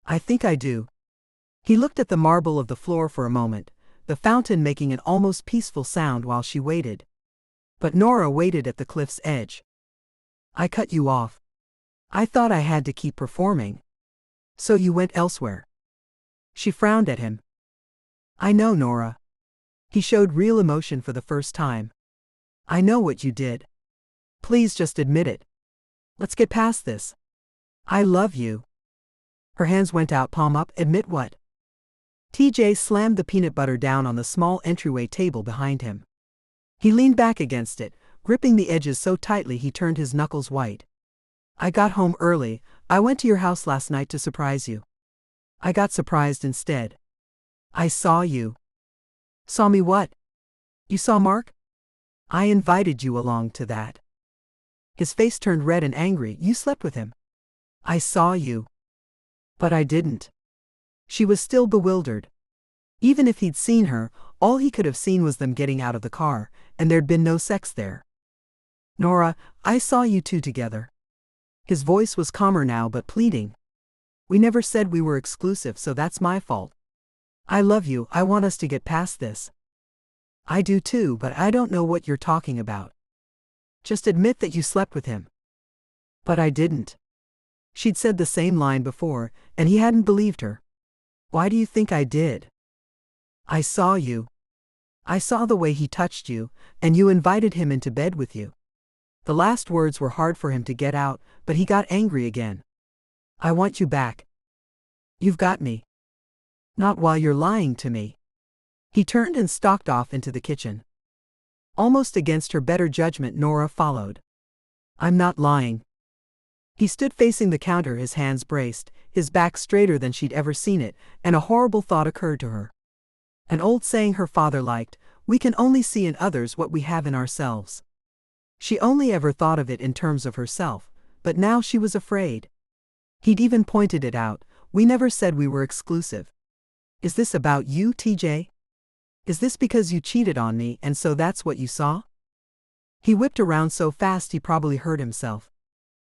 I think I do. He looked at the marble of the floor for a moment, the fountain making an almost peaceful sound while she waited. But Norah waited at the cliff's edge. I cut you off. I thought I had to keep performing. So you went elsewhere. She frowned at him. I know, Norah. He showed real emotion for the first time. I know what you did. Please just admit it. Let's get past this. I love you. Her hands went out, palm up. Admit what? TJ slammed the peanut butter down on the small entryway table behind him. He leaned back against it, gripping the edges so tightly he turned his knuckles white. I got home early. I went to your house last night to surprise you. I got surprised instead. I saw you. Saw me what? You saw Mark? I invited you along to that. His face turned red and angry. You slept with him. I saw you. But I didn't. She was still bewildered. Even if he'd seen her, all he could have seen was them getting out of the car, and there'd been no sex there. Norah, I saw you two together. His voice was calmer now but pleading. We never said we were exclusive, so that's my fault. I love you, I want us to get past this. I do too, but I don't know what you're talking about. Just admit that you slept with him. But I didn't. She'd said the same line before, and he hadn't believed her. Why do you think I did? I saw you. I saw the way he touched you, and you invited him into bed with you. The last words were hard for him to get out, but he got angry again. I want you back. You've got me. Not while you're lying to me. He turned and stalked off into the kitchen. Almost against her better judgment, Norah followed. I'm not lying. He stood facing the counter, his hands braced, his back straighter than she'd ever seen it, and a horrible thought occurred to her. An old saying her father liked, we can only see in others what we have in ourselves. She only ever thought of it in terms of herself, but now she was afraid. He'd even pointed it out, we never said we were exclusive. Is this about you, TJ? Is this because you cheated on me and so that's what you saw? He whipped around so fast he probably hurt himself.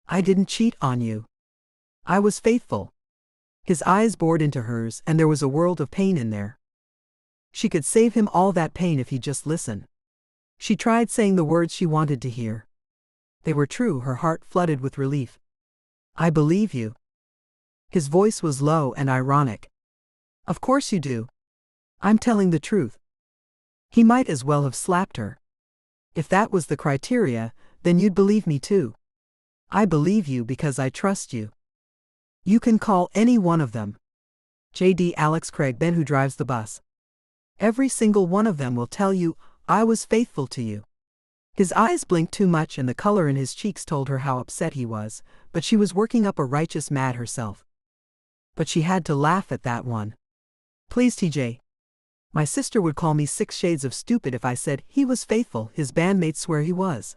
I didn't cheat on you. I was faithful. His eyes bored into hers and there was a world of pain in there. She could save him all that pain if he'd just listen. She tried saying the words she wanted to hear. They were true, her heart flooded with relief. I believe you. His voice was low and ironic. Of course you do. I'm telling the truth. He might as well have slapped her. If that was the criteria, then you'd believe me too. I believe you because I trust you. You can call any one of them. J.D. Alex Craig Ben, who drives the bus. Every single one of them will tell you, I was faithful to you. His eyes blinked too much and the color in his cheeks told her how upset he was, but she was working up a righteous mad herself. But she had to laugh at that one. Please, TJ. My sister would call me 6 shades of stupid if I said he was faithful, his bandmates swear he was.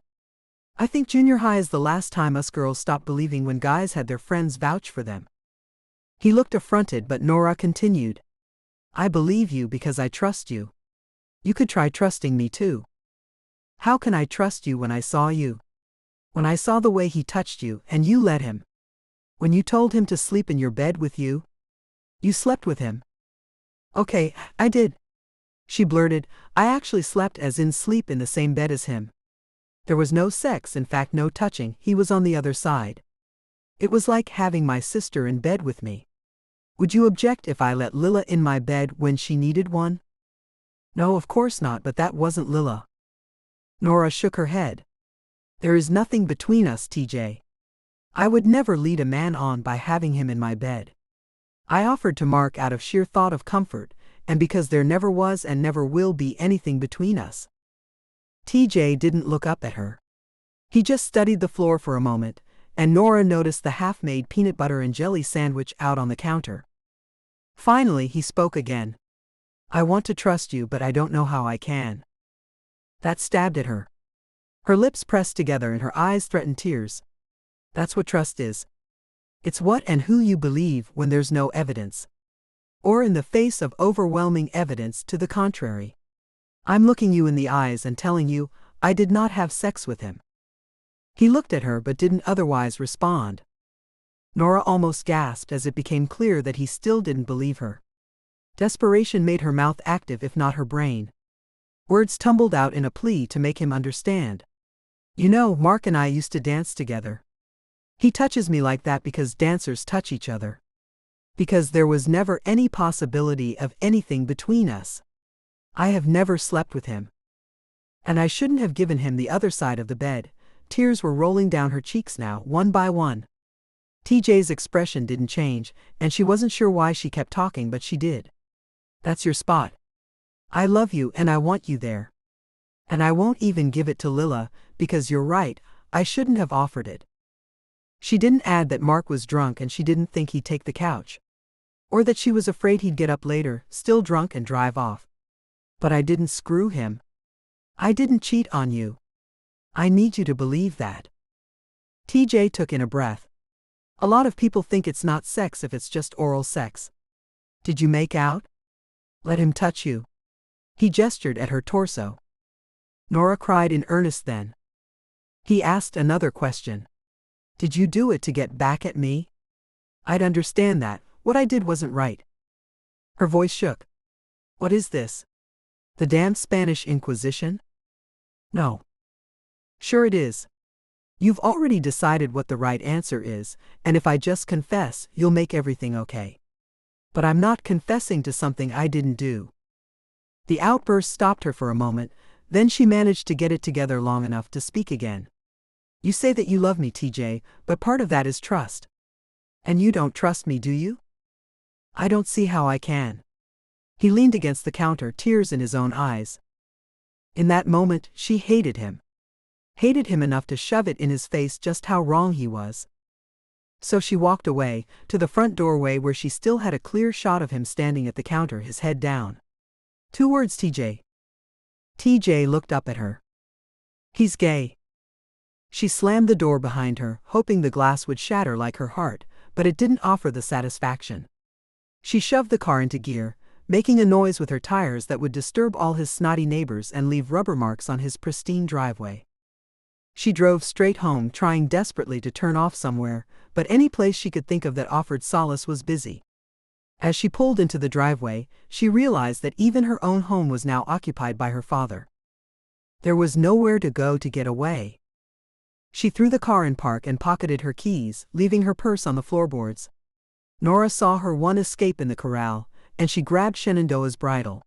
I think junior high is the last time us girls stopped believing when guys had their friends vouch for them. He looked affronted, but Norah continued. I believe you because I trust you. You could try trusting me too. How can I trust you when I saw you? When I saw the way he touched you and you let him. When you told him to sleep in your bed with you. You slept with him. Okay, I did. She blurted, I actually slept as in sleep in the same bed as him. There was no sex, in fact no touching, he was on the other side. It was like having my sister in bed with me. Would you object if I let Lila in my bed when she needed one? No, of course not, but that wasn't Lila. Norah shook her head. There is nothing between us, TJ. I would never lead a man on by having him in my bed. I offered to Mark out of sheer thought of comfort, and because there never was and never will be anything between us. TJ didn't look up at her. He just studied the floor for a moment, and Norah noticed the half-made peanut butter and jelly sandwich out on the counter. Finally, he spoke again. I want to trust you, but I don't know how I can. That stabbed at her. Her lips pressed together and her eyes threatened tears. That's what trust is. It's what and who you believe when there's no evidence. Or in the face of overwhelming evidence to the contrary. I'm looking you in the eyes and telling you, I did not have sex with him. He looked at her but didn't otherwise respond. Norah almost gasped as it became clear that he still didn't believe her. Desperation made her mouth active if not her brain. Words tumbled out in a plea to make him understand. You know, Mark and I used to dance together. He touches me like that because dancers touch each other. Because there was never any possibility of anything between us. I have never slept with him. And I shouldn't have given him the other side of the bed. Tears were rolling down her cheeks now, one by one. TJ's expression didn't change, and she wasn't sure why she kept talking, but she did. That's your spot. I love you and I want you there. And I won't even give it to Lila, because you're right, I shouldn't have offered it. She didn't add that Mark was drunk and she didn't think he'd take the couch. Or that she was afraid he'd get up later, still drunk, and drive off. But I didn't screw him. I didn't cheat on you. I need you to believe that. TJ took in a breath. A lot of people think it's not sex if it's just oral sex. Did you make out? Let him touch you. He gestured at her torso. Norah cried in earnest then. He asked another question. Did you do it to get back at me? I'd understand that. What I did wasn't right. Her voice shook. What is this? The damn Spanish Inquisition? No. Sure it is. You've already decided what the right answer is, and if I just confess, you'll make everything okay. But I'm not confessing to something I didn't do. The outburst stopped her for a moment, then she managed to get it together long enough to speak again. You say that you love me, TJ, but part of that is trust. And you don't trust me, do you? I don't see how I can. He leaned against the counter, tears in his own eyes. In that moment, she hated him. Hated him enough to shove it in his face just how wrong he was. So she walked away, to the front doorway where she still had a clear shot of him standing at the counter, his head down. 2 words, TJ. TJ looked up at her. He's gay. She slammed the door behind her, hoping the glass would shatter like her heart, but it didn't offer the satisfaction. She shoved the car into gear, making a noise with her tires that would disturb all his snotty neighbors and leave rubber marks on his pristine driveway. She drove straight home, trying desperately to turn off somewhere, but any place she could think of that offered solace was busy. As she pulled into the driveway, she realized that even her own home was now occupied by her father. There was nowhere to go to get away. She threw the car in park and pocketed her keys, leaving her purse on the floorboards. Norah saw her one escape in the corral, and she grabbed Shenandoah's bridle.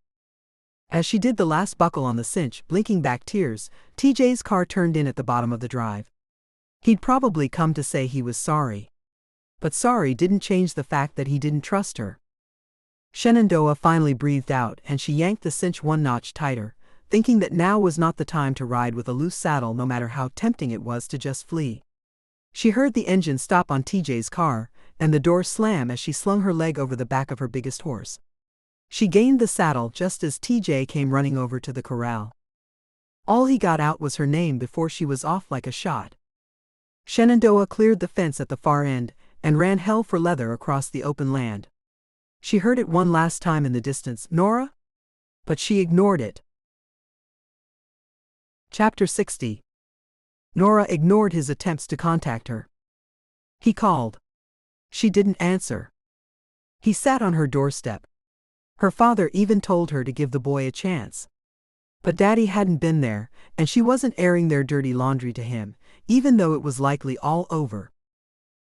As she did the last buckle on the cinch, blinking back tears, TJ's car turned in at the bottom of the drive. He'd probably come to say he was sorry. But sorry didn't change the fact that he didn't trust her. Shenandoah finally breathed out, and she yanked the cinch 1 notch tighter, thinking that now was not the time to ride with a loose saddle, no matter how tempting it was to just flee. She heard the engine stop on TJ's car, and the door slam as she slung her leg over the back of her biggest horse. She gained the saddle just as TJ came running over to the corral. All he got out was her name before she was off like a shot. Shenandoah cleared the fence at the far end and ran hell for leather across the open land. She heard it one last time in the distance, Norah? But she ignored it. Chapter 60. Norah ignored his attempts to contact her. He called. She didn't answer. He sat on her doorstep. Her father even told her to give the boy a chance. But Daddy hadn't been there, and she wasn't airing their dirty laundry to him, even though it was likely all over.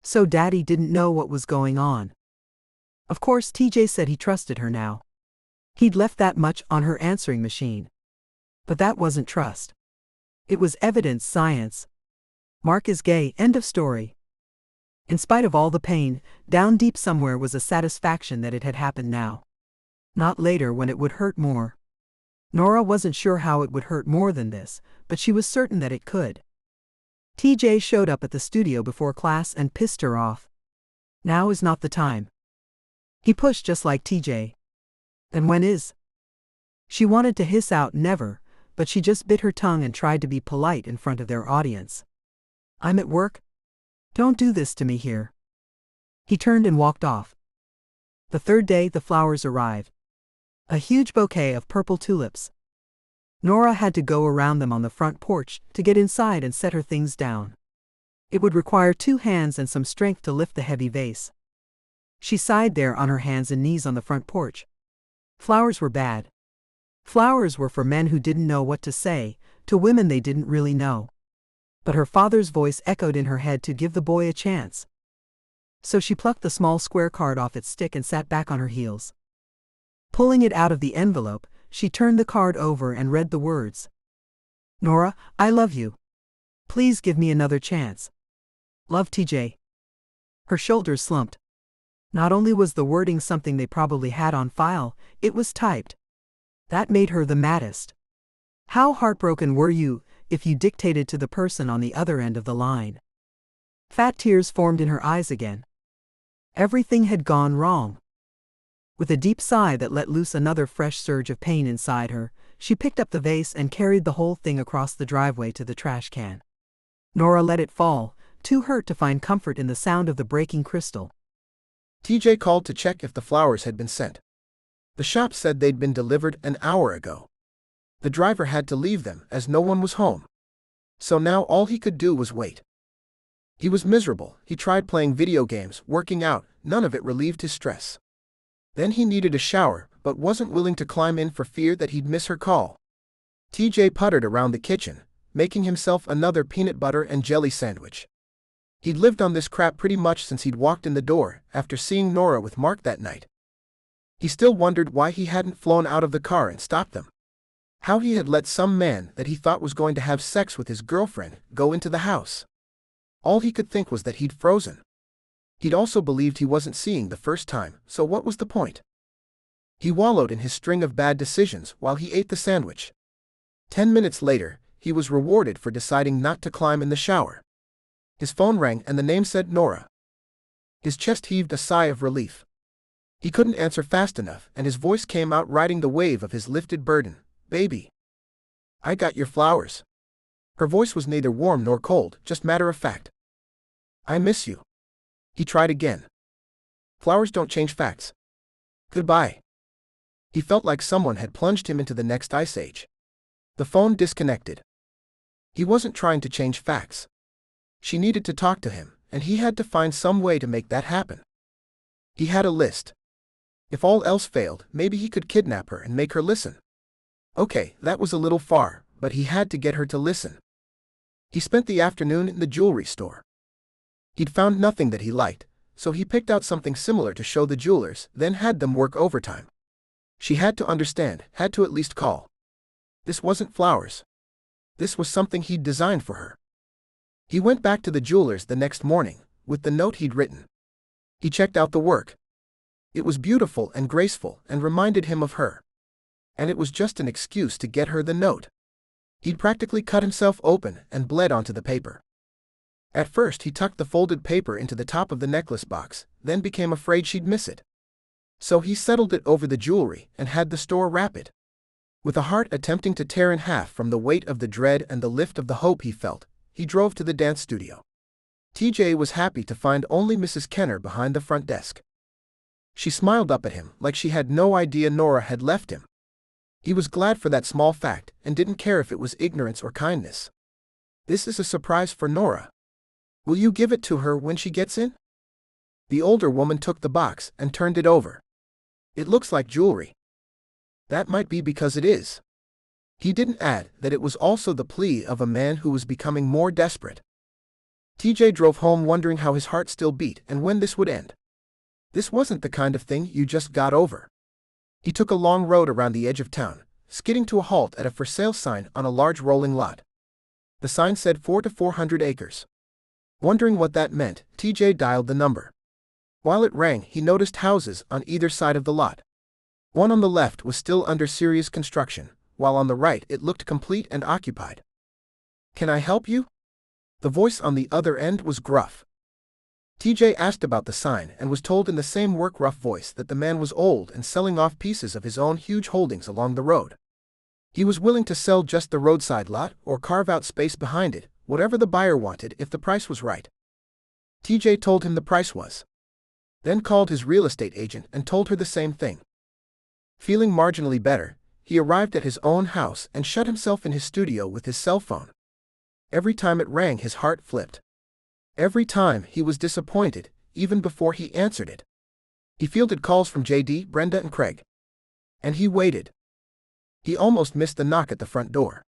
So Daddy didn't know what was going on. Of course, TJ said he trusted her now. He'd left that much on her answering machine. But that wasn't trust. It was evidence science. Mark is gay, end of story. In spite of all the pain, down deep somewhere was a satisfaction that it had happened now. Not later when it would hurt more. Norah wasn't sure how it would hurt more than this, but she was certain that it could. TJ showed up at the studio before class and pissed her off. Now is not the time. He pushed just like TJ. Then when is? She wanted to hiss out never, but she just bit her tongue and tried to be polite in front of their audience. I'm at work. Don't do this to me here. He turned and walked off. The third day, the flowers arrived. A huge bouquet of purple tulips. Norah had to go around them on the front porch to get inside and set her things down. It would require 2 hands and some strength to lift the heavy vase. She sighed there on her hands and knees on the front porch. Flowers were bad. Flowers were for men who didn't know what to say, to women they didn't really know. But her father's voice echoed in her head to give the boy a chance. So she plucked the small square card off its stick and sat back on her heels. Pulling it out of the envelope, she turned the card over and read the words. Norah, I love you. Please give me another chance. Love, TJ. Her shoulders slumped. Not only was the wording something they probably had on file, it was typed. That made her the maddest. How heartbroken were you if you dictated to the person on the other end of the line? Fat tears formed in her eyes again. Everything had gone wrong. With a deep sigh that let loose another fresh surge of pain inside her, she picked up the vase and carried the whole thing across the driveway to the trash can. Norah let it fall, too hurt to find comfort in the sound of the breaking crystal. TJ called to check if the flowers had been sent. The shop said they'd been delivered an hour ago. The driver had to leave them as no one was home. So now all he could do was wait. He was miserable. He tried playing video games, working out, none of it relieved his stress. Then he needed a shower, but wasn't willing to climb in for fear that he'd miss her call. TJ puttered around the kitchen, making himself another peanut butter and jelly sandwich. He'd lived on this crap pretty much since he'd walked in the door, after seeing Norah with Mark that night. He still wondered why he hadn't flown out of the car and stopped them. How he had let some man that he thought was going to have sex with his girlfriend go into the house. All he could think was that he'd frozen. He'd also believed he wasn't seeing the first time, so what was the point? He wallowed in his string of bad decisions while he ate the sandwich. 10 minutes later, he was rewarded for deciding not to climb in the shower. His phone rang and the name said Norah. His chest heaved a sigh of relief. He couldn't answer fast enough, and his voice came out riding the wave of his lifted burden. "Baby. I got your flowers." Her voice was neither warm nor cold, just matter of fact. "I miss you." He tried again. "Flowers don't change facts. Goodbye." He felt like someone had plunged him into the next ice age. The phone disconnected. He wasn't trying to change facts. She needed to talk to him, and he had to find some way to make that happen. He had a list. If all else failed, maybe he could kidnap her and make her listen. Okay, that was a little far, but he had to get her to listen. He spent the afternoon in the jewelry store. He'd found nothing that he liked, so he picked out something similar to show the jewelers, then had them work overtime. She had to understand, had to at least call. This wasn't flowers. This was something he'd designed for her. He went back to the jewelers the next morning, with the note he'd written. He checked out the work. It was beautiful and graceful and reminded him of her. And it was just an excuse to get her the note. He'd practically cut himself open and bled onto the paper. At first he tucked the folded paper into the top of the necklace box, then became afraid she'd miss it. So he settled it over the jewelry and had the store wrap it. With a heart attempting to tear in half from the weight of the dread and the lift of the hope he felt, he drove to the dance studio. TJ was happy to find only Mrs. Kenner behind the front desk. She smiled up at him like she had no idea Norah had left him. He was glad for that small fact and didn't care if it was ignorance or kindness. "This is a surprise for Norah. Will you give it to her when she gets in?" The older woman took the box and turned it over. "It looks like jewelry." "That might be because it is." He didn't add that it was also the plea of a man who was becoming more desperate. TJ drove home wondering how his heart still beat and when this would end. This wasn't the kind of thing you just got over. He took a long road around the edge of town, skidding to a halt at a for sale sign on a large rolling lot. The sign said 4 to 400 acres. Wondering what that meant, TJ dialed the number. While it rang, he noticed houses on either side of the lot. One on the left was still under serious construction, while on the right it looked complete and occupied. "Can I help you?" The voice on the other end was gruff. TJ asked about the sign and was told in the same rough voice that the man was old and selling off pieces of his own huge holdings along the road. He was willing to sell just the roadside lot or carve out space behind it, whatever the buyer wanted if the price was right. TJ told him the price was. Then called his real estate agent and told her the same thing. Feeling marginally better, he arrived at his own house and shut himself in his studio with his cell phone. Every time it rang, his heart flipped. Every time he was disappointed, even before he answered it. He fielded calls from JD, Brenda, and Craig. And he waited. He almost missed the knock at the front door.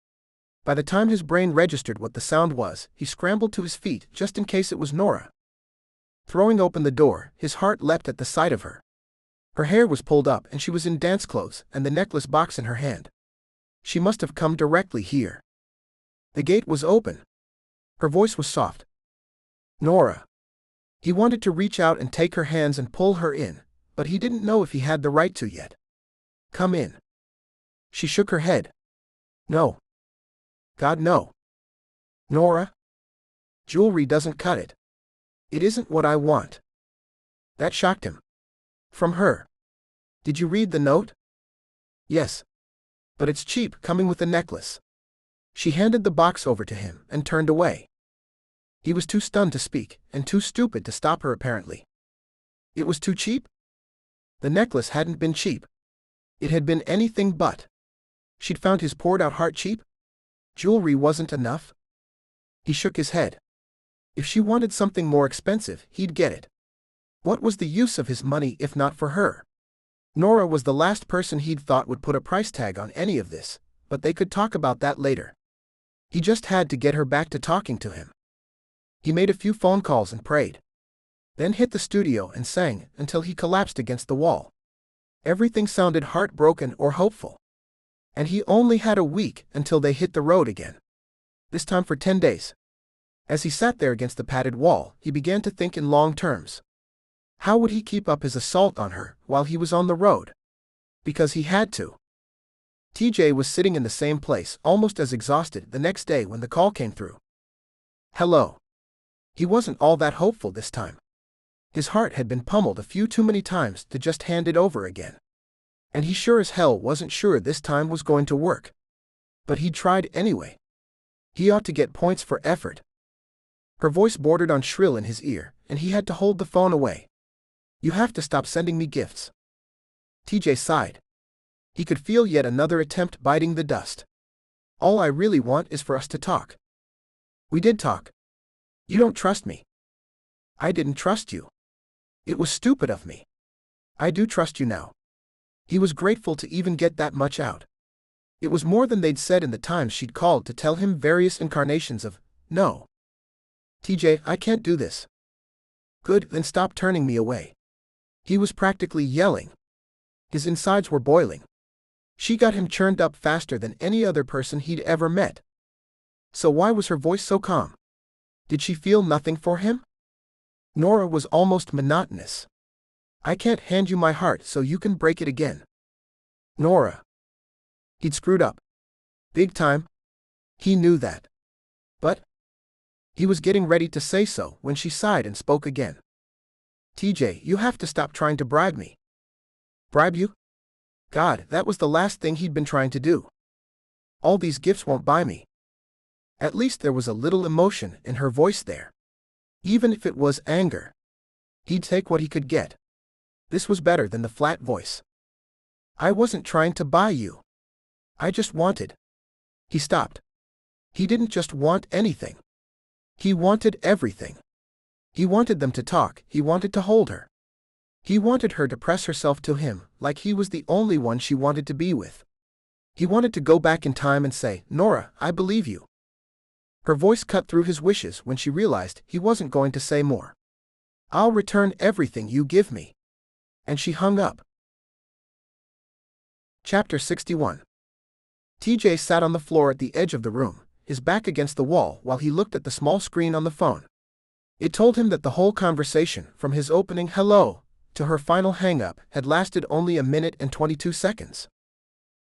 By the time his brain registered what the sound was, he scrambled to his feet just in case it was Norah. Throwing open the door, his heart leapt at the sight of her. Her hair was pulled up and she was in dance clothes and the necklace box in her hand. She must have come directly here. The gate was open. Her voice was soft. "Norah." He wanted to reach out and take her hands and pull her in, but he didn't know if he had the right to yet. "Come in." She shook her head. "No. God, no. Norah. Jewelry doesn't cut it. It isn't what I want." That shocked him. From her. "Did you read the note?" "Yes. But it's cheap, coming with the necklace." She handed the box over to him and turned away. He was too stunned to speak, and too stupid to stop her apparently. It was too cheap? The necklace hadn't been cheap. It had been anything but. She'd found his poured-out heart cheap? Jewelry wasn't enough? He shook his head. If she wanted something more expensive, he'd get it. What was the use of his money if not for her? Norah was the last person he'd thought would put a price tag on any of this, but they could talk about that later. He just had to get her back to talking to him. He made a few phone calls and prayed. Then hit the studio and sang until he collapsed against the wall. Everything sounded heartbroken or hopeful. And he only had a week until they hit the road again. This time for 10 days. As he sat there against the padded wall, he began to think in long terms. How would he keep up his assault on her while he was on the road? Because he had to. TJ was sitting in the same place, almost as exhausted, the next day when the call came through. Hello. He wasn't all that hopeful this time. His heart had been pummeled a few too many times to just hand it over again. And he sure as hell wasn't sure this time was going to work. But he'd tried anyway. He ought to get points for effort. Her voice bordered on shrill in his ear, and he had to hold the phone away. You have to stop sending me gifts. TJ sighed. He could feel yet another attempt biting the dust. All I really want is for us to talk. We did talk. You don't trust me. I didn't trust you. It was stupid of me. I do trust you now. He was grateful to even get that much out. It was more than they'd said in the times she'd called to tell him various incarnations of no. TJ, I can't do this. Good, then stop turning me away. He was practically yelling. His insides were boiling. She got him churned up faster than any other person he'd ever met. So why was her voice so calm? Did she feel nothing for him? Norah was almost monotonous. I can't hand you my heart so you can break it again. Norah. He'd screwed up. Big time. He knew that. But he was getting ready to say so when she sighed and spoke again. TJ, you have to stop trying to bribe me. Bribe you? God, that was the last thing he'd been trying to do. All these gifts won't buy me. At least there was a little emotion in her voice there. Even if it was anger. He'd take what he could get. This was better than the flat voice. I wasn't trying to buy you. I just wanted. He stopped. He didn't just want anything. He wanted everything. He wanted them to talk, he wanted to hold her. He wanted her to press herself to him, like he was the only one she wanted to be with. He wanted to go back in time and say, Norah, I believe you. Her voice cut through his wishes when she realized he wasn't going to say more. I'll return everything you give me. And she hung up. Chapter 61. TJ sat on the floor at the edge of the room, his back against the wall while he looked at the small screen on the phone. It told him that the whole conversation, from his opening hello to her final hang-up, had lasted only a minute and 22 seconds.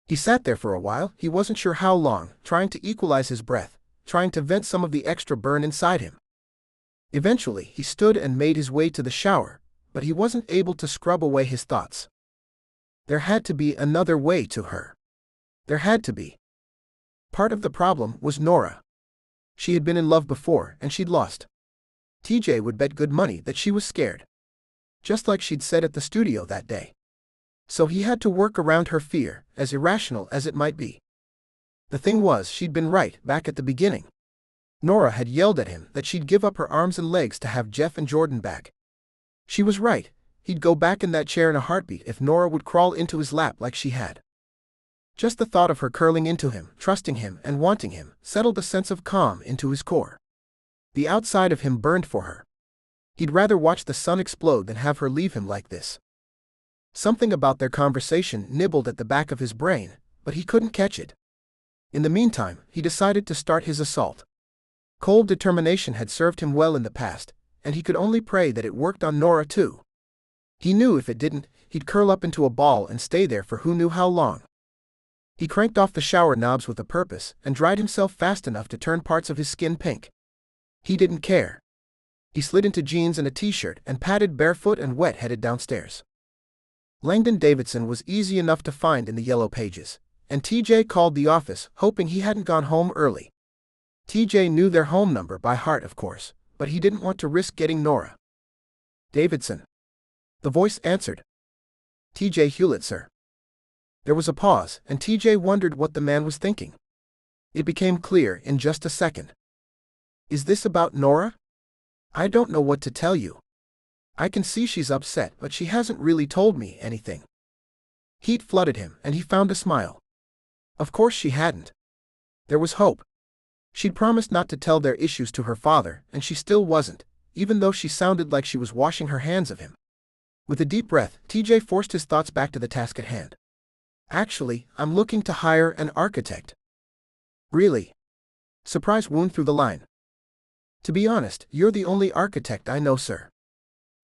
He sat there for a while, he wasn't sure how long, trying to equalize his breath, trying to vent some of the extra burn inside him. Eventually, he stood and made his way to the shower, but he wasn't able to scrub away his thoughts. There had to be another way to her. There had to be. Part of the problem was Norah. She had been in love before and she'd lost. TJ would bet good money that she was scared. Just like she'd said at the studio that day. So he had to work around her fear, as irrational as it might be. The thing was, she'd been right back at the beginning. Norah had yelled at him that she'd give up her arms and legs to have Jeff and Jordan back. She was right, he'd go back in that chair in a heartbeat if Norah would crawl into his lap like she had. Just the thought of her curling into him, trusting him and wanting him, settled a sense of calm into his core. The outside of him burned for her. He'd rather watch the sun explode than have her leave him like this. Something about their conversation nibbled at the back of his brain, but he couldn't catch it. In the meantime, he decided to start his assault. Cold determination had served him well in the past, and he could only pray that it worked on Norah too. He knew if it didn't, he'd curl up into a ball and stay there for who knew how long. He cranked off the shower knobs with a purpose and dried himself fast enough to turn parts of his skin pink. He didn't care. He slid into jeans and a t-shirt and padded barefoot and wet headed downstairs. Langdon Davidson was easy enough to find in the yellow pages, and TJ called the office hoping he hadn't gone home early. TJ knew their home number by heart, of course, but he didn't want to risk getting Norah. Davidson. The voice answered. TJ Hewlett, sir. There was a pause, and TJ wondered what the man was thinking. It became clear in just a second. Is this about Norah? I don't know what to tell you. I can see she's upset, but she hasn't really told me anything. Heat flooded him, and he found a smile. Of course she hadn't. There was hope. She'd promised not to tell their issues to her father, and she still wasn't, even though she sounded like she was washing her hands of him. With a deep breath, TJ forced his thoughts back to the task at hand. Actually, I'm looking to hire an architect. Really? Surprise wound through the line. To be honest, you're the only architect I know, sir.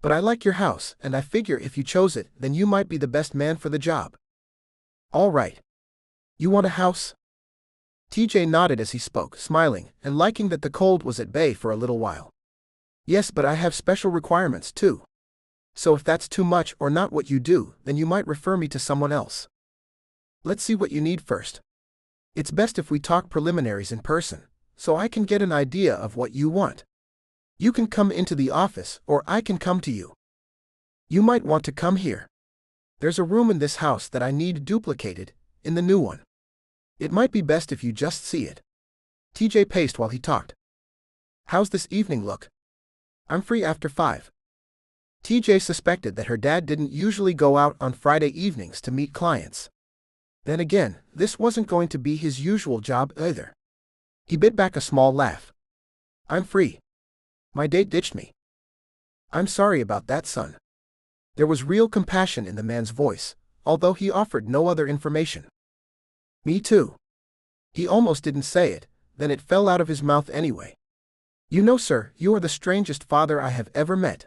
But I like your house, and I figure if you chose it, then you might be the best man for the job. All right. You want a house? TJ nodded as he spoke, smiling, and liking that the cold was at bay for a little while. Yes, but I have special requirements, too. So if that's too much or not what you do, then you might refer me to someone else. Let's see what you need first. It's best if we talk preliminaries in person, so I can get an idea of what you want. You can come into the office, or I can come to you. You might want to come here. There's a room in this house that I need duplicated, in the new one. It might be best if you just see it. TJ paced while he talked. How's this evening look? I'm free after 5. TJ suspected that her dad didn't usually go out on Friday evenings to meet clients. Then again, this wasn't going to be his usual job either. He bit back a small laugh. I'm free. My date ditched me. I'm sorry about that, son. There was real compassion in the man's voice, although he offered no other information. Me too. He almost didn't say it, then it fell out of his mouth anyway. You know, sir, you are the strangest father I have ever met.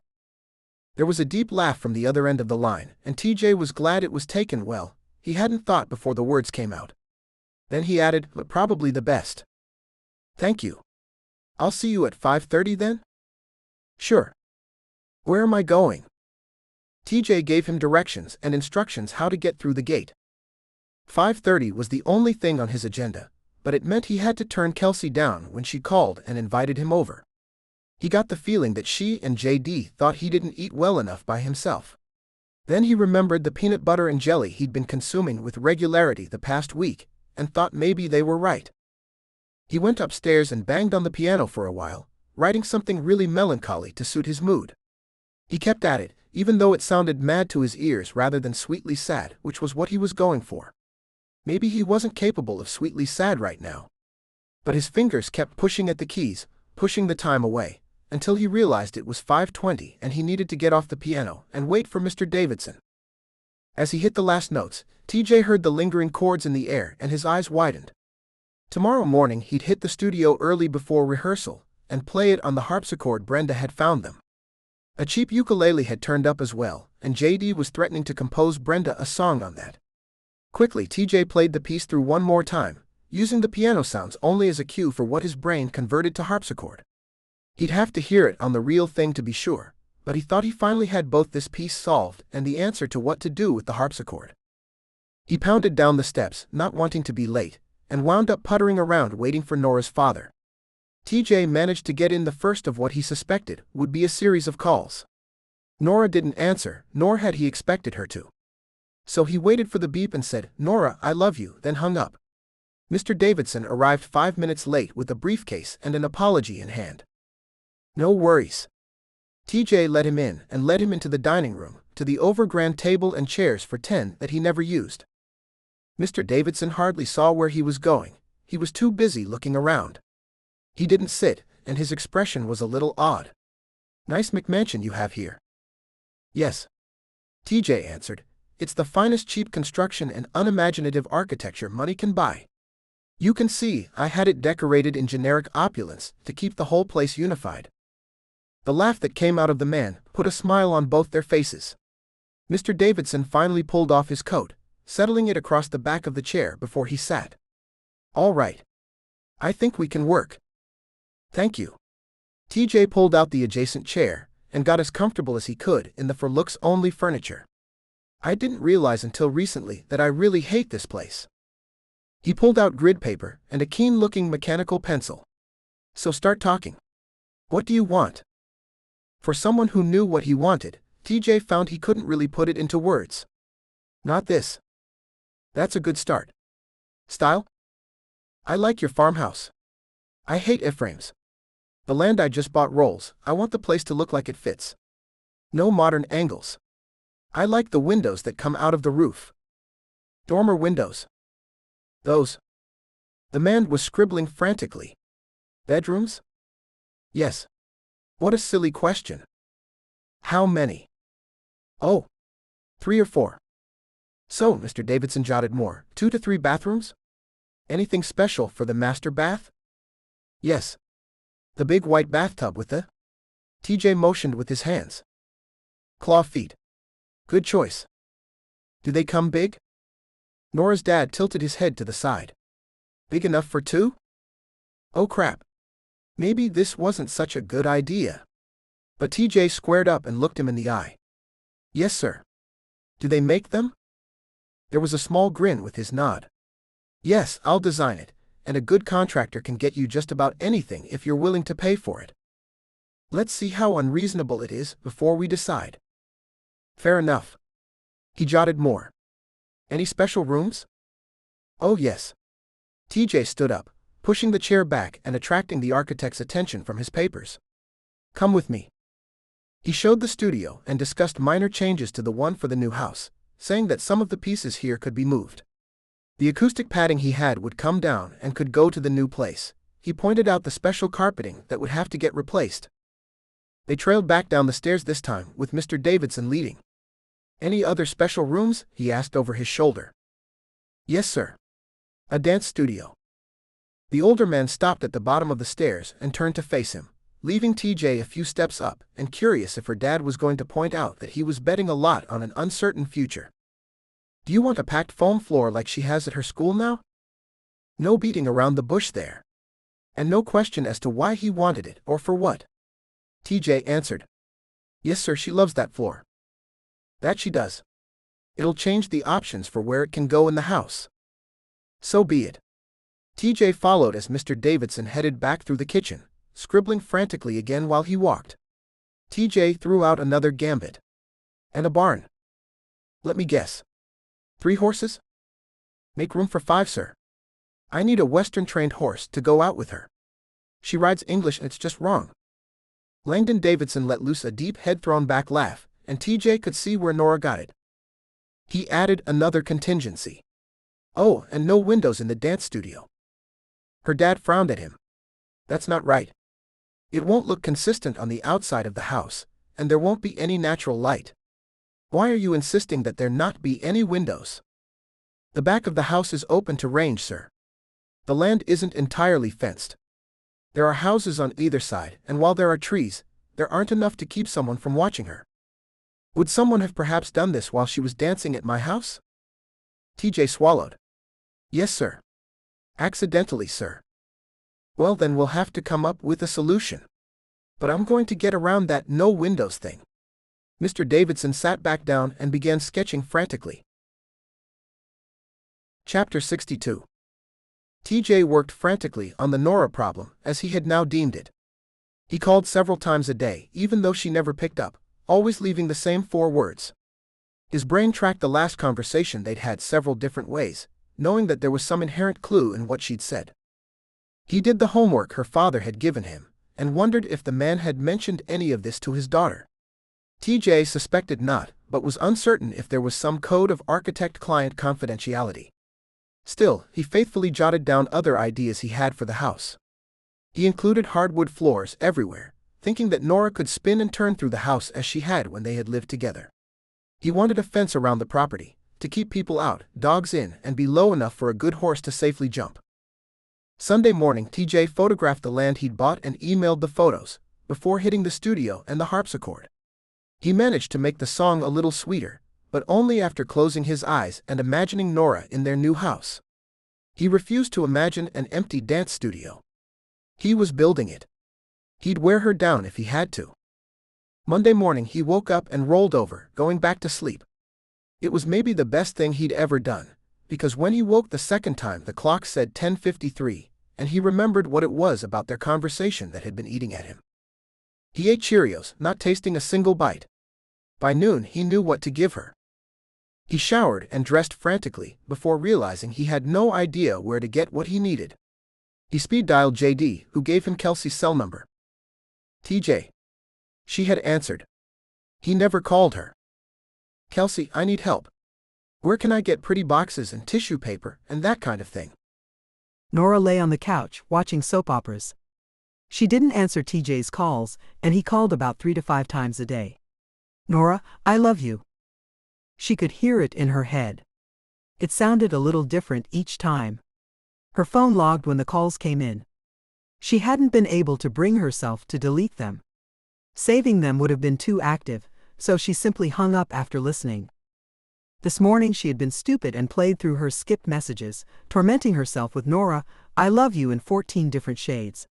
There was a deep laugh from the other end of the line, and TJ was glad it was taken well. He hadn't thought before the words came out. Then he added, but probably the best. Thank you. I'll see you at 5:30 then? Sure. Where am I going? TJ gave him directions and instructions how to get through the gate. 5:30 was the only thing on his agenda, but it meant he had to turn Kelsey down when she called and invited him over. He got the feeling that she and JD thought he didn't eat well enough by himself. Then he remembered the peanut butter and jelly he'd been consuming with regularity the past week, and thought maybe they were right. He went upstairs and banged on the piano for a while, writing something really melancholy to suit his mood. He kept at it, even though it sounded mad to his ears rather than sweetly sad, which was what he was going for. Maybe he wasn't capable of sweetly sad right now. But his fingers kept pushing at the keys, pushing the time away, until he realized it was 5:20 and he needed to get off the piano and wait for Mr. Davidson. As he hit the last notes, TJ heard the lingering chords in the air and his eyes widened. Tomorrow morning he'd hit the studio early before rehearsal and play it on the harpsichord Brenda had found them. A cheap ukulele had turned up as well, and JD was threatening to compose Brenda a song on that. Quickly TJ played the piece through one more time, using the piano sounds only as a cue for what his brain converted to harpsichord. He'd have to hear it on the real thing to be sure, but he thought he finally had both this piece solved and the answer to what to do with the harpsichord. He pounded down the steps, not wanting to be late, and wound up puttering around waiting for Norah's father. TJ managed to get in the first of what he suspected would be a series of calls. Norah didn't answer, nor had he expected her to. So he waited for the beep and said, "Norah, I love you," then hung up. Mr. Davidson arrived 5 minutes late with a briefcase and an apology in hand. No worries. TJ let him in and led him into the dining room, to the overgrand table and chairs for 10 that he never used. Mr. Davidson hardly saw where he was going. He was too busy looking around. He didn't sit, and his expression was a little odd. Nice McMansion you have here. Yes. TJ answered. It's the finest cheap construction and unimaginative architecture money can buy. You can see, I had it decorated in generic opulence to keep the whole place unified. The laugh that came out of the man put a smile on both their faces. Mr. Davidson finally pulled off his coat, settling it across the back of the chair before he sat. All right. I think we can work. Thank you. TJ pulled out the adjacent chair and got as comfortable as he could in the for-looks-only furniture. I didn't realize until recently that I really hate this place. He pulled out grid paper and a keen-looking mechanical pencil. So start talking. What do you want? For someone who knew what he wanted, TJ found he couldn't really put it into words. Not this. That's a good start. Style? I like your farmhouse. I hate iframes. The land I just bought rolls. I want the place to look like it fits. No modern angles. I like the windows that come out of the roof. Dormer windows. Those. The man was scribbling frantically. Bedrooms? Yes. What a silly question. How many? Oh. 3 or 4. So, Mr. Davidson jotted more. 2 to 3 bathrooms? Anything special for the master bath? Yes. The big white bathtub with the... TJ motioned with his hands. Claw feet. Good choice. Do they come big? Norah's dad tilted his head to the side. Big enough for 2? Oh crap. Maybe this wasn't such a good idea. But TJ squared up and looked him in the eye. Yes, sir. Do they make them? There was a small grin with his nod. Yes, I'll design it, and a good contractor can get you just about anything if you're willing to pay for it. Let's see how unreasonable it is before we decide. Fair enough. He jotted more. Any special rooms? Oh yes. TJ stood up, pushing the chair back and attracting the architect's attention from his papers. Come with me. He showed the studio and discussed minor changes to the one for the new house, saying that some of the pieces here could be moved. The acoustic padding he had would come down and could go to the new place. He pointed out the special carpeting that would have to get replaced. They trailed back down the stairs this time with Mr. Davidson leading. Any other special rooms? He asked over his shoulder. Yes, sir. A dance studio. The older man stopped at the bottom of the stairs and turned to face him, leaving TJ a few steps up and curious if her dad was going to point out that he was betting a lot on an uncertain future. Do you want a packed foam floor like she has at her school now? No beating around the bush there. And no question as to why he wanted it or for what. TJ answered. Yes, sir, she loves that floor. That she does. It'll change the options for where it can go in the house. So be it. TJ followed as Mr. Davidson headed back through the kitchen, scribbling frantically again while he walked. TJ threw out another gambit. And a barn. Let me guess. 3 horses? Make room for 5, sir. I need a Western-trained horse to go out with her. She rides English and it's just wrong. Langdon Davidson let loose a deep head-thrown-back laugh, and TJ could see where Norah got it. He added another contingency. Oh, and no windows in the dance studio. Her dad frowned at him. That's not right. It won't look consistent on the outside of the house, and there won't be any natural light. Why are you insisting that there not be any windows? The back of the house is open to range, sir. The land isn't entirely fenced. There are houses on either side, and while there are trees, there aren't enough to keep someone from watching her. Would someone have perhaps done this while she was dancing at my house? TJ swallowed. Yes, sir. Accidentally, sir. Well, then we'll have to come up with a solution. But I'm going to get around that no windows thing. Mr. Davidson sat back down and began sketching frantically. Chapter 62. TJ worked frantically on the Norah problem, as he had now deemed it. He called several times a day, even though she never picked up, always leaving the same 4 words. His brain tracked the last conversation they'd had several different ways, knowing that there was some inherent clue in what she'd said. He did the homework her father had given him, and wondered if the man had mentioned any of this to his daughter. TJ suspected not, but was uncertain if there was some code of architect-client confidentiality. Still, he faithfully jotted down other ideas he had for the house. He included hardwood floors everywhere, thinking that Norah could spin and turn through the house as she had when they had lived together. He wanted a fence around the property, to keep people out, dogs in, and be low enough for a good horse to safely jump. Sunday morning, TJ photographed the land he'd bought and emailed the photos, before hitting the studio and the harpsichord. He managed to make the song a little sweeter, but only after closing his eyes and imagining Norah in their new house. He refused to imagine an empty dance studio. He was building it. He'd wear her down if he had to. Monday morning he woke up and rolled over, going back to sleep. It was maybe the best thing he'd ever done, because when he woke the second time the clock said 10:53, and he remembered what it was about their conversation that had been eating at him. He ate Cheerios, not tasting a single bite. By noon he knew what to give her. He showered and dressed frantically before realizing he had no idea where to get what he needed. He speed-dialed JD, who gave him Kelsey's cell number. TJ. She had answered. He never called her. Kelsey, I need help. Where can I get pretty boxes and tissue paper and that kind of thing? Norah lay on the couch, watching soap operas. She didn't answer TJ's calls, and he called about 3 to 5 times a day. Norah, I love you. She could hear it in her head. It sounded a little different each time. Her phone logged when the calls came in. She hadn't been able to bring herself to delete them. Saving them would have been too active, so she simply hung up after listening. This morning she had been stupid and played through her skipped messages, tormenting herself with Norah, I love you in 14 different shades.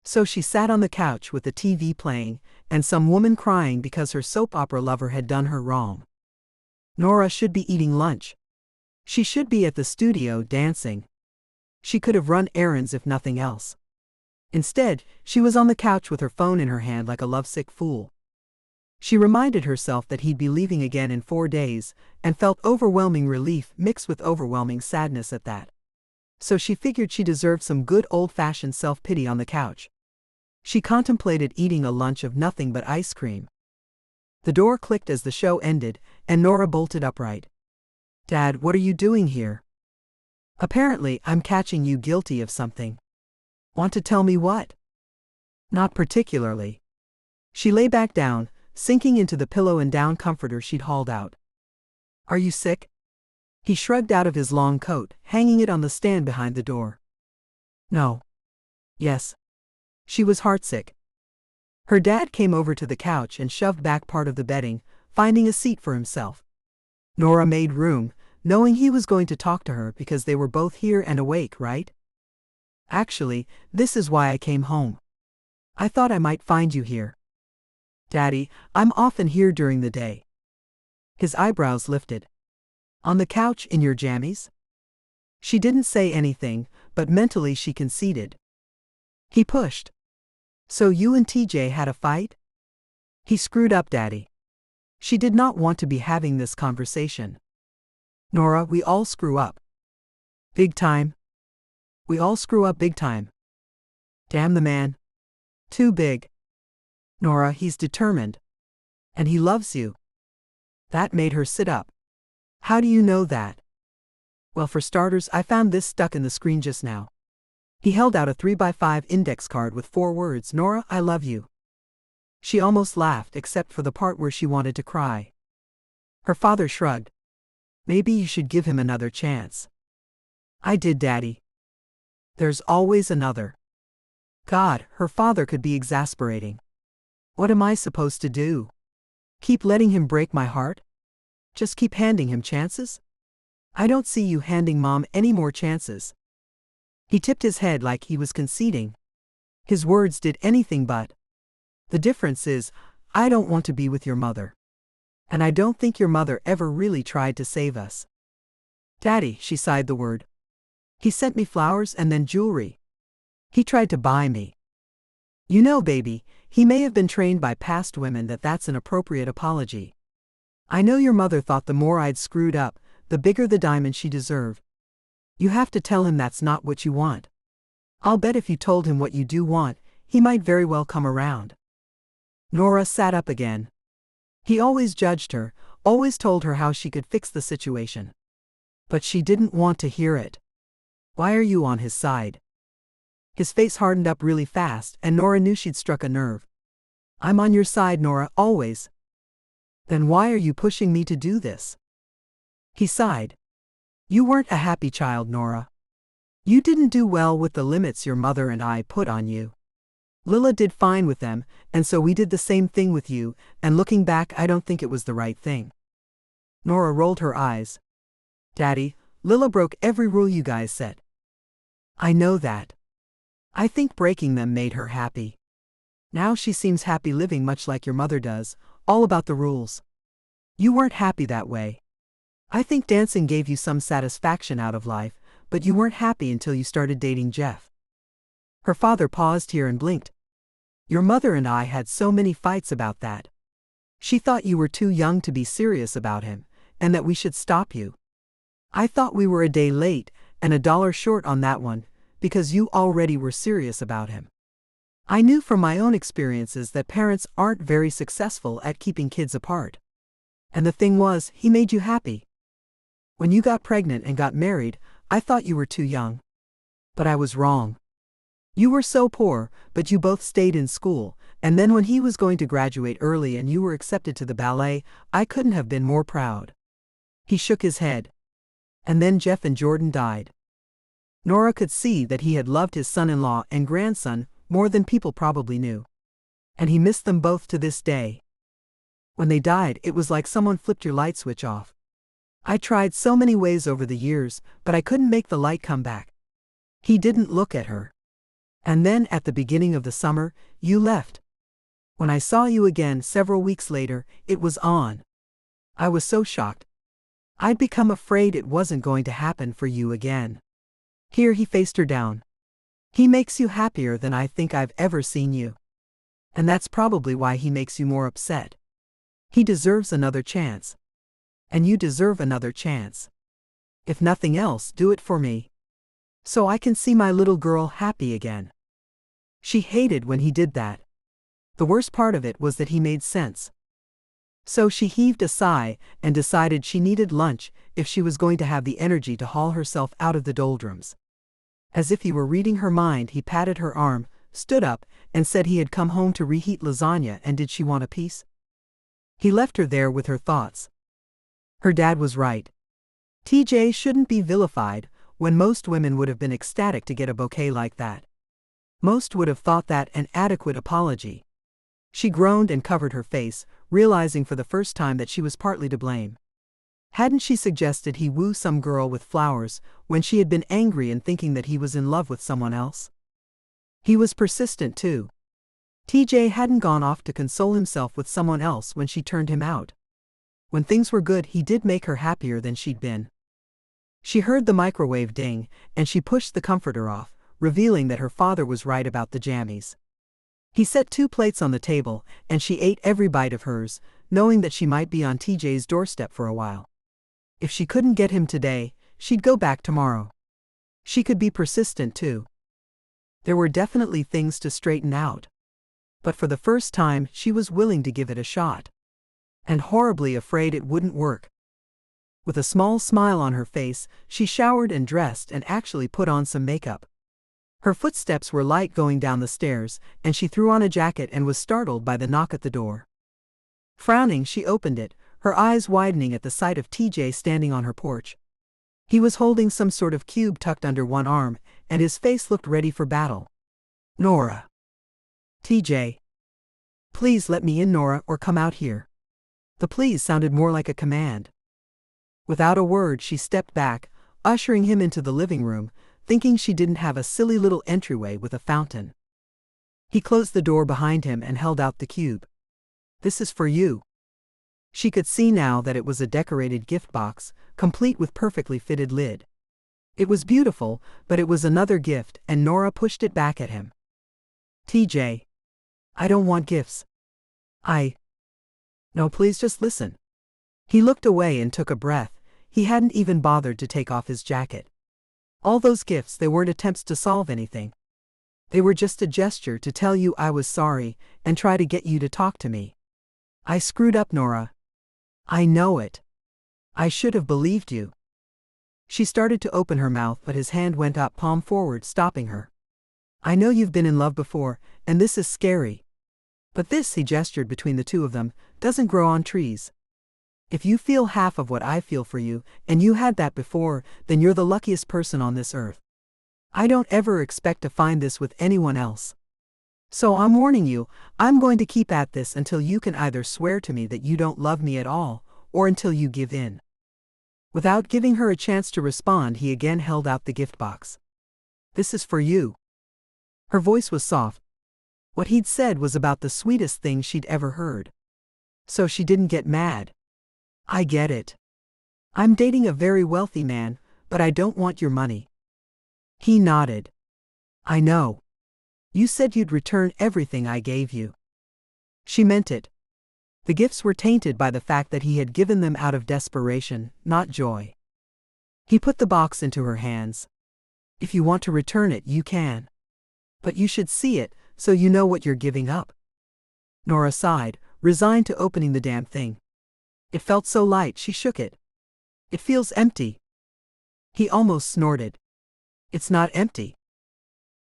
So she sat on the couch with the TV playing, and some woman crying because her soap opera lover had done her wrong. Norah should be eating lunch. She should be at the studio dancing. She could have run errands if nothing else. Instead, she was on the couch with her phone in her hand like a lovesick fool. She reminded herself that he'd be leaving again in 4 days, and felt overwhelming relief mixed with overwhelming sadness at that. So she figured she deserved some good old-fashioned self-pity on the couch. She contemplated eating a lunch of nothing but ice cream. The door clicked as the show ended, and Norah bolted upright. Dad, what are you doing here? Apparently, I'm catching you guilty of something. Want to tell me what? Not particularly. She lay back down, sinking into the pillow and down comforter she'd hauled out. Are you sick? He shrugged out of his long coat, hanging it on the stand behind the door. No. Yes. She was heartsick. Her dad came over to the couch and shoved back part of the bedding, finding a seat for himself. Norah made room, knowing he was going to talk to her because they were both here and awake, right? Actually, this is why I came home. I thought I might find you here. Daddy, I'm often here during the day. His eyebrows lifted. On the couch in your jammies? She didn't say anything, but mentally she conceded. He pushed. So you and TJ had a fight? He screwed up, Daddy. She did not want to be having this conversation. Norah, we all screw up. Big time. We all screw up big time. Damn the man. Too big. Norah, he's determined. And he loves you. That made her sit up. How do you know that? Well, for starters, I found this stuck in the screen just now. He held out a 3x5 index card with 4 words, Norah, I love you. She almost laughed except for the part where she wanted to cry. Her father shrugged. Maybe you should give him another chance. I did, Daddy. There's always another. God, her father could be exasperating. What am I supposed to do? Keep letting him break my heart? Just keep handing him chances? I don't see you handing Mom any more chances. He tipped his head like he was conceding. His words did anything but. The difference is, I don't want to be with your mother. And I don't think your mother ever really tried to save us. Daddy, she sighed the word. He sent me flowers and then jewelry. He tried to buy me. You know, baby, he may have been trained by past women that that's an appropriate apology. I know your mother thought the more I'd screwed up, the bigger the diamond she deserved. You have to tell him that's not what you want. I'll bet if you told him what you do want, he might very well come around. Norah sat up again. He always judged her, always told her how she could fix the situation. But she didn't want to hear it. Why are you on his side? His face hardened up really fast, and Norah knew she'd struck a nerve. I'm on your side, Norah, always. Then why are you pushing me to do this? He sighed. You weren't a happy child, Norah. You didn't do well with the limits your mother and I put on you. Lila did fine with them, and so we did the same thing with you, and looking back I don't think it was the right thing. Norah rolled her eyes. Daddy, Lila broke every rule you guys set. I know that. I think breaking them made her happy. Now she seems happy living much like your mother does, all about the rules. You weren't happy that way. I think dancing gave you some satisfaction out of life, but you weren't happy until you started dating Jeff. Her father paused here and blinked. Your mother and I had so many fights about that. She thought you were too young to be serious about him, and that we should stop you. I thought we were a day late, and $1 short on that one, because you already were serious about him. I knew from my own experiences that parents aren't very successful at keeping kids apart. And the thing was, he made you happy. When you got pregnant and got married, I thought you were too young. But I was wrong. You were so poor, but you both stayed in school, and then when he was going to graduate early and you were accepted to the ballet, I couldn't have been more proud. He shook his head. And then Jeff and Jordan died. Norah could see that he had loved his son-in-law and grandson more than people probably knew. And he missed them both to this day. When they died, it was like someone flipped your light switch off. I tried so many ways over the years, but I couldn't make the light come back. He didn't look at her. And then at the beginning of the summer, you left. When I saw you again several weeks later, it was on. I was so shocked. I'd become afraid it wasn't going to happen for you again. Here he faced her down. He makes you happier than I think I've ever seen you. And that's probably why he makes you more upset. He deserves another chance. And you deserve another chance. If nothing else, do it for me. So I can see my little girl happy again. She hated when he did that. The worst part of it was that he made sense. So she heaved a sigh and decided she needed lunch if she was going to have the energy to haul herself out of the doldrums. As if he were reading her mind, he patted her arm, stood up, and said he had come home to reheat lasagna and did she want a piece? He left her there with her thoughts. Her dad was right. TJ shouldn't be vilified, when most women would have been ecstatic to get a bouquet like that. Most would have thought that an adequate apology. She groaned and covered her face, realizing for the first time that she was partly to blame. Hadn't she suggested he woo some girl with flowers when she had been angry and thinking that he was in love with someone else? He was persistent too. TJ hadn't gone off to console himself with someone else when she turned him out. When things were good, he did make her happier than she'd been. She heard the microwave ding, and she pushed the comforter off, revealing that her father was right about the jammies. He set 2 plates on the table, and she ate every bite of hers, knowing that she might be on TJ's doorstep for a while. If she couldn't get him today, she'd go back tomorrow. She could be persistent too. There were definitely things to straighten out. But for the first time, she was willing to give it a shot. And horribly afraid it wouldn't work. With a small smile on her face, she showered and dressed and actually put on some makeup. Her footsteps were light going down the stairs, and she threw on a jacket and was startled by the knock at the door. Frowning, she opened it, her eyes widening at the sight of TJ standing on her porch. He was holding some sort of cube tucked under one arm, and his face looked ready for battle. Norah. TJ. Please let me in, Norah, or come out here. The please sounded more like a command. Without a word, she stepped back, ushering him into the living room, thinking she didn't have a silly little entryway with a fountain. He closed the door behind him and held out the cube. This is for you. She could see now that it was a decorated gift box, complete with perfectly fitted lid. It was beautiful, but it was another gift, and Norah pushed it back at him. TJ. I don't want gifts. No, please just listen. He looked away and took a breath. He hadn't even bothered to take off his jacket. All those gifts, they weren't attempts to solve anything. They were just a gesture to tell you I was sorry and try to get you to talk to me. I screwed up, Norah. I know it. I should have believed you. She started to open her mouth, but his hand went up, palm forward, stopping her. I know you've been in love before, and this is scary. But this, he gestured between the two of them, doesn't grow on trees. If you feel half of what I feel for you, and you had that before, then you're the luckiest person on this earth. I don't ever expect to find this with anyone else. So I'm warning you, I'm going to keep at this until you can either swear to me that you don't love me at all, or until you give in. Without giving her a chance to respond, he again held out the gift box. This is for you. Her voice was soft. What he'd said was about the sweetest thing she'd ever heard. So she didn't get mad. I get it. I'm dating a very wealthy man, but I don't want your money. He nodded. I know. You said you'd return everything I gave you. She meant it. The gifts were tainted by the fact that he had given them out of desperation, not joy. He put the box into her hands. If you want to return it, you can. But you should see it, so you know what you're giving up. Norah sighed, resigned to opening the damn thing. It felt so light she shook it. It feels empty. He almost snorted. It's not empty.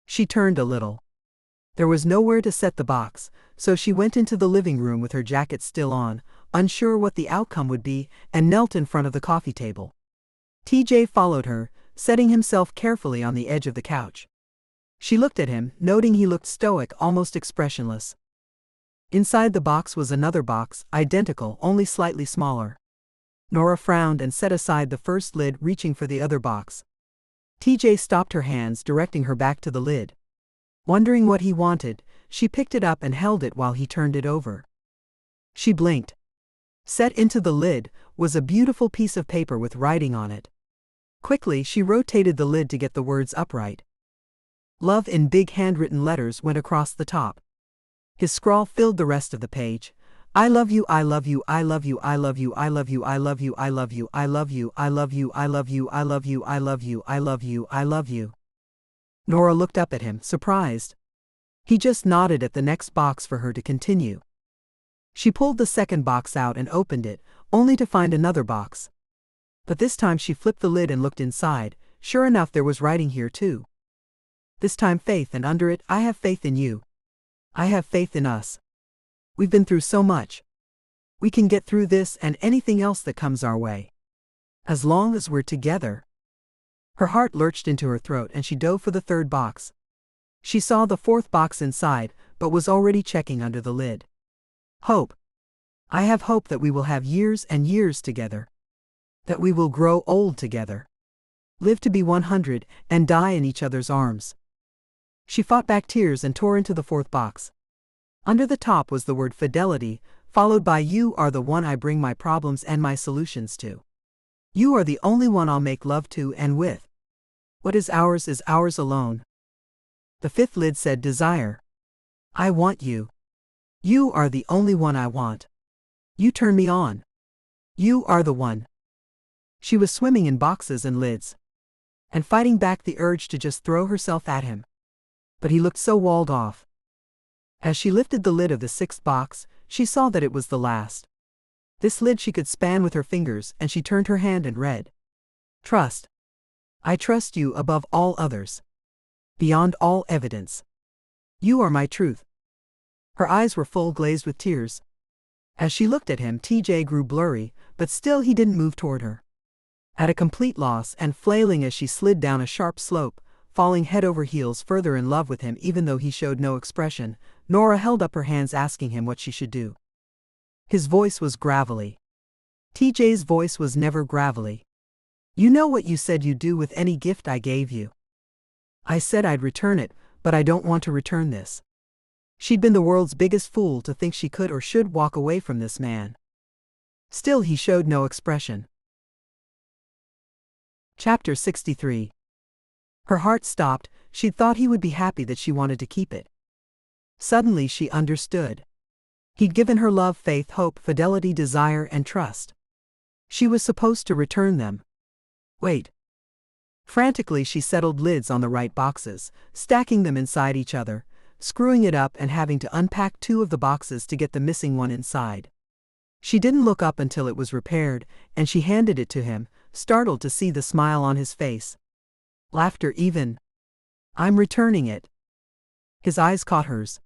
She turned a little. There was nowhere to set the box, so she went into the living room with her jacket still on, unsure what the outcome would be, and knelt in front of the coffee table. TJ followed her, setting himself carefully on the edge of the couch. She looked at him, noting he looked stoic, almost expressionless. Inside the box was another box, identical, only slightly smaller. Norah frowned and set aside the first lid, reaching for the other box. TJ stopped her hands, directing her back to the lid. Wondering what he wanted, she picked it up and held it while he turned it over. She blinked. Set into the lid was a beautiful piece of paper with writing on it. Quickly, she rotated the lid to get the words upright. Love in big handwritten letters went across the top. His scrawl filled the rest of the page. I love you, I love you, I love you, I love you, I love you, I love you, I love you, I love you, I love you, I love you, I love you, I love you, I love you, I love you. Norah looked up at him, surprised. He just nodded at the next box for her to continue. She pulled the second box out and opened it, only to find another box. But this time she flipped the lid and looked inside. Sure enough, there was writing here too. This time faith, and under it, I have faith in you. I have faith in us. We've been through so much. We can get through this and anything else that comes our way. As long as we're together. Her heart lurched into her throat and she dove for the third box. She saw the fourth box inside, but was already checking under the lid. Hope. I have hope that we will have years and years together. That we will grow old together. Live to be 100 and die in each other's arms. She fought back tears and tore into the fourth box. Under the top was the word fidelity, followed by you are the one I bring my problems and my solutions to. You are the only one I'll make love to and with. What is ours alone. The fifth lid said desire. I want you. You are the only one I want. You turn me on. You are the one. She was swimming in boxes and lids. And fighting back the urge to just throw herself at him. But he looked so walled off. As she lifted the lid of the sixth box, she saw that it was the last. This lid she could span with her fingers, and she turned her hand and read. Trust. I trust you above all others. Beyond all evidence. You are my truth. Her eyes were full, glazed with tears. As she looked at him, TJ grew blurry, but still he didn't move toward her. At a complete loss and flailing as she slid down a sharp slope, falling head over heels further in love with him even though he showed no expression, Norah held up her hands asking him what she should do. His voice was gravelly. TJ's voice was never gravelly. You know what you said you'd do with any gift I gave you. I said I'd return it, but I don't want to return this. She'd been the world's biggest fool to think she could or should walk away from this man. Still he showed no expression. Chapter 63. Her heart stopped. She'd thought he would be happy that she wanted to keep it. Suddenly she understood. He'd given her love, faith, hope, fidelity, desire, and trust. She was supposed to return them. Wait. Frantically she settled lids on the right boxes, stacking them inside each other, screwing it up and having to unpack two of the boxes to get the missing one inside. She didn't look up until it was repaired, and she handed it to him, startled to see the smile on his face. Laughter even. I'm returning it. His eyes caught hers.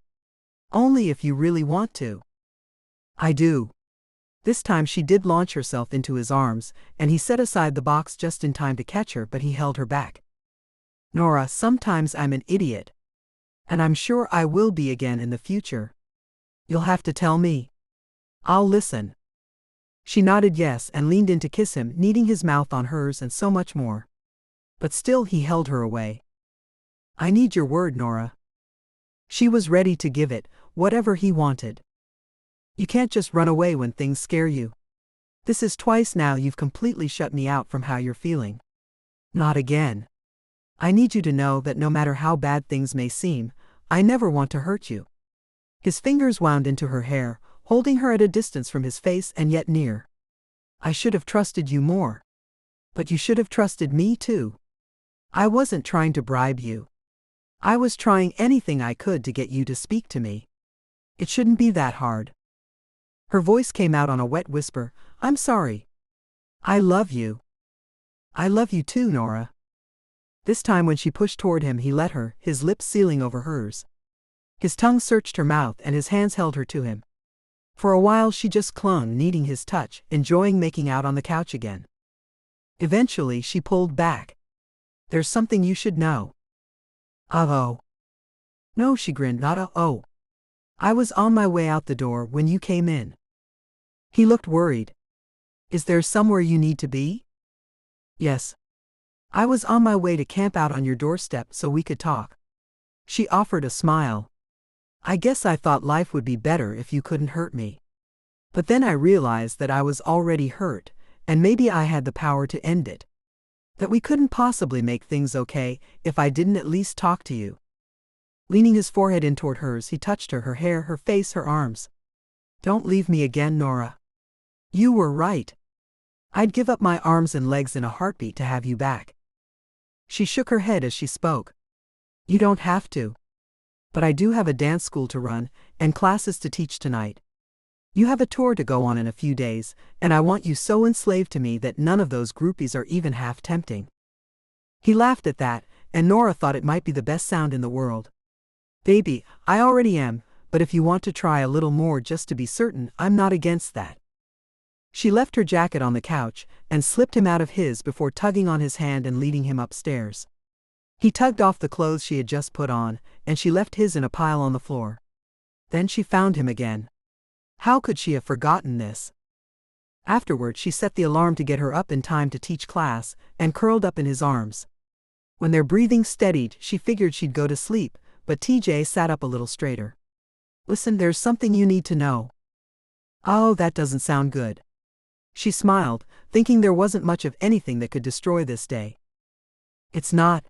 Only if you really want to. I do. This time she did launch herself into his arms, and he set aside the box just in time to catch her, but he held her back. Norah, sometimes I'm an idiot. And I'm sure I will be again in the future. You'll have to tell me. I'll listen. She nodded yes and leaned in to kiss him, kneading his mouth on hers and so much more. But still he held her away. I need your word, Norah. She was ready to give it, whatever he wanted. You can't just run away when things scare you. This is twice now you've completely shut me out from how you're feeling. Not again. I need you to know that no matter how bad things may seem, I never want to hurt you. His fingers wound into her hair, holding her at a distance from his face and yet near. I should have trusted you more. But you should have trusted me too. I wasn't trying to bribe you. I was trying anything I could to get you to speak to me. It shouldn't be that hard. Her voice came out on a wet whisper. I'm sorry. I love you. I love you too, Norah. This time when she pushed toward him, he let her, his lips sealing over hers. His tongue searched her mouth and his hands held her to him. For a while she just clung, needing his touch, enjoying making out on the couch again. Eventually she pulled back. There's something you should know. Oh. No, she grinned, not oh. I was on my way out the door when you came in. He looked worried. Is there somewhere you need to be? Yes. I was on my way to camp out on your doorstep so we could talk. She offered a smile. I guess I thought life would be better if you couldn't hurt me. But then I realized that I was already hurt, and maybe I had the power to end it. That we couldn't possibly make things okay if I didn't at least talk to you. Leaning his forehead in toward hers, he touched her hair, her face, her arms. Don't leave me again, Norah. You were right. I'd give up my arms and legs in a heartbeat to have you back. She shook her head as she spoke. You don't have to. But I do have a dance school to run, and classes to teach tonight. You have a tour to go on in a few days, and I want you so enslaved to me that none of those groupies are even half tempting. He laughed at that, and Norah thought it might be the best sound in the world. Baby, I already am, but if you want to try a little more just to be certain, I'm not against that. She left her jacket on the couch, and slipped him out of his before tugging on his hand and leading him upstairs. He tugged off the clothes she had just put on, and she left his in a pile on the floor. Then she found him again. How could she have forgotten this? Afterward she set the alarm to get her up in time to teach class, and curled up in his arms. When their breathing steadied, she figured she'd go to sleep, but TJ sat up a little straighter. Listen, there's something you need to know. Oh, that doesn't sound good. She smiled, thinking there wasn't much of anything that could destroy this day. It's not.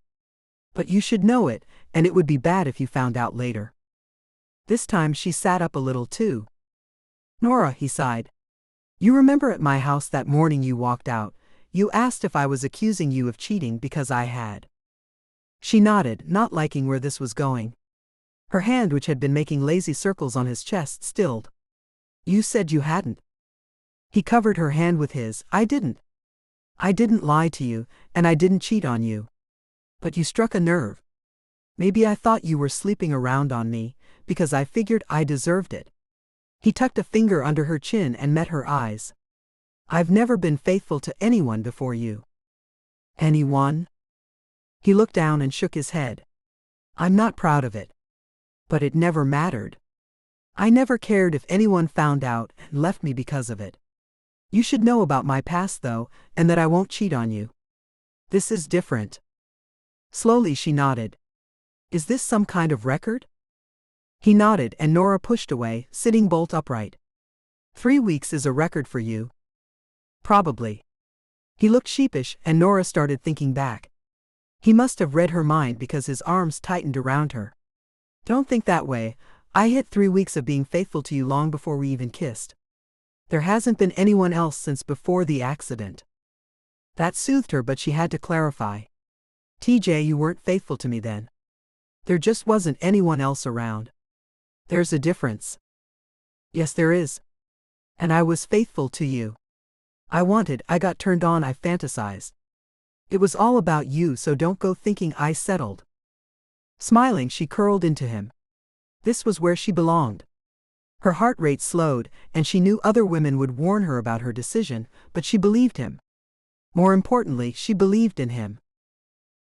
But you should know it, and it would be bad if you found out later. This time she sat up a little too. Norah, he sighed. You remember at my house that morning you walked out, you asked if I was accusing you of cheating because I had. She nodded, not liking where this was going. Her hand, which had been making lazy circles on his chest, stilled. You said you hadn't. He covered her hand with his. I didn't. I didn't lie to you, and I didn't cheat on you. But you struck a nerve. Maybe I thought you were sleeping around on me, because I figured I deserved it. He tucked a finger under her chin and met her eyes. I've never been faithful to anyone before you. Anyone? He looked down and shook his head. I'm not proud of it. But it never mattered. I never cared if anyone found out and left me because of it. You should know about my past though, and that I won't cheat on you. This is different. Slowly she nodded. Is this some kind of record? He nodded and Norah pushed away, sitting bolt upright. 3 weeks is a record for you. Probably. He looked sheepish and Norah started thinking back. He must have read her mind because his arms tightened around her. Don't think that way. I hit 3 weeks of being faithful to you long before we even kissed. There hasn't been anyone else since before the accident. That soothed her, but she had to clarify. TJ, you weren't faithful to me then. There just wasn't anyone else around. There's a difference. Yes, there is. And I was faithful to you. I got turned on, I fantasized. It was all about you, so don't go thinking I settled. Smiling, she curled into him. This was where she belonged. Her heart rate slowed, and she knew other women would warn her about her decision, but she believed him. More importantly, she believed in him.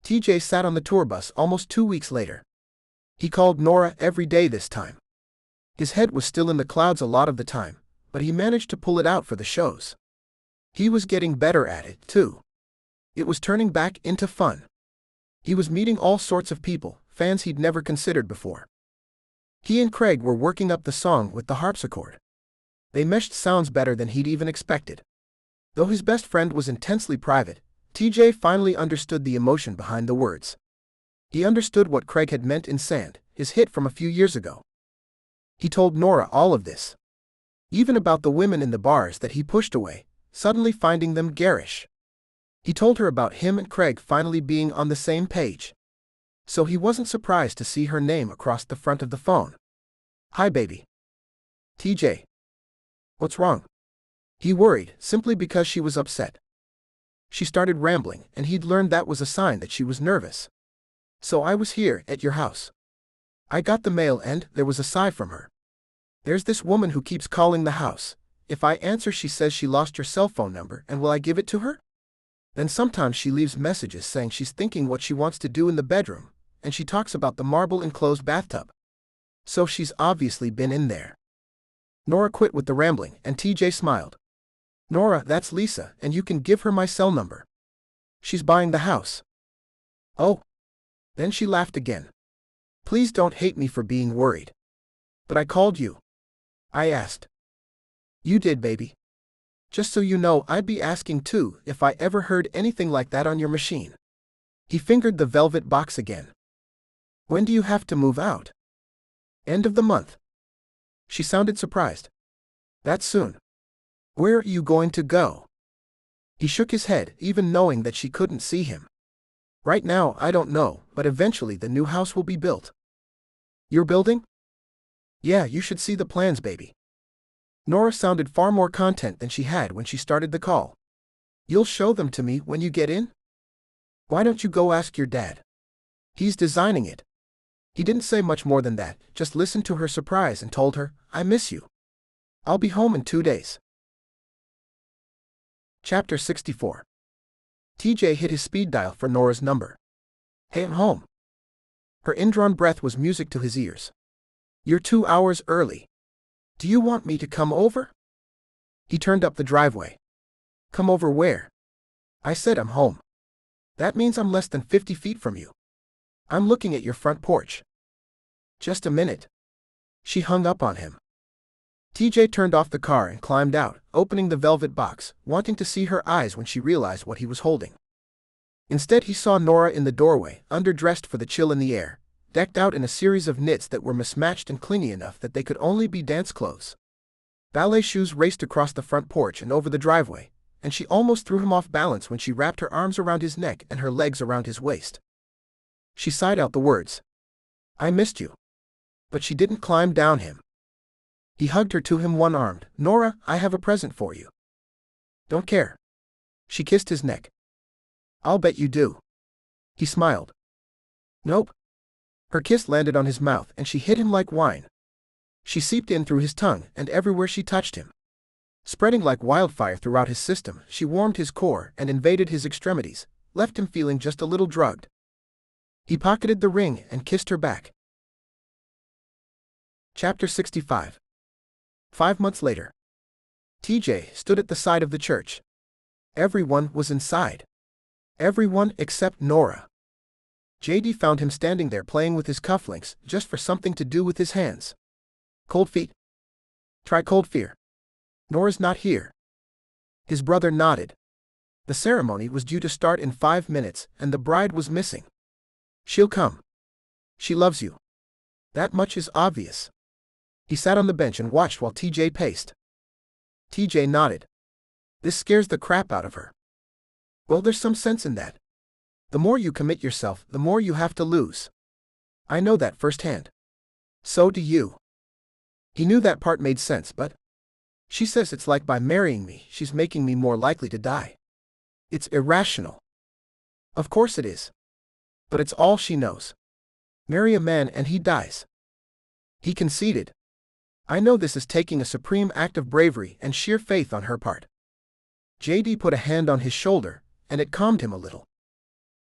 TJ sat on the tour bus almost 2 weeks later. He called Norah every day this time. His head was still in the clouds a lot of the time, but he managed to pull it out for the shows. He was getting better at it, too. It was turning back into fun. He was meeting all sorts of people, fans he'd never considered before. He and Craig were working up the song with the harpsichord. They meshed sounds better than he'd even expected. Though his best friend was intensely private, TJ finally understood the emotion behind the words. He understood what Craig had meant in Sand, his hit from a few years ago. He told Norah all of this. Even about the women in the bars that he pushed away, suddenly finding them garish. He told her about him and Craig finally being on the same page. So he wasn't surprised to see her name across the front of the phone. "Hi, baby." "TJ. What's wrong?" He worried, simply because she was upset. She started rambling, and he'd learned that was a sign that she was nervous. "So I was here, at your house. I got the mail and there was a sigh from her. There's this woman who keeps calling the house. If I answer, she says she lost your cell phone number, and will I give it to her? Then sometimes she leaves messages saying she's thinking what she wants to do in the bedroom, and she talks about the marble-enclosed bathtub. So she's obviously been in there." Norah quit with the rambling, and TJ smiled. "Norah, that's Lisa, and you can give her my cell number. She's buying the house." "Oh." Then she laughed again. "Please don't hate me for being worried. But I called you. I asked." "You did, baby. Just so you know, I'd be asking too if I ever heard anything like that on your machine." He fingered the velvet box again. "When do you have to move out?" "End of the month." She sounded surprised. "That soon? Where are you going to go?" He shook his head, even knowing that she couldn't see him. "Right now, I don't know, but eventually the new house will be built." "You're building?" "Yeah, you should see the plans, baby." Norah sounded far more content than she had when she started the call. "You'll show them to me when you get in?" "Why don't you go ask your dad? He's designing it." He didn't say much more than that, just listened to her surprise and told her, "I miss you. I'll be home in 2 days." Chapter 64. TJ hit his speed dial for Norah's number. "Hey, I'm home." Her indrawn breath was music to his ears. "You're 2 hours early. Do you want me to come over?" He turned up the driveway. "Come over where?" "I said I'm home. That means I'm less than 50 feet from you. I'm looking at your front porch." "Just a minute." She hung up on him. TJ turned off the car and climbed out, opening the velvet box, wanting to see her eyes when she realized what he was holding. Instead, he saw Norah in the doorway, underdressed for the chill in the air, decked out in a series of knits that were mismatched and clingy enough that they could only be dance clothes. Ballet shoes raced across the front porch and over the driveway, and she almost threw him off balance when she wrapped her arms around his neck and her legs around his waist. She sighed out the words, "I missed you." But she didn't climb down him. He hugged her to him one-armed. "Norah, I have a present for you." "Don't care." She kissed his neck. "I'll bet you do." He smiled. "Nope." Her kiss landed on his mouth and she hit him like wine. She seeped in through his tongue and everywhere she touched him. Spreading like wildfire throughout his system, she warmed his core and invaded his extremities, left him feeling just a little drugged. He pocketed the ring and kissed her back. Chapter 65. 5 months later. TJ stood at the side of the church. Everyone was inside. Everyone except Norah. JD found him standing there playing with his cufflinks just for something to do with his hands. "Cold feet? Try cold fear. Norah's not here." His brother nodded. The ceremony was due to start in 5 minutes and the bride was missing. "She'll come. She loves you. That much is obvious." He sat on the bench and watched while TJ paced. TJ nodded. "This scares the crap out of her." "Well, there's some sense in that. The more you commit yourself, the more you have to lose. I know that firsthand. So do you." He knew that part made sense, but she says it's like by marrying me, she's making me more likely to die. It's irrational. Of course it is. But it's all she knows. Marry a man and he dies. He conceded. "I know this is taking a supreme act of bravery and sheer faith on her part." JD put a hand on his shoulder, and it calmed him a little.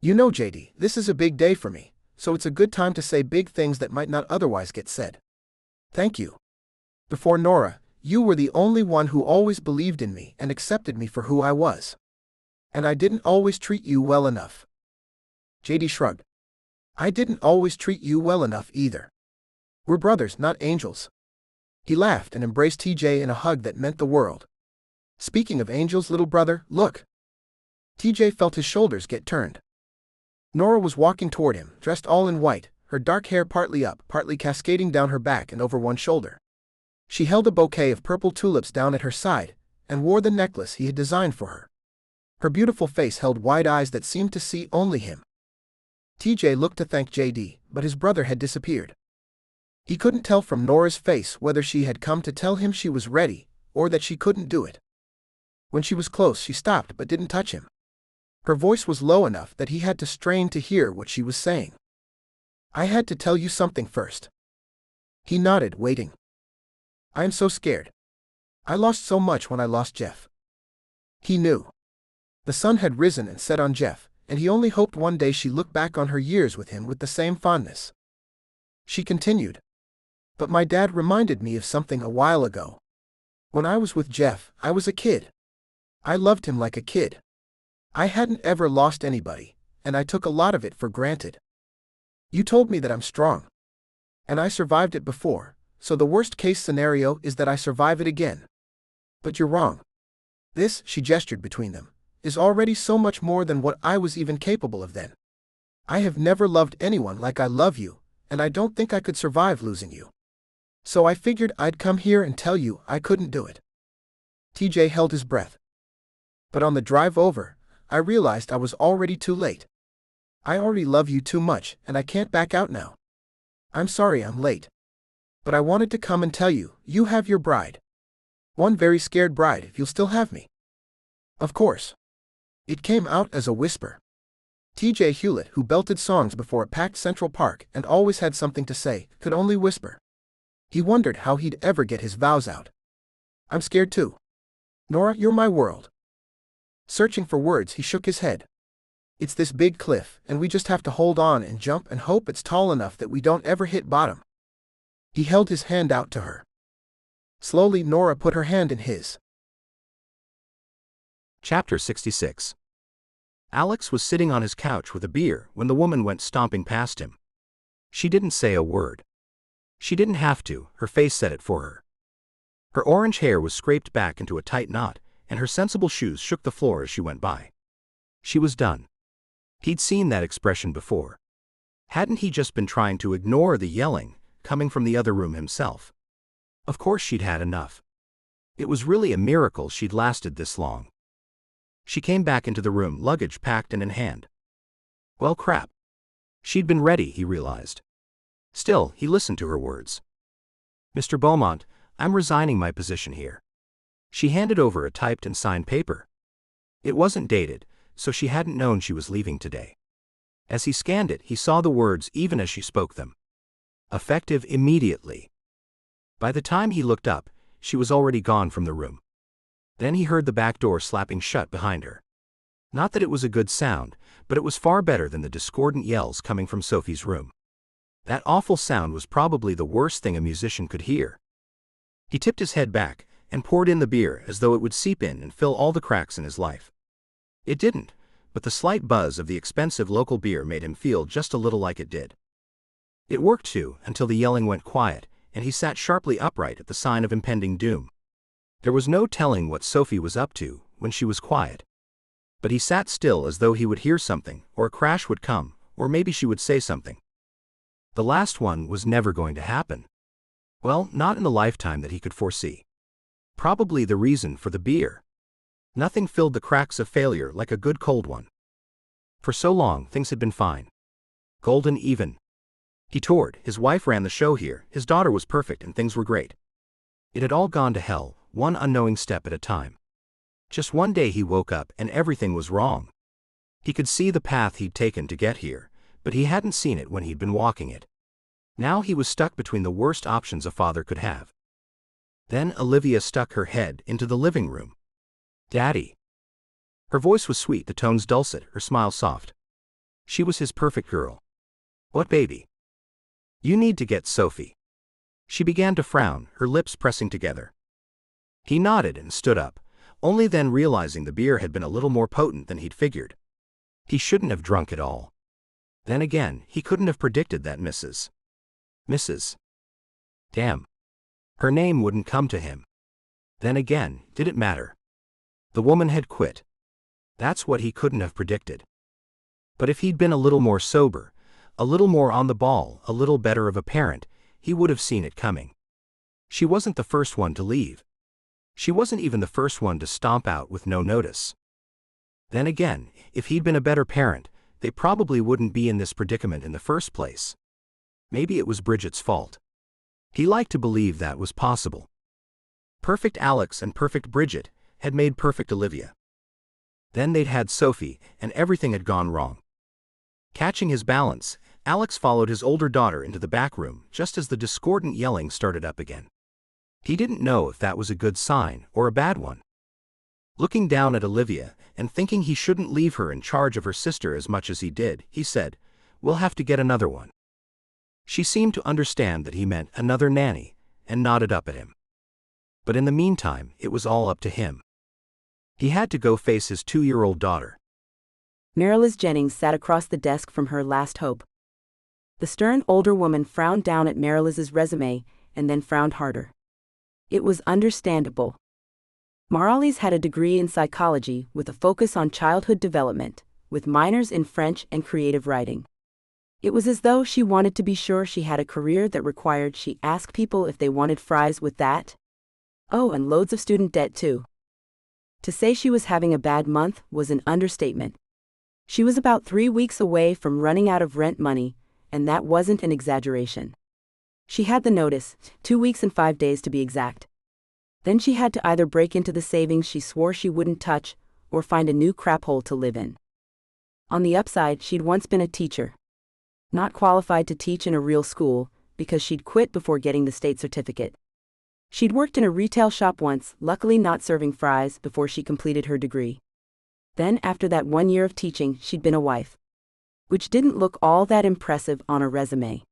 "You know, JD, this is a big day for me, so it's a good time to say big things that might not otherwise get said. Thank you. Before Norah, you were the only one who always believed in me and accepted me for who I was. And I didn't always treat you well enough." JD shrugged. "I didn't always treat you well enough either. We're brothers, not angels." He laughed and embraced TJ in a hug that meant the world. "Speaking of angels, little brother, look." TJ felt his shoulders get turned. Norah was walking toward him, dressed all in white, her dark hair partly up, partly cascading down her back and over one shoulder. She held a bouquet of purple tulips down at her side, and wore the necklace he had designed for her. Her beautiful face held wide eyes that seemed to see only him. TJ looked to thank JD, but his brother had disappeared. He couldn't tell from Nora's face whether she had come to tell him she was ready, or that she couldn't do it. When she was close, she stopped but didn't touch him. Her voice was low enough that he had to strain to hear what she was saying. "I had to tell you something first." He nodded, waiting. "I am so scared. I lost so much when I lost Jeff." He knew. The sun had risen and set on Jeff, and he only hoped one day she'd look back on her years with him with the same fondness. She continued. "But my dad reminded me of something a while ago. When I was with Jeff, I was a kid. I loved him like a kid. I hadn't ever lost anybody, and I took a lot of it for granted. You told me that I'm strong. And I survived it before, so the worst-case scenario is that I survive it again. But you're wrong. This," she gestured between them, "is already so much more than what I was even capable of then. I have never loved anyone like I love you, and I don't think I could survive losing you. So I figured I'd come here and tell you I couldn't do it." TJ held his breath. "But on the drive over, I realized I was already too late. I already love you too much, and I can't back out now. I'm sorry I'm late. But I wanted to come and tell you, you have your bride. One very scared bride if you'll still have me." "Of course." It came out as a whisper. TJ Hewlett, who belted songs before a packed Central Park and always had something to say, could only whisper. He wondered how he'd ever get his vows out. "I'm scared too. Norah, you're my world." Searching for words, he shook his head. "It's this big cliff, and we just have to hold on and jump and hope it's tall enough that we don't ever hit bottom." He held his hand out to her. Slowly, Norah put her hand in his. Chapter 66. Alex was sitting on his couch with a beer when the woman went stomping past him. She didn't say a word. She didn't have to, her face said it for her. Her orange hair was scraped back into a tight knot, and her sensible shoes shook the floor as she went by. She was done. He'd seen that expression before. Hadn't he just been trying to ignore the yelling coming from the other room himself? Of course she'd had enough. It was really a miracle she'd lasted this long. She came back into the room, luggage packed and in hand. Well, crap. She'd been ready, he realized. Still, he listened to her words. "Mr. Beaumont, I'm resigning my position here." She handed over a typed and signed paper. It wasn't dated, so she hadn't known she was leaving today. As he scanned it, he saw the words even as she spoke them. Effective immediately. By the time he looked up, she was already gone from the room. Then he heard the back door slapping shut behind her. Not that it was a good sound, but it was far better than the discordant yells coming from Sophie's room. That awful sound was probably the worst thing a musician could hear. He tipped his head back and poured in the beer as though it would seep in and fill all the cracks in his life. It didn't, but the slight buzz of the expensive local beer made him feel just a little like it did. It worked too, until the yelling went quiet, and he sat sharply upright at the sign of impending doom. There was no telling what Sophie was up to when she was quiet. But he sat still as though he would hear something, or a crash would come, or maybe she would say something. The last one was never going to happen. Well, not in the lifetime that he could foresee. Probably the reason for the beer. Nothing filled the cracks of failure like a good cold one. For so long, things had been fine. Golden even. He toured, his wife ran the show here, his daughter was perfect, and things were great. It had all gone to hell, one unknowing step at a time. Just one day he woke up and everything was wrong. He could see the path he'd taken to get here, but he hadn't seen it when he'd been walking it. Now he was stuck between the worst options a father could have. Then Olivia stuck her head into the living room. "Daddy." Her voice was sweet, the tones dulcet, her smile soft. She was his perfect girl. "What baby?" "You need to get Sophie." She began to frown, her lips pressing together. He nodded and stood up, only then realizing the beer had been a little more potent than he'd figured. He shouldn't have drunk it all. Then again, he couldn't have predicted that Mrs. Damn. Her name wouldn't come to him. Then again, did it matter? The woman had quit. That's what he couldn't have predicted. But if he'd been a little more sober, a little more on the ball, a little better of a parent, he would have seen it coming. She wasn't the first one to leave. She wasn't even the first one to stomp out with no notice. Then again, if he'd been a better parent, they probably wouldn't be in this predicament in the first place. Maybe it was Bridget's fault. He liked to believe that was possible. Perfect Alex and perfect Bridget had made perfect Olivia. Then they'd had Sophie, and everything had gone wrong. Catching his balance, Alex followed his older daughter into the back room just as the discordant yelling started up again. He didn't know if that was a good sign or a bad one. Looking down at Olivia and thinking he shouldn't leave her in charge of her sister as much as he did, he said, "We'll have to get another one." She seemed to understand that he meant another nanny and nodded up at him. But in the meantime, it was all up to him. He had to go face his 2-year-old daughter. Maryliz Jennings sat across the desk from her last hope. The stern older woman frowned down at Maryliz's resume and then frowned harder. It was understandable. Marliz had a degree in psychology with a focus on childhood development, with minors in French and creative writing. It was as though she wanted to be sure she had a career that required she ask people if they wanted fries with that. Oh, and loads of student debt too. To say she was having a bad month was an understatement. She was about 3 weeks away from running out of rent money, and that wasn't an exaggeration. She had the notice, 2 weeks and 5 days to be exact. Then she had to either break into the savings she swore she wouldn't touch, or find a new crap hole to live in. On the upside, she'd once been a teacher. Not qualified to teach in a real school, because she'd quit before getting the state certificate. She'd worked in a retail shop once, luckily not serving fries, before she completed her degree. Then, after that 1 year of teaching, she'd been a wife. Which didn't look all that impressive on a resume.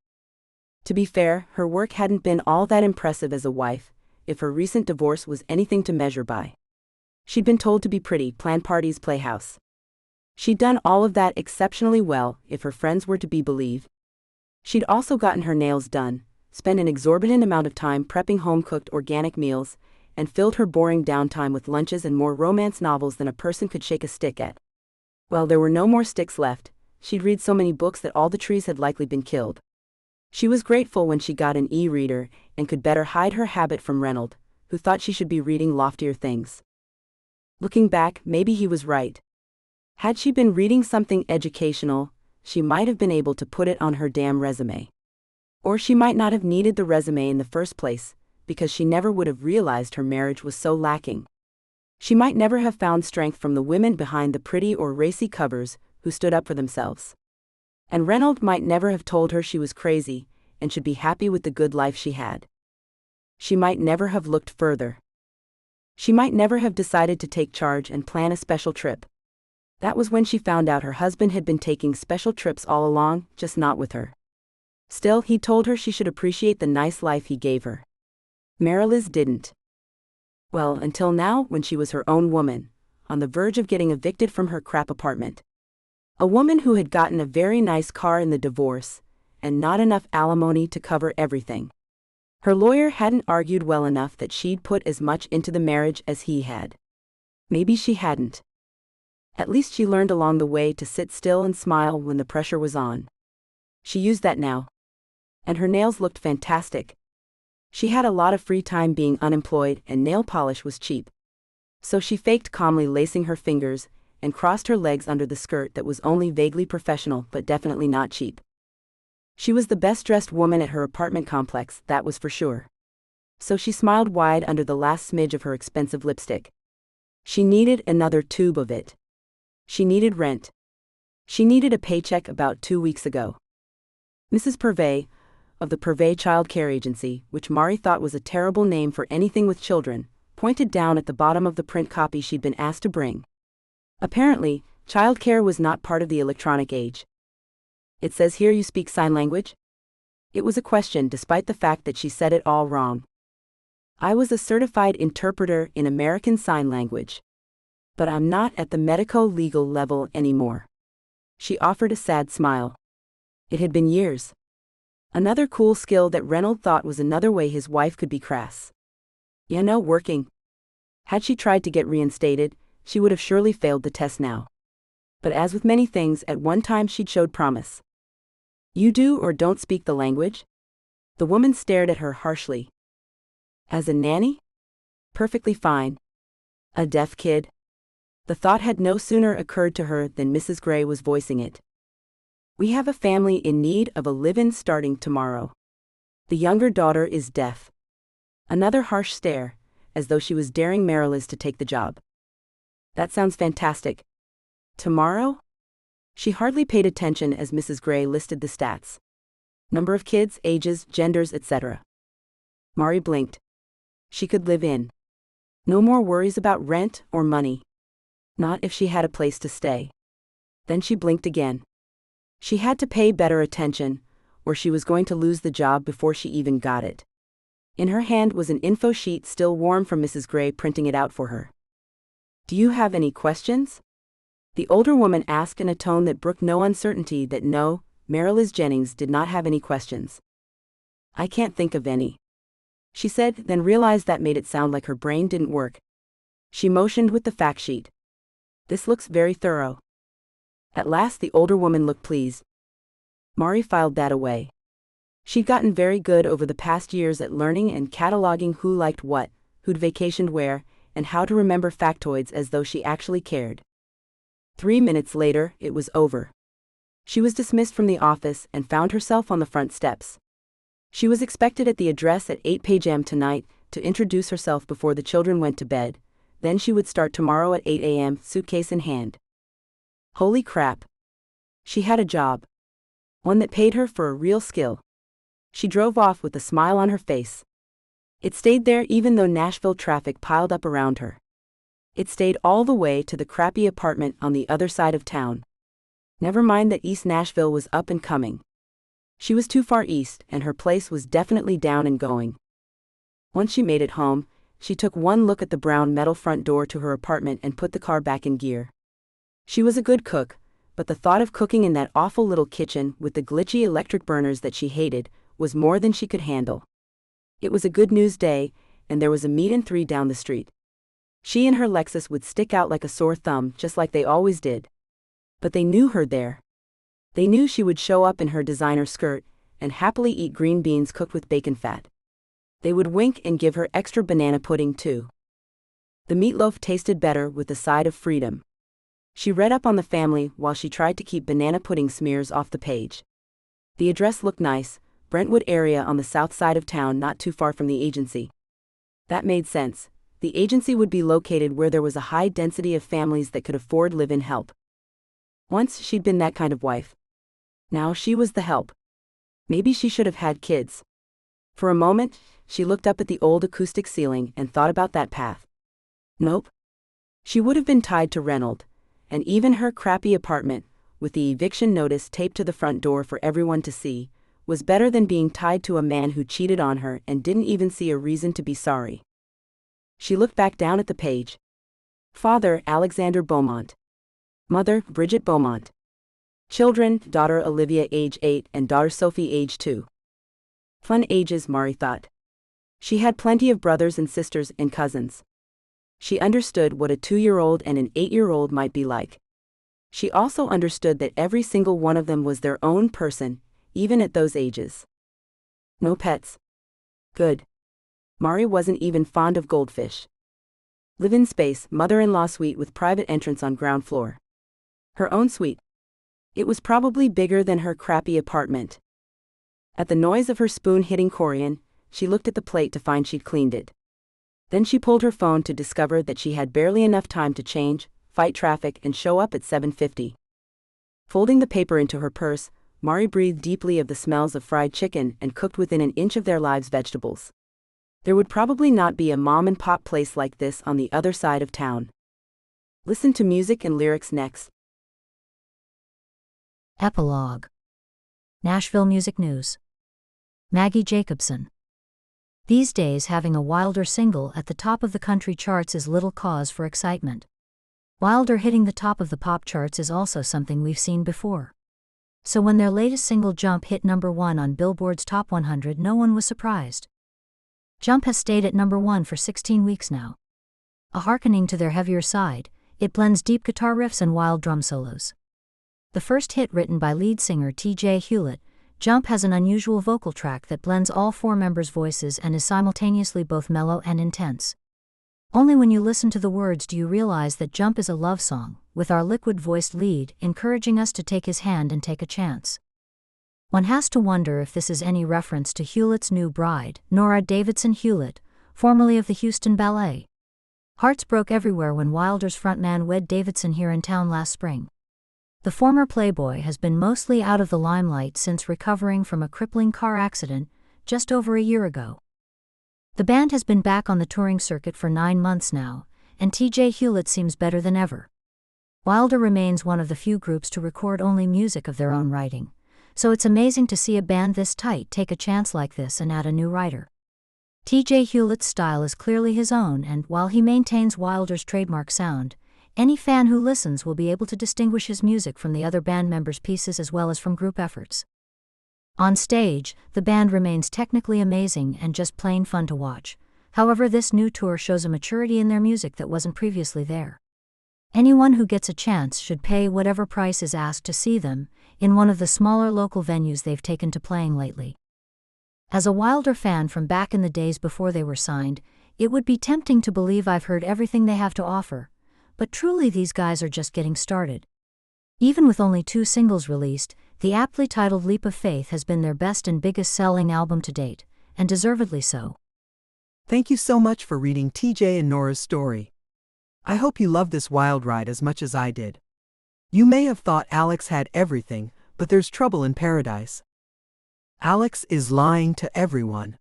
To be fair, her work hadn't been all that impressive as a wife, if her recent divorce was anything to measure by. She'd been told to be pretty, plan parties, play house. She'd done all of that exceptionally well, if her friends were to be believed. She'd also gotten her nails done, spent an exorbitant amount of time prepping home-cooked organic meals, and filled her boring downtime with lunches and more romance novels than a person could shake a stick at. Well, there were no more sticks left. She'd read so many books that all the trees had likely been killed. She was grateful when she got an e-reader and could better hide her habit from Reynolds, who thought she should be reading loftier things. Looking back, maybe he was right. Had she been reading something educational, she might have been able to put it on her damn resume. Or she might not have needed the resume in the first place, because she never would have realized her marriage was so lacking. She might never have found strength from the women behind the pretty or racy covers who stood up for themselves. And Reynolds might never have told her she was crazy and should be happy with the good life she had. She might never have looked further. She might never have decided to take charge and plan a special trip. That was when she found out her husband had been taking special trips all along, just not with her. Still, he told her she should appreciate the nice life he gave her. Maryliz didn't. Well, until now, when she was her own woman, on the verge of getting evicted from her crap apartment. A woman who had gotten a very nice car in the divorce, and not enough alimony to cover everything. Her lawyer hadn't argued well enough that she'd put as much into the marriage as he had. Maybe she hadn't. At least she learned along the way to sit still and smile when the pressure was on. She used that now. And her nails looked fantastic. She had a lot of free time being unemployed and nail polish was cheap. So she faked calmly lacing her fingers and crossed her legs under the skirt that was only vaguely professional but definitely not cheap. She was the best-dressed woman at her apartment complex, that was for sure. So she smiled wide under the last smidge of her expensive lipstick. She needed another tube of it. She needed rent. She needed a paycheck about 2 weeks ago. Mrs. Purvey, of the Purvey Child Care Agency, which Mari thought was a terrible name for anything with children, pointed down at the bottom of the print copy she'd been asked to bring. Apparently, childcare was not part of the electronic age. It says here you speak sign language? It was a question despite the fact that she said it all wrong. I was a certified interpreter in American Sign Language. But I'm not at the medico-legal level anymore. She offered a sad smile. It had been years. Another cool skill that Reynolds thought was another way his wife could be crass. You know, working. Had she tried to get reinstated, she would have surely failed the test now. But as with many things, at one time she'd showed promise. You do or don't speak the language? The woman stared at her harshly. As a nanny? Perfectly fine. A deaf kid? The thought had no sooner occurred to her than Mrs. Gray was voicing it. We have a family in need of a live-in starting tomorrow. The younger daughter is deaf. Another harsh stare, as though she was daring Mariliz to take the job. That sounds fantastic. Tomorrow? She hardly paid attention as Mrs. Gray listed the stats. Number of kids, ages, genders, etc. Mari blinked. She could live in. No more worries about rent or money. Not if she had a place to stay. Then she blinked again. She had to pay better attention, or she was going to lose the job before she even got it. In her hand was an info sheet still warm from Mrs. Gray printing it out for her. Do you have any questions? The older woman asked in a tone that brooked no uncertainty that no, Mariliz Jennings did not have any questions. I can't think of any. She said, then realized that made it sound like her brain didn't work. She motioned with the fact sheet. This looks very thorough. At last the older woman looked pleased. Mari filed that away. She'd gotten very good over the past years at learning and cataloging who liked what, who'd vacationed where, and how to remember factoids as though she actually cared. 3 minutes later, it was over. She was dismissed from the office and found herself on the front steps. She was expected at the address at 8 p.m. tonight to introduce herself before the children went to bed. Then she would start tomorrow at 8 a.m., suitcase in hand. Holy crap. She had a job. One that paid her for a real skill. She drove off with a smile on her face. It stayed there even though Nashville traffic piled up around her. It stayed all the way to the crappy apartment on the other side of town. Never mind that East Nashville was up and coming. She was too far east, and her place was definitely down and going. Once she made it home, she took one look at the brown metal front door to her apartment and put the car back in gear. She was a good cook, but the thought of cooking in that awful little kitchen with the glitchy electric burners that she hated was more than she could handle. It was a good news day, and there was a meet and 3 down the street. She and her Lexus would stick out like a sore thumb just like they always did. But they knew her there. They knew she would show up in her designer skirt and happily eat green beans cooked with bacon fat. They would wink and give her extra banana pudding too. The meatloaf tasted better with a side of freedom. She read up on the family while she tried to keep banana pudding smears off the page. The address looked nice, Brentwood area on the south side of town not too far from the agency. That made sense. The agency would be located where there was a high density of families that could afford live-in help. Once she'd been that kind of wife. Now she was the help. Maybe she should have had kids. For a moment, she looked up at the old acoustic ceiling and thought about that path. Nope. She would have been tied to Reynolds, and even her crappy apartment, with the eviction notice taped to the front door for everyone to see, was better than being tied to a man who cheated on her and didn't even see a reason to be sorry. She looked back down at the page. Father, Alexander Beaumont. Mother, Bridget Beaumont. Children, daughter Olivia age 8 and daughter Sophie age 2. Fun ages, Mari thought. She had plenty of brothers and sisters and cousins. She understood what a 2-year-old and an 8-year-old might be like. She also understood that every single one of them was their own person, even at those ages. No pets. Good. Mari wasn't even fond of goldfish. Live-in space, mother-in-law suite with private entrance on ground floor. Her own suite. It was probably bigger than her crappy apartment. At the noise of her spoon hitting corian, she looked at the plate to find she'd cleaned it. Then she pulled her phone to discover that she had barely enough time to change, fight traffic, and show up at 7:50. Folding the paper into her purse, Mari breathed deeply of the smells of fried chicken and cooked within an inch of their lives vegetables. There would probably not be a mom-and-pop place like this on the other side of town. Listen to music and lyrics next. Epilogue. Nashville Music News. Maggie Jacobson. These days having a Wilder single at the top of the country charts is little cause for excitement. Wilder hitting the top of the pop charts is also something we've seen before. So when their latest single Jump hit number 1 on Billboard's Top 100, no one was surprised. Jump has stayed at number 1 for 16 weeks now. A hearkening to their heavier side, it blends deep guitar riffs and wild drum solos. The first hit written by lead singer T.J. Hewlett, Jump has an unusual vocal track that blends all four members' voices and is simultaneously both mellow and intense. Only when you listen to the words do you realize that Jump is a love song, with our liquid-voiced lead encouraging us to take his hand and take a chance. One has to wonder if this is any reference to Hewlett's new bride, Norah Davidson Hewlett, formerly of the Houston Ballet. Hearts broke everywhere when Wilder's frontman wed Davidson here in town last spring. The former Playboy has been mostly out of the limelight since recovering from a crippling car accident just over a year ago. The band has been back on the touring circuit for 9 months now, and TJ Hewlett seems better than ever. Wilder remains one of the few groups to record only music of their own writing, so it's amazing to see a band this tight take a chance like this and add a new writer. TJ Hewlett's style is clearly his own, and while he maintains Wilder's trademark sound, any fan who listens will be able to distinguish his music from the other band members' pieces as well as from group efforts. On stage, the band remains technically amazing and just plain fun to watch. However, this new tour shows a maturity in their music that wasn't previously there. Anyone who gets a chance should pay whatever price is asked to see them in one of the smaller local venues they've taken to playing lately. As a Wilder fan from back in the days before they were signed, it would be tempting to believe I've heard everything they have to offer, but truly these guys are just getting started. Even with only 2 singles released, the aptly titled Leap of Faith has been their best and biggest-selling album to date, and deservedly so. Thank you so much for reading TJ and Norah's story. I hope you loved this wild ride as much as I did. You may have thought Alex had everything, but there's trouble in paradise. Alex is lying to everyone.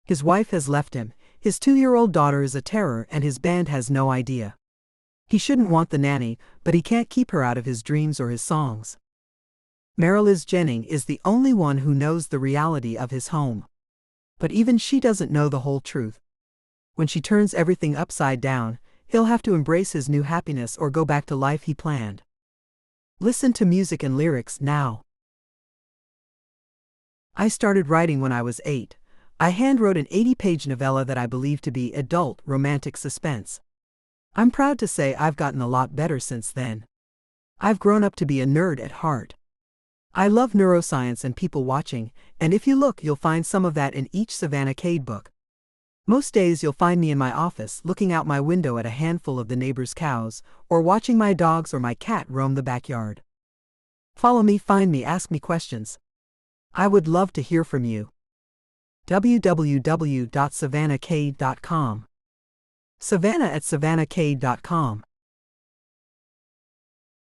His wife has left him, his 2-year-old daughter is a terror, and his band has no idea. He shouldn't want the nanny, but he can't keep her out of his dreams or his songs. Maryliz Jennings is the only one who knows the reality of his home. But even she doesn't know the whole truth. When she turns everything upside down, he'll have to embrace his new happiness or go back to life he planned. Listen to music and lyrics now. I started writing when I was 8. I handwrote an 80-page novella that I believe to be adult romantic suspense. I'm proud to say I've gotten a lot better since then. I've grown up to be a nerd at heart. I love neuroscience and people watching, and if you look you'll find some of that in each Savannah Cade book. Most days you'll find me in my office looking out my window at a handful of the neighbor's cows, or watching my dogs or my cat roam the backyard. Follow me, find me, ask me questions. I would love to hear from you. www.savannahcade.com. Savannah at savannahcade.com.